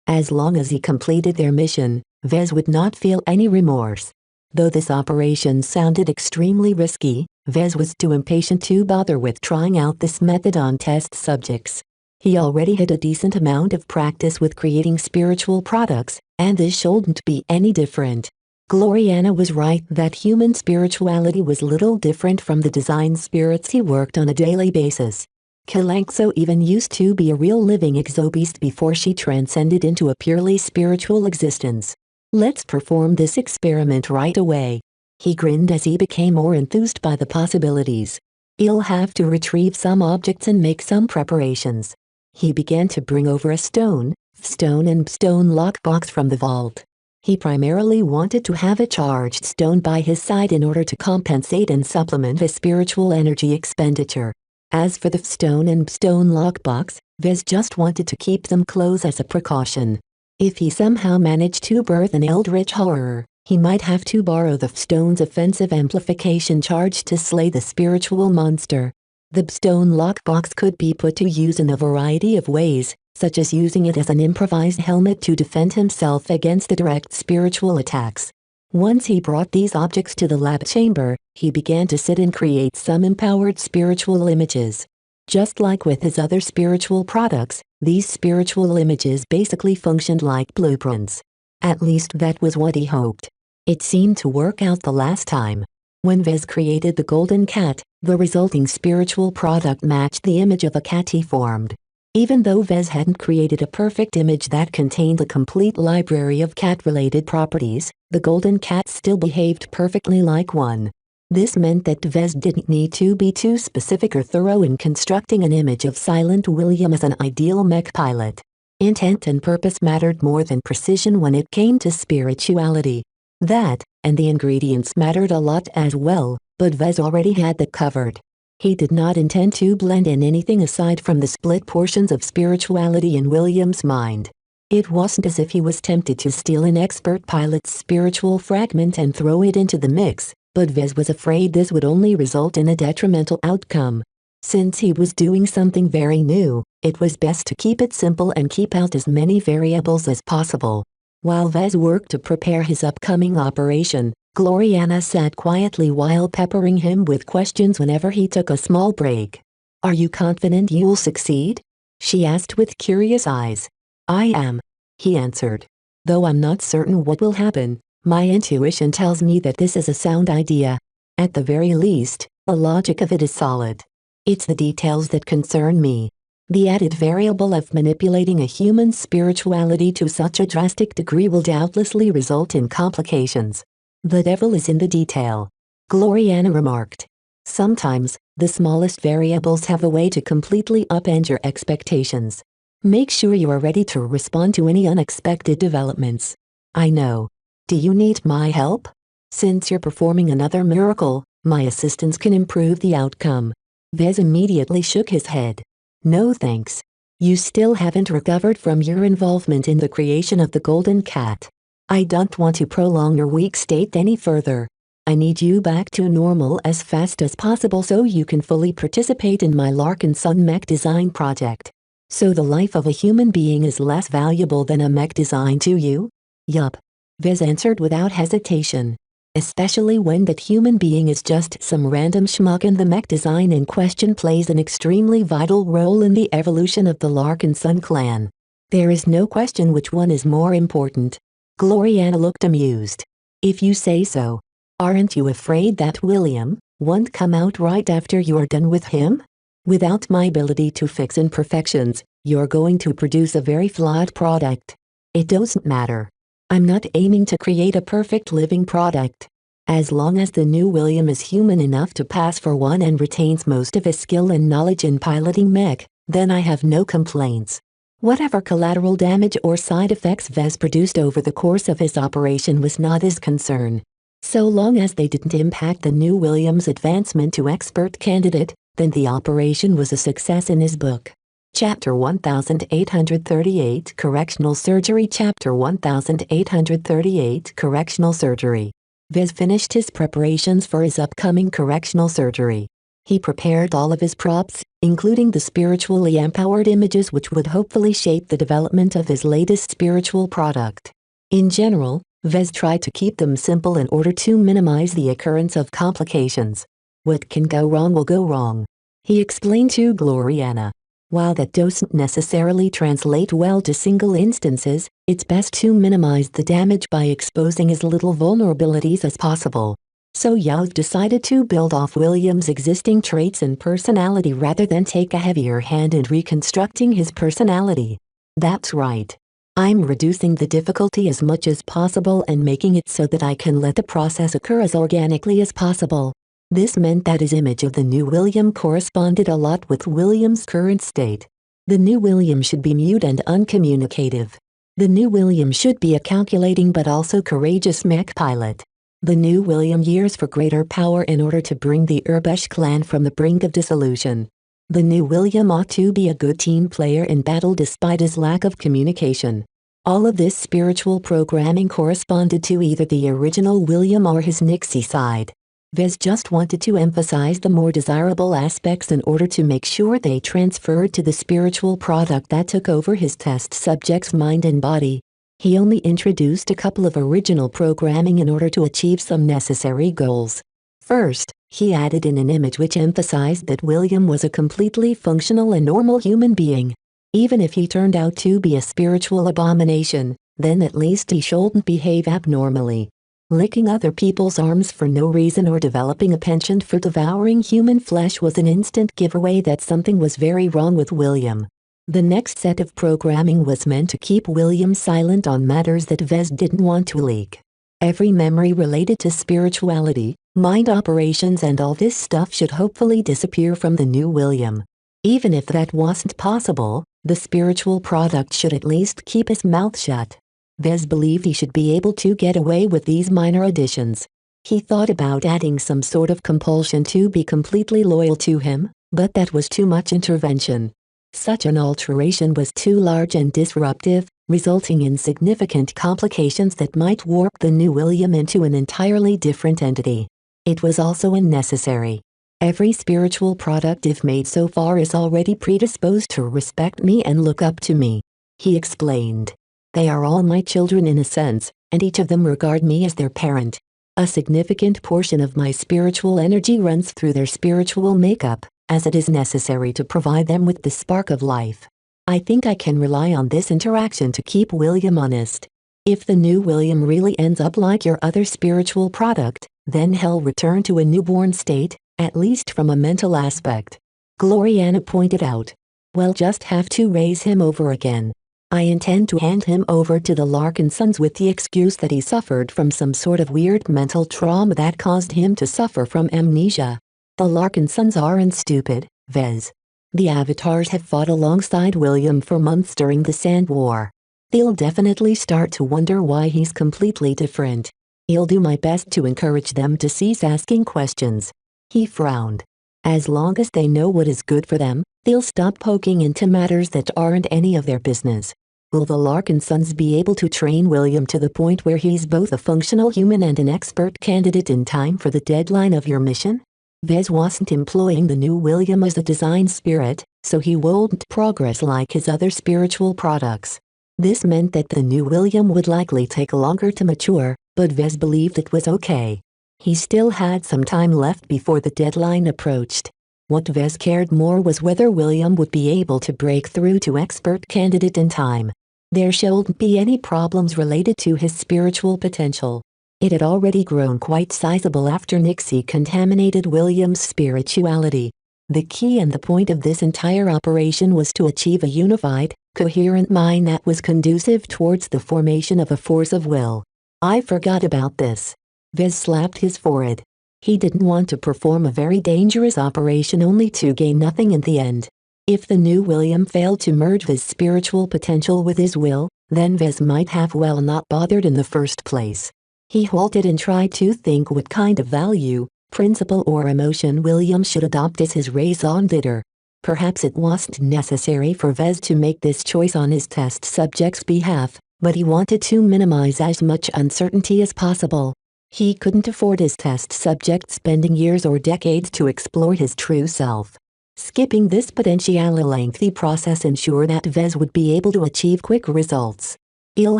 As long as he completed their mission, Vez would not feel any remorse. Though this operation sounded extremely risky, Vez was too impatient to bother with trying out this method on test subjects. He already had a decent amount of practice with creating spiritual products, and this shouldn't be any different. Gloriana was right that human spirituality was little different from the design spirits he worked on a daily basis. Kalanxo even used to be a real living exobeast before she transcended into a purely spiritual existence. "Let's perform this experiment right away." He grinned as he became more enthused by the possibilities. "He'll have to retrieve some objects and make some preparations." He began to bring over a stone lockbox from the vault. He primarily wanted to have a charged stone by his side in order to compensate and supplement his spiritual energy expenditure. As for the stone lockbox, Vez just wanted to keep them close as a precaution. If he somehow managed to birth an eldritch horror, he might have to borrow the stone's offensive amplification charge to slay the spiritual monster. The stone lockbox could be put to use in a variety of ways, such as using it as an improvised helmet to defend himself against the direct spiritual attacks. Once he brought these objects to the lab chamber, he began to sit and create some empowered spiritual images. Just like with his other spiritual products, these spiritual images basically functioned like blueprints. At least that was what he hoped. It seemed to work out the last time. When Vez created the golden cat, the resulting spiritual product matched the image of a cat he formed. Even though Vez hadn't created a perfect image that contained a complete library of cat-related properties, the golden cat still behaved perfectly like one. This meant that Vez didn't need to be too specific or thorough in constructing an image of Silent William as an ideal mech pilot. Intent and purpose mattered more than precision when it came to spirituality. That, and the ingredients mattered a lot as well, but Vez already had that covered. He did not intend to blend in anything aside from the split portions of spirituality in William's mind. It wasn't as if he was tempted to steal an expert pilot's spiritual fragment and throw it into the mix, but Vez was afraid this would only result in a detrimental outcome. Since he was doing something very new, it was best to keep it simple and keep out as many variables as possible. While Vez worked to prepare his upcoming operation, Gloriana sat quietly while peppering him with questions whenever he took a small break. "Are you confident you'll succeed?" she asked with curious eyes. "I am," he answered. "Though I'm not certain what will happen, my intuition tells me that this is a sound idea. At the very least, the logic of it is solid. It's the details that concern me. The added variable of manipulating a human's spirituality to such a drastic degree will doubtlessly result in complications. The devil is in the detail," Gloriana remarked. "Sometimes, the smallest variables have a way to completely upend your expectations. Make sure you are ready to respond to any unexpected developments." "I know. Do you need my help?" "Since you're performing another miracle, my assistance can improve the outcome." Vez immediately shook his head. "No thanks. You still haven't recovered from your involvement in the creation of the golden cat. I don't want to prolong your weak state any further. I need you back to normal as fast as possible so you can fully participate in my Larkin Sun mech design project." "So the life of a human being is less valuable than a mech design to you?" "Yup," Vez answered without hesitation. "Especially when that human being is just some random schmuck and the mech design in question plays an extremely vital role in the evolution of the Larkin Sun clan. There is no question which one is more important." Gloriana looked amused. "If you say so. Aren't you afraid that William won't come out right after you are done with him? Without my ability to fix imperfections, you're going to produce a very flawed product." "It doesn't matter. I'm not aiming to create a perfect living product. As long as the new William is human enough to pass for one and retains most of his skill and knowledge in piloting mech, then I have no complaints." Whatever collateral damage or side effects Vez produced over the course of his operation was not his concern. So long as they didn't impact the new William's advancement to expert candidate, then the operation was a success in his book. Chapter 1838 Correctional Surgery Chapter 1838 Correctional Surgery. Vez finished his preparations for his upcoming correctional surgery. He prepared all of his props, including the spiritually empowered images which would hopefully shape the development of his latest spiritual product. In general, Vez tried to keep them simple in order to minimize the occurrence of complications. "What can go wrong will go wrong," he explained to Gloriana. "While that doesn't necessarily translate well to single instances, it's best to minimize the damage by exposing as little vulnerabilities as possible." So You've decided to build off William's existing traits and personality rather than take a heavier hand in reconstructing his personality. "That's right. I'm reducing the difficulty as much as possible and making it so that I can let the process occur as organically as possible." This meant that his image of the new William corresponded a lot with William's current state. The new William should be mute and uncommunicative. The new William should be a calculating but also courageous mech pilot. The new William yearns for greater power in order to bring the Urbesh clan from the brink of dissolution. The new William ought to be a good team player in battle despite his lack of communication. All of this spiritual programming corresponded to either the original William or his Nixie side. Vez just wanted to emphasize the more desirable aspects in order to make sure they transferred to the spiritual product that took over his test subject's mind and body. He only introduced a couple of original programming in order to achieve some necessary goals. First, he added in an image which emphasized that William was a completely functional and normal human being. Even if he turned out to be a spiritual abomination, then at least he shouldn't behave abnormally. Licking other people's arms for no reason or developing a penchant for devouring human flesh was an instant giveaway that something was very wrong with William. The next set of programming was meant to keep William silent on matters that Vez didn't want to leak. Every memory related to spirituality, mind operations and all this stuff should hopefully disappear from the new William. Even if that wasn't possible, the spiritual product should at least keep his mouth shut. Vez believed he should be able to get away with these minor additions. He thought about adding some sort of compulsion to be completely loyal to him, but that was too much intervention. Such an alteration was too large and disruptive, resulting in significant complications that might warp the new William into an entirely different entity. It was also unnecessary. Every spiritual product if made so far is already predisposed to respect me and look up to me, he explained. They are all my children in a sense, and each of them regard me as their parent. A significant portion of my spiritual energy runs through their spiritual makeup, as it is necessary to provide them with the spark of life. I think I can rely on this interaction to keep William honest. If the new William really ends up like your other spiritual product, then he'll return to a newborn state, at least from a mental aspect. Gloriana pointed out. We'll just have to raise him over again. I intend to hand him over to the Larkinsons with the excuse that he suffered from some sort of weird mental trauma that caused him to suffer from amnesia. The Larkinsons aren't stupid, Vez. The Avatars have fought alongside William for months during the Sand War. They'll definitely start to wonder why he's completely different. I'll do my best to encourage them to cease asking questions. He frowned. As long as they know what is good for them, they'll stop poking into matters that aren't any of their business. Will the Larkinsons be able to train William to the point where he's both a functional human and an expert candidate in time for the deadline of your mission? Vez wasn't employing the new William as a design spirit, so he won't progress like his other spiritual products. This meant that the new William would likely take longer to mature, but Vez believed it was okay. He still had some time left before the deadline approached. What Vez cared more was whether William would be able to break through to expert candidate in time. There shouldn't be any problems related to his spiritual potential. It had already grown quite sizable after Nixie contaminated William's spirituality. The key and the point of this entire operation was to achieve a unified, coherent mind that was conducive towards the formation of a force of will. I forgot about this. Vez slapped his forehead. He didn't want to perform a very dangerous operation only to gain nothing in the end. If the new William failed to merge Vez's spiritual potential with his will, then Vez might have well not bothered in the first place. He halted and tried to think what kind of value, principle or emotion William should adopt as his raison d'etre. Perhaps it wasn't necessary for Vez to make this choice on his test subject's behalf, but he wanted to minimize as much uncertainty as possible. He couldn't afford his test subject spending years or decades to explore his true self. Skipping this potentially lengthy process ensured that Vez would be able to achieve quick results. He'll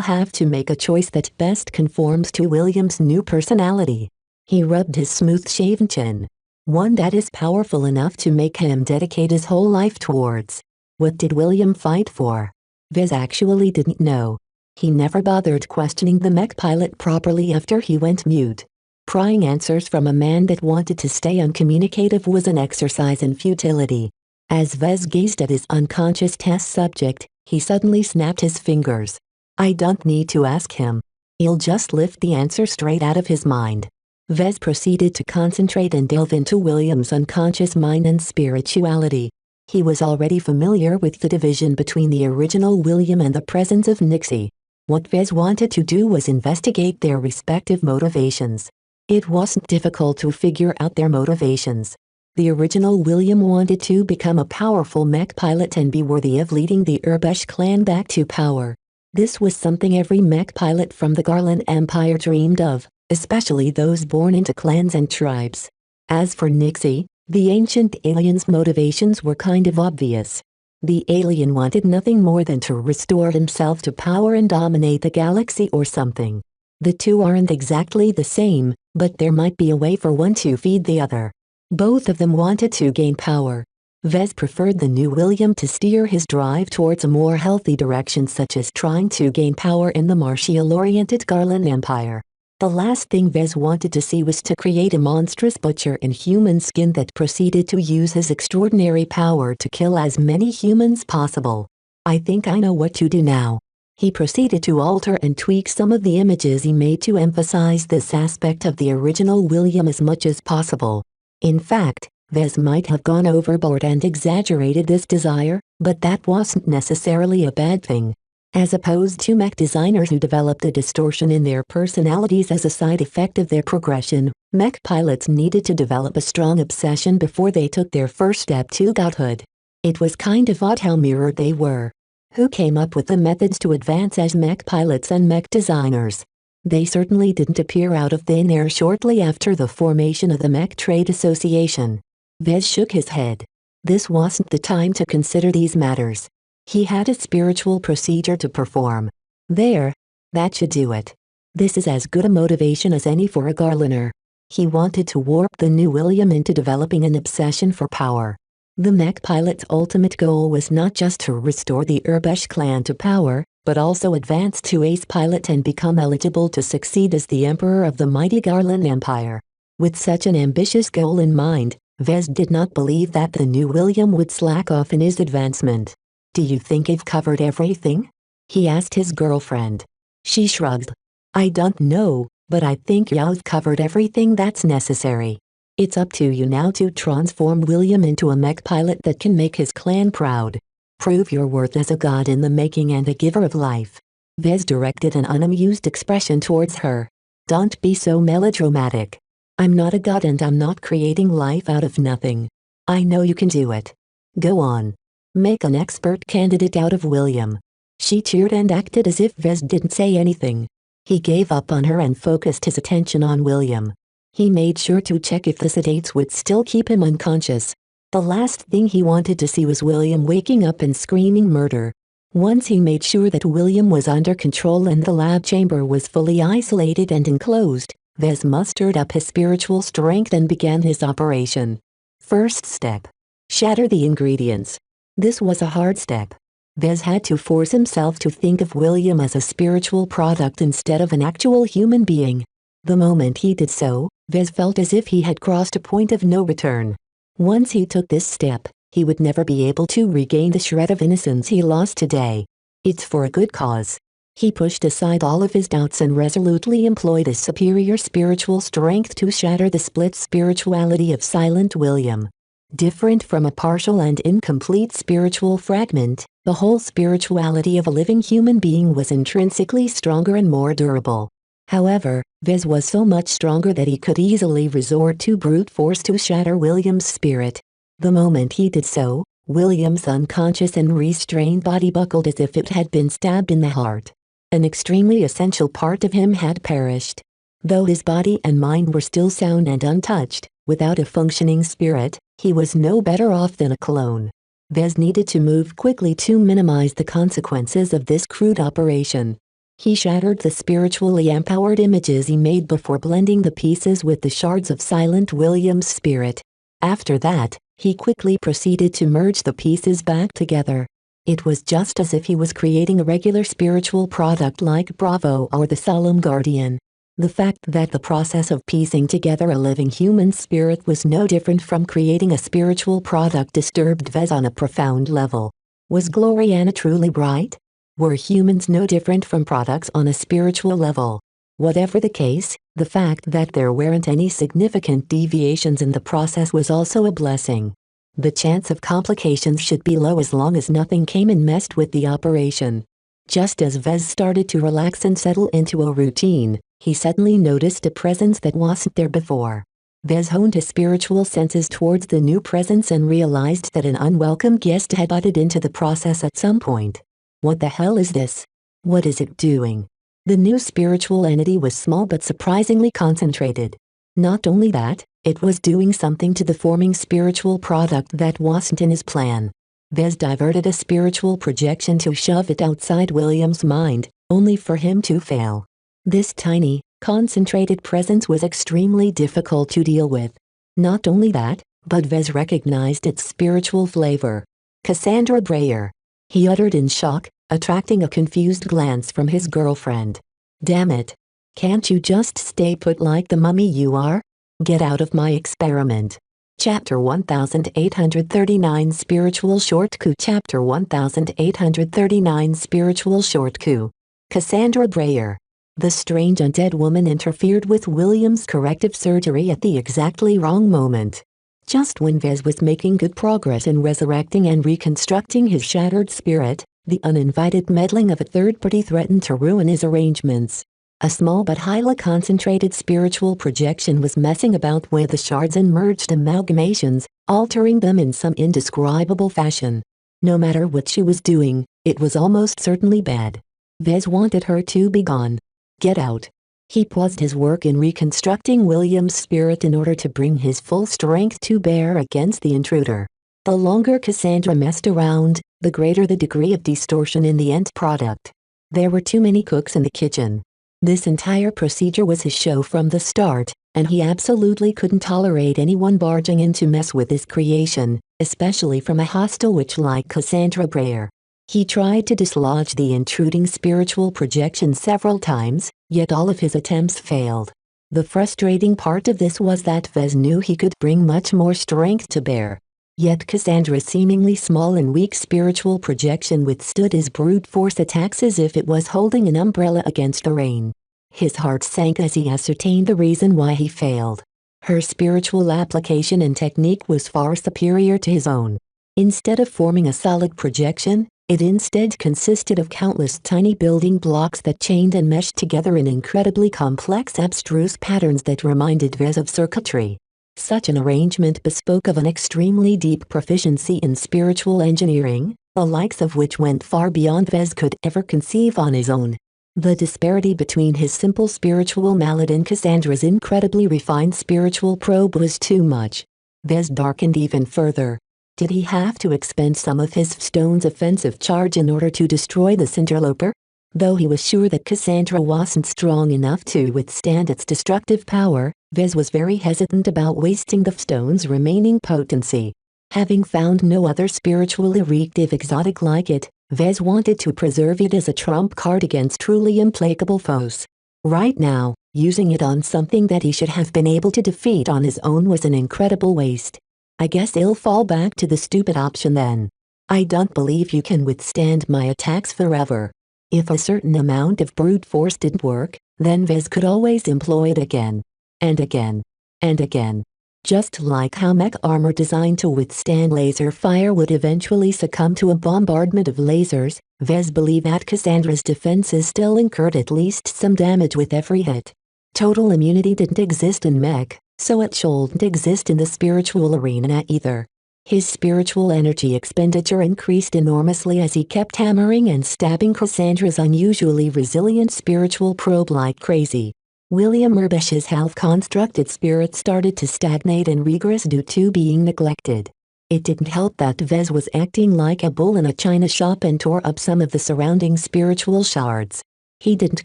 have to make a choice that best conforms to William's new personality. He rubbed his smooth-shaven chin. One that is powerful enough to make him dedicate his whole life towards. What did William fight for? Vez actually didn't know. He never bothered questioning the mech pilot properly after he went mute. Prying answers from a man that wanted to stay uncommunicative was an exercise in futility. As Vez gazed at his unconscious test subject, he suddenly snapped his fingers. I don't need to ask him. He'll just lift the answer straight out of his mind. Vez proceeded to concentrate and delve into William's unconscious mind and spirituality. He was already familiar with the division between the original William and the presence of Nixie. What Vez wanted to do was investigate their respective motivations. It wasn't difficult to figure out their motivations. The original William wanted to become a powerful mech pilot and be worthy of leading the Urbesh clan back to power. This was something every mech pilot from the Garland Empire dreamed of, especially those born into clans and tribes. As for Nixie, the ancient alien's motivations were kind of obvious. The alien wanted nothing more than to restore himself to power and dominate the galaxy or something. The two aren't exactly the same, but there might be a way for one to feed the other. Both of them wanted to gain power. Vez preferred the new William to steer his drive towards a more healthy direction, such as trying to gain power in the martial-oriented Garland Empire. The last thing Vez wanted to see was to create a monstrous butcher in human skin that proceeded to use his extraordinary power to kill as many humans possible. I think I know what to do now. He proceeded to alter and tweak some of the images he made to emphasize this aspect of the original William as much as possible. In fact, Vez might have gone overboard and exaggerated this desire, but that wasn't necessarily a bad thing. As opposed to mech designers who developed a distortion in their personalities as a side effect of their progression, mech pilots needed to develop a strong obsession before they took their first step to godhood. It was kind of odd how mirrored they were. Who came up with the methods to advance as mech pilots and mech designers? They certainly didn't appear out of thin air shortly after the formation of the Mech Trade Association. Vez shook his head. This wasn't the time to consider these matters. He had a spiritual procedure to perform. There. That should do it. This is as good a motivation as any for a gardener. He wanted to warp the new William into developing an obsession for power. The mech pilot's ultimate goal was not just to restore the Urbesh clan to power, but also advance to ace pilot and become eligible to succeed as the emperor of the mighty Garland Empire. With such an ambitious goal in mind, Vez did not believe that the new William would slack off in his advancement. "Do you think I've covered everything?" he asked his girlfriend. She shrugged. "I don't know, but I think you've covered everything that's necessary. It's up to you now to transform William into a mech pilot that can make his clan proud. Prove your worth as a god in the making and a giver of life." Vez directed an unamused expression towards her. "Don't be so melodramatic. I'm not a god and I'm not creating life out of nothing. I know you can do it. Go on. Make an expert candidate out of William." She cheered and acted as if Vez didn't say anything. He gave up on her and focused his attention on William. He made sure to check if the sedates would still keep him unconscious. The last thing he wanted to see was William waking up and screaming murder. Once he made sure that William was under control and the lab chamber was fully isolated and enclosed, Vez mustered up his spiritual strength and began his operation. First step. Shatter the ingredients. This was a hard step. Vez had to force himself to think of William as a spiritual product instead of an actual human being. The moment he did so, Vez felt as if he had crossed a point of no return. Once he took this step, he would never be able to regain the shred of innocence he lost today. It's for a good cause. He pushed aside all of his doubts and resolutely employed his superior spiritual strength to shatter the split spirituality of Silent William. Different from a partial and incomplete spiritual fragment, the whole spirituality of a living human being was intrinsically stronger and more durable. However, Vez was so much stronger that he could easily resort to brute force to shatter William's spirit. The moment he did so, William's unconscious and restrained body buckled as if it had been stabbed in the heart. An extremely essential part of him had perished. Though his body and mind were still sound and untouched, without a functioning spirit, he was no better off than a clone. Vez needed to move quickly to minimize the consequences of this crude operation. He shattered the spiritually empowered images he made before blending the pieces with the shards of Silent William's spirit. After that, he quickly proceeded to merge the pieces back together. It was just as if he was creating a regular spiritual product like Bravo or the Solemn Guardian. The fact that the process of piecing together a living human spirit was no different from creating a spiritual product disturbed Vez on a profound level. Was Gloriana truly bright? Were humans no different from products on a spiritual level? Whatever the case, the fact that there weren't any significant deviations in the process was also a blessing. The chance of complications should be low as long as nothing came and messed with the operation. Just as Vez started to relax and settle into a routine, he suddenly noticed a presence that wasn't there before. Vez honed his spiritual senses towards the new presence and realized that an unwelcome guest had butted into the process at some point. What the hell is this? What is it doing? The new spiritual entity was small but surprisingly concentrated. Not only that, it was doing something to the forming spiritual product that wasn't in his plan. Vez diverted a spiritual projection to shove it outside William's mind, only for him to fail. This tiny, concentrated presence was extremely difficult to deal with. Not only that, but Vez recognized its spiritual flavor. Cassandra Breyer. He uttered in shock, attracting a confused glance from his girlfriend. Damn it. Can't you just stay put like the mummy you are? Get out of my experiment. Chapter 1839 Spiritual Short Coup. Chapter 1839 Spiritual Short Coup. Cassandra Breyer. The strange undead woman interfered with William's corrective surgery at the exactly wrong moment. Just when Vez was making good progress in resurrecting and reconstructing his shattered spirit, the uninvited meddling of a third party threatened to ruin his arrangements. A small but highly concentrated spiritual projection was messing about with the shards and merged amalgamations, altering them in some indescribable fashion. No matter what she was doing, it was almost certainly bad. Vez wanted her to be gone. Get out. He paused his work in reconstructing William's spirit in order to bring his full strength to bear against the intruder. The longer Cassandra messed around, the greater the degree of distortion in the end product. There were too many cooks in the kitchen. This entire procedure was his show from the start, and he absolutely couldn't tolerate anyone barging in to mess with his creation, especially from a hostile witch like Cassandra Breyer. He tried to dislodge the intruding spiritual projection several times, yet all of his attempts failed. The frustrating part of this was that Vez knew he could bring much more strength to bear. Yet Cassandra's seemingly small and weak spiritual projection withstood his brute force attacks as if it was holding an umbrella against the rain. His heart sank as he ascertained the reason why he failed. Her spiritual application and technique was far superior to his own. Instead of forming a solid projection, it instead consisted of countless tiny building blocks that chained and meshed together in incredibly complex abstruse patterns that reminded Vez of circuitry. Such an arrangement bespoke of an extremely deep proficiency in spiritual engineering, the likes of which went far beyond Vez could ever conceive on his own. The disparity between his simple spiritual mallet and Cassandra's incredibly refined spiritual probe was too much. Vez darkened even further. Did he have to expend some of his stone's offensive charge in order to destroy this interloper? Though he was sure that Cassandra wasn't strong enough to withstand its destructive power, Vez was very hesitant about wasting the stone's remaining potency. Having found no other spiritually reactive exotic like it, Vez wanted to preserve it as a trump card against truly implacable foes. Right now, using it on something that he should have been able to defeat on his own was an incredible waste. I guess I'll fall back to the stupid option then. I don't believe you can withstand my attacks forever. If a certain amount of brute force didn't work, then Vez could always employ it again. And again. And again. Just like how mech armor designed to withstand laser fire would eventually succumb to a bombardment of lasers, Vez believed that Cassandra's defenses still incurred at least some damage with every hit. Total immunity didn't exist in mech, so it shouldn't exist in the spiritual arena either. His spiritual energy expenditure increased enormously as he kept hammering and stabbing Cassandra's unusually resilient spiritual probe like crazy. William Urbesh's half-constructed spirit started to stagnate and regress due to being neglected. It didn't help that Vez was acting like a bull in a china shop and tore up some of the surrounding spiritual shards. He didn't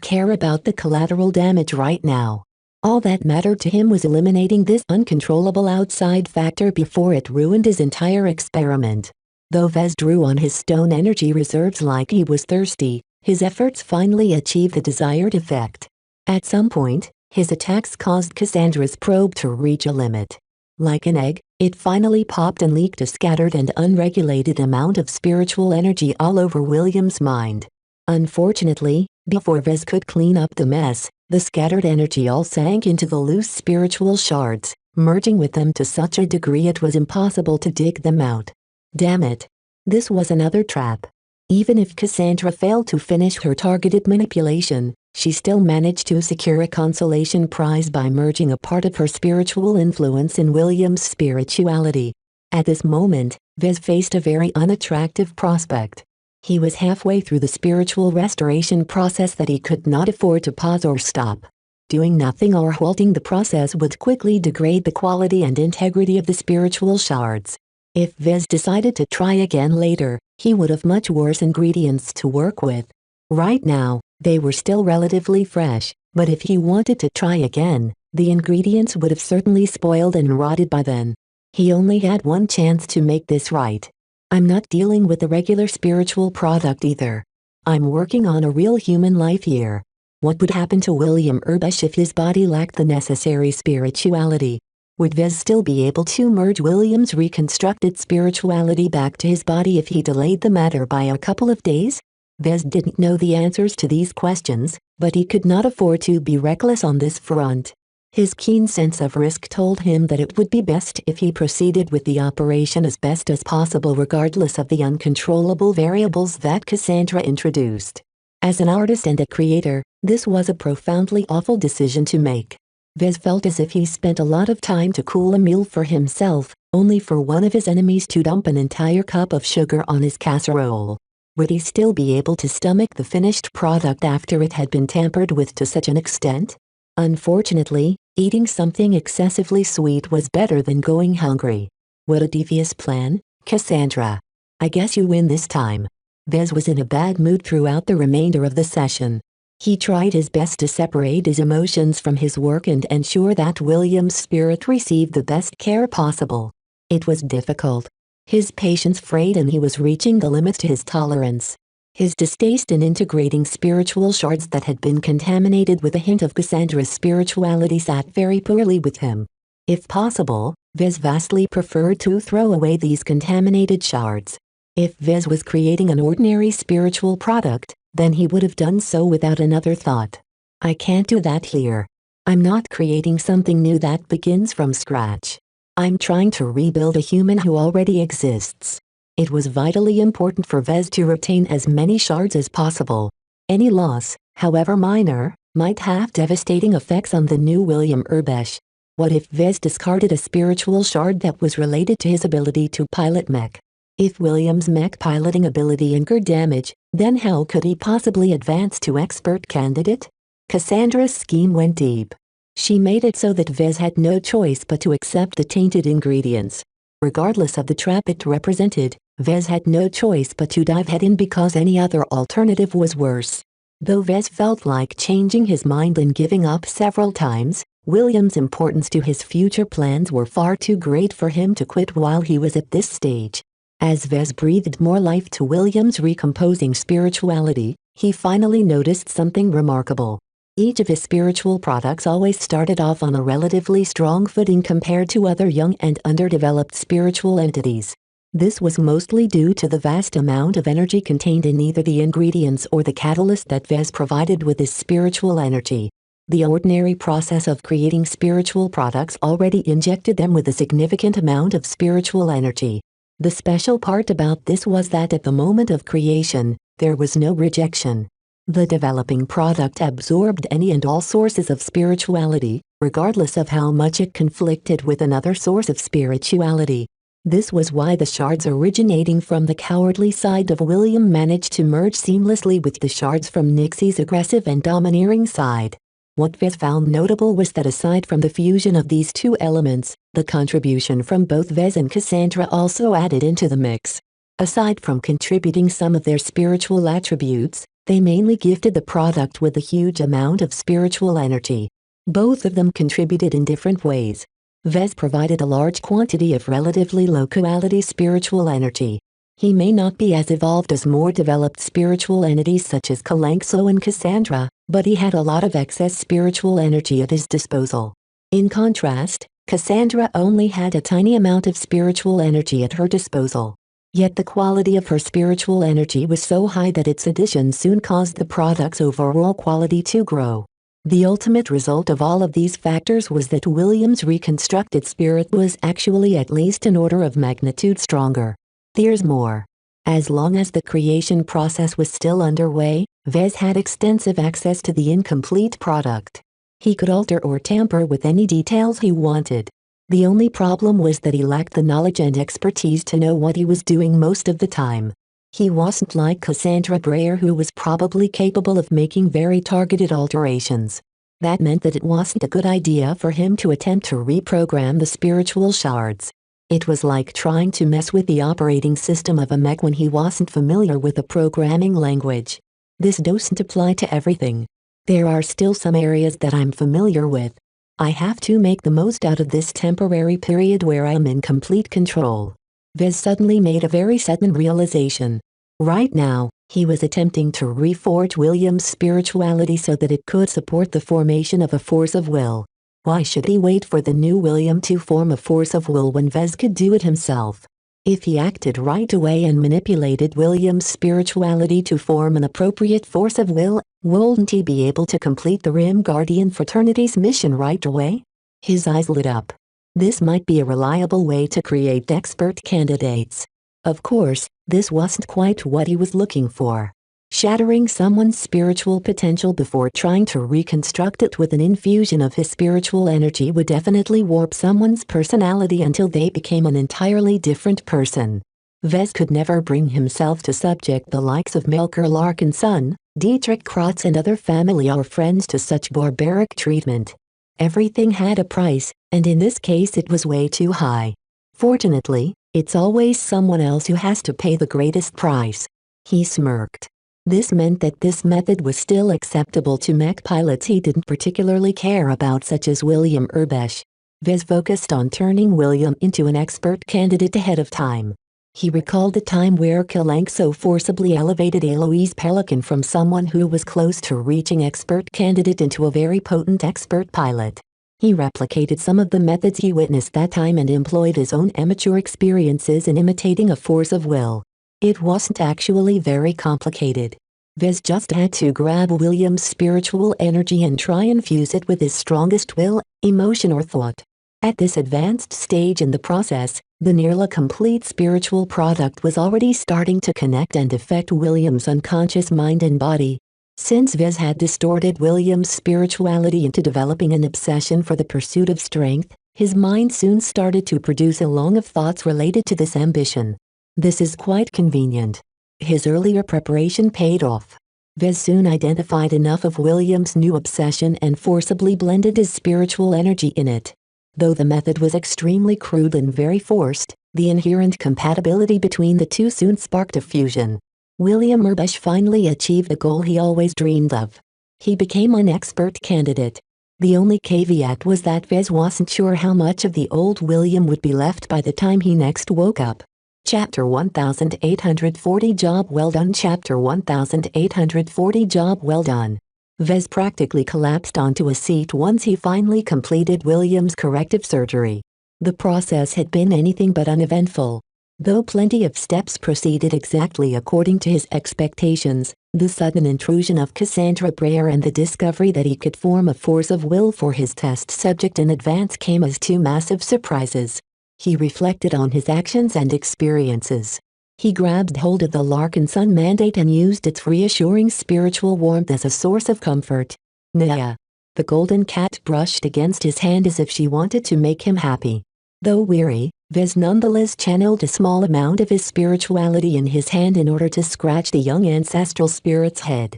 care about the collateral damage right now. All that mattered to him was eliminating this uncontrollable outside factor before it ruined his entire experiment. Though Vez drew on his stone energy reserves like he was thirsty, his efforts finally achieved the desired effect. At some point, his attacks caused Cassandra's probe to reach a limit. Like an egg, it finally popped and leaked a scattered and unregulated amount of spiritual energy all over William's mind. Unfortunately, before Vez could clean up the mess, the scattered energy all sank into the loose spiritual shards, merging with them to such a degree it was impossible to dig them out. Damn it. This was another trap. Even if Cassandra failed to finish her targeted manipulation, she still managed to secure a consolation prize by merging a part of her spiritual influence in William's spirituality. At this moment, Vez faced a very unattractive prospect. He was halfway through the spiritual restoration process that he could not afford to pause or stop. Doing nothing or halting the process would quickly degrade the quality and integrity of the spiritual shards. If Vez decided to try again later, he would have much worse ingredients to work with. Right now, they were still relatively fresh, but if he wanted to try again, the ingredients would have certainly spoiled and rotted by then. He only had one chance to make this right. I'm not dealing with a regular spiritual product either. I'm working on a real human life here. What would happen to William Urbesh if his body lacked the necessary spirituality? Would Vez still be able to merge William's reconstructed spirituality back to his body if he delayed the matter by a couple of days? Vez didn't know the answers to these questions, but he could not afford to be reckless on this front. His keen sense of risk told him that it would be best if he proceeded with the operation as best as possible regardless of the uncontrollable variables that Cassandra introduced. As an artist and a creator, this was a profoundly awful decision to make. Vez felt as if he spent a lot of time to cool a meal for himself, only for one of his enemies to dump an entire cup of sugar on his casserole. Would he still be able to stomach the finished product after it had been tampered with to such an extent? Unfortunately, eating something excessively sweet was better than going hungry. What a devious plan, Cassandra. I guess you win this time. Vez was in a bad mood throughout the remainder of the session. He tried his best to separate his emotions from his work and ensure that William's spirit received the best care possible. It was difficult. His patience frayed and he was reaching the limits to his tolerance. His distaste in integrating spiritual shards that had been contaminated with a hint of Cassandra's spirituality sat very poorly with him. If possible, Vez vastly preferred to throw away these contaminated shards. If Vez was creating an ordinary spiritual product, then he would have done so without another thought. I can't do that here. I'm not creating something new that begins from scratch. I'm trying to rebuild a human who already exists. It was vitally important for Vez to retain as many shards as possible. Any loss, however minor, might have devastating effects on the new William Urbesh. What if Vez discarded a spiritual shard that was related to his ability to pilot mech? If William's mech piloting ability incurred damage, then how could he possibly advance to expert candidate? Cassandra's scheme went deep. She made it so that Vez had no choice but to accept the tainted ingredients. Regardless of the trap it represented, Vez had no choice but to dive head in because any other alternative was worse. Though Vez felt like changing his mind and giving up several times, William's importance to his future plans were far too great for him to quit while he was at this stage. As Vez breathed more life to William's recomposing spirituality, he finally noticed something remarkable. Each of his spiritual products always started off on a relatively strong footing compared to other young and underdeveloped spiritual entities. This was mostly due to the vast amount of energy contained in either the ingredients or the catalyst that Vez provided with his spiritual energy. The ordinary process of creating spiritual products already injected them with a significant amount of spiritual energy. The special part about this was that at the moment of creation, there was no rejection. The developing product absorbed any and all sources of spirituality, regardless of how much it conflicted with another source of spirituality. This was why the shards originating from the cowardly side of William managed to merge seamlessly with the shards from Nixie's aggressive and domineering side. What Vez found notable was that aside from the fusion of these two elements, the contribution from both Vez and Cassandra also added into the mix. Aside from contributing some of their spiritual attributes, they mainly gifted the product with a huge amount of spiritual energy. Both of them contributed in different ways. Vez provided a large quantity of relatively low-quality spiritual energy. He may not be as evolved as more developed spiritual entities such as Kalanxo and Cassandra, but he had a lot of excess spiritual energy at his disposal. In contrast, Cassandra only had a tiny amount of spiritual energy at her disposal. Yet the quality of her spiritual energy was so high that its addition soon caused the product's overall quality to grow. The ultimate result of all of these factors was that William's reconstructed spirit was actually at least an order of magnitude stronger. There's more. As long as the creation process was still underway, Vez had extensive access to the incomplete product. He could alter or tamper with any details he wanted. The only problem was that he lacked the knowledge and expertise to know what he was doing most of the time. He wasn't like Cassandra Breyer, who was probably capable of making very targeted alterations. That meant that it wasn't a good idea for him to attempt to reprogram the spiritual shards. It was like trying to mess with the operating system of a mech when he wasn't familiar with the programming language. This doesn't apply to everything. There are still some areas that I'm familiar with. I have to make the most out of this temporary period where I'm in complete control. Vez suddenly made a very sudden realization. Right now, he was attempting to reforge William's spirituality so that it could support the formation of a force of will. Why should he wait for the new William to form a force of will when Vez could do it himself? If he acted right away and manipulated William's spirituality to form an appropriate force of will, wouldn't he be able to complete the Rim Guardian fraternity's mission right away? His eyes lit up. This might be a reliable way to create expert candidates. Of course, this wasn't quite what he was looking for. Shattering someone's spiritual potential before trying to reconstruct it with an infusion of his spiritual energy would definitely warp someone's personality until they became an entirely different person. Vez could never bring himself to subject the likes of Melker Larkin son, Dietrich Kratz and other family or friends to such barbaric treatment. Everything had a price, and in this case it was way too high. Fortunately, it's always someone else who has to pay the greatest price. He smirked. This meant that this method was still acceptable to mech pilots he didn't particularly care about, such as William Urbesh. Vez focused on turning William into an expert candidate ahead of time. He recalled a time where Kalank so forcibly elevated Alois Pelican from someone who was close to reaching expert candidate into a very potent expert pilot. He replicated some of the methods he witnessed that time and employed his own amateur experiences in imitating a force of will. It wasn't actually very complicated. Vez just had to grab William's spiritual energy and try and fuse it with his strongest will, emotion or thought. At this advanced stage in the process, the nearly complete spiritual product was already starting to connect and affect William's unconscious mind and body. Since Vez had distorted William's spirituality into developing an obsession for the pursuit of strength, his mind soon started to produce a long of thoughts related to this ambition. This is quite convenient. His earlier preparation paid off. Vez soon identified enough of William's new obsession and forcibly blended his spiritual energy in it. Though the method was extremely crude and very forced, the inherent compatibility between the two soon sparked a fusion. William Urbesh finally achieved the goal he always dreamed of. He became an expert candidate. The only caveat was that Vez wasn't sure how much of the old William would be left by the time he next woke up. Chapter 1840 Job Well Done. Chapter 1840 Job Well Done. Vez practically collapsed onto a seat once he finally completed William's corrective surgery. The process had been anything but uneventful. Though plenty of steps proceeded exactly according to his expectations, the sudden intrusion of Cassandra Breyer and the discovery that he could form a force of will for his test subject in advance came as two massive surprises. He reflected on his actions and experiences. He grabbed hold of the Larkin Sun mandate and used its reassuring spiritual warmth as a source of comfort. Nya. The golden cat brushed against his hand as if she wanted to make him happy. Though weary, Vez nonetheless channeled a small amount of his spirituality in his hand in order to scratch the young ancestral spirit's head.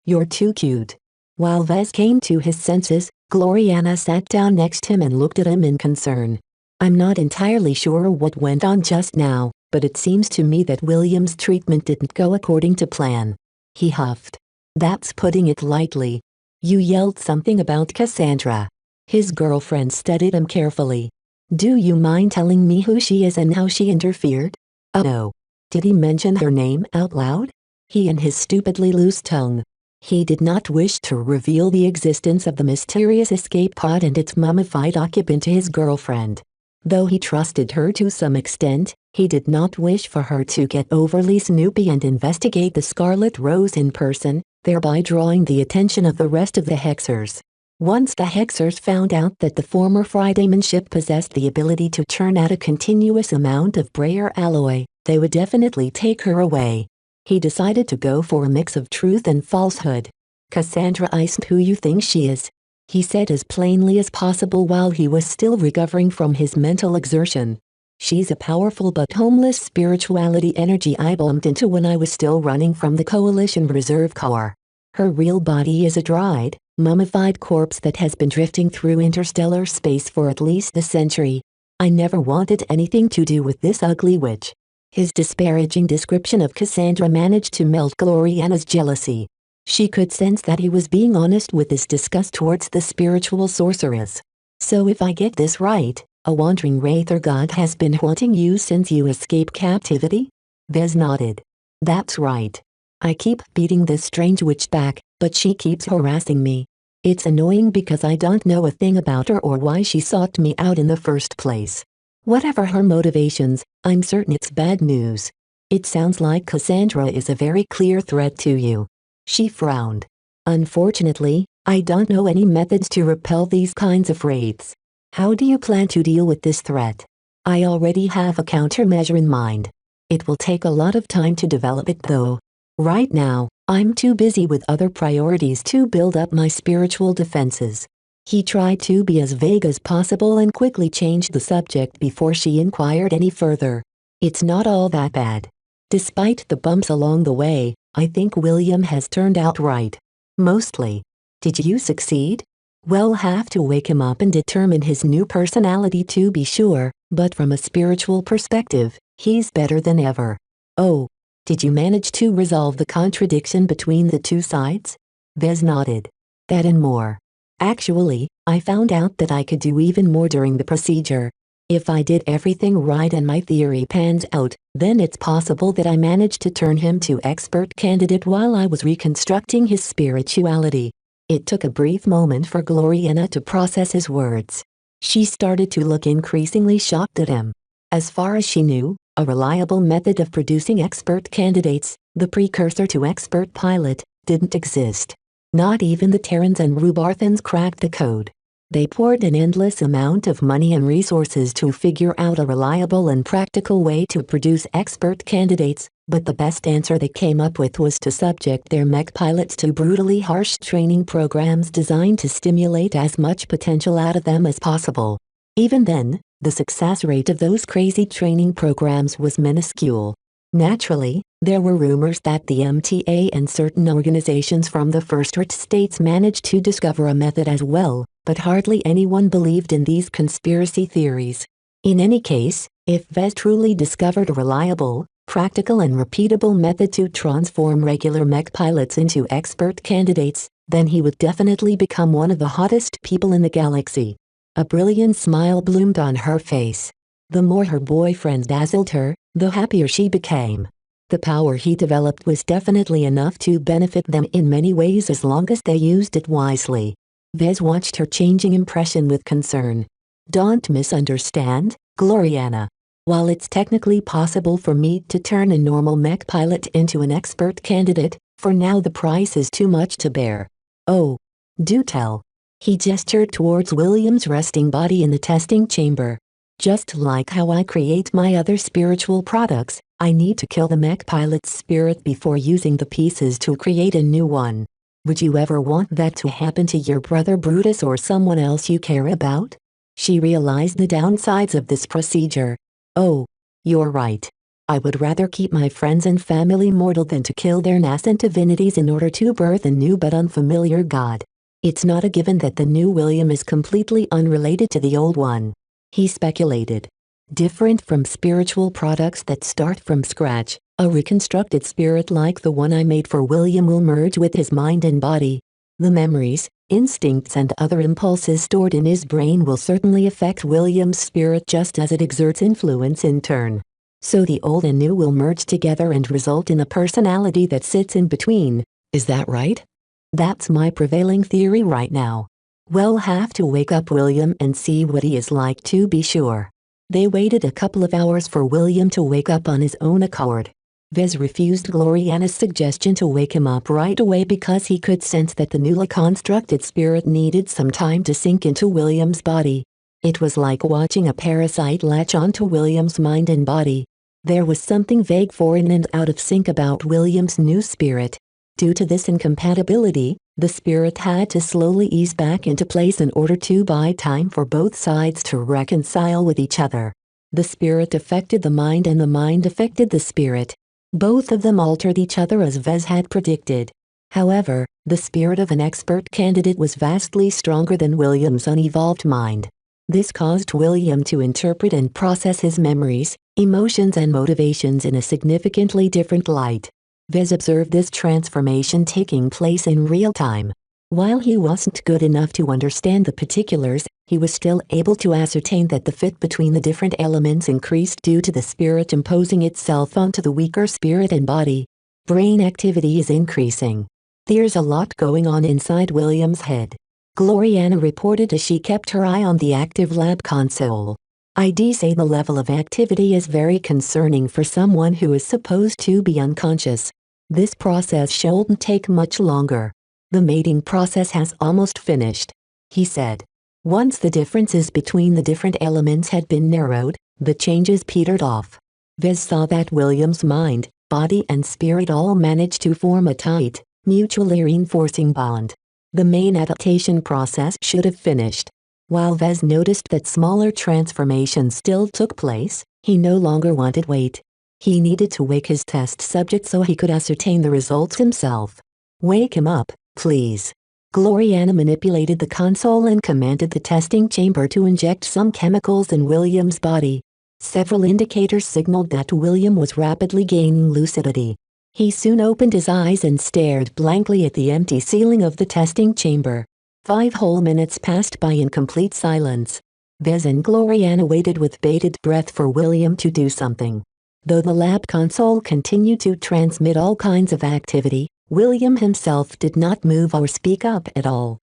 You're too cute. While Vez came to his senses, Gloriana sat down next to him and looked at him in concern. I'm not entirely sure what went on just now, but it seems to me that William's treatment didn't go according to plan. He huffed. That's putting it lightly. You yelled something about Cassandra. His girlfriend studied him carefully. Do you mind telling me who she is and how she interfered? No. Did he mention her name out loud? He and his stupidly loose tongue. He did not wish to reveal the existence of the mysterious escape pod and its mummified occupant to his girlfriend. Though he trusted her to some extent, he did not wish for her to get overly snoopy and investigate the Scarlet Rose in person, thereby drawing the attention of the rest of the Hexers. Once the Hexers found out that the former Fridayman ship possessed the ability to churn out a continuous amount of Breyer alloy, they would definitely take her away. He decided to go for a mix of truth and falsehood. Cassandra isn't who you think she is, he said as plainly as possible while he was still recovering from his mental exertion. She's a powerful but homeless spirituality energy I bumped into when I was still running from the Coalition Reserve Corps. Her real body is a dried, mummified corpse that has been drifting through interstellar space for at least a century. I never wanted anything to do with this ugly witch. His disparaging description of Cassandra managed to melt Gloriana's jealousy. She could sense that he was being honest with his disgust towards the spiritual sorceress. So if I get this right, a wandering wraith or god has been haunting you since you escaped captivity? Vez nodded. That's right. I keep beating this strange witch back, but she keeps harassing me. It's annoying because I don't know a thing about her or why she sought me out in the first place. Whatever her motivations, I'm certain it's bad news. It sounds like Cassandra is a very clear threat to you. She frowned. Unfortunately, I don't know any methods to repel these kinds of wraiths. How do you plan to deal with this threat? I already have a countermeasure in mind. It will take a lot of time to develop it though. Right now, I'm too busy with other priorities to build up my spiritual defenses. He tried to be as vague as possible and quickly changed the subject before she inquired any further. It's not all that bad. Despite the bumps along the way, I think William has turned out right. Mostly. Did you succeed? We'll have to wake him up and determine his new personality to be sure, but from a spiritual perspective, he's better than ever. Oh. Did you manage to resolve the contradiction between the two sides? Vez nodded. That and more. Actually, I found out that I could do even more during the procedure. If I did everything right and my theory pans out, then it's possible that I managed to turn him to expert candidate while I was reconstructing his spirituality. It took a brief moment for Gloriana to process his words. She started to look increasingly shocked at him. As far as she knew, a reliable method of producing expert candidates, the precursor to expert pilot, didn't exist. Not even the Terrans and Rubarthans cracked the code. They poured an endless amount of money and resources to figure out a reliable and practical way to produce expert candidates, but the best answer they came up with was to subject their mech pilots to brutally harsh training programs designed to stimulate as much potential out of them as possible. Even then, the success rate of those crazy training programs was minuscule. Naturally, there were rumors that the MTA and certain organizations from the First Earth states managed to discover a method as well, but hardly anyone believed in these conspiracy theories. In any case, if Vez truly discovered a reliable, practical and repeatable method to transform regular mech pilots into expert candidates, then he would definitely become one of the hottest people in the galaxy. A brilliant smile bloomed on her face. The more her boyfriend dazzled her, the happier she became. The power he developed was definitely enough to benefit them in many ways as long as they used it wisely. Vez watched her changing impression with concern. Don't misunderstand, Gloriana. While it's technically possible for me to turn a normal mech pilot into an expert candidate, for now the price is too much to bear. Oh. Do tell. He gestured towards William's resting body in the testing chamber. Just like how I create my other spiritual products, I need to kill the mech pilot's spirit before using the pieces to create a new one. Would you ever want that to happen to your brother Brutus or someone else you care about? She realized the downsides of this procedure. Oh, you're right. I would rather keep my friends and family mortal than to kill their nascent divinities in order to birth a new but unfamiliar god. It's not a given that the new William is completely unrelated to the old one. He speculated. Different from spiritual products that start from scratch, a reconstructed spirit like the one I made for William will merge with his mind and body. The memories, instincts and other impulses stored in his brain will certainly affect William's spirit just as it exerts influence in turn. So the old and new will merge together and result in a personality that sits in between. Is that right? That's my prevailing theory right now. We'll have to wake up William and see what he is like to be sure. They waited a couple of hours for William to wake up on his own accord. Vez refused Gloriana's suggestion to wake him up right away because he could sense that the newly constructed spirit needed some time to sink into William's body. It was like watching a parasite latch onto William's mind and body. There was something vague, foreign and out of sync about William's new spirit. Due to this incompatibility, the spirit had to slowly ease back into place in order to buy time for both sides to reconcile with each other. The spirit affected the mind and the mind affected the spirit. Both of them altered each other as Vez had predicted. However, the spirit of an expert candidate was vastly stronger than William's unevolved mind. This caused William to interpret and process his memories, emotions and motivations in a significantly different light. Vez observed this transformation taking place in real time. While he wasn't good enough to understand the particulars, he was still able to ascertain that the fit between the different elements increased due to the spirit imposing itself onto the weaker spirit and body. Brain activity is increasing. There's a lot going on inside William's head. Gloriana reported as she kept her eye on the active lab console. I'd say the level of activity is very concerning for someone who is supposed to be unconscious. This process shouldn't take much longer. The mating process has almost finished, he said. Once the differences between the different elements had been narrowed, the changes petered off. Vez saw that William's mind, body and spirit all managed to form a tight, mutually reinforcing bond. The main adaptation process should have finished. While Vez noticed that smaller transformations still took place, he no longer wanted wait. He needed to wake his test subject so he could ascertain the results himself. Wake him up, please. Gloriana manipulated the console and commanded the testing chamber to inject some chemicals in William's body. Several indicators signaled that William was rapidly gaining lucidity. He soon opened his eyes and stared blankly at the empty ceiling of the testing chamber. 5 whole minutes passed by in complete silence. Vez and Gloriana waited with bated breath for William to do something. Though the lab console continued to transmit all kinds of activity, William himself did not move or speak up at all.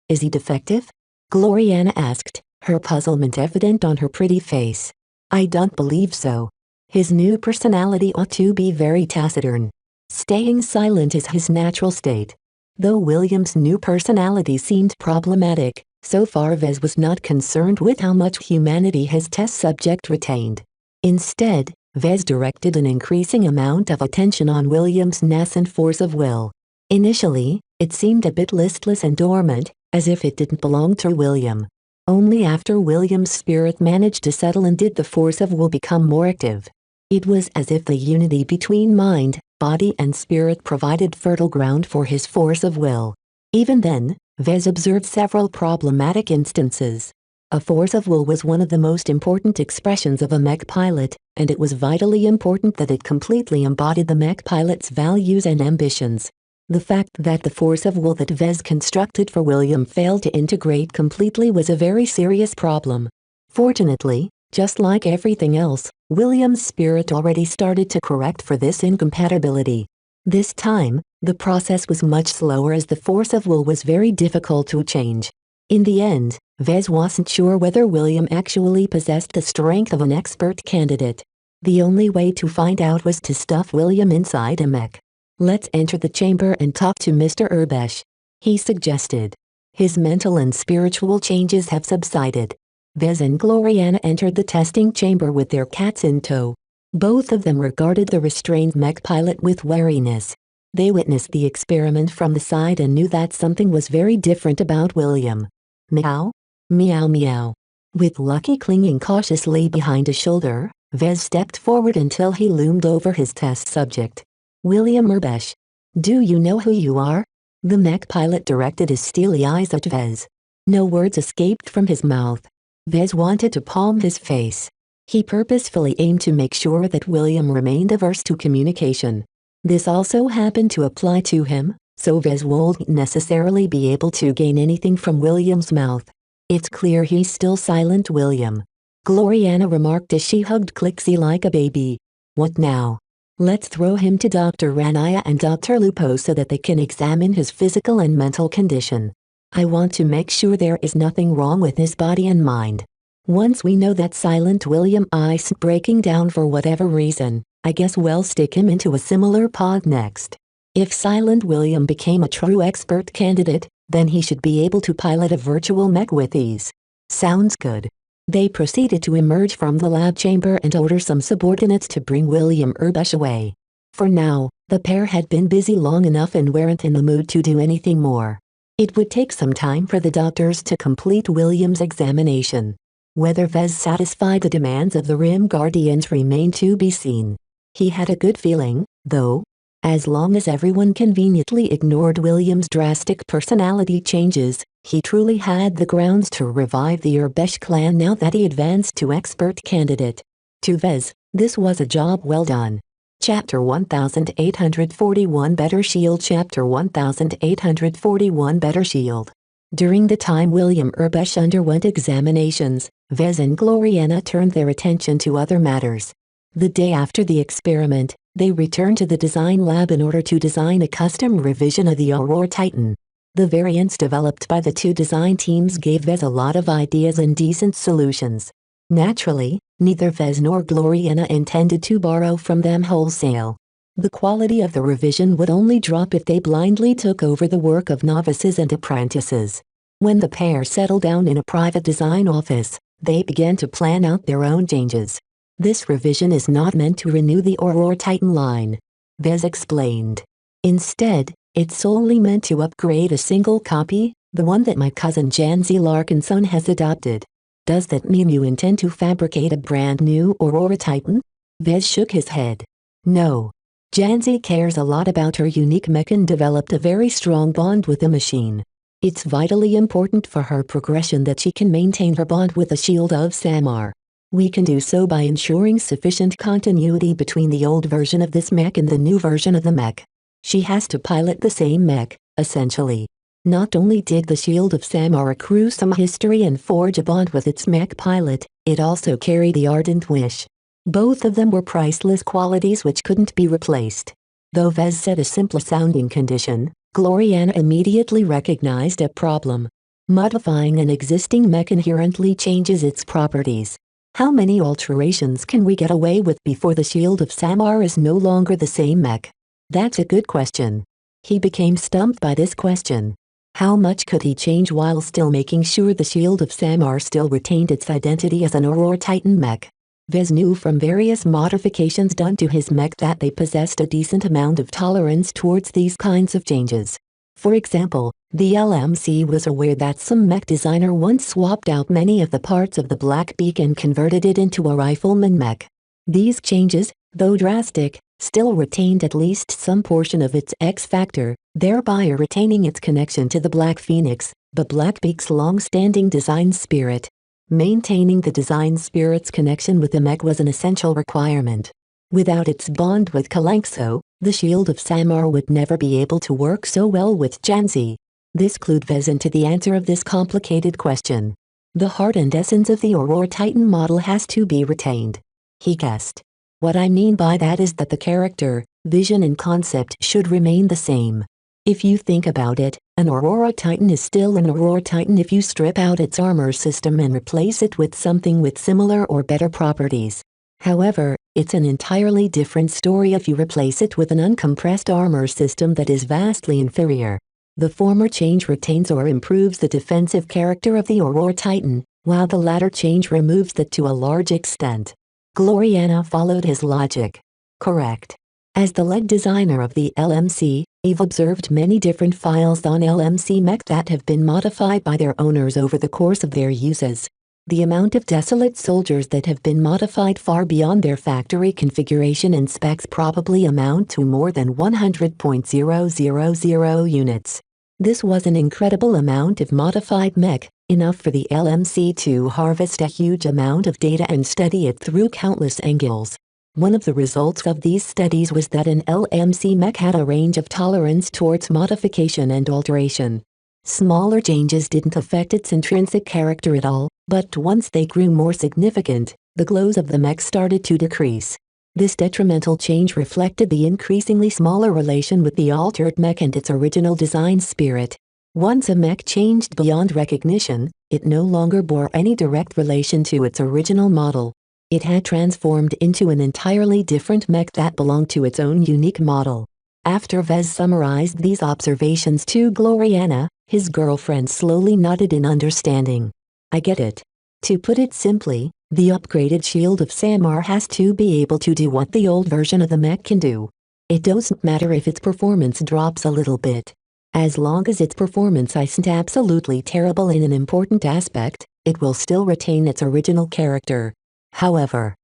Is he defective? Gloriana asked, her puzzlement evident on her pretty face. I don't believe so. His new personality ought to be very taciturn. Staying silent is his natural state. Though William's new personality seemed problematic, so far Vez was not concerned with how much humanity his test subject retained. Instead, Vez directed an increasing amount of attention on William's nascent force of will. Initially, it seemed a bit listless and dormant, as if it didn't belong to William. Only after William's spirit managed to settle in did the force of will become more active. It was as if the unity between mind, body and spirit provided fertile ground for his force of will. Even then, Vez observed several problematic instances. A force of will was one of the most important expressions of a mech pilot, and it was vitally important that it completely embodied the mech pilot's values and ambitions. The fact that the force of will that Vez constructed for William failed to integrate completely was a very serious problem. Fortunately, just like everything else, William's spirit already started to correct for this incompatibility. This time, the process was much slower as the force of will was very difficult to change. In the end, Vez wasn't sure whether William actually possessed the strength of an expert candidate. The only way to find out was to stuff William inside a mech. Let's enter the chamber and talk to Mr. Urbesh, he suggested. His mental and spiritual changes have subsided. Vez and Gloriana entered the testing chamber with their cats in tow. Both of them regarded the restrained mech pilot with wariness. They witnessed the experiment from the side and knew that something was very different about William. Meow? Meow meow. With Lucky clinging cautiously behind his shoulder, Vez stepped forward until he loomed over his test subject. William Urbesh. Do you know who you are? The mech pilot directed his steely eyes at Vez. No words escaped from his mouth. Vez wanted to palm his face. He purposefully aimed to make sure that William remained averse to communication. This also happened to apply to him, so Vez won't necessarily be able to gain anything from William's mouth. It's clear he's still silent, William. Gloriana remarked as she hugged Clixie like a baby. What now? Let's throw him to Dr. Ranaya and Dr. Lupo so that they can examine his physical and mental condition. I want to make sure there is nothing wrong with his body and mind. Once we know that silent William isn't breaking down for whatever reason, I guess we'll stick him into a similar pod next. If silent William became a true expert candidate, then he should be able to pilot a virtual mech with ease. Sounds good. They proceeded to emerge from the lab chamber and order some subordinates to bring William Urbesh away. For now, the pair had been busy long enough and weren't in the mood to do anything more. It would take some time for the doctors to complete William's examination. Whether Vez satisfied the demands of the Rim Guardians remained to be seen. He had a good feeling, though. As long as everyone conveniently ignored William's drastic personality changes, he truly had the grounds to revive the Urbesh clan now that he advanced to expert candidate. To Vez, this was a job well done. Chapter 1841 Better Shield Chapter 1841 Better Shield. During the time William Urbesh underwent examinations, Vez and Gloriana turned their attention to other matters. The day after the experiment, they returned to the design lab in order to design a custom revision of the Aurora Titan. The variants developed by the two design teams gave Vez a lot of ideas and decent solutions. Naturally, neither Vez nor Gloriana intended to borrow from them wholesale. The quality of the revision would only drop if they blindly took over the work of novices and apprentices. When the pair settled down in a private design office, they began to plan out their own changes. This revision is not meant to renew the Aurora Titan line, Vez explained. Instead, it's solely meant to upgrade a single copy, the one that my cousin Janzi Larkinson has adopted. Does that mean you intend to fabricate a brand new Aurora Titan? Vez shook his head. No. Janzi cares a lot about her unique mech and developed a very strong bond with the machine. It's vitally important for her progression that she can maintain her bond with the Shield of Samar. We can do so by ensuring sufficient continuity between the old version of this mech and the new version of the mech. She has to pilot the same mech, essentially. Not only did the Shield of Samar accrue some history and forge a bond with its mech pilot, it also carried the ardent wish. Both of them were priceless qualities which couldn't be replaced. Though Vez set a simple-sounding condition, Gloriana immediately recognized a problem. Modifying an existing mech inherently changes its properties. How many alterations can we get away with before the Shield of Samar is no longer the same mech? That's a good question. He became stumped by this question. How much could he change while still making sure the Shield of Samar still retained its identity as an Aurora Titan mech? Vez knew from various modifications done to his mech that they possessed a decent amount of tolerance towards these kinds of changes. For example, the LMC was aware that some mech designer once swapped out many of the parts of the Black Beak and converted it into a rifleman mech. These changes, though drastic, still retained at least some portion of its X-factor, thereby retaining its connection to the Black Phoenix, the Black Beak's long-standing design spirit. Maintaining the design spirit's connection with the mech was an essential requirement. Without its bond with Kalanxo, the Shield of Samar would never be able to work so well with Janzi. This clued Vez into the answer of this complicated question. The heart and essence of the Aurora Titan model has to be retained. He guessed. What I mean by that is that the character, vision and concept should remain the same. If you think about it, an Aurora Titan is still an Aurora Titan if you strip out its armor system and replace it with something with similar or better properties. However, it's an entirely different story if you replace it with an uncompressed armor system that is vastly inferior. The former change retains or improves the defensive character of the Aurora Titan, while the latter change removes that to a large extent. Gloriana followed his logic. Correct. As the lead designer of the LMC, I've observed many different files on LMC mech that have been modified by their owners over the course of their uses. The amount of desolate soldiers that have been modified far beyond their factory configuration and specs probably amount to more than 100,000 units. This was an incredible amount of modified mech, enough for the LMC to harvest a huge amount of data and study it through countless angles. One of the results of these studies was that an LMC mech had a range of tolerance towards modification and alteration. Smaller changes didn't affect its intrinsic character at all, but once they grew more significant, the glows of the mech started to decrease. This detrimental change reflected the increasingly smaller relation with the altered mech and its original design spirit. Once a mech changed beyond recognition, it no longer bore any direct relation to its original model. It had transformed into an entirely different mech that belonged to its own unique model. After Vez summarized these observations to Gloriana, his girlfriend slowly nodded in understanding. I get it. To put it simply, the upgraded Shield of Samar has to be able to do what the old version of the mech can do. It doesn't matter if its performance drops a little bit. As long as its performance isn't absolutely terrible in an important aspect, it will still retain its original character. However,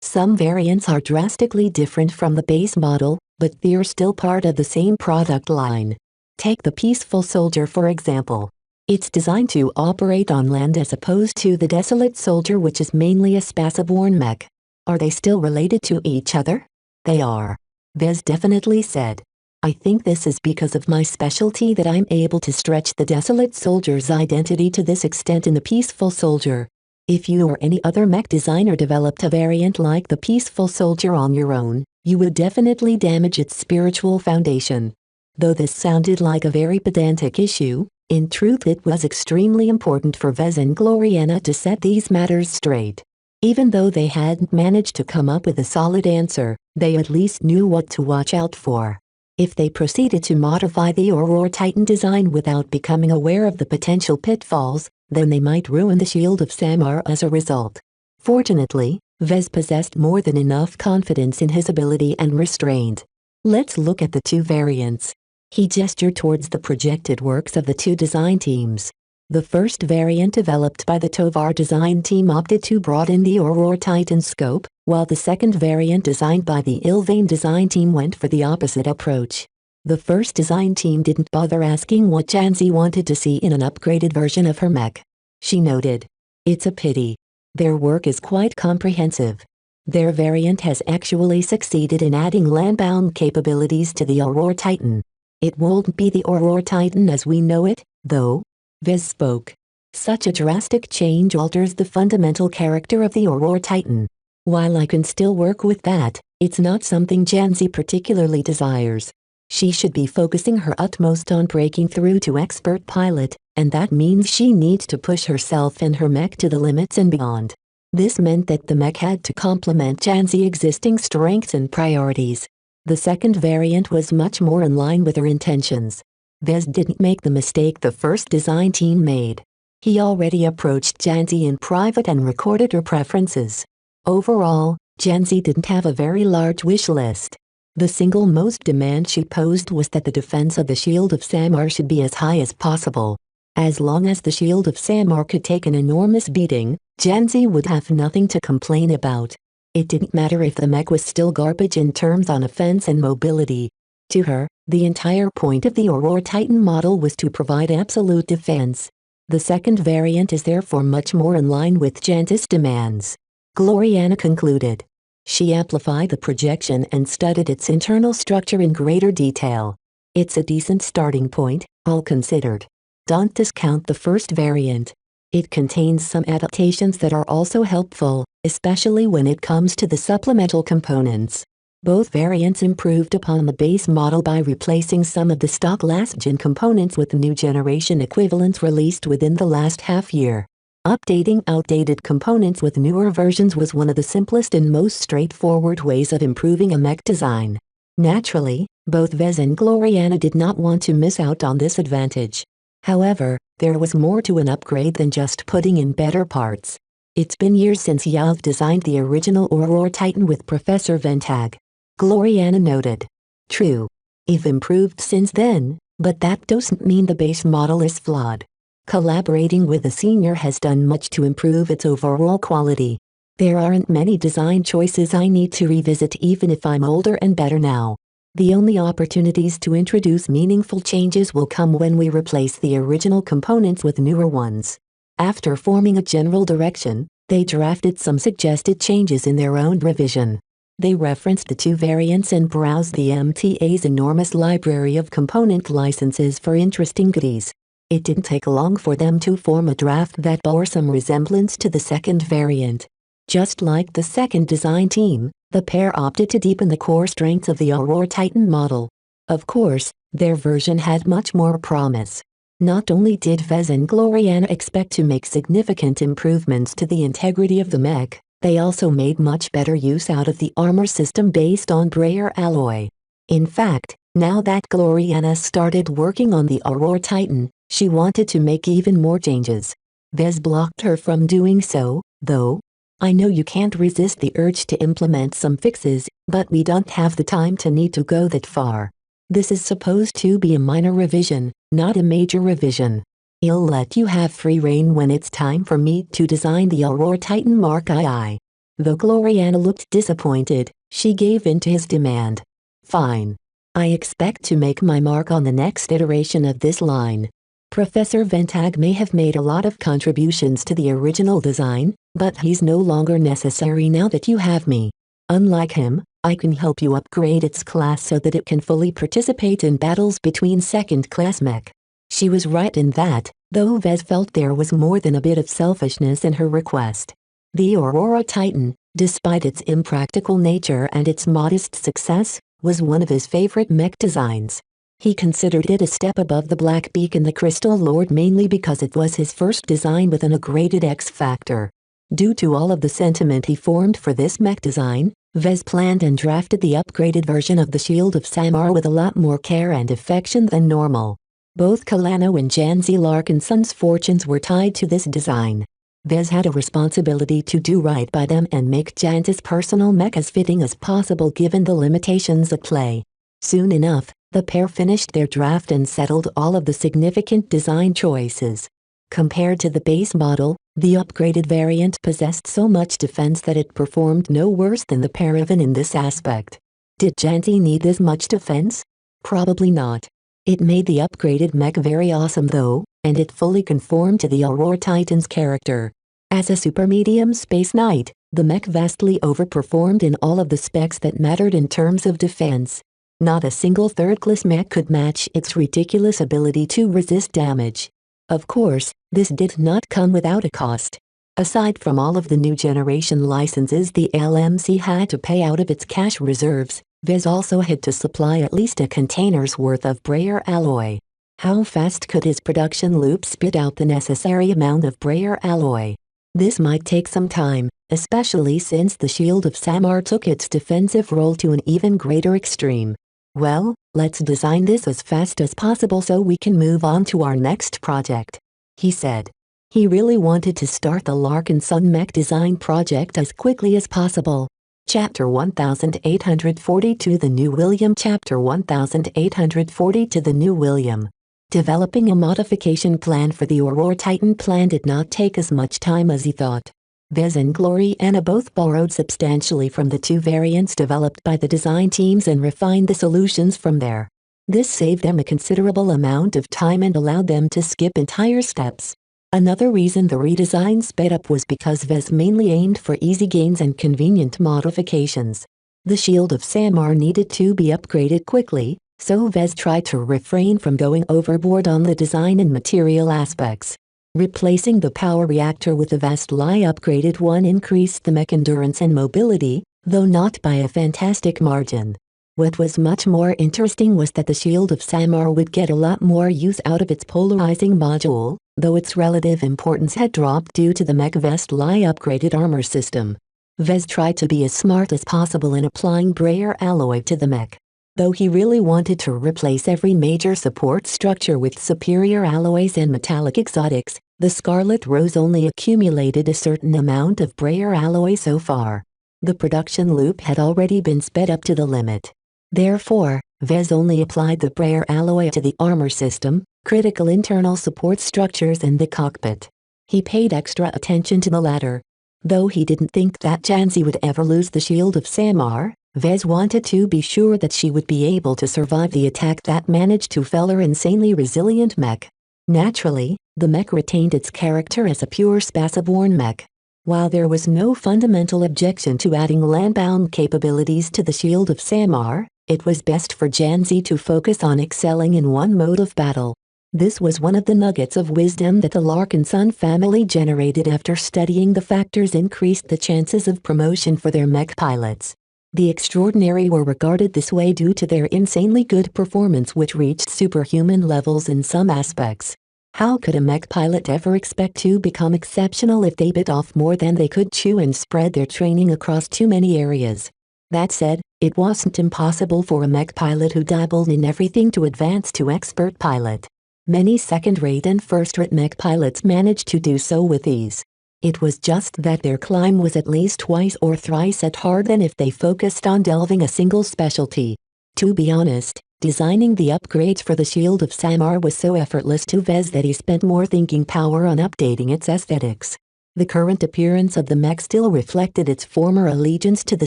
some variants are drastically different from the base model, but they're still part of the same product line. Take the Peaceful Soldier for example. It's designed to operate on land as opposed to the Desolate Soldier, which is mainly a spaceborne mech. Are they still related to each other? They are. Vez definitely said. I think this is because of my specialty that I'm able to stretch the Desolate Soldier's identity to this extent in the Peaceful Soldier. If you or any other mech designer developed a variant like the Peaceful Soldier on your own, you would definitely damage its spiritual foundation. Though this sounded like a very pedantic issue, in truth it was extremely important for Vez and Gloriana to set these matters straight. Even though they hadn't managed to come up with a solid answer, they at least knew what to watch out for. If they proceeded to modify the Aurora Titan design without becoming aware of the potential pitfalls, then they might ruin the Shield of Samar as a result. Fortunately, Vez possessed more than enough confidence in his ability and restraint. Let's look at the two variants. He gestured towards the projected works of the two design teams. The first variant developed by the Tovar design team opted to broaden the Aurora Titan scope, while the second variant designed by the Ilvain design team went for the opposite approach. The first design team didn't bother asking what Janzi wanted to see in an upgraded version of her mech. She noted, "It's a pity. Their work is quite comprehensive. Their variant has actually succeeded in adding land-bound capabilities to the Aurora Titan. It won't be the Aurora Titan as we know it, though. Vez spoke. Such a drastic change alters the fundamental character of the Aurora Titan. While I can still work with that, it's not something Janzi particularly desires. She should be focusing her utmost on breaking through to expert pilot, and that means she needs to push herself and her mech to the limits and beyond. This meant that the mech had to complement Janzi's existing strengths and priorities. The second variant was much more in line with her intentions. Vez didn't make the mistake the first design team made. He already approached Janzi in private and recorded her preferences. Overall, Janzi didn't have a very large wish list. The single most demand she posed was that the defense of the Shield of Samar should be as high as possible. As long as the Shield of Samar could take an enormous beating, Janzi would have nothing to complain about. It didn't matter if the mech was still garbage in terms on offense and mobility. To her, the entire point of the Aurora Titan model was to provide absolute defense. The second variant is therefore much more in line with Janzi's demands. Gloriana concluded. She amplified the projection and studied its internal structure in greater detail. It's a decent starting point, all considered. Don't discount the first variant. It contains some adaptations that are also helpful, especially when it comes to the supplemental components. Both variants improved upon the base model by replacing some of the stock last-gen components with new generation equivalents released within the last half year. Updating outdated components with newer versions was one of the simplest and most straightforward ways of improving a mech design. Naturally, both Vez and Gloriana did not want to miss out on this advantage. However, there was more to an upgrade than just putting in better parts. It's been years since Yav designed the original Aurora Titan with Professor Ventag. Gloriana noted. True. I've improved since then, but that doesn't mean the base model is flawed. Collaborating with a senior has done much to improve its overall quality. There aren't many design choices I need to revisit even if I'm older and better now. The only opportunities to introduce meaningful changes will come when we replace the original components with newer ones. After forming a general direction, they drafted some suggested changes in their own revision. They referenced the two variants and browsed the MTA's enormous library of component licenses for interesting goodies. It didn't take long for them to form a draft that bore some resemblance to the second variant. Just like the second design team, the pair opted to deepen the core strengths of the Aurora Titan model. Of course, their version had much more promise. Not only did Vez and Gloriana expect to make significant improvements to the integrity of the mech, they also made much better use out of the armor system based on Brayer alloy. In fact, now that Gloriana started working on the Aurora Titan, she wanted to make even more changes. Vez blocked her from doing so, though. I know you can't resist the urge to implement some fixes, but we don't have the time to need to go that far. This is supposed to be a minor revision, not a major revision. I'll let you have free rein when it's time for me to design the Aurora Titan Mark II. Though Gloriana looked disappointed, she gave in to his demand. Fine. I expect to make my mark on the next iteration of this line. Professor Ventag may have made a lot of contributions to the original design, but he's no longer necessary now that you have me. Unlike him, I can help you upgrade its class so that it can fully participate in battles between second-class mech. She was right in that, though Vez felt there was more than a bit of selfishness in her request. The Aurora Titan, despite its impractical nature and its modest success, was one of his favorite mech designs. He considered it a step above the Black Beak and the Crystal Lord mainly because it was his first design with an upgraded X Factor. Due to all of the sentiment he formed for this mech design, Vez planned and drafted the upgraded version of the Shield of Samar with a lot more care and affection than normal. Both Kalano and Janzi Larkinson's fortunes were tied to this design. Vez had a responsibility to do right by them and make Janzi's personal mech as fitting as possible given the limitations at play. Soon enough, the pair finished their draft and settled all of the significant design choices. Compared to the base model, the upgraded variant possessed so much defense that it performed no worse than the Paravan in this aspect. Did Janzi need this much defense? Probably not. It made the upgraded mech very awesome though, and it fully conformed to the Aurora Titan's character. As a super medium space knight, the mech vastly overperformed in all of the specs that mattered in terms of defense. Not a single third-class mech could match its ridiculous ability to resist damage. Of course, this did not come without a cost. Aside from all of the new generation licenses the LMC had to pay out of its cash reserves, Vez also had to supply at least a container's worth of Brayer alloy. How fast could his production loop spit out the necessary amount of Brayer alloy? This might take some time, especially since the Shield of Samar took its defensive role to an even greater extreme. Well, let's design this as fast as possible so we can move on to our next project, he said. He really wanted to start the Larkin Sun mech design project as quickly as possible. Chapter 1842 The New William Chapter 1842 The New William. Developing a modification plan for the Aurora Titan plan did not take as much time as he thought. Vez and Gloriana both borrowed substantially from the two variants developed by the design teams and refined the solutions from there. This saved them a considerable amount of time and allowed them to skip entire steps. Another reason the redesign sped up was because Vez mainly aimed for easy gains and convenient modifications. The Shield of Samar needed to be upgraded quickly, so Vez tried to refrain from going overboard on the design and material aspects. Replacing the power reactor with a vastly upgraded one increased the mech endurance and mobility, though not by a fantastic margin. What was much more interesting was that the Shield of Samar would get a lot more use out of its polarizing module, though its relative importance had dropped due to the mech vastly upgraded armor system. Vez tried to be as smart as possible in applying Brayer alloy to the mech. Though he really wanted to replace every major support structure with superior alloys and metallic exotics, the Scarlet Rose only accumulated a certain amount of Brayer alloy so far. The production loop had already been sped up to the limit. Therefore, Vez only applied the Brayer alloy to the armor system, critical internal support structures and the cockpit. He paid extra attention to the latter. Though he didn't think that Janzi would ever lose the Shield of Samar, Vez wanted to be sure that she would be able to survive the attack that managed to fell her insanely resilient mech. Naturally, the mech retained its character as a pure spaceborne mech. While there was no fundamental objection to adding landbound capabilities to the Shield of Samar, it was best for Janzi to focus on excelling in one mode of battle. This was one of the nuggets of wisdom that the Larkin Sun family generated after studying the factors increased the chances of promotion for their mech pilots. The extraordinary were regarded this way due to their insanely good performance which reached superhuman levels in some aspects. How could a mech pilot ever expect to become exceptional if they bit off more than they could chew and spread their training across too many areas? That said, it wasn't impossible for a mech pilot who dabbled in everything to advance to expert pilot. Many second-rate and first-rate mech pilots managed to do so with ease. It was just that their climb was at least twice or thrice as hard than if they focused on delving a single specialty. To be honest, designing the upgrades for the Shield of Samar was so effortless to Vez that he spent more thinking power on updating its aesthetics. The current appearance of the mech still reflected its former allegiance to the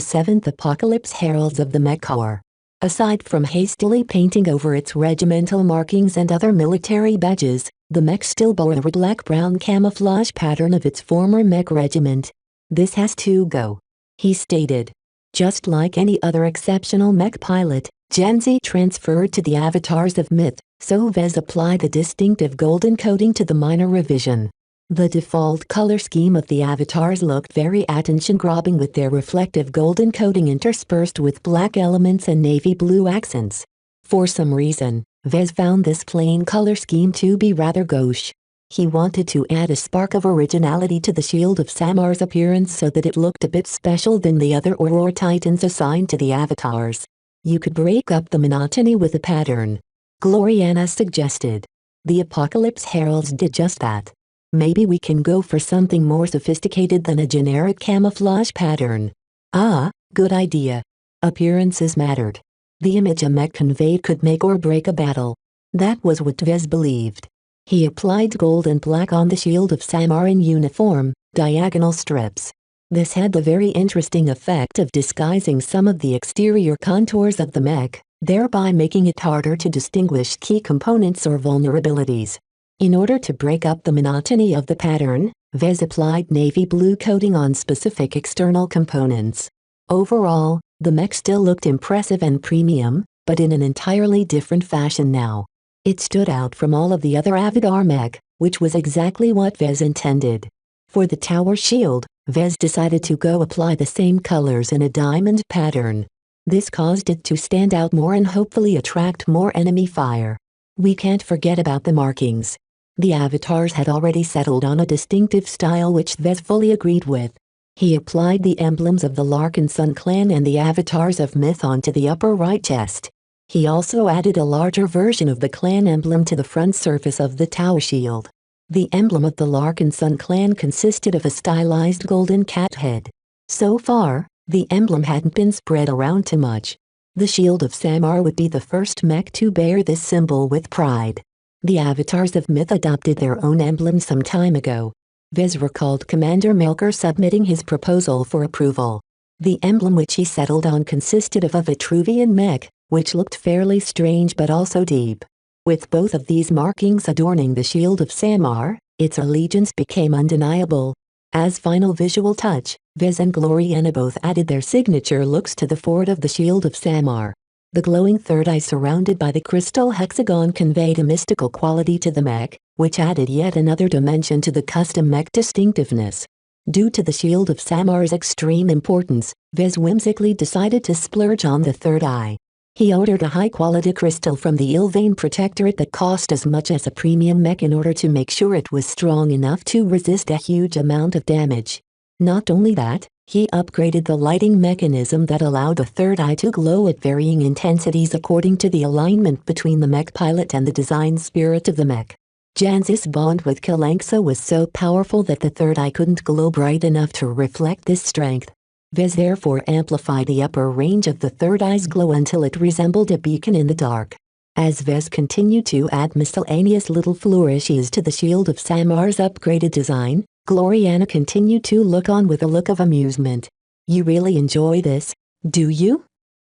7th Apocalypse Heralds of the Mech Corps. Aside from hastily painting over its regimental markings and other military badges, the mech still bore the black-brown camouflage pattern of its former mech regiment. "This has to go," he stated. Just like any other exceptional mech pilot, Janzi transferred to the avatars of Myth, so Vez applied the distinctive golden coating to the minor revision. The default color scheme of the avatars looked very attention-grabbing with their reflective golden coating interspersed with black elements and navy blue accents. For some reason, Vez found this plain color scheme to be rather gauche. He wanted to add a spark of originality to the Shield of Samar's appearance so that it looked a bit special than the other Aurora Titans assigned to the avatars. You could break up the monotony with a pattern, Gloriana suggested. The Apocalypse Heralds did just that. Maybe we can go for something more sophisticated than a generic camouflage pattern. Ah, good idea. Appearances mattered. The image a mech conveyed could make or break a battle. That was what Vez believed. He applied gold and black on the Shield of Samar in uniform, diagonal strips. This had the very interesting effect of disguising some of the exterior contours of the mech, thereby making it harder to distinguish key components or vulnerabilities. In order to break up the monotony of the pattern, Vez applied navy blue coating on specific external components. Overall, the mech still looked impressive and premium, but in an entirely different fashion now. It stood out from all of the other Avatar mech, which was exactly what Vez intended. For the tower shield, Vez decided to go apply the same colors in a diamond pattern. This caused it to stand out more and hopefully attract more enemy fire. We can't forget about the markings. The avatars had already settled on a distinctive style which Vez fully agreed with. He applied the emblems of the Larkin Sun clan and the avatars of Myth onto the upper right chest. He also added a larger version of the clan emblem to the front surface of the tower shield. The emblem of the Larkin Sun clan consisted of a stylized golden cat head. So far, the emblem hadn't been spread around too much. The Shield of Samar would be the first mech to bear this symbol with pride. The avatars of Myth adopted their own emblem some time ago. Vez recalled Commander Melker submitting his proposal for approval. The emblem which he settled on consisted of a Vitruvian mech, which looked fairly strange but also deep. With both of these markings adorning the Shield of Samar, its allegiance became undeniable. As final visual touch, Vez and Gloriana both added their signature looks to the fort of the Shield of Samar. The glowing third eye surrounded by the crystal hexagon conveyed a mystical quality to the mech, which added yet another dimension to the custom mech distinctiveness. Due to the Shield of Samar's extreme importance, Vez whimsically decided to splurge on the third eye. He ordered a high-quality crystal from the Ilvain Protectorate that cost as much as a premium mech in order to make sure it was strong enough to resist a huge amount of damage. Not only that, he upgraded the lighting mechanism that allowed the third eye to glow at varying intensities according to the alignment between the mech pilot and the design spirit of the mech. Jan's bond with Kalanxa was so powerful that the third eye couldn't glow bright enough to reflect this strength. Vez therefore amplified the upper range of the third eye's glow until it resembled a beacon in the dark. As Vez continued to add miscellaneous little flourishes to the Shield of Samar's upgraded design, Gloriana continued to look on with a look of amusement. "You really enjoy this, do you?"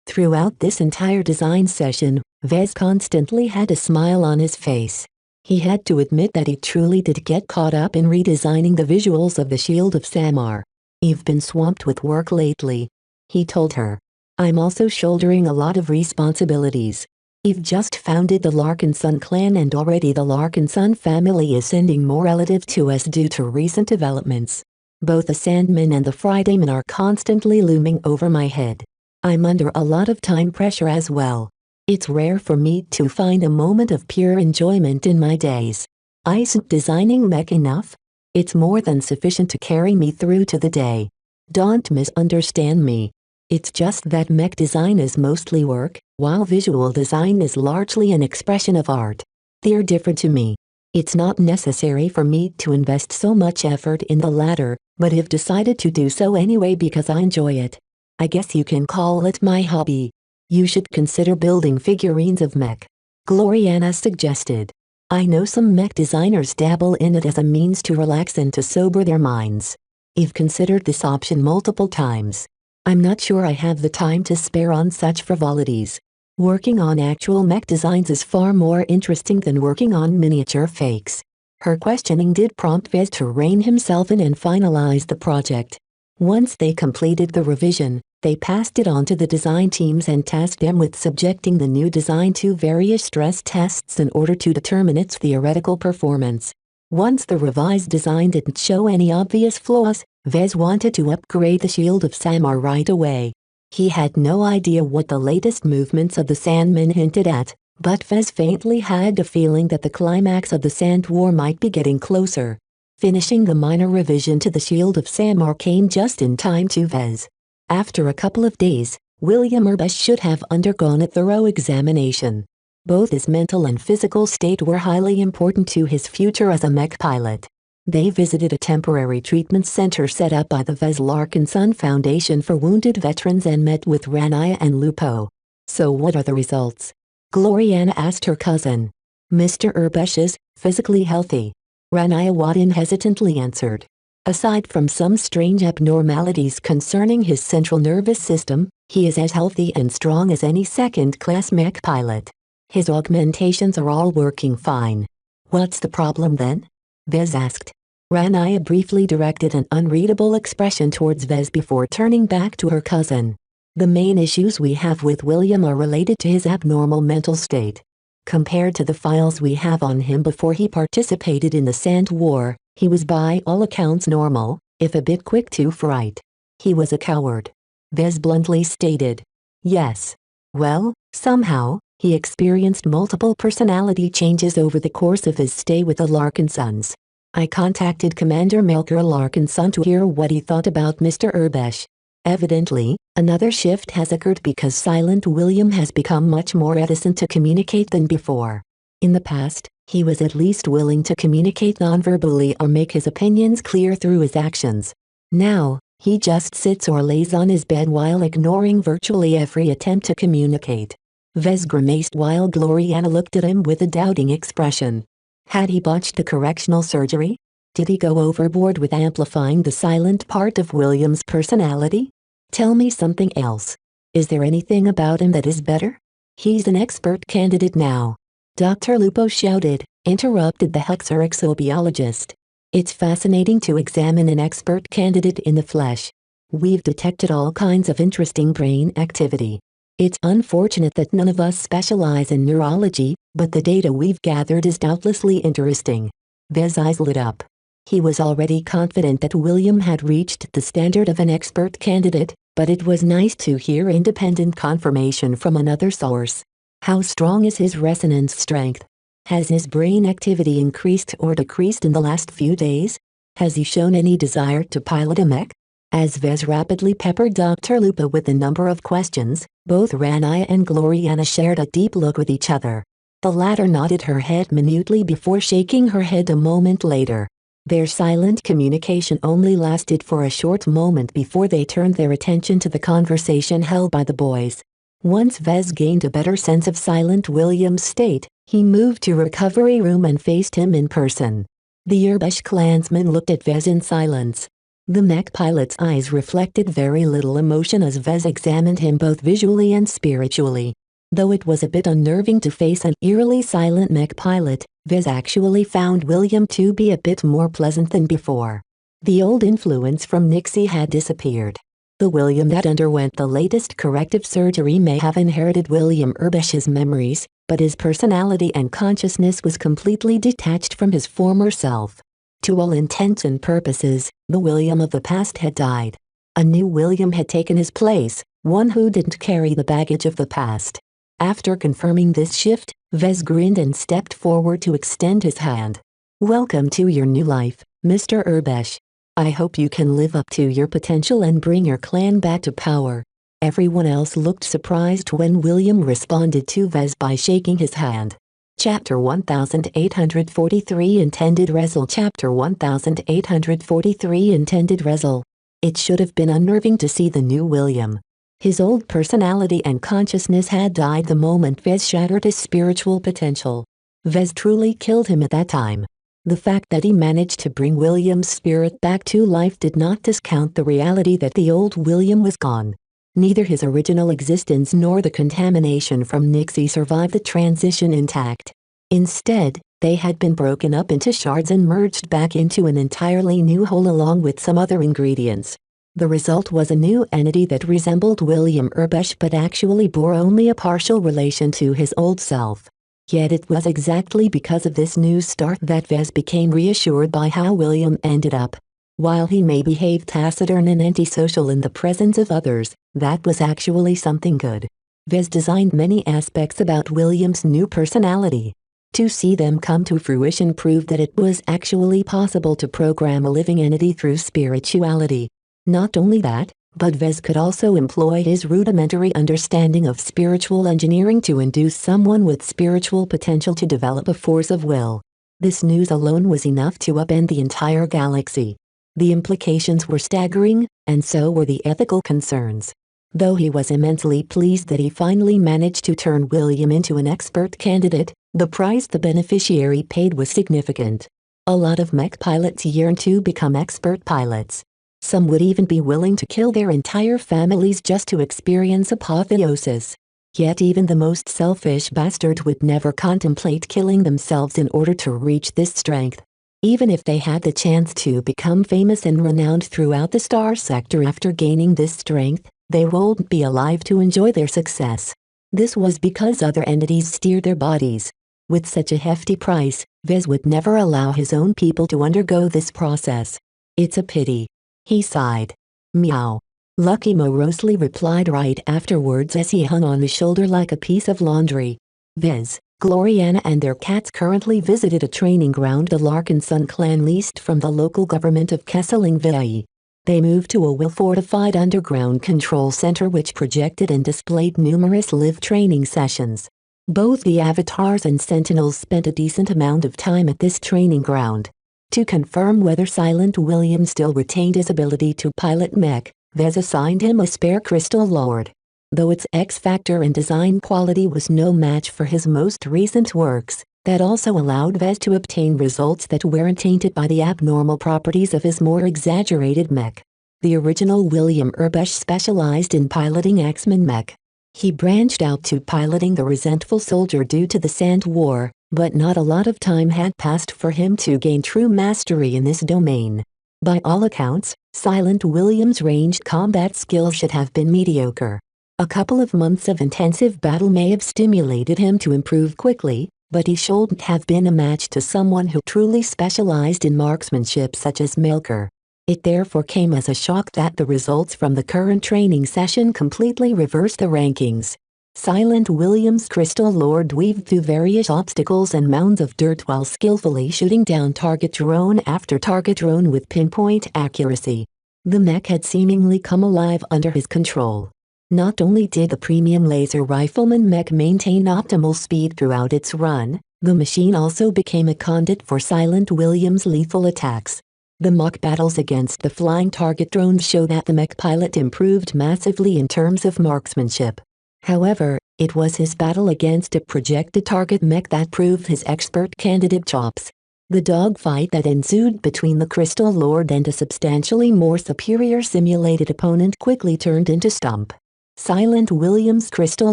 Throughout this entire design session, Vez constantly had a smile on his face. He had to admit that he truly did get caught up in redesigning the visuals of the Shield of Samar. "You've been swamped with work lately," he told her. "I'm also shouldering a lot of responsibilities. You've just founded the Larkin Sun clan and already the Larkin Sun family is sending more relatives to us due to recent developments. Both the Sandmen and the Fridaymen are constantly looming over my head. I'm under a lot of time pressure as well. It's rare for me to find a moment of pure enjoyment in my days. Isn't designing mech enough? It's more than sufficient to carry me through to the day. Don't misunderstand me. It's just that mech design is mostly work, while visual design is largely an expression of art. They're different to me. It's not necessary for me to invest so much effort in the latter, but have decided to do so anyway because I enjoy it. I guess you can call it my hobby. You should consider building figurines of mech," Gloriana suggested. "I know some mech designers dabble in it as a means to relax and to sober their minds. I've considered this option multiple times. I'm not sure I have the time to spare on such frivolities. Working on actual mech designs is far more interesting than working on miniature fakes." Her questioning did prompt Vez to rein himself in and finalize the project. Once they completed the revision, they passed it on to the design teams and tasked them with subjecting the new design to various stress tests in order to determine its theoretical performance. Once the revised design didn't show any obvious flaws, Vez wanted to upgrade the Shield of Samar right away. He had no idea what the latest movements of the Sandmen hinted at, but Vez faintly had a feeling that the climax of the Sand War might be getting closer. Finishing the minor revision to the Shield of Samar came just in time to Vez. After a couple of days, William Urbash should have undergone a thorough examination. Both his mental and physical state were highly important to his future as a mech pilot. They visited a temporary treatment center set up by the Vez Larkin Sun Foundation for Wounded Veterans and met with Ranaya and Lupo. "So what are the results?" Gloriana asked her cousin. "Mr. Urbash is physically healthy," Ranaya Wadin hesitantly answered. "Aside from some strange abnormalities concerning his central nervous system, he is as healthy and strong as any second-class mech pilot. His augmentations are all working fine." "What's the problem then?" Vez asked. Rania briefly directed an unreadable expression towards Vez before turning back to her cousin. The main issues we have with William are related to his abnormal mental state. Compared to the files we have on him before he participated in the Sand War, he was by all accounts normal, if a bit quick to fright. He was a coward. Vez bluntly stated. Yes. Well, somehow, he experienced multiple personality changes over the course of his stay with the Larkinsons. I contacted Commander Melker Larkinson to hear what he thought about Mr. Urbesh. Evidently, another shift has occurred because Silent William has become much more reticent to communicate than before. In the past, he was at least willing to communicate non-verbally or make his opinions clear through his actions. Now, he just sits or lays on his bed while ignoring virtually every attempt to communicate. Vez grimaced while Gloriana looked at him with a doubting expression. Had he botched the correctional surgery? Did he go overboard with amplifying the silent part of William's personality? Tell me something else. Is there anything about him that is better? He's an expert candidate now. Dr. Lupo shouted, interrupted the hexerexobiologist. It's fascinating to examine an expert candidate in the flesh. We've detected all kinds of interesting brain activity. It's unfortunate that none of us specialize in neurology, but the data we've gathered is doubtlessly interesting. Vez's eyes lit up. He was already confident that William had reached the standard of an expert candidate, but it was nice to hear independent confirmation from another source. How strong is his resonance strength? Has his brain activity increased or decreased in the last few days? Has he shown any desire to pilot a mech? As Vez rapidly peppered Dr. Lupo with a number of questions, both Rania and Gloriana shared a deep look with each other. The latter nodded her head minutely before shaking her head a moment later. Their silent communication only lasted for a short moment before they turned their attention to the conversation held by the boys. Once Vez gained a better sense of Silent William's state, he moved to recovery room and faced him in person. The Urbesh clansman looked at Vez in silence. The mech pilot's eyes reflected very little emotion as Vez examined him both visually and spiritually. Though it was a bit unnerving to face an eerily silent mech pilot, Vez actually found William to be a bit more pleasant than before. The old influence from Nixie had disappeared. The William that underwent the latest corrective surgery may have inherited William Urbesh's memories, but his personality and consciousness was completely detached from his former self. To all intents and purposes, the William of the past had died. A new William had taken his place, one who didn't carry the baggage of the past. After confirming this shift, Vez grinned and stepped forward to extend his hand. Welcome to your new life, Mr. Urbesh. I hope you can live up to your potential and bring your clan back to power. Everyone else looked surprised when William responded to Vez by shaking his hand. Chapter 1843 Intended Result Chapter 1843 Intended Result. It should have been unnerving to see the new William. His old personality and consciousness had died the moment Vez shattered his spiritual potential. Vez truly killed him at that time. The fact that he managed to bring William's spirit back to life did not discount the reality that the old William was gone. Neither his original existence nor the contamination from Nixie survived the transition intact. Instead, they had been broken up into shards and merged back into an entirely new whole along with some other ingredients. The result was a new entity that resembled William Urbesh but actually bore only a partial relation to his old self. Yet it was exactly because of this new start that Vez became reassured by how William ended up. While he may behave taciturn and antisocial in the presence of others, that was actually something good. Vez designed many aspects about William's new personality. To see them come to fruition proved that it was actually possible to program a living entity through spirituality. Not only that, but Vez could also employ his rudimentary understanding of spiritual engineering to induce someone with spiritual potential to develop a force of will. This news alone was enough to upend the entire galaxy. The implications were staggering, and so were the ethical concerns. Though he was immensely pleased that he finally managed to turn William into an expert candidate, the price the beneficiary paid was significant. A lot of mech pilots yearn to become expert pilots. Some would even be willing to kill their entire families just to experience apotheosis. Yet even the most selfish bastard would never contemplate killing themselves in order to reach this strength. Even if they had the chance to become famous and renowned throughout the star sector after gaining this strength, they won't be alive to enjoy their success. This was because other entities steered their bodies. With such a hefty price, Vez would never allow his own people to undergo this process. It's a pity. He sighed. Meow. Lucky morosely replied right afterwards as he hung on his shoulder like a piece of laundry. Vez, Gloriana and their cats currently visited a training ground the Larkin Sun clan leased from the local government of Kesselingvei. They moved to a well-fortified underground control center which projected and displayed numerous live training sessions. Both the avatars and sentinels spent a decent amount of time at this training ground. To confirm whether Silent William still retained his ability to pilot Mech, Vez assigned him a spare Crystal Lord. Though its X-factor and design quality was no match for his most recent works, that also allowed Vez to obtain results that weren't tainted by the abnormal properties of his more exaggerated Mech. The original William Urbush specialized in piloting X-Men Mech. He branched out to piloting the resentful soldier due to the Sand War, but not a lot of time had passed for him to gain true mastery in this domain. By all accounts, Silent William's ranged combat skills should have been mediocre. A couple of months of intensive battle may have stimulated him to improve quickly, but he shouldn't have been a match to someone who truly specialized in marksmanship such as Melker. It therefore came as a shock that the results from the current training session completely reversed the rankings. Silent William's Crystal Lord weaved through various obstacles and mounds of dirt while skillfully shooting down target drone after target drone with pinpoint accuracy. The mech had seemingly come alive under his control. Not only did the premium laser rifleman mech maintain optimal speed throughout its run, the machine also became a conduit for Silent William's lethal attacks. The mock battles against the flying target drones show that the mech pilot improved massively in terms of marksmanship. However, it was his battle against a projected target mech that proved his expert candidate chops. The dogfight that ensued between the Crystal Lord and a substantially more superior simulated opponent quickly turned into stump. Silent William's Crystal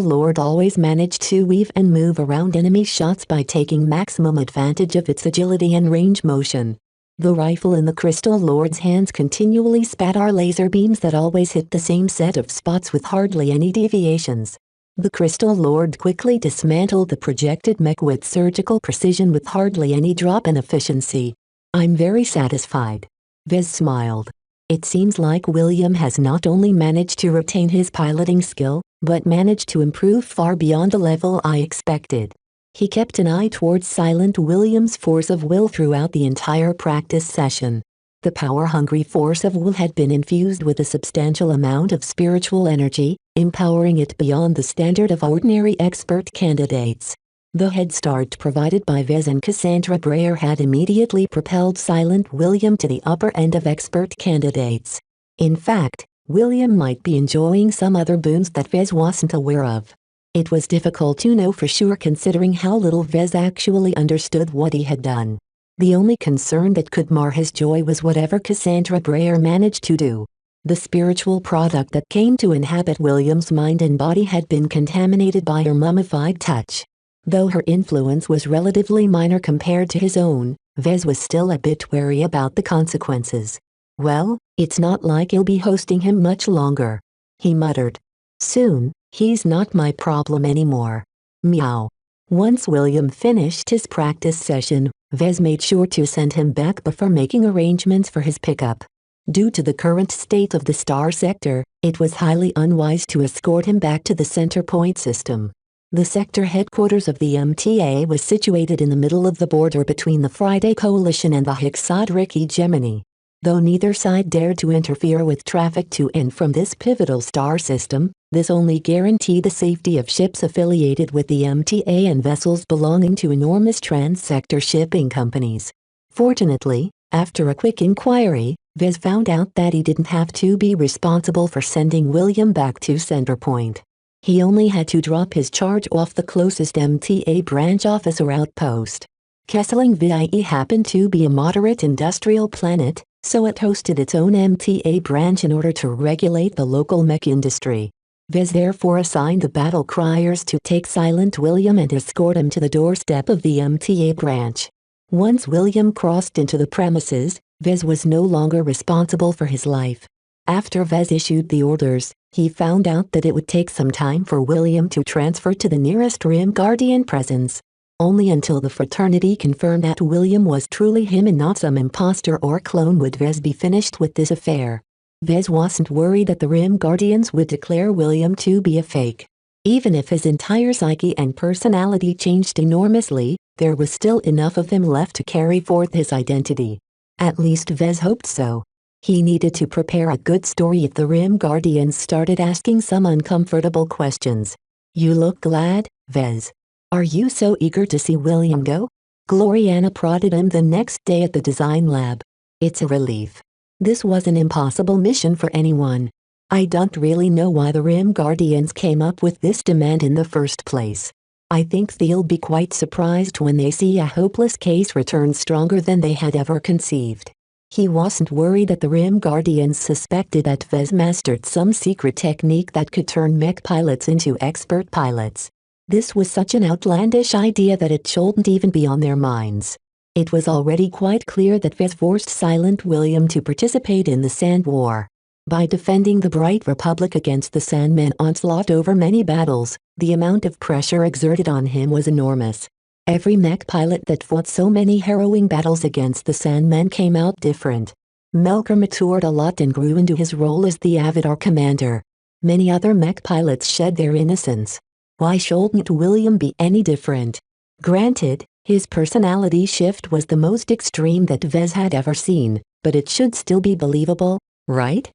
Lord always managed to weave and move around enemy shots by taking maximum advantage of its agility and range motion. The rifle in the Crystal Lord's hands continually spat out laser beams that always hit the same set of spots with hardly any deviations. The Crystal Lord quickly dismantled the projected mech with surgical precision with hardly any drop in efficiency. "I'm very satisfied." Vez smiled. It seems like William has not only managed to retain his piloting skill, but managed to improve far beyond the level I expected. He kept an eye towards Silent William's force of will throughout the entire practice session. The power-hungry force of will had been infused with a substantial amount of spiritual energy, empowering it beyond the standard of ordinary expert candidates. The head start provided by Vez and Cassandra Breyer had immediately propelled Silent William to the upper end of expert candidates. In fact, William might be enjoying some other boons that Vez wasn't aware of. It was difficult to know for sure considering how little Vez actually understood what he had done. The only concern that could mar his joy was whatever Cassandra Breyer managed to do. The spiritual product that came to inhabit William's mind and body had been contaminated by her mummified touch. Though her influence was relatively minor compared to his own, Vez was still a bit wary about the consequences. "Well, it's not like you'll be hosting him much longer," he muttered. "Soon, he's not my problem anymore." Meow. Once William finished his practice session, Vez made sure to send him back before making arrangements for his pickup. Due to the current state of the star sector, it was highly unwise to escort him back to the center point system. The sector headquarters of the MTA was situated in the middle of the border between the Friday Coalition and the Hexadric hegemony. Though neither side dared to interfere with traffic to and from this pivotal star system, this only guaranteed the safety of ships affiliated with the MTA and vessels belonging to enormous trans-sector shipping companies. Fortunately, after a quick inquiry, Vez found out that he didn't have to be responsible for sending William back to Center Point. He only had to drop his charge off the closest MTA branch office or outpost. Kesselingvei happened to be a moderate industrial planet, so it hosted its own MTA branch in order to regulate the local mech industry. Vez therefore assigned the battle criers to take Silent William and escort him to the doorstep of the MTA branch. Once William crossed into the premises, Vez was no longer responsible for his life. After Vez issued the orders, he found out that it would take some time for William to transfer to the nearest Rim Guardian presence. Only until the fraternity confirmed that William was truly him and not some imposter or clone would Vez be finished with this affair. Vez wasn't worried that the Rim Guardians would declare William to be a fake. Even if his entire psyche and personality changed enormously, there was still enough of him left to carry forth his identity. At least Vez hoped so. He needed to prepare a good story if the Rim Guardians started asking some uncomfortable questions. "You look glad, Vez. Are you so eager to see William go?" Gloriana prodded him the next day at the design lab. "It's a relief. This was an impossible mission for anyone. I don't really know why the Rim Guardians came up with this demand in the first place. I think they'll be quite surprised when they see a hopeless case return stronger than they had ever conceived." He wasn't worried that the Rim Guardians suspected that Vez mastered some secret technique that could turn mech pilots into expert pilots. This was such an outlandish idea that it shouldn't even be on their minds. It was already quite clear that Vez forced Silent William to participate in the Sand War. By defending the Bright Republic against the Sandmen onslaught over many battles, the amount of pressure exerted on him was enormous. Every mech pilot that fought so many harrowing battles against the Sandmen came out different. Melker matured a lot and grew into his role as the Avatar commander. Many other mech pilots shed their innocence. Why shouldn't William be any different? Granted, his personality shift was the most extreme that Vez had ever seen, but it should still be believable, right?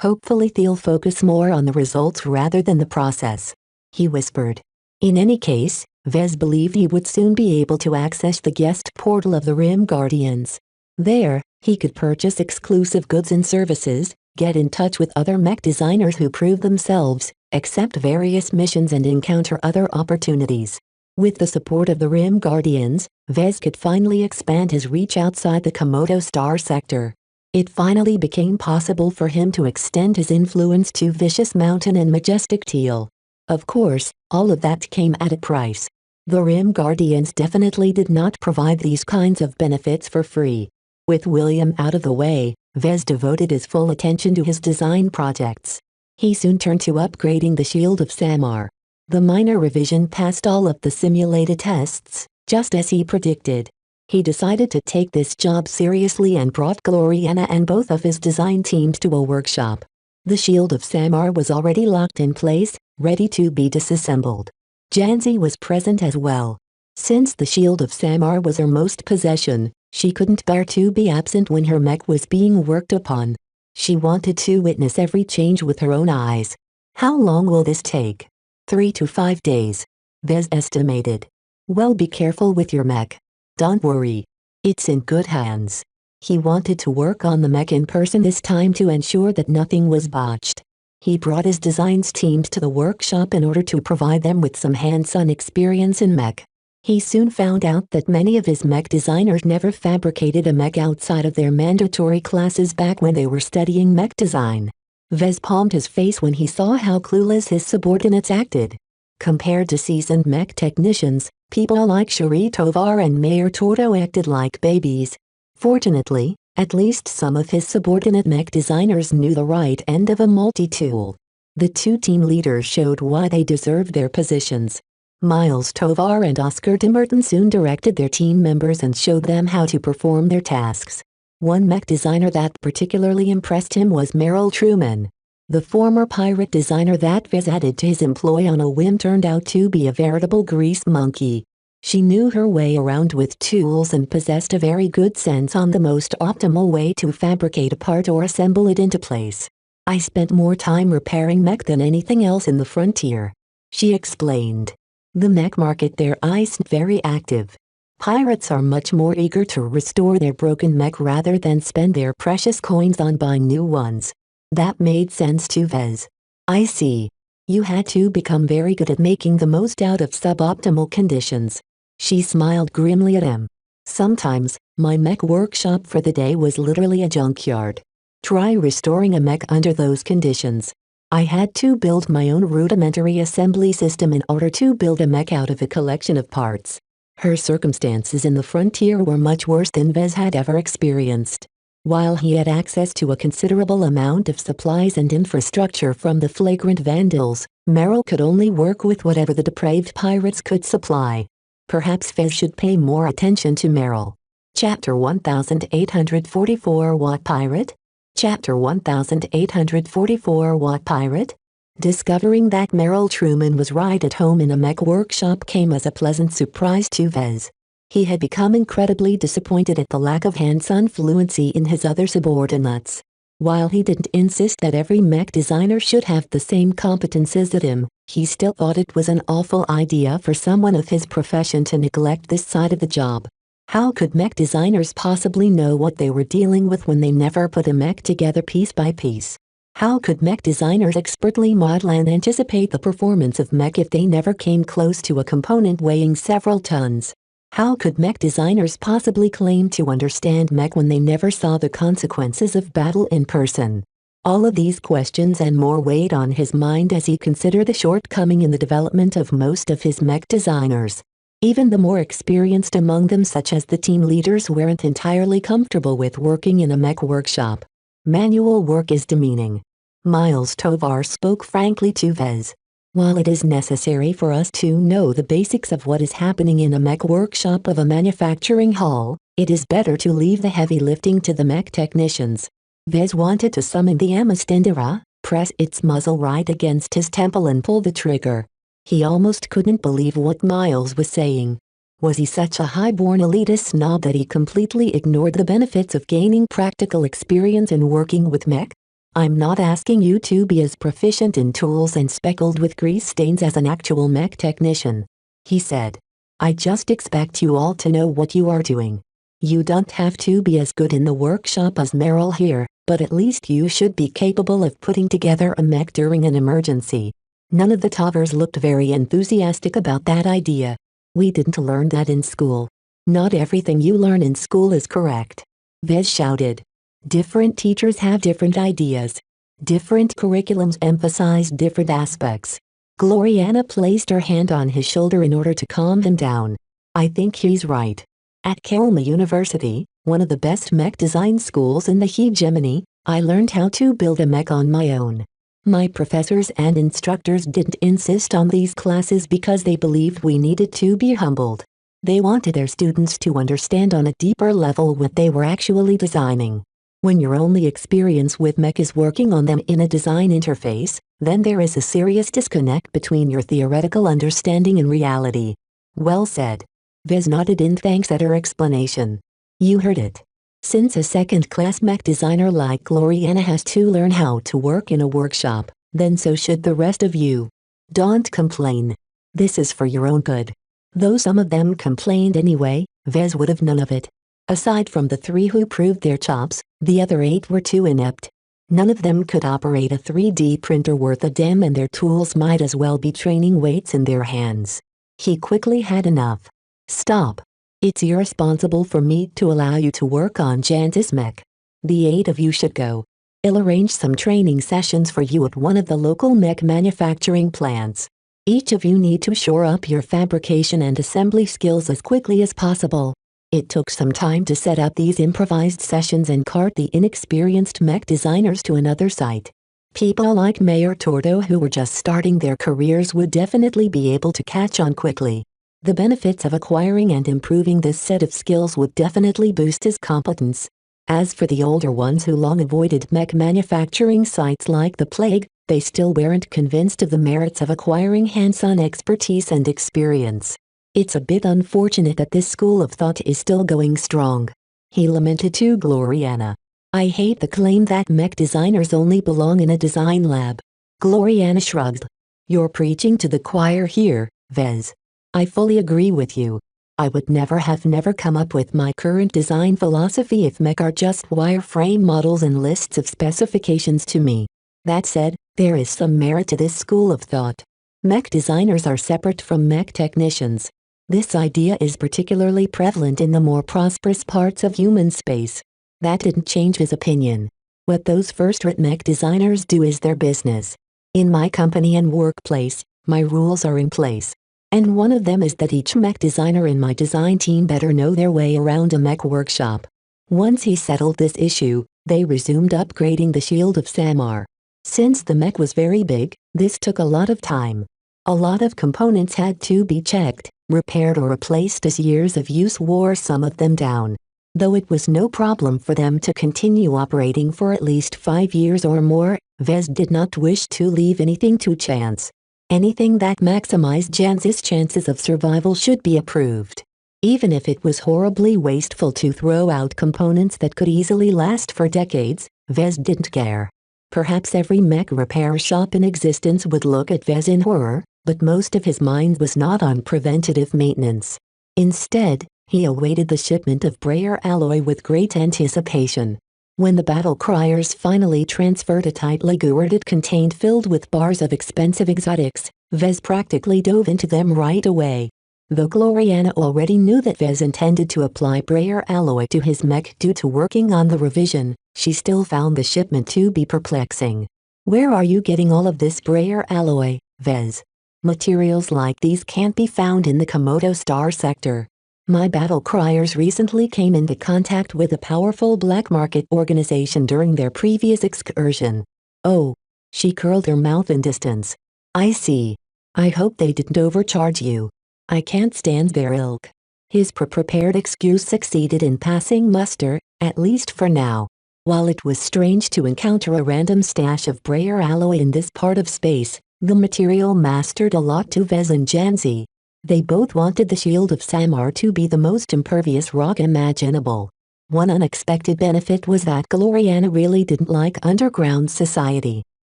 Hopefully they'll focus more on the results rather than the process, he whispered. In any case, Vez believed he would soon be able to access the guest portal of the Rim Guardians. There, he could purchase exclusive goods and services, get in touch with other mech designers who prove themselves, accept various missions and encounter other opportunities. With the support of the Rim Guardians, Vez could finally expand his reach outside the Komodo Star sector. It finally became possible for him to extend his influence to Vicious Mountain and Majestic Teal. Of course, all of that came at a price. The Rim Guardians definitely did not provide these kinds of benefits for free. With William out of the way, Vez devoted his full attention to his design projects. He soon turned to upgrading the Shield of Samar. The minor revision passed all of the simulated tests, just as he predicted. He decided to take this job seriously and brought Gloriana and both of his design teams to a workshop. The Shield of Samar was already locked in place, ready to be disassembled. Janzi was present as well. Since the Shield of Samar was her most possession, she couldn't bear to be absent when her mech was being worked upon. She wanted to witness every change with her own eyes. "How long will this take?" 3 to 5 days. Vez estimated. "Well, be careful with your mech. Don't worry. It's in good hands." He wanted to work on the mech in person this time to ensure that nothing was botched. He brought his designs teams to the workshop in order to provide them with some hands-on experience in mech. He soon found out that many of his mech designers never fabricated a mech outside of their mandatory classes back when they were studying mech design. Vez palmed his face when he saw how clueless his subordinates acted. Compared to seasoned mech technicians, people like Cherie Tovar and Mayor Torto acted like babies. Fortunately, at least some of his subordinate mech designers knew the right end of a multi-tool. The two team leaders showed why they deserved their positions. Miles Tovar and Oscar Dimmerton soon directed their team members and showed them how to perform their tasks. One mech designer that particularly impressed him was Meryl Truman. The former pirate designer that Vez added to his employ on a whim turned out to be a veritable grease monkey. She knew her way around with tools and possessed a very good sense on the most optimal way to fabricate a part or assemble it into place. "I spent more time repairing mech than anything else in the frontier," she explained. The mech market there isn't very active. Pirates are much more eager to restore their broken mech rather than spend their precious coins on buying new ones. That made sense to Vez. "I see. You had to become very good at making the most out of suboptimal conditions." She smiled grimly at him. "Sometimes, my mech workshop for the day was literally a junkyard. Try restoring a mech under those conditions. I had to build my own rudimentary assembly system in order to build a mech out of a collection of parts. Her circumstances in the frontier were much worse than Vez had ever experienced. While he had access to a considerable amount of supplies and infrastructure from the flagrant vandals, Meryl could only work with whatever the depraved pirates could supply. Perhaps Vez should pay more attention to Meryl. Chapter 1844 What Pirate? Chapter 1844 What Pirate? Discovering that Meryl Truman was right at home in a mech workshop came as a pleasant surprise to Vez. He had become incredibly disappointed at the lack of hands-on fluency in his other subordinates. While he didn't insist that every mech designer should have the same competences as him, he still thought it was an awful idea for someone of his profession to neglect this side of the job. How could mech designers possibly know what they were dealing with when they never put a mech together piece by piece? How could mech designers expertly model and anticipate the performance of mech if they never came close to a component weighing several tons? How could mech designers possibly claim to understand mech when they never saw the consequences of battle in person? All of these questions and more weighed on his mind as he considered the shortcoming in the development of most of his mech designers. Even the more experienced among them, such as the team leaders, weren't entirely comfortable with working in a mech workshop. Manual work is demeaning. Miles Tovar spoke frankly to Vez. While it is necessary for us to know the basics of what is happening in a mech workshop of a manufacturing hall, it is better to leave the heavy lifting to the mech technicians. Vez wanted to summon the Amastendera, press its muzzle right against his temple and pull the trigger. He almost couldn't believe what Miles was saying. Was he such a high-born elitist snob that he completely ignored the benefits of gaining practical experience in working with mech? I'm not asking you to be as proficient in tools and speckled with grease stains as an actual mech technician, he said. I just expect you all to know what you are doing. You don't have to be as good in the workshop as Meryl here, but at least you should be capable of putting together a mech during an emergency. None of the Tovars looked very enthusiastic about that idea. We didn't learn that in school. Not everything you learn in school is correct, Vez shouted. Different teachers have different ideas. Different curriculums emphasize different aspects. Gloriana placed her hand on his shoulder in order to calm him down. I think he's right. At Kelma University, one of the best mech design schools in the hegemony, I learned how to build a mech on my own. My professors and instructors didn't insist on these classes because they believed we needed to be humbled. They wanted their students to understand on a deeper level what they were actually designing. When your only experience with mech is working on them in a design interface, then there is a serious disconnect between your theoretical understanding and reality. Well said. Vez nodded in thanks at her explanation. You heard it. Since a second-class mech designer like Gloriana has to learn how to work in a workshop, then so should the rest of you. Don't complain. This is for your own good. Though some of them complained anyway, Vez would have none of it. Aside from the 3 who proved their chops, the other 8 were too inept. None of them could operate a 3D printer worth a damn, and their tools might as well be training weights in their hands. He quickly had enough. Stop. It's irresponsible for me to allow you to work on Jantis mech. The 8 of you should go. I'll arrange some training sessions for you at one of the local mech manufacturing plants. Each of you need to shore up your fabrication and assembly skills as quickly as possible. It took some time to set up these improvised sessions and cart the inexperienced mech designers to another site. People like Mayor Tordo who were just starting their careers would definitely be able to catch on quickly. The benefits of acquiring and improving this set of skills would definitely boost his competence. As for the older ones who long avoided mech manufacturing sites like the plague, they still weren't convinced of the merits of acquiring hands-on expertise and experience. It's a bit unfortunate that this school of thought is still going strong, he lamented to Gloriana. I hate the claim that mech designers only belong in a design lab. Gloriana shrugged. You're preaching to the choir here, Vez. I fully agree with you. I would never come up with my current design philosophy if mech are just wireframe models and lists of specifications to me. That said, there is some merit to this school of thought. Mech designers are separate from mech technicians. This idea is particularly prevalent in the more prosperous parts of human space. That didn't change his opinion. What those first-rate mech designers do is their business. In my company and workplace, my rules are in place. And one of them is that each mech designer in my design team better know their way around a mech workshop. Once he settled this issue, they resumed upgrading the Shield of Samar. Since the mech was very big, this took a lot of time. A lot of components had to be checked, repaired or replaced as years of use wore some of them down. Though it was no problem for them to continue operating for at least 5 years or more, Vez did not wish to leave anything to chance. Anything that maximized Jan's chances of survival should be approved. Even if it was horribly wasteful to throw out components that could easily last for decades, Vez didn't care. Perhaps every mech repair shop in existence would look at Vez in horror, but most of his mind was not on preventative maintenance. Instead, he awaited the shipment of Brayer alloy with great anticipation. When the battle criers finally transferred a tightly girded contained filled with bars of expensive exotics, Vez practically dove into them right away. Though Gloriana already knew that Vez intended to apply Brayer alloy to his mech due to working on the revision, she still found the shipment to be perplexing. "Where are you getting all of this Brayer alloy, Vez? Materials like these can't be found in the Komodo Star sector. My battle criers recently came into contact with a powerful black market organization during their previous excursion." "Oh." She curled her mouth in distance. "I see. I hope they didn't overcharge you. I can't stand their ilk." His prepared excuse succeeded in passing muster, at least for now. While it was strange to encounter a random stash of Brayer alloy in this part of space, the material mastered a lot to Vez and Janzi. They both wanted the Shield of Samar to be the most impervious rock imaginable. One unexpected benefit was that Gloriana really didn't like underground society.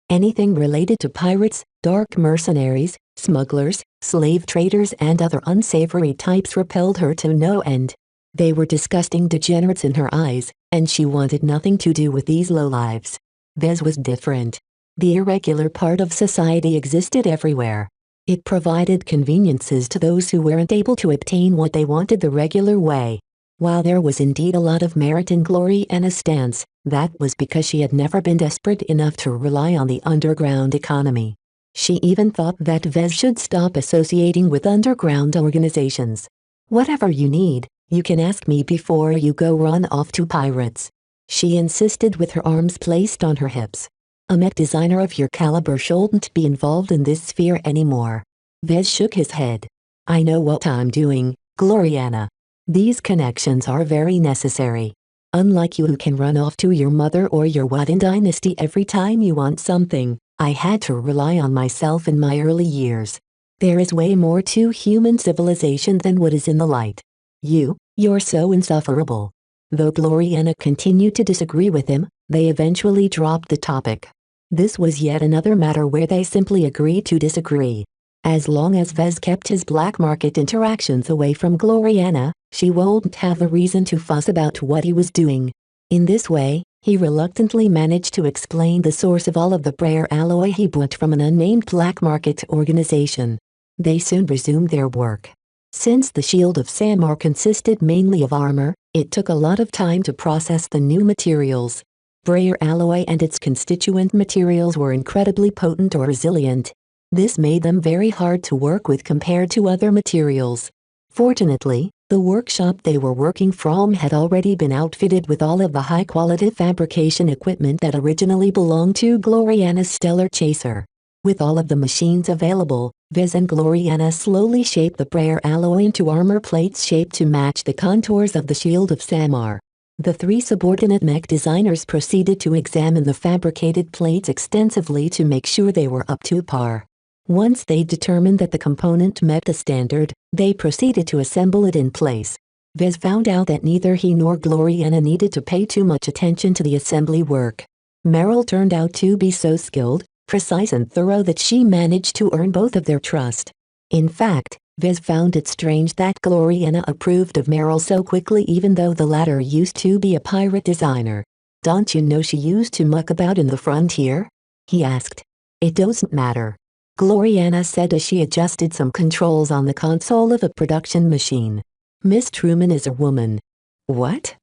Anything related to pirates, dark mercenaries, smugglers, slave traders and other unsavory types repelled her to no end. They were disgusting degenerates in her eyes, and she wanted nothing to do with these lowlives. Vez was different. The irregular part of society existed everywhere. It provided conveniences to those who weren't able to obtain what they wanted the regular way. While there was indeed a lot of merit in Gloriana's stance, that was because she had never been desperate enough to rely on the underground economy. She even thought that Vez should stop associating with underground organizations. "Whatever you need, you can ask me before you go run off to pirates," she insisted with her arms placed on her hips. "A mech designer of your caliber shouldn't be involved in this sphere anymore." Vez shook his head. "I know what I'm doing, Gloriana. These connections are very necessary. Unlike you who can run off to your mother or your Wadden dynasty every time you want something, I had to rely on myself in my early years. There is way more to human civilization than what is in the light. You're so insufferable." Though Gloriana continued to disagree with him, they eventually dropped the topic. This was yet another matter where they simply agreed to disagree. As long as Vez kept his black market interactions away from Gloriana, she wouldn't have a reason to fuss about what he was doing. In this way, he reluctantly managed to explain the source of all of the Brayer alloy he bought from an unnamed black market organization. They soon resumed their work. Since the Shield of Samar consisted mainly of armor, it took a lot of time to process the new materials. Brayer alloy and its constituent materials were incredibly potent or resilient. This made them very hard to work with compared to other materials. Fortunately, the workshop they were working from had already been outfitted with all of the high-quality fabrication equipment that originally belonged to Gloriana's Stellar Chaser. With all of the machines available, Vez and Gloriana slowly shaped the Brayer alloy into armor plates shaped to match the contours of the Shield of Samar. The three subordinate mech designers proceeded to examine the fabricated plates extensively to make sure they were up to par. Once they determined that the component met the standard, they proceeded to assemble it in place. Vez found out that neither he nor Gloriana needed to pay too much attention to the assembly work. Meryl turned out to be so skilled, precise and thorough that she managed to earn both of their trust. In fact, Vez found it strange that Gloriana approved of Meryl so quickly even though the latter used to be a pirate designer. "Don't you know she used to muck about in the frontier?" he asked. "It doesn't matter," Gloriana said as she adjusted some controls on the console of a production machine. "Miss Truman is a woman." "What?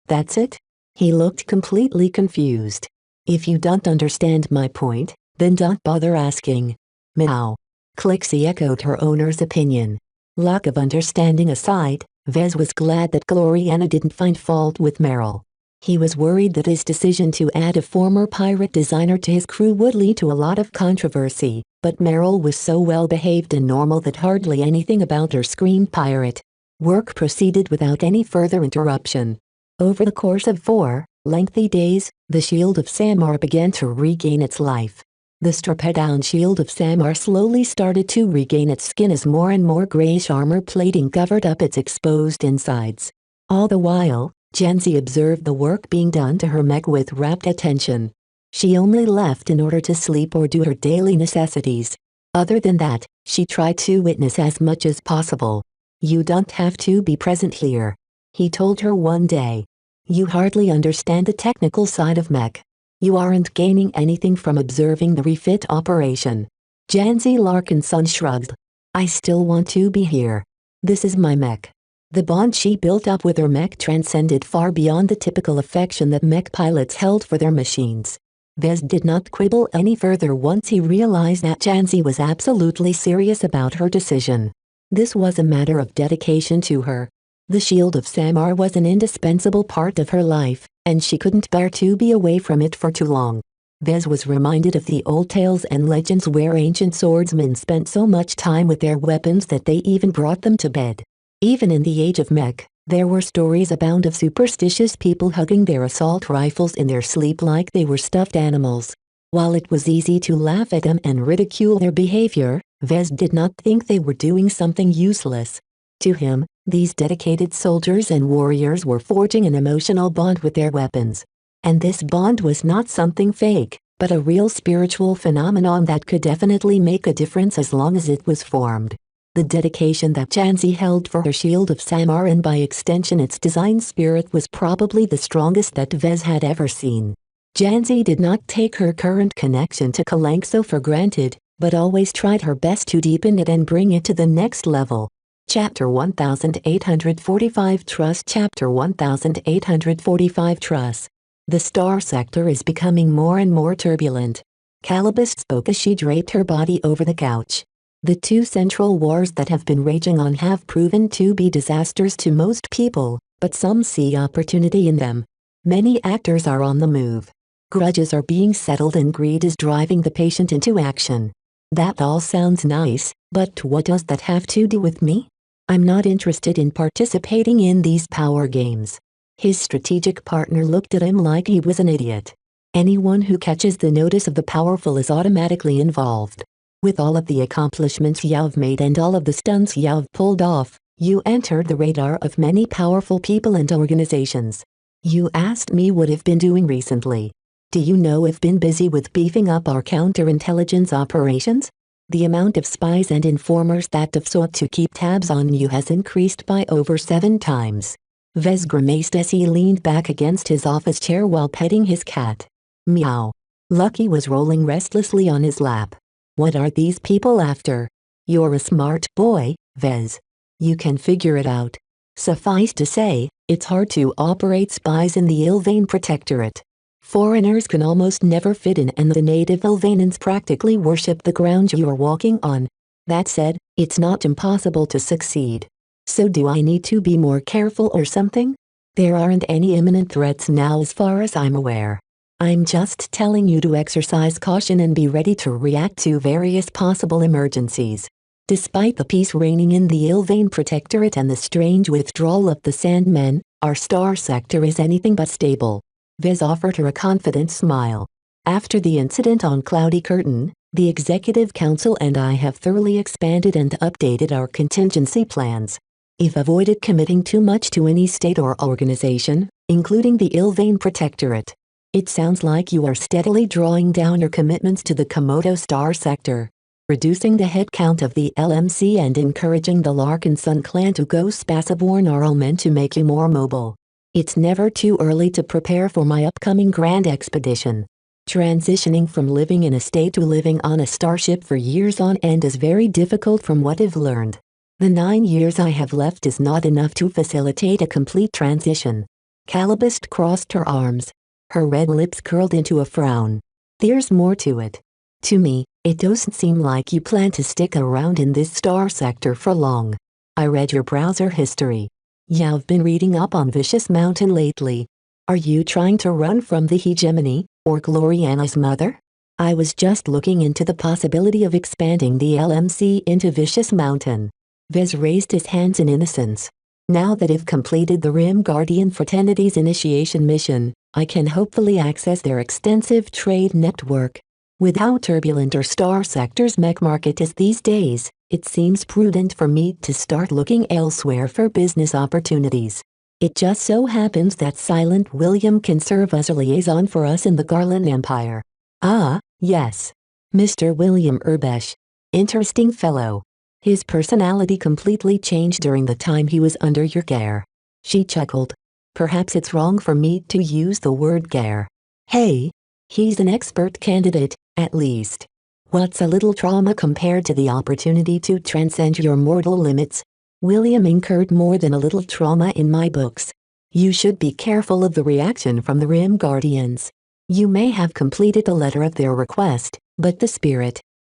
That's it?" He looked completely confused. "If you don't understand my point, then don't bother asking." Meow. Clixie echoed her owner's opinion. Lack of understanding aside, Vez was glad that Gloriana didn't find fault with Meryl. He was worried that his decision to add a former pirate designer to his crew would lead to a lot of controversy, but Meryl was so well-behaved and normal that hardly anything about her screamed pirate. Work proceeded without any further interruption. Over the course of 4 lengthy days, the shield of Samar began to regain its life. The stripped-down shield of Samar slowly started to regain its skin as more and more grayish armor plating covered up its exposed insides. All the while, Janzi observed the work being done to her mech with rapt attention. She only left in order to sleep or do her daily necessities. Other than that, she tried to witness as much as possible. "You don't have to be present here," he told her one day. "You hardly understand the technical side of mech. You aren't gaining anything from observing the refit operation." Janzi Larkinson shrugged. "I still want to be here. This is my mech." The bond she built up with her mech transcended far beyond the typical affection that mech pilots held for their machines. Vez did not quibble any further once he realized that Janzi was absolutely serious about her decision. This was a matter of dedication to her. The shield of Samar was an indispensable part of her life, and she couldn't bear to be away from it for too long. Vez was reminded of the old tales and legends where ancient swordsmen spent so much time with their weapons that they even brought them to bed. Even in the age of mech, there were stories abound of superstitious people hugging their assault rifles in their sleep like they were stuffed animals. While it was easy to laugh at them and ridicule their behavior, Vez did not think they were doing something useless. To him, these dedicated soldiers and warriors were forging an emotional bond with their weapons. And this bond was not something fake, but a real spiritual phenomenon that could definitely make a difference as long as it was formed. The dedication that Janzi held for her shield of Samar and by extension its design spirit was probably the strongest that Vez had ever seen. Janzi did not take her current connection to Kalanxo for granted, but always tried her best to deepen it and bring it to the next level. Chapter 1845 Truss Chapter 1845 Truss. The star sector is becoming more and more turbulent. Calibist spoke as she draped her body over the couch. The 2 central wars that have been raging on have proven to be disasters to most people, but some see opportunity in them. Many actors are on the move. Grudges are being settled and greed is driving the patient into action. That all sounds nice, but what does that have to do with me? I'm not interested in participating in these power games. His strategic partner looked at him like he was an idiot. Anyone who catches the notice of the powerful is automatically involved. With all of the accomplishments you've made and all of the stunts you've pulled off, you entered the radar of many powerful people and organizations. You asked me what I've been doing recently. Do you know I've been busy with beefing up our counterintelligence operations? The amount of spies and informers that have sought to keep tabs on you has increased by over 7 times. Vez grimaced as he leaned back against his office chair while petting his cat. Meow. Lucky was rolling restlessly on his lap. What are these people after? You're a smart boy, Vez. You can figure it out. Suffice to say, it's hard to operate spies in the Ilvain Protectorate. Foreigners can almost never fit in and the native Ilvainans practically worship the ground you're walking on. That said, it's not impossible to succeed. So do I need to be more careful or something? There aren't any imminent threats now as far as I'm aware. I'm just telling you to exercise caution and be ready to react to various possible emergencies. Despite the peace reigning in the Ilvain Protectorate and the strange withdrawal of the Sandmen, our star sector is anything but stable. Vez offered her a confident smile. After the incident on Cloudy Curtain, the Executive Council and I have thoroughly expanded and updated our contingency plans. I've avoided committing too much to any state or organization, including the Ilvain Protectorate. It sounds like you are steadily drawing down your commitments to the Komodo Star sector, reducing the headcount of the LMC and encouraging the Larkinson clan to go Spaceborn are all meant to make you more mobile. It's never too early to prepare for my upcoming grand expedition. Transitioning from living in a state to living on a starship for years on end is very difficult from what I've learned. The 9 years I have left is not enough to facilitate a complete transition. Calibist crossed her arms. Her red lips curled into a frown. There's more to it. To me, it doesn't seem like you plan to stick around in this star sector for long. I read your browser history. You've been reading up on Vicious Mountain lately. Are you trying to run from the hegemony, or Gloriana's mother? I was just looking into the possibility of expanding the LMC into Vicious Mountain. Vez raised his hands in innocence. Now that I've completed the Rim Guardian Fraternity's initiation mission, I can hopefully access their extensive trade network. With how turbulent our star sector's mech market is these days, it seems prudent for me to start looking elsewhere for business opportunities. It just so happens that Silent William can serve as a liaison for us in the Garland Empire. Ah, yes. Mr. William Urbesh. Interesting fellow. His personality completely changed during the time he was under your care. She chuckled. Perhaps it's wrong for me to use the word care. Hey, he's an expert candidate, at least. What's a little trauma compared to the opportunity to transcend your mortal limits? William incurred more than a little trauma in my books. You should be careful of the reaction from the Rim Guardians. You may have completed the letter of their request, but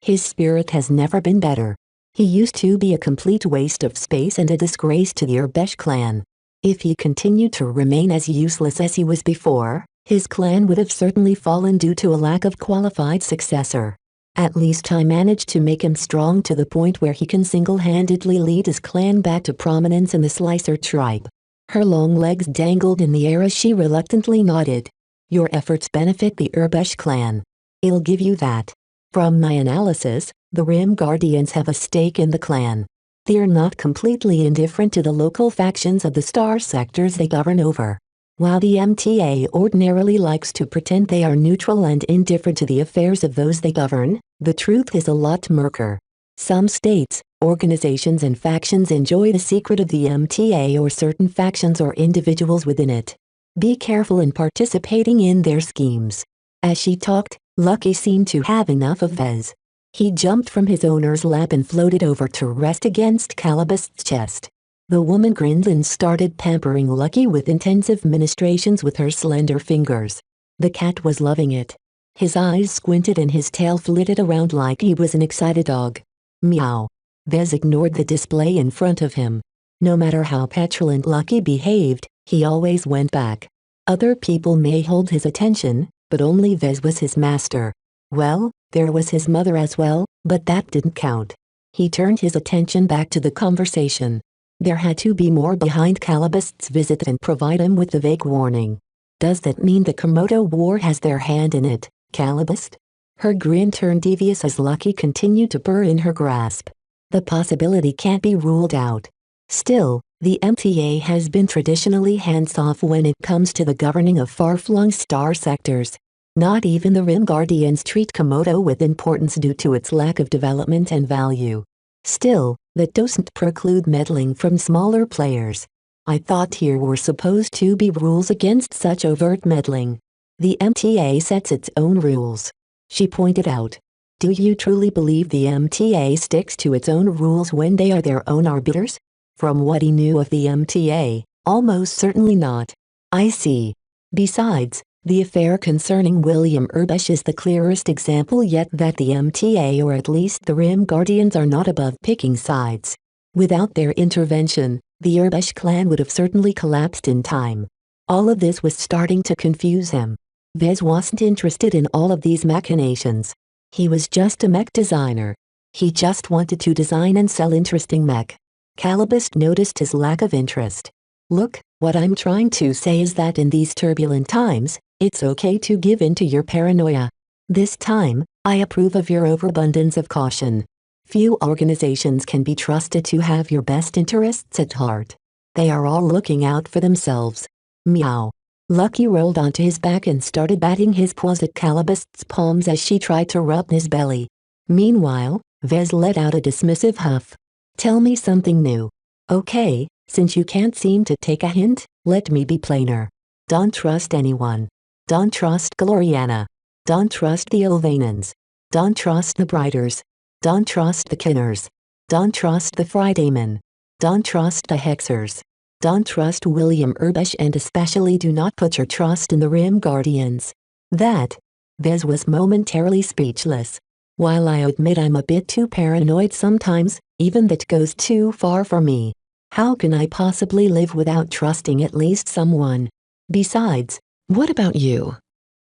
his spirit has never been better. He used to be a complete waste of space and a disgrace to the Urbesh clan. If he continued to remain as useless as he was before, his clan would have certainly fallen due to a lack of qualified successor. At least I managed to make him strong to the point where he can single-handedly lead his clan back to prominence in the Slicer tribe. Her long legs dangled in the air as she reluctantly nodded. Your efforts benefit the Urbesh clan. I'll give you that. From my analysis, the Rim Guardians have a stake in the clan. They're not completely indifferent to the local factions of the star sectors they govern over. While the MTA ordinarily likes to pretend they are neutral and indifferent to the affairs of those they govern, the truth is a lot murkier. Some states, organizations and factions enjoy the secret of the MTA or certain factions or individuals within it. Be careful in participating in their schemes. As she talked, Lucky seemed to have enough of Vez. He jumped from his owner's lap and floated over to rest against Calabast's chest. The woman grinned and started pampering Lucky with intensive ministrations with her slender fingers. The cat was loving it. His eyes squinted and his tail flitted around like he was an excited dog. Meow. Vez ignored the display in front of him. No matter how petulant Lucky behaved, he always went back. Other people may hold his attention, but only Vez was his master. Well, there was his mother as well, but that didn't count. He turned his attention back to the conversation. There had to be more behind Calabast's visit than provide him with the vague warning. Does that mean the Komodo War has their hand in it, Calabast? Her grin turned devious as Lucky continued to purr in her grasp. The possibility can't be ruled out. Still, the MTA has been traditionally hands-off when it comes to the governing of far-flung star sectors. Not even the Rim Guardians treat Komodo with importance due to its lack of development and value. Still, that doesn't preclude meddling from smaller players. I thought here were supposed to be rules against such overt meddling. The MTA sets its own rules. She pointed out. Do you truly believe the MTA sticks to its own rules when they are their own arbiters? From what he knew of the MTA, almost certainly not. I see. Besides, the affair concerning William Urbesh is the clearest example yet that the MTA or at least the Rim Guardians are not above picking sides. Without their intervention, the Urbesh clan would have certainly collapsed in time. All of this was starting to confuse him. Vez wasn't interested in all of these machinations. He was just a mech designer. He just wanted to design and sell interesting mech. Calabast noticed his lack of interest. Look, what I'm trying to say is that in these turbulent times, it's okay to give in to your paranoia. This time, I approve of your overabundance of caution. Few organizations can be trusted to have your best interests at heart. They are all looking out for themselves. Meow. Lucky rolled onto his back and started batting his paws at Calabast's palms as she tried to rub his belly. Meanwhile, Vez let out a dismissive huff. Tell me something new. Okay, since you can't seem to take a hint, let me be plainer. Don't trust anyone. Don't trust Gloriana. Don't trust the Ilvanans. Don't trust the Briders. Don't trust the Kinners. Don't trust the Fridaymen. Don't trust the Hexers. Don't trust William Urbesh and especially do not put your trust in the Rim Guardians. Vez was momentarily speechless. While I admit I'm a bit too paranoid sometimes, even that goes too far for me. How can I possibly live without trusting at least someone? Besides, what about you?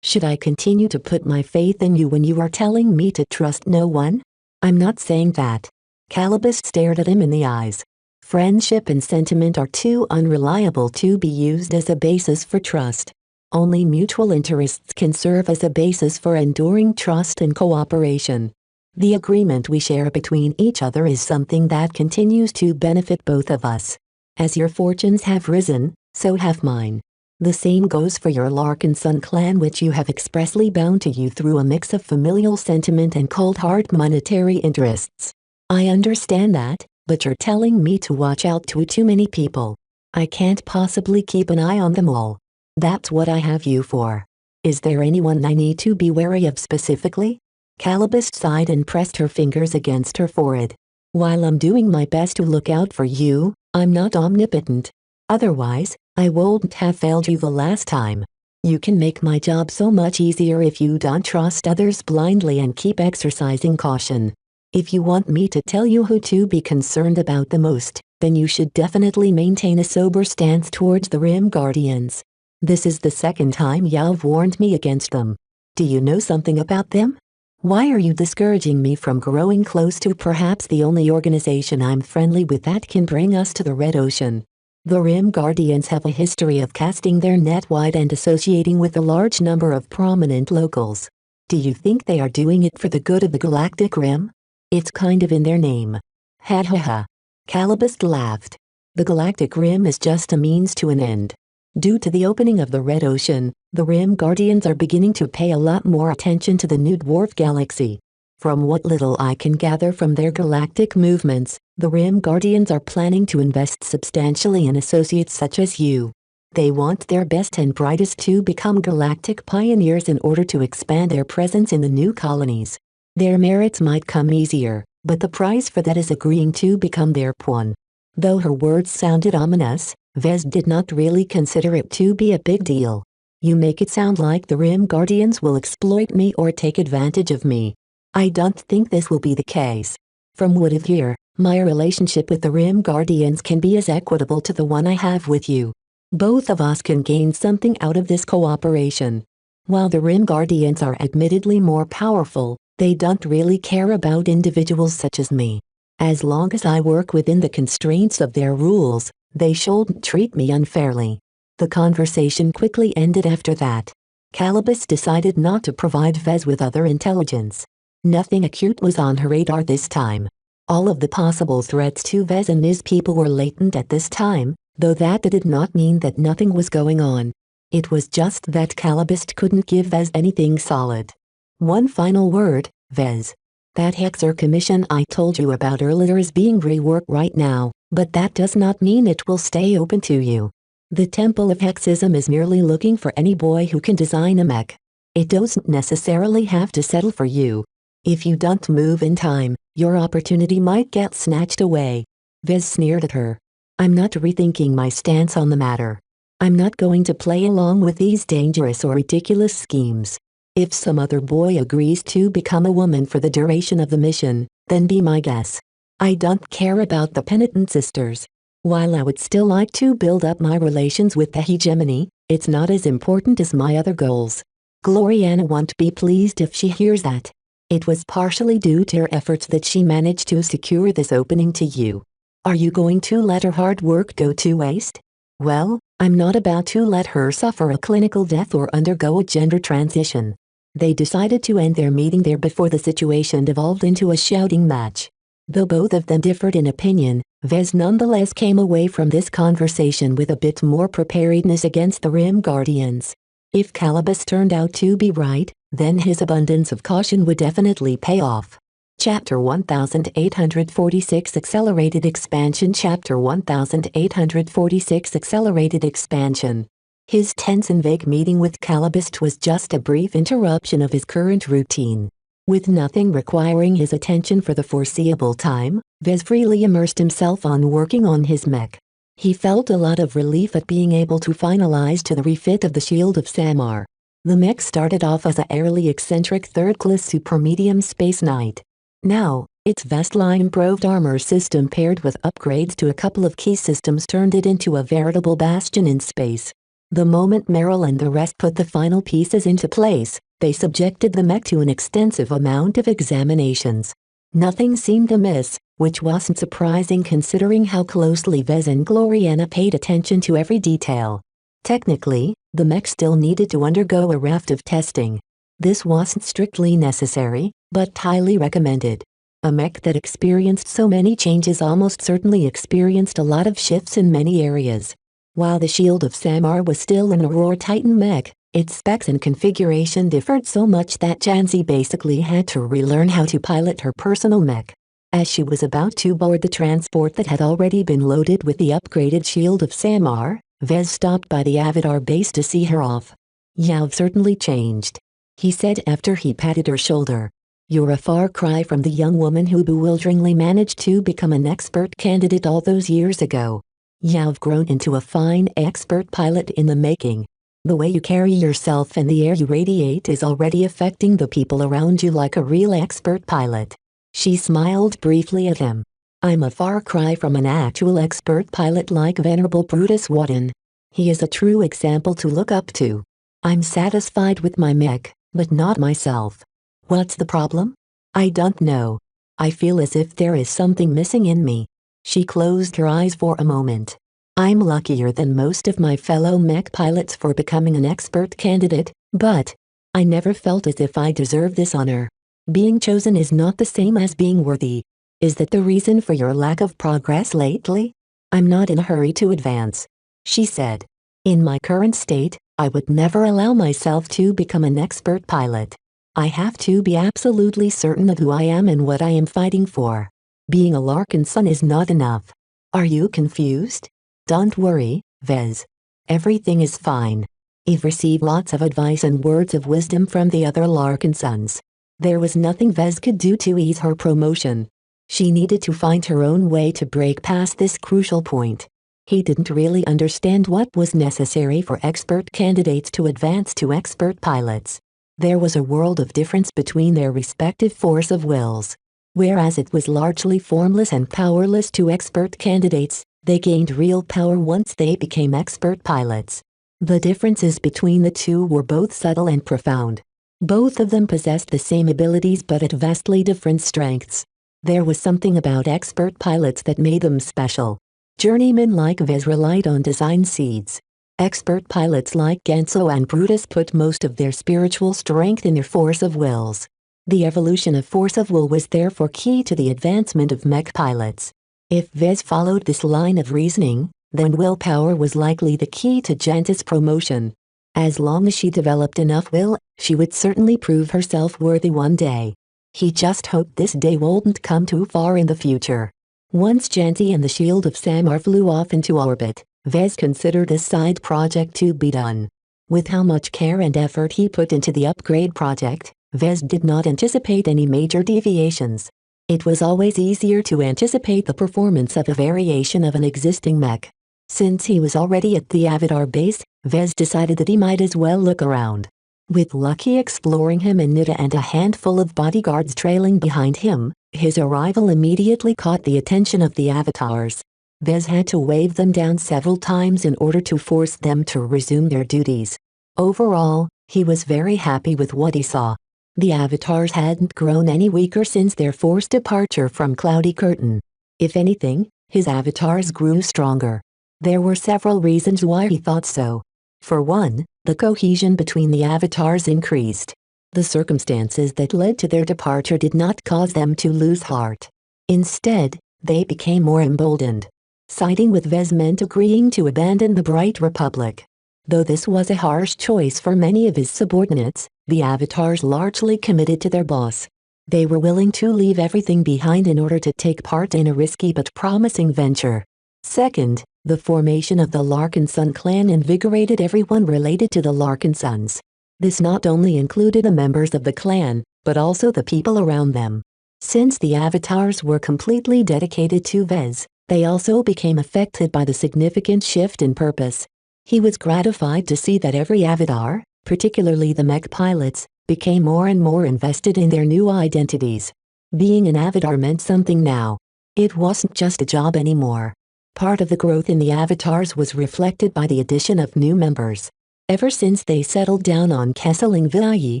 Should I continue to put my faith in you when you are telling me to trust no one? I'm not saying that. Calibus stared at him in the eyes. Friendship and sentiment are too unreliable to be used as a basis for trust. Only mutual interests can serve as a basis for enduring trust and cooperation. The agreement we share between each other is something that continues to benefit both of us. As your fortunes have risen, so have mine. The same goes for your Larkinson clan, which you have expressly bound to you through a mix of familial sentiment and cold-hard monetary interests. I understand that, but you're telling me to watch out to too many people. I can't possibly keep an eye on them all. That's what I have you for. Is there anyone I need to be wary of specifically? Calibus sighed and pressed her fingers against her forehead. While I'm doing my best to look out for you, I'm not omnipotent. Otherwise, I wouldn't have failed you the last time. You can make my job so much easier if you don't trust others blindly and keep exercising caution. If you want me to tell you who to be concerned about the most, then you should definitely maintain a sober stance towards the Rim Guardians. This is the second time you've warned me against them. Do you know something about them? Why are you discouraging me from growing close to perhaps the only organization I'm friendly with that can bring us to the Red Ocean? The Rim Guardians have a history of casting their net wide and associating with a large number of prominent locals. Do you think they are doing it for the good of the Galactic Rim? It's kind of in their name. Ha ha ha. Calibus laughed. The Galactic Rim is just a means to an end. Due to the opening of the Red Ocean, the Rim Guardians are beginning to pay a lot more attention to the New Dwarf Galaxy. From what little I can gather from their galactic movements, the Rim Guardians are planning to invest substantially in associates such as you. They want their best and brightest to become galactic pioneers in order to expand their presence in the new colonies. Their merits might come easier, but the price for that is agreeing to become their pawn. Though her words sounded ominous, Vez did not really consider it to be a big deal. You make it sound like the Rim Guardians will exploit me or take advantage of me. I don't think this will be the case. From what I hear, my relationship with the Rim Guardians can be as equitable to the one I have with you. Both of us can gain something out of this cooperation. While the Rim Guardians are admittedly more powerful, they don't really care about individuals such as me. As long as I work within the constraints of their rules, they shouldn't treat me unfairly. The conversation quickly ended after that. Calibus decided not to provide Vez with other intelligence. Nothing acute was on her radar this time. All of the possible threats to Vez and his people were latent at this time, though that did not mean that nothing was going on. It was just that Calibus couldn't give Vez anything solid. One final word, Vez. That Hexer commission I told you about earlier is being reworked right now, but that does not mean it will stay open to you. The Temple of Hexism is merely looking for any boy who can design a mech. It doesn't necessarily have to settle for you. If you don't move in time, your opportunity might get snatched away. Vez sneered at her. I'm not rethinking my stance on the matter. I'm not going to play along with these dangerous or ridiculous schemes. If some other boy agrees to become a woman for the duration of the mission, then be my guest. I don't care about the penitent sisters. While I would still like to build up my relations with the hegemony, it's not as important as my other goals. Gloriana won't be pleased if she hears that. It was partially due to her efforts that she managed to secure this opening to you. Are you going to let her hard work go to waste? Well, I'm not about to let her suffer a clinical death or undergo a gender transition. They decided to end their meeting there before the situation devolved into a shouting match. Though both of them differed in opinion, Vez nonetheless came away from this conversation with a bit more preparedness against the Rim Guardians. If Calibus turned out to be right, then his abundance of caution would definitely pay off. Chapter 1846 Accelerated Expansion Chapter 1846 Accelerated Expansion. His tense and vague meeting with Calibus was just a brief interruption of his current routine. With nothing requiring his attention for the foreseeable time, Vez freely immersed himself on working on his mech. He felt a lot of relief at being able to finalize to the refit of the Shield of Samar. The mech started off as a airily eccentric third-class super-medium space knight. Now, its vastly improved armor system paired with upgrades to a couple of key systems turned it into a veritable bastion in space. The moment Meryl and the rest put the final pieces into place, they subjected the mech to an extensive amount of examinations. Nothing seemed amiss, which wasn't surprising considering how closely Vez and Gloriana paid attention to every detail. Technically, the mech still needed to undergo a raft of testing. This wasn't strictly necessary, but highly recommended. A mech that experienced so many changes almost certainly experienced a lot of shifts in many areas. While the Shield of Samar was still an Aurora Titan mech, its specs and configuration differed so much that Janzi basically had to relearn how to pilot her personal mech. As she was about to board the transport that had already been loaded with the upgraded Shield of Samar, Vez stopped by the Avatar base to see her off. "You've certainly changed," he said after he patted her shoulder. "You're a far cry from the young woman who bewilderingly managed to become an expert candidate all those years ago. You've grown into a fine expert pilot in the making. The way you carry yourself and the air you radiate is already affecting the people around you like a real expert pilot." She smiled briefly at him. "I'm a far cry from an actual expert pilot like Venerable Brutus Wadden. He is a true example to look up to. I'm satisfied with my mech, but not myself. What's the problem? I don't know. I feel as if there is something missing in me." She closed her eyes for a moment. "I'm luckier than most of my fellow mech pilots for becoming an expert candidate, but I never felt as if I deserved this honor. Being chosen is not the same as being worthy. Is that the reason for your lack of progress lately? I'm not in a hurry to advance," she said. "In my current state, I would never allow myself to become an expert pilot. I have to be absolutely certain of who I am and what I am fighting for. Being a Larkin son is not enough. Are you confused? Don't worry, Vez. Everything is fine. I've received lots of advice and words of wisdom from the other Larkin sons. There was nothing Vez could do to ease her promotion. She needed to find her own way to break past this crucial point." He didn't really understand what was necessary for expert candidates to advance to expert pilots. There was a world of difference between their respective force of wills. Whereas it was largely formless and powerless to expert candidates, they gained real power once they became expert pilots. The differences between the two were both subtle and profound. Both of them possessed the same abilities but at vastly different strengths. There was something about expert pilots that made them special. Journeymen like Vez relied on design seeds. Expert pilots like Genso and Brutus put most of their spiritual strength in their force of wills. The evolution of force of will was therefore key to the advancement of mech pilots. If Vez followed this line of reasoning, then willpower was likely the key to Janta's promotion. As long as she developed enough will, she would certainly prove herself worthy one day. He just hoped this day wouldn't come too far in the future. Once Janti and the Shield of Samar flew off into orbit, Vez considered a side project to be done. With how much care and effort he put into the upgrade project, Vez did not anticipate any major deviations. It was always easier to anticipate the performance of a variation of an existing mech. Since he was already at the Avatar base, Vez decided that he might as well look around. With Lucky exploring him and Nita and a handful of bodyguards trailing behind him, his arrival immediately caught the attention of the Avatars. Vez had to wave them down several times in order to force them to resume their duties. Overall, he was very happy with what he saw. The Avatars hadn't grown any weaker since their forced departure from Cloudy Curtain. If anything, his Avatars grew stronger. There were several reasons why he thought so. For one, the cohesion between the Avatars increased. The circumstances that led to their departure did not cause them to lose heart. Instead, they became more emboldened. Siding with Vez meant agreeing to abandon the Bright Republic. Though this was a harsh choice for many of his subordinates, the Avatars largely committed to their boss. They were willing to leave everything behind in order to take part in a risky but promising venture. Second, the formation of the Larkin Sun clan invigorated everyone related to the Larkin Sons. This not only included the members of the clan, but also the people around them. Since the Avatars were completely dedicated to Vez, they also became affected by the significant shift in purpose. He was gratified to see that every Avatar, particularly the mech pilots, became more and more invested in their new identities. Being an avatar meant something now. It wasn't just a job anymore. Part of the growth in the avatars was reflected by the addition of new members. Ever since they settled down on Kesselingviayi,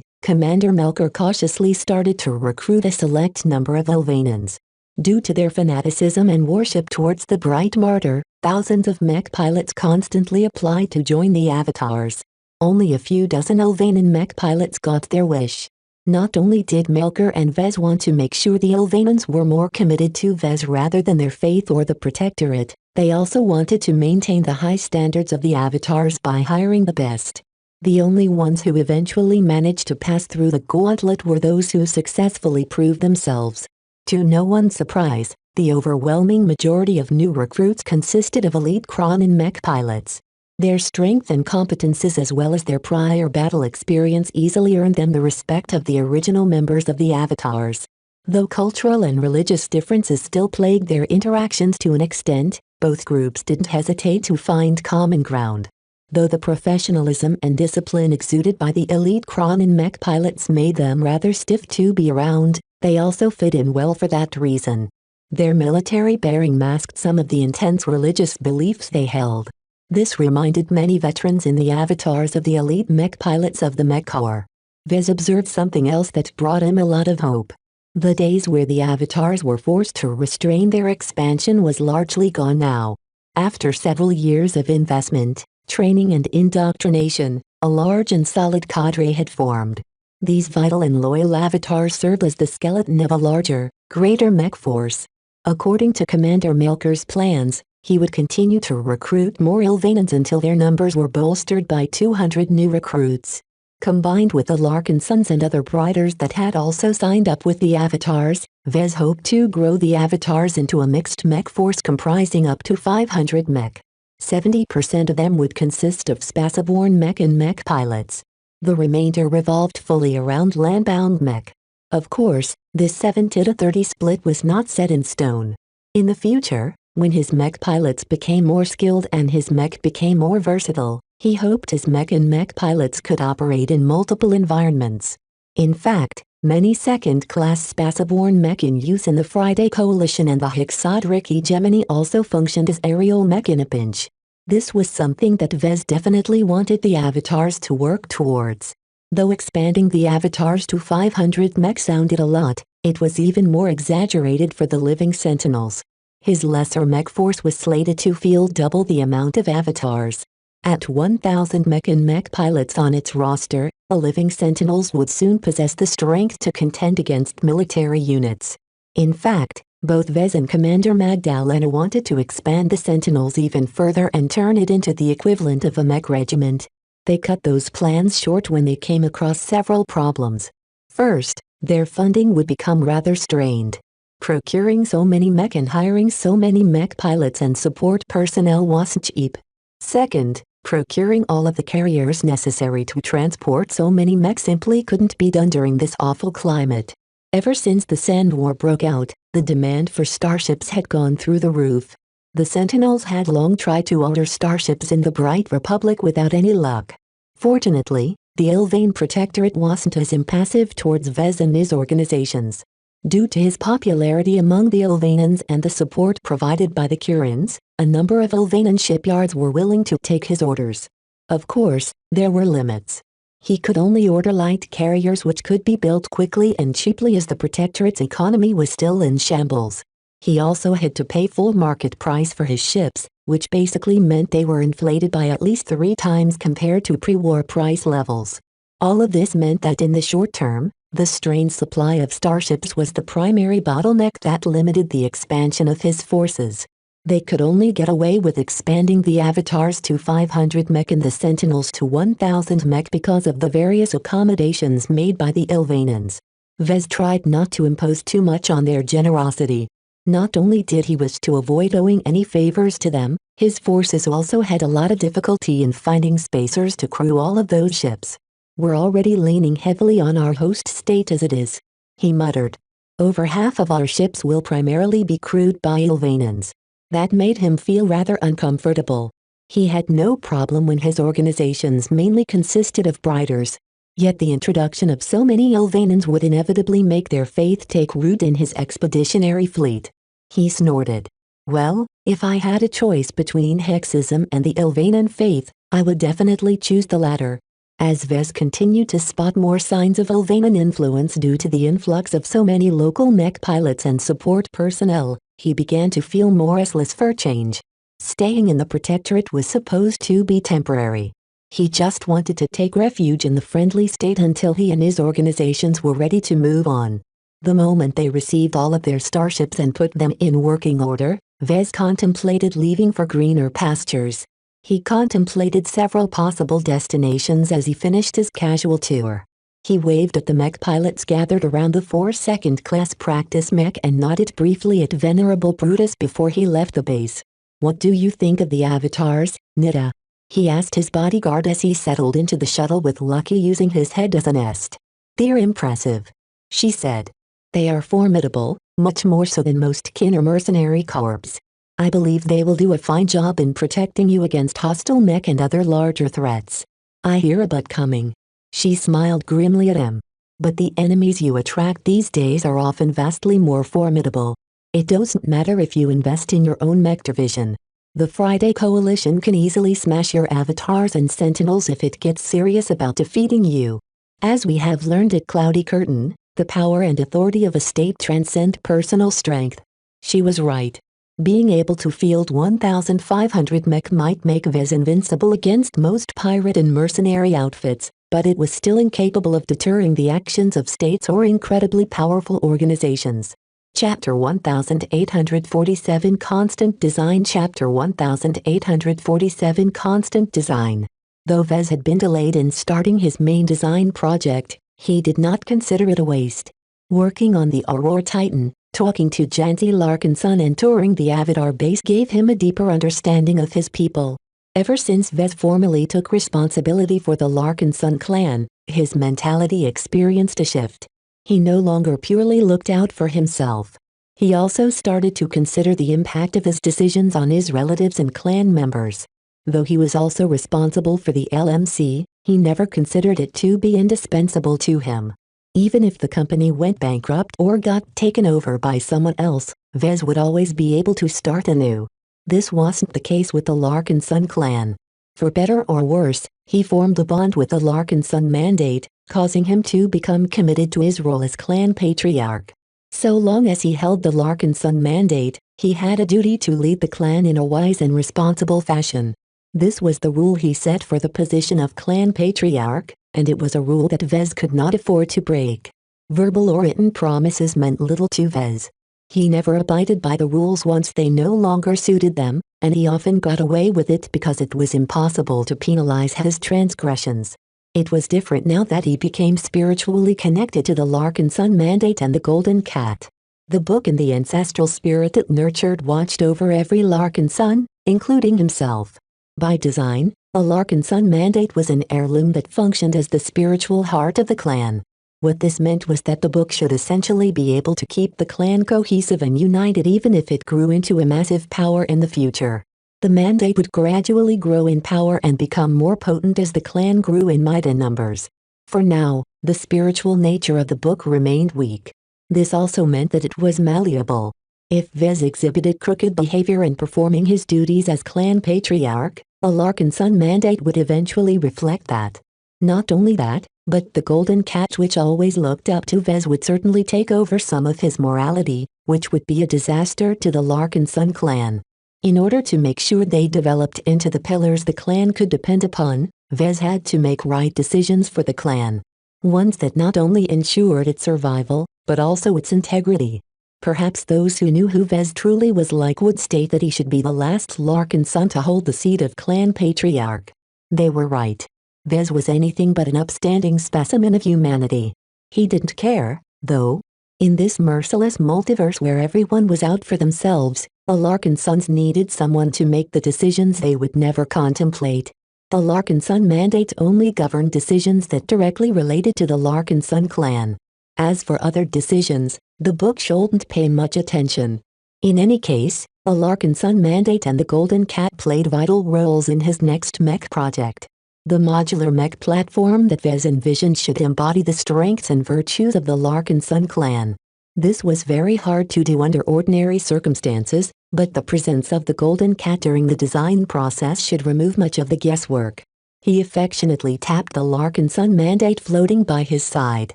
Commander Melker cautiously started to recruit a select number of Elvanans. Due to their fanaticism and worship towards the bright martyr, thousands of mech pilots constantly applied to join the avatars. Only a few dozen Elvanan mech pilots got their wish. Not only did Melker and Vez want to make sure the Elvanans were more committed to Vez rather than their faith or the Protectorate, they also wanted to maintain the high standards of the avatars by hiring the best. The only ones who eventually managed to pass through the gauntlet were those who successfully proved themselves. To no one's surprise, the overwhelming majority of new recruits consisted of elite Kronan mech pilots. Their strength and competences as well as their prior battle experience easily earned them the respect of the original members of the avatars. Though cultural and religious differences still plagued their interactions to an extent, both groups didn't hesitate to find common ground. Though the professionalism and discipline exuded by the elite Kronan mech pilots made them rather stiff to be around, they also fit in well for that reason. Their military bearing masked some of the intense religious beliefs they held. This reminded many veterans in the avatars of the elite mech pilots of the Mech Corps. Vez observed something else that brought him a lot of hope. The days where the avatars were forced to restrain their expansion was largely gone now. After several years of investment, training and indoctrination, a large and solid cadre had formed. These vital and loyal avatars served as the skeleton of a larger, greater mech force. According to Commander Melker's plans, he would continue to recruit more Elvanans until their numbers were bolstered by 200 new recruits. Combined with the Larkin Sons and other Briders that had also signed up with the avatars, Vez hoped to grow the avatars into a mixed mech force comprising up to 500 mech. 70% of them would consist of spaceborne mech and mech pilots. The remainder revolved fully around landbound mech. Of course, this 70-30 split was not set in stone. In the future, when his mech pilots became more skilled and his mech became more versatile, he hoped his mech and mech pilots could operate in multiple environments. In fact, many second-class spaceborne mech in use in the Friday Coalition and the Hexadriki Gemini also functioned as aerial mech in a pinch. This was something that Vez definitely wanted the avatars to work towards. Though expanding the avatars to 500 mech sounded a lot, it was even more exaggerated for the living Sentinels. His lesser mech force was slated to field double the amount of avatars. At 1,000 mech and mech pilots on its roster, the living Sentinels would soon possess the strength to contend against military units. In fact, both Vez and Commander Magdalena wanted to expand the Sentinels even further and turn it into the equivalent of a mech regiment. They cut those plans short when they came across several problems. First, their funding would become rather strained. Procuring so many mech and hiring so many mech pilots and support personnel wasn't cheap. Second, procuring all of the carriers necessary to transport so many mech simply couldn't be done during this awful climate. Ever since the Sand War broke out, the demand for starships had gone through the roof. The Sentinels had long tried to order starships in the Bright Republic without any luck. Fortunately, the Elvane Protectorate wasn't as impassive towards Vez and his organizations. Due to his popularity among the Elvanans and the support provided by the Kurans, a number of Elvanan shipyards were willing to take his orders. Of course, there were limits. He could only order light carriers which could be built quickly and cheaply as the Protectorate's economy was still in shambles. He also had to pay full market price for his ships, which basically meant they were inflated by at least 3 times compared to pre-war price levels. All of this meant that in the short term, the strained supply of starships was the primary bottleneck that limited the expansion of his forces. They could only get away with expanding the avatars to 500 mech and the Sentinels to 1,000 mech because of the various accommodations made by the Elvanans. Vez tried not to impose too much on their generosity. Not only did he wish to avoid owing any favors to them, his forces also had a lot of difficulty in finding spacers to crew all of those ships. "We're already leaning heavily on our host state as it is," he muttered. "Over half of our ships will primarily be crewed by Elvanans." That made him feel rather uncomfortable. He had no problem when his organizations mainly consisted of Briders. Yet the introduction of so many Ilvanans would inevitably make their faith take root in his expeditionary fleet. He snorted. Well, if I had a choice between Hexism and the Ilvanan faith, I would definitely choose the latter. As Vez continued to spot more signs of Ilvanan influence due to the influx of so many local mech pilots and support personnel, he began to feel more restless for change. Staying in the Protectorate was supposed to be temporary. He just wanted to take refuge in the friendly state until he and his organizations were ready to move on. The moment they received all of their starships and put them in working order, Vez contemplated leaving for greener pastures. He contemplated several possible destinations as he finished his casual tour. He waved at the mech pilots gathered around the 4 second-class practice mech and nodded briefly at Venerable Brutus before he left the base. "What do you think of the avatars, Nita?" he asked his bodyguard as he settled into the shuttle with Lucky using his head as a nest. "They're impressive," she said. "They are formidable, much more so than most kin or mercenary corps. I believe they will do a fine job in protecting you against hostile mech and other larger threats. I hear a but coming." She smiled grimly at him. "But the enemies you attract these days are often vastly more formidable. It doesn't matter if you invest in your own mech division. The Friday Coalition can easily smash your avatars and sentinels if it gets serious about defeating you. As we have learned at Cloudy Curtain, the power and authority of a state transcend personal strength." She was right. Being able to field 1,500 mech might make Vez invincible against most pirate and mercenary outfits, but it was still incapable of deterring the actions of states or incredibly powerful organizations. Chapter 1847 Constant Design Chapter 1847 Constant Design. Though Vez had been delayed in starting his main design project, he did not consider it a waste. Working on the Aurora Titan, talking to Janzi Larkinson and touring the Avatar base gave him a deeper understanding of his people. Ever since Vez formally took responsibility for the Larkinson clan, his mentality experienced a shift. He no longer purely looked out for himself. He also started to consider the impact of his decisions on his relatives and clan members. Though he was also responsible for the LMC, he never considered it to be indispensable to him. Even if the company went bankrupt or got taken over by someone else, Vez would always be able to start anew. This wasn't the case with the Larkinson clan. For better or worse, he formed a bond with the Larkinson mandate, causing him to become committed to his role as clan patriarch. So long as he held the Larkinson mandate, he had a duty to lead the clan in a wise and responsible fashion. This was the rule he set for the position of clan patriarch, and it was a rule that Vez could not afford to break. Verbal or written promises meant little to Vez. He never abided by the rules once they no longer suited them, and he often got away with it because it was impossible to penalize his transgressions. It was different now that he became spiritually connected to the Larkinson mandate and the Golden Cat. The book and the ancestral spirit it nurtured watched over every Larkinson, including himself. By design, a Larkinson mandate was an heirloom that functioned as the spiritual heart of the clan. What this meant was that the book should essentially be able to keep the clan cohesive and united even if it grew into a massive power in the future. The mandate would gradually grow in power and become more potent as the clan grew in might and numbers. For now, the spiritual nature of the book remained weak. This also meant that it was malleable. If Vez exhibited crooked behavior in performing his duties as clan patriarch, a Larkinson mandate would eventually reflect that. Not only that, but the Golden Cat which always looked up to Vez would certainly take over some of his morality, which would be a disaster to the Larkinson clan. In order to make sure they developed into the pillars the clan could depend upon, Vez had to make right decisions for the clan. Ones that not only ensured its survival, but also its integrity. Perhaps those who knew who Vez truly was like would state that he should be the last Larkinson to hold the seat of clan patriarch. They were right. Vez was anything but an upstanding specimen of humanity. He didn't care, though. In this merciless multiverse where everyone was out for themselves, the Larkinsons needed someone to make the decisions they would never contemplate. The Larkinson mandate only governed decisions that directly related to the Larkinson clan. As for other decisions, the book shouldn't pay much attention. In any case, A Larkin Sun mandate and the Golden Cat played vital roles in his next mech project. The modular mech platform that Vez envisioned should embody the strengths and virtues of the Larkin Sun clan. This was very hard to do under ordinary circumstances, but the presence of the Golden Cat during the design process should remove much of the guesswork. He affectionately tapped the Larkin Sun mandate floating by his side.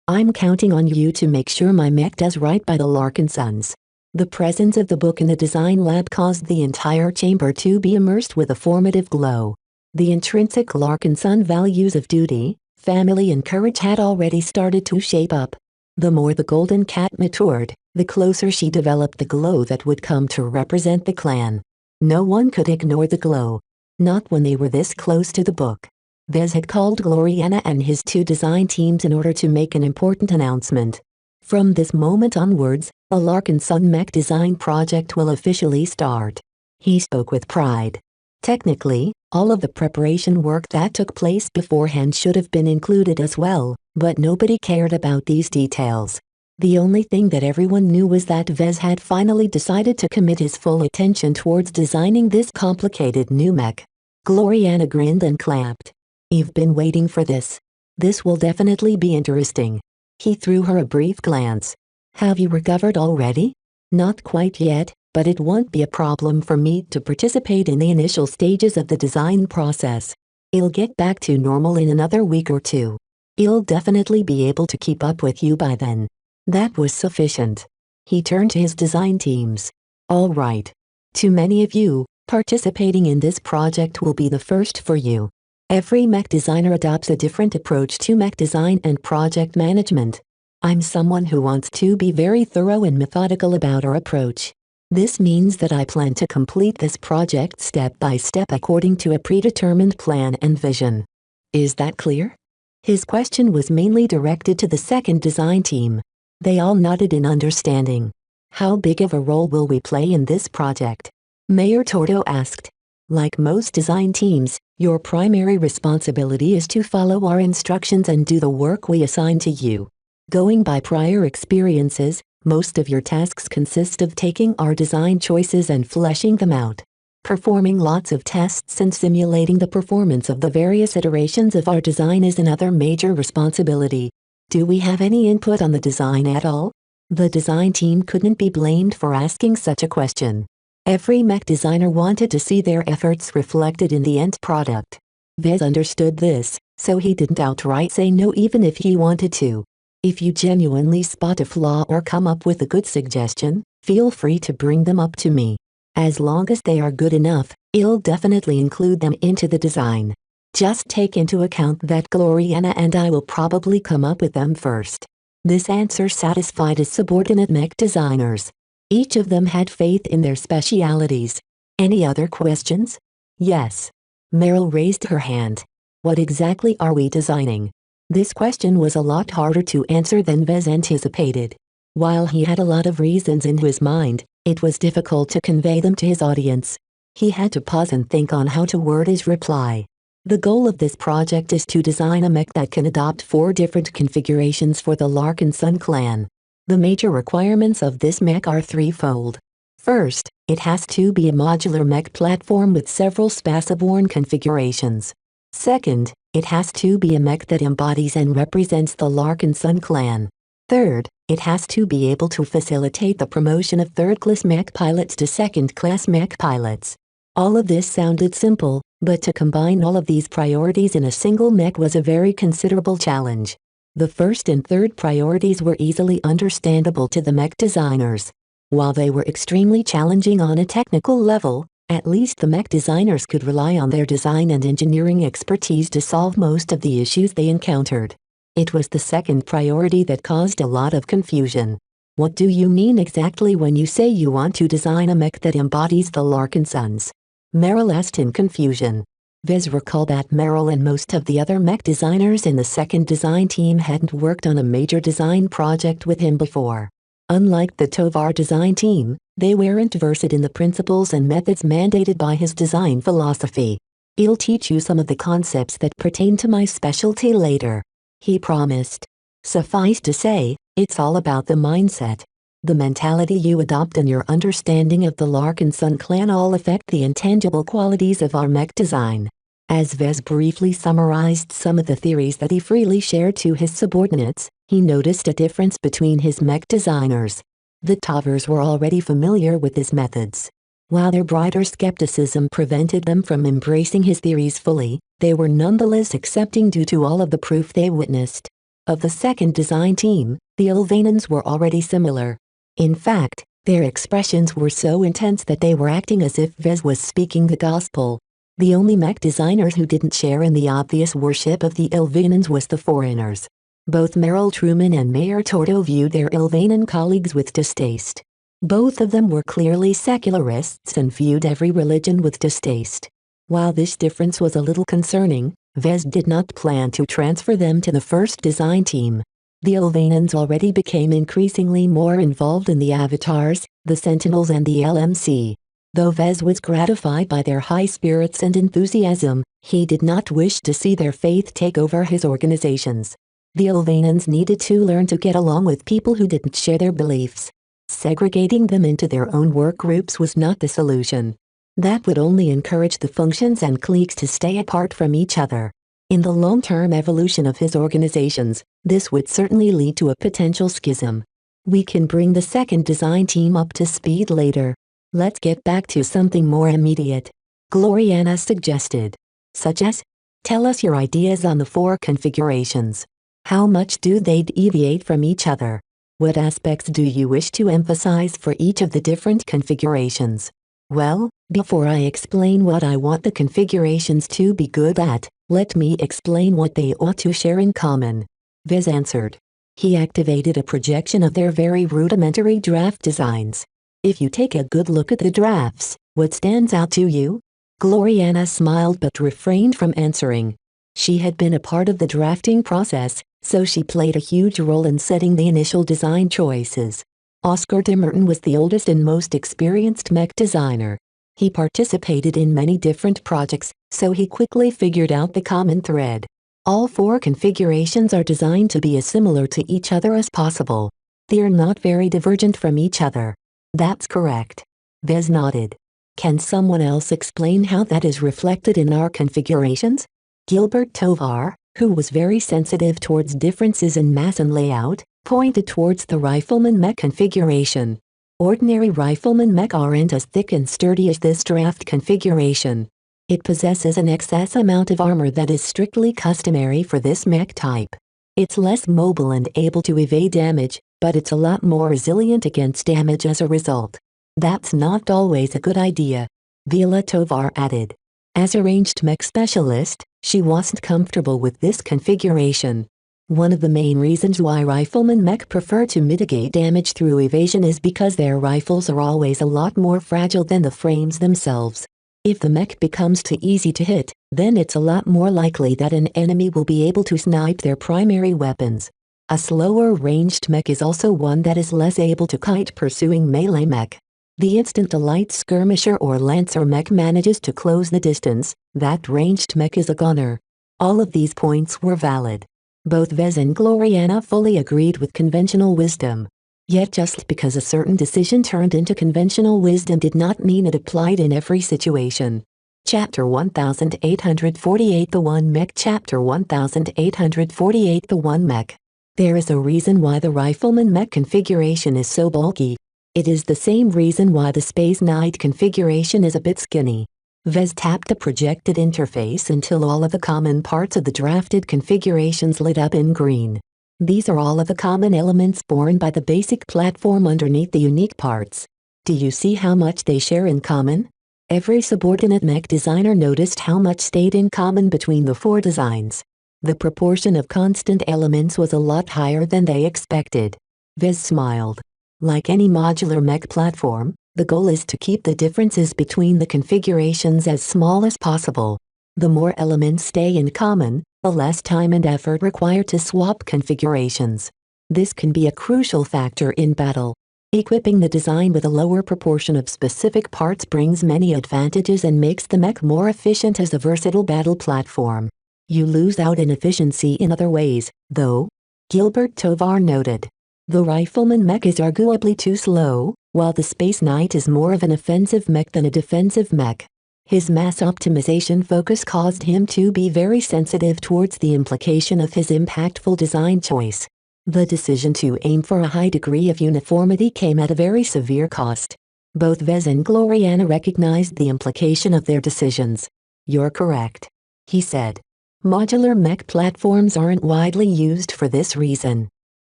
"I'm counting on you to make sure my mech does right by the Larkin Suns." The presence of the book in the design lab caused the entire chamber to be immersed with a formative glow. The intrinsic Larkin Sun values of duty, family and courage had already started to shape up. The more the Golden Cat matured, the closer she developed the glow that would come to represent the clan. No one could ignore the glow. Not when they were this close to the book. Vez had called Gloriana and his two design teams in order to make an important announcement. From this moment onwards, a Larkin Sun mech design project will officially start. He spoke with pride. Technically, all of the preparation work that took place beforehand should have been included as well, but nobody cared about these details. The only thing that everyone knew was that Vez had finally decided to commit his full attention towards designing this complicated new mech. Gloriana grinned and clapped. "You've been waiting for this. This will definitely be interesting." He threw her a brief glance. "Have you recovered already?" "Not quite yet, but it won't be a problem for me to participate in the initial stages of the design process. I'll get back to normal in another week or two. I'll definitely be able to keep up with you by then." That was sufficient. He turned to his design teams. "All right. To many of you, participating in this project will be the first for you. Every mech designer adopts a different approach to mech design and project management. I'm someone who wants to be very thorough and methodical about our approach. This means that I plan to complete this project step by step according to a predetermined plan and vision. Is that clear?" His question was mainly directed to the second design team. They all nodded in understanding. "How big of a role will we play in this project?" Mayor Tordo asked. "Like most design teams, your primary responsibility is to follow our instructions and do the work we assign to you. Going by prior experiences, most of your tasks consist of taking our design choices and fleshing them out. Performing lots of tests and simulating the performance of the various iterations of our design is another major responsibility. Do we have any input on the design at all?" The design team couldn't be blamed for asking such a question. Every mech designer wanted to see their efforts reflected in the end product. Vez understood this, so he didn't outright say no even if he wanted to. "If you genuinely spot a flaw or come up with a good suggestion, feel free to bring them up to me. As long as they are good enough, I'll definitely include them into the design. Just take into account that Gloriana and I will probably come up with them first." This answer satisfied his subordinate mech designers. Each of them had faith in their specialities. "Any other questions?" "Yes." Meryl raised her hand. "What exactly are we designing?" This question was a lot harder to answer than Vez anticipated. While he had a lot of reasons in his mind, it was difficult to convey them to his audience. He had to pause and think on how to word his reply. The goal of this project is to design a mech that can adopt 4 different configurations for the Larkin Sun clan. The major requirements of this mech are threefold. First, it has to be a modular mech platform with several spaceborne configurations. Second, it has to be a mech that embodies and represents the Larkin Sun clan. Third, it has to be able to facilitate the promotion of third-class mech pilots to second-class mech pilots. All of this sounded simple, but to combine all of these priorities in a single mech was a very considerable challenge. The first and third priorities were easily understandable to the mech designers. While they were extremely challenging on a technical level, at least the mech designers could rely on their design and engineering expertise to solve most of the issues they encountered. It was the second priority that caused a lot of confusion. "What do you mean exactly when you say you want to design a mech that embodies the Larkin Suns?" Meryl asked in confusion. Vez recalled that Meryl and most of the other mech designers in the second design team hadn't worked on a major design project with him before. Unlike the Tovar design team, they weren't versed in the principles and methods mandated by his design philosophy. "I'll teach you some of the concepts that pertain to my specialty later," he promised. Suffice to say, it's all about the mindset. The mentality you adopt and your understanding of the Larkin Sun clan all affect the intangible qualities of our mech design. As Vez briefly summarized some of the theories that he freely shared to his subordinates, he noticed a difference between his mech designers. The Tavers were already familiar with his methods. While their brighter skepticism prevented them from embracing his theories fully, they were nonetheless accepting due to all of the proof they witnessed. Of the second design team, the Ilvanans were already similar. In fact, their expressions were so intense that they were acting as if Vez was speaking the gospel. The only mech designers who didn't share in the obvious worship of the Ilvanans was the foreigners. Both Meryl Truman and Mayor Tordo viewed their Ilvanan colleagues with distaste. Both of them were clearly secularists and viewed every religion with distaste. While this difference was a little concerning, Vez did not plan to transfer them to the first design team. The Ilvanans already became increasingly more involved in the avatars, the Sentinels and the LMC. Though Vez was gratified by their high spirits and enthusiasm, he did not wish to see their faith take over his organizations. The Ilvanans needed to learn to get along with people who didn't share their beliefs. Segregating them into their own work groups was not the solution. That would only encourage the functions and cliques to stay apart from each other. In the long-term evolution of his organizations, this would certainly lead to a potential schism. We can bring the second design team up to speed later. Let's get back to something more immediate. Gloriana suggested. Such as? Tell us your ideas on the 4 configurations. How much do they deviate from each other? What aspects do you wish to emphasize for each of the different configurations? Well, before I explain what I want the configurations to be good at, let me explain what they ought to share in common. Vez answered. He activated a projection of their very rudimentary draft designs. If you take a good look at the drafts, what stands out to you? Gloriana smiled but refrained from answering. She had been a part of the drafting process, so she played a huge role in setting the initial design choices. Oscar de Merton was the oldest and most experienced mech designer. He participated in many different projects, so he quickly figured out the common thread. All 4 configurations are designed to be as similar to each other as possible. They are not very divergent from each other. That's correct. Vez nodded. Can someone else explain how that is reflected in our configurations? Gilbert Tovar, who was very sensitive towards differences in mass and layout, pointed towards the Rifleman mech configuration. Ordinary Rifleman mech aren't as thick and sturdy as this draft configuration. It possesses an excess amount of armor that is strictly customary for this mech type. It's less mobile and able to evade damage, but it's a lot more resilient against damage as a result. That's not always a good idea. Vila Tovar added. As a ranged mech specialist, she wasn't comfortable with this configuration. One of the main reasons why Rifleman mech prefer to mitigate damage through evasion is because their rifles are always a lot more fragile than the frames themselves. If the mech becomes too easy to hit, then it's a lot more likely that an enemy will be able to snipe their primary weapons. A slower ranged mech is also one that is less able to kite pursuing melee mech. The instant a light skirmisher or lancer mech manages to close the distance, that ranged mech is a gunner. All of these points were valid. Both Vez and Gloriana fully agreed with conventional wisdom. Yet just because a certain decision turned into conventional wisdom did not mean it applied in every situation. Chapter 1848 The One Mech Chapter 1848 The One Mech. There is a reason why the Rifleman mech configuration is so bulky. It is the same reason why the Space Knight configuration is a bit skinny. Vez tapped the projected interface until all of the common parts of the drafted configurations lit up in green. These are all of the common elements borne by the basic platform underneath the unique parts. Do you see how much they share in common? Every subordinate mech designer noticed how much stayed in common between the 4 designs. The proportion of constant elements was a lot higher than they expected. Vez smiled. Like any modular mech platform, the goal is to keep the differences between the configurations as small as possible. The more elements stay in common, the less time and effort required to swap configurations. This can be a crucial factor in battle. Equipping the design with a lower proportion of specific parts brings many advantages and makes the mech more efficient as a versatile battle platform. You lose out in efficiency in other ways, though. Gilbert Tovar noted. The Rifleman mech is arguably too slow, while the Space Knight is more of an offensive mech than a defensive mech. His mass optimization focus caused him to be very sensitive towards the implication of his impactful design choice. The decision to aim for a high degree of uniformity came at a very severe cost. Both Vez and Gloriana recognized the implication of their decisions. "You're correct," he said. "Modular mech platforms aren't widely used for this reason.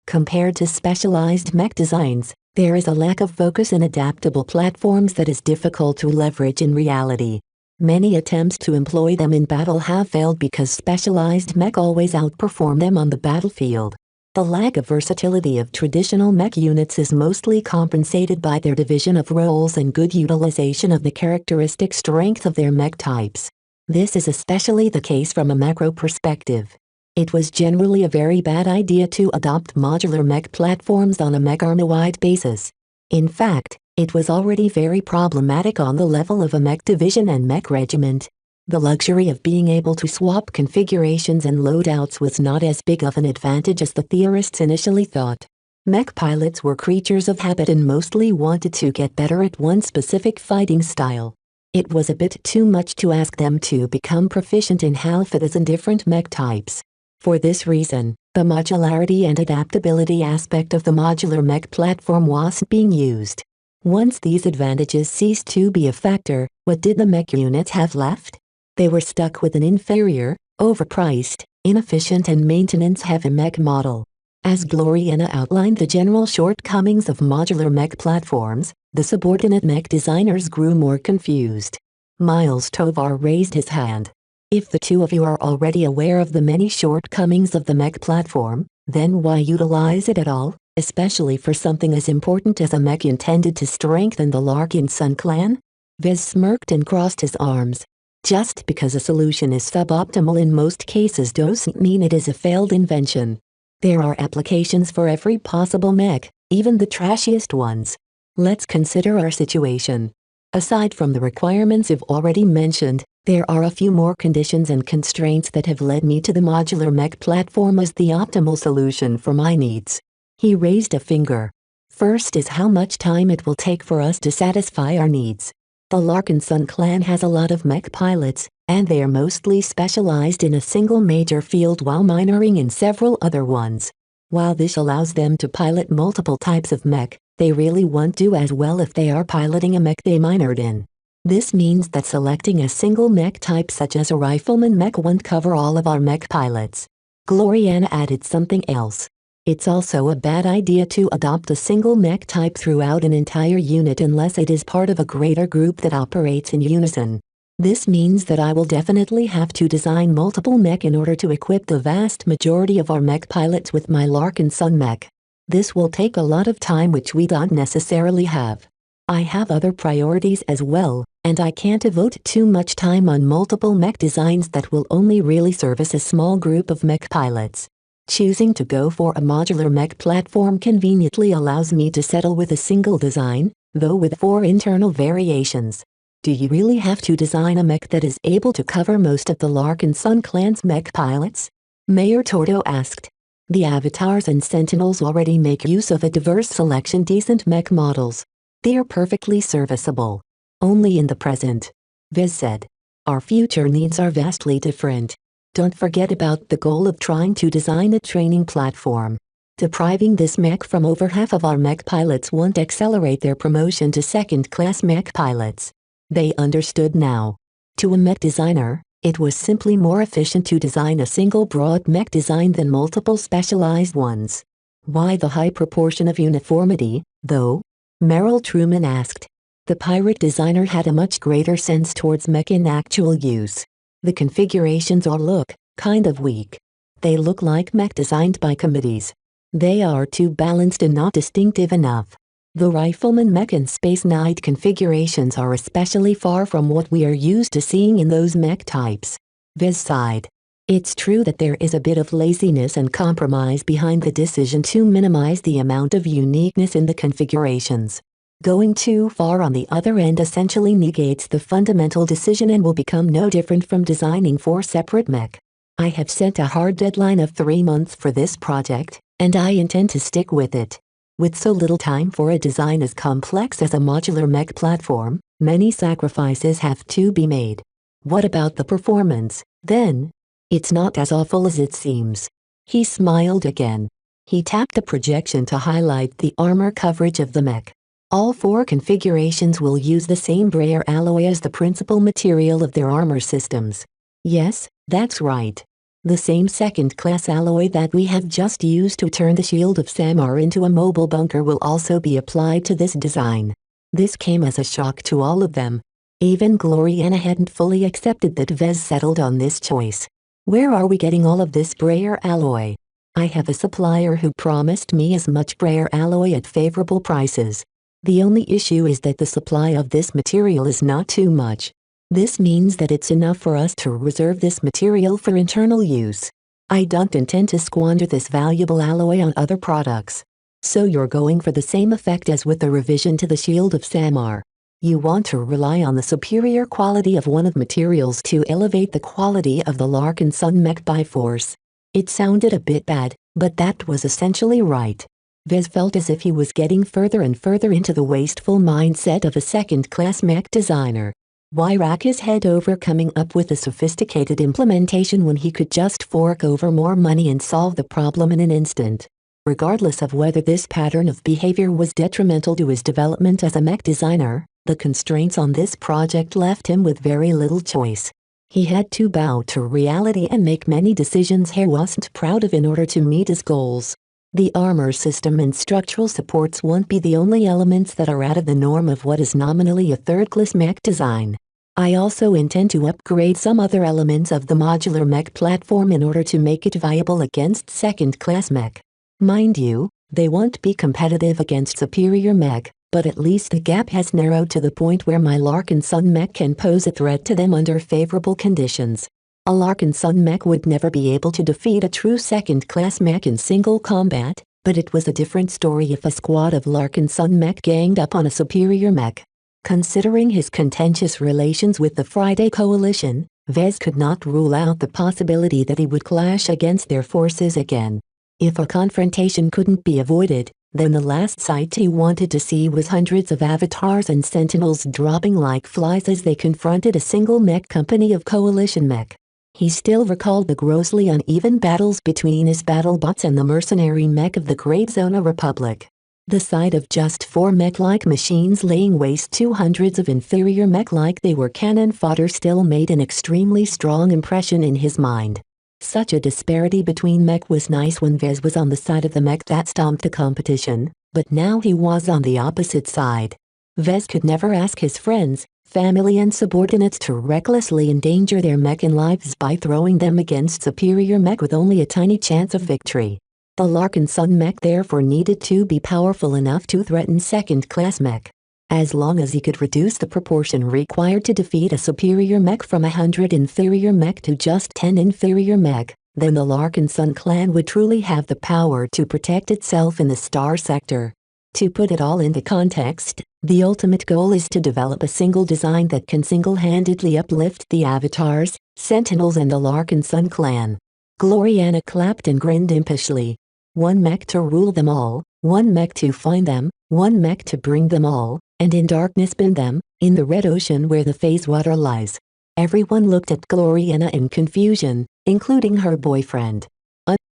Compared to specialized mech designs, there is a lack of focus in adaptable platforms that is difficult to leverage in reality. Many attempts to employ them in battle have failed because specialized mech always outperform them on the battlefield. The lack of versatility of traditional mech units is mostly compensated by their division of roles and good utilization of the characteristic strength of their mech types. This is especially the case from a macro perspective. It was generally a very bad idea to adopt modular mech platforms on a mech army-wide basis. In fact, it was already very problematic on the level of a mech division and mech regiment. The luxury of being able to swap configurations and loadouts was not as big of an advantage as the theorists initially thought. Mech pilots were creatures of habit and mostly wanted to get better at one specific fighting style. It was a bit too much to ask them to become proficient in half a dozen different mech types. For this reason, the modularity and adaptability aspect of the modular mech platform wasn't being used. Once these advantages ceased to be a factor, what did the mech units have left? They were stuck with an inferior, overpriced, inefficient and maintenance-heavy mech model. As Gloriana outlined the general shortcomings of modular mech platforms, the subordinate mech designers grew more confused. Miles Tovar raised his hand. If the two of you are already aware of the many shortcomings of the mech platform, then why utilize it at all, especially for something as important as a mech intended to strengthen the Larkin Sun clan? Vez smirked and crossed his arms. Just because a solution is suboptimal in most cases doesn't mean it is a failed invention. There are applications for every possible mech, even the trashiest ones. Let's consider our situation. Aside from the requirements I've already mentioned, there are a few more conditions and constraints that have led me to the modular mech platform as the optimal solution for my needs. He raised a finger. First is how much time it will take for us to satisfy our needs. The Larkin Sun clan has a lot of mech pilots, and they are mostly specialized in a single major field while minoring in several other ones. While this allows them to pilot multiple types of mech, they really won't do as well if they are piloting a mech they minored in. This means that selecting a single mech type such as a rifleman mech won't cover all of our mech pilots. Gloriana added something else. It's also a bad idea to adopt a single mech type throughout an entire unit unless it is part of a greater group that operates in unison. This means that I will definitely have to design multiple mech in order to equip the vast majority of our mech pilots with my Larkin Sun mech. This will take a lot of time which we don't necessarily have. I have other priorities as well, and I can't devote too much time on multiple mech designs that will only really service a small group of mech pilots. Choosing to go for a modular mech platform conveniently allows me to settle with a single design, though with 4 internal variations. Do you really have to design a mech that is able to cover most of the Larkin Sun clan's mech pilots? Mayor Tordo asked. The avatars and sentinels already make use of a diverse selection decent mech models. They are perfectly serviceable. Only in the present. Vez said. Our future needs are vastly different. Don't forget about the goal of trying to design a training platform. Depriving this mech from over half of our mech pilots won't accelerate their promotion to second-class mech pilots. They understood now. To a mech designer, it was simply more efficient to design a single broad mech design than multiple specialized ones. Why the high proportion of uniformity, though? Merrill Truman asked. The pirate designer had a much greater sense towards mech in actual use. The configurations all look kind of weak. They look like mech designed by committees. They are too balanced and not distinctive enough. The Rifleman mech and Space Knight configurations are especially far from what we are used to seeing in those mech types. Vez sighed. It's true that there is a bit of laziness and compromise behind the decision to minimize the amount of uniqueness in the configurations. Going too far on the other end essentially negates the fundamental decision and will become no different from designing 4 separate mech. I have set a hard deadline of 3 months for this project, and I intend to stick with it. With so little time for a design as complex as a modular mech platform, many sacrifices have to be made. What about the performance, then? It's not as awful as it seems. He smiled again. He tapped a projection to highlight the armor coverage of the mech. All 4 configurations will use the same rare alloy as the principal material of their armor systems. Yes, that's right. The same second-class alloy that we have just used to turn the shield of Samar into a mobile bunker will also be applied to this design. This came as a shock to all of them. Even Gloriana hadn't fully accepted that Vez settled on this choice. Where are we getting all of this rare alloy? I have a supplier who promised me as much rare alloy at favorable prices. The only issue is that the supply of this material is not too much. This means that it's enough for us to reserve this material for internal use. I don't intend to squander this valuable alloy on other products. So you're going for the same effect as with the revision to the Shield of Samar. You want to rely on the superior quality of one of materials to elevate the quality of the Larkin Sun mech by force. It sounded a bit bad, but that was essentially right. Vez felt as if he was getting further and further into the wasteful mindset of a second-class mech designer. Why rack his head over coming up with a sophisticated implementation when he could just fork over more money and solve the problem in an instant? Regardless of whether this pattern of behavior was detrimental to his development as a mech designer, the constraints on this project left him with very little choice. He had to bow to reality and make many decisions he wasn't proud of in order to meet his goals. The armor system and structural supports won't be the only elements that are out of the norm of what is nominally a third-class mech design. I also intend to upgrade some other elements of the modular mech platform in order to make it viable against second-class mech. Mind you, they won't be competitive against superior mech, but at least the gap has narrowed to the point where my Larkin Sun mech can pose a threat to them under favorable conditions. A Larkin Sun mech would never be able to defeat a true second-class mech in single combat, but it was a different story if a squad of Larkin Sun mech ganged up on a superior mech. Considering his contentious relations with the Friday Coalition, Vez could not rule out the possibility that he would clash against their forces again. If a confrontation couldn't be avoided, then the last sight he wanted to see was hundreds of avatars and sentinels dropping like flies as they confronted a single mech company of Coalition mech. He still recalled the grossly uneven battles between his battlebots and the mercenary mech of the Great Zona Republic. The sight of just 4 mech-like machines laying waste to hundreds of inferior mech like they were cannon fodder still made an extremely strong impression in his mind. Such a disparity between mech was nice when Vez was on the side of the mech that stomped the competition, but now he was on the opposite side. Vez could never ask his friends, family and subordinates to recklessly endanger their mech and lives by throwing them against superior mech with only a tiny chance of victory. The Larkin Sun mech therefore needed to be powerful enough to threaten second-class mech. As long as he could reduce the proportion required to defeat a superior mech from 100 inferior mech to just 10 inferior mech, then the Larkin Sun clan would truly have the power to protect itself in the Star Sector. To put it all into context, the ultimate goal is to develop a single design that can single-handedly uplift the avatars, sentinels and the Larkin Sun clan. Gloriana clapped and grinned impishly. One mech to rule them all, one mech to find them, one mech to bring them all, and in darkness bin them, in the red ocean where the phase water lies. Everyone looked at Gloriana in confusion, including her boyfriend.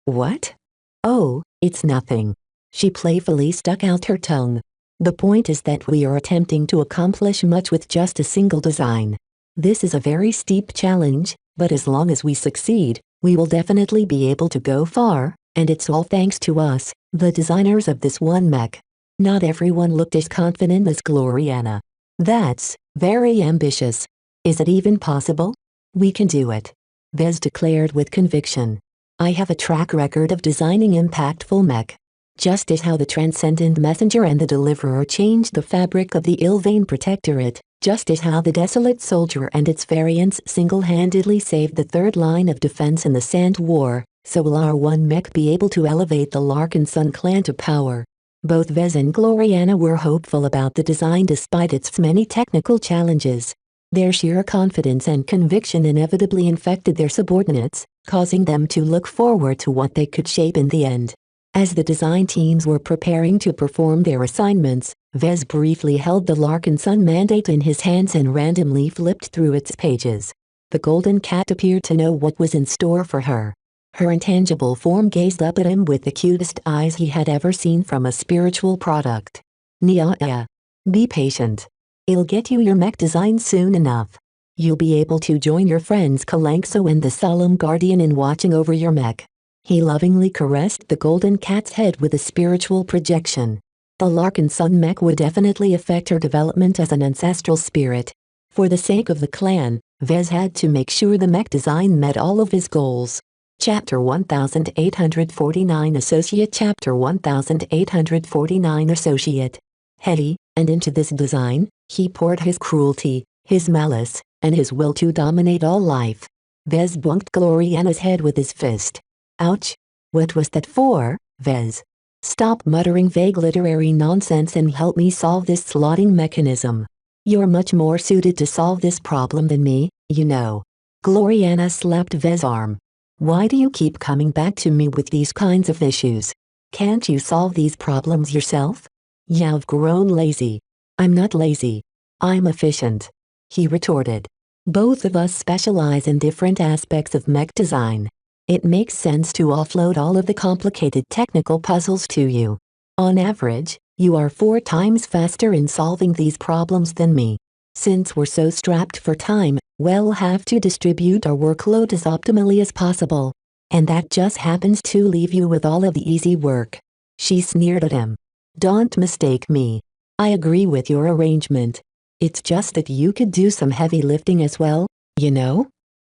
What? Oh, it's nothing. She playfully stuck out her tongue. The point is that we are attempting to accomplish much with just a single design. This is a very steep challenge, but as long as we succeed, we will definitely be able to go far, and it's all thanks to us, the designers of this one mech. Not everyone looked as confident as Gloriana. That's very ambitious. Is it even possible? We can do it. Vez declared with conviction. I have a track record of designing impactful mech. Just as how the Transcendent Messenger and the Deliverer changed the fabric of the Ilvain Protectorate, just as how the Desolate Soldier and its variants single-handedly saved the third line of defense in the Sand War, so will our one mech be able to elevate the Larkin Sun clan to power. Both Vez and Gloriana were hopeful about the design despite its many technical challenges. Their sheer confidence and conviction inevitably infected their subordinates, causing them to look forward to what they could shape in the end. As the design teams were preparing to perform their assignments, Vez briefly held the Larkin Sun mandate in his hands and randomly flipped through its pages. The golden cat appeared to know what was in store for her. Her intangible form gazed up at him with the cutest eyes he had ever seen from a spiritual product. Nia, be patient. I'll get you your mech design soon enough. You'll be able to join your friends Kalangso and the Solemn Guardian in watching over your mech. He lovingly caressed the golden cat's head with a spiritual projection. The Larkin Sun mech would definitely affect her development as an ancestral spirit. For the sake of the clan, Vez had to make sure the mech design met all of his goals. Chapter 1849 Associate Chapter 1849 Associate. Heady, and into this design, he poured his cruelty, his malice, and his will to dominate all life. Vez bunked Gloriana's head with his fist. Ouch! What was that for, Vez? Stop muttering vague literary nonsense and help me solve this slotting mechanism. You're much more suited to solve this problem than me, you know. Gloriana slapped Vez's arm. Why do you keep coming back to me with these kinds of issues? Can't you solve these problems yourself? You've grown lazy. I'm not lazy. I'm efficient. He retorted. Both of us specialize in different aspects of mech design. It makes sense to offload all of the complicated technical puzzles to you. On average, you are 4 times faster in solving these problems than me. Since we're so strapped for time, we'll have to distribute our workload as optimally as possible. And that just happens to leave you with all of the easy work. She sneered at him. Don't mistake me. I agree with your arrangement. It's just that you could do some heavy lifting as well, you know?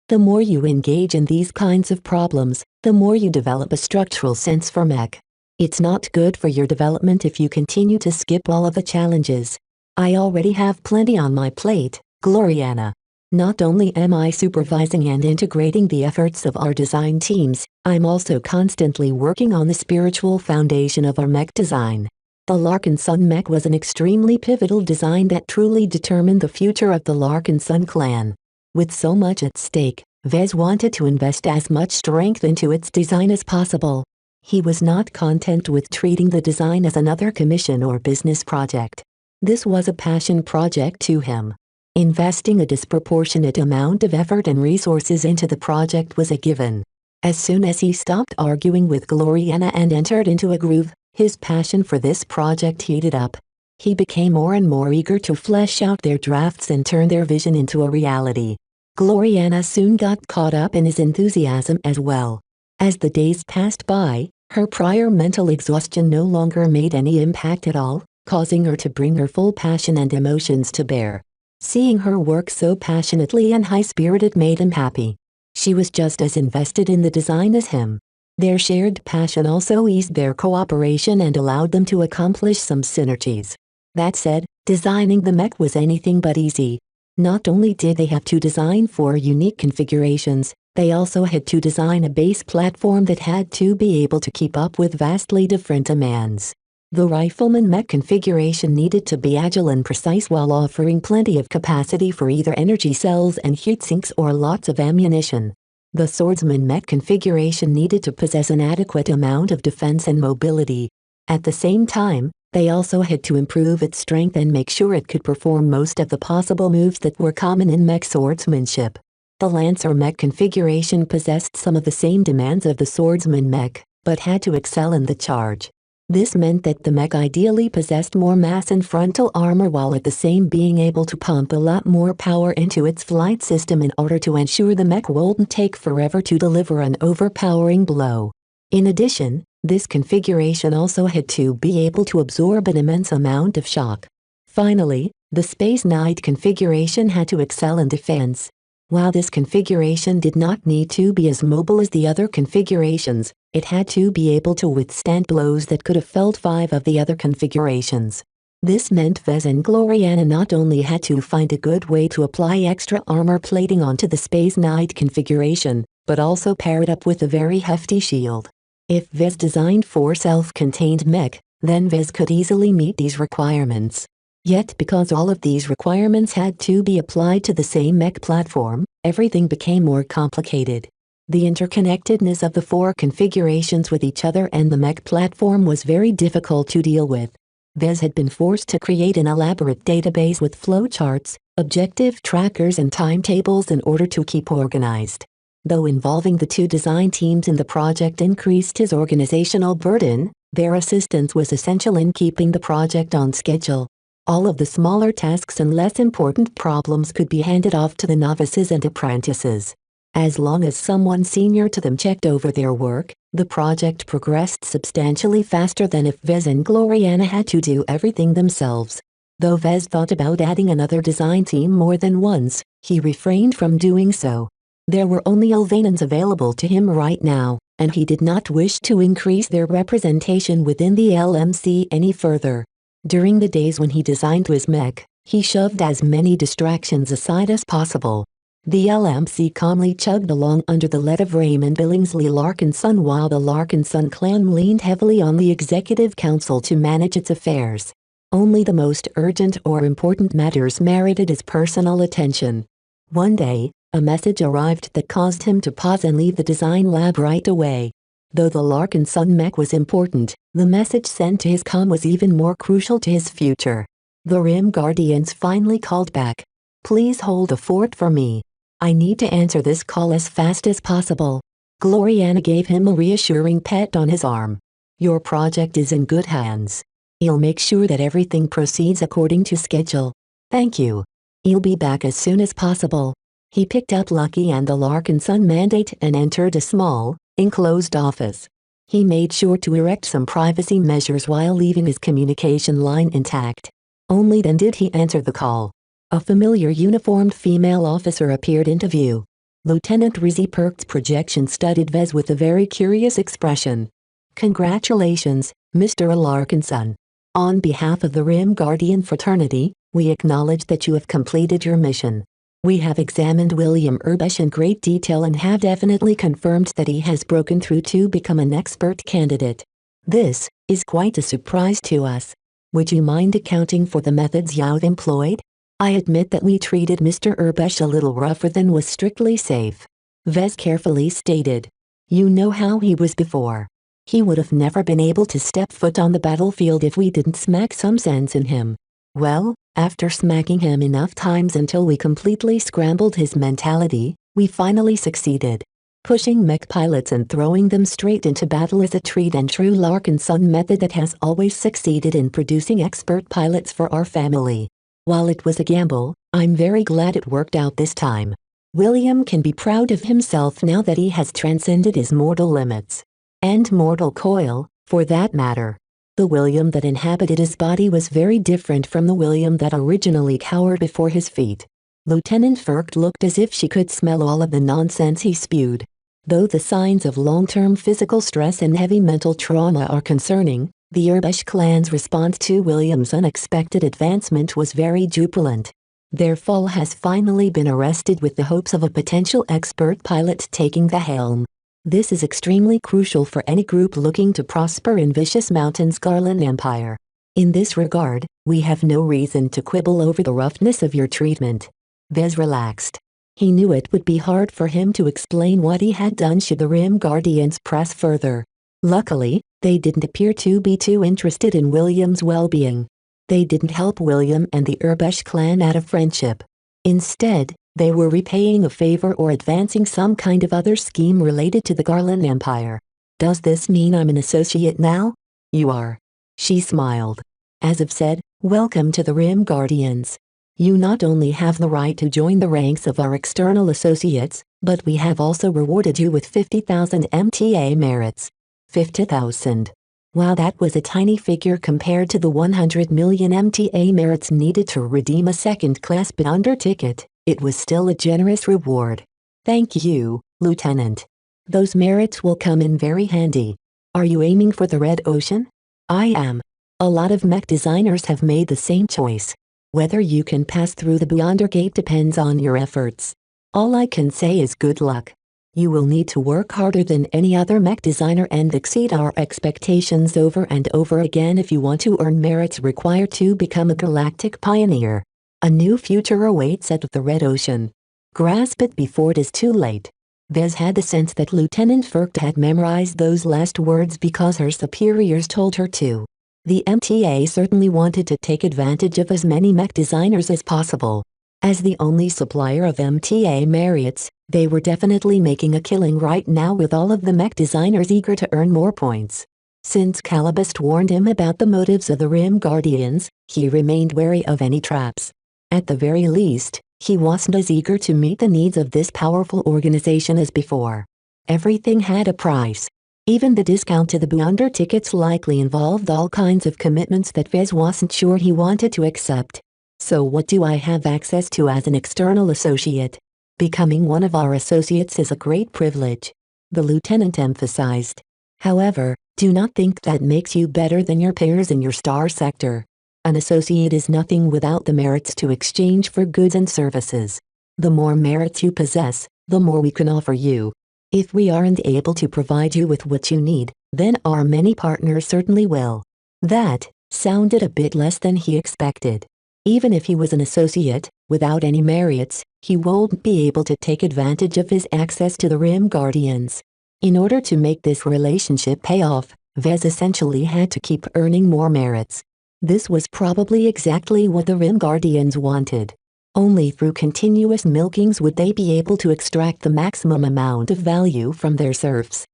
The more you engage in these kinds of problems, the more you develop a structural sense for mech. It's not good for your development if you continue to skip all of the challenges. I already have plenty on my plate, Gloriana. Not only am I supervising and integrating the efforts of our design teams, I'm also constantly working on the spiritual foundation of our mech design. The Larkin Sun mech was an extremely pivotal design that truly determined the future of the Larkin Sun clan. With so much at stake, Vez wanted to invest as much strength into its design as possible. He was not content with treating the design as another commission or business project. This was a passion project to him. Investing a disproportionate amount of effort and resources into the project was a given. As soon as he stopped arguing with Gloriana and entered into a groove, his passion for this project heated up. He became more and more eager to flesh out their drafts and turn their vision into a reality. Gloriana soon got caught up in his enthusiasm as well. As the days passed by, her prior mental exhaustion no longer made any impact at all, causing her to bring her full passion and emotions to bear. Seeing her work so passionately and high-spirited made him happy. She was just as invested in the design as him. Their shared passion also eased their cooperation and allowed them to accomplish some synergies. That said, designing the mech was anything but easy. Not only did they have to design 4 unique configurations, they also had to design a base platform that had to be able to keep up with vastly different demands. The rifleman mech configuration needed to be agile and precise while offering plenty of capacity for either energy cells and heat sinks or lots of ammunition. The swordsman mech configuration needed to possess an adequate amount of defense and mobility. At the same time, they also had to improve its strength and make sure it could perform most of the possible moves that were common in mech swordsmanship. The Lancer mech configuration possessed some of the same demands of the swordsman mech, but had to excel in the charge. This meant that the mech ideally possessed more mass and frontal armor while at the same being able to pump a lot more power into its flight system in order to ensure the mech wouldn't take forever to deliver an overpowering blow. In addition, this configuration also had to be able to absorb an immense amount of shock. Finally, the Space Knight configuration had to excel in defense. While this configuration did not need to be as mobile as the other configurations, it had to be able to withstand blows that could have felled 5 of the other configurations. This meant Vez and Gloriana not only had to find a good way to apply extra armor plating onto the Space Knight configuration, but also pair it up with a very hefty shield. If Vez designed 4 self-contained mech, then Vez could easily meet these requirements. Yet because all of these requirements had to be applied to the same mech platform, everything became more complicated. The interconnectedness of the four configurations with each other and the Mech platform was very difficult to deal with. Vez had been forced to create an elaborate database with flowcharts, objective trackers and timetables in order to keep organized. Though involving the two design teams in the project increased his organizational burden, their assistance was essential in keeping the project on schedule. All of the smaller tasks and less important problems could be handed off to the novices and apprentices. As long as someone senior to them checked over their work, the project progressed substantially faster than if Vez and Gloriana had to do everything themselves. Though Vez thought about adding another design team more than once, he refrained from doing so. There were only Elvanans available to him right now, and he did not wish to increase their representation within the LMC any further. During the days when he designed his mech, he shoved as many distractions aside as possible. The LMC calmly chugged along under the lead of Raymond Billingsley Larkinson while the Larkinson clan leaned heavily on the executive council to manage its affairs. Only the most urgent or important matters merited his personal attention. One day, a message arrived that caused him to pause and leave the design lab right away. Though the Larkinson mech was important, the message sent to his comm was even more crucial to his future. The Rim Guardians finally called back. "Please hold the fort for me. I need to answer this call as fast as possible." Gloriana gave him a reassuring pat on his arm. "Your project is in good hands. I'll make sure that everything proceeds according to schedule." "Thank you. I'll be back as soon as possible." He picked up Lucky and the Larkinson mandate and entered a small, enclosed office. He made sure to erect some privacy measures while leaving his communication line intact. Only then did he answer the call. A familiar uniformed female officer appeared into view. Lieutenant Rizzi perked projection-studded Vez with a very curious expression. "Congratulations, Mr. Larkinson. On behalf of the Rim Guardian fraternity, we acknowledge that you have completed your mission. We have examined William Urbesh in great detail and have definitely confirmed that he has broken through to become an expert candidate. This is quite a surprise to us. Would you mind accounting for the methods you've employed? I admit that we treated Mr. Urbesh a little rougher than was strictly safe." Vez carefully stated. "You know how he was before. He would have never been able to step foot on the battlefield if we didn't smack some sense in him. Well, after smacking him enough times until we completely scrambled his mentality, we finally succeeded. Pushing mech pilots and throwing them straight into battle is a tried and true Larkinson method that has always succeeded in producing expert pilots for our family. While it was a gamble, I'm very glad it worked out this time. William can be proud of himself now that he has transcended his mortal limits. And mortal coil, for that matter. The William that inhabited his body was very different from the William that originally cowered before his feet." Lieutenant Firk looked as if she could smell all of the nonsense he spewed. Though the signs of long-term physical stress and heavy mental trauma are concerning, the Urbesh clan's response to William's unexpected advancement was very jubilant. Their foal has finally been arrested with the hopes of a potential expert pilot taking the helm. This is extremely crucial for any group looking to prosper in Vicious Mountain's Garland Empire. In this regard, we have no reason to quibble over the roughness of your treatment." Vez relaxed. He knew it would be hard for him to explain what he had done should the Rim Guardians press further. Luckily, they didn't appear to be too interested in William's well-being. They didn't help William and the Urbesh clan out of friendship. Instead, they were repaying a favor or advancing some kind of other scheme related to the Garland Empire. "Does this mean I'm an associate now?" "You are." She smiled. "As I've said, welcome to the Rim Guardians. You not only have the right to join the ranks of our external associates, but we have also rewarded you with 50,000 MTA merits. 50,000. Wow, that was a tiny figure compared to the 100 million MTA merits needed to redeem a second-class Beyonder ticket. It was still a generous reward. "Thank you, Lieutenant. Those merits will come in very handy. Are you aiming for the Red Ocean?" "I am. A lot of mech designers have made the same choice. Whether you can pass through the Beyonder Gate depends on your efforts. All I can say is good luck. You will need to work harder than any other mech designer and exceed our expectations over and over again if you want to earn merits required to become a galactic pioneer. A new future awaits at the Red Ocean. Grasp it before it is too late." Vez had the sense that Lieutenant Firkt had memorized those last words because her superiors told her to. The MTA certainly wanted to take advantage of as many mech designers as possible. As the only supplier of MTA Marriotts, they were definitely making a killing right now with all of the mech designers eager to earn more points. Since Calabast warned him about the motives of the Rim Guardians, he remained wary of any traps. At the very least, he wasn't as eager to meet the needs of this powerful organization as before. Everything had a price. Even the discount to the Beyonder tickets likely involved all kinds of commitments that Vez wasn't sure he wanted to accept. So what do I have access to as an external associate? Becoming one of our associates is a great privilege, the lieutenant emphasized. However, do not think that makes you better than your peers in your star sector. An associate is nothing without the merits to exchange for goods and services. The more merits you possess, the more we can offer you. If we aren't able to provide you with what you need, then our many partners certainly will. That sounded a bit less than he expected. Even if he was an associate, without any merits, he won't be able to take advantage of his access to the Rim Guardians. In order to make this relationship pay off, Vez essentially had to keep earning more merits. This was probably exactly what the Rim Guardians wanted. Only through continuous milkings would they be able to extract the maximum amount of value from their serfs,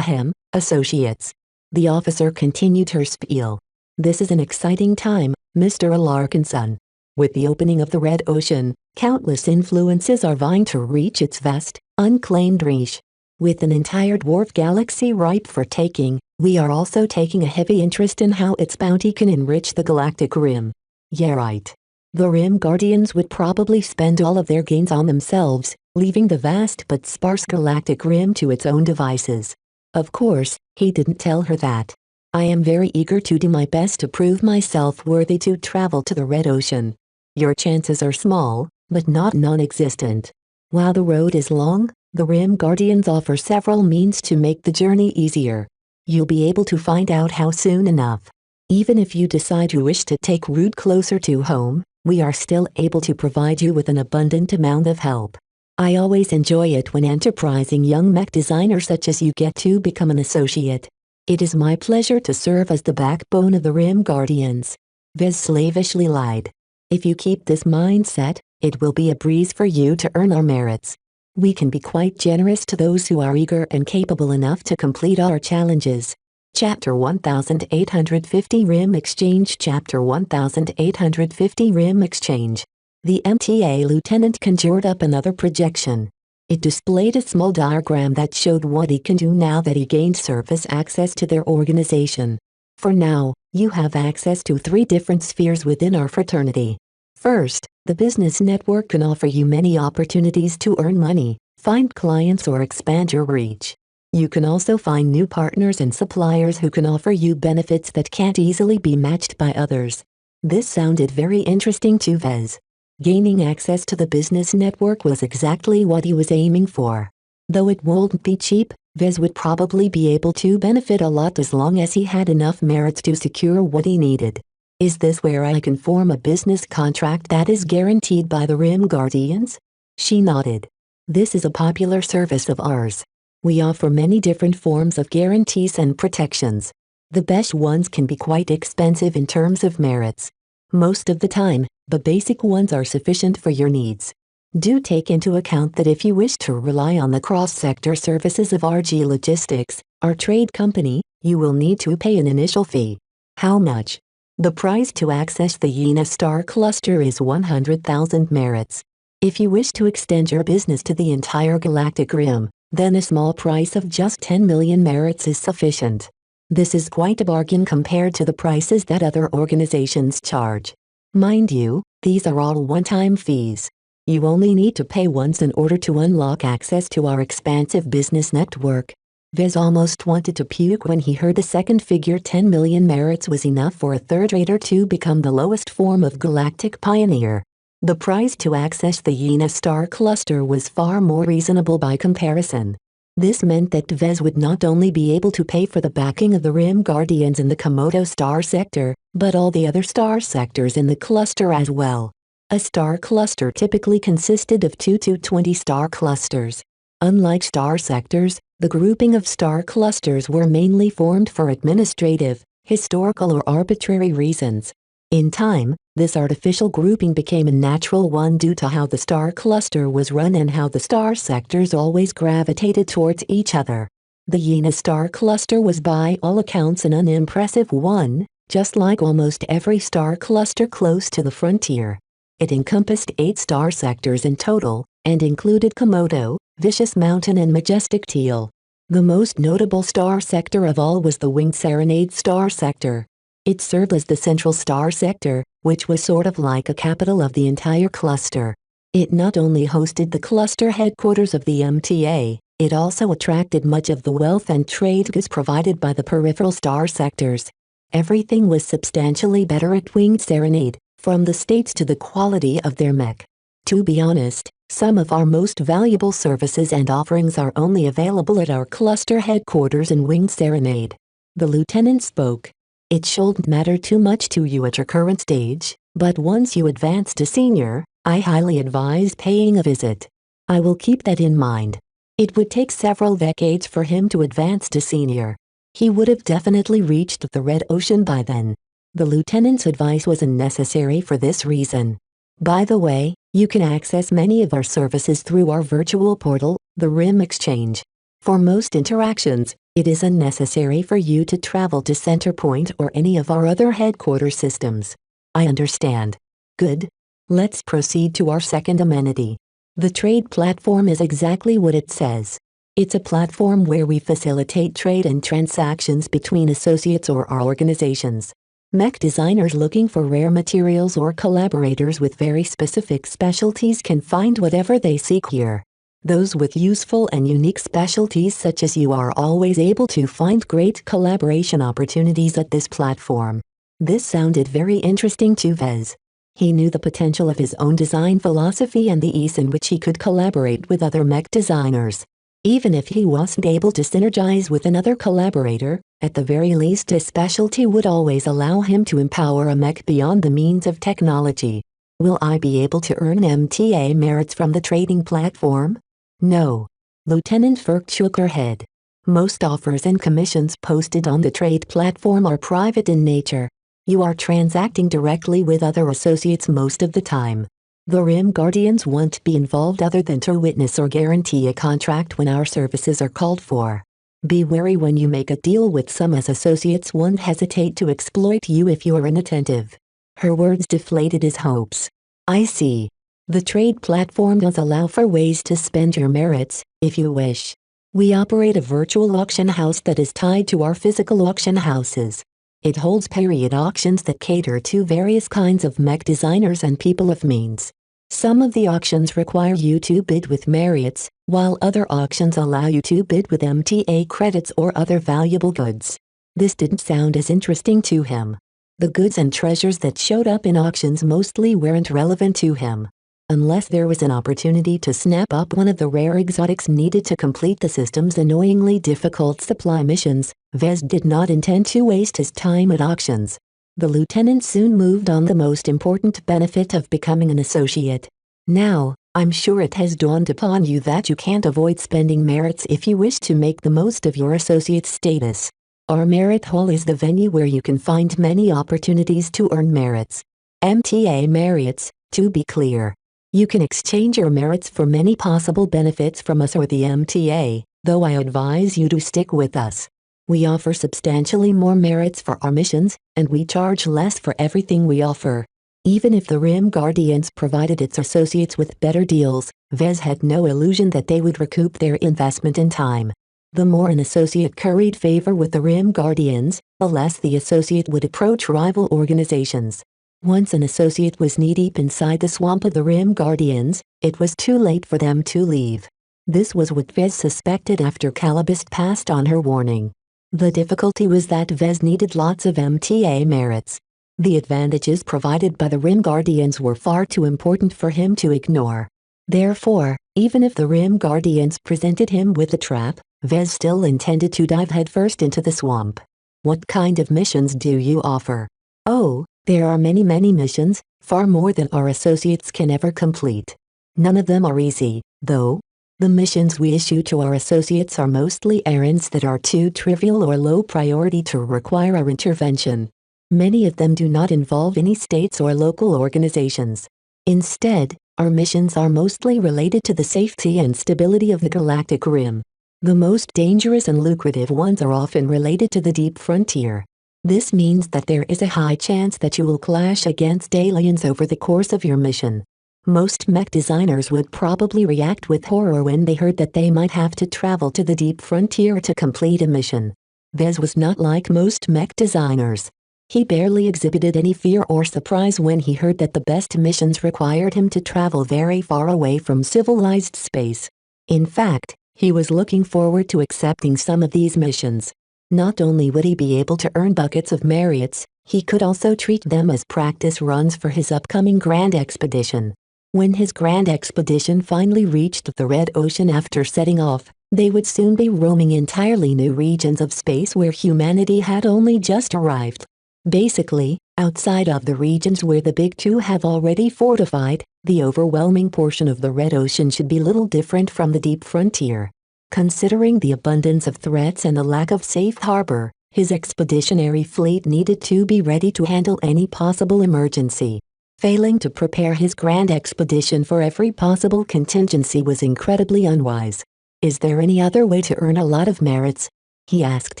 associates. The officer continued her spiel. This is an exciting time, Mr. Alarkinson. With the opening of the Red Ocean, countless influences are vying to reach its vast, unclaimed reach. With an entire dwarf galaxy ripe for taking, we are also taking a heavy interest in how its bounty can enrich the galactic rim. Yeah, right. The Rim Guardians would probably spend all of their gains on themselves, leaving the vast but sparse galactic rim to its own devices. Of course, he didn't tell her that. I am very eager to do my best to prove myself worthy to travel to the Red Ocean. Your chances are small, but not non-existent. While the road is long, the Rim Guardians offer several means to make the journey easier. You'll be able to find out how soon enough. Even if you decide you wish to take route closer to home, we are still able to provide you with an abundant amount of help. I always enjoy it when enterprising young mech designers such as you get to become an associate. It is my pleasure to serve as the backbone of the Rim Guardians. Vez slavishly lied. If you keep this mindset, it will be a breeze for you to earn our merits. We can be quite generous to those who are eager and capable enough to complete our challenges. Chapter 1850 Rim Exchange Chapter 1850 Rim Exchange. The MTA lieutenant conjured up another projection. It displayed a small diagram that showed what he can do now that he gained surface access to their organization. For now, you have access to 3 different spheres within our fraternity. First, the business network can offer you many opportunities to earn money, find clients or expand your reach. You can also find new partners and suppliers who can offer you benefits that can't easily be matched by others. This sounded very interesting to Vez. Gaining access to the business network was exactly what he was aiming for. Though it won't be cheap, Vez would probably be able to benefit a lot as long as he had enough merits to secure what he needed. Is this where I can form a business contract that is guaranteed by the Rim Guardians? She nodded. This is a popular service of ours. We offer many different forms of guarantees and protections. The best ones can be quite expensive in terms of merits. Most of the time, the basic ones are sufficient for your needs. Do take into account that if you wish to rely on the cross-sector services of RG Logistics, our trade company, you will need to pay an initial fee. How much? The price to access the Yena Star Cluster is 100,000 merits. If you wish to extend your business to the entire galactic rim, then a small price of just 10 million merits is sufficient. This is quite a bargain compared to the prices that other organizations charge. Mind you, these are all one-time fees. You only need to pay once in order to unlock access to our expansive business network. Vez almost wanted to puke when he heard the second figure. 10 million merits was enough for a third rater to become the lowest form of galactic pioneer. The price to access the Yena Star Cluster was far more reasonable by comparison. This meant that Vez would not only be able to pay for the backing of the Rim Guardians in the Komodo Star Sector, but all the other star sectors in the cluster as well. A star cluster typically consisted of 2 to 20 star clusters. Unlike star sectors, the grouping of star clusters were mainly formed for administrative, historical or arbitrary reasons. In time, this artificial grouping became a natural one due to how the star cluster was run and how the star sectors always gravitated towards each other. The Yena star cluster was by all accounts an unimpressive one, just like almost every star cluster close to the frontier. It encompassed 8 star sectors in total, and included Komodo, Vicious Mountain and Majestic Teal. The most notable star sector of all was the Winged Serenade star sector. It served as the central star sector, which was sort of like a capital of the entire cluster. It not only hosted the cluster headquarters of the MTA, it also attracted much of the wealth and trade goods provided by the peripheral star sectors. Everything was substantially better at Winged Serenade, from the states to the quality of their mech. To be honest, some of our most valuable services and offerings are only available at our cluster headquarters in Winged Serenade. The lieutenant spoke. It shouldn't matter too much to you at your current stage, but once you advance to senior, I highly advise paying a visit. I will keep that in mind. It would take several decades for him to advance to senior. He would have definitely reached the Red Ocean by then. The lieutenant's advice was unnecessary for this reason. By the way, you can access many of our services through our virtual portal, the RIM Exchange. For most interactions, it is unnecessary for you to travel to Centerpoint or any of our other headquarters systems. I understand. Good. Let's proceed to our second amenity. The trade platform is exactly what it says. It's a platform where we facilitate trade and transactions between associates or our organizations. Mech designers looking for rare materials or collaborators with very specific specialties can find whatever they seek here. Those with useful and unique specialties such as you are always able to find great collaboration opportunities at this platform. This sounded very interesting to Vez. He knew the potential of his own design philosophy and the ease in which he could collaborate with other mech designers. Even if he wasn't able to synergize with another collaborator, at the very least his specialty would always allow him to empower a mech beyond the means of technology. Will I be able to earn MTA merits from the trading platform? No. Lieutenant Firk shook her head. Most offers and commissions posted on the trade platform are private in nature. You are transacting directly with other associates most of the time. The RIM Guardians won't be involved other than to witness or guarantee a contract when our services are called for. Be wary when you make a deal with some, as associates won't hesitate to exploit you if you are inattentive. Her words deflated his hopes. I see. The trade platform does allow for ways to spend your merits, if you wish. We operate a virtual auction house that is tied to our physical auction houses. It holds period auctions that cater to various kinds of mech designers and people of means. Some of the auctions require you to bid with merits, while other auctions allow you to bid with MTA credits or other valuable goods. This didn't sound as interesting to him. The goods and treasures that showed up in auctions mostly weren't relevant to him. Unless there was an opportunity to snap up one of the rare exotics needed to complete the system's annoyingly difficult supply missions, Vez did not intend to waste his time at auctions. The lieutenant soon moved on the most important benefit of becoming an associate. Now, I'm sure it has dawned upon you that you can't avoid spending merits if you wish to make the most of your associate status. Our merit hall is the venue where you can find many opportunities to earn merits. MTA merits, to be clear. You can exchange your merits for many possible benefits from us or the MTA, though I advise you to stick with us. We offer substantially more merits for our missions, and we charge less for everything we offer. Even if the RIM Guardians provided its associates with better deals, Vez had no illusion that they would recoup their investment in time. The more an associate curried favor with the RIM Guardians, the less the associate would approach rival organizations. Once an associate was knee-deep inside the swamp of the RIM Guardians, it was too late for them to leave. This was what Vez suspected after Calabist passed on her warning. The difficulty was that Vez needed lots of MTA merits. The advantages provided by the RIM Guardians were far too important for him to ignore. Therefore, even if the RIM Guardians presented him with a trap, Vez still intended to dive headfirst into the swamp. What kind of missions do you offer? Oh, there are many missions, far more than our associates can ever complete. None of them are easy, though. The missions we issue to our associates are mostly errands that are too trivial or low priority to require our intervention. Many of them do not involve any states or local organizations. Instead, our missions are mostly related to the safety and stability of the galactic rim. The most dangerous and lucrative ones are often related to the deep frontier. This means that there is a high chance that you will clash against aliens over the course of your mission. Most mech designers would probably react with horror when they heard that they might have to travel to the deep frontier to complete a mission. Vez was not like most mech designers. He barely exhibited any fear or surprise when he heard that the best missions required him to travel very far away from civilized space. In fact, he was looking forward to accepting some of these missions. Not only would he be able to earn buckets of merits, he could also treat them as practice runs for his upcoming grand expedition. When his grand expedition finally reached the Red Ocean after setting off, they would soon be roaming entirely new regions of space where humanity had only just arrived. Basically, outside of the regions where the Big Two have already fortified, the overwhelming portion of the Red Ocean should be little different from the deep frontier. Considering the abundance of threats and the lack of safe harbor, his expeditionary fleet needed to be ready to handle any possible emergency. Failing to prepare his grand expedition for every possible contingency was incredibly unwise. "Is there any other way to earn a lot of merits?" he asked.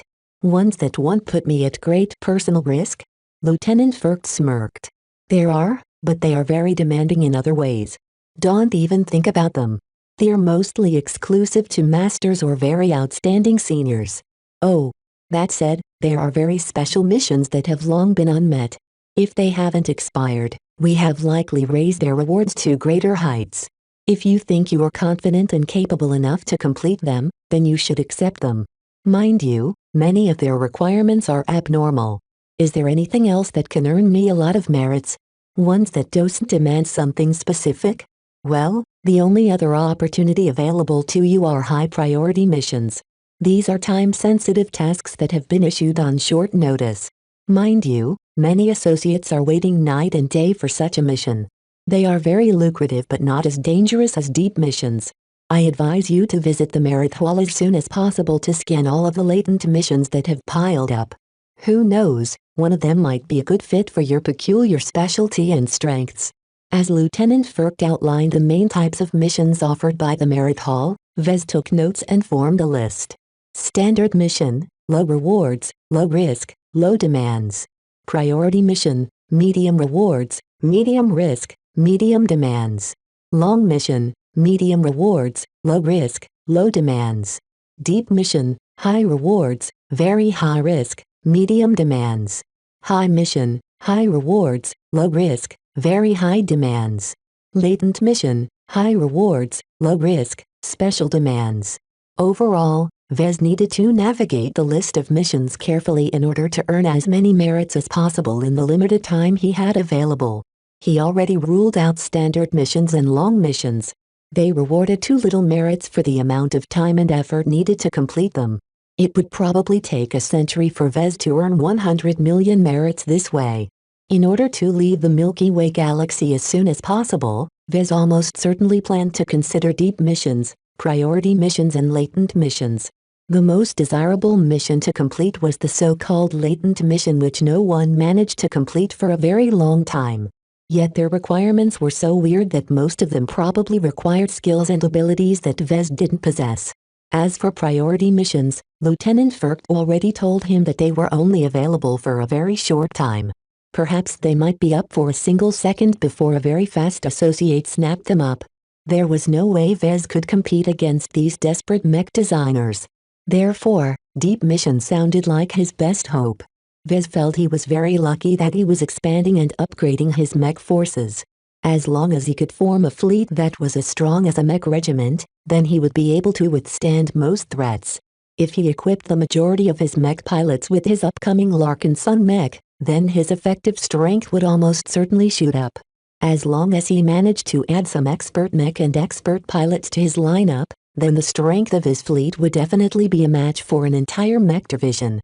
"Ones that won't put me at great personal risk?" Lieutenant Firk smirked. "There are, but they are very demanding in other ways. Don't even think about them. They're mostly exclusive to masters or very outstanding seniors. Oh, that said, there are very special missions that have long been unmet. If they haven't expired, we have likely raised their rewards to greater heights. If you think you are confident and capable enough to complete them, then you should accept them. Mind you, many of their requirements are abnormal. Is there anything else that can earn me a lot of merits? Ones that don't demand something specific? Well, the only other opportunity available to you are high-priority missions. These are time-sensitive tasks that have been issued on short notice. Mind you, many associates are waiting night and day for such a mission. They are very lucrative but not as dangerous as deep missions. I advise you to visit the Merit Hall as soon as possible to scan all of the latent missions that have piled up. Who knows, one of them might be a good fit for your peculiar specialty and strengths." As Lieutenant Firk outlined the main types of missions offered by the Merit Hall, Vez took notes and formed a list. Standard mission, low rewards, low risk, low demands. Priority mission, medium rewards, medium risk, medium demands. Long mission, medium rewards, low risk, low demands. Deep mission, high rewards, very high risk, medium demands. High mission, high rewards, low risk, very high demands. Latent mission, high rewards, low risk, special demands. Overall, Vez needed to navigate the list of missions carefully in order to earn as many merits as possible in the limited time he had available. He already ruled out standard missions and long missions. They rewarded too little merits for the amount of time and effort needed to complete them. It would probably take a century for Vez to earn 100 million merits this way. In order to leave the Milky Way galaxy as soon as possible, Vez almost certainly planned to consider deep missions, priority missions and latent missions. The most desirable mission to complete was the so-called latent mission, which no one managed to complete for a very long time. Yet their requirements were so weird that most of them probably required skills and abilities that Vez didn't possess. As for priority missions, Lieutenant Firk already told him that they were only available for a very short time. Perhaps they might be up for a single second before a very fast associate snapped them up. There was no way Vez could compete against these desperate mech designers. Therefore, deep mission sounded like his best hope. Vez felt he was very lucky that he was expanding and upgrading his mech forces. As long as he could form a fleet that was as strong as a mech regiment, then he would be able to withstand most threats. If he equipped the majority of his mech pilots with his upcoming Larkin Sun mech, then his effective strength would almost certainly shoot up. As long as he managed to add some expert mech and expert pilots to his lineup, then the strength of his fleet would definitely be a match for an entire mech division.